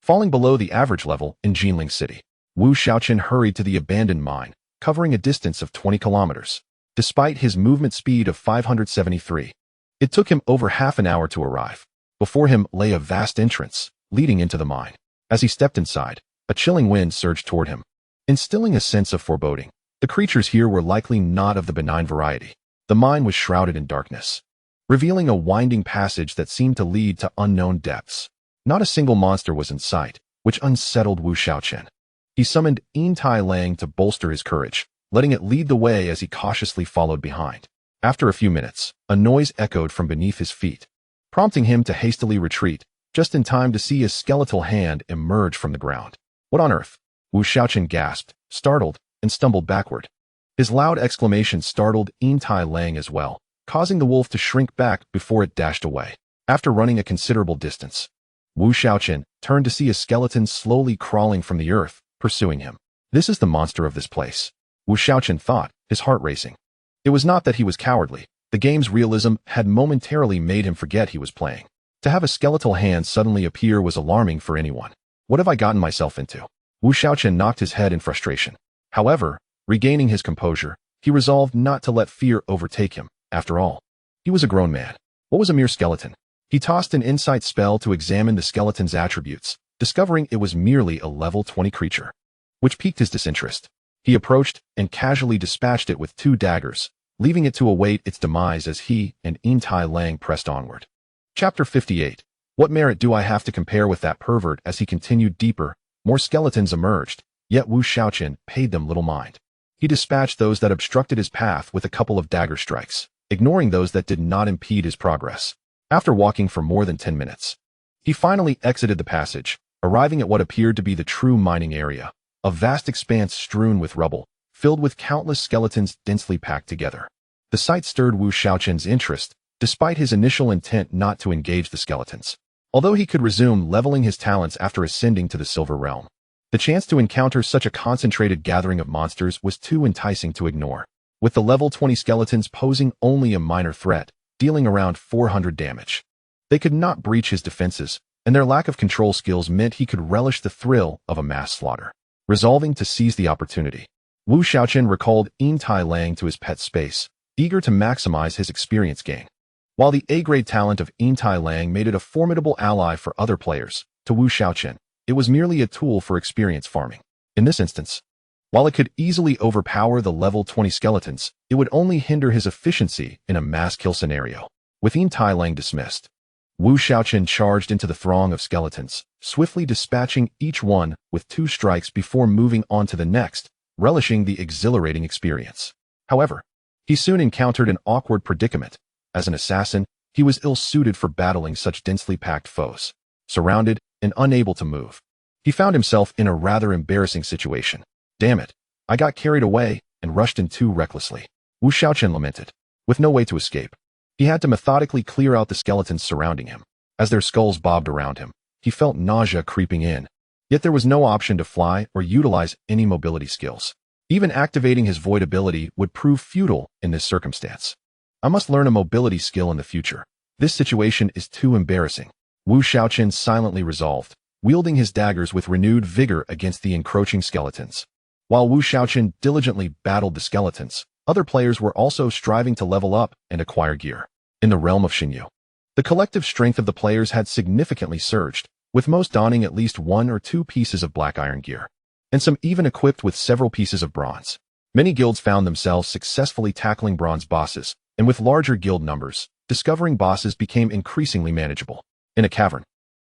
falling below the average level in Jinling City. Wu Shaochen hurried to the Abandoned Mine, covering a distance of 20 kilometers. Despite his movement speed of 573, it took him over half an hour to arrive. Before him lay a vast entrance, leading into the mine. As he stepped inside, a chilling wind surged toward him, instilling a sense of foreboding. The creatures here were likely not of the benign variety. The mine was shrouded in darkness, revealing a winding passage that seemed to lead to unknown depths. Not a single monster was in sight, which unsettled Wu Shaochen. He summoned Yin Tai Lang to bolster his courage, letting it lead the way as he cautiously followed behind. After a few minutes, a noise echoed from beneath his feet, prompting him to hastily retreat, just in time to see a skeletal hand emerge from the ground. "What on earth?" Wu Shaochen gasped, startled, and stumbled backward. His loud exclamation startled Yin Tai Lang as well, causing the wolf to shrink back before it dashed away. After running a considerable distance, Wu Shaochen turned to see a skeleton slowly crawling from the earth, pursuing him. "This is the monster of this place," Wu Shaochen thought, his heart racing. It was not that he was cowardly. The game's realism had momentarily made him forget he was playing. To have a skeletal hand suddenly appear was alarming for anyone. What have I gotten myself into? Wu Shaochen knocked his head in frustration. However, regaining his composure, he resolved not to let fear overtake him. After all, he was a grown man. What was a mere skeleton? He tossed an insight spell to examine the skeleton's attributes, discovering it was merely a level 20 creature, which piqued his disinterest. He approached and casually dispatched it with 2 daggers, leaving it to await its demise as he and Yin Tai Lang pressed onward. Chapter 58. What merit do I have to compare with that pervert? As he continued deeper, more skeletons emerged, yet Wu Shaochen paid them little mind. He dispatched those that obstructed his path with a couple of dagger strikes, ignoring those that did not impede his progress. After walking for more than 10 minutes, he finally exited the passage, arriving at what appeared to be the true mining area, a vast expanse strewn with rubble, filled with countless skeletons densely packed together. The sight stirred Wu Shaochen's interest, despite his initial intent not to engage the skeletons. Although he could resume leveling his talents after ascending to the Silver Realm, the chance to encounter such a concentrated gathering of monsters was too enticing to ignore. With the level 20 skeletons posing only a minor threat, dealing around 400 damage. They could not breach his defenses, and their lack of control skills meant he could relish the thrill of a mass slaughter. Resolving to seize the opportunity, Wu Shaochen recalled Yin Tai Lang to his pet space, eager to maximize his experience gain. While the A-grade talent of Yin Tai Lang made it a formidable ally for other players, to Wu Shaochen, it was merely a tool for experience farming. In this instance, while it could easily overpower the level 20 skeletons, it would only hinder his efficiency in a mass kill scenario. With Yin Tai Lang dismissed, Wu Shaochen charged into the throng of skeletons, swiftly dispatching each one with 2 strikes before moving on to the next, relishing the exhilarating experience. However, he soon encountered an awkward predicament. As an assassin, he was ill-suited for battling such densely packed foes. Surrounded and unable to move, he found himself in a rather embarrassing situation. Damn it, I got carried away and rushed in too recklessly, Wu Shaochen lamented. With no way to escape, he had to methodically clear out the skeletons surrounding him. As their skulls bobbed around him, he felt nausea creeping in. Yet there was no option to fly or utilize any mobility skills. Even activating his void ability would prove futile in this circumstance. I must learn a mobility skill in the future. This situation is too embarrassing, Wu Shaochen silently resolved, wielding his daggers with renewed vigor against the encroaching skeletons. While Wu Shaochen diligently battled the skeletons, other players were also striving to level up and acquire gear. In the realm of Xinyu, the collective strength of the players had significantly surged, with most donning at least 1 or 2 pieces of black iron gear, and some even equipped with several pieces of bronze. Many guilds found themselves successfully tackling bronze bosses, and with larger guild numbers, discovering bosses became increasingly manageable. In a cavern,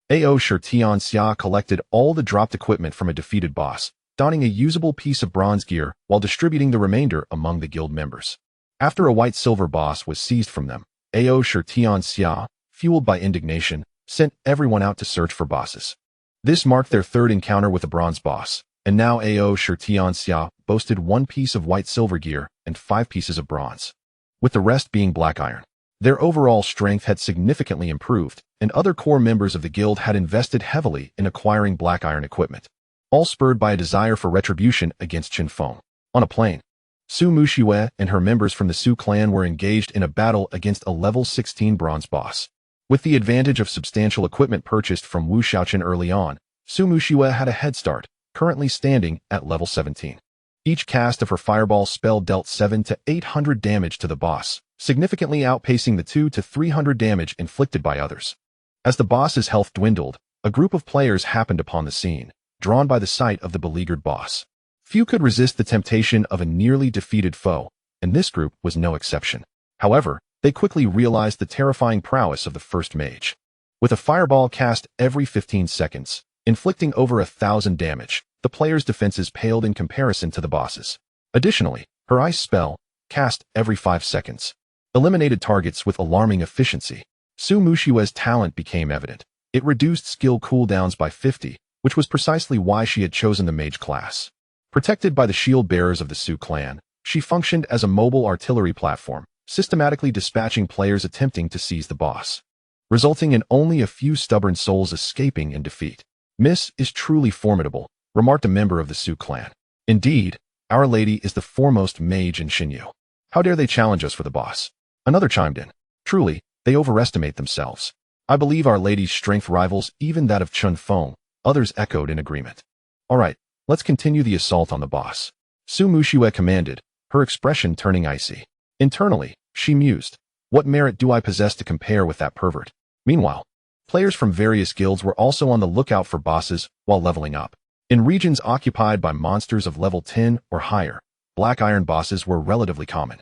Ao Shirtian Xia collected all the dropped equipment from a defeated boss, donning a usable piece of bronze gear while distributing the remainder among the guild members. After a white-silver boss was seized from them, Ao Shirtian Xia, fueled by indignation, sent everyone out to search for bosses. This marked their 3rd encounter with a bronze boss, and now Ao Shirtian Xia boasted 1 piece of white-silver gear and 5 pieces of bronze, with the rest being black iron. Their overall strength had significantly improved, and other core members of the guild had invested heavily in acquiring black iron equipment, all spurred by a desire for retribution against Qinfeng. On a plain, Su Muxiue and her members from the Su clan were engaged in a battle against a level 16 bronze boss. With the advantage of substantial equipment purchased from Wu Shaochen early on, Su Muxiue had a head start, currently standing at level 17. Each cast of her fireball spell dealt 700 to 800 damage to the boss, significantly outpacing the 200 to 300 damage inflicted by others. As the boss's health dwindled, a group of players happened upon the scene, drawn by the sight of the beleaguered boss. Few could resist the temptation of a nearly defeated foe, and this group was no exception. However, they quickly realized the terrifying prowess of the first mage. With a fireball cast every 15 seconds, inflicting over 1,000 damage, the player's defenses paled in comparison to the boss's. Additionally, her ice spell, cast every 5 seconds, eliminated targets with alarming efficiency. Su Muxiue's talent became evident. It reduced skill cooldowns by 50, which was precisely why she had chosen the mage class. Protected by the shield bearers of the Su clan, she functioned as a mobile artillery platform, systematically dispatching players attempting to seize the boss, resulting in only a few stubborn souls escaping in defeat. Miss is truly formidable, remarked a member of the Su clan. Indeed, Our Lady is the foremost mage in Xinyu. How dare they challenge us for the boss? Another chimed in. Truly, they overestimate themselves. I believe Our Lady's strength rivals even that of Qinfeng. Others echoed in agreement. All right, let's continue the assault on the boss, Su Muxiue commanded, her expression turning icy. Internally, she mused. What merit do I possess to compare with that pervert? Meanwhile, players from various guilds were also on the lookout for bosses while leveling up. In regions occupied by monsters of level 10 or higher, black iron bosses were relatively common.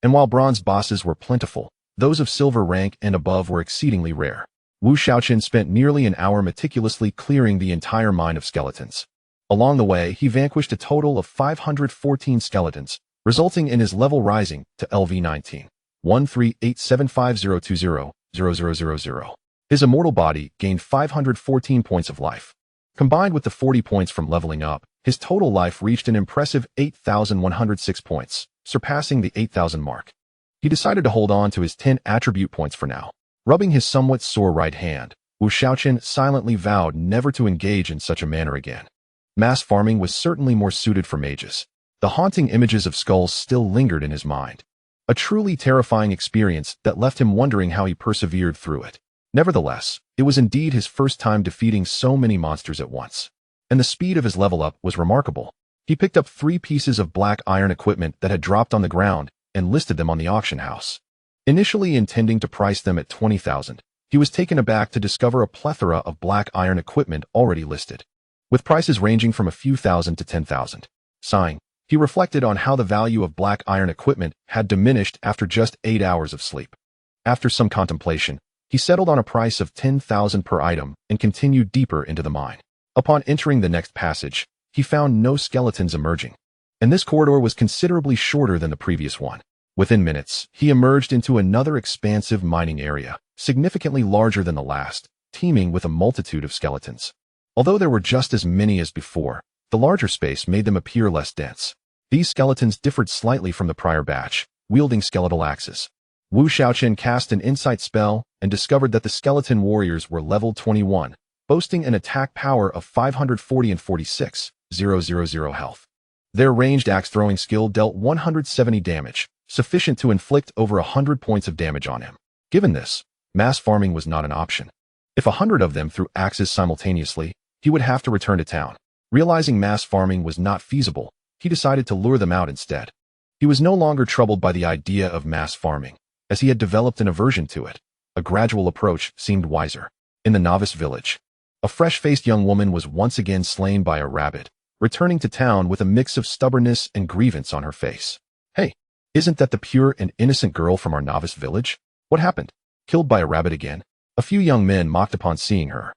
And while bronze bosses were plentiful, those of silver rank and above were exceedingly rare. Wu Shaochen spent nearly an hour meticulously clearing the entire mine of skeletons. Along the way, he vanquished a total of 514 skeletons, resulting in his level rising to LV19. 1387502000000. His immortal body gained 514 points of life. Combined with the 40 points from leveling up, his total life reached an impressive 8,106 points, surpassing the 8,000 mark. He decided to hold on to his 10 attribute points for now. Rubbing his somewhat sore right hand, Wu Shaochen silently vowed never to engage in such a manner again. Mass farming was certainly more suited for mages. The haunting images of skulls still lingered in his mind. A truly terrifying experience that left him wondering how he persevered through it. Nevertheless, it was indeed his first time defeating so many monsters at once. And the speed of his level up was remarkable. He picked up 3 pieces of black iron equipment that had dropped on the ground and listed them on the auction house. Initially intending to price them at 20,000, he was taken aback to discover a plethora of black iron equipment already listed, with prices ranging from a few thousand to 10,000. Sighing, he reflected on how the value of black iron equipment had diminished after just 8 hours of sleep. After some contemplation, he settled on a price of 10,000 per item and continued deeper into the mine. Upon entering the next passage, he found no skeletons emerging, and this corridor was considerably shorter than the previous one. Within minutes, he emerged into another expansive mining area, significantly larger than the last, teeming with a multitude of skeletons. Although there were just as many as before, the larger space made them appear less dense. These skeletons differed slightly from the prior batch, wielding skeletal axes. Wu Shaochen cast an insight spell and discovered that the skeleton warriors were level 21, boasting an attack power of 540 and 46,000 health. Their ranged axe-throwing skill dealt 170 damage, sufficient to inflict over 100 points of damage on him. Given this, mass farming was not an option. If 100 of them threw axes simultaneously, he would have to return to town. Realizing mass farming was not feasible, he decided to lure them out instead. He was no longer troubled by the idea of mass farming, as he had developed an aversion to it. A gradual approach seemed wiser. In the novice village, a fresh-faced young woman was once again slain by a rabbit, returning to town with a mix of stubbornness and grievance on her face. Hey, isn't that the pure and innocent girl from our novice village? What happened? Killed by a rabbit again? A few young men mocked upon seeing her.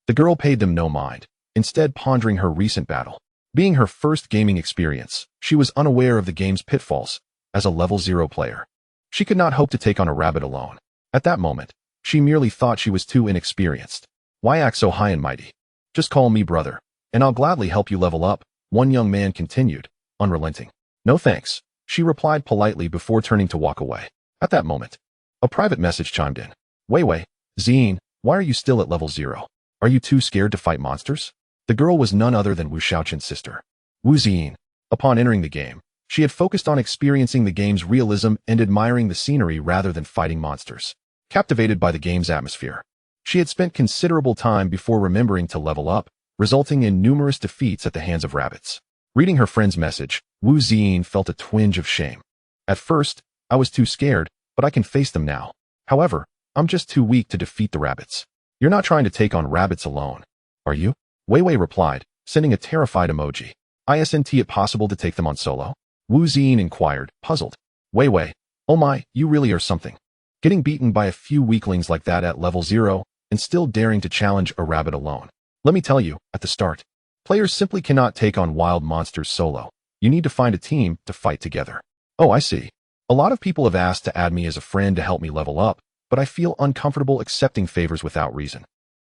The girl paid them no mind, instead pondering her recent battle. Being her first gaming experience, she was unaware of the game's pitfalls. As a level 0 player, she could not hope to take on a rabbit alone. At that moment, she merely thought she was too inexperienced. Why act so high and mighty? Just call me brother, and I'll gladly help you level up, one young man continued, unrelenting. No thanks, she replied politely before turning to walk away. At that moment, a private message chimed in. Wei, Zine, why are you still at level 0? Are you too scared to fight monsters? The girl was none other than Wu Shaochen's sister. Wu Zine. Upon entering the game, she had focused on experiencing the game's realism and admiring the scenery rather than fighting monsters. Captivated by the game's atmosphere, she had spent considerable time before remembering to level up, resulting in numerous defeats at the hands of rabbits. Reading her friend's message, Wu Zine felt a twinge of shame. At first, I was too scared, but I can face them now. However, I'm just too weak to defeat the rabbits. You're not trying to take on rabbits alone, are you? Wei replied, sending a terrified emoji. Isn't it possible to take them on solo? Wu Zine inquired, puzzled. Wei, oh my, you really are something. Getting beaten by a few weaklings like that at level 0, and still daring to challenge a rabbit alone. Let me tell you, at the start, players simply cannot take on wild monsters solo. You need to find a team to fight together. Oh, I see. A lot of people have asked to add me as a friend to help me level up, but I feel uncomfortable accepting favors without reason.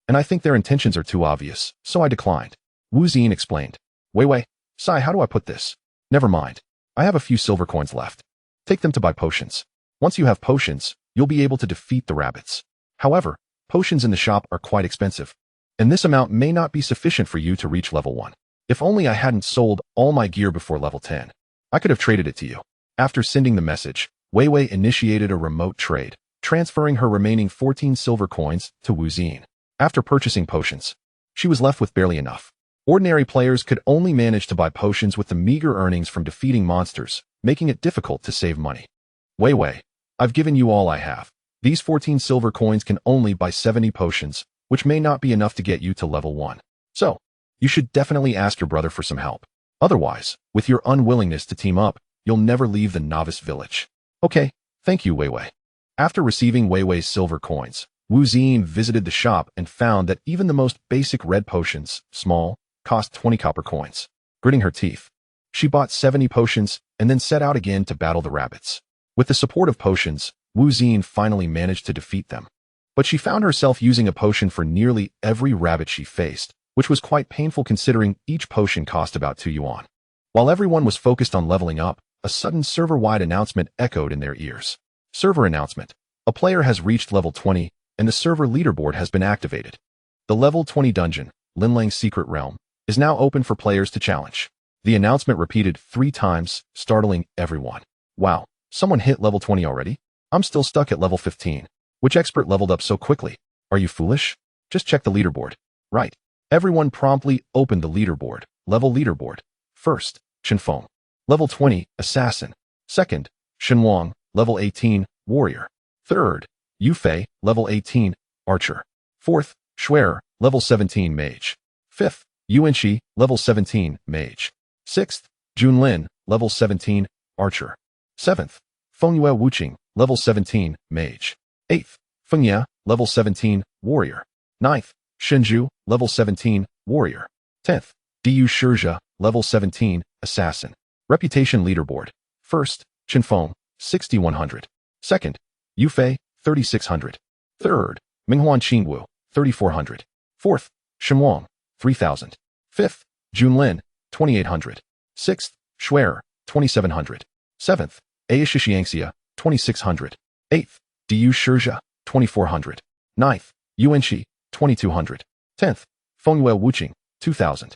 And I think their intentions are too obvious, so I declined. Wu Zine explained. Wei, Sai, how do I put this? Never mind. I have a few silver coins left. Take them to buy potions. Once you have potions, you'll be able to defeat the rabbits. However, potions in the shop are quite expensive, and this amount may not be sufficient for you to reach level 1. If only I hadn't sold all my gear before level 10. I could have traded it to you. After sending the message, Wei initiated a remote trade, transferring her remaining 14 silver coins to Wu Zine. After purchasing potions, she was left with barely enough. Ordinary players could only manage to buy potions with the meager earnings from defeating monsters, making it difficult to save money. Wei, I've given you all I have. These 14 silver coins can only buy 70 potions, which may not be enough to get you to level 1. So, you should definitely ask your brother for some help. Otherwise, with your unwillingness to team up, you'll never leave the novice village. Okay, thank you, Wei. After receiving Wei's silver coins, Wu Xin visited the shop and found that even the most basic red potions, small, cost 20 copper coins. Gritting her teeth, she bought 70 potions and then set out again to battle the rabbits. With the support of potions, Wu Xin finally managed to defeat them. But she found herself using a potion for nearly every rabbit she faced, which was quite painful considering each potion cost about 2 yuan. While everyone was focused on leveling up, a sudden server-wide announcement echoed in their ears. Server announcement. A player has reached level 20, and the server leaderboard has been activated. The level 20 dungeon, Linlang's Secret Realm, is now open for players to challenge. The announcement repeated 3 times, startling everyone. Wow, someone hit level 20 already? I'm still stuck at level 15. Which expert leveled up so quickly? Are you foolish? Just check the leaderboard. Right. Everyone promptly opened the leaderboard. Level leaderboard. First, Chenfeng. Level 20, Assassin. Second, Shenwang. Level 18, Warrior. Third, Yufei. Level 18, Archer. Fourth, Schwerer. Level 17, Mage. Fifth, Yuanxi. Level 17, Mage. Sixth, Junlin. Level 17, Archer. Seventh, Fengyue Wuqing. Level 17, Mage. 8th, Fengye, level 17, Warrior. 9th, Shenju, level 17, Warrior. 10th, Diyu Shizhe, level 17, Assassin. Reputation Leaderboard. 1st, Chenfeng, 6100. 2nd, Yufei, 3600. 3rd, Minghuan Qingwu, 3400. 4th, Shenwang, 3000. 5th, Junlin, 2800. 6th, Schwerer, 2700. 7th, Aishishiangxia, 2600. 8th, Diyu Shizhe, 2400. 9th, Yuanxi, 2200. 10th, Fengyue Wuqing, 2000.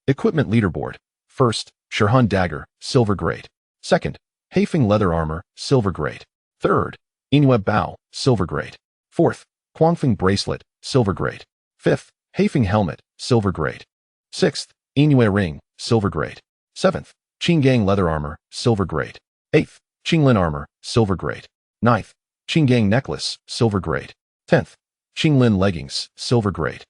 Equipment Leaderboard. 1st, Shihun Dagger, Silver Grade. 2nd, Haifeng Leather Armor, Silver Grade. 3rd, Inue Bao, Silver Grade. 4th, Quangfeng Bracelet, Silver Grade. 5th, Haifeng Helmet, Silver Grade. 6th, Inue Ring, Silver Grade. 7th, Qinggang Leather Armor, Silver Grade. 8th, Qinglin Armor, Silver Grade. 9th, Qinggang Necklace, Silver Grade. 10th, Qinglin Leggings, Silver Grade.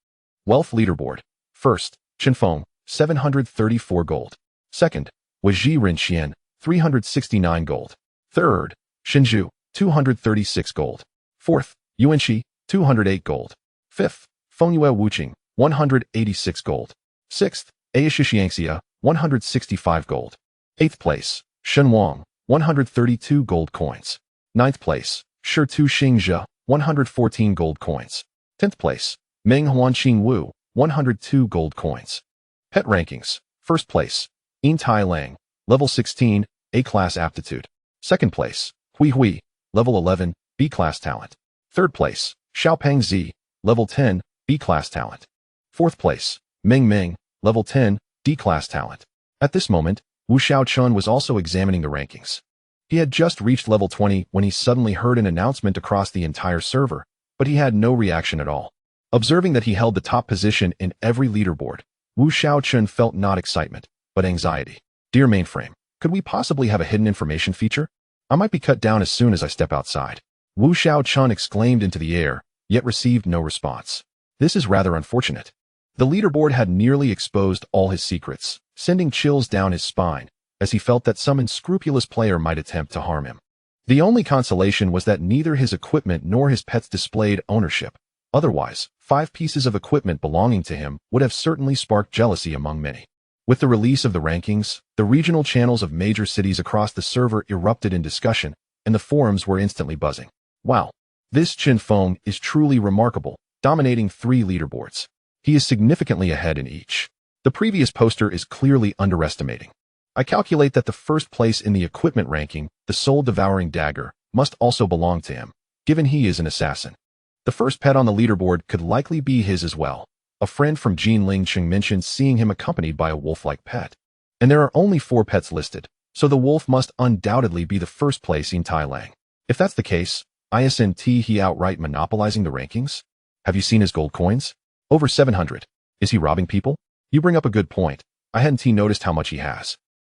Wealth Leaderboard. 1st, Chenfeng, 734 gold. 2nd, Weiji Rinxian, 369 gold. 3rd, Shenju, 236 gold. 4th, Yuanxi, 208 gold. 5th, Fengyue Wuqing, 186 gold. 6th, Aishishiangxia, 165 gold. 8th place, Shenwang, 132 gold coins. 9th place, Shitu Xingzhe, 114 gold coins. 10th place, Minghuan Qingwu, 102 gold coins. Pet Rankings. 1st place, Yin Tai Lang, level 16, A-class aptitude. 2nd place, Hui Hui, level 11, B-class talent. 3rd place, Xiaopeng Zi, level 10, B-class talent. 4th place, Ming Ming, level 10, D-class talent. At this moment, Wu Shaochen was also examining the rankings. He had just reached level 20 when he suddenly heard an announcement across the entire server, but he had no reaction at all. Observing that he held the top position in every leaderboard, Wu Shaochen felt not excitement, but anxiety. Dear mainframe, could we possibly have a hidden information feature? I might be cut down as soon as I step outside. Wu Shaochen exclaimed into the air, yet received no response. This is rather unfortunate. The leaderboard had nearly exposed all his secrets, sending chills down his spine, as he felt that some unscrupulous player might attempt to harm him. The only consolation was that neither his equipment nor his pets displayed ownership. Otherwise, 5 pieces of equipment belonging to him would have certainly sparked jealousy among many. With the release of the rankings, the regional channels of major cities across the server erupted in discussion, and the forums were instantly buzzing. Wow, this Chenfeng is truly remarkable, dominating 3 leaderboards. He is significantly ahead in each. The previous poster is clearly underestimating. I calculate that the first place in the equipment ranking, the soul-devouring dagger, must also belong to him, given he is an assassin. The first pet on the leaderboard could likely be his as well. A friend from Jin Lingqing mentioned seeing him accompanied by a wolf-like pet. And there are only 4 pets listed, so the wolf must undoubtedly be the first place in Thailand. If that's the case, isn't he outright monopolizing the rankings? Have you seen his gold coins? Over 700. Is he robbing people? You bring up a good point. I hadn't noticed how much he has.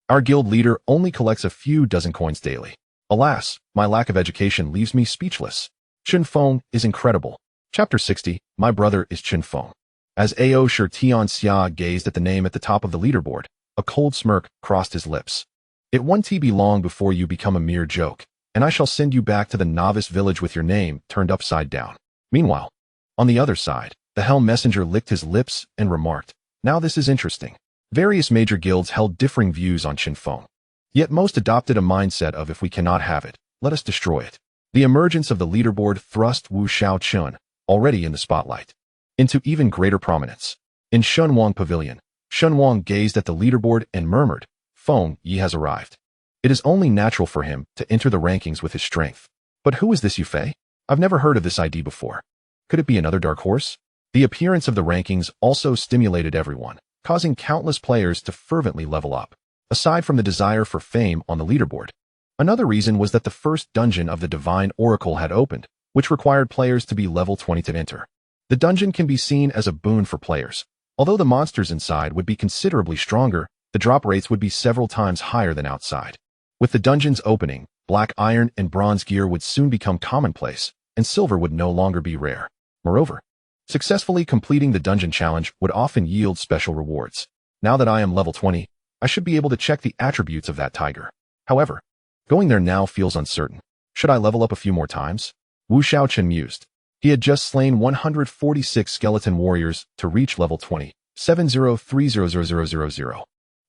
Our guild leader only collects a few dozen coins daily. Alas, my lack of education leaves me speechless. Chenfeng is incredible. Chapter 60, My Brother is Chenfeng. As Ao Shi Tianxia gazed at the name at the top of the leaderboard, a cold smirk crossed his lips. It won't be long before you become a mere joke, and I shall send you back to the novice village with your name turned upside down. Meanwhile, On the other side, the Helm Messenger licked his lips and remarked, "Now this is interesting." Various major guilds held differing views on Qin Feng. Yet most adopted a mindset of if we cannot have it, let us destroy it. The emergence of the leaderboard thrust Wu Shaochen, already in the spotlight, into even greater prominence. In Shunwang Pavilion, Shunwang gazed at the leaderboard and murmured, "Feng Yi has arrived." It is only natural for him to enter the rankings with his strength. But who is this Yufei? I've never heard of this ID before. Could it be another dark horse? The appearance of the rankings also stimulated everyone, causing countless players to fervently level up. Aside from the desire for fame on the leaderboard, another reason was that the first dungeon of the Divine Oracle had opened, which required players to be level 20 to enter. The dungeon can be seen as a boon for players. Although the monsters inside would be considerably stronger, the drop rates would be several times higher than outside. With the dungeons opening, black iron and bronze gear would soon become commonplace, and silver would no longer be rare. Moreover, successfully completing the dungeon challenge would often yield special rewards. Now that I am level 20, I should be able to check the attributes of that tiger. However, going there now feels uncertain. Should I level up a few more times? Wu Shaochen mused. He had just slain 146 skeleton warriors to reach level 20, 70300000,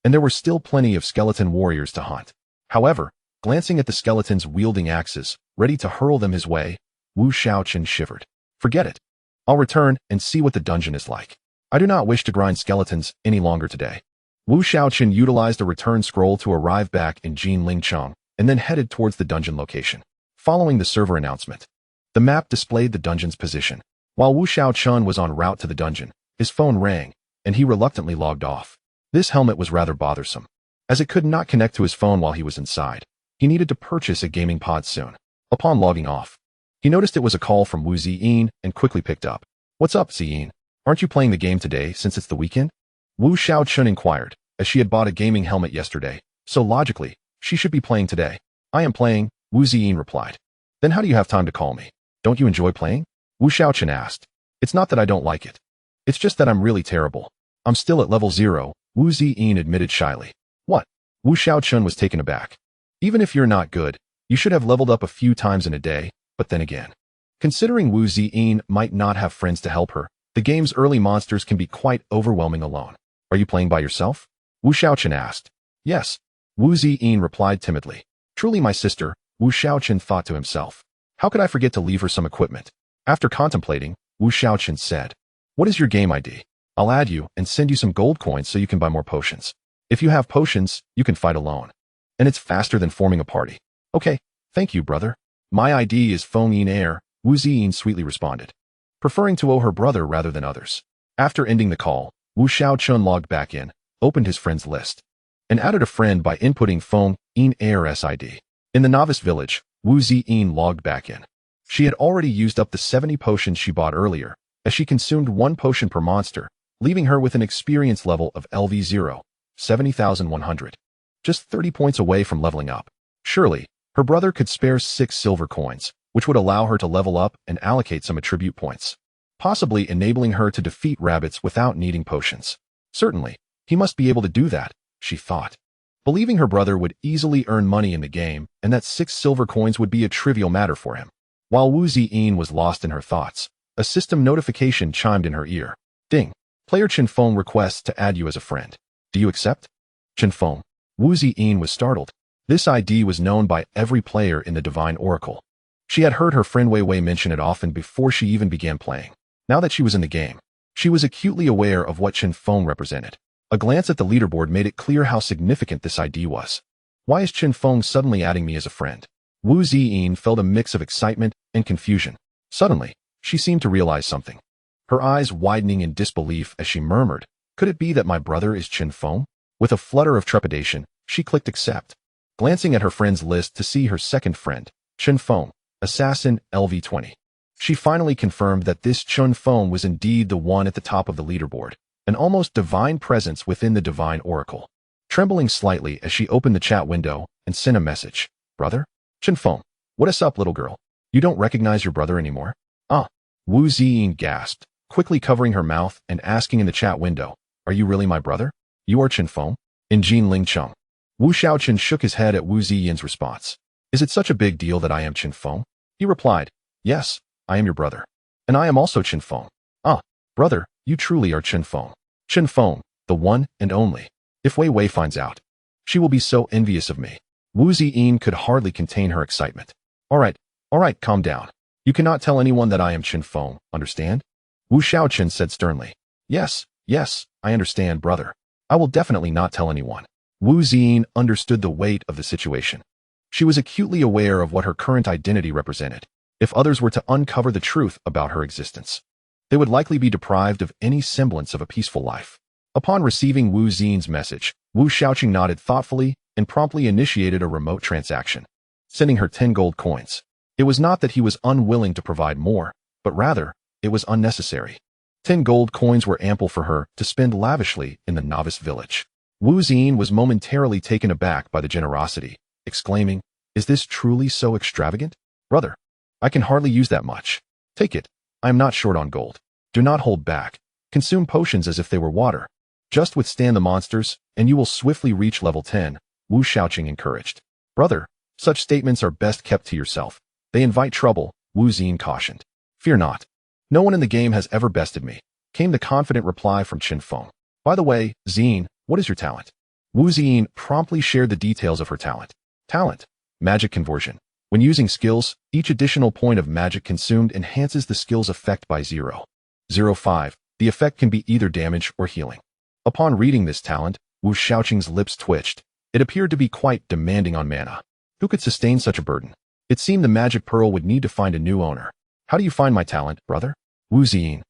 and there were still plenty of skeleton warriors to hunt. However, glancing at the skeletons wielding axes, ready to hurl them his way, Wu Shaochen shivered. Forget it. I'll return and see what the dungeon is like. I do not wish to grind skeletons any longer today. Wu Shaochen utilized a return scroll to arrive back in Jinlingcheng and then headed towards the dungeon location. Following the server announcement, the map displayed the dungeon's position. While Wu Shaochen was en route to the dungeon, his phone rang, and he reluctantly logged off. This helmet was rather bothersome, as it could not connect to his phone while he was inside. He needed to purchase a gaming pod soon. Upon logging off, he noticed it was a call from Wu Ziyin and quickly picked up. "What's up, Ziyin? Aren't you playing the game today since it's the weekend?" Wu Shaochen inquired, as she had bought a gaming helmet yesterday, so logically, she should be playing today. "I am playing," Wu Ziyin replied. "Then how do you have time to call me? Don't you enjoy playing?" Wu Shaochen asked. "It's not that I don't like it. It's just that I'm really terrible. I'm still at level 0, Wu Ziyin admitted shyly. "What?" Wu Shaochen was taken aback. "Even if you're not good, you should have leveled up a few times in a day, but then again." Considering Wu Ziyin might not have friends to help her, the game's early monsters can be quite overwhelming alone. "Are you playing by yourself?" Wu Shaochen asked. "Yes," Wu Ziyin replied timidly. "Truly my sister," Wu Shaochen thought to himself. "How could I forget to leave her some equipment?" After contemplating, Wu Shaochen said, "What is your game ID? I'll add you and send you some gold coins so you can buy more potions. If you have potions, you can fight alone. And it's faster than forming a party." "Okay, thank you, brother. My ID is Feng Yin Air," Wu Ziyin sweetly responded, preferring to owe her brother rather than others. After ending the call, Wu Shaochen logged back in, opened his friends list, and added a friend by inputting Feng Yin Air's ID. In the novice village, Wu Ziyin logged back in. She had already used up the 70 potions she bought earlier, as she consumed 1 potion per monster, leaving her with an experience level of LV0, 70,100. Just 30 points away from leveling up. Surely, her brother could spare 6 silver coins, which would allow her to level up and allocate some attribute points, possibly enabling her to defeat rabbits without needing potions. Certainly, he must be able to do that, she thought, believing her brother would easily earn money in the game and that 6 silver coins would be a trivial matter for him. While Wu Ziyin was lost in her thoughts, a system notification chimed in her ear. "Ding. Player Qin Feng requests to add you as a friend. Do you accept?" Qin Feng. Wu Ziyin was startled. This ID was known by every player in the Divine Oracle. She had heard her friend Wei Wei mention it often before she even began playing. Now that she was in the game, she was acutely aware of what Qin Feng represented. A glance at the leaderboard made it clear how significant this ID was. Why is Qin Feng suddenly adding me as a friend? Wu Ziyin felt a mix of excitement and confusion. Suddenly, she seemed to realize something, her eyes widening in disbelief as she murmured, "Could it be that my brother is Qin Feng?" With a flutter of trepidation, she clicked accept. Glancing at her friends list to see her second friend, Qin Feng, assassin LV20. She finally confirmed that this Qin Feng was indeed the one at the top of the leaderboard, an almost divine presence within the Divine Oracle. Trembling slightly as she opened the chat window and sent a message, "Brother? Qin Feng, what is up, little girl? You don't recognize your brother anymore?" "Ah." Wu Ziyin gasped, quickly covering her mouth and asking in the chat window, "Are you really my brother? You are Qin Feng?" In Jinlingcheng, Wu Shaochen shook his head at Wu Ziyin's response. "Is it such a big deal that I am Qin Feng?" He replied, "Yes, I am your brother." And I am also Chen Feng. Ah, brother, you truly are Chen Feng. Chen Feng, the one and only. If Wei Wei finds out, she will be so envious of me. Wu Ziyin could hardly contain her excitement. All right, calm down. You cannot tell anyone that I am Chen Feng, understand? Wu Shaochen said sternly. Yes, I understand, brother. I will definitely not tell anyone. Wu Ziyin understood the weight of the situation. She was acutely aware of what her current identity represented. If others were to uncover the truth about her existence, they would likely be deprived of any semblance of a peaceful life. Upon receiving Wu Ziyin's message, Wu Shaochen nodded thoughtfully and promptly initiated a remote transaction, sending her 10 gold coins. It was not that he was unwilling to provide more, but rather, it was unnecessary. 10 gold coins were ample for her to spend lavishly in the novice village. Wu Ziyin was momentarily taken aback by the generosity, exclaiming, "Is this truly so extravagant? Brother, I can hardly use that much. Take it. I am not short on gold. Do not hold back. Consume potions as if they were water. Just withstand the monsters, and you will swiftly reach level 10, Wu Shaochen encouraged. Brother, such statements are best kept to yourself. They invite trouble, Wu Ziyin cautioned. Fear not. No one in the game has ever bested me, came the confident reply from Chen Feng. By the way, Ziyin, what is your talent? Wu Ziyin promptly shared the details of her talent. Talent, magic conversion. When using skills, each additional point of magic consumed enhances the skill's effect by 0.05. The effect can be either damage or healing. Upon reading this talent, Wu Shaoqing's lips twitched. It appeared to be quite demanding on mana. Who could sustain such a burden? It seemed the magic pearl would need to find a new owner. How do you find my talent, brother? Wu Ziyin,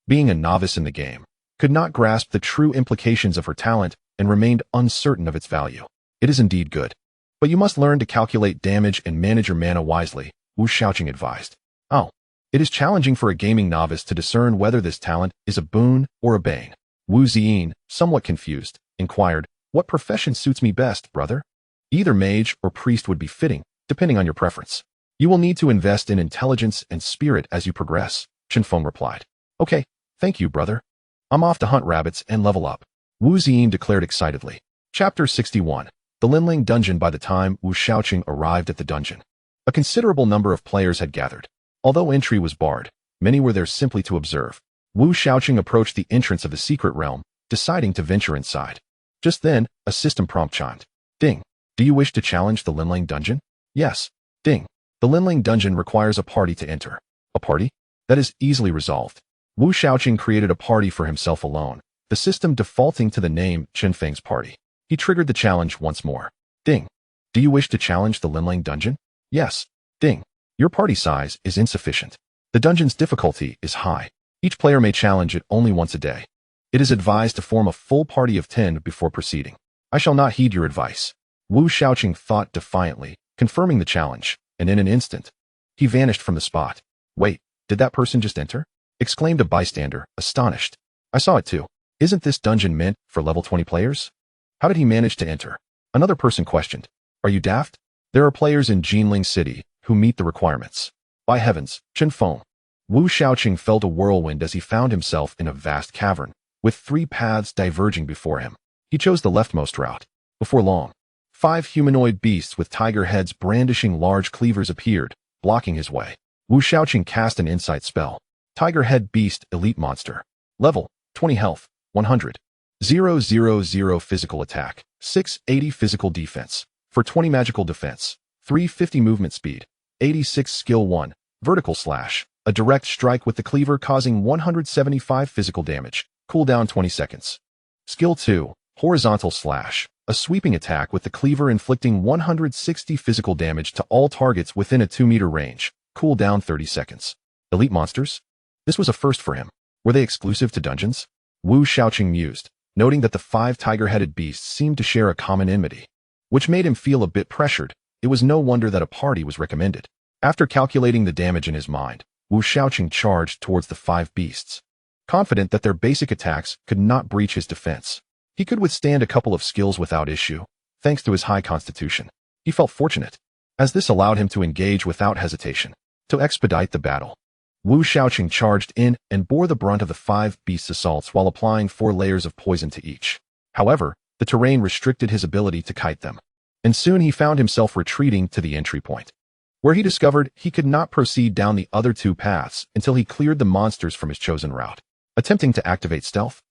being a novice in the game, could not grasp the true implications of her talent and remained uncertain of its value. It is indeed good, but you must learn to calculate damage and manage your mana wisely, Wu Shaoqing advised. Oh, it is challenging for a gaming novice to discern whether this talent is a boon or a bane. Wu Ziyin, somewhat confused, inquired, what profession suits me best, brother? Either mage or priest would be fitting, depending on your preference. You will need to invest in intelligence and spirit as you progress, Chen Feng replied. Okay, thank you, brother. I'm off to hunt rabbits and level up, Wu Ziyin declared excitedly. Chapter 61. The Linling Dungeon. By the time Wu Shaoqing arrived at the dungeon, a considerable number of players had gathered. Although entry was barred, many were there simply to observe. Wu Shaoqing approached the entrance of the secret realm, deciding to venture inside. Just then, a system prompt chimed. Ding. Do you wish to challenge the Linling Dungeon? Yes. Ding. The Linling Dungeon requires a party to enter. A party? That is easily resolved. Wu Shaoqing created a party for himself alone, the system defaulting to the name Chen Feng's party. He triggered the challenge once more. Ding. Do you wish to challenge the Linling Dungeon? Yes. Ding. Your party size is insufficient. The dungeon's difficulty is high. Each player may challenge it only once a day. It is advised to form a full party of 10 before proceeding. I shall not heed your advice. Wu Shaoqing thought defiantly, confirming the challenge, and in an instant, he vanished from the spot. Wait, did that person just enter? Exclaimed a bystander, astonished. I saw it too. Isn't this dungeon meant for level 20 players? How did he manage to enter? Another person questioned. Are you daft? There are players in Jinling City who meet the requirements. By heavens, Chen Feng. Wu Shaoqing felt a whirlwind as he found himself in a vast cavern, with 3 paths diverging before him. He chose the leftmost route. Before long, 5 humanoid beasts with tiger heads brandishing large cleavers appeared, blocking his way. Wu Shaoqing cast an insight spell. Tiger head beast elite monster. Level, 20 health, 100. 000 physical attack, 680 physical defense, for 20 magical defense, 350 movement speed, 86 skill 1, vertical slash, a direct strike with the cleaver causing 175 physical damage, cooldown 20 seconds. Skill 2, horizontal slash, a sweeping attack with the cleaver inflicting 160 physical damage to all targets within a 2-meter range, cooldown 30 seconds. Elite monsters? This was a first for him. Were they exclusive to dungeons? Wu Shaoqing mused, noting that the 5 tiger-headed beasts seemed to share a common enmity, which made him feel a bit pressured. It was no wonder that a party was recommended. After calculating the damage in his mind, Wu Shaoqing charged towards the 5 beasts, confident that their basic attacks could not breach his defense. He could withstand a couple of skills without issue, thanks to his high constitution. He felt fortunate, as this allowed him to engage without hesitation. To expedite the battle, Wu Shaoqing charged in and bore the brunt of the 5 beasts' assaults while applying 4 layers of poison to each. However, the terrain restricted his ability to kite them, and soon he found himself retreating to the entry point. where he discovered he could not proceed down the other two paths until he cleared the monsters from his chosen route. Attempting to activate stealth,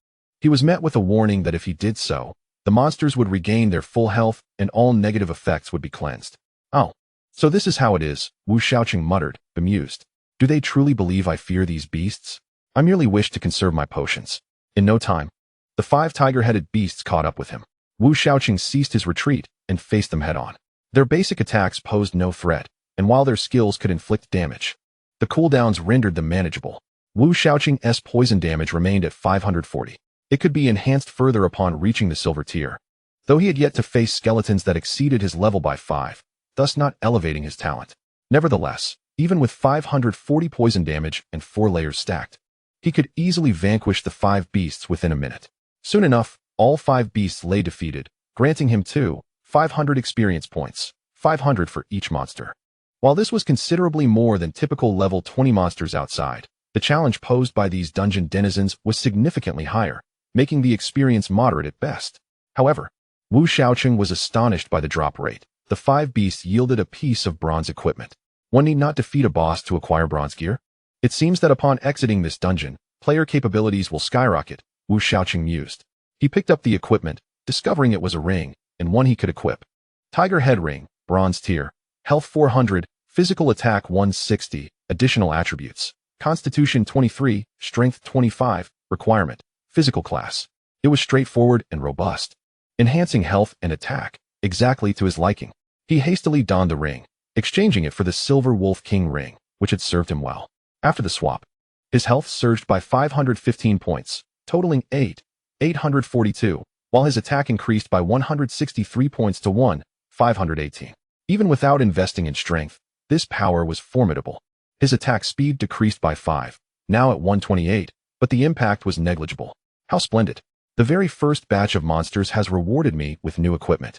he was met with a warning that if he did so, the monsters would regain their full health and all negative effects would be cleansed. Oh, so this is how it is, Wu Shaochen muttered, bemused. Do they truly believe I fear these beasts? I merely wish to conserve my potions. In no time, the 5 tiger-headed beasts caught up with him. Wu Shaochen ceased his retreat and faced them head-on. Their basic attacks posed no threat, and while their skills could inflict damage, the cooldowns rendered them manageable. Wu Shaocheng's poison damage remained at 540. It could be enhanced further upon reaching the silver tier, though he had yet to face skeletons that exceeded his level by 5, thus not elevating his talent. Nevertheless, even with 540 poison damage and 4 layers stacked, he could easily vanquish the 5 beasts within a minute. Soon enough, all 5 beasts lay defeated, granting him 500 experience points, 500 for each monster. While this was considerably more than typical level 20 monsters outside, the challenge posed by these dungeon denizens was significantly higher, making the experience moderate at best. However, Wu Shaochen was astonished by the drop rate. The 5 beasts yielded a piece of bronze equipment. One need not defeat a boss to acquire bronze gear. It seems that upon exiting this dungeon, player capabilities will skyrocket, Wu Shaochen mused. He picked up the equipment, discovering it was a ring, and one he could equip. Tiger Head Ring, bronze tier, health 400, physical attack 160, additional attributes, constitution 23, strength 25, requirement, physical class. It was straightforward and robust, enhancing health and attack, exactly to his liking. He hastily donned the ring, exchanging it for the Silver Wolf King ring, which had served him well. After the swap, his health surged by 515 points, totaling 842, while his attack increased by 163 points to 518. Even without investing in strength, this power was formidable. His attack speed decreased by 5, now at 128, but the impact was negligible. How splendid! The very first batch of monsters has rewarded me with new equipment.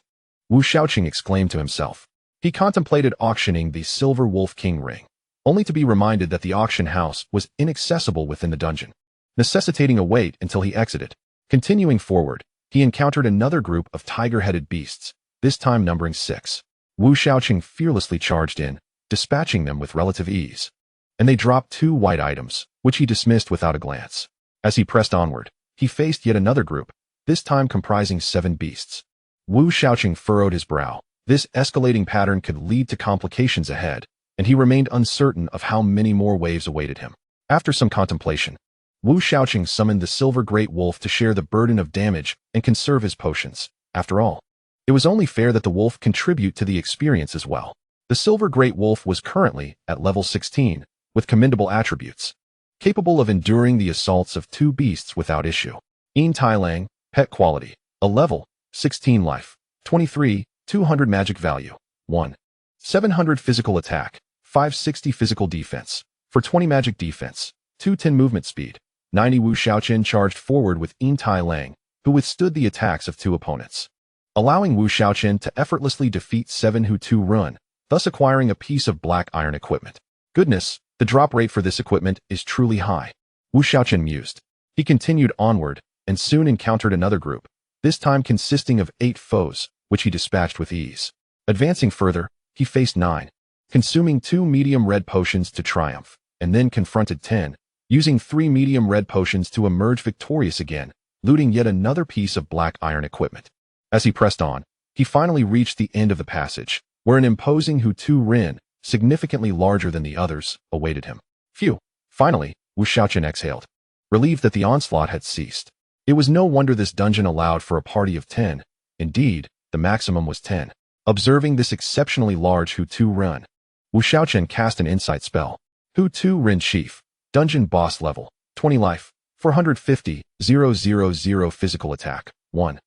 Wu Shaochen exclaimed to himself. He contemplated auctioning the Silver Wolf King ring, only to be reminded that the auction house was inaccessible within the dungeon, necessitating a wait until he exited. Continuing forward, he encountered another group of tiger-headed beasts, this time numbering 6. Wu Shaochen fearlessly charged in, dispatching them with relative ease. And they dropped 2 white items, which he dismissed without a glance. As he pressed onward, he faced yet another group, this time comprising 7 beasts. Wu Shaochen furrowed his brow. This escalating pattern could lead to complications ahead, and he remained uncertain of how many more waves awaited him. After some contemplation, Wu Shaochen summoned the Silver Great Wolf to share the burden of damage and conserve his potions. After all, it was only fair that the wolf contribute to the experience as well. The Silver Great Wolf was currently at level 16, with commendable attributes, capable of enduring the assaults of 2 beasts without issue. Yin Tai Lang, pet quality, a level, 16 life, 23, 200 magic value, 1. 700 physical attack, 560 physical defense, for 20 magic defense, 210 movement speed. 90 Wu Shaochen charged forward with Yin Tai Lang, who withstood the attacks of 2 opponents, allowing Wu Shaochen to effortlessly defeat 7 who 2 run, thus acquiring a piece of black iron equipment. Goodness, the drop rate for this equipment is truly high, Wu Shaochen mused. He continued onward, and soon encountered another group, this time consisting of 8 foes, which he dispatched with ease. Advancing further, he faced 9, consuming 2 medium red potions to triumph, and then confronted 10, using 3 medium red potions to emerge victorious again, looting yet another piece of black iron equipment. As he pressed on, he finally reached the end of the passage, where an imposing Hu-Tu Rin, significantly larger than the others, awaited him. Phew! Finally, Wu Shaochen exhaled, relieved that the onslaught had ceased. It was no wonder this dungeon allowed for a party of 10. Indeed, the maximum was 10. Observing this exceptionally large Hu-Tu Rin, Wu Shaochen cast an insight spell. Hu-Tu Rin Chief, dungeon boss level, 20 life, 450, 000 physical attack, 1.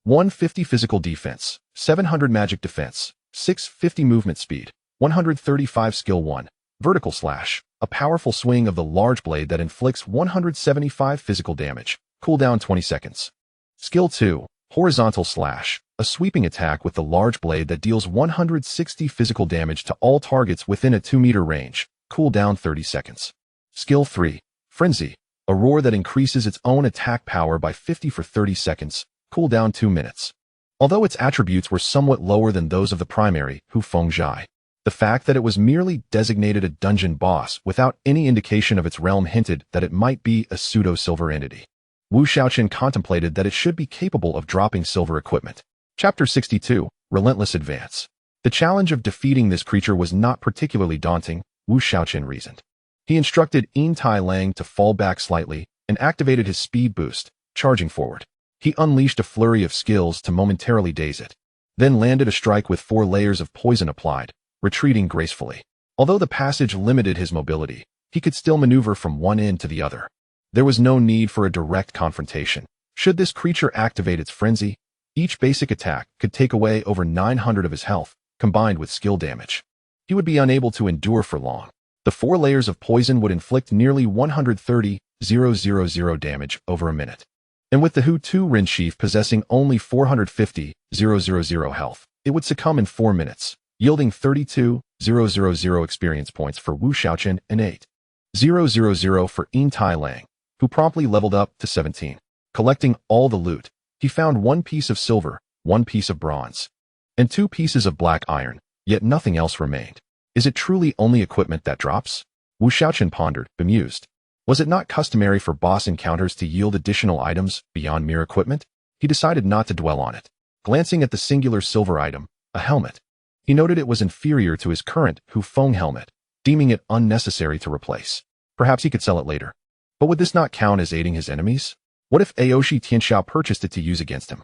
150 physical defense, 700 magic defense, 650 movement speed, 135 skill 1, vertical slash, a powerful swing of the large blade that inflicts 175 physical damage, cooldown 20 seconds. Skill 2, horizontal slash, a sweeping attack with the large blade that deals 160 physical damage to all targets within a 2-meter range, cooldown 30 seconds. Skill 3, frenzy, a roar that increases its own attack power by 50 for 30 seconds, cooldown 2 minutes. Although its attributes were somewhat lower than those of the primary Hu Feng Zhai, The fact that it was merely designated a dungeon boss without any indication of its realm hinted that it might be a pseudo-silver entity. Wu Shaochen contemplated that it should be capable of dropping silver equipment. Chapter 62, Relentless Advance. The challenge of defeating this creature was not particularly daunting, Wu Shaochen reasoned. He instructed Yin Tai Lang to fall back slightly and activated his speed boost, charging forward. He unleashed a flurry of skills to momentarily daze it, then landed a strike with 4 layers of poison applied, retreating gracefully. Although the passage limited his mobility, he could still maneuver from one end to the other. There was no need for a direct confrontation. Should this creature activate its frenzy, each basic attack could take away over 900 of his health, combined with skill damage. He would be unable to endure for long. The 4 layers of poison would inflict nearly 130,000 damage over a minute. And with the Hu Tu Rin Sheaf possessing only 450,000 health, it would succumb in 4 minutes, yielding 32,000 experience points for Wu Shaochen and 8,000 for Yin Tai Lang, who promptly leveled up to 17. Collecting all the loot, he found 1 piece of silver, 1 piece of bronze, and 2 pieces of black iron, yet nothing else remained. Is it truly only equipment that drops? Wu Shaochen pondered, bemused. Was it not customary for boss encounters to yield additional items beyond mere equipment? He decided not to dwell on it. Glancing at the singular silver item, a helmet, he noted it was inferior to his current Hu Feng helmet, deeming it unnecessary to replace. Perhaps he could sell it later. But would this not count as aiding his enemies? What if Aoshi Tianxiao purchased it to use against him?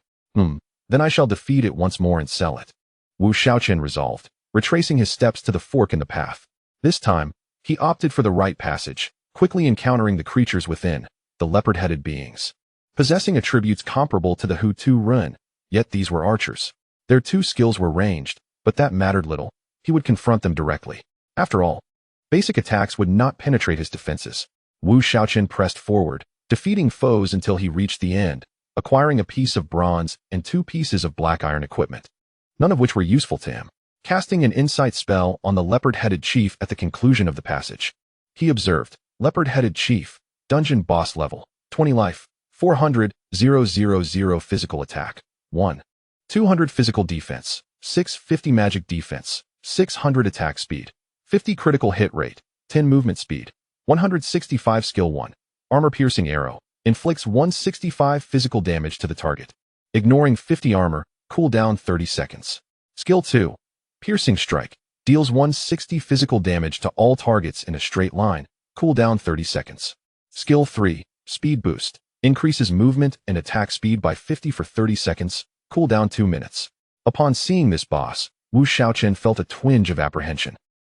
Then I shall defeat it once more and sell it. Wu Shaochen resolved, retracing his steps to the fork in the path. This time, he opted for the right passage, quickly encountering the creatures within, the leopard-headed beings. Possessing attributes comparable to the Hu Tu Rin, yet these were archers. Their 2 skills were ranged, but that mattered little. He would confront them directly. After all, basic attacks would not penetrate his defenses. Wu Shaochen pressed forward, defeating foes until he reached the end, acquiring a piece of bronze and 2 pieces of black iron equipment, none of which were useful to him. Casting an insight spell on the leopard-headed chief at the conclusion of the passage, he observed, Leopard-headed chief, dungeon boss level, 20 life, 400,000 physical attack, 1. 200 physical defense, 650 magic defense, 600 attack speed, 50 critical hit rate, 10 movement speed, 165 skill 1. Armor-piercing arrow, inflicts 165 physical damage to the target. Ignoring 50 armor, cooldown 30 seconds. Skill 2. Piercing strike, deals 160 physical damage to all targets in a straight line, cooldown 30 seconds. Skill 3. Speed boost, increases movement and attack speed by 50 for 30 seconds, cooldown 2 minutes. Upon seeing this boss, Wu Shaochen felt a twinge of apprehension.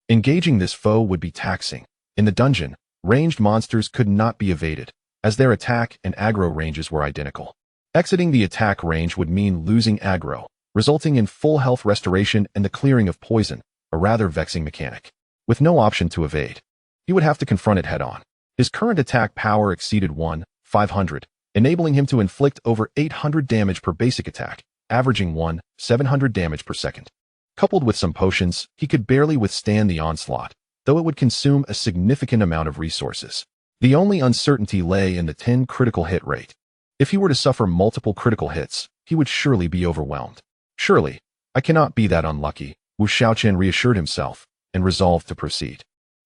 Engaging this foe would be taxing. In the dungeon, ranged monsters could not be evaded, as their attack and aggro ranges were identical. Exiting the attack range would mean losing aggro, resulting in full health restoration and the clearing of poison, a rather vexing mechanic. With no option to evade, he would have to confront it head-on. His current attack power exceeded 1,500, enabling him to inflict over 800 damage per basic attack, averaging 1,700 damage per second. Coupled with some potions, he could barely withstand the onslaught, though it would consume a significant amount of resources. The only uncertainty lay in the 10 critical hit rate. If he were to suffer multiple critical hits, he would surely be overwhelmed. Surely, I cannot be that unlucky, Wu Shaochen reassured himself, and resolved to proceed.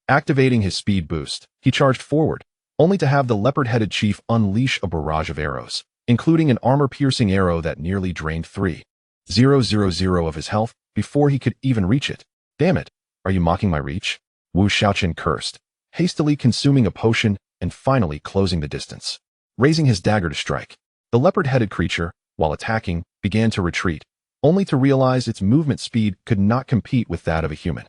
Activating his speed boost, he charged forward, only to have the leopard-headed chief unleash a barrage of arrows, including an armor-piercing arrow that nearly drained 3,000 of his health before he could even reach it. Damn it, are you mocking my reach? Wu Shaochen cursed, hastily consuming a potion and finally closing the distance. Raising his dagger to strike, the leopard-headed creature, while attacking, began to retreat, only to realize its movement speed could not compete with that of a human.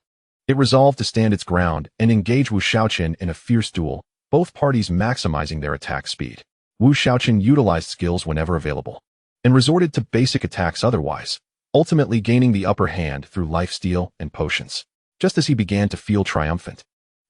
It resolved to stand its ground and engage Wu Shaochen in a fierce duel, both parties maximizing their attack speed. Wu Shaochen utilized skills whenever available, and resorted to basic attacks otherwise, ultimately gaining the upper hand through lifesteal and potions. Just as he began to feel triumphant,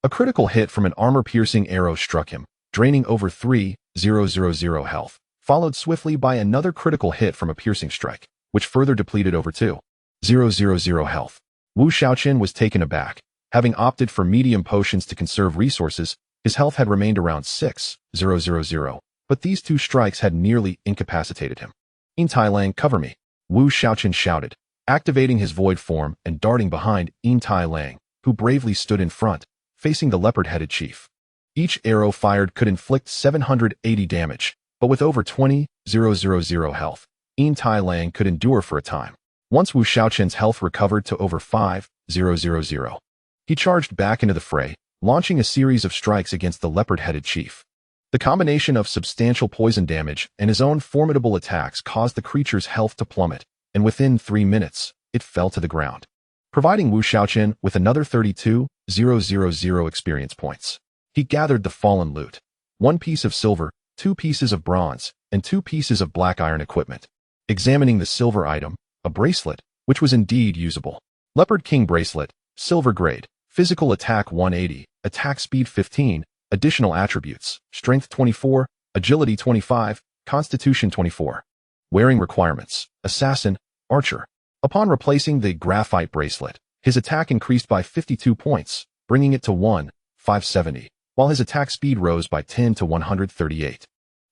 a critical hit from an armor-piercing arrow struck him, draining over 3,000 health, followed swiftly by another critical hit from a piercing strike, which further depleted over 2,000 health. Wu Shaochen was taken aback. Having opted for medium potions to conserve resources, his health had remained around 6,000, but these 2 strikes had nearly incapacitated him. Yin Tai Lang, cover me, Wu Shaochen shouted, activating his void form and darting behind Yin Tai Lang, who bravely stood in front, facing the leopard-headed chief. Each arrow fired could inflict 780 damage, but with over 20,000 health, Yin Tai Lang could endure for a time. Once Wu Shaochen's health recovered to over 5,000, he charged back into the fray, launching a series of strikes against the leopard-headed chief. The combination of substantial poison damage and his own formidable attacks caused the creature's health to plummet, and within 3 minutes, it fell to the ground, providing Wu Shaochen with another 32,000 experience points. He gathered the fallen loot: 1 piece of silver, 2 pieces of bronze, and 2 pieces of black iron equipment. Examining the silver item, a bracelet, which was indeed usable. Leopard King bracelet, silver grade, physical attack 180, attack speed 15, additional attributes, strength 24, agility 25, constitution 24. Wearing requirements: assassin, archer. Upon replacing the graphite bracelet, his attack increased by 52 points, bringing it to 1,570, while his attack speed rose by 10 to 138.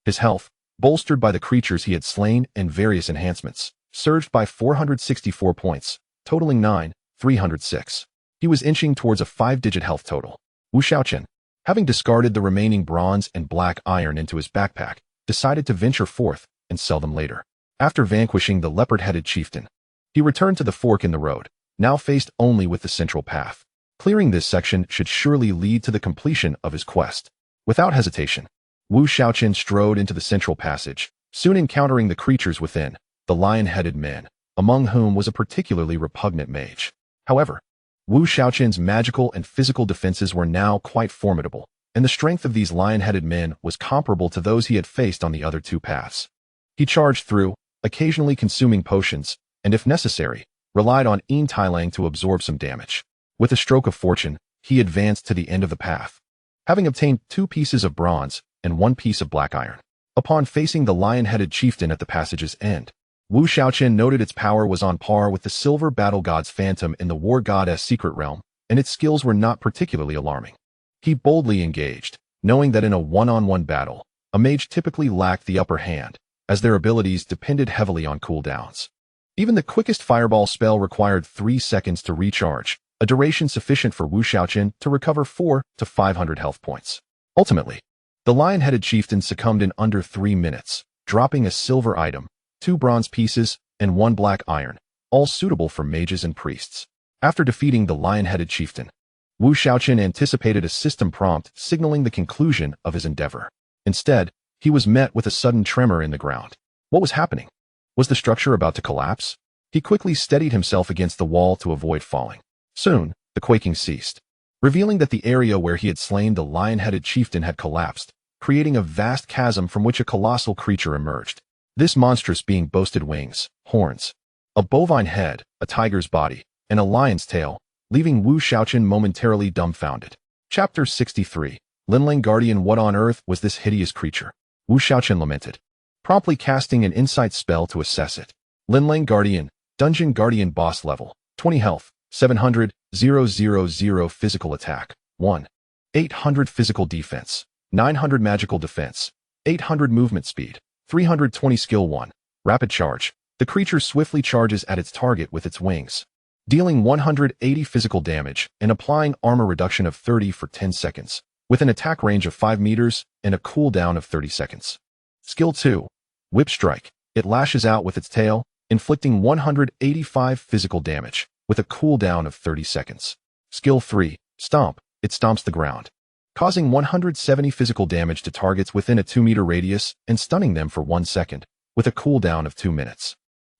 His health, bolstered by the creatures he had slain and various enhancements, surged by 464 points, totaling 9,306. He was inching towards a 5-digit health total. Wu Shaochen, having discarded the remaining bronze and black iron into his backpack, decided to venture forth and sell them later. After vanquishing the leopard-headed chieftain, he returned to the fork in the road, now faced only with the central path. Clearing this section should surely lead to the completion of his quest. Without hesitation, Wu Shaochen strode into the central passage, soon encountering the creatures within, the lion-headed men, among whom was a particularly repugnant mage. However, Wu Shaochen's magical and physical defenses were now quite formidable, and the strength of these lion-headed men was comparable to those he had faced on the other 2 paths. He charged through, occasionally consuming potions, and if necessary, relied on Yin Tai Lang to absorb some damage. With a stroke of fortune, he advanced to the end of the path, having obtained 2 pieces of bronze and 1 piece of black iron. Upon facing the lion-headed chieftain at the passage's end, Wu Shaochen noted its power was on par with the silver battle god's phantom in the war goddess secret realm, and its skills were not particularly alarming. He boldly engaged, knowing that in a one-on-one battle, a mage typically lacked the upper hand, as their abilities depended heavily on cooldowns. Even the quickest fireball spell required 3 seconds to recharge, a duration sufficient for Wu Shaochen to recover 400 to 500 health points. Ultimately, the lion-headed chieftain succumbed in under 3 minutes, dropping a silver item, 2 bronze pieces, and 1 black iron, all suitable for mages and priests. After defeating the lion-headed chieftain, Wu Shaochen anticipated a system prompt signaling the conclusion of his endeavor. Instead, he was met with a sudden tremor in the ground. What was happening? Was the structure about to collapse? He quickly steadied himself against the wall to avoid falling. Soon, the quaking ceased, revealing that the area where he had slain the lion-headed chieftain had collapsed, creating a vast chasm from which a colossal creature emerged. This monstrous being boasted wings, horns, a bovine head, a tiger's body, and a lion's tail, leaving Wu Shaochen momentarily dumbfounded. Chapter 63. Linlang Guardian. What on earth was this hideous creature? Wu Shaochen lamented, promptly casting an insight spell to assess it. Linlang Guardian, Dungeon Guardian boss level, 20 health, 700, 000 physical attack, 1. 800 physical defense, 900 magical defense, 800 movement speed, 320 skill 1. Rapid charge. The creature swiftly charges at its target with its wings, dealing 180 physical damage and applying armor reduction of 30 for 10 seconds, with an attack range of 5 meters and a cooldown of 30 seconds. Skill 2. Whip strike. It lashes out with its tail, inflicting 185 physical damage, with a cooldown of 30 seconds. Skill 3. Stomp. It stomps the ground, causing 170 physical damage to targets within a 2-meter radius and stunning them for 1 second, with a cooldown of 2 minutes.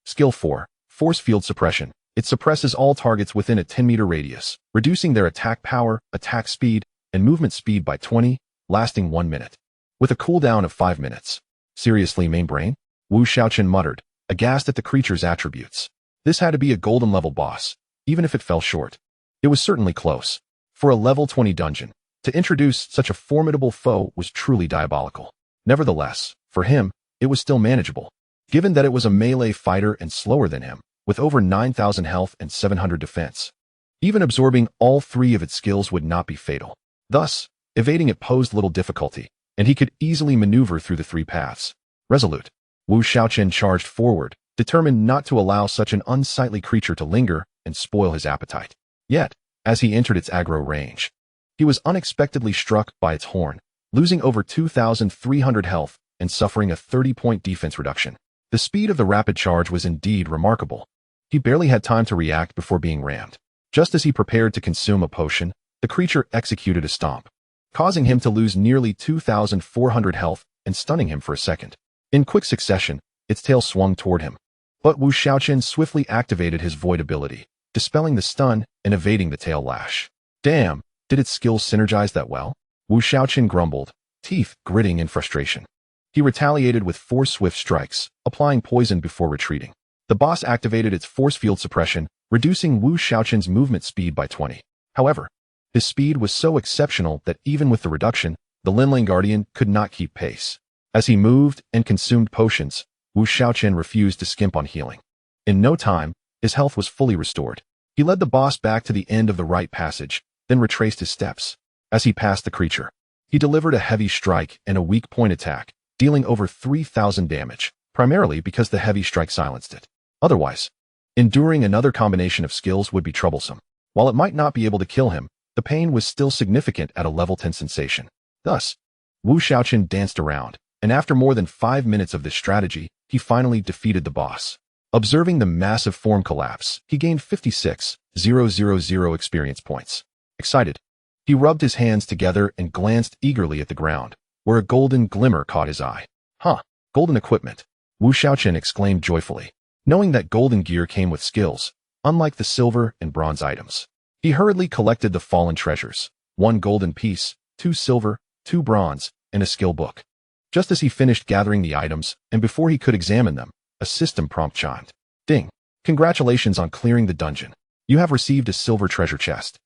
Skill 4. Force field suppression. It suppresses all targets within a 10-meter radius, reducing their attack power, attack speed, and movement speed by 20, lasting 1 minute, with a cooldown of 5 minutes. Seriously, main brain? Wu Shaochen muttered, aghast at the creature's attributes. This had to be a golden level boss, even if it fell short. It was certainly close. For a level 20 dungeon, to introduce such a formidable foe was truly diabolical. Nevertheless, for him, it was still manageable, given that it was a melee fighter and slower than him, with over 9,000 health and 700 defense. Even absorbing all 3 of its skills would not be fatal. Thus, evading it posed little difficulty, and he could easily maneuver through the 3 paths. Resolute, Wu Shaochen charged forward, determined not to allow such an unsightly creature to linger and spoil his appetite. Yet, as he entered its aggro range, he was unexpectedly struck by its horn, losing over 2,300 health and suffering a 30-point defense reduction. The speed of the rapid charge was indeed remarkable. He barely had time to react before being rammed. Just as he prepared to consume a potion, the creature executed a stomp, causing him to lose nearly 2,400 health and stunning him for a second. In quick succession, its tail swung toward him. But Wu Shaochen swiftly activated his void ability, dispelling the stun and evading the tail lash. Damn, did its skills synergize that well? Wu Shaochen grumbled, teeth gritting in frustration. He retaliated with 4 swift strikes, applying poison before retreating. The boss activated its force field suppression, reducing Wu Shaochen's movement speed by 20. However, his speed was so exceptional that even with the reduction, the Linling Guardian could not keep pace. As he moved and consumed potions, Wu Shaochen refused to skimp on healing. In no time, his health was fully restored. He led the boss back to the end of the right passage, then retraced his steps. As he passed the creature, he delivered a heavy strike and a weak point attack, dealing over 3,000 damage, primarily because the heavy strike silenced it. Otherwise, enduring another combination of skills would be troublesome. While it might not be able to kill him, the pain was still significant at a level 10 sensation. Thus, Wu Shaochen danced around, and after more than 5 minutes of this strategy, he finally defeated the boss. Observing the massive form collapse, he gained 56,000 experience points. Excited, he rubbed his hands together and glanced eagerly at the ground, where a golden glimmer caught his eye. Huh, golden equipment, Wu Shaochen exclaimed joyfully, knowing that golden gear came with skills, unlike the silver and bronze items. He hurriedly collected the fallen treasures, 1 golden piece, 2 silver, 2 bronze, and a skill book. Just as he finished gathering the items, and before he could examine them, a system prompt chimed. Ding! Congratulations on clearing the dungeon. You have received a silver treasure chest.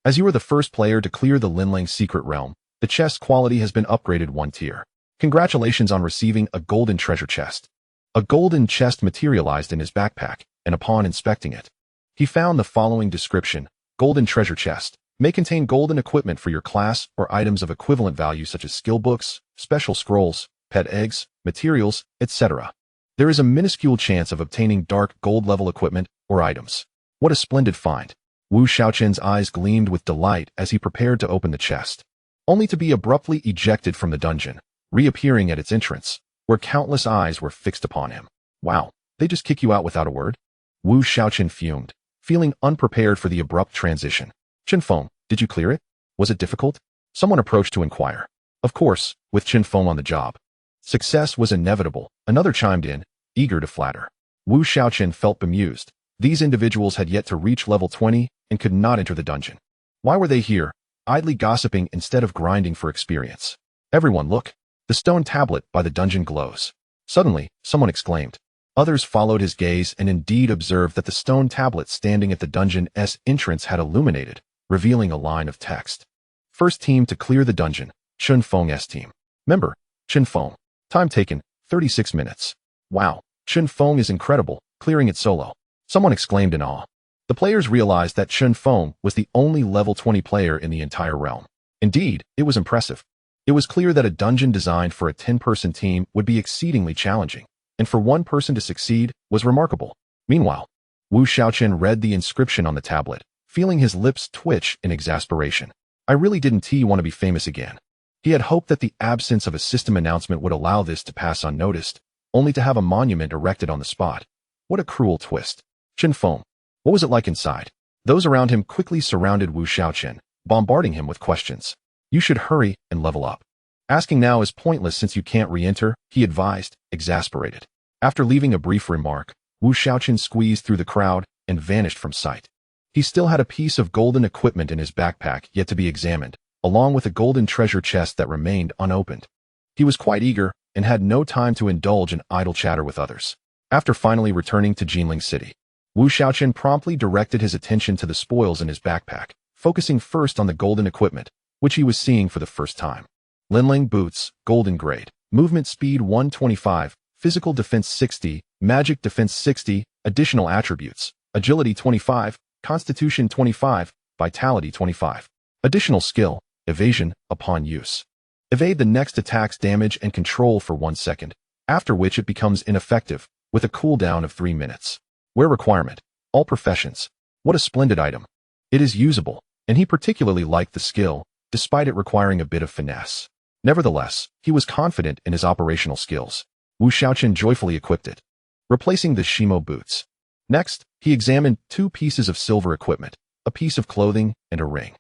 As you are the first player to clear the Linling secret realm, the chest quality has been upgraded 1 tier. Congratulations on receiving a golden treasure chest. A golden chest materialized in his backpack, and upon inspecting it, he found the following description. Golden treasure chest may contain golden equipment for your class or items of equivalent value such as skill books, special scrolls, pet eggs, materials, etc. There is a minuscule chance of obtaining dark gold level equipment or items. What a splendid find. Wu Shaochen's eyes gleamed with delight as he prepared to open the chest, only to be abruptly ejected from the dungeon, reappearing at its entrance, where countless eyes were fixed upon him. Wow, they just kick you out without a word? Wu Shaochen fumed, feeling unprepared for the abrupt transition. Qinfeng, did you clear it? Was it difficult? Someone approached to inquire. Of course, with Qinfeng on the job. Success was inevitable, another chimed in, eager to flatter. Wu Shaochen felt bemused. These individuals had yet to reach level 20 and could not enter the dungeon. Why were they here, idly gossiping instead of grinding for experience? Everyone look! The stone tablet by the dungeon glows. Suddenly, someone exclaimed. Others followed his gaze and indeed observed that the stone tablet standing at the dungeon's entrance had illuminated, revealing a line of text. First team to clear the dungeon, Qinfeng's team. Member, Qinfeng. Time taken, 36 minutes. Wow, Qinfeng is incredible, clearing it solo. Someone exclaimed in awe. The players realized that Qinfeng was the only level 20 player in the entire realm. Indeed, it was impressive. It was clear that a dungeon designed for a 10-person team would be exceedingly challenging, and for one person to succeed was remarkable. Meanwhile, Wu Shaochen read the inscription on the tablet, feeling his lips twitch in exasperation. I really didn't want to be famous again. He had hoped that the absence of a system announcement would allow this to pass unnoticed, only to have a monument erected on the spot. What a cruel twist. Qinfeng, what was it like inside? Those around him quickly surrounded Wu Shaochen, bombarding him with questions. You should hurry and level up. Asking now is pointless since you can't re-enter, he advised, exasperated. After leaving a brief remark, Wu Shaochen squeezed through the crowd and vanished from sight. He still had a piece of golden equipment in his backpack yet to be examined, along with a golden treasure chest that remained unopened. He was quite eager and had no time to indulge in idle chatter with others. After finally returning to Jinling City, Wu Shaochen promptly directed his attention to the spoils in his backpack, focusing first on the golden equipment, which he was seeing for the first time. Linling boots, golden grade, movement speed 125, physical defense 60, magic defense 60, additional attributes, agility 25, constitution 25, vitality 25. Additional skill, evasion, upon use. Evade the next attack's damage and control for 1 second, after which it becomes ineffective, with a cooldown of 3 minutes. Wear requirement. All professions. What a splendid item. It is usable, and he particularly liked the skill, despite it requiring a bit of finesse. Nevertheless, he was confident in his operational skills. Wu Shaochen joyfully equipped it, replacing the Shimo boots. Next, he examined 2 pieces of silver equipment, a piece of clothing, and a ring.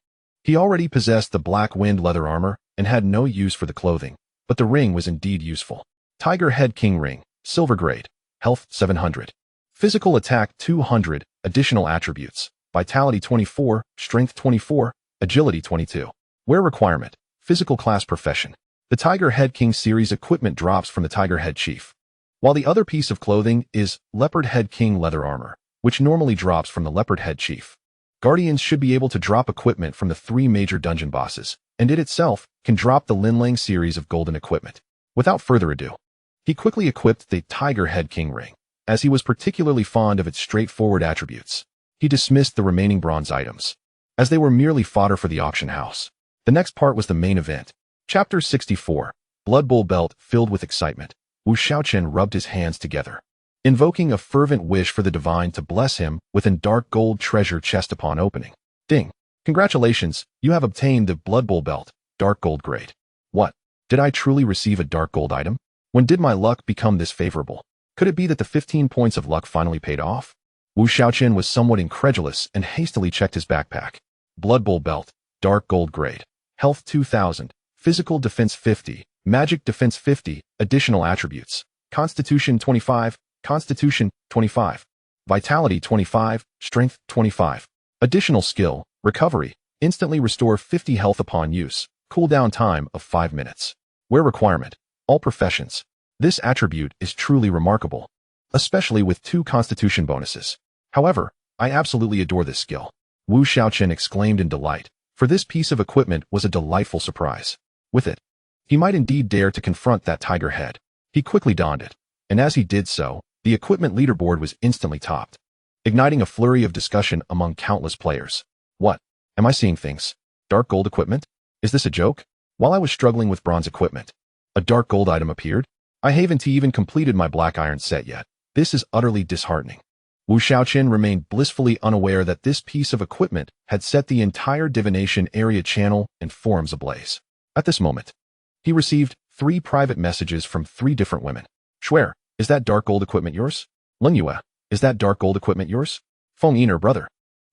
He already possessed the black wind leather armor and had no use for the clothing, but the ring was indeed useful. Tiger Head King Ring, silver grade, health 700. Physical attack 200, additional attributes, vitality 24, strength 24, agility 22. Wear requirement, physical class profession. The Tiger Head King series equipment drops from the Tiger Head Chief, while the other piece of clothing is Leopard Head King leather armor, which normally drops from the Leopard Head Chief. Guardians should be able to drop equipment from the 3 major dungeon bosses, and it itself can drop the Linlang series of golden equipment. Without further ado, he quickly equipped the Tiger Head King ring, as he was particularly fond of its straightforward attributes. He dismissed the remaining bronze items, as they were merely fodder for the auction house. The next part was the main event. Chapter 64, Blood Bowl Belt. Filled with excitement, Wu Shaochen rubbed his hands together, invoking a fervent wish for the divine to bless him with a dark gold treasure chest upon opening. Ding! Congratulations, you have obtained the Blood Bowl Belt, dark gold grade. What? Did I truly receive a dark gold item? When did my luck become this favorable? Could it be that the 15 points of luck finally paid off? Wu Shaochen was somewhat incredulous and hastily checked his backpack. Blood Bowl Belt, dark gold grade. Health 2000, physical defense 50, magic defense 50, additional attributes. Constitution 25, Constitution 25, vitality 25, strength 25. Additional skill, recovery, instantly restore 50 health upon use, cooldown time of 5 minutes. Wear requirement, all professions. This attribute is truly remarkable, especially with 2 constitution bonuses. However, I absolutely adore this skill. Wu Shaochen exclaimed in delight, for this piece of equipment was a delightful surprise. With it, he might indeed dare to confront that tiger head. He quickly donned it, and as he did so, the equipment leaderboard was instantly topped, igniting a flurry of discussion among countless players. What? Am I seeing things? Dark gold equipment? Is this a joke? While I was struggling with bronze equipment, a dark gold item appeared? I haven't even completed my black iron set yet. This is utterly disheartening. Wu Shaochen remained blissfully unaware that this piece of equipment had set the entire divination area channel and forums ablaze. At this moment, he received 3 private messages from 3 different women. Shuer, is that dark gold equipment yours? Lin Yue, is that dark gold equipment yours? Feng Yiner, brother,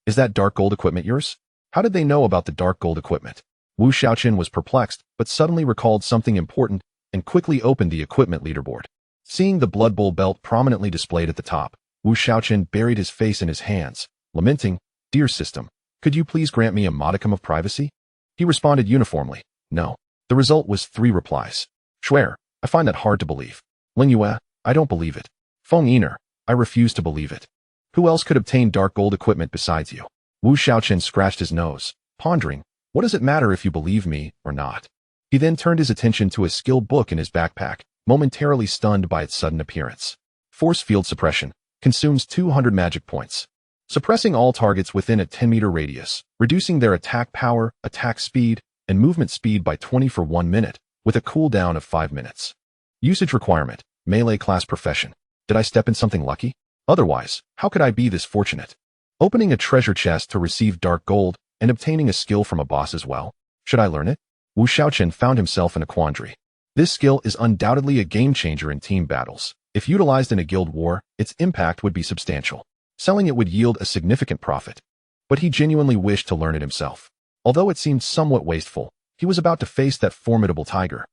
is that dark gold equipment yours? How did they know about the dark gold equipment? Wu Shaochen was perplexed, but suddenly recalled something important and quickly opened the equipment leaderboard. Seeing the Blood Bowl belt prominently displayed at the top, Wu Shaochen buried his face in his hands, lamenting, "Dear system, could you please grant me a modicum of privacy?" He responded uniformly, "No." The result was 3 replies. Shuer, I find that hard to believe. Lin Yue, I don't believe it. Feng Yiner, I refuse to believe it. Who else could obtain dark gold equipment besides you? Wu Shaochen scratched his nose, pondering, what does it matter if you believe me or not? He then turned his attention to a skill book in his backpack, momentarily stunned by its sudden appearance. Force field suppression. Consumes 200 magic points, suppressing all targets within a 10-meter radius, reducing their attack power, attack speed, and movement speed by 20 for 1 minute, with a cooldown of 5 minutes. Usage requirement, melee class profession. Did I step in something lucky? Otherwise, how could I be this fortunate? Opening a treasure chest to receive dark gold and obtaining a skill from a boss as well? Should I learn it? Wu Shaochen found himself in a quandary. This skill is undoubtedly a game changer in team battles. If utilized in a guild war, its impact would be substantial. Selling it would yield a significant profit. But he genuinely wished to learn it himself. Although it seemed somewhat wasteful, he was about to face that formidable tiger,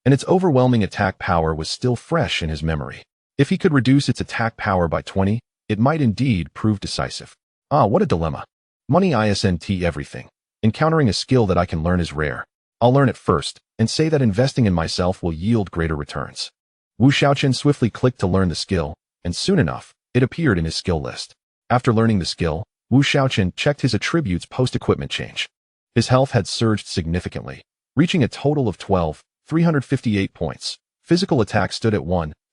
and its overwhelming attack power was still fresh in his memory. If he could reduce its attack power by 20, it might indeed prove decisive. Ah, what a dilemma. Money isn't everything. Encountering a skill that I can learn is rare. I'll learn it first, and say that investing in myself will yield greater returns. Wu Shaochen swiftly clicked to learn the skill, and soon enough, it appeared in his skill list. After learning the skill, Wu Shaochen checked his attributes post-equipment change. His health had surged significantly, reaching a total of 358 points. Physical attack stood at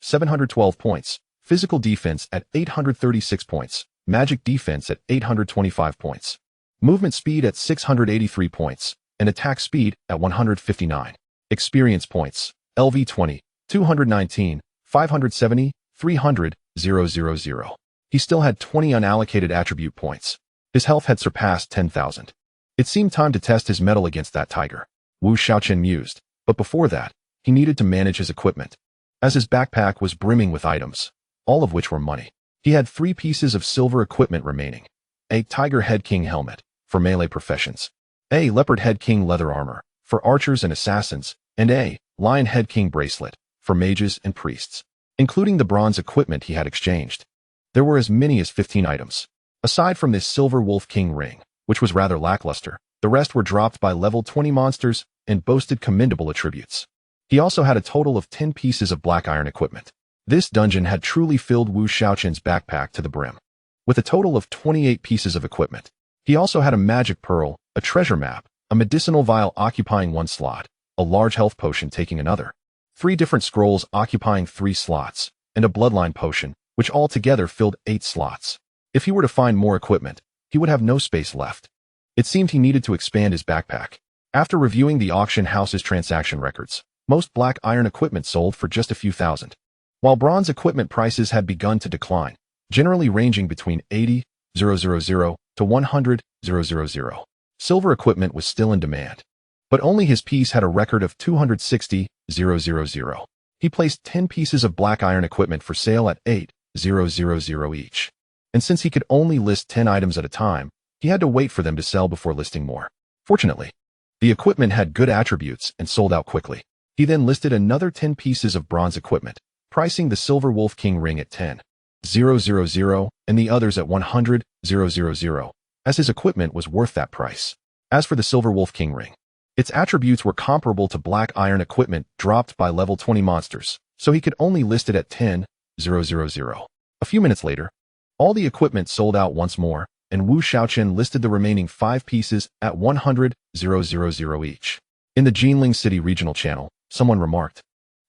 712 points. Physical defense at 836 points. Magic defense at 825 points. Movement speed at 683 points, and attack speed at 159. Experience points, LV 20, 219, 570, 300, He still had 20 unallocated attribute points. His health had surpassed 10,000. It seemed time to test his mettle against that tiger. Wu Shaochen mused, but before that, he needed to manage his equipment, as his backpack was brimming with items, all of which were money. He had 3 pieces of silver equipment remaining. A Tiger Head King helmet, for melee professions. A Leopard Head King leather armor, for archers and assassins, and a Lion Head King bracelet, for mages and priests. Including the bronze equipment he had exchanged, there were as many as 15 items. Aside from this Silver Wolf King ring, which was rather lackluster, the rest were dropped by level 20 monsters and boasted commendable attributes. He also had a total of 10 pieces of black iron equipment. This dungeon had truly filled Wu Shaochen's backpack to the brim, with a total of 28 pieces of equipment. He also had a magic pearl, a treasure map, a medicinal vial occupying 1 slot, a large health potion taking another, 3 different scrolls occupying 3 slots, and a bloodline potion, which altogether filled 8 slots. If he were to find more equipment, he would have no space left. It seemed he needed to expand his backpack. After reviewing the auction house's transaction records, most black iron equipment sold for just a few thousand, while bronze equipment prices had begun to decline, generally ranging between 80,000 to 100,000. Silver equipment was still in demand, but only his piece had a record of 260,000. He placed 10 pieces of black iron equipment for sale at 8,000 each. And since he could only list 10 items at a time, he had to wait for them to sell before listing more. Fortunately, the equipment had good attributes and sold out quickly. He then listed another 10 pieces of bronze equipment, pricing the Silver Wolf King ring at 10,000 and the others at 100,000, as his equipment was worth that price. As for the Silver Wolf King ring, its attributes were comparable to black iron equipment dropped by level 20 monsters, so he could only list it at 10,000. A few minutes later, all the equipment sold out once more, and Wu Shaochen listed the remaining 5 pieces at 100,000 each. In the Jinling City regional channel, someone remarked,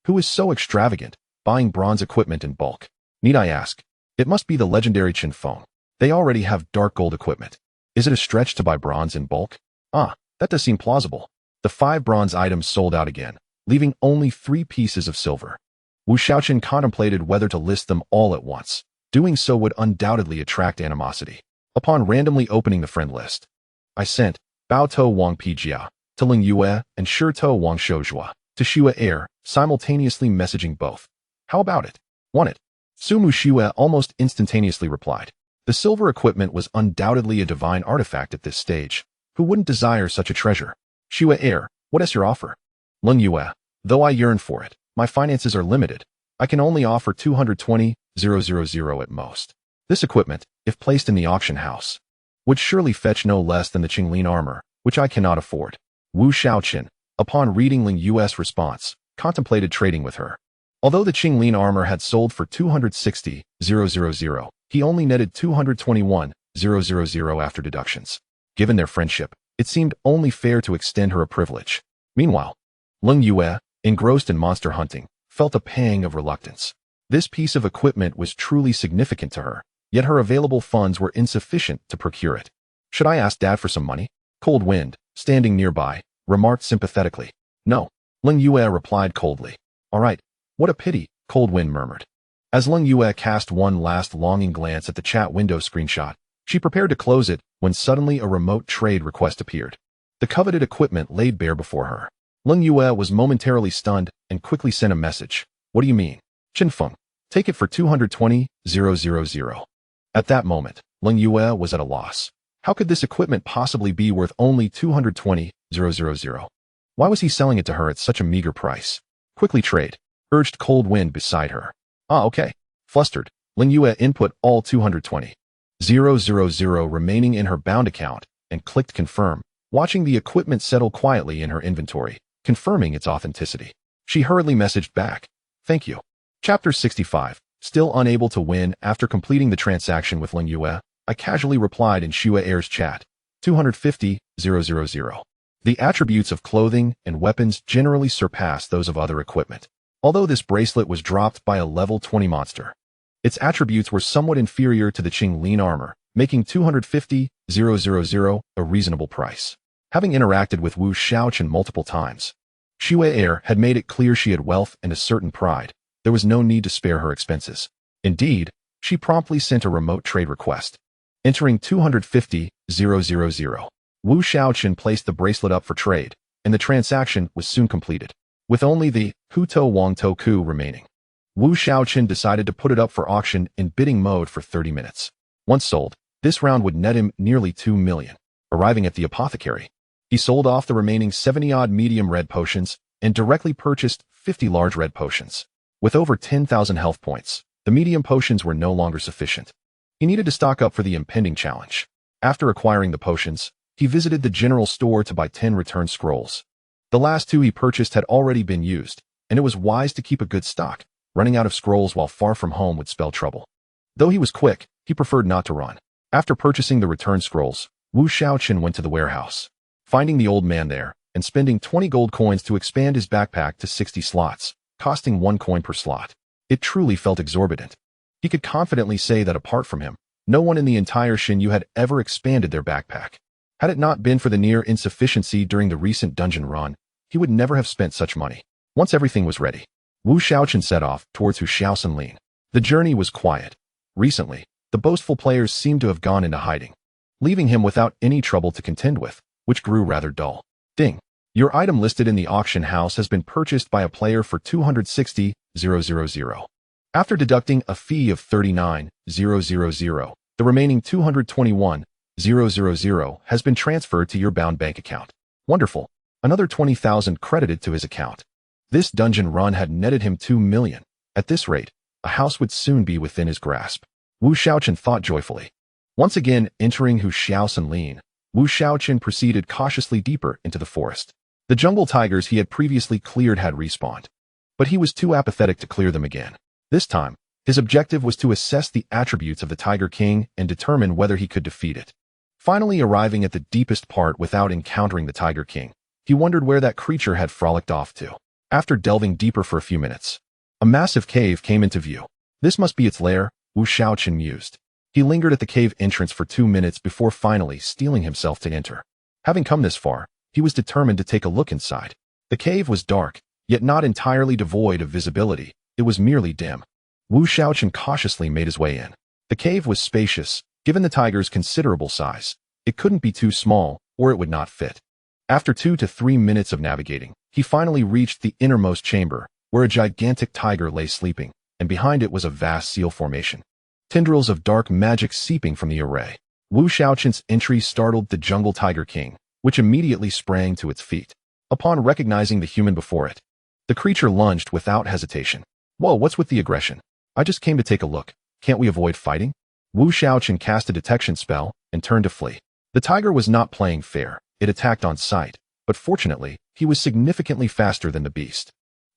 "Who is so extravagant, buying bronze equipment in bulk? Need I ask? It must be the legendary Chen Feng. They already have dark gold equipment. Is it a stretch to buy bronze in bulk? That does seem plausible." The 5 bronze items sold out again, leaving only 3 pieces of silver. Wu Shaochen contemplated whether to list them all at once. Doing so would undoubtedly attract animosity. Upon randomly opening the friend list, I sent Bao To Wang Pijia to Ling Yue and Shi To Wang Shoujua to Xue Air, simultaneously messaging both. "How about it? Want it?" Sumu Xue almost instantaneously replied. The silver equipment was undoubtedly a divine artifact at this stage. Who wouldn't desire such a treasure? Xue Air, what is your offer? Ling Yue, though I yearn for it, my finances are limited. I can only offer 220,000 at most. This equipment, if placed in the auction house, would surely fetch no less than the Qinglin armor, which I cannot afford. Wu Shaochen, upon reading Ling Yue's response, contemplated trading with her. Although the Qinglin armor had sold for 260,000, he only netted 221,000 after deductions. Given their friendship, it seemed only fair to extend her a privilege. Meanwhile, Ling Yue, engrossed in monster hunting, felt a pang of reluctance. This piece of equipment was truly significant to her, yet her available funds were insufficient to procure it. "Should I ask Dad for some money?" Cold Wind, standing nearby, remarked sympathetically. "No," Ling Yue replied coldly. "All right, what a pity," Cold Wind murmured. As Ling Yue cast one last longing glance at the chat window screenshot, she prepared to close it when suddenly a remote trade request appeared. The coveted equipment laid bare before her. Ling Yue was momentarily stunned and quickly sent a message. "What do you mean?" "Chen Feng, take it for 220,000. At that moment, Ling Yue was at a loss. How could this equipment possibly be worth only 220,000? Why was he selling it to her at such a meager price? "Quickly trade," urged Cold Wind beside her. Okay. Flustered, Ling Yue input all 220,000 remaining in her bound account and clicked confirm, watching the equipment settle quietly in her inventory, confirming its authenticity. She hurriedly messaged back, "Thank you." Chapter 65. Still unable to win after completing the transaction with Ling Yue, I casually replied in Xue Air's chat, 250,000. The attributes of clothing and weapons generally surpass those of other equipment. Although this bracelet was dropped by a level 20 monster, its attributes were somewhat inferior to the Qinglin armor, making 250,000 a reasonable price. Having interacted with Wu Shaochen multiple times, Xue Air had made it clear she had wealth and a certain pride. There was no need to spare her expenses. Indeed, she promptly sent a remote trade request. Entering 250,000, Wu Shaochen placed the bracelet up for trade, and the transaction was soon completed. With only the Hutou Wang Toku remaining, Wu Shaochen decided to put it up for auction in bidding mode for 30 minutes. Once sold, this round would net him nearly 2 million. Arriving at the apothecary, he sold off the remaining 70-odd medium red potions and directly purchased 50 large red potions. With over 10,000 health points, the medium potions were no longer sufficient. He needed to stock up for the impending challenge. After acquiring the potions, he visited the general store to buy 10 return scrolls. The last 2 he purchased had already been used, and it was wise to keep a good stock. Running out of scrolls while far from home would spell trouble. Though he was quick, he preferred not to run. After purchasing the return scrolls, Wu Shaochen went to the warehouse. Finding the old man there, and spending 20 gold coins to expand his backpack to 60 slots, costing 1 coin per slot. It truly felt exorbitant. He could confidently say that apart from him, no one in the entire Xinyu had ever expanded their backpack. Had it not been for the near insufficiency during the recent dungeon run, he would never have spent such money. Once everything was ready, Wu Shaochen set off towards Shaochen. The journey was quiet. Recently, the boastful players seemed to have gone into hiding, leaving him without any trouble to contend with, which grew rather dull. Ding. Your item listed in the auction house has been purchased by a player for 260,000. After deducting a fee of 39,000, the remaining 221,000 has been transferred to your bound bank account. Wonderful. Another 20,000 credited to his account. This dungeon run had netted him 2 million. At this rate, a house would soon be within his grasp. Wu Shaochen thought joyfully. Once again entering Shaochen, Wu Shaochen proceeded cautiously deeper into the forest. The jungle tigers he had previously cleared had respawned, but he was too apathetic to clear them again. This time, his objective was to assess the attributes of the Tiger King and determine whether he could defeat it. Finally arriving at the deepest part without encountering the Tiger King, he wondered where that creature had frolicked off to. After delving deeper for a few minutes, a massive cave came into view. This must be its lair, Wu Shaochen mused. He lingered at the cave entrance for 2 minutes before finally steeling himself to enter. Having come this far, he was determined to take a look inside. The cave was dark, yet not entirely devoid of visibility. It was merely dim. Wu Shaochen cautiously made his way in. The cave was spacious. Given the tiger's considerable size, it couldn't be too small, or it would not fit. After 2 to 3 minutes of navigating, he finally reached the innermost chamber, where a gigantic tiger lay sleeping, and behind it was a vast seal formation. Tendrils of dark magic seeping from the array. Wu Shaochen's entry startled the jungle Tiger King, which immediately sprang to its feet. Upon recognizing the human before it, the creature lunged without hesitation. Whoa, what's with the aggression? I just came to take a look. Can't we avoid fighting? Wu Shaochen cast a detection spell and turned to flee. The tiger was not playing fair. It attacked on sight, but fortunately, he was significantly faster than the beast.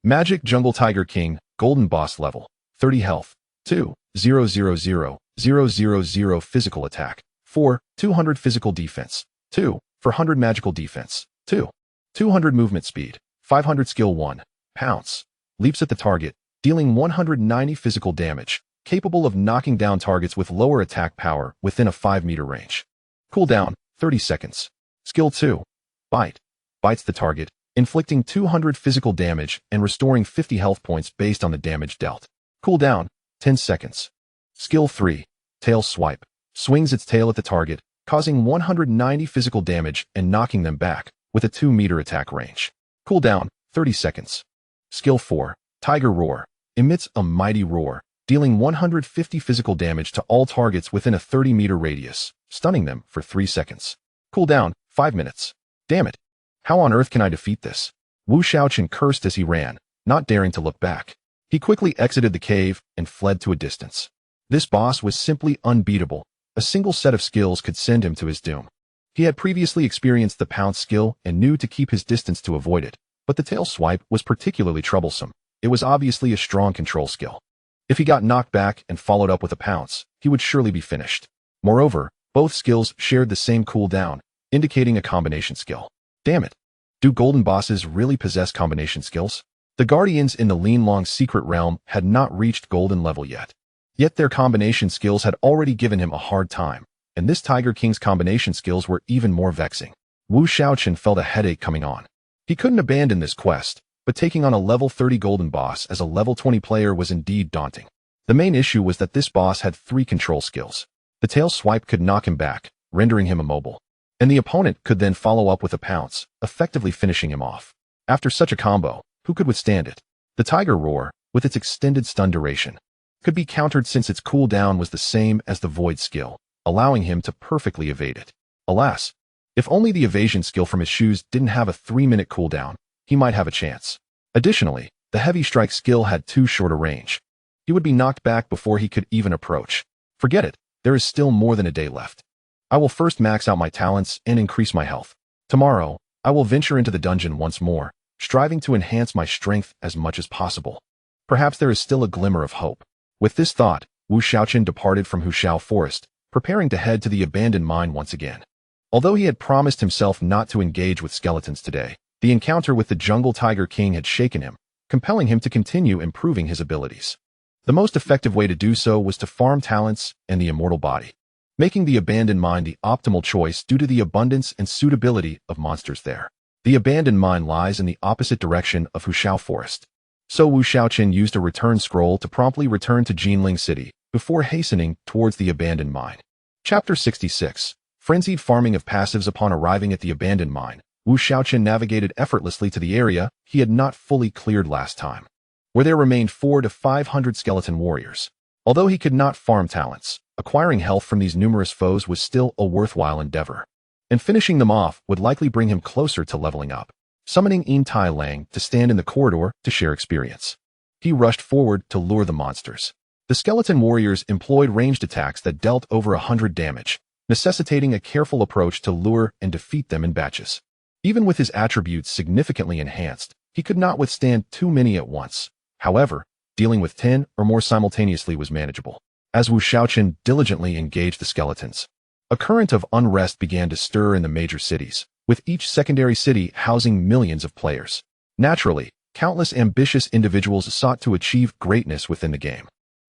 Magic Jungle Tiger King, Golden Boss level, 30 health, 2,000,000 physical attack, 4,200 physical defense, 2,400 magical defense, 2,200 movement speed, 500 skill 1, pounce, leaps at the target, dealing 190 physical damage, capable of knocking down targets with lower attack power within a 5-meter range. Cooldown, 30 seconds. Skill 2, bite, bites the target, inflicting 200 physical damage and restoring 50 health points based on the damage dealt. Cooldown, 10 seconds. Skill 3, tail swipe, swings its tail at the target, causing 190 physical damage and knocking them back, with a 2-meter attack range. Cooldown, 30 seconds. Skill 4, tiger roar, emits a mighty roar, dealing 150 physical damage to all targets within a 30-meter radius, stunning them for 3 seconds. Cooldown, 5 minutes. Damn it. How on earth can I defeat this? Wu Shaochen cursed as he ran, not daring to look back. He quickly exited the cave and fled to a distance. This boss was simply unbeatable. A single set of skills could send him to his doom. He had previously experienced the pounce skill and knew to keep his distance to avoid it, but the tail swipe was particularly troublesome. It was obviously a strong control skill. If he got knocked back and followed up with a pounce, he would surely be finished. Moreover, both skills shared the same cooldown, indicating a combination skill. Damn it. Do golden bosses really possess combination skills? The guardians in the Linlong secret realm had not reached golden level yet. Yet their combination skills had already given him a hard time, and this Tiger King's combination skills were even more vexing. Wu Shaochen felt a headache coming on. He couldn't abandon this quest, but taking on a level 30 golden boss as a level 20 player was indeed daunting. The main issue was that this boss had 3 control skills. The tail swipe could knock him back, rendering him immobile. And the opponent could then follow up with a pounce, effectively finishing him off. After such a combo, who could withstand it? The Tiger Roar, with its extended stun duration, could be countered since its cooldown was the same as the Void skill, allowing him to perfectly evade it. Alas, if only the evasion skill from his shoes didn't have a 3-minute cooldown, he might have a chance. Additionally, the Heavy Strike skill had too short a range. He would be knocked back before he could even approach. Forget it, there is still more than a day left. I will first max out my talents and increase my health. Tomorrow, I will venture into the dungeon once more, striving to enhance my strength as much as possible. Perhaps there is still a glimmer of hope. With this thought, Wu Shaochen departed from Hushao Forest, preparing to head to the abandoned mine once again. Although he had promised himself not to engage with skeletons today, the encounter with the Jungle Tiger King had shaken him, compelling him to continue improving his abilities. The most effective way to do so was to farm talents and the immortal body, making the abandoned mine the optimal choice due to the abundance and suitability of monsters there. The abandoned mine lies in the opposite direction of Hushao Forest. So Wu Shaochen used a return scroll to promptly return to Jinling City before hastening towards the abandoned mine. Chapter 66. Frenzied farming of passives. Upon arriving at the abandoned mine, Wu Shaochen navigated effortlessly to the area he had not fully cleared last time, where there remained 400 to 500 skeleton warriors. Although he could not farm talents, acquiring health from these numerous foes was still a worthwhile endeavor, and finishing them off would likely bring him closer to leveling up. Summoning Yin Tai Lang to stand in the corridor to share experience, he rushed forward to lure the monsters. The skeleton warriors employed ranged attacks that dealt over 100 damage, necessitating a careful approach to lure and defeat them in batches. Even with his attributes significantly enhanced, he could not withstand too many at once. However, dealing with 10 or more simultaneously was manageable. As Wu Shaochen diligently engaged the skeletons, a current of unrest began to stir in the major cities, with each secondary city housing millions of players. Naturally, countless ambitious individuals sought to achieve greatness within the game,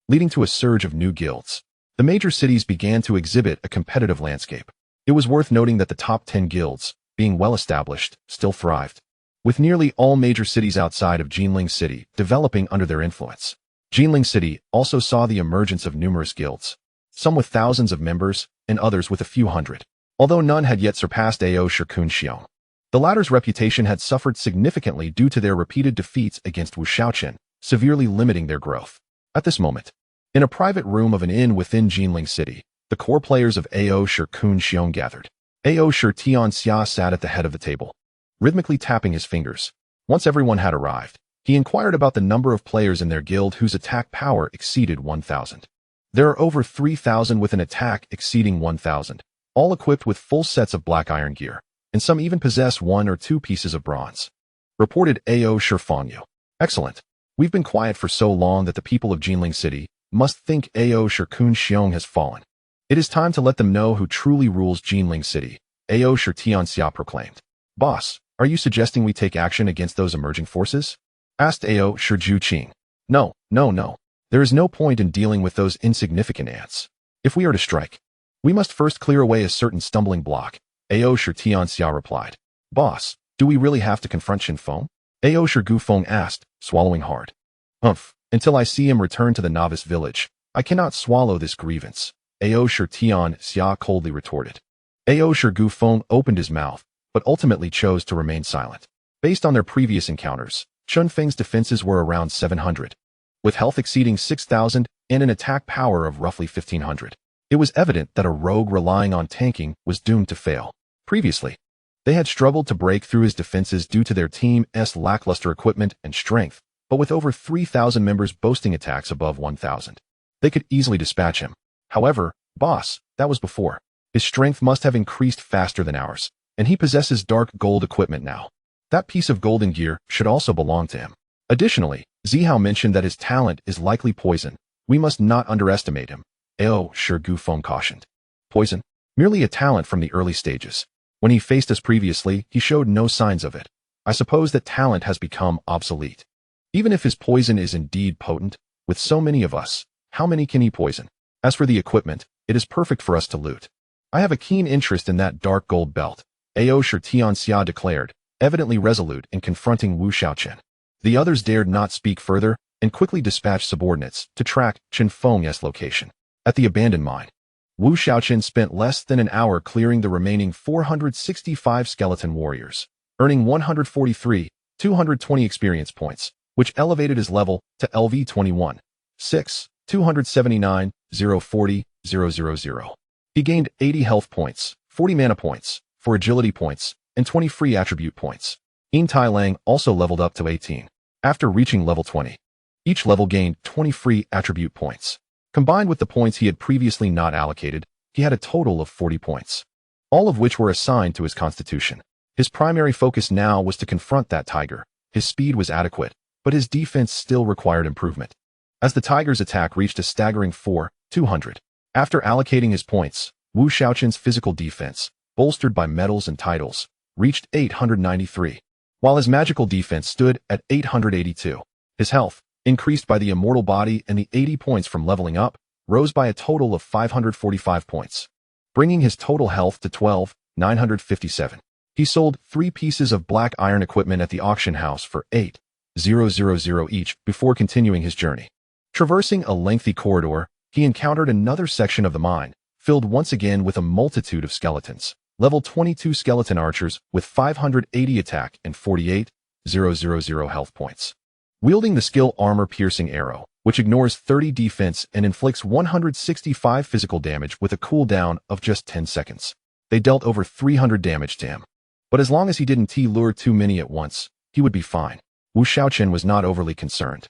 leading to a surge of new guilds. The major cities began to exhibit a competitive landscape. It was worth noting that the top 10 guilds, being well established, still thrived, with nearly all major cities outside of Jinling City developing under their influence. Jinling City also saw the emergence of numerous guilds, some with thousands of members and others with a few hundred, although none had yet surpassed Ao Shikun Xiong. The latter's reputation had suffered significantly due to their repeated defeats against Wu Shaochen, severely limiting their growth. At this moment, in a private room of an inn within Jinling City, the core players of Ao Shikun Xiong gathered. Ao Tian Xia sat at the head of the table, rhythmically tapping his fingers. Once everyone had arrived, he inquired about the number of players in their guild whose attack power exceeded 1,000. There are over 3,000 with an attack exceeding 1,000, all equipped with full sets of black iron gear, and some even possess 1 or 2 pieces of bronze, reported Ao Shifangyu. Excellent. We've been quiet for so long that the people of Jinling City must think Ao Shikun Xiong has fallen. It is time to let them know who truly rules Jinling City, Ao Tian Xia proclaimed. Boss, are you suggesting we take action against those emerging forces? Asked Ao Shiju Qing. No. There is no point in dealing with those insignificant ants. If we are to strike, we must first clear away a certain stumbling block, Ao Tian Xia replied. Boss, do we really have to confront Shin Feng? Ao Gu Feng asked, swallowing hard. Until I see him return to the novice village, I cannot swallow this grievance, Ao Tian Xia coldly retorted. Ao Gu Feng opened his mouth, but ultimately chose to remain silent. Based on their previous encounters, Chun Feng's defenses were around 700, with health exceeding 6,000 and an attack power of roughly 1,500. It was evident that a rogue relying on tanking was doomed to fail. Previously, they had struggled to break through his defenses due to their team's lackluster equipment and strength, but with over 3,000 members boasting attacks above 1,000, they could easily dispatch him. However, boss, that was before. His strength must have increased faster than ours, and he possesses dark gold equipment now. That piece of golden gear should also belong to him. Additionally, Zihao mentioned that his talent is likely poison. We must not underestimate him, Ao Gu Feng cautioned. Poison? Merely a talent from the early stages. When he faced us previously, he showed no signs of it. I suppose that talent has become obsolete. Even if his poison is indeed potent, with so many of us, how many can he poison? As for the equipment, it is perfect for us to loot. I have a keen interest in that dark gold belt, Ao Tian Xia declared, evidently resolute in confronting Wu Shaochen. The others dared not speak further, and quickly dispatched subordinates to track Chen Feng's location. At the abandoned mine, Wu Shaochen spent less than an hour clearing the remaining 465 skeleton warriors, earning 143, 220 experience points, which elevated his level to LV21, 6, 279, 040, 000. He gained 80 health points, 40 mana points, 4 agility points, and 20 free attribute points. Yin Tai Lang also leveled up to 18. After reaching level 20, each level gained 20 free attribute points. Combined with the points he had previously not allocated, he had a total of 40 points, all of which were assigned to his constitution. His primary focus now was to confront that tiger. His speed was adequate, but his defense still required improvement. As the tiger's attack reached a staggering 200. After allocating his points, Wu Shaochen's physical defense, bolstered by medals and titles, reached 893, while his magical defense stood at 882. His health, increased by the immortal body and the 80 points from leveling up, rose by a total of 545 points, bringing his total health to 12,957. He sold 3 pieces of black iron equipment at the auction house for 8,000 each before continuing his journey. Traversing a lengthy corridor, he encountered another section of the mine, filled once again with a multitude of skeletons. Level 22 skeleton archers with 580 attack and 48,000 health points. Wielding the skill armor-piercing arrow, which ignores 30 defense and inflicts 165 physical damage with a cooldown of just 10 seconds. They dealt over 300 damage to him. But as long as he didn't T-lure too many at once, he would be fine. Wu Shaochen was not overly concerned.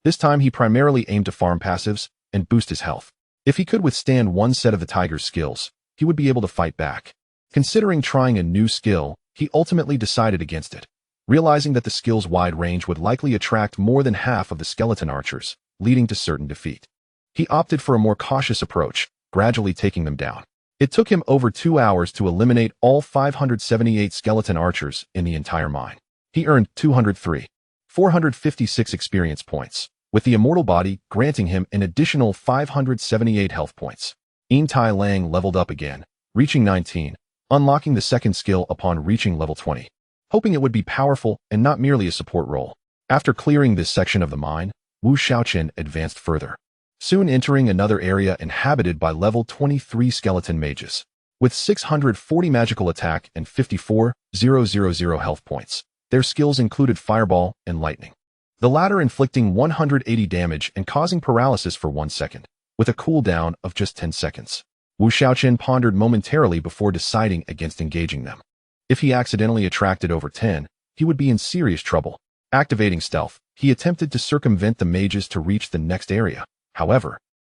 This time he primarily aimed to farm passives and boost his health. If he could withstand one set of the tiger's skills, he would be able to fight back. Considering trying a new skill, he ultimately decided against it, realizing that the skill's wide range would likely attract more than half of the skeleton archers, leading to certain defeat. He opted for a more cautious approach, gradually taking them down. It took him over 2 hours to eliminate all 578 skeleton archers in the entire mine. He earned 203, 456 experience points, with the immortal body granting him an additional 578 health points. Yin Tai Lang leveled up again, reaching 19, unlocking the second skill upon reaching level 20, hoping it would be powerful and not merely a support role. After clearing this section of the mine, Wu Shaochen advanced further, soon entering another area inhabited by level 23 skeleton mages. With 640 magical attack and 54,000 health points, their skills included fireball and lightning, the latter inflicting 180 damage and causing paralysis for 1 second, with a cooldown of just 10 seconds. Wu Shaochen pondered momentarily before deciding against engaging them. If he accidentally attracted over 10, he would be in serious trouble. Activating stealth, he attempted to circumvent the mages to reach the next area. However,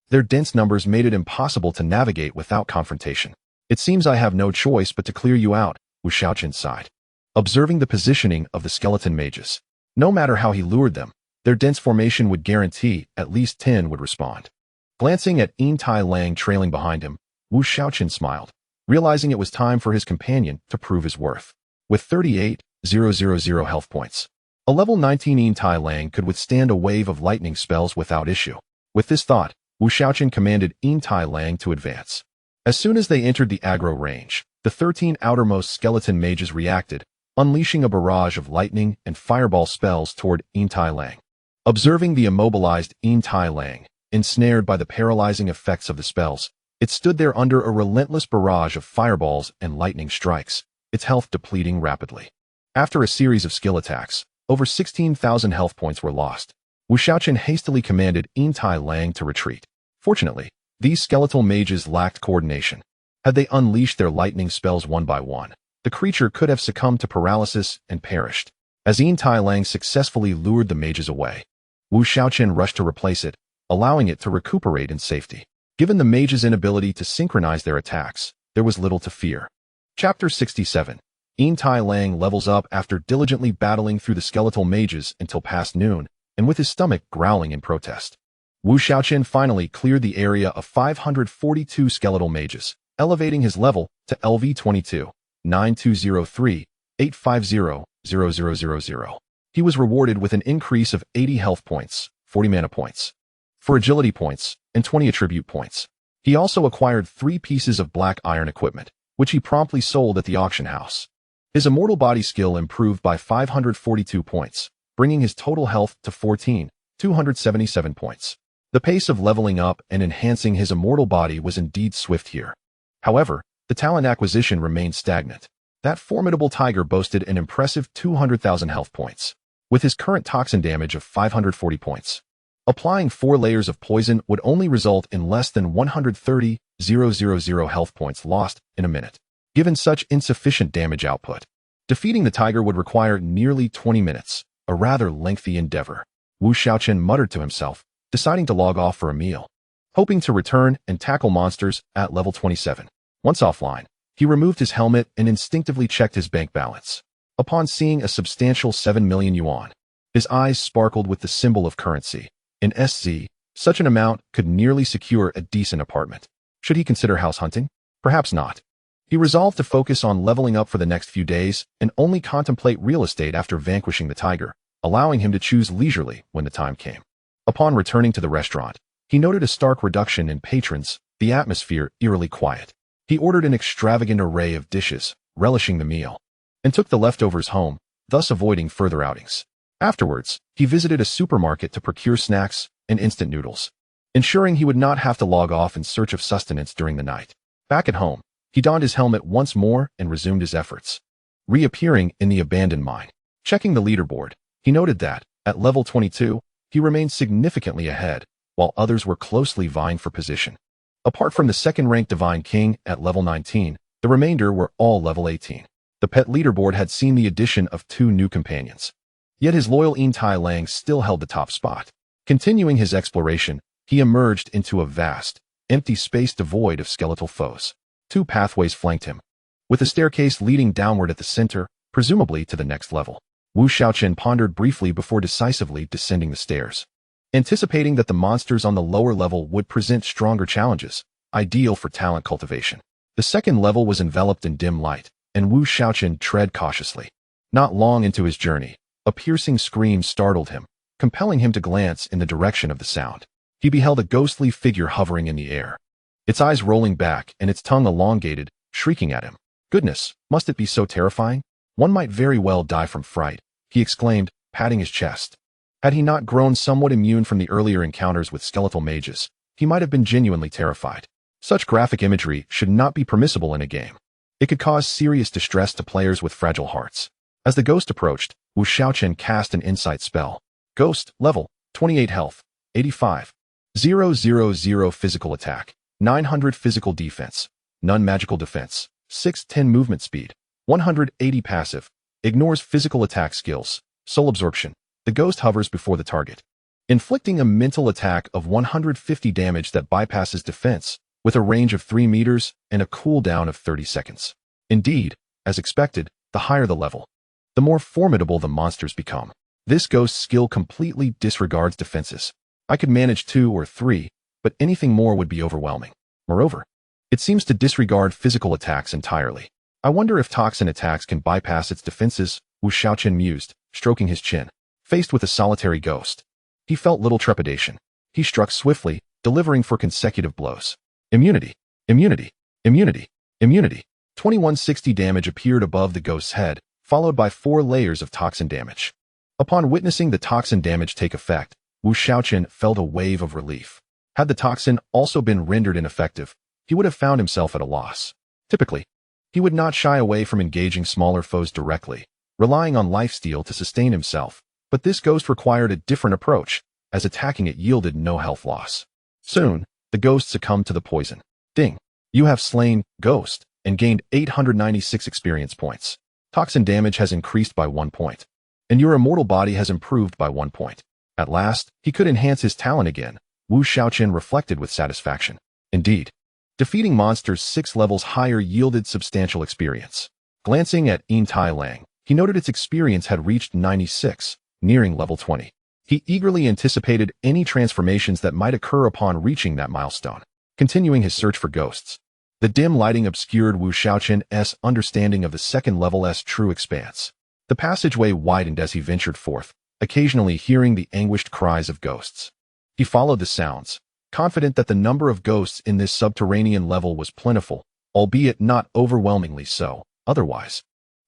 their dense numbers made it impossible to navigate without confrontation. It seems I have no choice but to clear you out, Wu Shaochen sighed, observing the positioning of the skeleton mages. No matter how he lured them, their dense formation would guarantee at least 10 would respond. Glancing at Yin Tai Lang trailing behind him, Wu Shaochen smiled, realizing it was time for his companion to prove his worth. With 38,000 health points, a level 19 Yin Tai Lang could withstand a wave of lightning spells without issue. With this thought, Wu Shaochen commanded Yin Tai Lang to advance. As soon as they entered the aggro range, the 13 outermost skeleton mages reacted, unleashing a barrage of lightning and fireball spells toward Yin Tai Lang. Observing the immobilized Yin Tai Lang, ensnared by the paralyzing effects of the spells, it stood there under a relentless barrage of fireballs and lightning strikes, its health depleting rapidly. After a series of skill attacks, over 16,000 health points were lost. Wu Shaochen hastily commanded Yin Tai Lang to retreat. Fortunately, these skeletal mages lacked coordination. Had they unleashed their lightning spells one by one, the creature could have succumbed to paralysis and perished. As Yin Tai Lang successfully lured the mages away, Wu Shaochen rushed to replace it, allowing it to recuperate in safety. Given the mages' inability to synchronize their attacks, there was little to fear. Chapter 67. Yin Tai Lang levels up after diligently battling through the skeletal mages until past noon, and with his stomach growling in protest. Wu Shaochen finally cleared the area of 542 skeletal mages, elevating his level to LV22, 9203, 850, 0000. He was rewarded with an increase of 80 health points, 40 mana points, 4 agility points, and 20 attribute points. He also acquired 3 pieces of black iron equipment, which he promptly sold at the auction house. His immortal body skill improved by 542 points, bringing his total health to 14, 277 points. The pace of leveling up and enhancing his immortal body was indeed swift here. However, the talent acquisition remained stagnant. That formidable tiger boasted an impressive 200,000 health points, with his current toxin damage of 540 points. Applying 4 layers of poison would only result in less than 130,000 health points lost in a minute. Given such insufficient damage output, defeating the tiger would require nearly 20 minutes, a rather lengthy endeavor. Wu Shaochen muttered to himself, deciding to log off for a meal, hoping to return and tackle monsters at level 27. Once offline, he removed his helmet and instinctively checked his bank balance. Upon seeing a substantial 7 million yuan, his eyes sparkled with the symbol of currency. In SZ, such an amount could nearly secure a decent apartment. Should he consider house hunting? Perhaps not. He resolved to focus on leveling up for the next few days and only contemplate real estate after vanquishing the tiger, allowing him to choose leisurely when the time came. Upon returning to the restaurant, he noted a stark reduction in patrons, the atmosphere eerily quiet. He ordered an extravagant array of dishes, relishing the meal, and took the leftovers home, thus avoiding further outings. Afterwards, he visited a supermarket to procure snacks and instant noodles, ensuring he would not have to log off in search of sustenance during the night. Back at home, he donned his helmet once more and resumed his efforts. Reappearing in the abandoned mine, checking the leaderboard, he noted that, at level 22, he remained significantly ahead, while others were closely vying for position. Apart from the second-ranked Divine King at level 19, the remainder were all level 18. The pet leaderboard had seen the addition of 2 new companions. Yet his loyal Yin Tai Lang still held the top spot. Continuing his exploration, he emerged into a vast, empty space devoid of skeletal foes. 2 pathways flanked him, with a staircase leading downward at the center, presumably to the next level. Wu Shaochen pondered briefly before decisively descending the stairs, anticipating that the monsters on the lower level would present stronger challenges, ideal for talent cultivation. The second level was enveloped in dim light, and Wu Shaochen tread cautiously. Not long into his journey, a piercing scream startled him, compelling him to glance in the direction of the sound. He beheld a ghostly figure hovering in the air, its eyes rolling back and its tongue elongated, shrieking at him. Goodness, must it be so terrifying? One might very well die from fright, he exclaimed, patting his chest. Had he not grown somewhat immune from the earlier encounters with skeletal mages, he might have been genuinely terrified. Such graphic imagery should not be permissible in a game. It could cause serious distress to players with fragile hearts. As the ghost approached, Wu Shaochen cast an insight spell. Ghost, level, 28 health, 85. 000 physical attack, 900 physical defense, none magical defense, 610 movement speed, 180 passive, ignores physical attack skills, soul absorption. The ghost hovers before the target, inflicting a mental attack of 150 damage that bypasses defense, with a range of 3 meters and a cooldown of 30 seconds. Indeed, as expected, the higher the level, the more formidable the monsters become. This ghost's skill completely disregards defenses. I could manage 2 or 3, but anything more would be overwhelming. Moreover, it seems to disregard physical attacks entirely. I wonder if toxin attacks can bypass its defenses, Wu Shaochen mused, stroking his chin. Faced with a solitary ghost, he felt little trepidation. He struck swiftly, delivering 4 consecutive blows. Immunity, immunity, immunity, immunity. 2160 damage appeared above the ghost's head, followed by 4 layers of toxin damage. Upon witnessing the toxin damage take effect, Wu Shaochen felt a wave of relief. Had the toxin also been rendered ineffective, he would have found himself at a loss. Typically, he would not shy away from engaging smaller foes directly, relying on lifesteal to sustain himself. But this ghost required a different approach, as attacking it yielded no health loss. Soon, the ghost succumbed to the poison. Ding! You have slain Ghost and gained 896 experience points. Toxin damage has increased by 1 point, and your immortal body has improved by 1 point. At last, he could enhance his talent again, Wu Shaochen reflected with satisfaction. Indeed, defeating monsters 6 levels higher yielded substantial experience. Glancing at Yin Tai Lang, he noted its experience had reached 96. Nearing level 20. He eagerly anticipated any transformations that might occur upon reaching that milestone. Continuing his search for ghosts, the dim lighting obscured Wu Shaochen's understanding of the second level's true expanse. The passageway widened as he ventured forth, occasionally hearing the anguished cries of ghosts. He followed the sounds, confident that the number of ghosts in this subterranean level was plentiful, albeit not overwhelmingly so. Otherwise,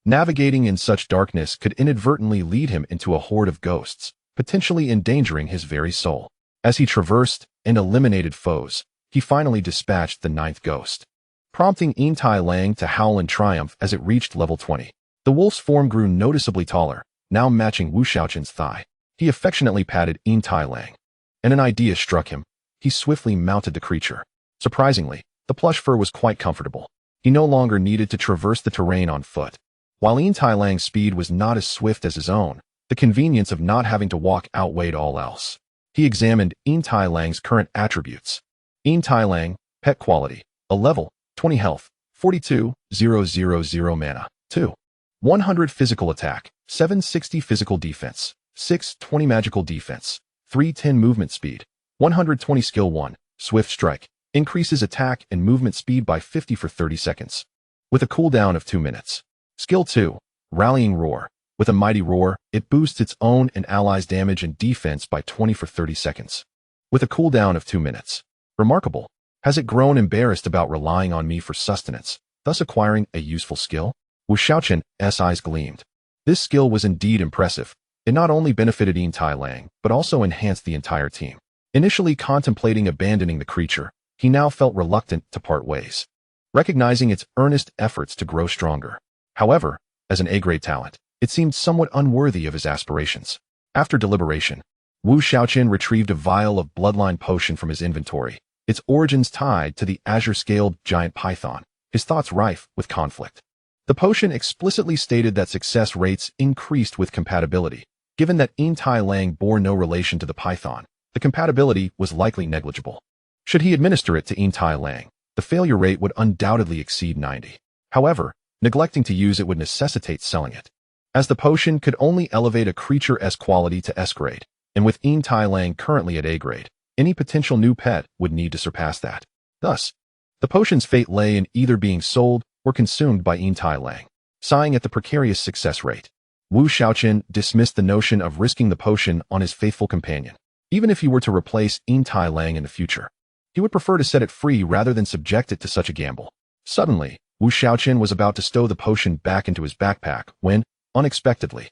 navigating in such darkness could inadvertently lead him into a horde of ghosts, potentially endangering his very soul. As he traversed and eliminated foes, he finally dispatched the 9th ghost, prompting Yin Tai Lang to howl in triumph as it reached level 20. The wolf's form grew noticeably taller, now matching Wu Shaochen's thigh. He affectionately patted Yin Tai Lang, and an idea struck him. He swiftly mounted the creature. Surprisingly, the plush fur was quite comfortable. He no longer needed to traverse the terrain on foot. While Yin Tai Lang's speed was not as swift as his own, the convenience of not having to walk outweighed all else. He examined Yin Tai Lang's current attributes. Yin Tai Lang, pet quality, a level, 20 health, 42,000 mana, 2. 100 physical attack, 760 physical defense, 620 magical defense, 310 movement speed, 120 skill 1, swift strike, increases attack and movement speed by 50 for 30 seconds, with a cooldown of 2 minutes. Skill 2, rallying roar. With a mighty roar, it boosts its own and allies' damage and defense by 20 for 30 seconds, with a cooldown of 2 minutes. Remarkable. Has it grown embarrassed about relying on me for sustenance, thus acquiring a useful skill? Wu Shaochen's eyes gleamed. This skill was indeed impressive. It not only benefited Yin Tai Lang, but also enhanced the entire team. Initially contemplating abandoning the creature, he now felt reluctant to part ways, recognizing its earnest efforts to grow stronger. However, as an A-grade talent, it seemed somewhat unworthy of his aspirations. After deliberation, Wu Shaochen retrieved a vial of bloodline potion from his inventory, its origins tied to the azure-scaled giant python, his thoughts rife with conflict. The potion explicitly stated that success rates increased with compatibility. Given that Yin Tai Lang bore no relation to the python, the compatibility was likely negligible. Should he administer it to Yin Tai Lang, the failure rate would undoubtedly exceed 90. However, neglecting to use it would necessitate selling it, as the potion could only elevate a creature's quality to S grade, and with Yin Tai Lang currently at A grade, any potential new pet would need to surpass that. Thus, the potion's fate lay in either being sold or consumed by Yin Tai Lang. Sighing at the precarious success rate, Wu Shaochen dismissed the notion of risking the potion on his faithful companion. Even if he were to replace Yin Tai Lang in the future, he would prefer to set it free rather than subject it to such a gamble. Suddenly, Wu Shaochen was about to stow the potion back into his backpack when, unexpectedly,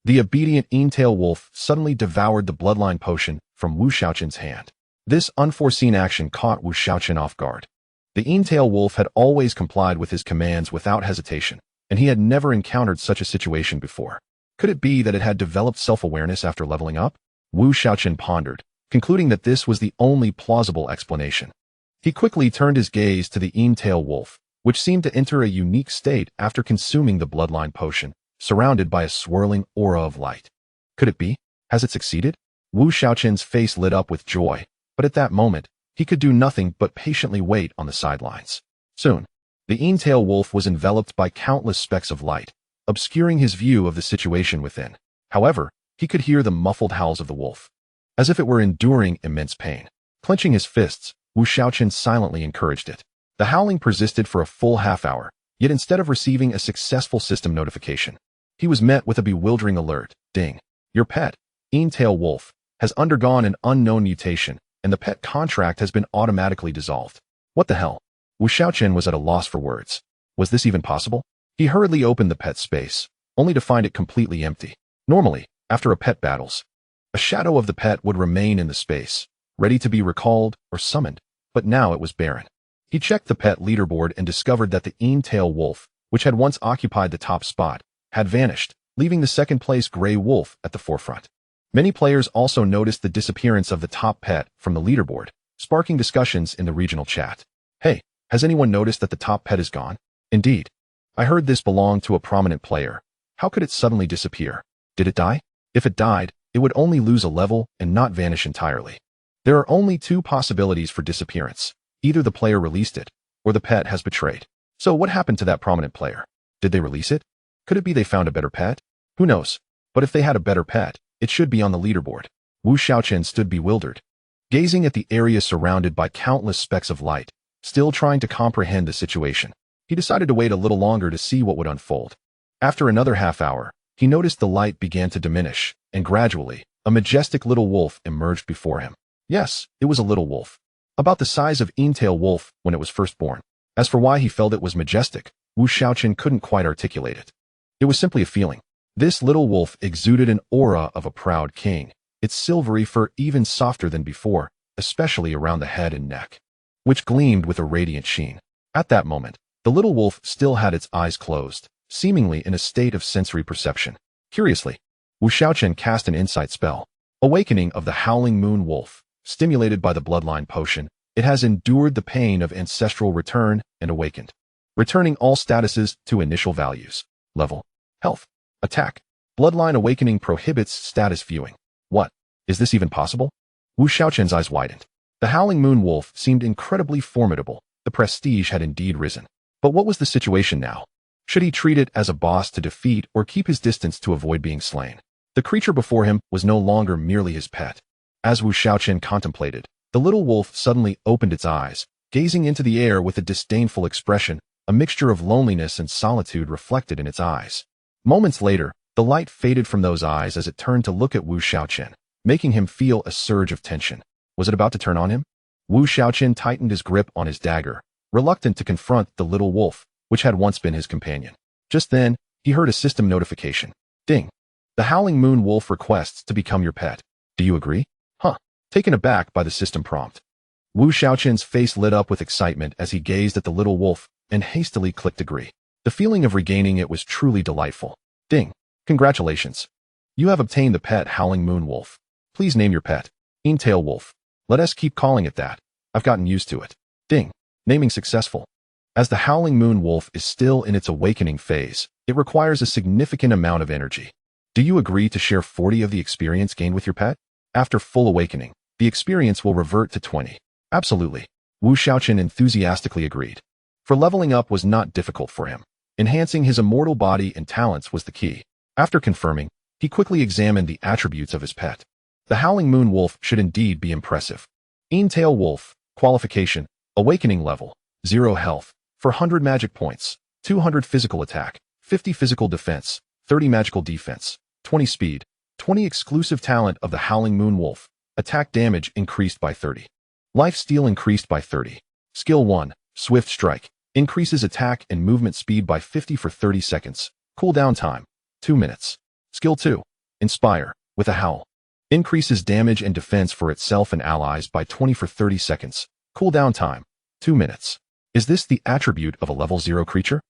the obedient Yin-tail wolf suddenly devoured the bloodline potion from Wu Shaochen's hand. This unforeseen action caught Wu Shaochen off guard. The Yin-tail wolf had always complied with his commands without hesitation, and he had never encountered such a situation before. Could it be that it had developed self-awareness after leveling up? Wu Shaochen pondered, concluding that this was the only plausible explanation. He quickly turned his gaze to the Yin-tail wolf, which seemed to enter a unique state after consuming the bloodline potion, surrounded by a swirling aura of light. Could it be? Has it succeeded? Wu Shaochen's face lit up with joy, but at that moment, he could do nothing but patiently wait on the sidelines. Soon, the Yin-tail wolf was enveloped by countless specks of light, obscuring his view of the situation within. However, he could hear the muffled howls of the wolf, as if it were enduring immense pain. Clenching his fists, Wu Shaochen silently encouraged it. The howling persisted for a full half-hour, yet instead of receiving a successful system notification, he was met with a bewildering alert. Ding. Your pet, Yin-tail wolf, has undergone an unknown mutation, and the pet contract has been automatically dissolved. What the hell? Wu Shaochen was at a loss for words. Was this even possible? He hurriedly opened the pet space, only to find it completely empty. Normally, after a pet battles, a shadow of the pet would remain in the space, ready to be recalled or summoned, but now it was barren. He checked the pet leaderboard and discovered that the Yin-tail wolf, which had once occupied the top spot, had vanished, leaving the second-place gray wolf at the forefront. Many players also noticed the disappearance of the top pet from the leaderboard, sparking discussions in the regional chat. Hey, has anyone noticed that the top pet is gone? Indeed. I heard this belonged to a prominent player. How could it suddenly disappear? Did it die? If it died, it would only lose a level and not vanish entirely. There are only two possibilities for disappearance. Either the player released it, or the pet has betrayed. So what happened to that prominent player? Did they release it? Could it be they found a better pet? Who knows? But if they had a better pet, it should be on the leaderboard. Wu Shaochen stood bewildered, gazing at the area surrounded by countless specks of light, still trying to comprehend the situation. He decided to wait a little longer to see what would unfold. After another half-hour, he noticed the light began to diminish, and gradually, a majestic little wolf emerged before him. Yes, it was a little wolf, about the size of Yin-tail wolf when it was first born. As for why he felt it was majestic, Wu Shaochen couldn't quite articulate it. It was simply a feeling. This little wolf exuded an aura of a proud king, its silvery fur even softer than before, especially around the head and neck, which gleamed with a radiant sheen. At that moment, the little wolf still had its eyes closed, seemingly in a state of sensory perception. Curiously, Shaochen cast an insight spell. Awakening of the Howling Moon Wolf. Stimulated by the bloodline potion, it has endured the pain of ancestral return and awakened, returning all statuses to initial values. Level, health, attack. Bloodline awakening prohibits status viewing. What? Is this even possible? Shaochen's eyes widened. The Howling Moon Wolf seemed incredibly formidable. The prestige had indeed risen. But what was the situation now? Should he treat it as a boss to defeat or keep his distance to avoid being slain? The creature before him was no longer merely his pet. As Shaochen contemplated, the little wolf suddenly opened its eyes, gazing into the air with a disdainful expression, a mixture of loneliness and solitude reflected in its eyes. Moments later, the light faded from those eyes as it turned to look at Shaochen, making him feel a surge of tension. Was it about to turn on him? Shaochen tightened his grip on his dagger, reluctant to confront the little wolf, which had once been his companion. Just then, he heard a system notification. Ding. The Howling Moon Wolf requests to become your pet. Do you agree? Huh. Taken aback by the system prompt, Shaochen's face lit up with excitement as he gazed at the little wolf and hastily clicked agree. The feeling of regaining it was truly delightful. Ding. Congratulations. You have obtained the pet Howling Moon Wolf. Please name your pet Tail Wolf. Let us keep calling it that. I've gotten used to it. Ding. Naming successful. As the Howling Moon Wolf is still in its awakening phase, it requires a significant amount of energy. Do you agree to share 40 of the experience gained with your pet? After full awakening, the experience will revert to 20. Absolutely. Shaochen enthusiastically agreed. For leveling up was not difficult for him. Enhancing his immortal body and talents was the key. After confirming, he quickly examined the attributes of his pet. The Howling Moon Wolf should indeed be impressive. Tail Wolf. Qualification. Awakening level. 0 health. 400 magic points. 200 physical attack. 50 physical defense. 30 magical defense. 20 speed. 20 exclusive talent of the Howling Moon Wolf. Attack damage increased by 30. Life steal increased by 30. Skill 1. Swift Strike. Increases attack and movement speed by 50 for 30 seconds. Cooldown time. 2 minutes. Skill 2. Inspire. With a howl. Increases damage and defense for itself and allies by 20 for 30 seconds. Cooldown time. 2 minutes. Is this the attribute of a level 0 creature?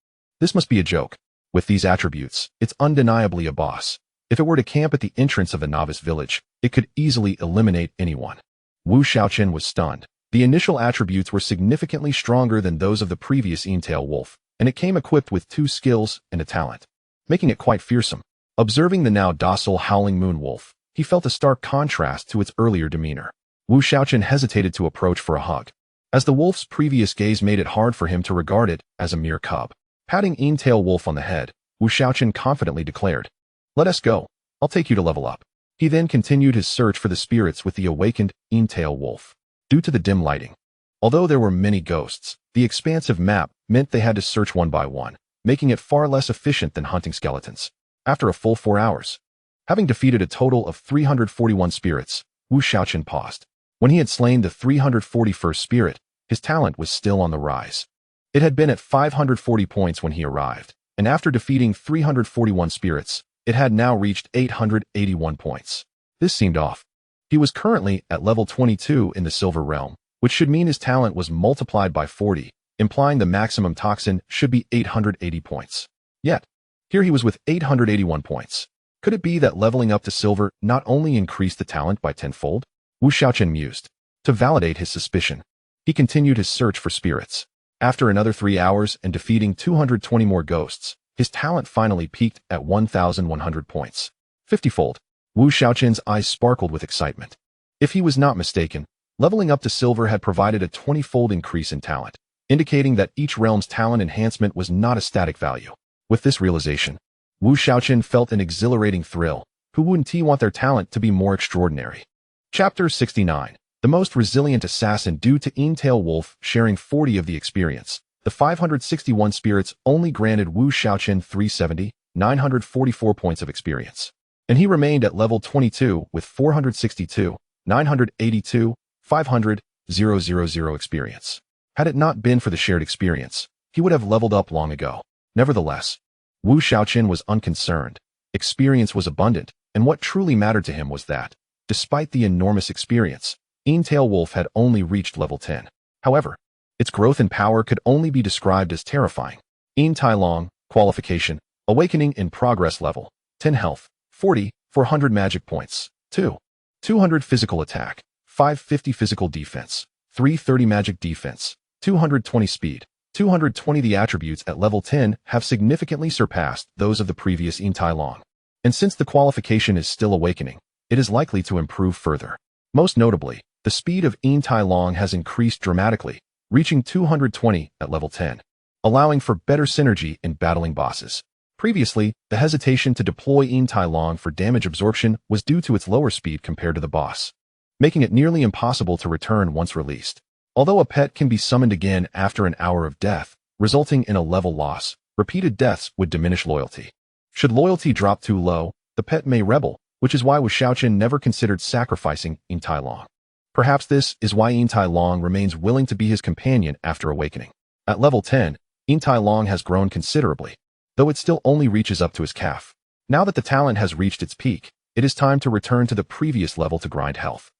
This must be a joke. With these attributes, it's undeniably a boss. If it were to camp at the entrance of a novice village, it could easily eliminate anyone. Shaochen was stunned. The initial attributes were significantly stronger than those of the previous Tail Wolf, and it came equipped with 2 skills and a talent, making it quite fearsome. Observing the now docile Howling Moon Wolf, he felt a stark contrast to its earlier demeanor. Shaochen hesitated to approach for a hug, as the wolf's previous gaze made it hard for him to regard it as a mere cub. Patting Tail Wolf on the head, Shaochen confidently declared, "Let us go. I'll take you to level up." He then continued his search for the spirits with the awakened Tail Wolf. Due to the dim lighting, although there were many ghosts, the expansive map meant they had to search one by one, making it far less efficient than hunting skeletons. After a full 4 hours, having defeated a total of 341 spirits, Shaochen paused. When he had slain the 341st spirit, his talent was still on the rise. It had been at 540 points when he arrived, and after defeating 341 spirits, it had now reached 881 points. This seemed off. He was currently at level 22 in the Silver Realm, which should mean his talent was multiplied by 40, implying the maximum Toxin should be 880 points. Yet, here he was with 881 points. Could it be that leveling up to Silver not only increased the talent by tenfold? Shaochen mused. To validate his suspicion, he continued his search for spirits. After another 3 hours and defeating 220 more ghosts, his talent finally peaked at 1,100 points. 50-fold. Shaochen's eyes sparkled with excitement. If he was not mistaken, leveling up to Silver had provided a 20-fold increase in talent, indicating that each realm's talent enhancement was not a static value. With this realization, Shaochen felt an exhilarating thrill. Who wouldn't want their talent to be more extraordinary? Chapter 69. The most resilient assassin. Due to Tail Wolf sharing 40 of the experience, the 561 spirits only granted Shaochen 370, 944 points of experience. And he remained at level 22 with 462, 982, 500, 000 experience. Had it not been for the shared experience, he would have leveled up long ago. Nevertheless, Shaochen was unconcerned. Experience was abundant, and what truly mattered to him was that Despite the enormous experience, Tail Wolf had only reached level 10. However, its growth in power could only be described as terrifying. Tai Long, qualification, awakening in progress level, 10 health, 40, 400 magic points, 200 physical attack, 550 physical defense, 330 magic defense, 220 speed, 220. The attributes at level 10 have significantly surpassed those of the previous Tai Long. And since the qualification is still awakening, it is likely to improve further. Most notably, the speed of Tai Long has increased dramatically, reaching 220 at level 10, allowing for better synergy in battling bosses. Previously, the hesitation to deploy Tai Long for damage absorption was due to its lower speed compared to the boss, making it nearly impossible to return once released. Although a pet can be summoned again after an hour of death, resulting in a level loss, repeated deaths would diminish loyalty. Should loyalty drop too low, the pet may rebel, which is why Shaochen never considered sacrificing Tai Long. Perhaps this is why Tai Long remains willing to be his companion after awakening. At level 10, Tai Long has grown considerably, though it still only reaches up to his calf. Now that the talent has reached its peak, it is time to return to the previous level to grind health.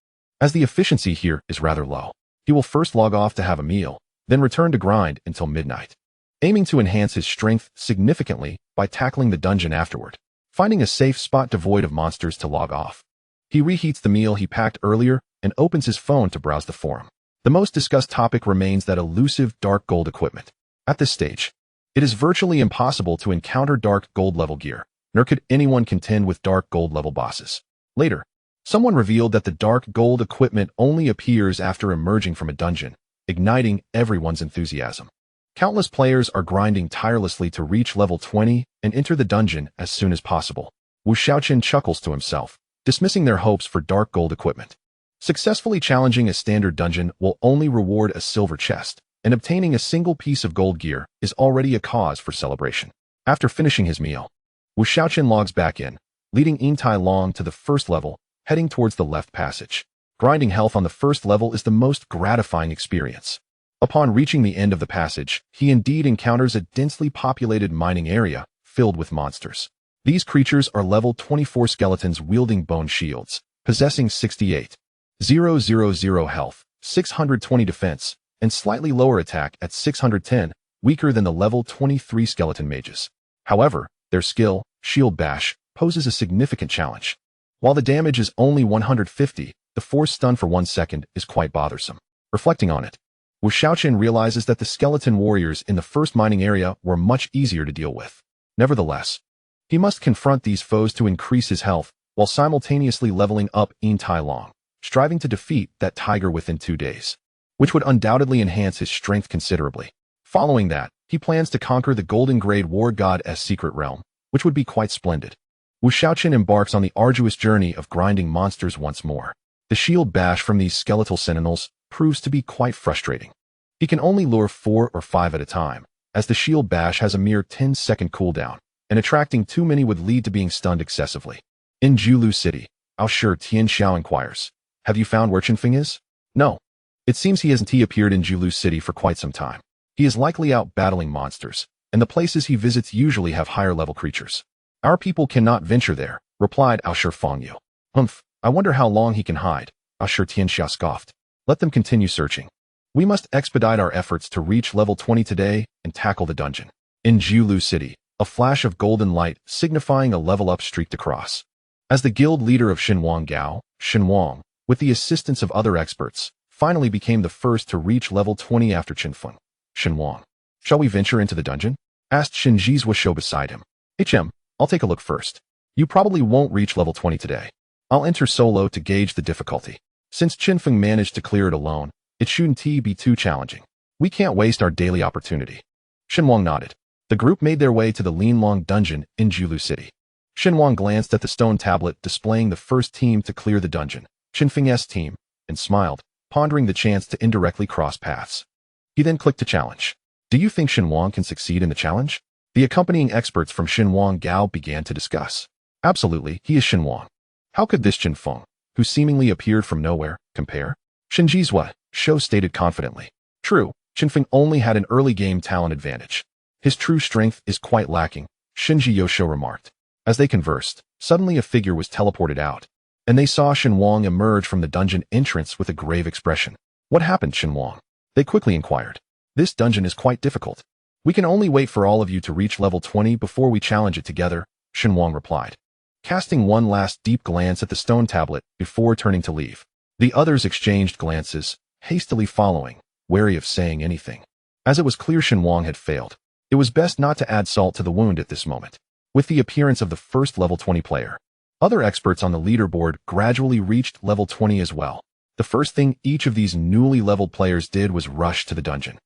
As the efficiency here is rather low, he will first log off to have a meal, then return to grind until midnight, aiming to enhance his strength significantly by tackling the dungeon afterward, finding a safe spot devoid of monsters to log off. He reheats the meal he packed earlier and opens his phone to browse the forum. The most discussed topic remains that elusive dark gold equipment. At this stage, it is virtually impossible to encounter dark gold level gear, nor could anyone contend with dark gold level bosses. Later, someone revealed that the dark gold equipment only appears after emerging from a dungeon, igniting everyone's enthusiasm. Countless players are grinding tirelessly to reach level 20 and enter the dungeon as soon as possible. Shaochen chuckles to himself, dismissing their hopes for dark gold equipment. Successfully challenging a standard dungeon will only reward a silver chest, and obtaining a single piece of gold gear is already a cause for celebration. After finishing his meal, Shaochen logs back in, leading Tai Long to the first level, heading towards the left passage. Grinding health on the first level is the most gratifying experience. Upon reaching the end of the passage, he indeed encounters a densely populated mining area filled with monsters. These creatures are level 24 skeletons wielding bone shields, possessing 68,000 health, 620 defense, and slightly lower attack at 610, weaker than the level 23 skeleton mages. However, their skill, Shield Bash, poses a significant challenge. While the damage is only 150, the force stun for 1 second is quite bothersome. Reflecting on it, Shaochen realizes that the skeleton warriors in the first mining area were much easier to deal with. Nevertheless, he must confront these foes to increase his health, while simultaneously leveling up Tai Long, striving to defeat that tiger within 2 days, which would undoubtedly enhance his strength considerably. Following that, he plans to conquer the Golden Grade War God's secret realm, which would be quite splendid. Shaochen embarks on the arduous journey of grinding monsters once more. The shield bash from these skeletal sentinels proves to be quite frustrating. He can only lure 4 or 5 at a time, as the shield bash has a mere 10-second cooldown, and attracting too many would lead to being stunned excessively. In Julu City, Ao Tian Xiao inquires, "Have you found where Chinfeng is?" "No. It seems he hasn't appeared in Julu City for quite some time. He is likely out battling monsters, and the places he visits usually have higher level creatures. Our people cannot venture there," replied Ao Fengyu. "Humph, I wonder how long he can hide," Ao Tian Xiao scoffed. "Let them continue searching. We must expedite our efforts to reach level 20 today and tackle the dungeon." In Julu City, a flash of golden light signifying a level-up streaked across. As the guild leader of Xinhuang Gao, Xinhuang, with the assistance of other experts, finally became the first to reach level 20 after Chinfeng. "Xinhuang, shall we venture into the dungeon?" asked Shinji's Washo beside him. "I'll take a look first. You probably won't reach level 20 today. I'll enter solo to gauge the difficulty. Since Chinfeng managed to clear it alone, it shouldn't be too challenging. We can't waste our daily opportunity." Xinhuang nodded. The group made their way to the Linlong dungeon in Julu City. Xinhuang glanced at the stone tablet displaying the first team to clear the dungeon, Chinfeng's team, and smiled, pondering the chance to indirectly cross paths. He then clicked to challenge. "Do you think Xinhuang can succeed in the challenge?" The accompanying experts from Xinhuang Gao began to discuss. "Absolutely, he is Xinhuang. How could this Chinfeng, who seemingly appeared from nowhere, compare?" Shinji's Washo stated confidently. "True, Chinfeng only had an early game talent advantage. His true strength is quite lacking," Shinji Yosho remarked. As they conversed, suddenly a figure was teleported out, and they saw Shenwang emerge from the dungeon entrance with a grave expression. What happened, Shenwang? They quickly inquired. This dungeon is quite difficult. We can only wait for all of you to reach level 20 before we challenge it together, Shenwang replied, casting one last deep glance at the stone tablet before turning to leave. The others exchanged glances, hastily following, wary of saying anything. As it was clear Shenwang had failed, it was best not to add salt to the wound at this moment. With the appearance of the first level 20 player, other experts on the leaderboard gradually reached level 20 as well. The first thing each of these newly leveled players did was rush to the dungeon,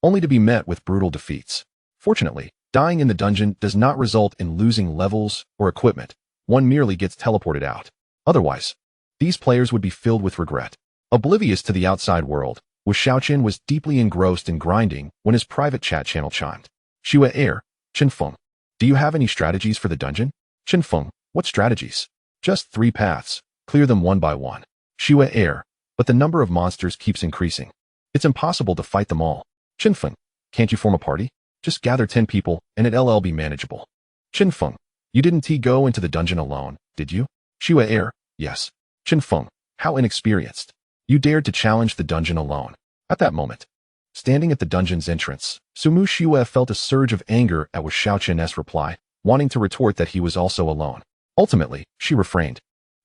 only to be met with brutal defeats. Fortunately, dying in the dungeon does not result in losing levels or equipment. One merely gets teleported out. Otherwise, these players would be filled with regret. Oblivious to the outside world, Shaochen was deeply engrossed in grinding when his private chat channel chimed. Xue Air, Chenfeng, do you have any strategies for the dungeon? Chenfeng, what strategies? Just 3 paths. Clear them one by one. Xue Air, but the number of monsters keeps increasing. It's impossible to fight them all. Chenfeng, can't you form a party? Just gather 10 people and it'll be manageable. Chenfeng, you didn't go into the dungeon alone, did you? Xue Air, yes. Chenfeng, how inexperienced. You dared to challenge the dungeon alone. At that moment, standing at the dungeon's entrance, Sumu Xue felt a surge of anger at Shaochen's reply, wanting to retort that he was also alone. Ultimately, she refrained,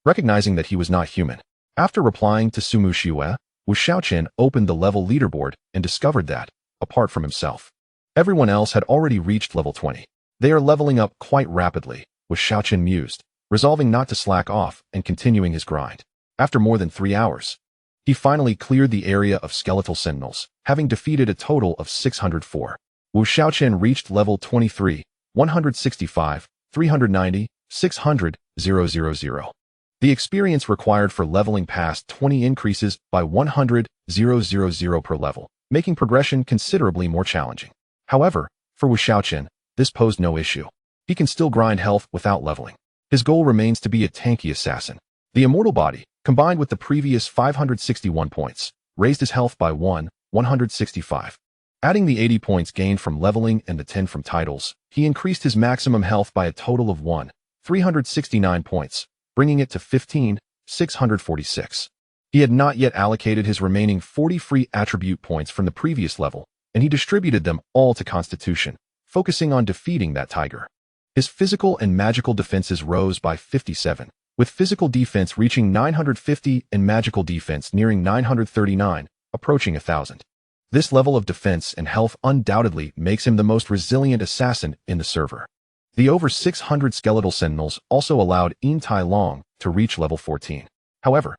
recognizing that he was not human. After replying to Sumu Xue, Shaochen opened the level leaderboard and discovered that, apart from himself, everyone else had already reached level 20. They are leveling up quite rapidly, Shaochen mused, resolving not to slack off and continuing his grind. After more than 3 hours, he finally cleared the area of skeletal sentinels, having defeated a total of 604. Shaochen reached level 23, 165, 390, 600, 000. The experience required for leveling past 20 increases by 100,000 per level, making progression considerably more challenging. However, for Shaochen, this posed no issue. He can still grind health without leveling. His goal remains to be a tanky assassin. The immortal body, combined with the previous 561 points, raised his health by 165. Adding the 80 points gained from leveling and the 10 from titles, he increased his maximum health by a total of 369 points, bringing it to 15,646. He had not yet allocated his remaining 40 free attribute points from the previous level, and he distributed them all to Constitution, focusing on defeating that tiger. His physical and magical defenses rose by 57, with physical defense reaching 950 and magical defense nearing 939, approaching 1,000. This level of defense and health undoubtedly makes him the most resilient assassin in the server. The over 600 skeletal sentinels also allowed Yin Tai Long to reach level 14. However,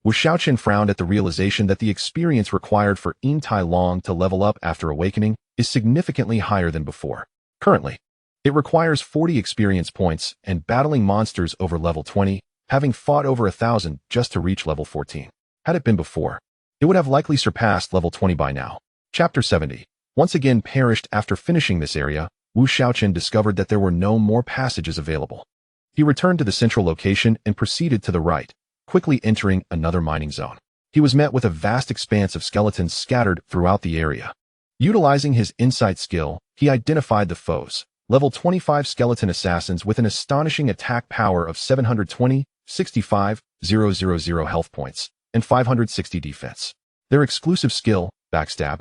Shaochen frowned at the realization that the experience required for Yin Tai Long to level up after awakening is significantly higher than before. Currently, it requires 40 experience points and battling monsters over level 20, having fought over 1,000 just to reach level 14. Had it been before, it would have likely surpassed level 20 by now. Chapter 70. Once again perished after finishing this area, Shaochen discovered that there were no more passages available. He returned to the central location and proceeded to the right, quickly entering another mining zone. He was met with a vast expanse of skeletons scattered throughout the area. Utilizing his insight skill, he identified the foes, level 25 skeleton assassins with an astonishing attack power of 720, 65, 000 health points, and 560 defense. Their exclusive skill, Backstab,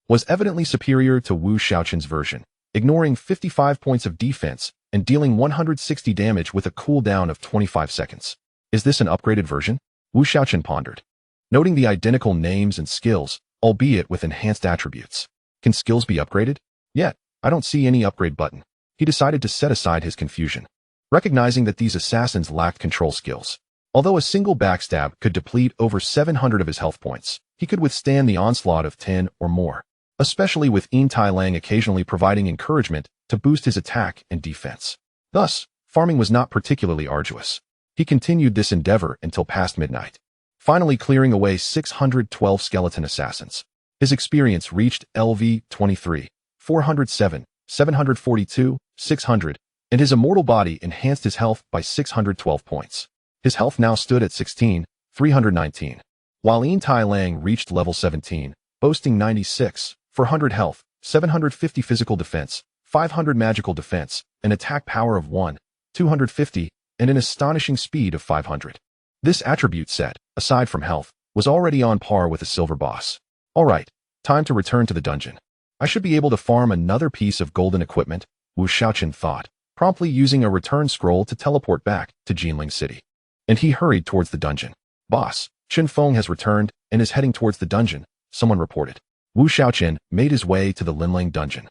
was evidently superior to Shaochen's version, ignoring 55 points of defense and dealing 160 damage with a cooldown of 25 seconds. Is this an upgraded version? Shaochen pondered, noting the identical names and skills, albeit with enhanced attributes. Can skills be upgraded? Yet, I don't see any upgrade button. He decided to set aside his confusion, recognizing that these assassins lacked control skills. Although a single backstab could deplete over 700 of his health points, he could withstand the onslaught of 10 or more, especially with Yin Tai Lang occasionally providing encouragement to boost his attack and defense. Thus, farming was not particularly arduous. He continued this endeavor until past midnight, finally clearing away 612 skeleton assassins. His experience reached LV 23, 407, 742, 600, and his immortal body enhanced his health by 612 points. His health now stood at 16, 319, while Yin Tai Lang reached level 17, boasting 96, 400 health, 750 physical defense, 500 magical defense, an attack power of 250, and an astonishing speed of 500. This attribute set, aside from health, was already on par with a silver boss. Alright, time to return to the dungeon. I should be able to farm another piece of golden equipment, Wu Shaochen thought, promptly using a return scroll to teleport back to Jinling City. And he hurried towards the dungeon. Boss, Chen Feng has returned and is heading towards the dungeon, someone reported. Wu Shaochen made his way to the Linlang dungeon,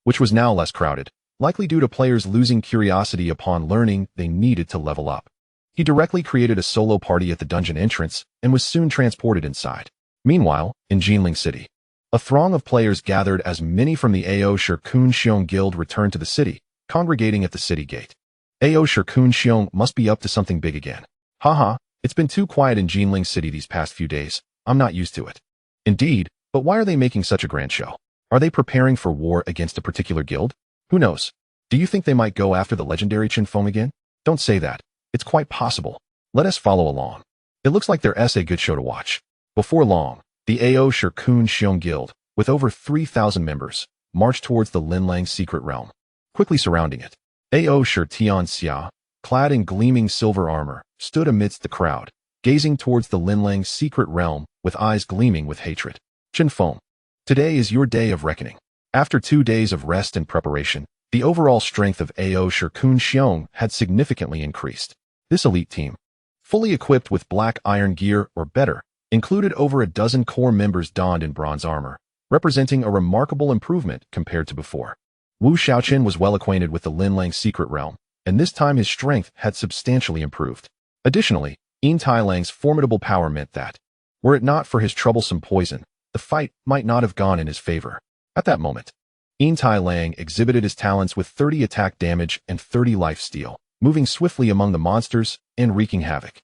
which was now less crowded, likely due to players losing curiosity upon learning they needed to level up. He directly created a solo party at the dungeon entrance and was soon transported inside. Meanwhile, in Jinling City, a throng of players gathered as many from the Ao Shikun Xiong Guild returned to the city, congregating at the city gate. Ao Shikun Xiong must be up to something big again. Haha, it's been too quiet in Jinling City these past few days. I'm not used to it. Indeed, but why are they making such a grand show? Are they preparing for war against a particular guild? Who knows? Do you think they might go after the legendary Chen Feng again? Don't say that. It's quite possible. Let us follow along. It looks like there's a good show to watch. Before long, the Ao Shikun Xiong Guild, with over 3,000 members, marched towards the Linlang secret realm, quickly surrounding it. Ao Shirtian Xia, clad in gleaming silver armor, stood amidst the crowd, gazing towards the Linlang secret realm with eyes gleaming with hatred. Chen Feng, today is your day of reckoning. After 2 days of rest and preparation, the overall strength of Ao Shikun Xiong had significantly increased. This elite team, fully equipped with black iron gear or better, included over a dozen core members donned in bronze armor, representing a remarkable improvement compared to before. Wu Shaochen was well acquainted with the Linlang secret realm, and this time his strength had substantially improved. Additionally, Yin Tailang's formidable power meant that, were it not for his troublesome poison, the fight might not have gone in his favor. At that moment, Yin Tailang exhibited his talents with 30 attack damage and 30 life steal, moving swiftly among the monsters and wreaking havoc.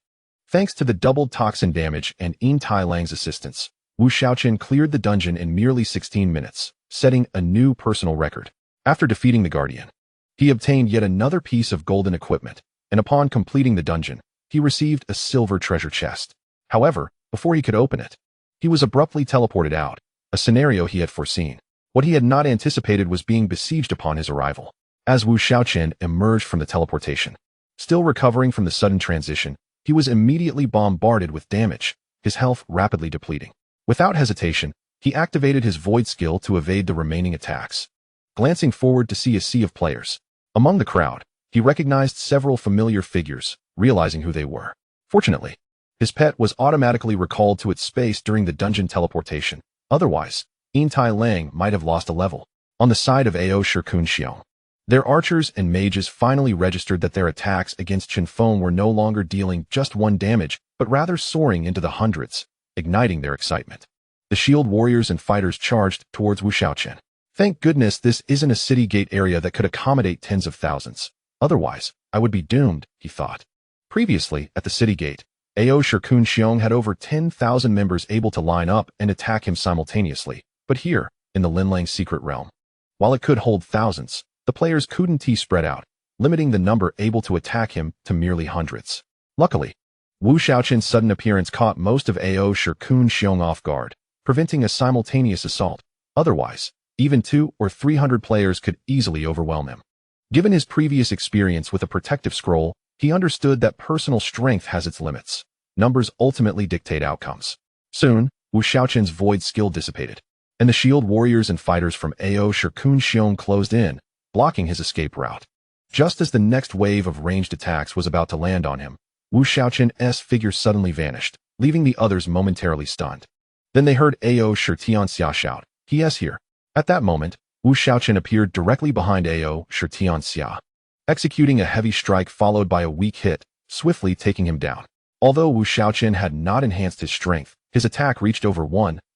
Thanks to the doubled toxin damage and Yin Tailang's assistance, Wu Shaochen cleared the dungeon in merely 16 minutes, setting a new personal record. After defeating the Guardian, he obtained yet another piece of golden equipment, and upon completing the dungeon, he received a silver treasure chest. However, before he could open it, he was abruptly teleported out, a scenario he had foreseen. What he had not anticipated was being besieged upon his arrival. As Wu Shaochen emerged from the teleportation, still recovering from the sudden transition, he was immediately bombarded with damage, his health rapidly depleting. Without hesitation, he activated his void skill to evade the remaining attacks. Glancing forward to see a sea of players, among the crowd, he recognized several familiar figures, realizing who they were. Fortunately, his pet was automatically recalled to its space during the dungeon teleportation. Otherwise, Yin Tailang might have lost a level. On the side of Ao Shikun Xiong, their archers and mages finally registered that their attacks against Chen Feng were no longer dealing just 1 damage, but rather soaring into the hundreds, igniting their excitement. The shield warriors and fighters charged towards Wu Shaochen. Thank goodness this isn't a city gate area that could accommodate tens of thousands. Otherwise, I would be doomed, he thought. Previously, at the city gate, Ao Shikun Xiong had over 10,000 members able to line up and attack him simultaneously, but here, in the Linlang secret realm, while it could hold thousands, the players couldn't spread out, limiting the number able to attack him to merely hundreds. Luckily, Wu Shaochen's sudden appearance caught most of Ao Shikun Xiong off guard, preventing a simultaneous assault. Otherwise, even 200 or 300 players could easily overwhelm him. Given his previous experience with a protective scroll, he understood that personal strength has its limits. Numbers ultimately dictate outcomes. Soon, Wu Shaochen's void skill dissipated, and the shield warriors and fighters from Ao Shikun Xiong closed in, blocking his escape route. Just as the next wave of ranged attacks was about to land on him, Wu Shaochen's figure suddenly vanished, leaving the others momentarily stunned. Then they heard Ao Shirtian Xia shout, "He is here." At that moment, Wu Shaochen appeared directly behind Ao Shirtian Xia, executing a heavy strike followed by a weak hit, swiftly taking him down. Although Wu Shaochen had not enhanced his strength, his attack reached over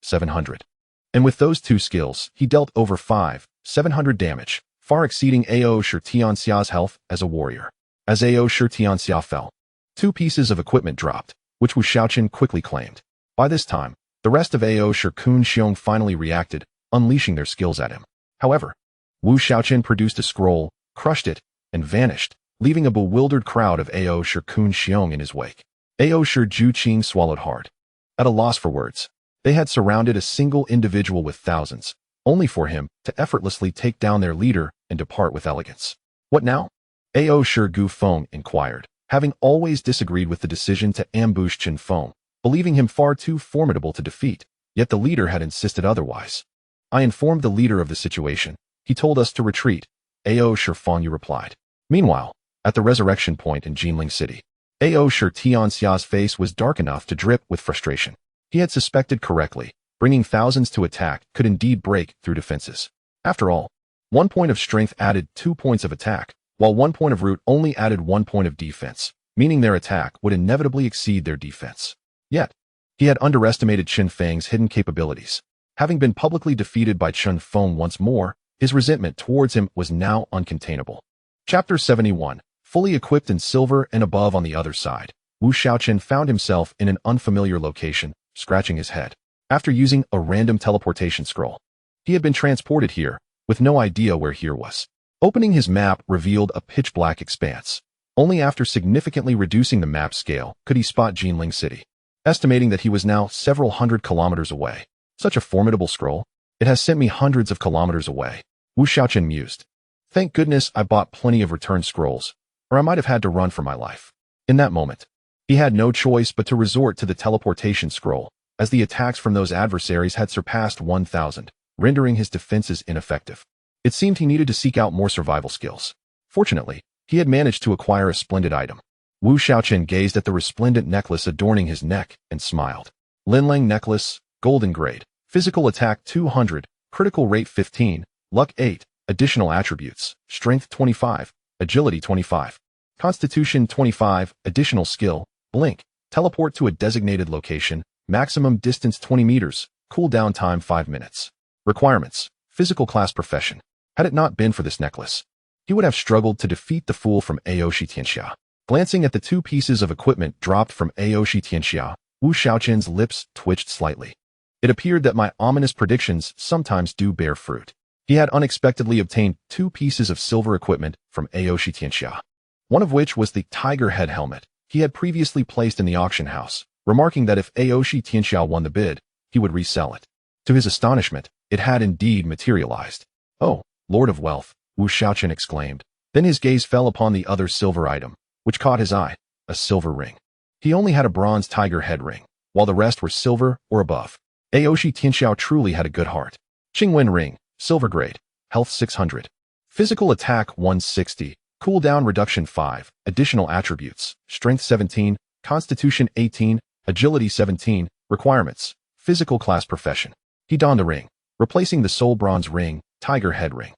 700. And with those 2 skills, he dealt over 700 damage, far exceeding Ao Shirtian Xia's health as a warrior. As Ao Shirtian Xia fell, 2 pieces of equipment dropped, which Wu Shaochen quickly claimed. By this time, the rest of Ao Shikun Xiong finally reacted, unleashing their skills at him. However, Wu Shaochen produced a scroll, crushed it, and vanished, leaving a bewildered crowd of Ao Shikun Xiong in his wake. Ao Shiju Qing swallowed hard. At a loss for words, they had surrounded a single individual with thousands, only for him to effortlessly take down their leader and depart with elegance. What now? Ao Shi Gu Feng inquired, having always disagreed with the decision to ambush Chen Feng, believing him far too formidable to defeat, yet the leader had insisted otherwise. I informed the leader of the situation. He told us to retreat. Ao Shifang, you replied. Meanwhile, at the resurrection point in Jinling City, Ao Shi Tianxia's face was dark enough to drip with frustration. He had suspected correctly. Bringing thousands to attack could indeed break through defenses. After all, 1 point of strength added 2 points of attack, while 1 point of root only added 1 point of defense, meaning their attack would inevitably exceed their defense. Yet, he had underestimated Chen Feng's hidden capabilities. Having been publicly defeated by Chen Feng once more, his resentment towards him was now uncontainable. Chapter 71. Fully equipped in silver and above on the other side, Wu Shaochen found himself in an unfamiliar location, scratching his head. After using a random teleportation scroll, he had been transported here, with no idea where here was. Opening his map revealed a pitch-black expanse. Only after significantly reducing the map scale could he spot Jinling City, estimating that he was now several hundred kilometers away. Such a formidable scroll. It has sent me hundreds of kilometers away. Wu Shaochen mused. Thank goodness I bought plenty of return scrolls, or I might have had to run for my life. In that moment, he had no choice but to resort to the teleportation scroll, as the attacks from those adversaries had surpassed 1,000, rendering his defenses ineffective. It seemed he needed to seek out more survival skills. Fortunately, he had managed to acquire a splendid item. Wu Shaochen gazed at the resplendent necklace adorning his neck and smiled. Linlang necklace, golden grade, physical attack 200, critical rate 15, luck 8, additional attributes, strength 25, agility 25, constitution 25, additional skill, blink, teleport to a designated location, maximum distance 20 meters, cooldown time 5 minutes. Requirements, physical class profession. Had it not been for this necklace, he would have struggled to defeat the fool from Ao Shi Tianxia. Glancing at the 2 pieces of equipment dropped from Ao Shi Tianxia, Wu Shaochen's lips twitched slightly. It appeared that my ominous predictions sometimes do bear fruit. He had unexpectedly obtained 2 pieces of silver equipment from Ao Shi Tianxia, one of which was the tiger head helmet he had previously placed in the auction house, remarking that if Ao Shi Tianxia won the bid, he would resell it. To his astonishment, it had indeed materialized. Oh, Lord of Wealth, Wu Shaochen exclaimed. Then his gaze fell upon the other silver item, which caught his eye, a silver ring. He only had a bronze tiger head ring, while the rest were silver or above. Ao Shi Tianxia truly had a good heart. Qingwen ring, silver grade, health 600, physical attack 160, cooldown reduction 5, additional attributes, strength 17, constitution 18, agility 17, requirements, physical class profession. He donned the ring, replacing the soul bronze ring, tiger head ring.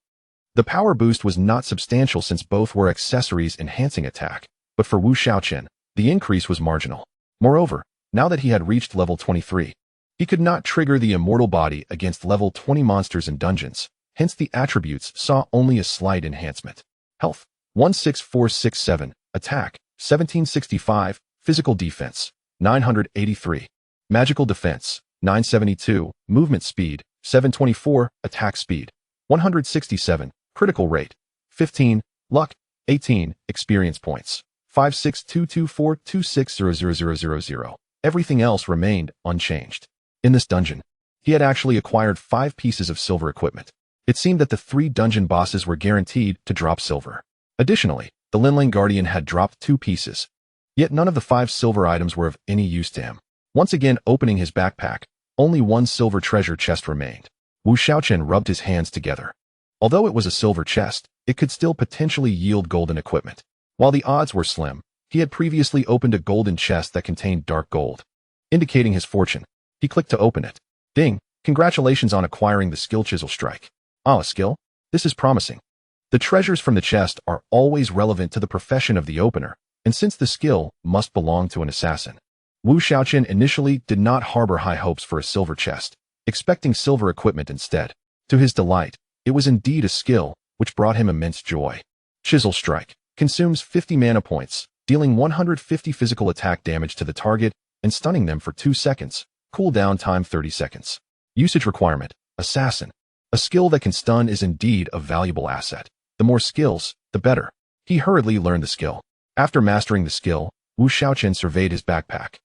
The power boost was not substantial since both were accessories enhancing attack, but for Wu Shaochen, the increase was marginal. Moreover, now that he had reached level 23, he could not trigger the immortal body against level 20 monsters in dungeons, hence the attributes saw only a slight enhancement. Health, 16467, attack, 1765, physical defense, 983, magical defense, 972, movement speed, 724, attack speed, 167, critical rate, 15, luck, 18, experience points, 562242600000. Everything else remained unchanged. In this dungeon, he had actually acquired 5 pieces of silver equipment. It seemed that the 3 dungeon bosses were guaranteed to drop silver. Additionally, the Linlang Guardian had dropped 2 pieces. Yet none of the 5 silver items were of any use to him. Once again opening his backpack, only 1 silver treasure chest remained. Wu Shaochen rubbed his hands together. Although it was a silver chest, it could still potentially yield golden equipment. While the odds were slim, he had previously opened a golden chest that contained dark gold. Indicating his fortune, he clicked to open it. Ding! Congratulations on acquiring the skill Chisel Strike. Ah, a skill? This is promising. The treasures from the chest are always relevant to the profession of the opener, and since the skill must belong to an assassin. Wu Shaochen initially did not harbor high hopes for a silver chest, expecting silver equipment instead. To his delight, it was indeed a skill, which brought him immense joy. Chisel Strike consumes 50 mana points, dealing 150 physical attack damage to the target and stunning them for 2 seconds. Cooldown time 30 seconds. Usage requirement, Assassin. A skill that can stun is indeed a valuable asset. The more skills, the better. He hurriedly learned the skill. After mastering the skill, Wu Shaochen surveyed his backpack,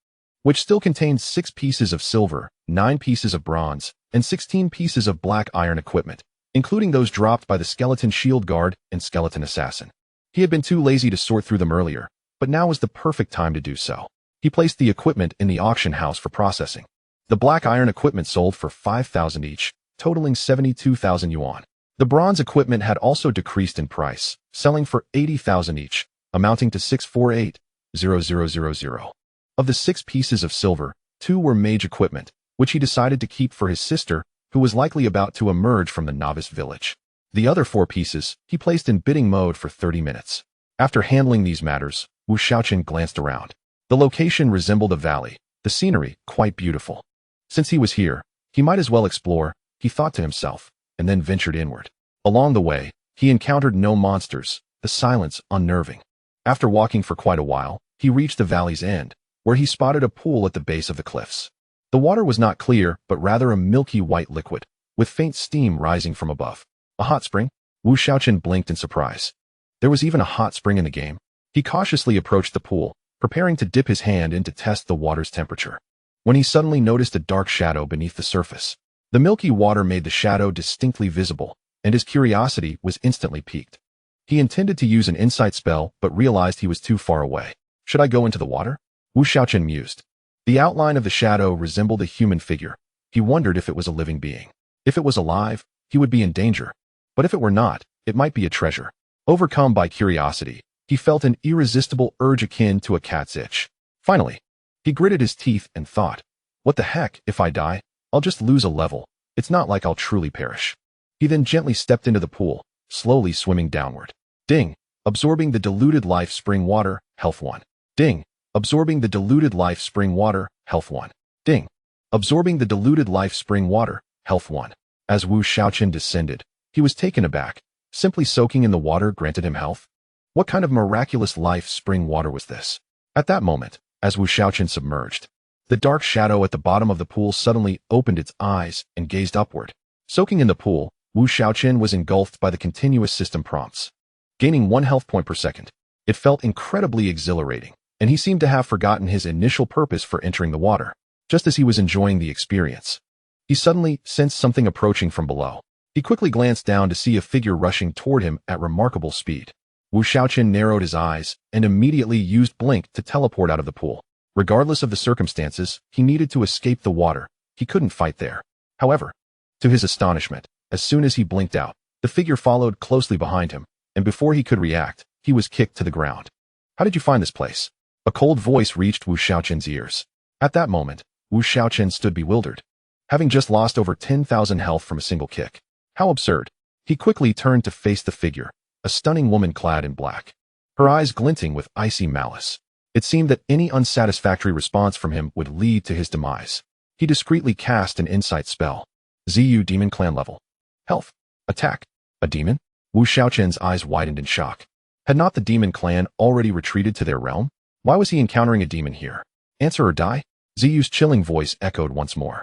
which still contained 6 pieces of silver, 9 pieces of bronze, and 16 pieces of black iron equipment, including those dropped by the skeleton shield guard and skeleton assassin. He had been too lazy to sort through them earlier, but now was the perfect time to do so. He placed the equipment in the auction house for processing. The black iron equipment sold for 5,000 each, totaling 72,000 yuan. The bronze equipment had also decreased in price, selling for 80,000 each, amounting to 648,000. Of the 6 pieces of silver, 2 were mage equipment, which he decided to keep for his sister, who was likely about to emerge from the novice village. The other 4 pieces he placed in bidding mode for 30 minutes. After handling these matters, Wu Shaochen glanced around. The location resembled a valley, the scenery quite beautiful. Since he was here, he might as well explore, he thought to himself, and then ventured inward. Along the way, he encountered no monsters, the silence unnerving. After walking for quite a while, he reached the valley's end, where he spotted a pool at the base of the cliffs. The water was not clear, but rather a milky white liquid, with faint steam rising from above. A hot spring? Wu Shaochen blinked in surprise. There was even a hot spring in the game. He cautiously approached the pool, preparing to dip his hand in to test the water's temperature, when he suddenly noticed a dark shadow beneath the surface. The milky water made the shadow distinctly visible, and his curiosity was instantly piqued. He intended to use an insight spell, but realized he was too far away. Should I go into the water? Wu Shaochen mused. The outline of the shadow resembled a human figure. He wondered if it was a living being. If it was alive, he would be in danger. But if it were not, it might be a treasure. Overcome by curiosity, he felt an irresistible urge akin to a cat's itch. Finally, he gritted his teeth and thought, what the heck, if I die, I'll just lose a level. It's not like I'll truly perish. He then gently stepped into the pool, slowly swimming downward. Ding! Absorbing the diluted life spring water, health 1. Ding! Absorbing the diluted life spring water, health 1. Ding! Absorbing the diluted life spring water, health 1. As Wu Shaochen descended, he was taken aback. Simply soaking in the water granted him health? What kind of miraculous life spring water was this? At that moment, as Wu Shaochen submerged, the dark shadow at the bottom of the pool suddenly opened its eyes and gazed upward. Soaking in the pool, Wu Shaochen was engulfed by the continuous system prompts, gaining 1 health point per second. It felt incredibly exhilarating, and he seemed to have forgotten his initial purpose for entering the water. Just as he was enjoying the experience, he suddenly sensed something approaching from below. He quickly glanced down to see a figure rushing toward him at remarkable speed. Wu Shaochen narrowed his eyes and immediately used Blink to teleport out of the pool. Regardless of the circumstances, he needed to escape the water. He couldn't fight there. However, to his astonishment, as soon as he blinked out, the figure followed closely behind him, and before he could react, he was kicked to the ground. How did you find this place? A cold voice reached Wu Shaochen's ears. At that moment, Wu Shaochen stood bewildered, having just lost over 10,000 health from a single kick. How absurd. He quickly turned to face the figure, a stunning woman clad in black, her eyes glinting with icy malice. It seemed that any unsatisfactory response from him would lead to his demise. He discreetly cast an insight spell. ZU Demon Clan level. Health. Attack. A demon? Wu Shaochen's eyes widened in shock. Had not the demon clan already retreated to their realm? Why was he encountering a demon here? Answer or die? ZU's chilling voice echoed once more.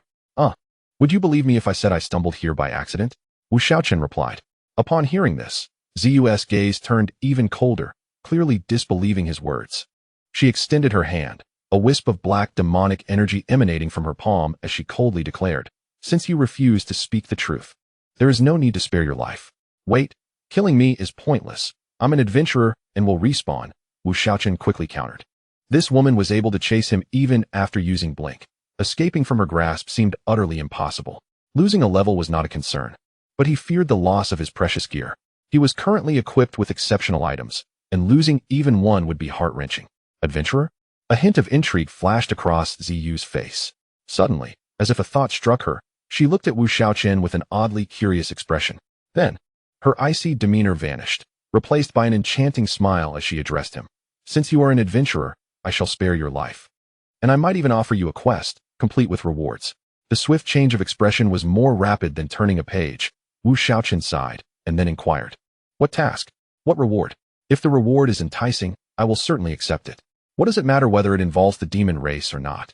Would you believe me if I said I stumbled here by accident? Wu Shaochen replied. Upon hearing this, ZU's gaze turned even colder, clearly disbelieving his words. She extended her hand, a wisp of black demonic energy emanating from her palm as she coldly declared, since you refuse to speak the truth, there is no need to spare your life. Wait, killing me is pointless. I'm an adventurer and will respawn, Wu Shaochen quickly countered. This woman was able to chase him even after using Blink. Escaping from her grasp seemed utterly impossible. Losing a level was not a concern, but he feared the loss of his precious gear. He was currently equipped with exceptional items, and losing even one would be heart-wrenching. Adventurer? A hint of intrigue flashed across ZU's face. Suddenly, as if a thought struck her, she looked at Wu Shaochen with an oddly curious expression. Then, her icy demeanor vanished, replaced by an enchanting smile as she addressed him. Since you are an adventurer, I shall spare your life. And I might even offer you a quest, complete with rewards. The swift change of expression was more rapid than turning a page. Wu Shaochen sighed, and then inquired. What task? What reward? If the reward is enticing, I will certainly accept it. What does it matter whether it involves the demon race or not?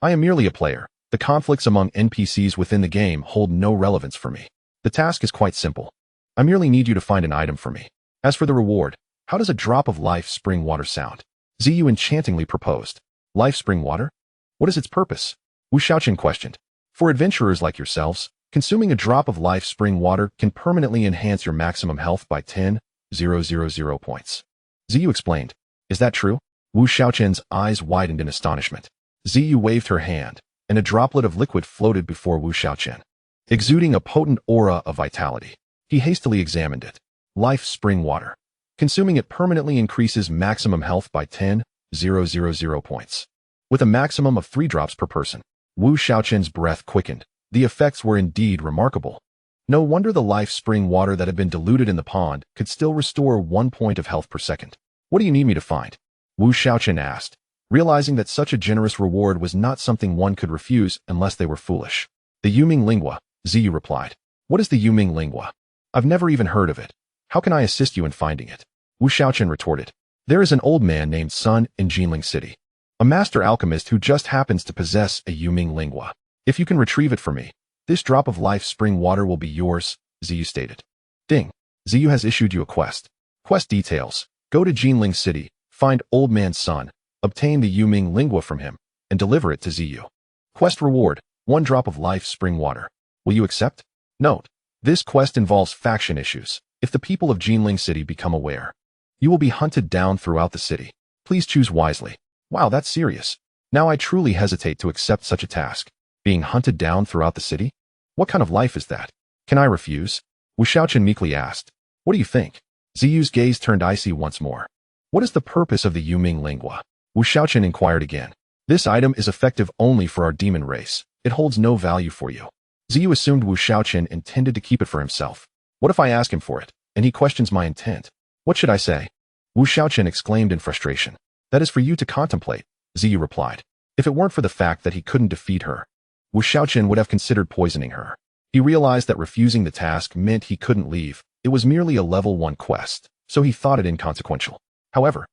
I am merely a player. The conflicts among NPCs within the game hold no relevance for me. The task is quite simple. I merely need you to find an item for me. As for the reward, how does a drop of life spring water sound? ZU enchantingly proposed. Life spring water? What is its purpose? Wu Shaochen questioned. For adventurers like yourselves, consuming a drop of life spring water can permanently enhance your maximum health by 10,000 points. ZU explained. Is that true? Wu Shaochen's eyes widened in astonishment. Ziyu waved her hand, and a droplet of liquid floated before Wu Shaochen, exuding a potent aura of vitality. He hastily examined it. Life spring water. Consuming it permanently increases maximum health by 10,000 points. With a maximum of 3 drops per person. Wu Shaochen's breath quickened. The effects were indeed remarkable. No wonder the life spring water that had been diluted in the pond could still restore 1 point of health per second. What do you need me to find? Wu Shaochen asked, realizing that such a generous reward was not something one could refuse unless they were foolish. The Yuming Lingua, Ziyu replied. What is the Yuming Lingua? I've never even heard of it. How can I assist you in finding it? Wu Shaochen retorted. There is an old man named Sun in Jinling City, a master alchemist who just happens to possess a Yuming Lingua. If you can retrieve it for me, this drop of life spring water will be yours, Ziyu stated. Ding. Ziyu has issued you a quest. Quest details. Go to Jinling City, find old man Sun, obtain the Yuming Lingua from him, and deliver it to Ziyu. Quest reward, 1 drop of life spring water. Will you accept? Note. This quest involves faction issues. If the people of Jinling City become aware, you will be hunted down throughout the city. Please choose wisely. Wow, that's serious. Now I truly hesitate to accept such a task. Being hunted down throughout the city? What kind of life is that? Can I refuse? Wu Shaochen meekly asked. What do you think? Ziyu's gaze turned icy once more. What is the purpose of the Yuming Lingua? Wu Shaochen inquired again. This item is effective only for our demon race. It holds no value for you. Ziyu assumed Wu Shaochen intended to keep it for himself. What if I ask him for it, and he questions my intent? What should I say? Wu Shaochen exclaimed in frustration. That is for you to contemplate, Ziyu replied. If it weren't for the fact that he couldn't defeat her, Wu Shaochen would have considered poisoning her. He realized that refusing the task meant he couldn't leave. It was merely a level 1 quest, so he thought it inconsequential. However,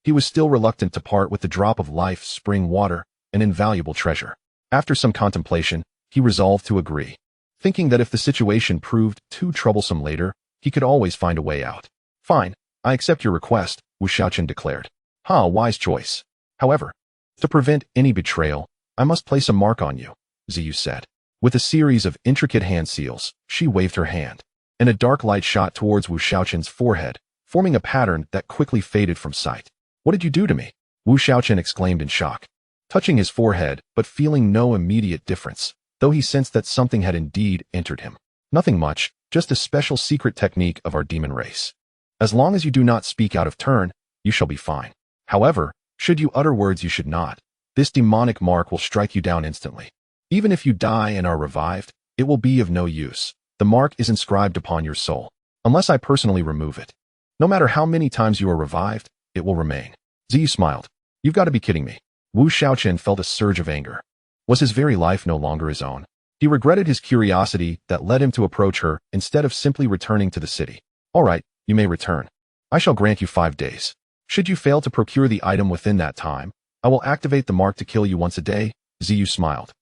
he was still reluctant to part with the drop of life spring water, an invaluable treasure. After some contemplation, he resolved to agree, thinking that if the situation proved too troublesome later, he could always find a way out. Fine, I accept your request, Wu Shaochen declared. A wise choice. However, to prevent any betrayal, I must place a mark on you, Ziyu said. With a series of intricate hand seals, she waved her hand, and a dark light shot towards Wu Shaochen's forehead, forming a pattern that quickly faded from sight. What did you do to me? Wu Shaochen exclaimed in shock, touching his forehead but feeling no immediate difference, though he sensed that something had indeed entered him. Nothing much, just a special secret technique of our demon race. As long as you do not speak out of turn, you shall be fine. However, should you utter words you should not, this demonic mark will strike you down instantly. Even if you die and are revived, it will be of no use. The mark is inscribed upon your soul, unless I personally remove it. No matter how many times you are revived, it will remain. Ziyu smiled. You've got to be kidding me. Wu Shaochen felt a surge of anger. Was his very life no longer his own? He regretted his curiosity that led him to approach her instead of simply returning to the city. All right, you may return. I shall grant you 5 days. Should you fail to procure the item within that time, I will activate the mark to kill you once a day, Ziyu smiled,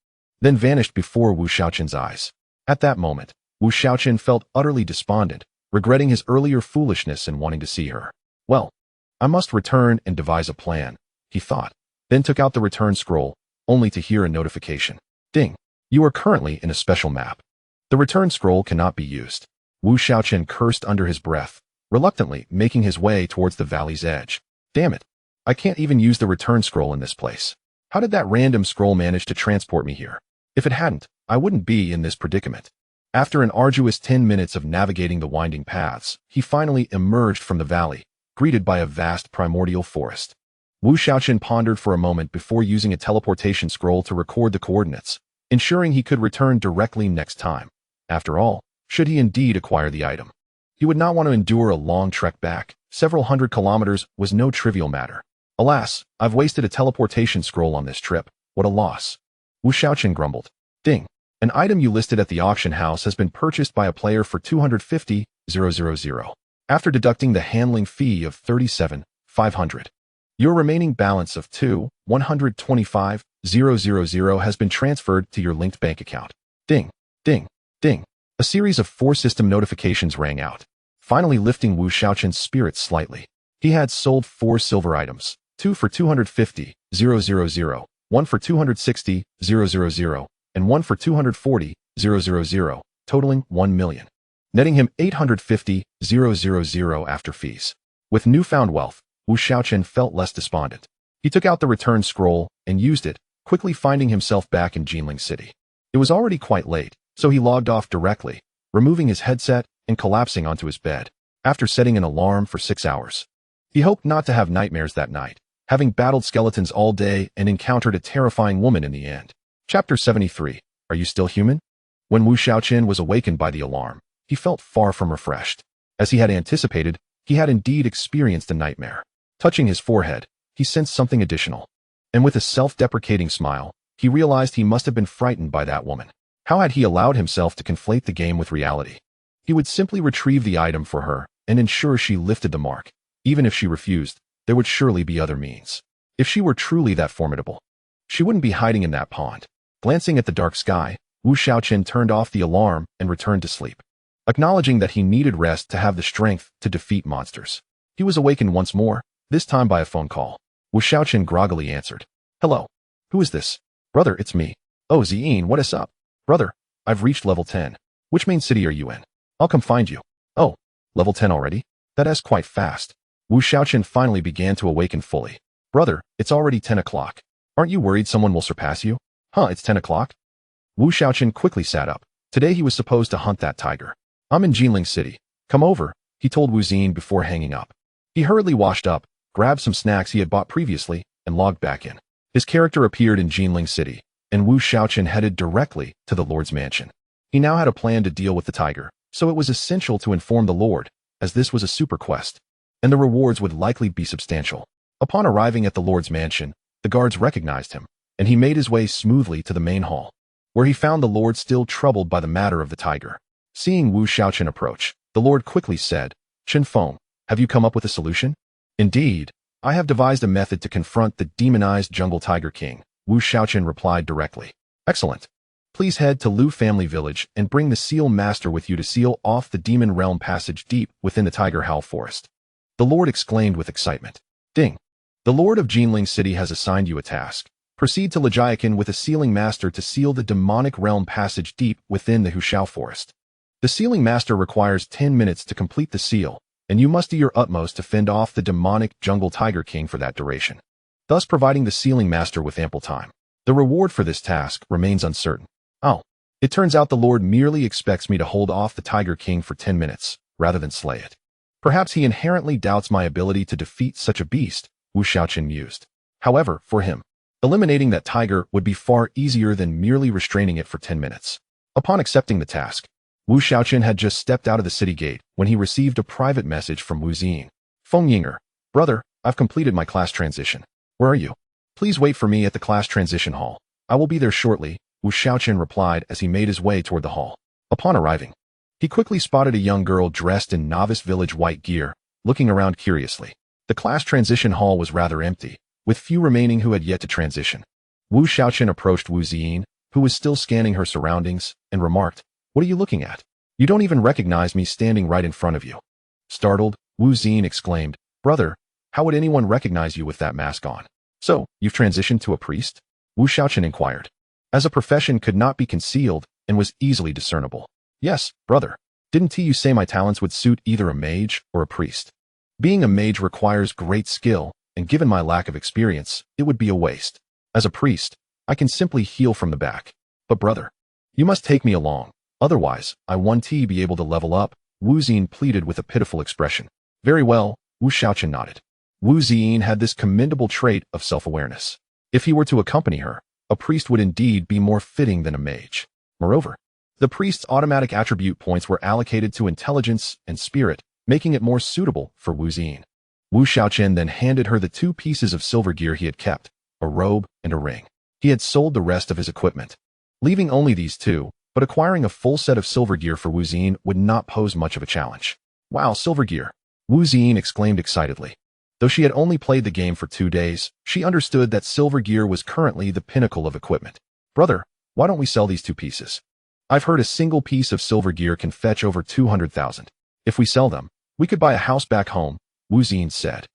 then vanished before Wu Shaochen's eyes. At that moment, Wu Shaochen felt utterly despondent, regretting his earlier foolishness in wanting to see her. Well, I must return and devise a plan, he thought, then took out the return scroll, only to hear a notification. Ding. You are currently in a special map. The return scroll cannot be used. Wu Shaochen cursed under his breath, reluctantly making his way towards the valley's edge. Damn it. I can't even use the return scroll in this place. How did that random scroll manage to transport me here? If it hadn't, I wouldn't be in this predicament. After an arduous 10 minutes of navigating the winding paths, he finally emerged from the valley, greeted by a vast primordial forest. Wu Shaochen pondered for a moment before using a teleportation scroll to record the coordinates, ensuring he could return directly next time. After all, should he indeed acquire the item, he would not want to endure a long trek back. Several hundred kilometers was no trivial matter. Alas, I've wasted a teleportation scroll on this trip. What a loss. Wu Shaochen grumbled. Ding. An item you listed at the auction house has been purchased by a player for 250,000. After deducting the handling fee of 37,500. Your remaining balance of 125,000 has been transferred to your linked bank account. Ding, ding, ding. A series of 4 system notifications rang out, finally lifting Wu Shaochen's spirits slightly. He had sold 4 silver items, 2 for 250,000, 1 for 260,000, and 1 for 240,000, totaling 1 million, netting him 850,000 after fees. With newfound wealth, Wu Shaochen felt less despondent. He took out the return scroll and used it, quickly finding himself back in Jinling City. It was already quite late, so he logged off directly, removing his headset and collapsing onto his bed, after setting an alarm for 6 hours. He hoped not to have nightmares that night, having battled skeletons all day and encountered a terrifying woman in the end. Chapter 73. Are you still human? When Wu Shaochen was awakened by the alarm, he felt far from refreshed. As he had anticipated, he had indeed experienced a nightmare. Touching his forehead, he sensed something additional. And with a self-deprecating smile, he realized he must have been frightened by that woman. How had he allowed himself to conflate the game with reality? He would simply retrieve the item for her and ensure she lifted the mark. Even if she refused, there would surely be other means. If she were truly that formidable, she wouldn't be hiding in that pond. Glancing at the dark sky, Wu Shaochen turned off the alarm and returned to sleep, acknowledging that he needed rest to have the strength to defeat monsters. He was awakened once more, this time by a phone call. Wu Shaochen groggily answered. Hello. Who is this? Brother, it's me. Oh, Ziyin, what is up? Brother, I've reached level 10. Which main city are you in? I'll come find you. Oh, level 10 already? That is quite fast. Wu Shaochen finally began to awaken fully. Brother, it's already 10 o'clock. Aren't you worried someone will surpass you? Huh, it's 10 o'clock? Wu Shaochen quickly sat up. Today he was supposed to hunt that tiger. I'm in Jinling City. Come over, he told Wu Ziyin before hanging up. He hurriedly washed up, grabbed some snacks he had bought previously, and logged back in. His character appeared in Jinling City, and Wu Shaochen headed directly to the Lord's mansion. He now had a plan to deal with the tiger, so it was essential to inform the Lord, as this was a super quest, and the rewards would likely be substantial. Upon arriving at the Lord's mansion, the guards recognized him, and he made his way smoothly to the main hall, where he found the Lord still troubled by the matter of the tiger. Seeing Wu Shaochen approach, the Lord quickly said, Chen Feng, have you come up with a solution? Indeed, I have devised a method to confront the demonized jungle tiger king, Wu Shaochen replied directly. Excellent. Please head to Lu Family Village and bring the Seal Master with you to seal off the Demon Realm passage deep within the Tiger Howl Forest. The Lord exclaimed with excitement. Ding. The Lord of Jinling City has assigned you a task. Proceed to Lajiakin with a Sealing Master to seal the demonic realm passage deep within the Hushao Forest. The Sealing Master requires 10 minutes to complete the seal, and you must do your utmost to fend off the demonic jungle tiger king for that duration, thus providing the Sealing Master with ample time. The reward for this task remains uncertain. Oh, it turns out the Lord merely expects me to hold off the Tiger King for 10 minutes, rather than slay it. Perhaps he inherently doubts my ability to defeat such a beast, Wu Shaochen mused. However, for him, eliminating that tiger would be far easier than merely restraining it for 10 minutes. Upon accepting the task, Wu Shaochen had just stepped out of the city gate when he received a private message from Wu Ziyin. Feng Yinger, brother, I've completed my class transition. Where are you? Please wait for me at the class transition hall. I will be there shortly, Wu Shaochen replied as he made his way toward the hall. Upon arriving, he quickly spotted a young girl dressed in novice village white gear, looking around curiously. The class transition hall was rather empty, with few remaining who had yet to transition. Wu Shaochen approached Wu Ziyin, who was still scanning her surroundings, and remarked, What are you looking at? You don't even recognize me standing right in front of you. Startled, Wu Ziyin exclaimed, Brother, how would anyone recognize you with that mask on? So, you've transitioned to a priest? Wu Shaochen inquired. As a profession could not be concealed and was easily discernible. Yes, brother. Didn't you say my talents would suit either a mage or a priest? Being a mage requires great skill, and given my lack of experience, it would be a waste. As a priest, I can simply heal from the back. But brother, you must take me along. Otherwise, I won't be able to level up, Wu Ziyin pleaded with a pitiful expression. Very well, Wu Shaochen nodded. Wu Ziyin had this commendable trait of self-awareness. If he were to accompany her, a priest would indeed be more fitting than a mage. Moreover, the priest's automatic attribute points were allocated to intelligence and spirit, making it more suitable for Wu Ziyin. Wu Shaochen then handed her the 2 pieces of silver gear he had kept, a robe and a ring. He had sold the rest of his equipment, leaving only these 2, but acquiring a full set of silver gear for Wu Ziyin would not pose much of a challenge. Wow, silver gear! Wu Ziyin exclaimed excitedly. Though she had only played the game for 2 days, she understood that silver gear was currently the pinnacle of equipment. Brother, why don't we sell these 2 pieces? I've heard a single piece of silver gear can fetch over 200,000. If we sell them, we could buy a house back home, Wu Ziyin said,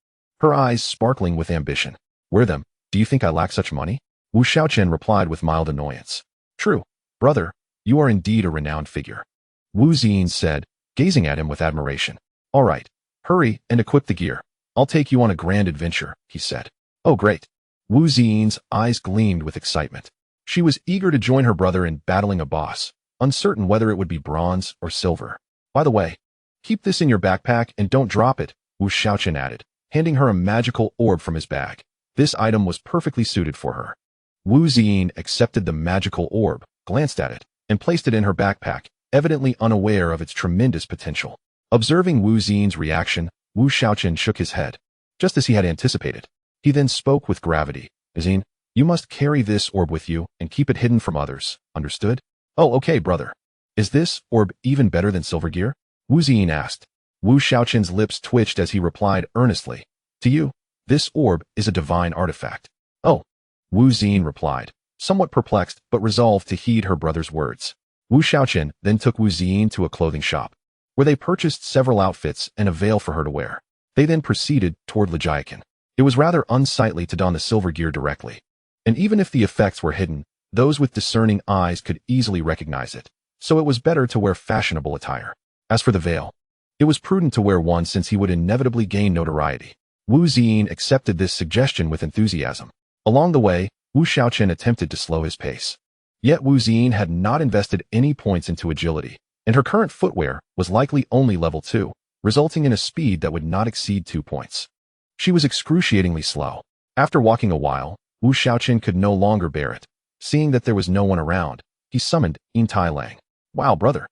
her eyes sparkling with ambition. Wear them, do you think I lack such money? Wu Shaochen replied with mild annoyance. True, brother, you are indeed a renowned figure. Wu Ziyin said, gazing at him with admiration. All right, hurry and equip the gear. I'll take you on a grand adventure, he said. Oh great. Wu Ziyin's eyes gleamed with excitement. She was eager to join her brother in battling a boss, uncertain whether it would be bronze or silver. By the way, keep this in your backpack and don't drop it, Wu Shaochen added, handing her a magical orb from his bag. This item was perfectly suited for her. Wu Ziyin accepted the magical orb, glanced at it, and placed it in her backpack, evidently unaware of its tremendous potential. Observing Wu Ziyin's reaction, Wu Shaochen shook his head, just as he had anticipated. He then spoke with gravity. Ziyin, you must carry this orb with you and keep it hidden from others, understood? Oh, okay, brother. Is this orb even better than silver gear? Wu Ziyin asked. Wu Shaochen's lips twitched as he replied earnestly. To you, this orb is a divine artifact. Oh, Wu Ziyin replied, somewhat perplexed but resolved to heed her brother's words. Wu Shaochen then took Wu Ziyin to a clothing shop, where they purchased several outfits and a veil for her to wear. They then proceeded toward Shaochen. It was rather unsightly to don the silver gear directly, and even if the effects were hidden, those with discerning eyes could easily recognize it, so it was better to wear fashionable attire. As for the veil, it was prudent to wear one since he would inevitably gain notoriety. Wu Ziyin accepted this suggestion with enthusiasm. Along the way, Wu Shaochen attempted to slow his pace. Yet Wu Ziyin had not invested any points into agility, and her current footwear was likely only level 2, resulting in a speed that would not exceed 2 points. She was excruciatingly slow. After walking a while, Wu Shaochen could no longer bear it. Seeing that there was no one around, he summoned Yin Tai Lang. Wow, brother.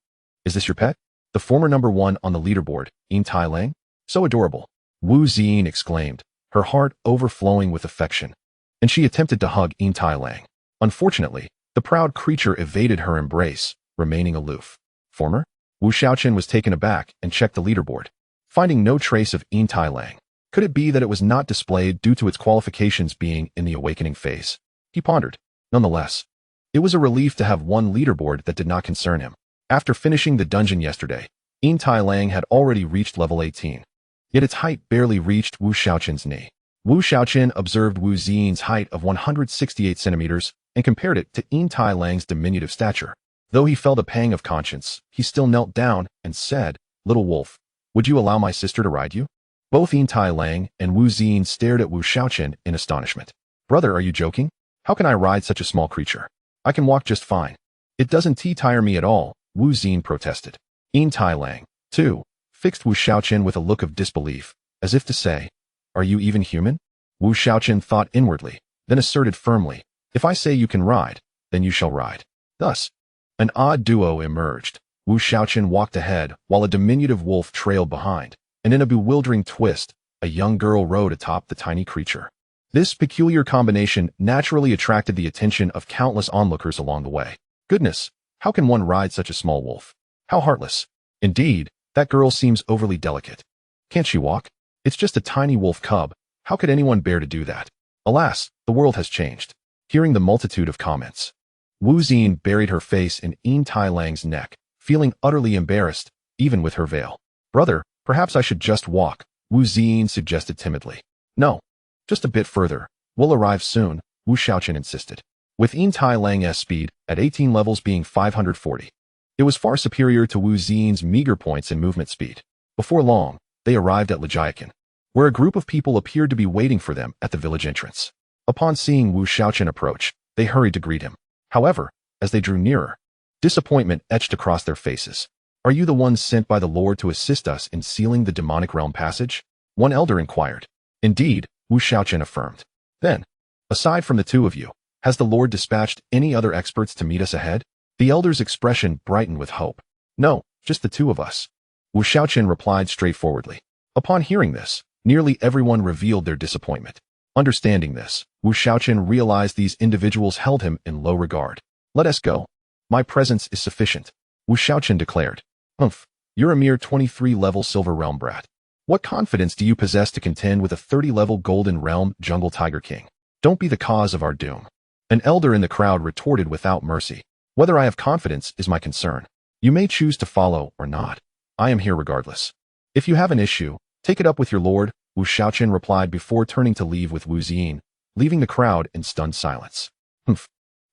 Is this your pet? The former number 1 on the leaderboard, Yin Tai Lang? So adorable. Wu Ziyin exclaimed, her heart overflowing with affection, and she attempted to hug Yin Tai Lang. Unfortunately, the proud creature evaded her embrace, remaining aloof. Former? Wu Shaochen was taken aback and checked the leaderboard, finding no trace of Yin Tai Lang. Could it be that it was not displayed due to its qualifications being in the awakening phase? He pondered. Nonetheless, it was a relief to have one leaderboard that did not concern him. After finishing the dungeon yesterday, Yin Tai Lang had already reached level 18. Yet its height barely reached Wu Shaochen's knee. Wu Shaochen observed Wu Ziyin's height of 168 centimeters and compared it to Yin Tai Lang's diminutive stature. Though he felt a pang of conscience, he still knelt down and said, Little wolf, would you allow my sister to ride you? Both Yin Tai Lang and Wu Ziyin stared at Wu Shaochen in astonishment. Brother, are you joking? How can I ride such a small creature? I can walk just fine. It doesn't tire me at all, Wu Ziyin protested. Yin Tai Lang, too, fixed Wu Shaochen with a look of disbelief, as if to say, Are you even human? Wu Shaochen thought inwardly, then asserted firmly, If I say you can ride, then you shall ride. Thus, an odd duo emerged. Wu Shaochen walked ahead while a diminutive wolf trailed behind, and in a bewildering twist, a young girl rode atop the tiny creature. This peculiar combination naturally attracted the attention of countless onlookers along the way. Goodness, how can one ride such a small wolf? How heartless. Indeed, that girl seems overly delicate. Can't she walk? It's just a tiny wolf cub. How could anyone bear to do that? Alas, the world has changed. Hearing the multitude of comments, Wu Ziyin buried her face in Yin Tai Lang's neck, feeling utterly embarrassed, even with her veil. Brother, perhaps I should just walk, Wu Ziyin suggested timidly. No, just a bit further. We'll arrive soon, Wu Shaochen insisted. With Yin Tai Lang's speed, at 18 levels being 540, it was far superior to Wu Ziyin's meager points in movement speed. Before long, they arrived at Shaochen, where a group of people appeared to be waiting for them at the village entrance. Upon seeing Wu Shaochen approach, they hurried to greet him. However, as they drew nearer, disappointment etched across their faces. Are you the ones sent by the Lord to assist us in sealing the demonic realm passage? One elder inquired. Indeed, Wu Shaochen affirmed. Then, aside from the two of you, has the Lord dispatched any other experts to meet us ahead? The elder's expression brightened with hope. No, just the two of us, Wu Shaochen replied straightforwardly. Upon hearing this, nearly everyone revealed their disappointment. Understanding this, Wu Shaochen realized these individuals held him in low regard. Let us go. My presence is sufficient, Wu Shaochen declared. Humph, you're a mere 23-level Silver Realm brat. What confidence do you possess to contend with a 30-level Golden Realm Jungle Tiger King? Don't be the cause of our doom. An elder in the crowd retorted without mercy. Whether I have confidence is my concern. You may choose to follow or not. I am here regardless. If you have an issue, take it up with your lord, Wu Shaochen replied before turning to leave with Wu Ziyin, leaving the crowd in stunned silence. Humph.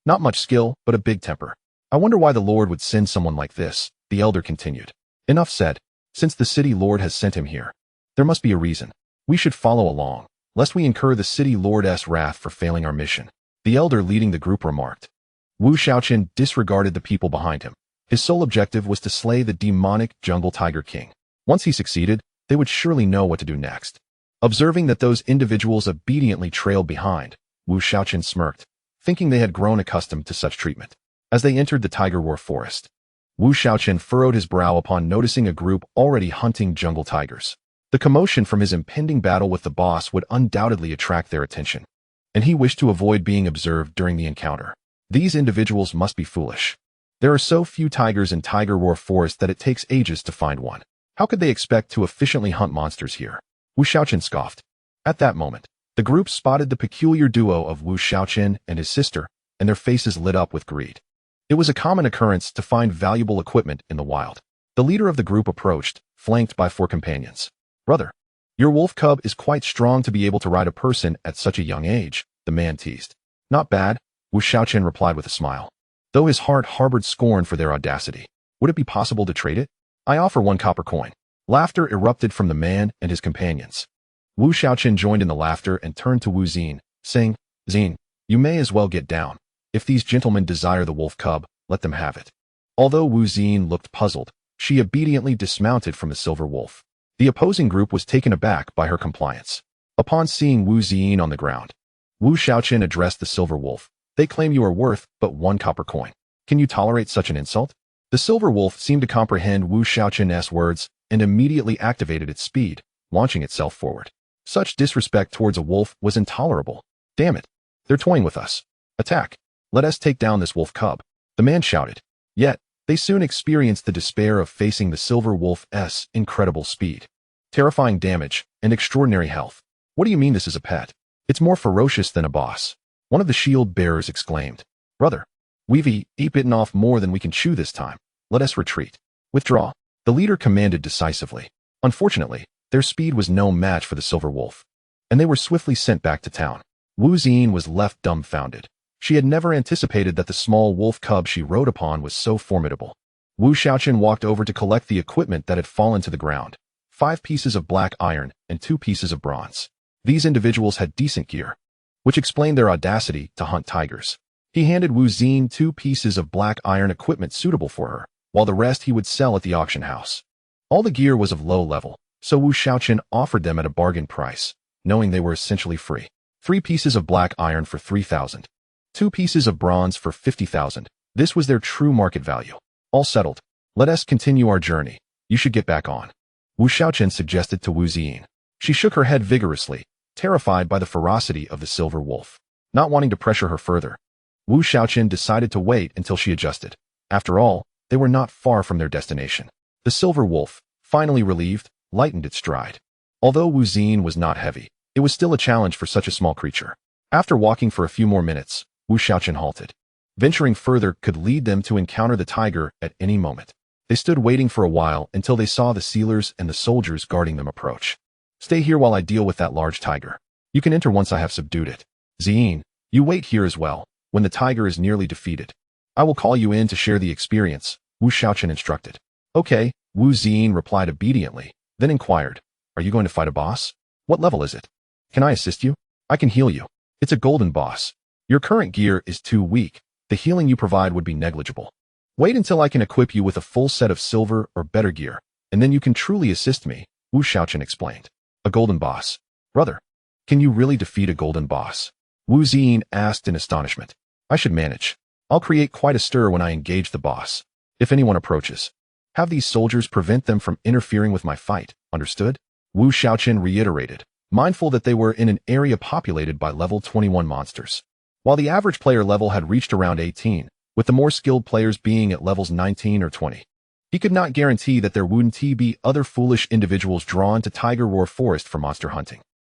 Not much skill, but a big temper. I wonder why the Lord would send someone like this, the elder continued. Enough said. Since the city lord has sent him here, there must be a reason. We should follow along. lest we incur the city lord's wrath for failing our mission," the elder leading the group remarked. Wu Shaochen disregarded the people behind him. His sole objective was to slay the demonic jungle tiger king. Once he succeeded, they would surely know what to do next. Observing that those individuals obediently trailed behind, Wu Shaochen smirked, thinking they had grown accustomed to such treatment. As they entered the tiger war forest, Wu Shaochen furrowed his brow upon noticing a group already hunting jungle tigers. The commotion from his impending battle with the boss would undoubtedly attract their attention, and he wished to avoid being observed during the encounter. These individuals must be foolish. There are so few tigers in Tiger Roar Forest that it takes ages to find one. How could they expect to efficiently hunt monsters here? Wu Shaochen scoffed. At that moment, the group spotted the peculiar duo of Wu Shaochen and his sister, and their faces lit up with greed. It was a common occurrence to find valuable equipment in the wild. The leader of the group approached, flanked by 4 companions. "Brother, your wolf cub is quite strong to be able to ride a person at such a young age," the man teased. "Not bad," Wu Shaochen replied with a smile, though his heart harbored scorn for their audacity. "Would it be possible to trade it? I offer 1 copper coin." Laughter erupted from the man and his companions. Wu Shaochen joined in the laughter and turned to Wu Xin, saying, "Xin, you may as well get down. If these gentlemen desire the wolf cub, let them have it." Although Wu Xin looked puzzled, she obediently dismounted from the silver wolf. The opposing group was taken aback by her compliance. Upon seeing Wu Xin on the ground, Wu Shaochen addressed the silver wolf. "They claim you are worth but 1 copper coin. Can you tolerate such an insult?" The silver wolf seemed to comprehend Wu Shaochen's words and immediately activated its speed, launching itself forward. Such disrespect towards a wolf was intolerable. "Damn it! They're toying with us. Attack! Let us take down this wolf cub," the man shouted. Yet, they soon experienced the despair of facing the silver wolf's incredible speed, terrifying damage, and extraordinary health. "What do you mean this is a pet? It's more ferocious than a boss," one of the shield bearers exclaimed. "Brother, we've bitten off more than we can chew this time. Let us retreat." "Withdraw," the leader commanded decisively. Unfortunately, their speed was no match for the silver wolf, and they were swiftly sent back to town. Wu Xin was left dumbfounded. She had never anticipated that the small wolf cub she rode upon was so formidable. Wu Shaochen walked over to collect the equipment that had fallen to the ground: 5 pieces of black iron and 2 pieces of bronze. These individuals had decent gear, which explained their audacity to hunt tigers. He handed Wu Xin 2 pieces of black iron equipment suitable for her, while the rest he would sell at the auction house. All the gear was of low level, so Wu Shaochen offered them at a bargain price, knowing they were essentially free. 3 pieces of black iron for 3,000. 2 pieces of bronze for 50,000. This was their true market value. "All settled. Let us continue our journey. You should get back on," Wu Shaochen suggested to Wu Xin. She shook her head vigorously, terrified by the ferocity of the silver wolf. Not wanting to pressure her further, Wu Shaochen decided to wait until she adjusted. After all, they were not far from their destination. The silver wolf, finally relieved, lightened its stride. Although Wu Xin was not heavy, it was still a challenge for such a small creature. After walking for a few more minutes, Wu Shaochen halted. Venturing further could lead them to encounter the tiger at any moment. They stood waiting for a while until they saw the sealers and the soldiers guarding them approach. "Stay here while I deal with that large tiger. You can enter once I have subdued it. Xin, you wait here as well. When the tiger is nearly defeated, I will call you in to share the experience," Wu Shaochen instructed. "Okay," Wu Xin replied obediently, then inquired, "Are you going to fight a boss? What level is it? Can I assist you? I can heal you. It's a golden boss. Your current gear is too weak. The healing you provide would be negligible. Wait until I can equip you with a full set of silver or better gear, and then you can truly assist me," Wu Shaochen explained. "A golden boss? Brother, can you really defeat a golden boss?" Wu Xin asked in astonishment. "I should manage. I'll create quite a stir when I engage the boss. If anyone approaches, have these soldiers prevent them from interfering with my fight, understood?" Wu Shaochen reiterated, mindful that they were in an area populated by level 21 monsters. While the average player level had reached around 18, with the more skilled players being at levels 19 or 20. He could not guarantee that there wouldn't be other foolish individuals drawn to Tiger Roar Forest for monster hunting.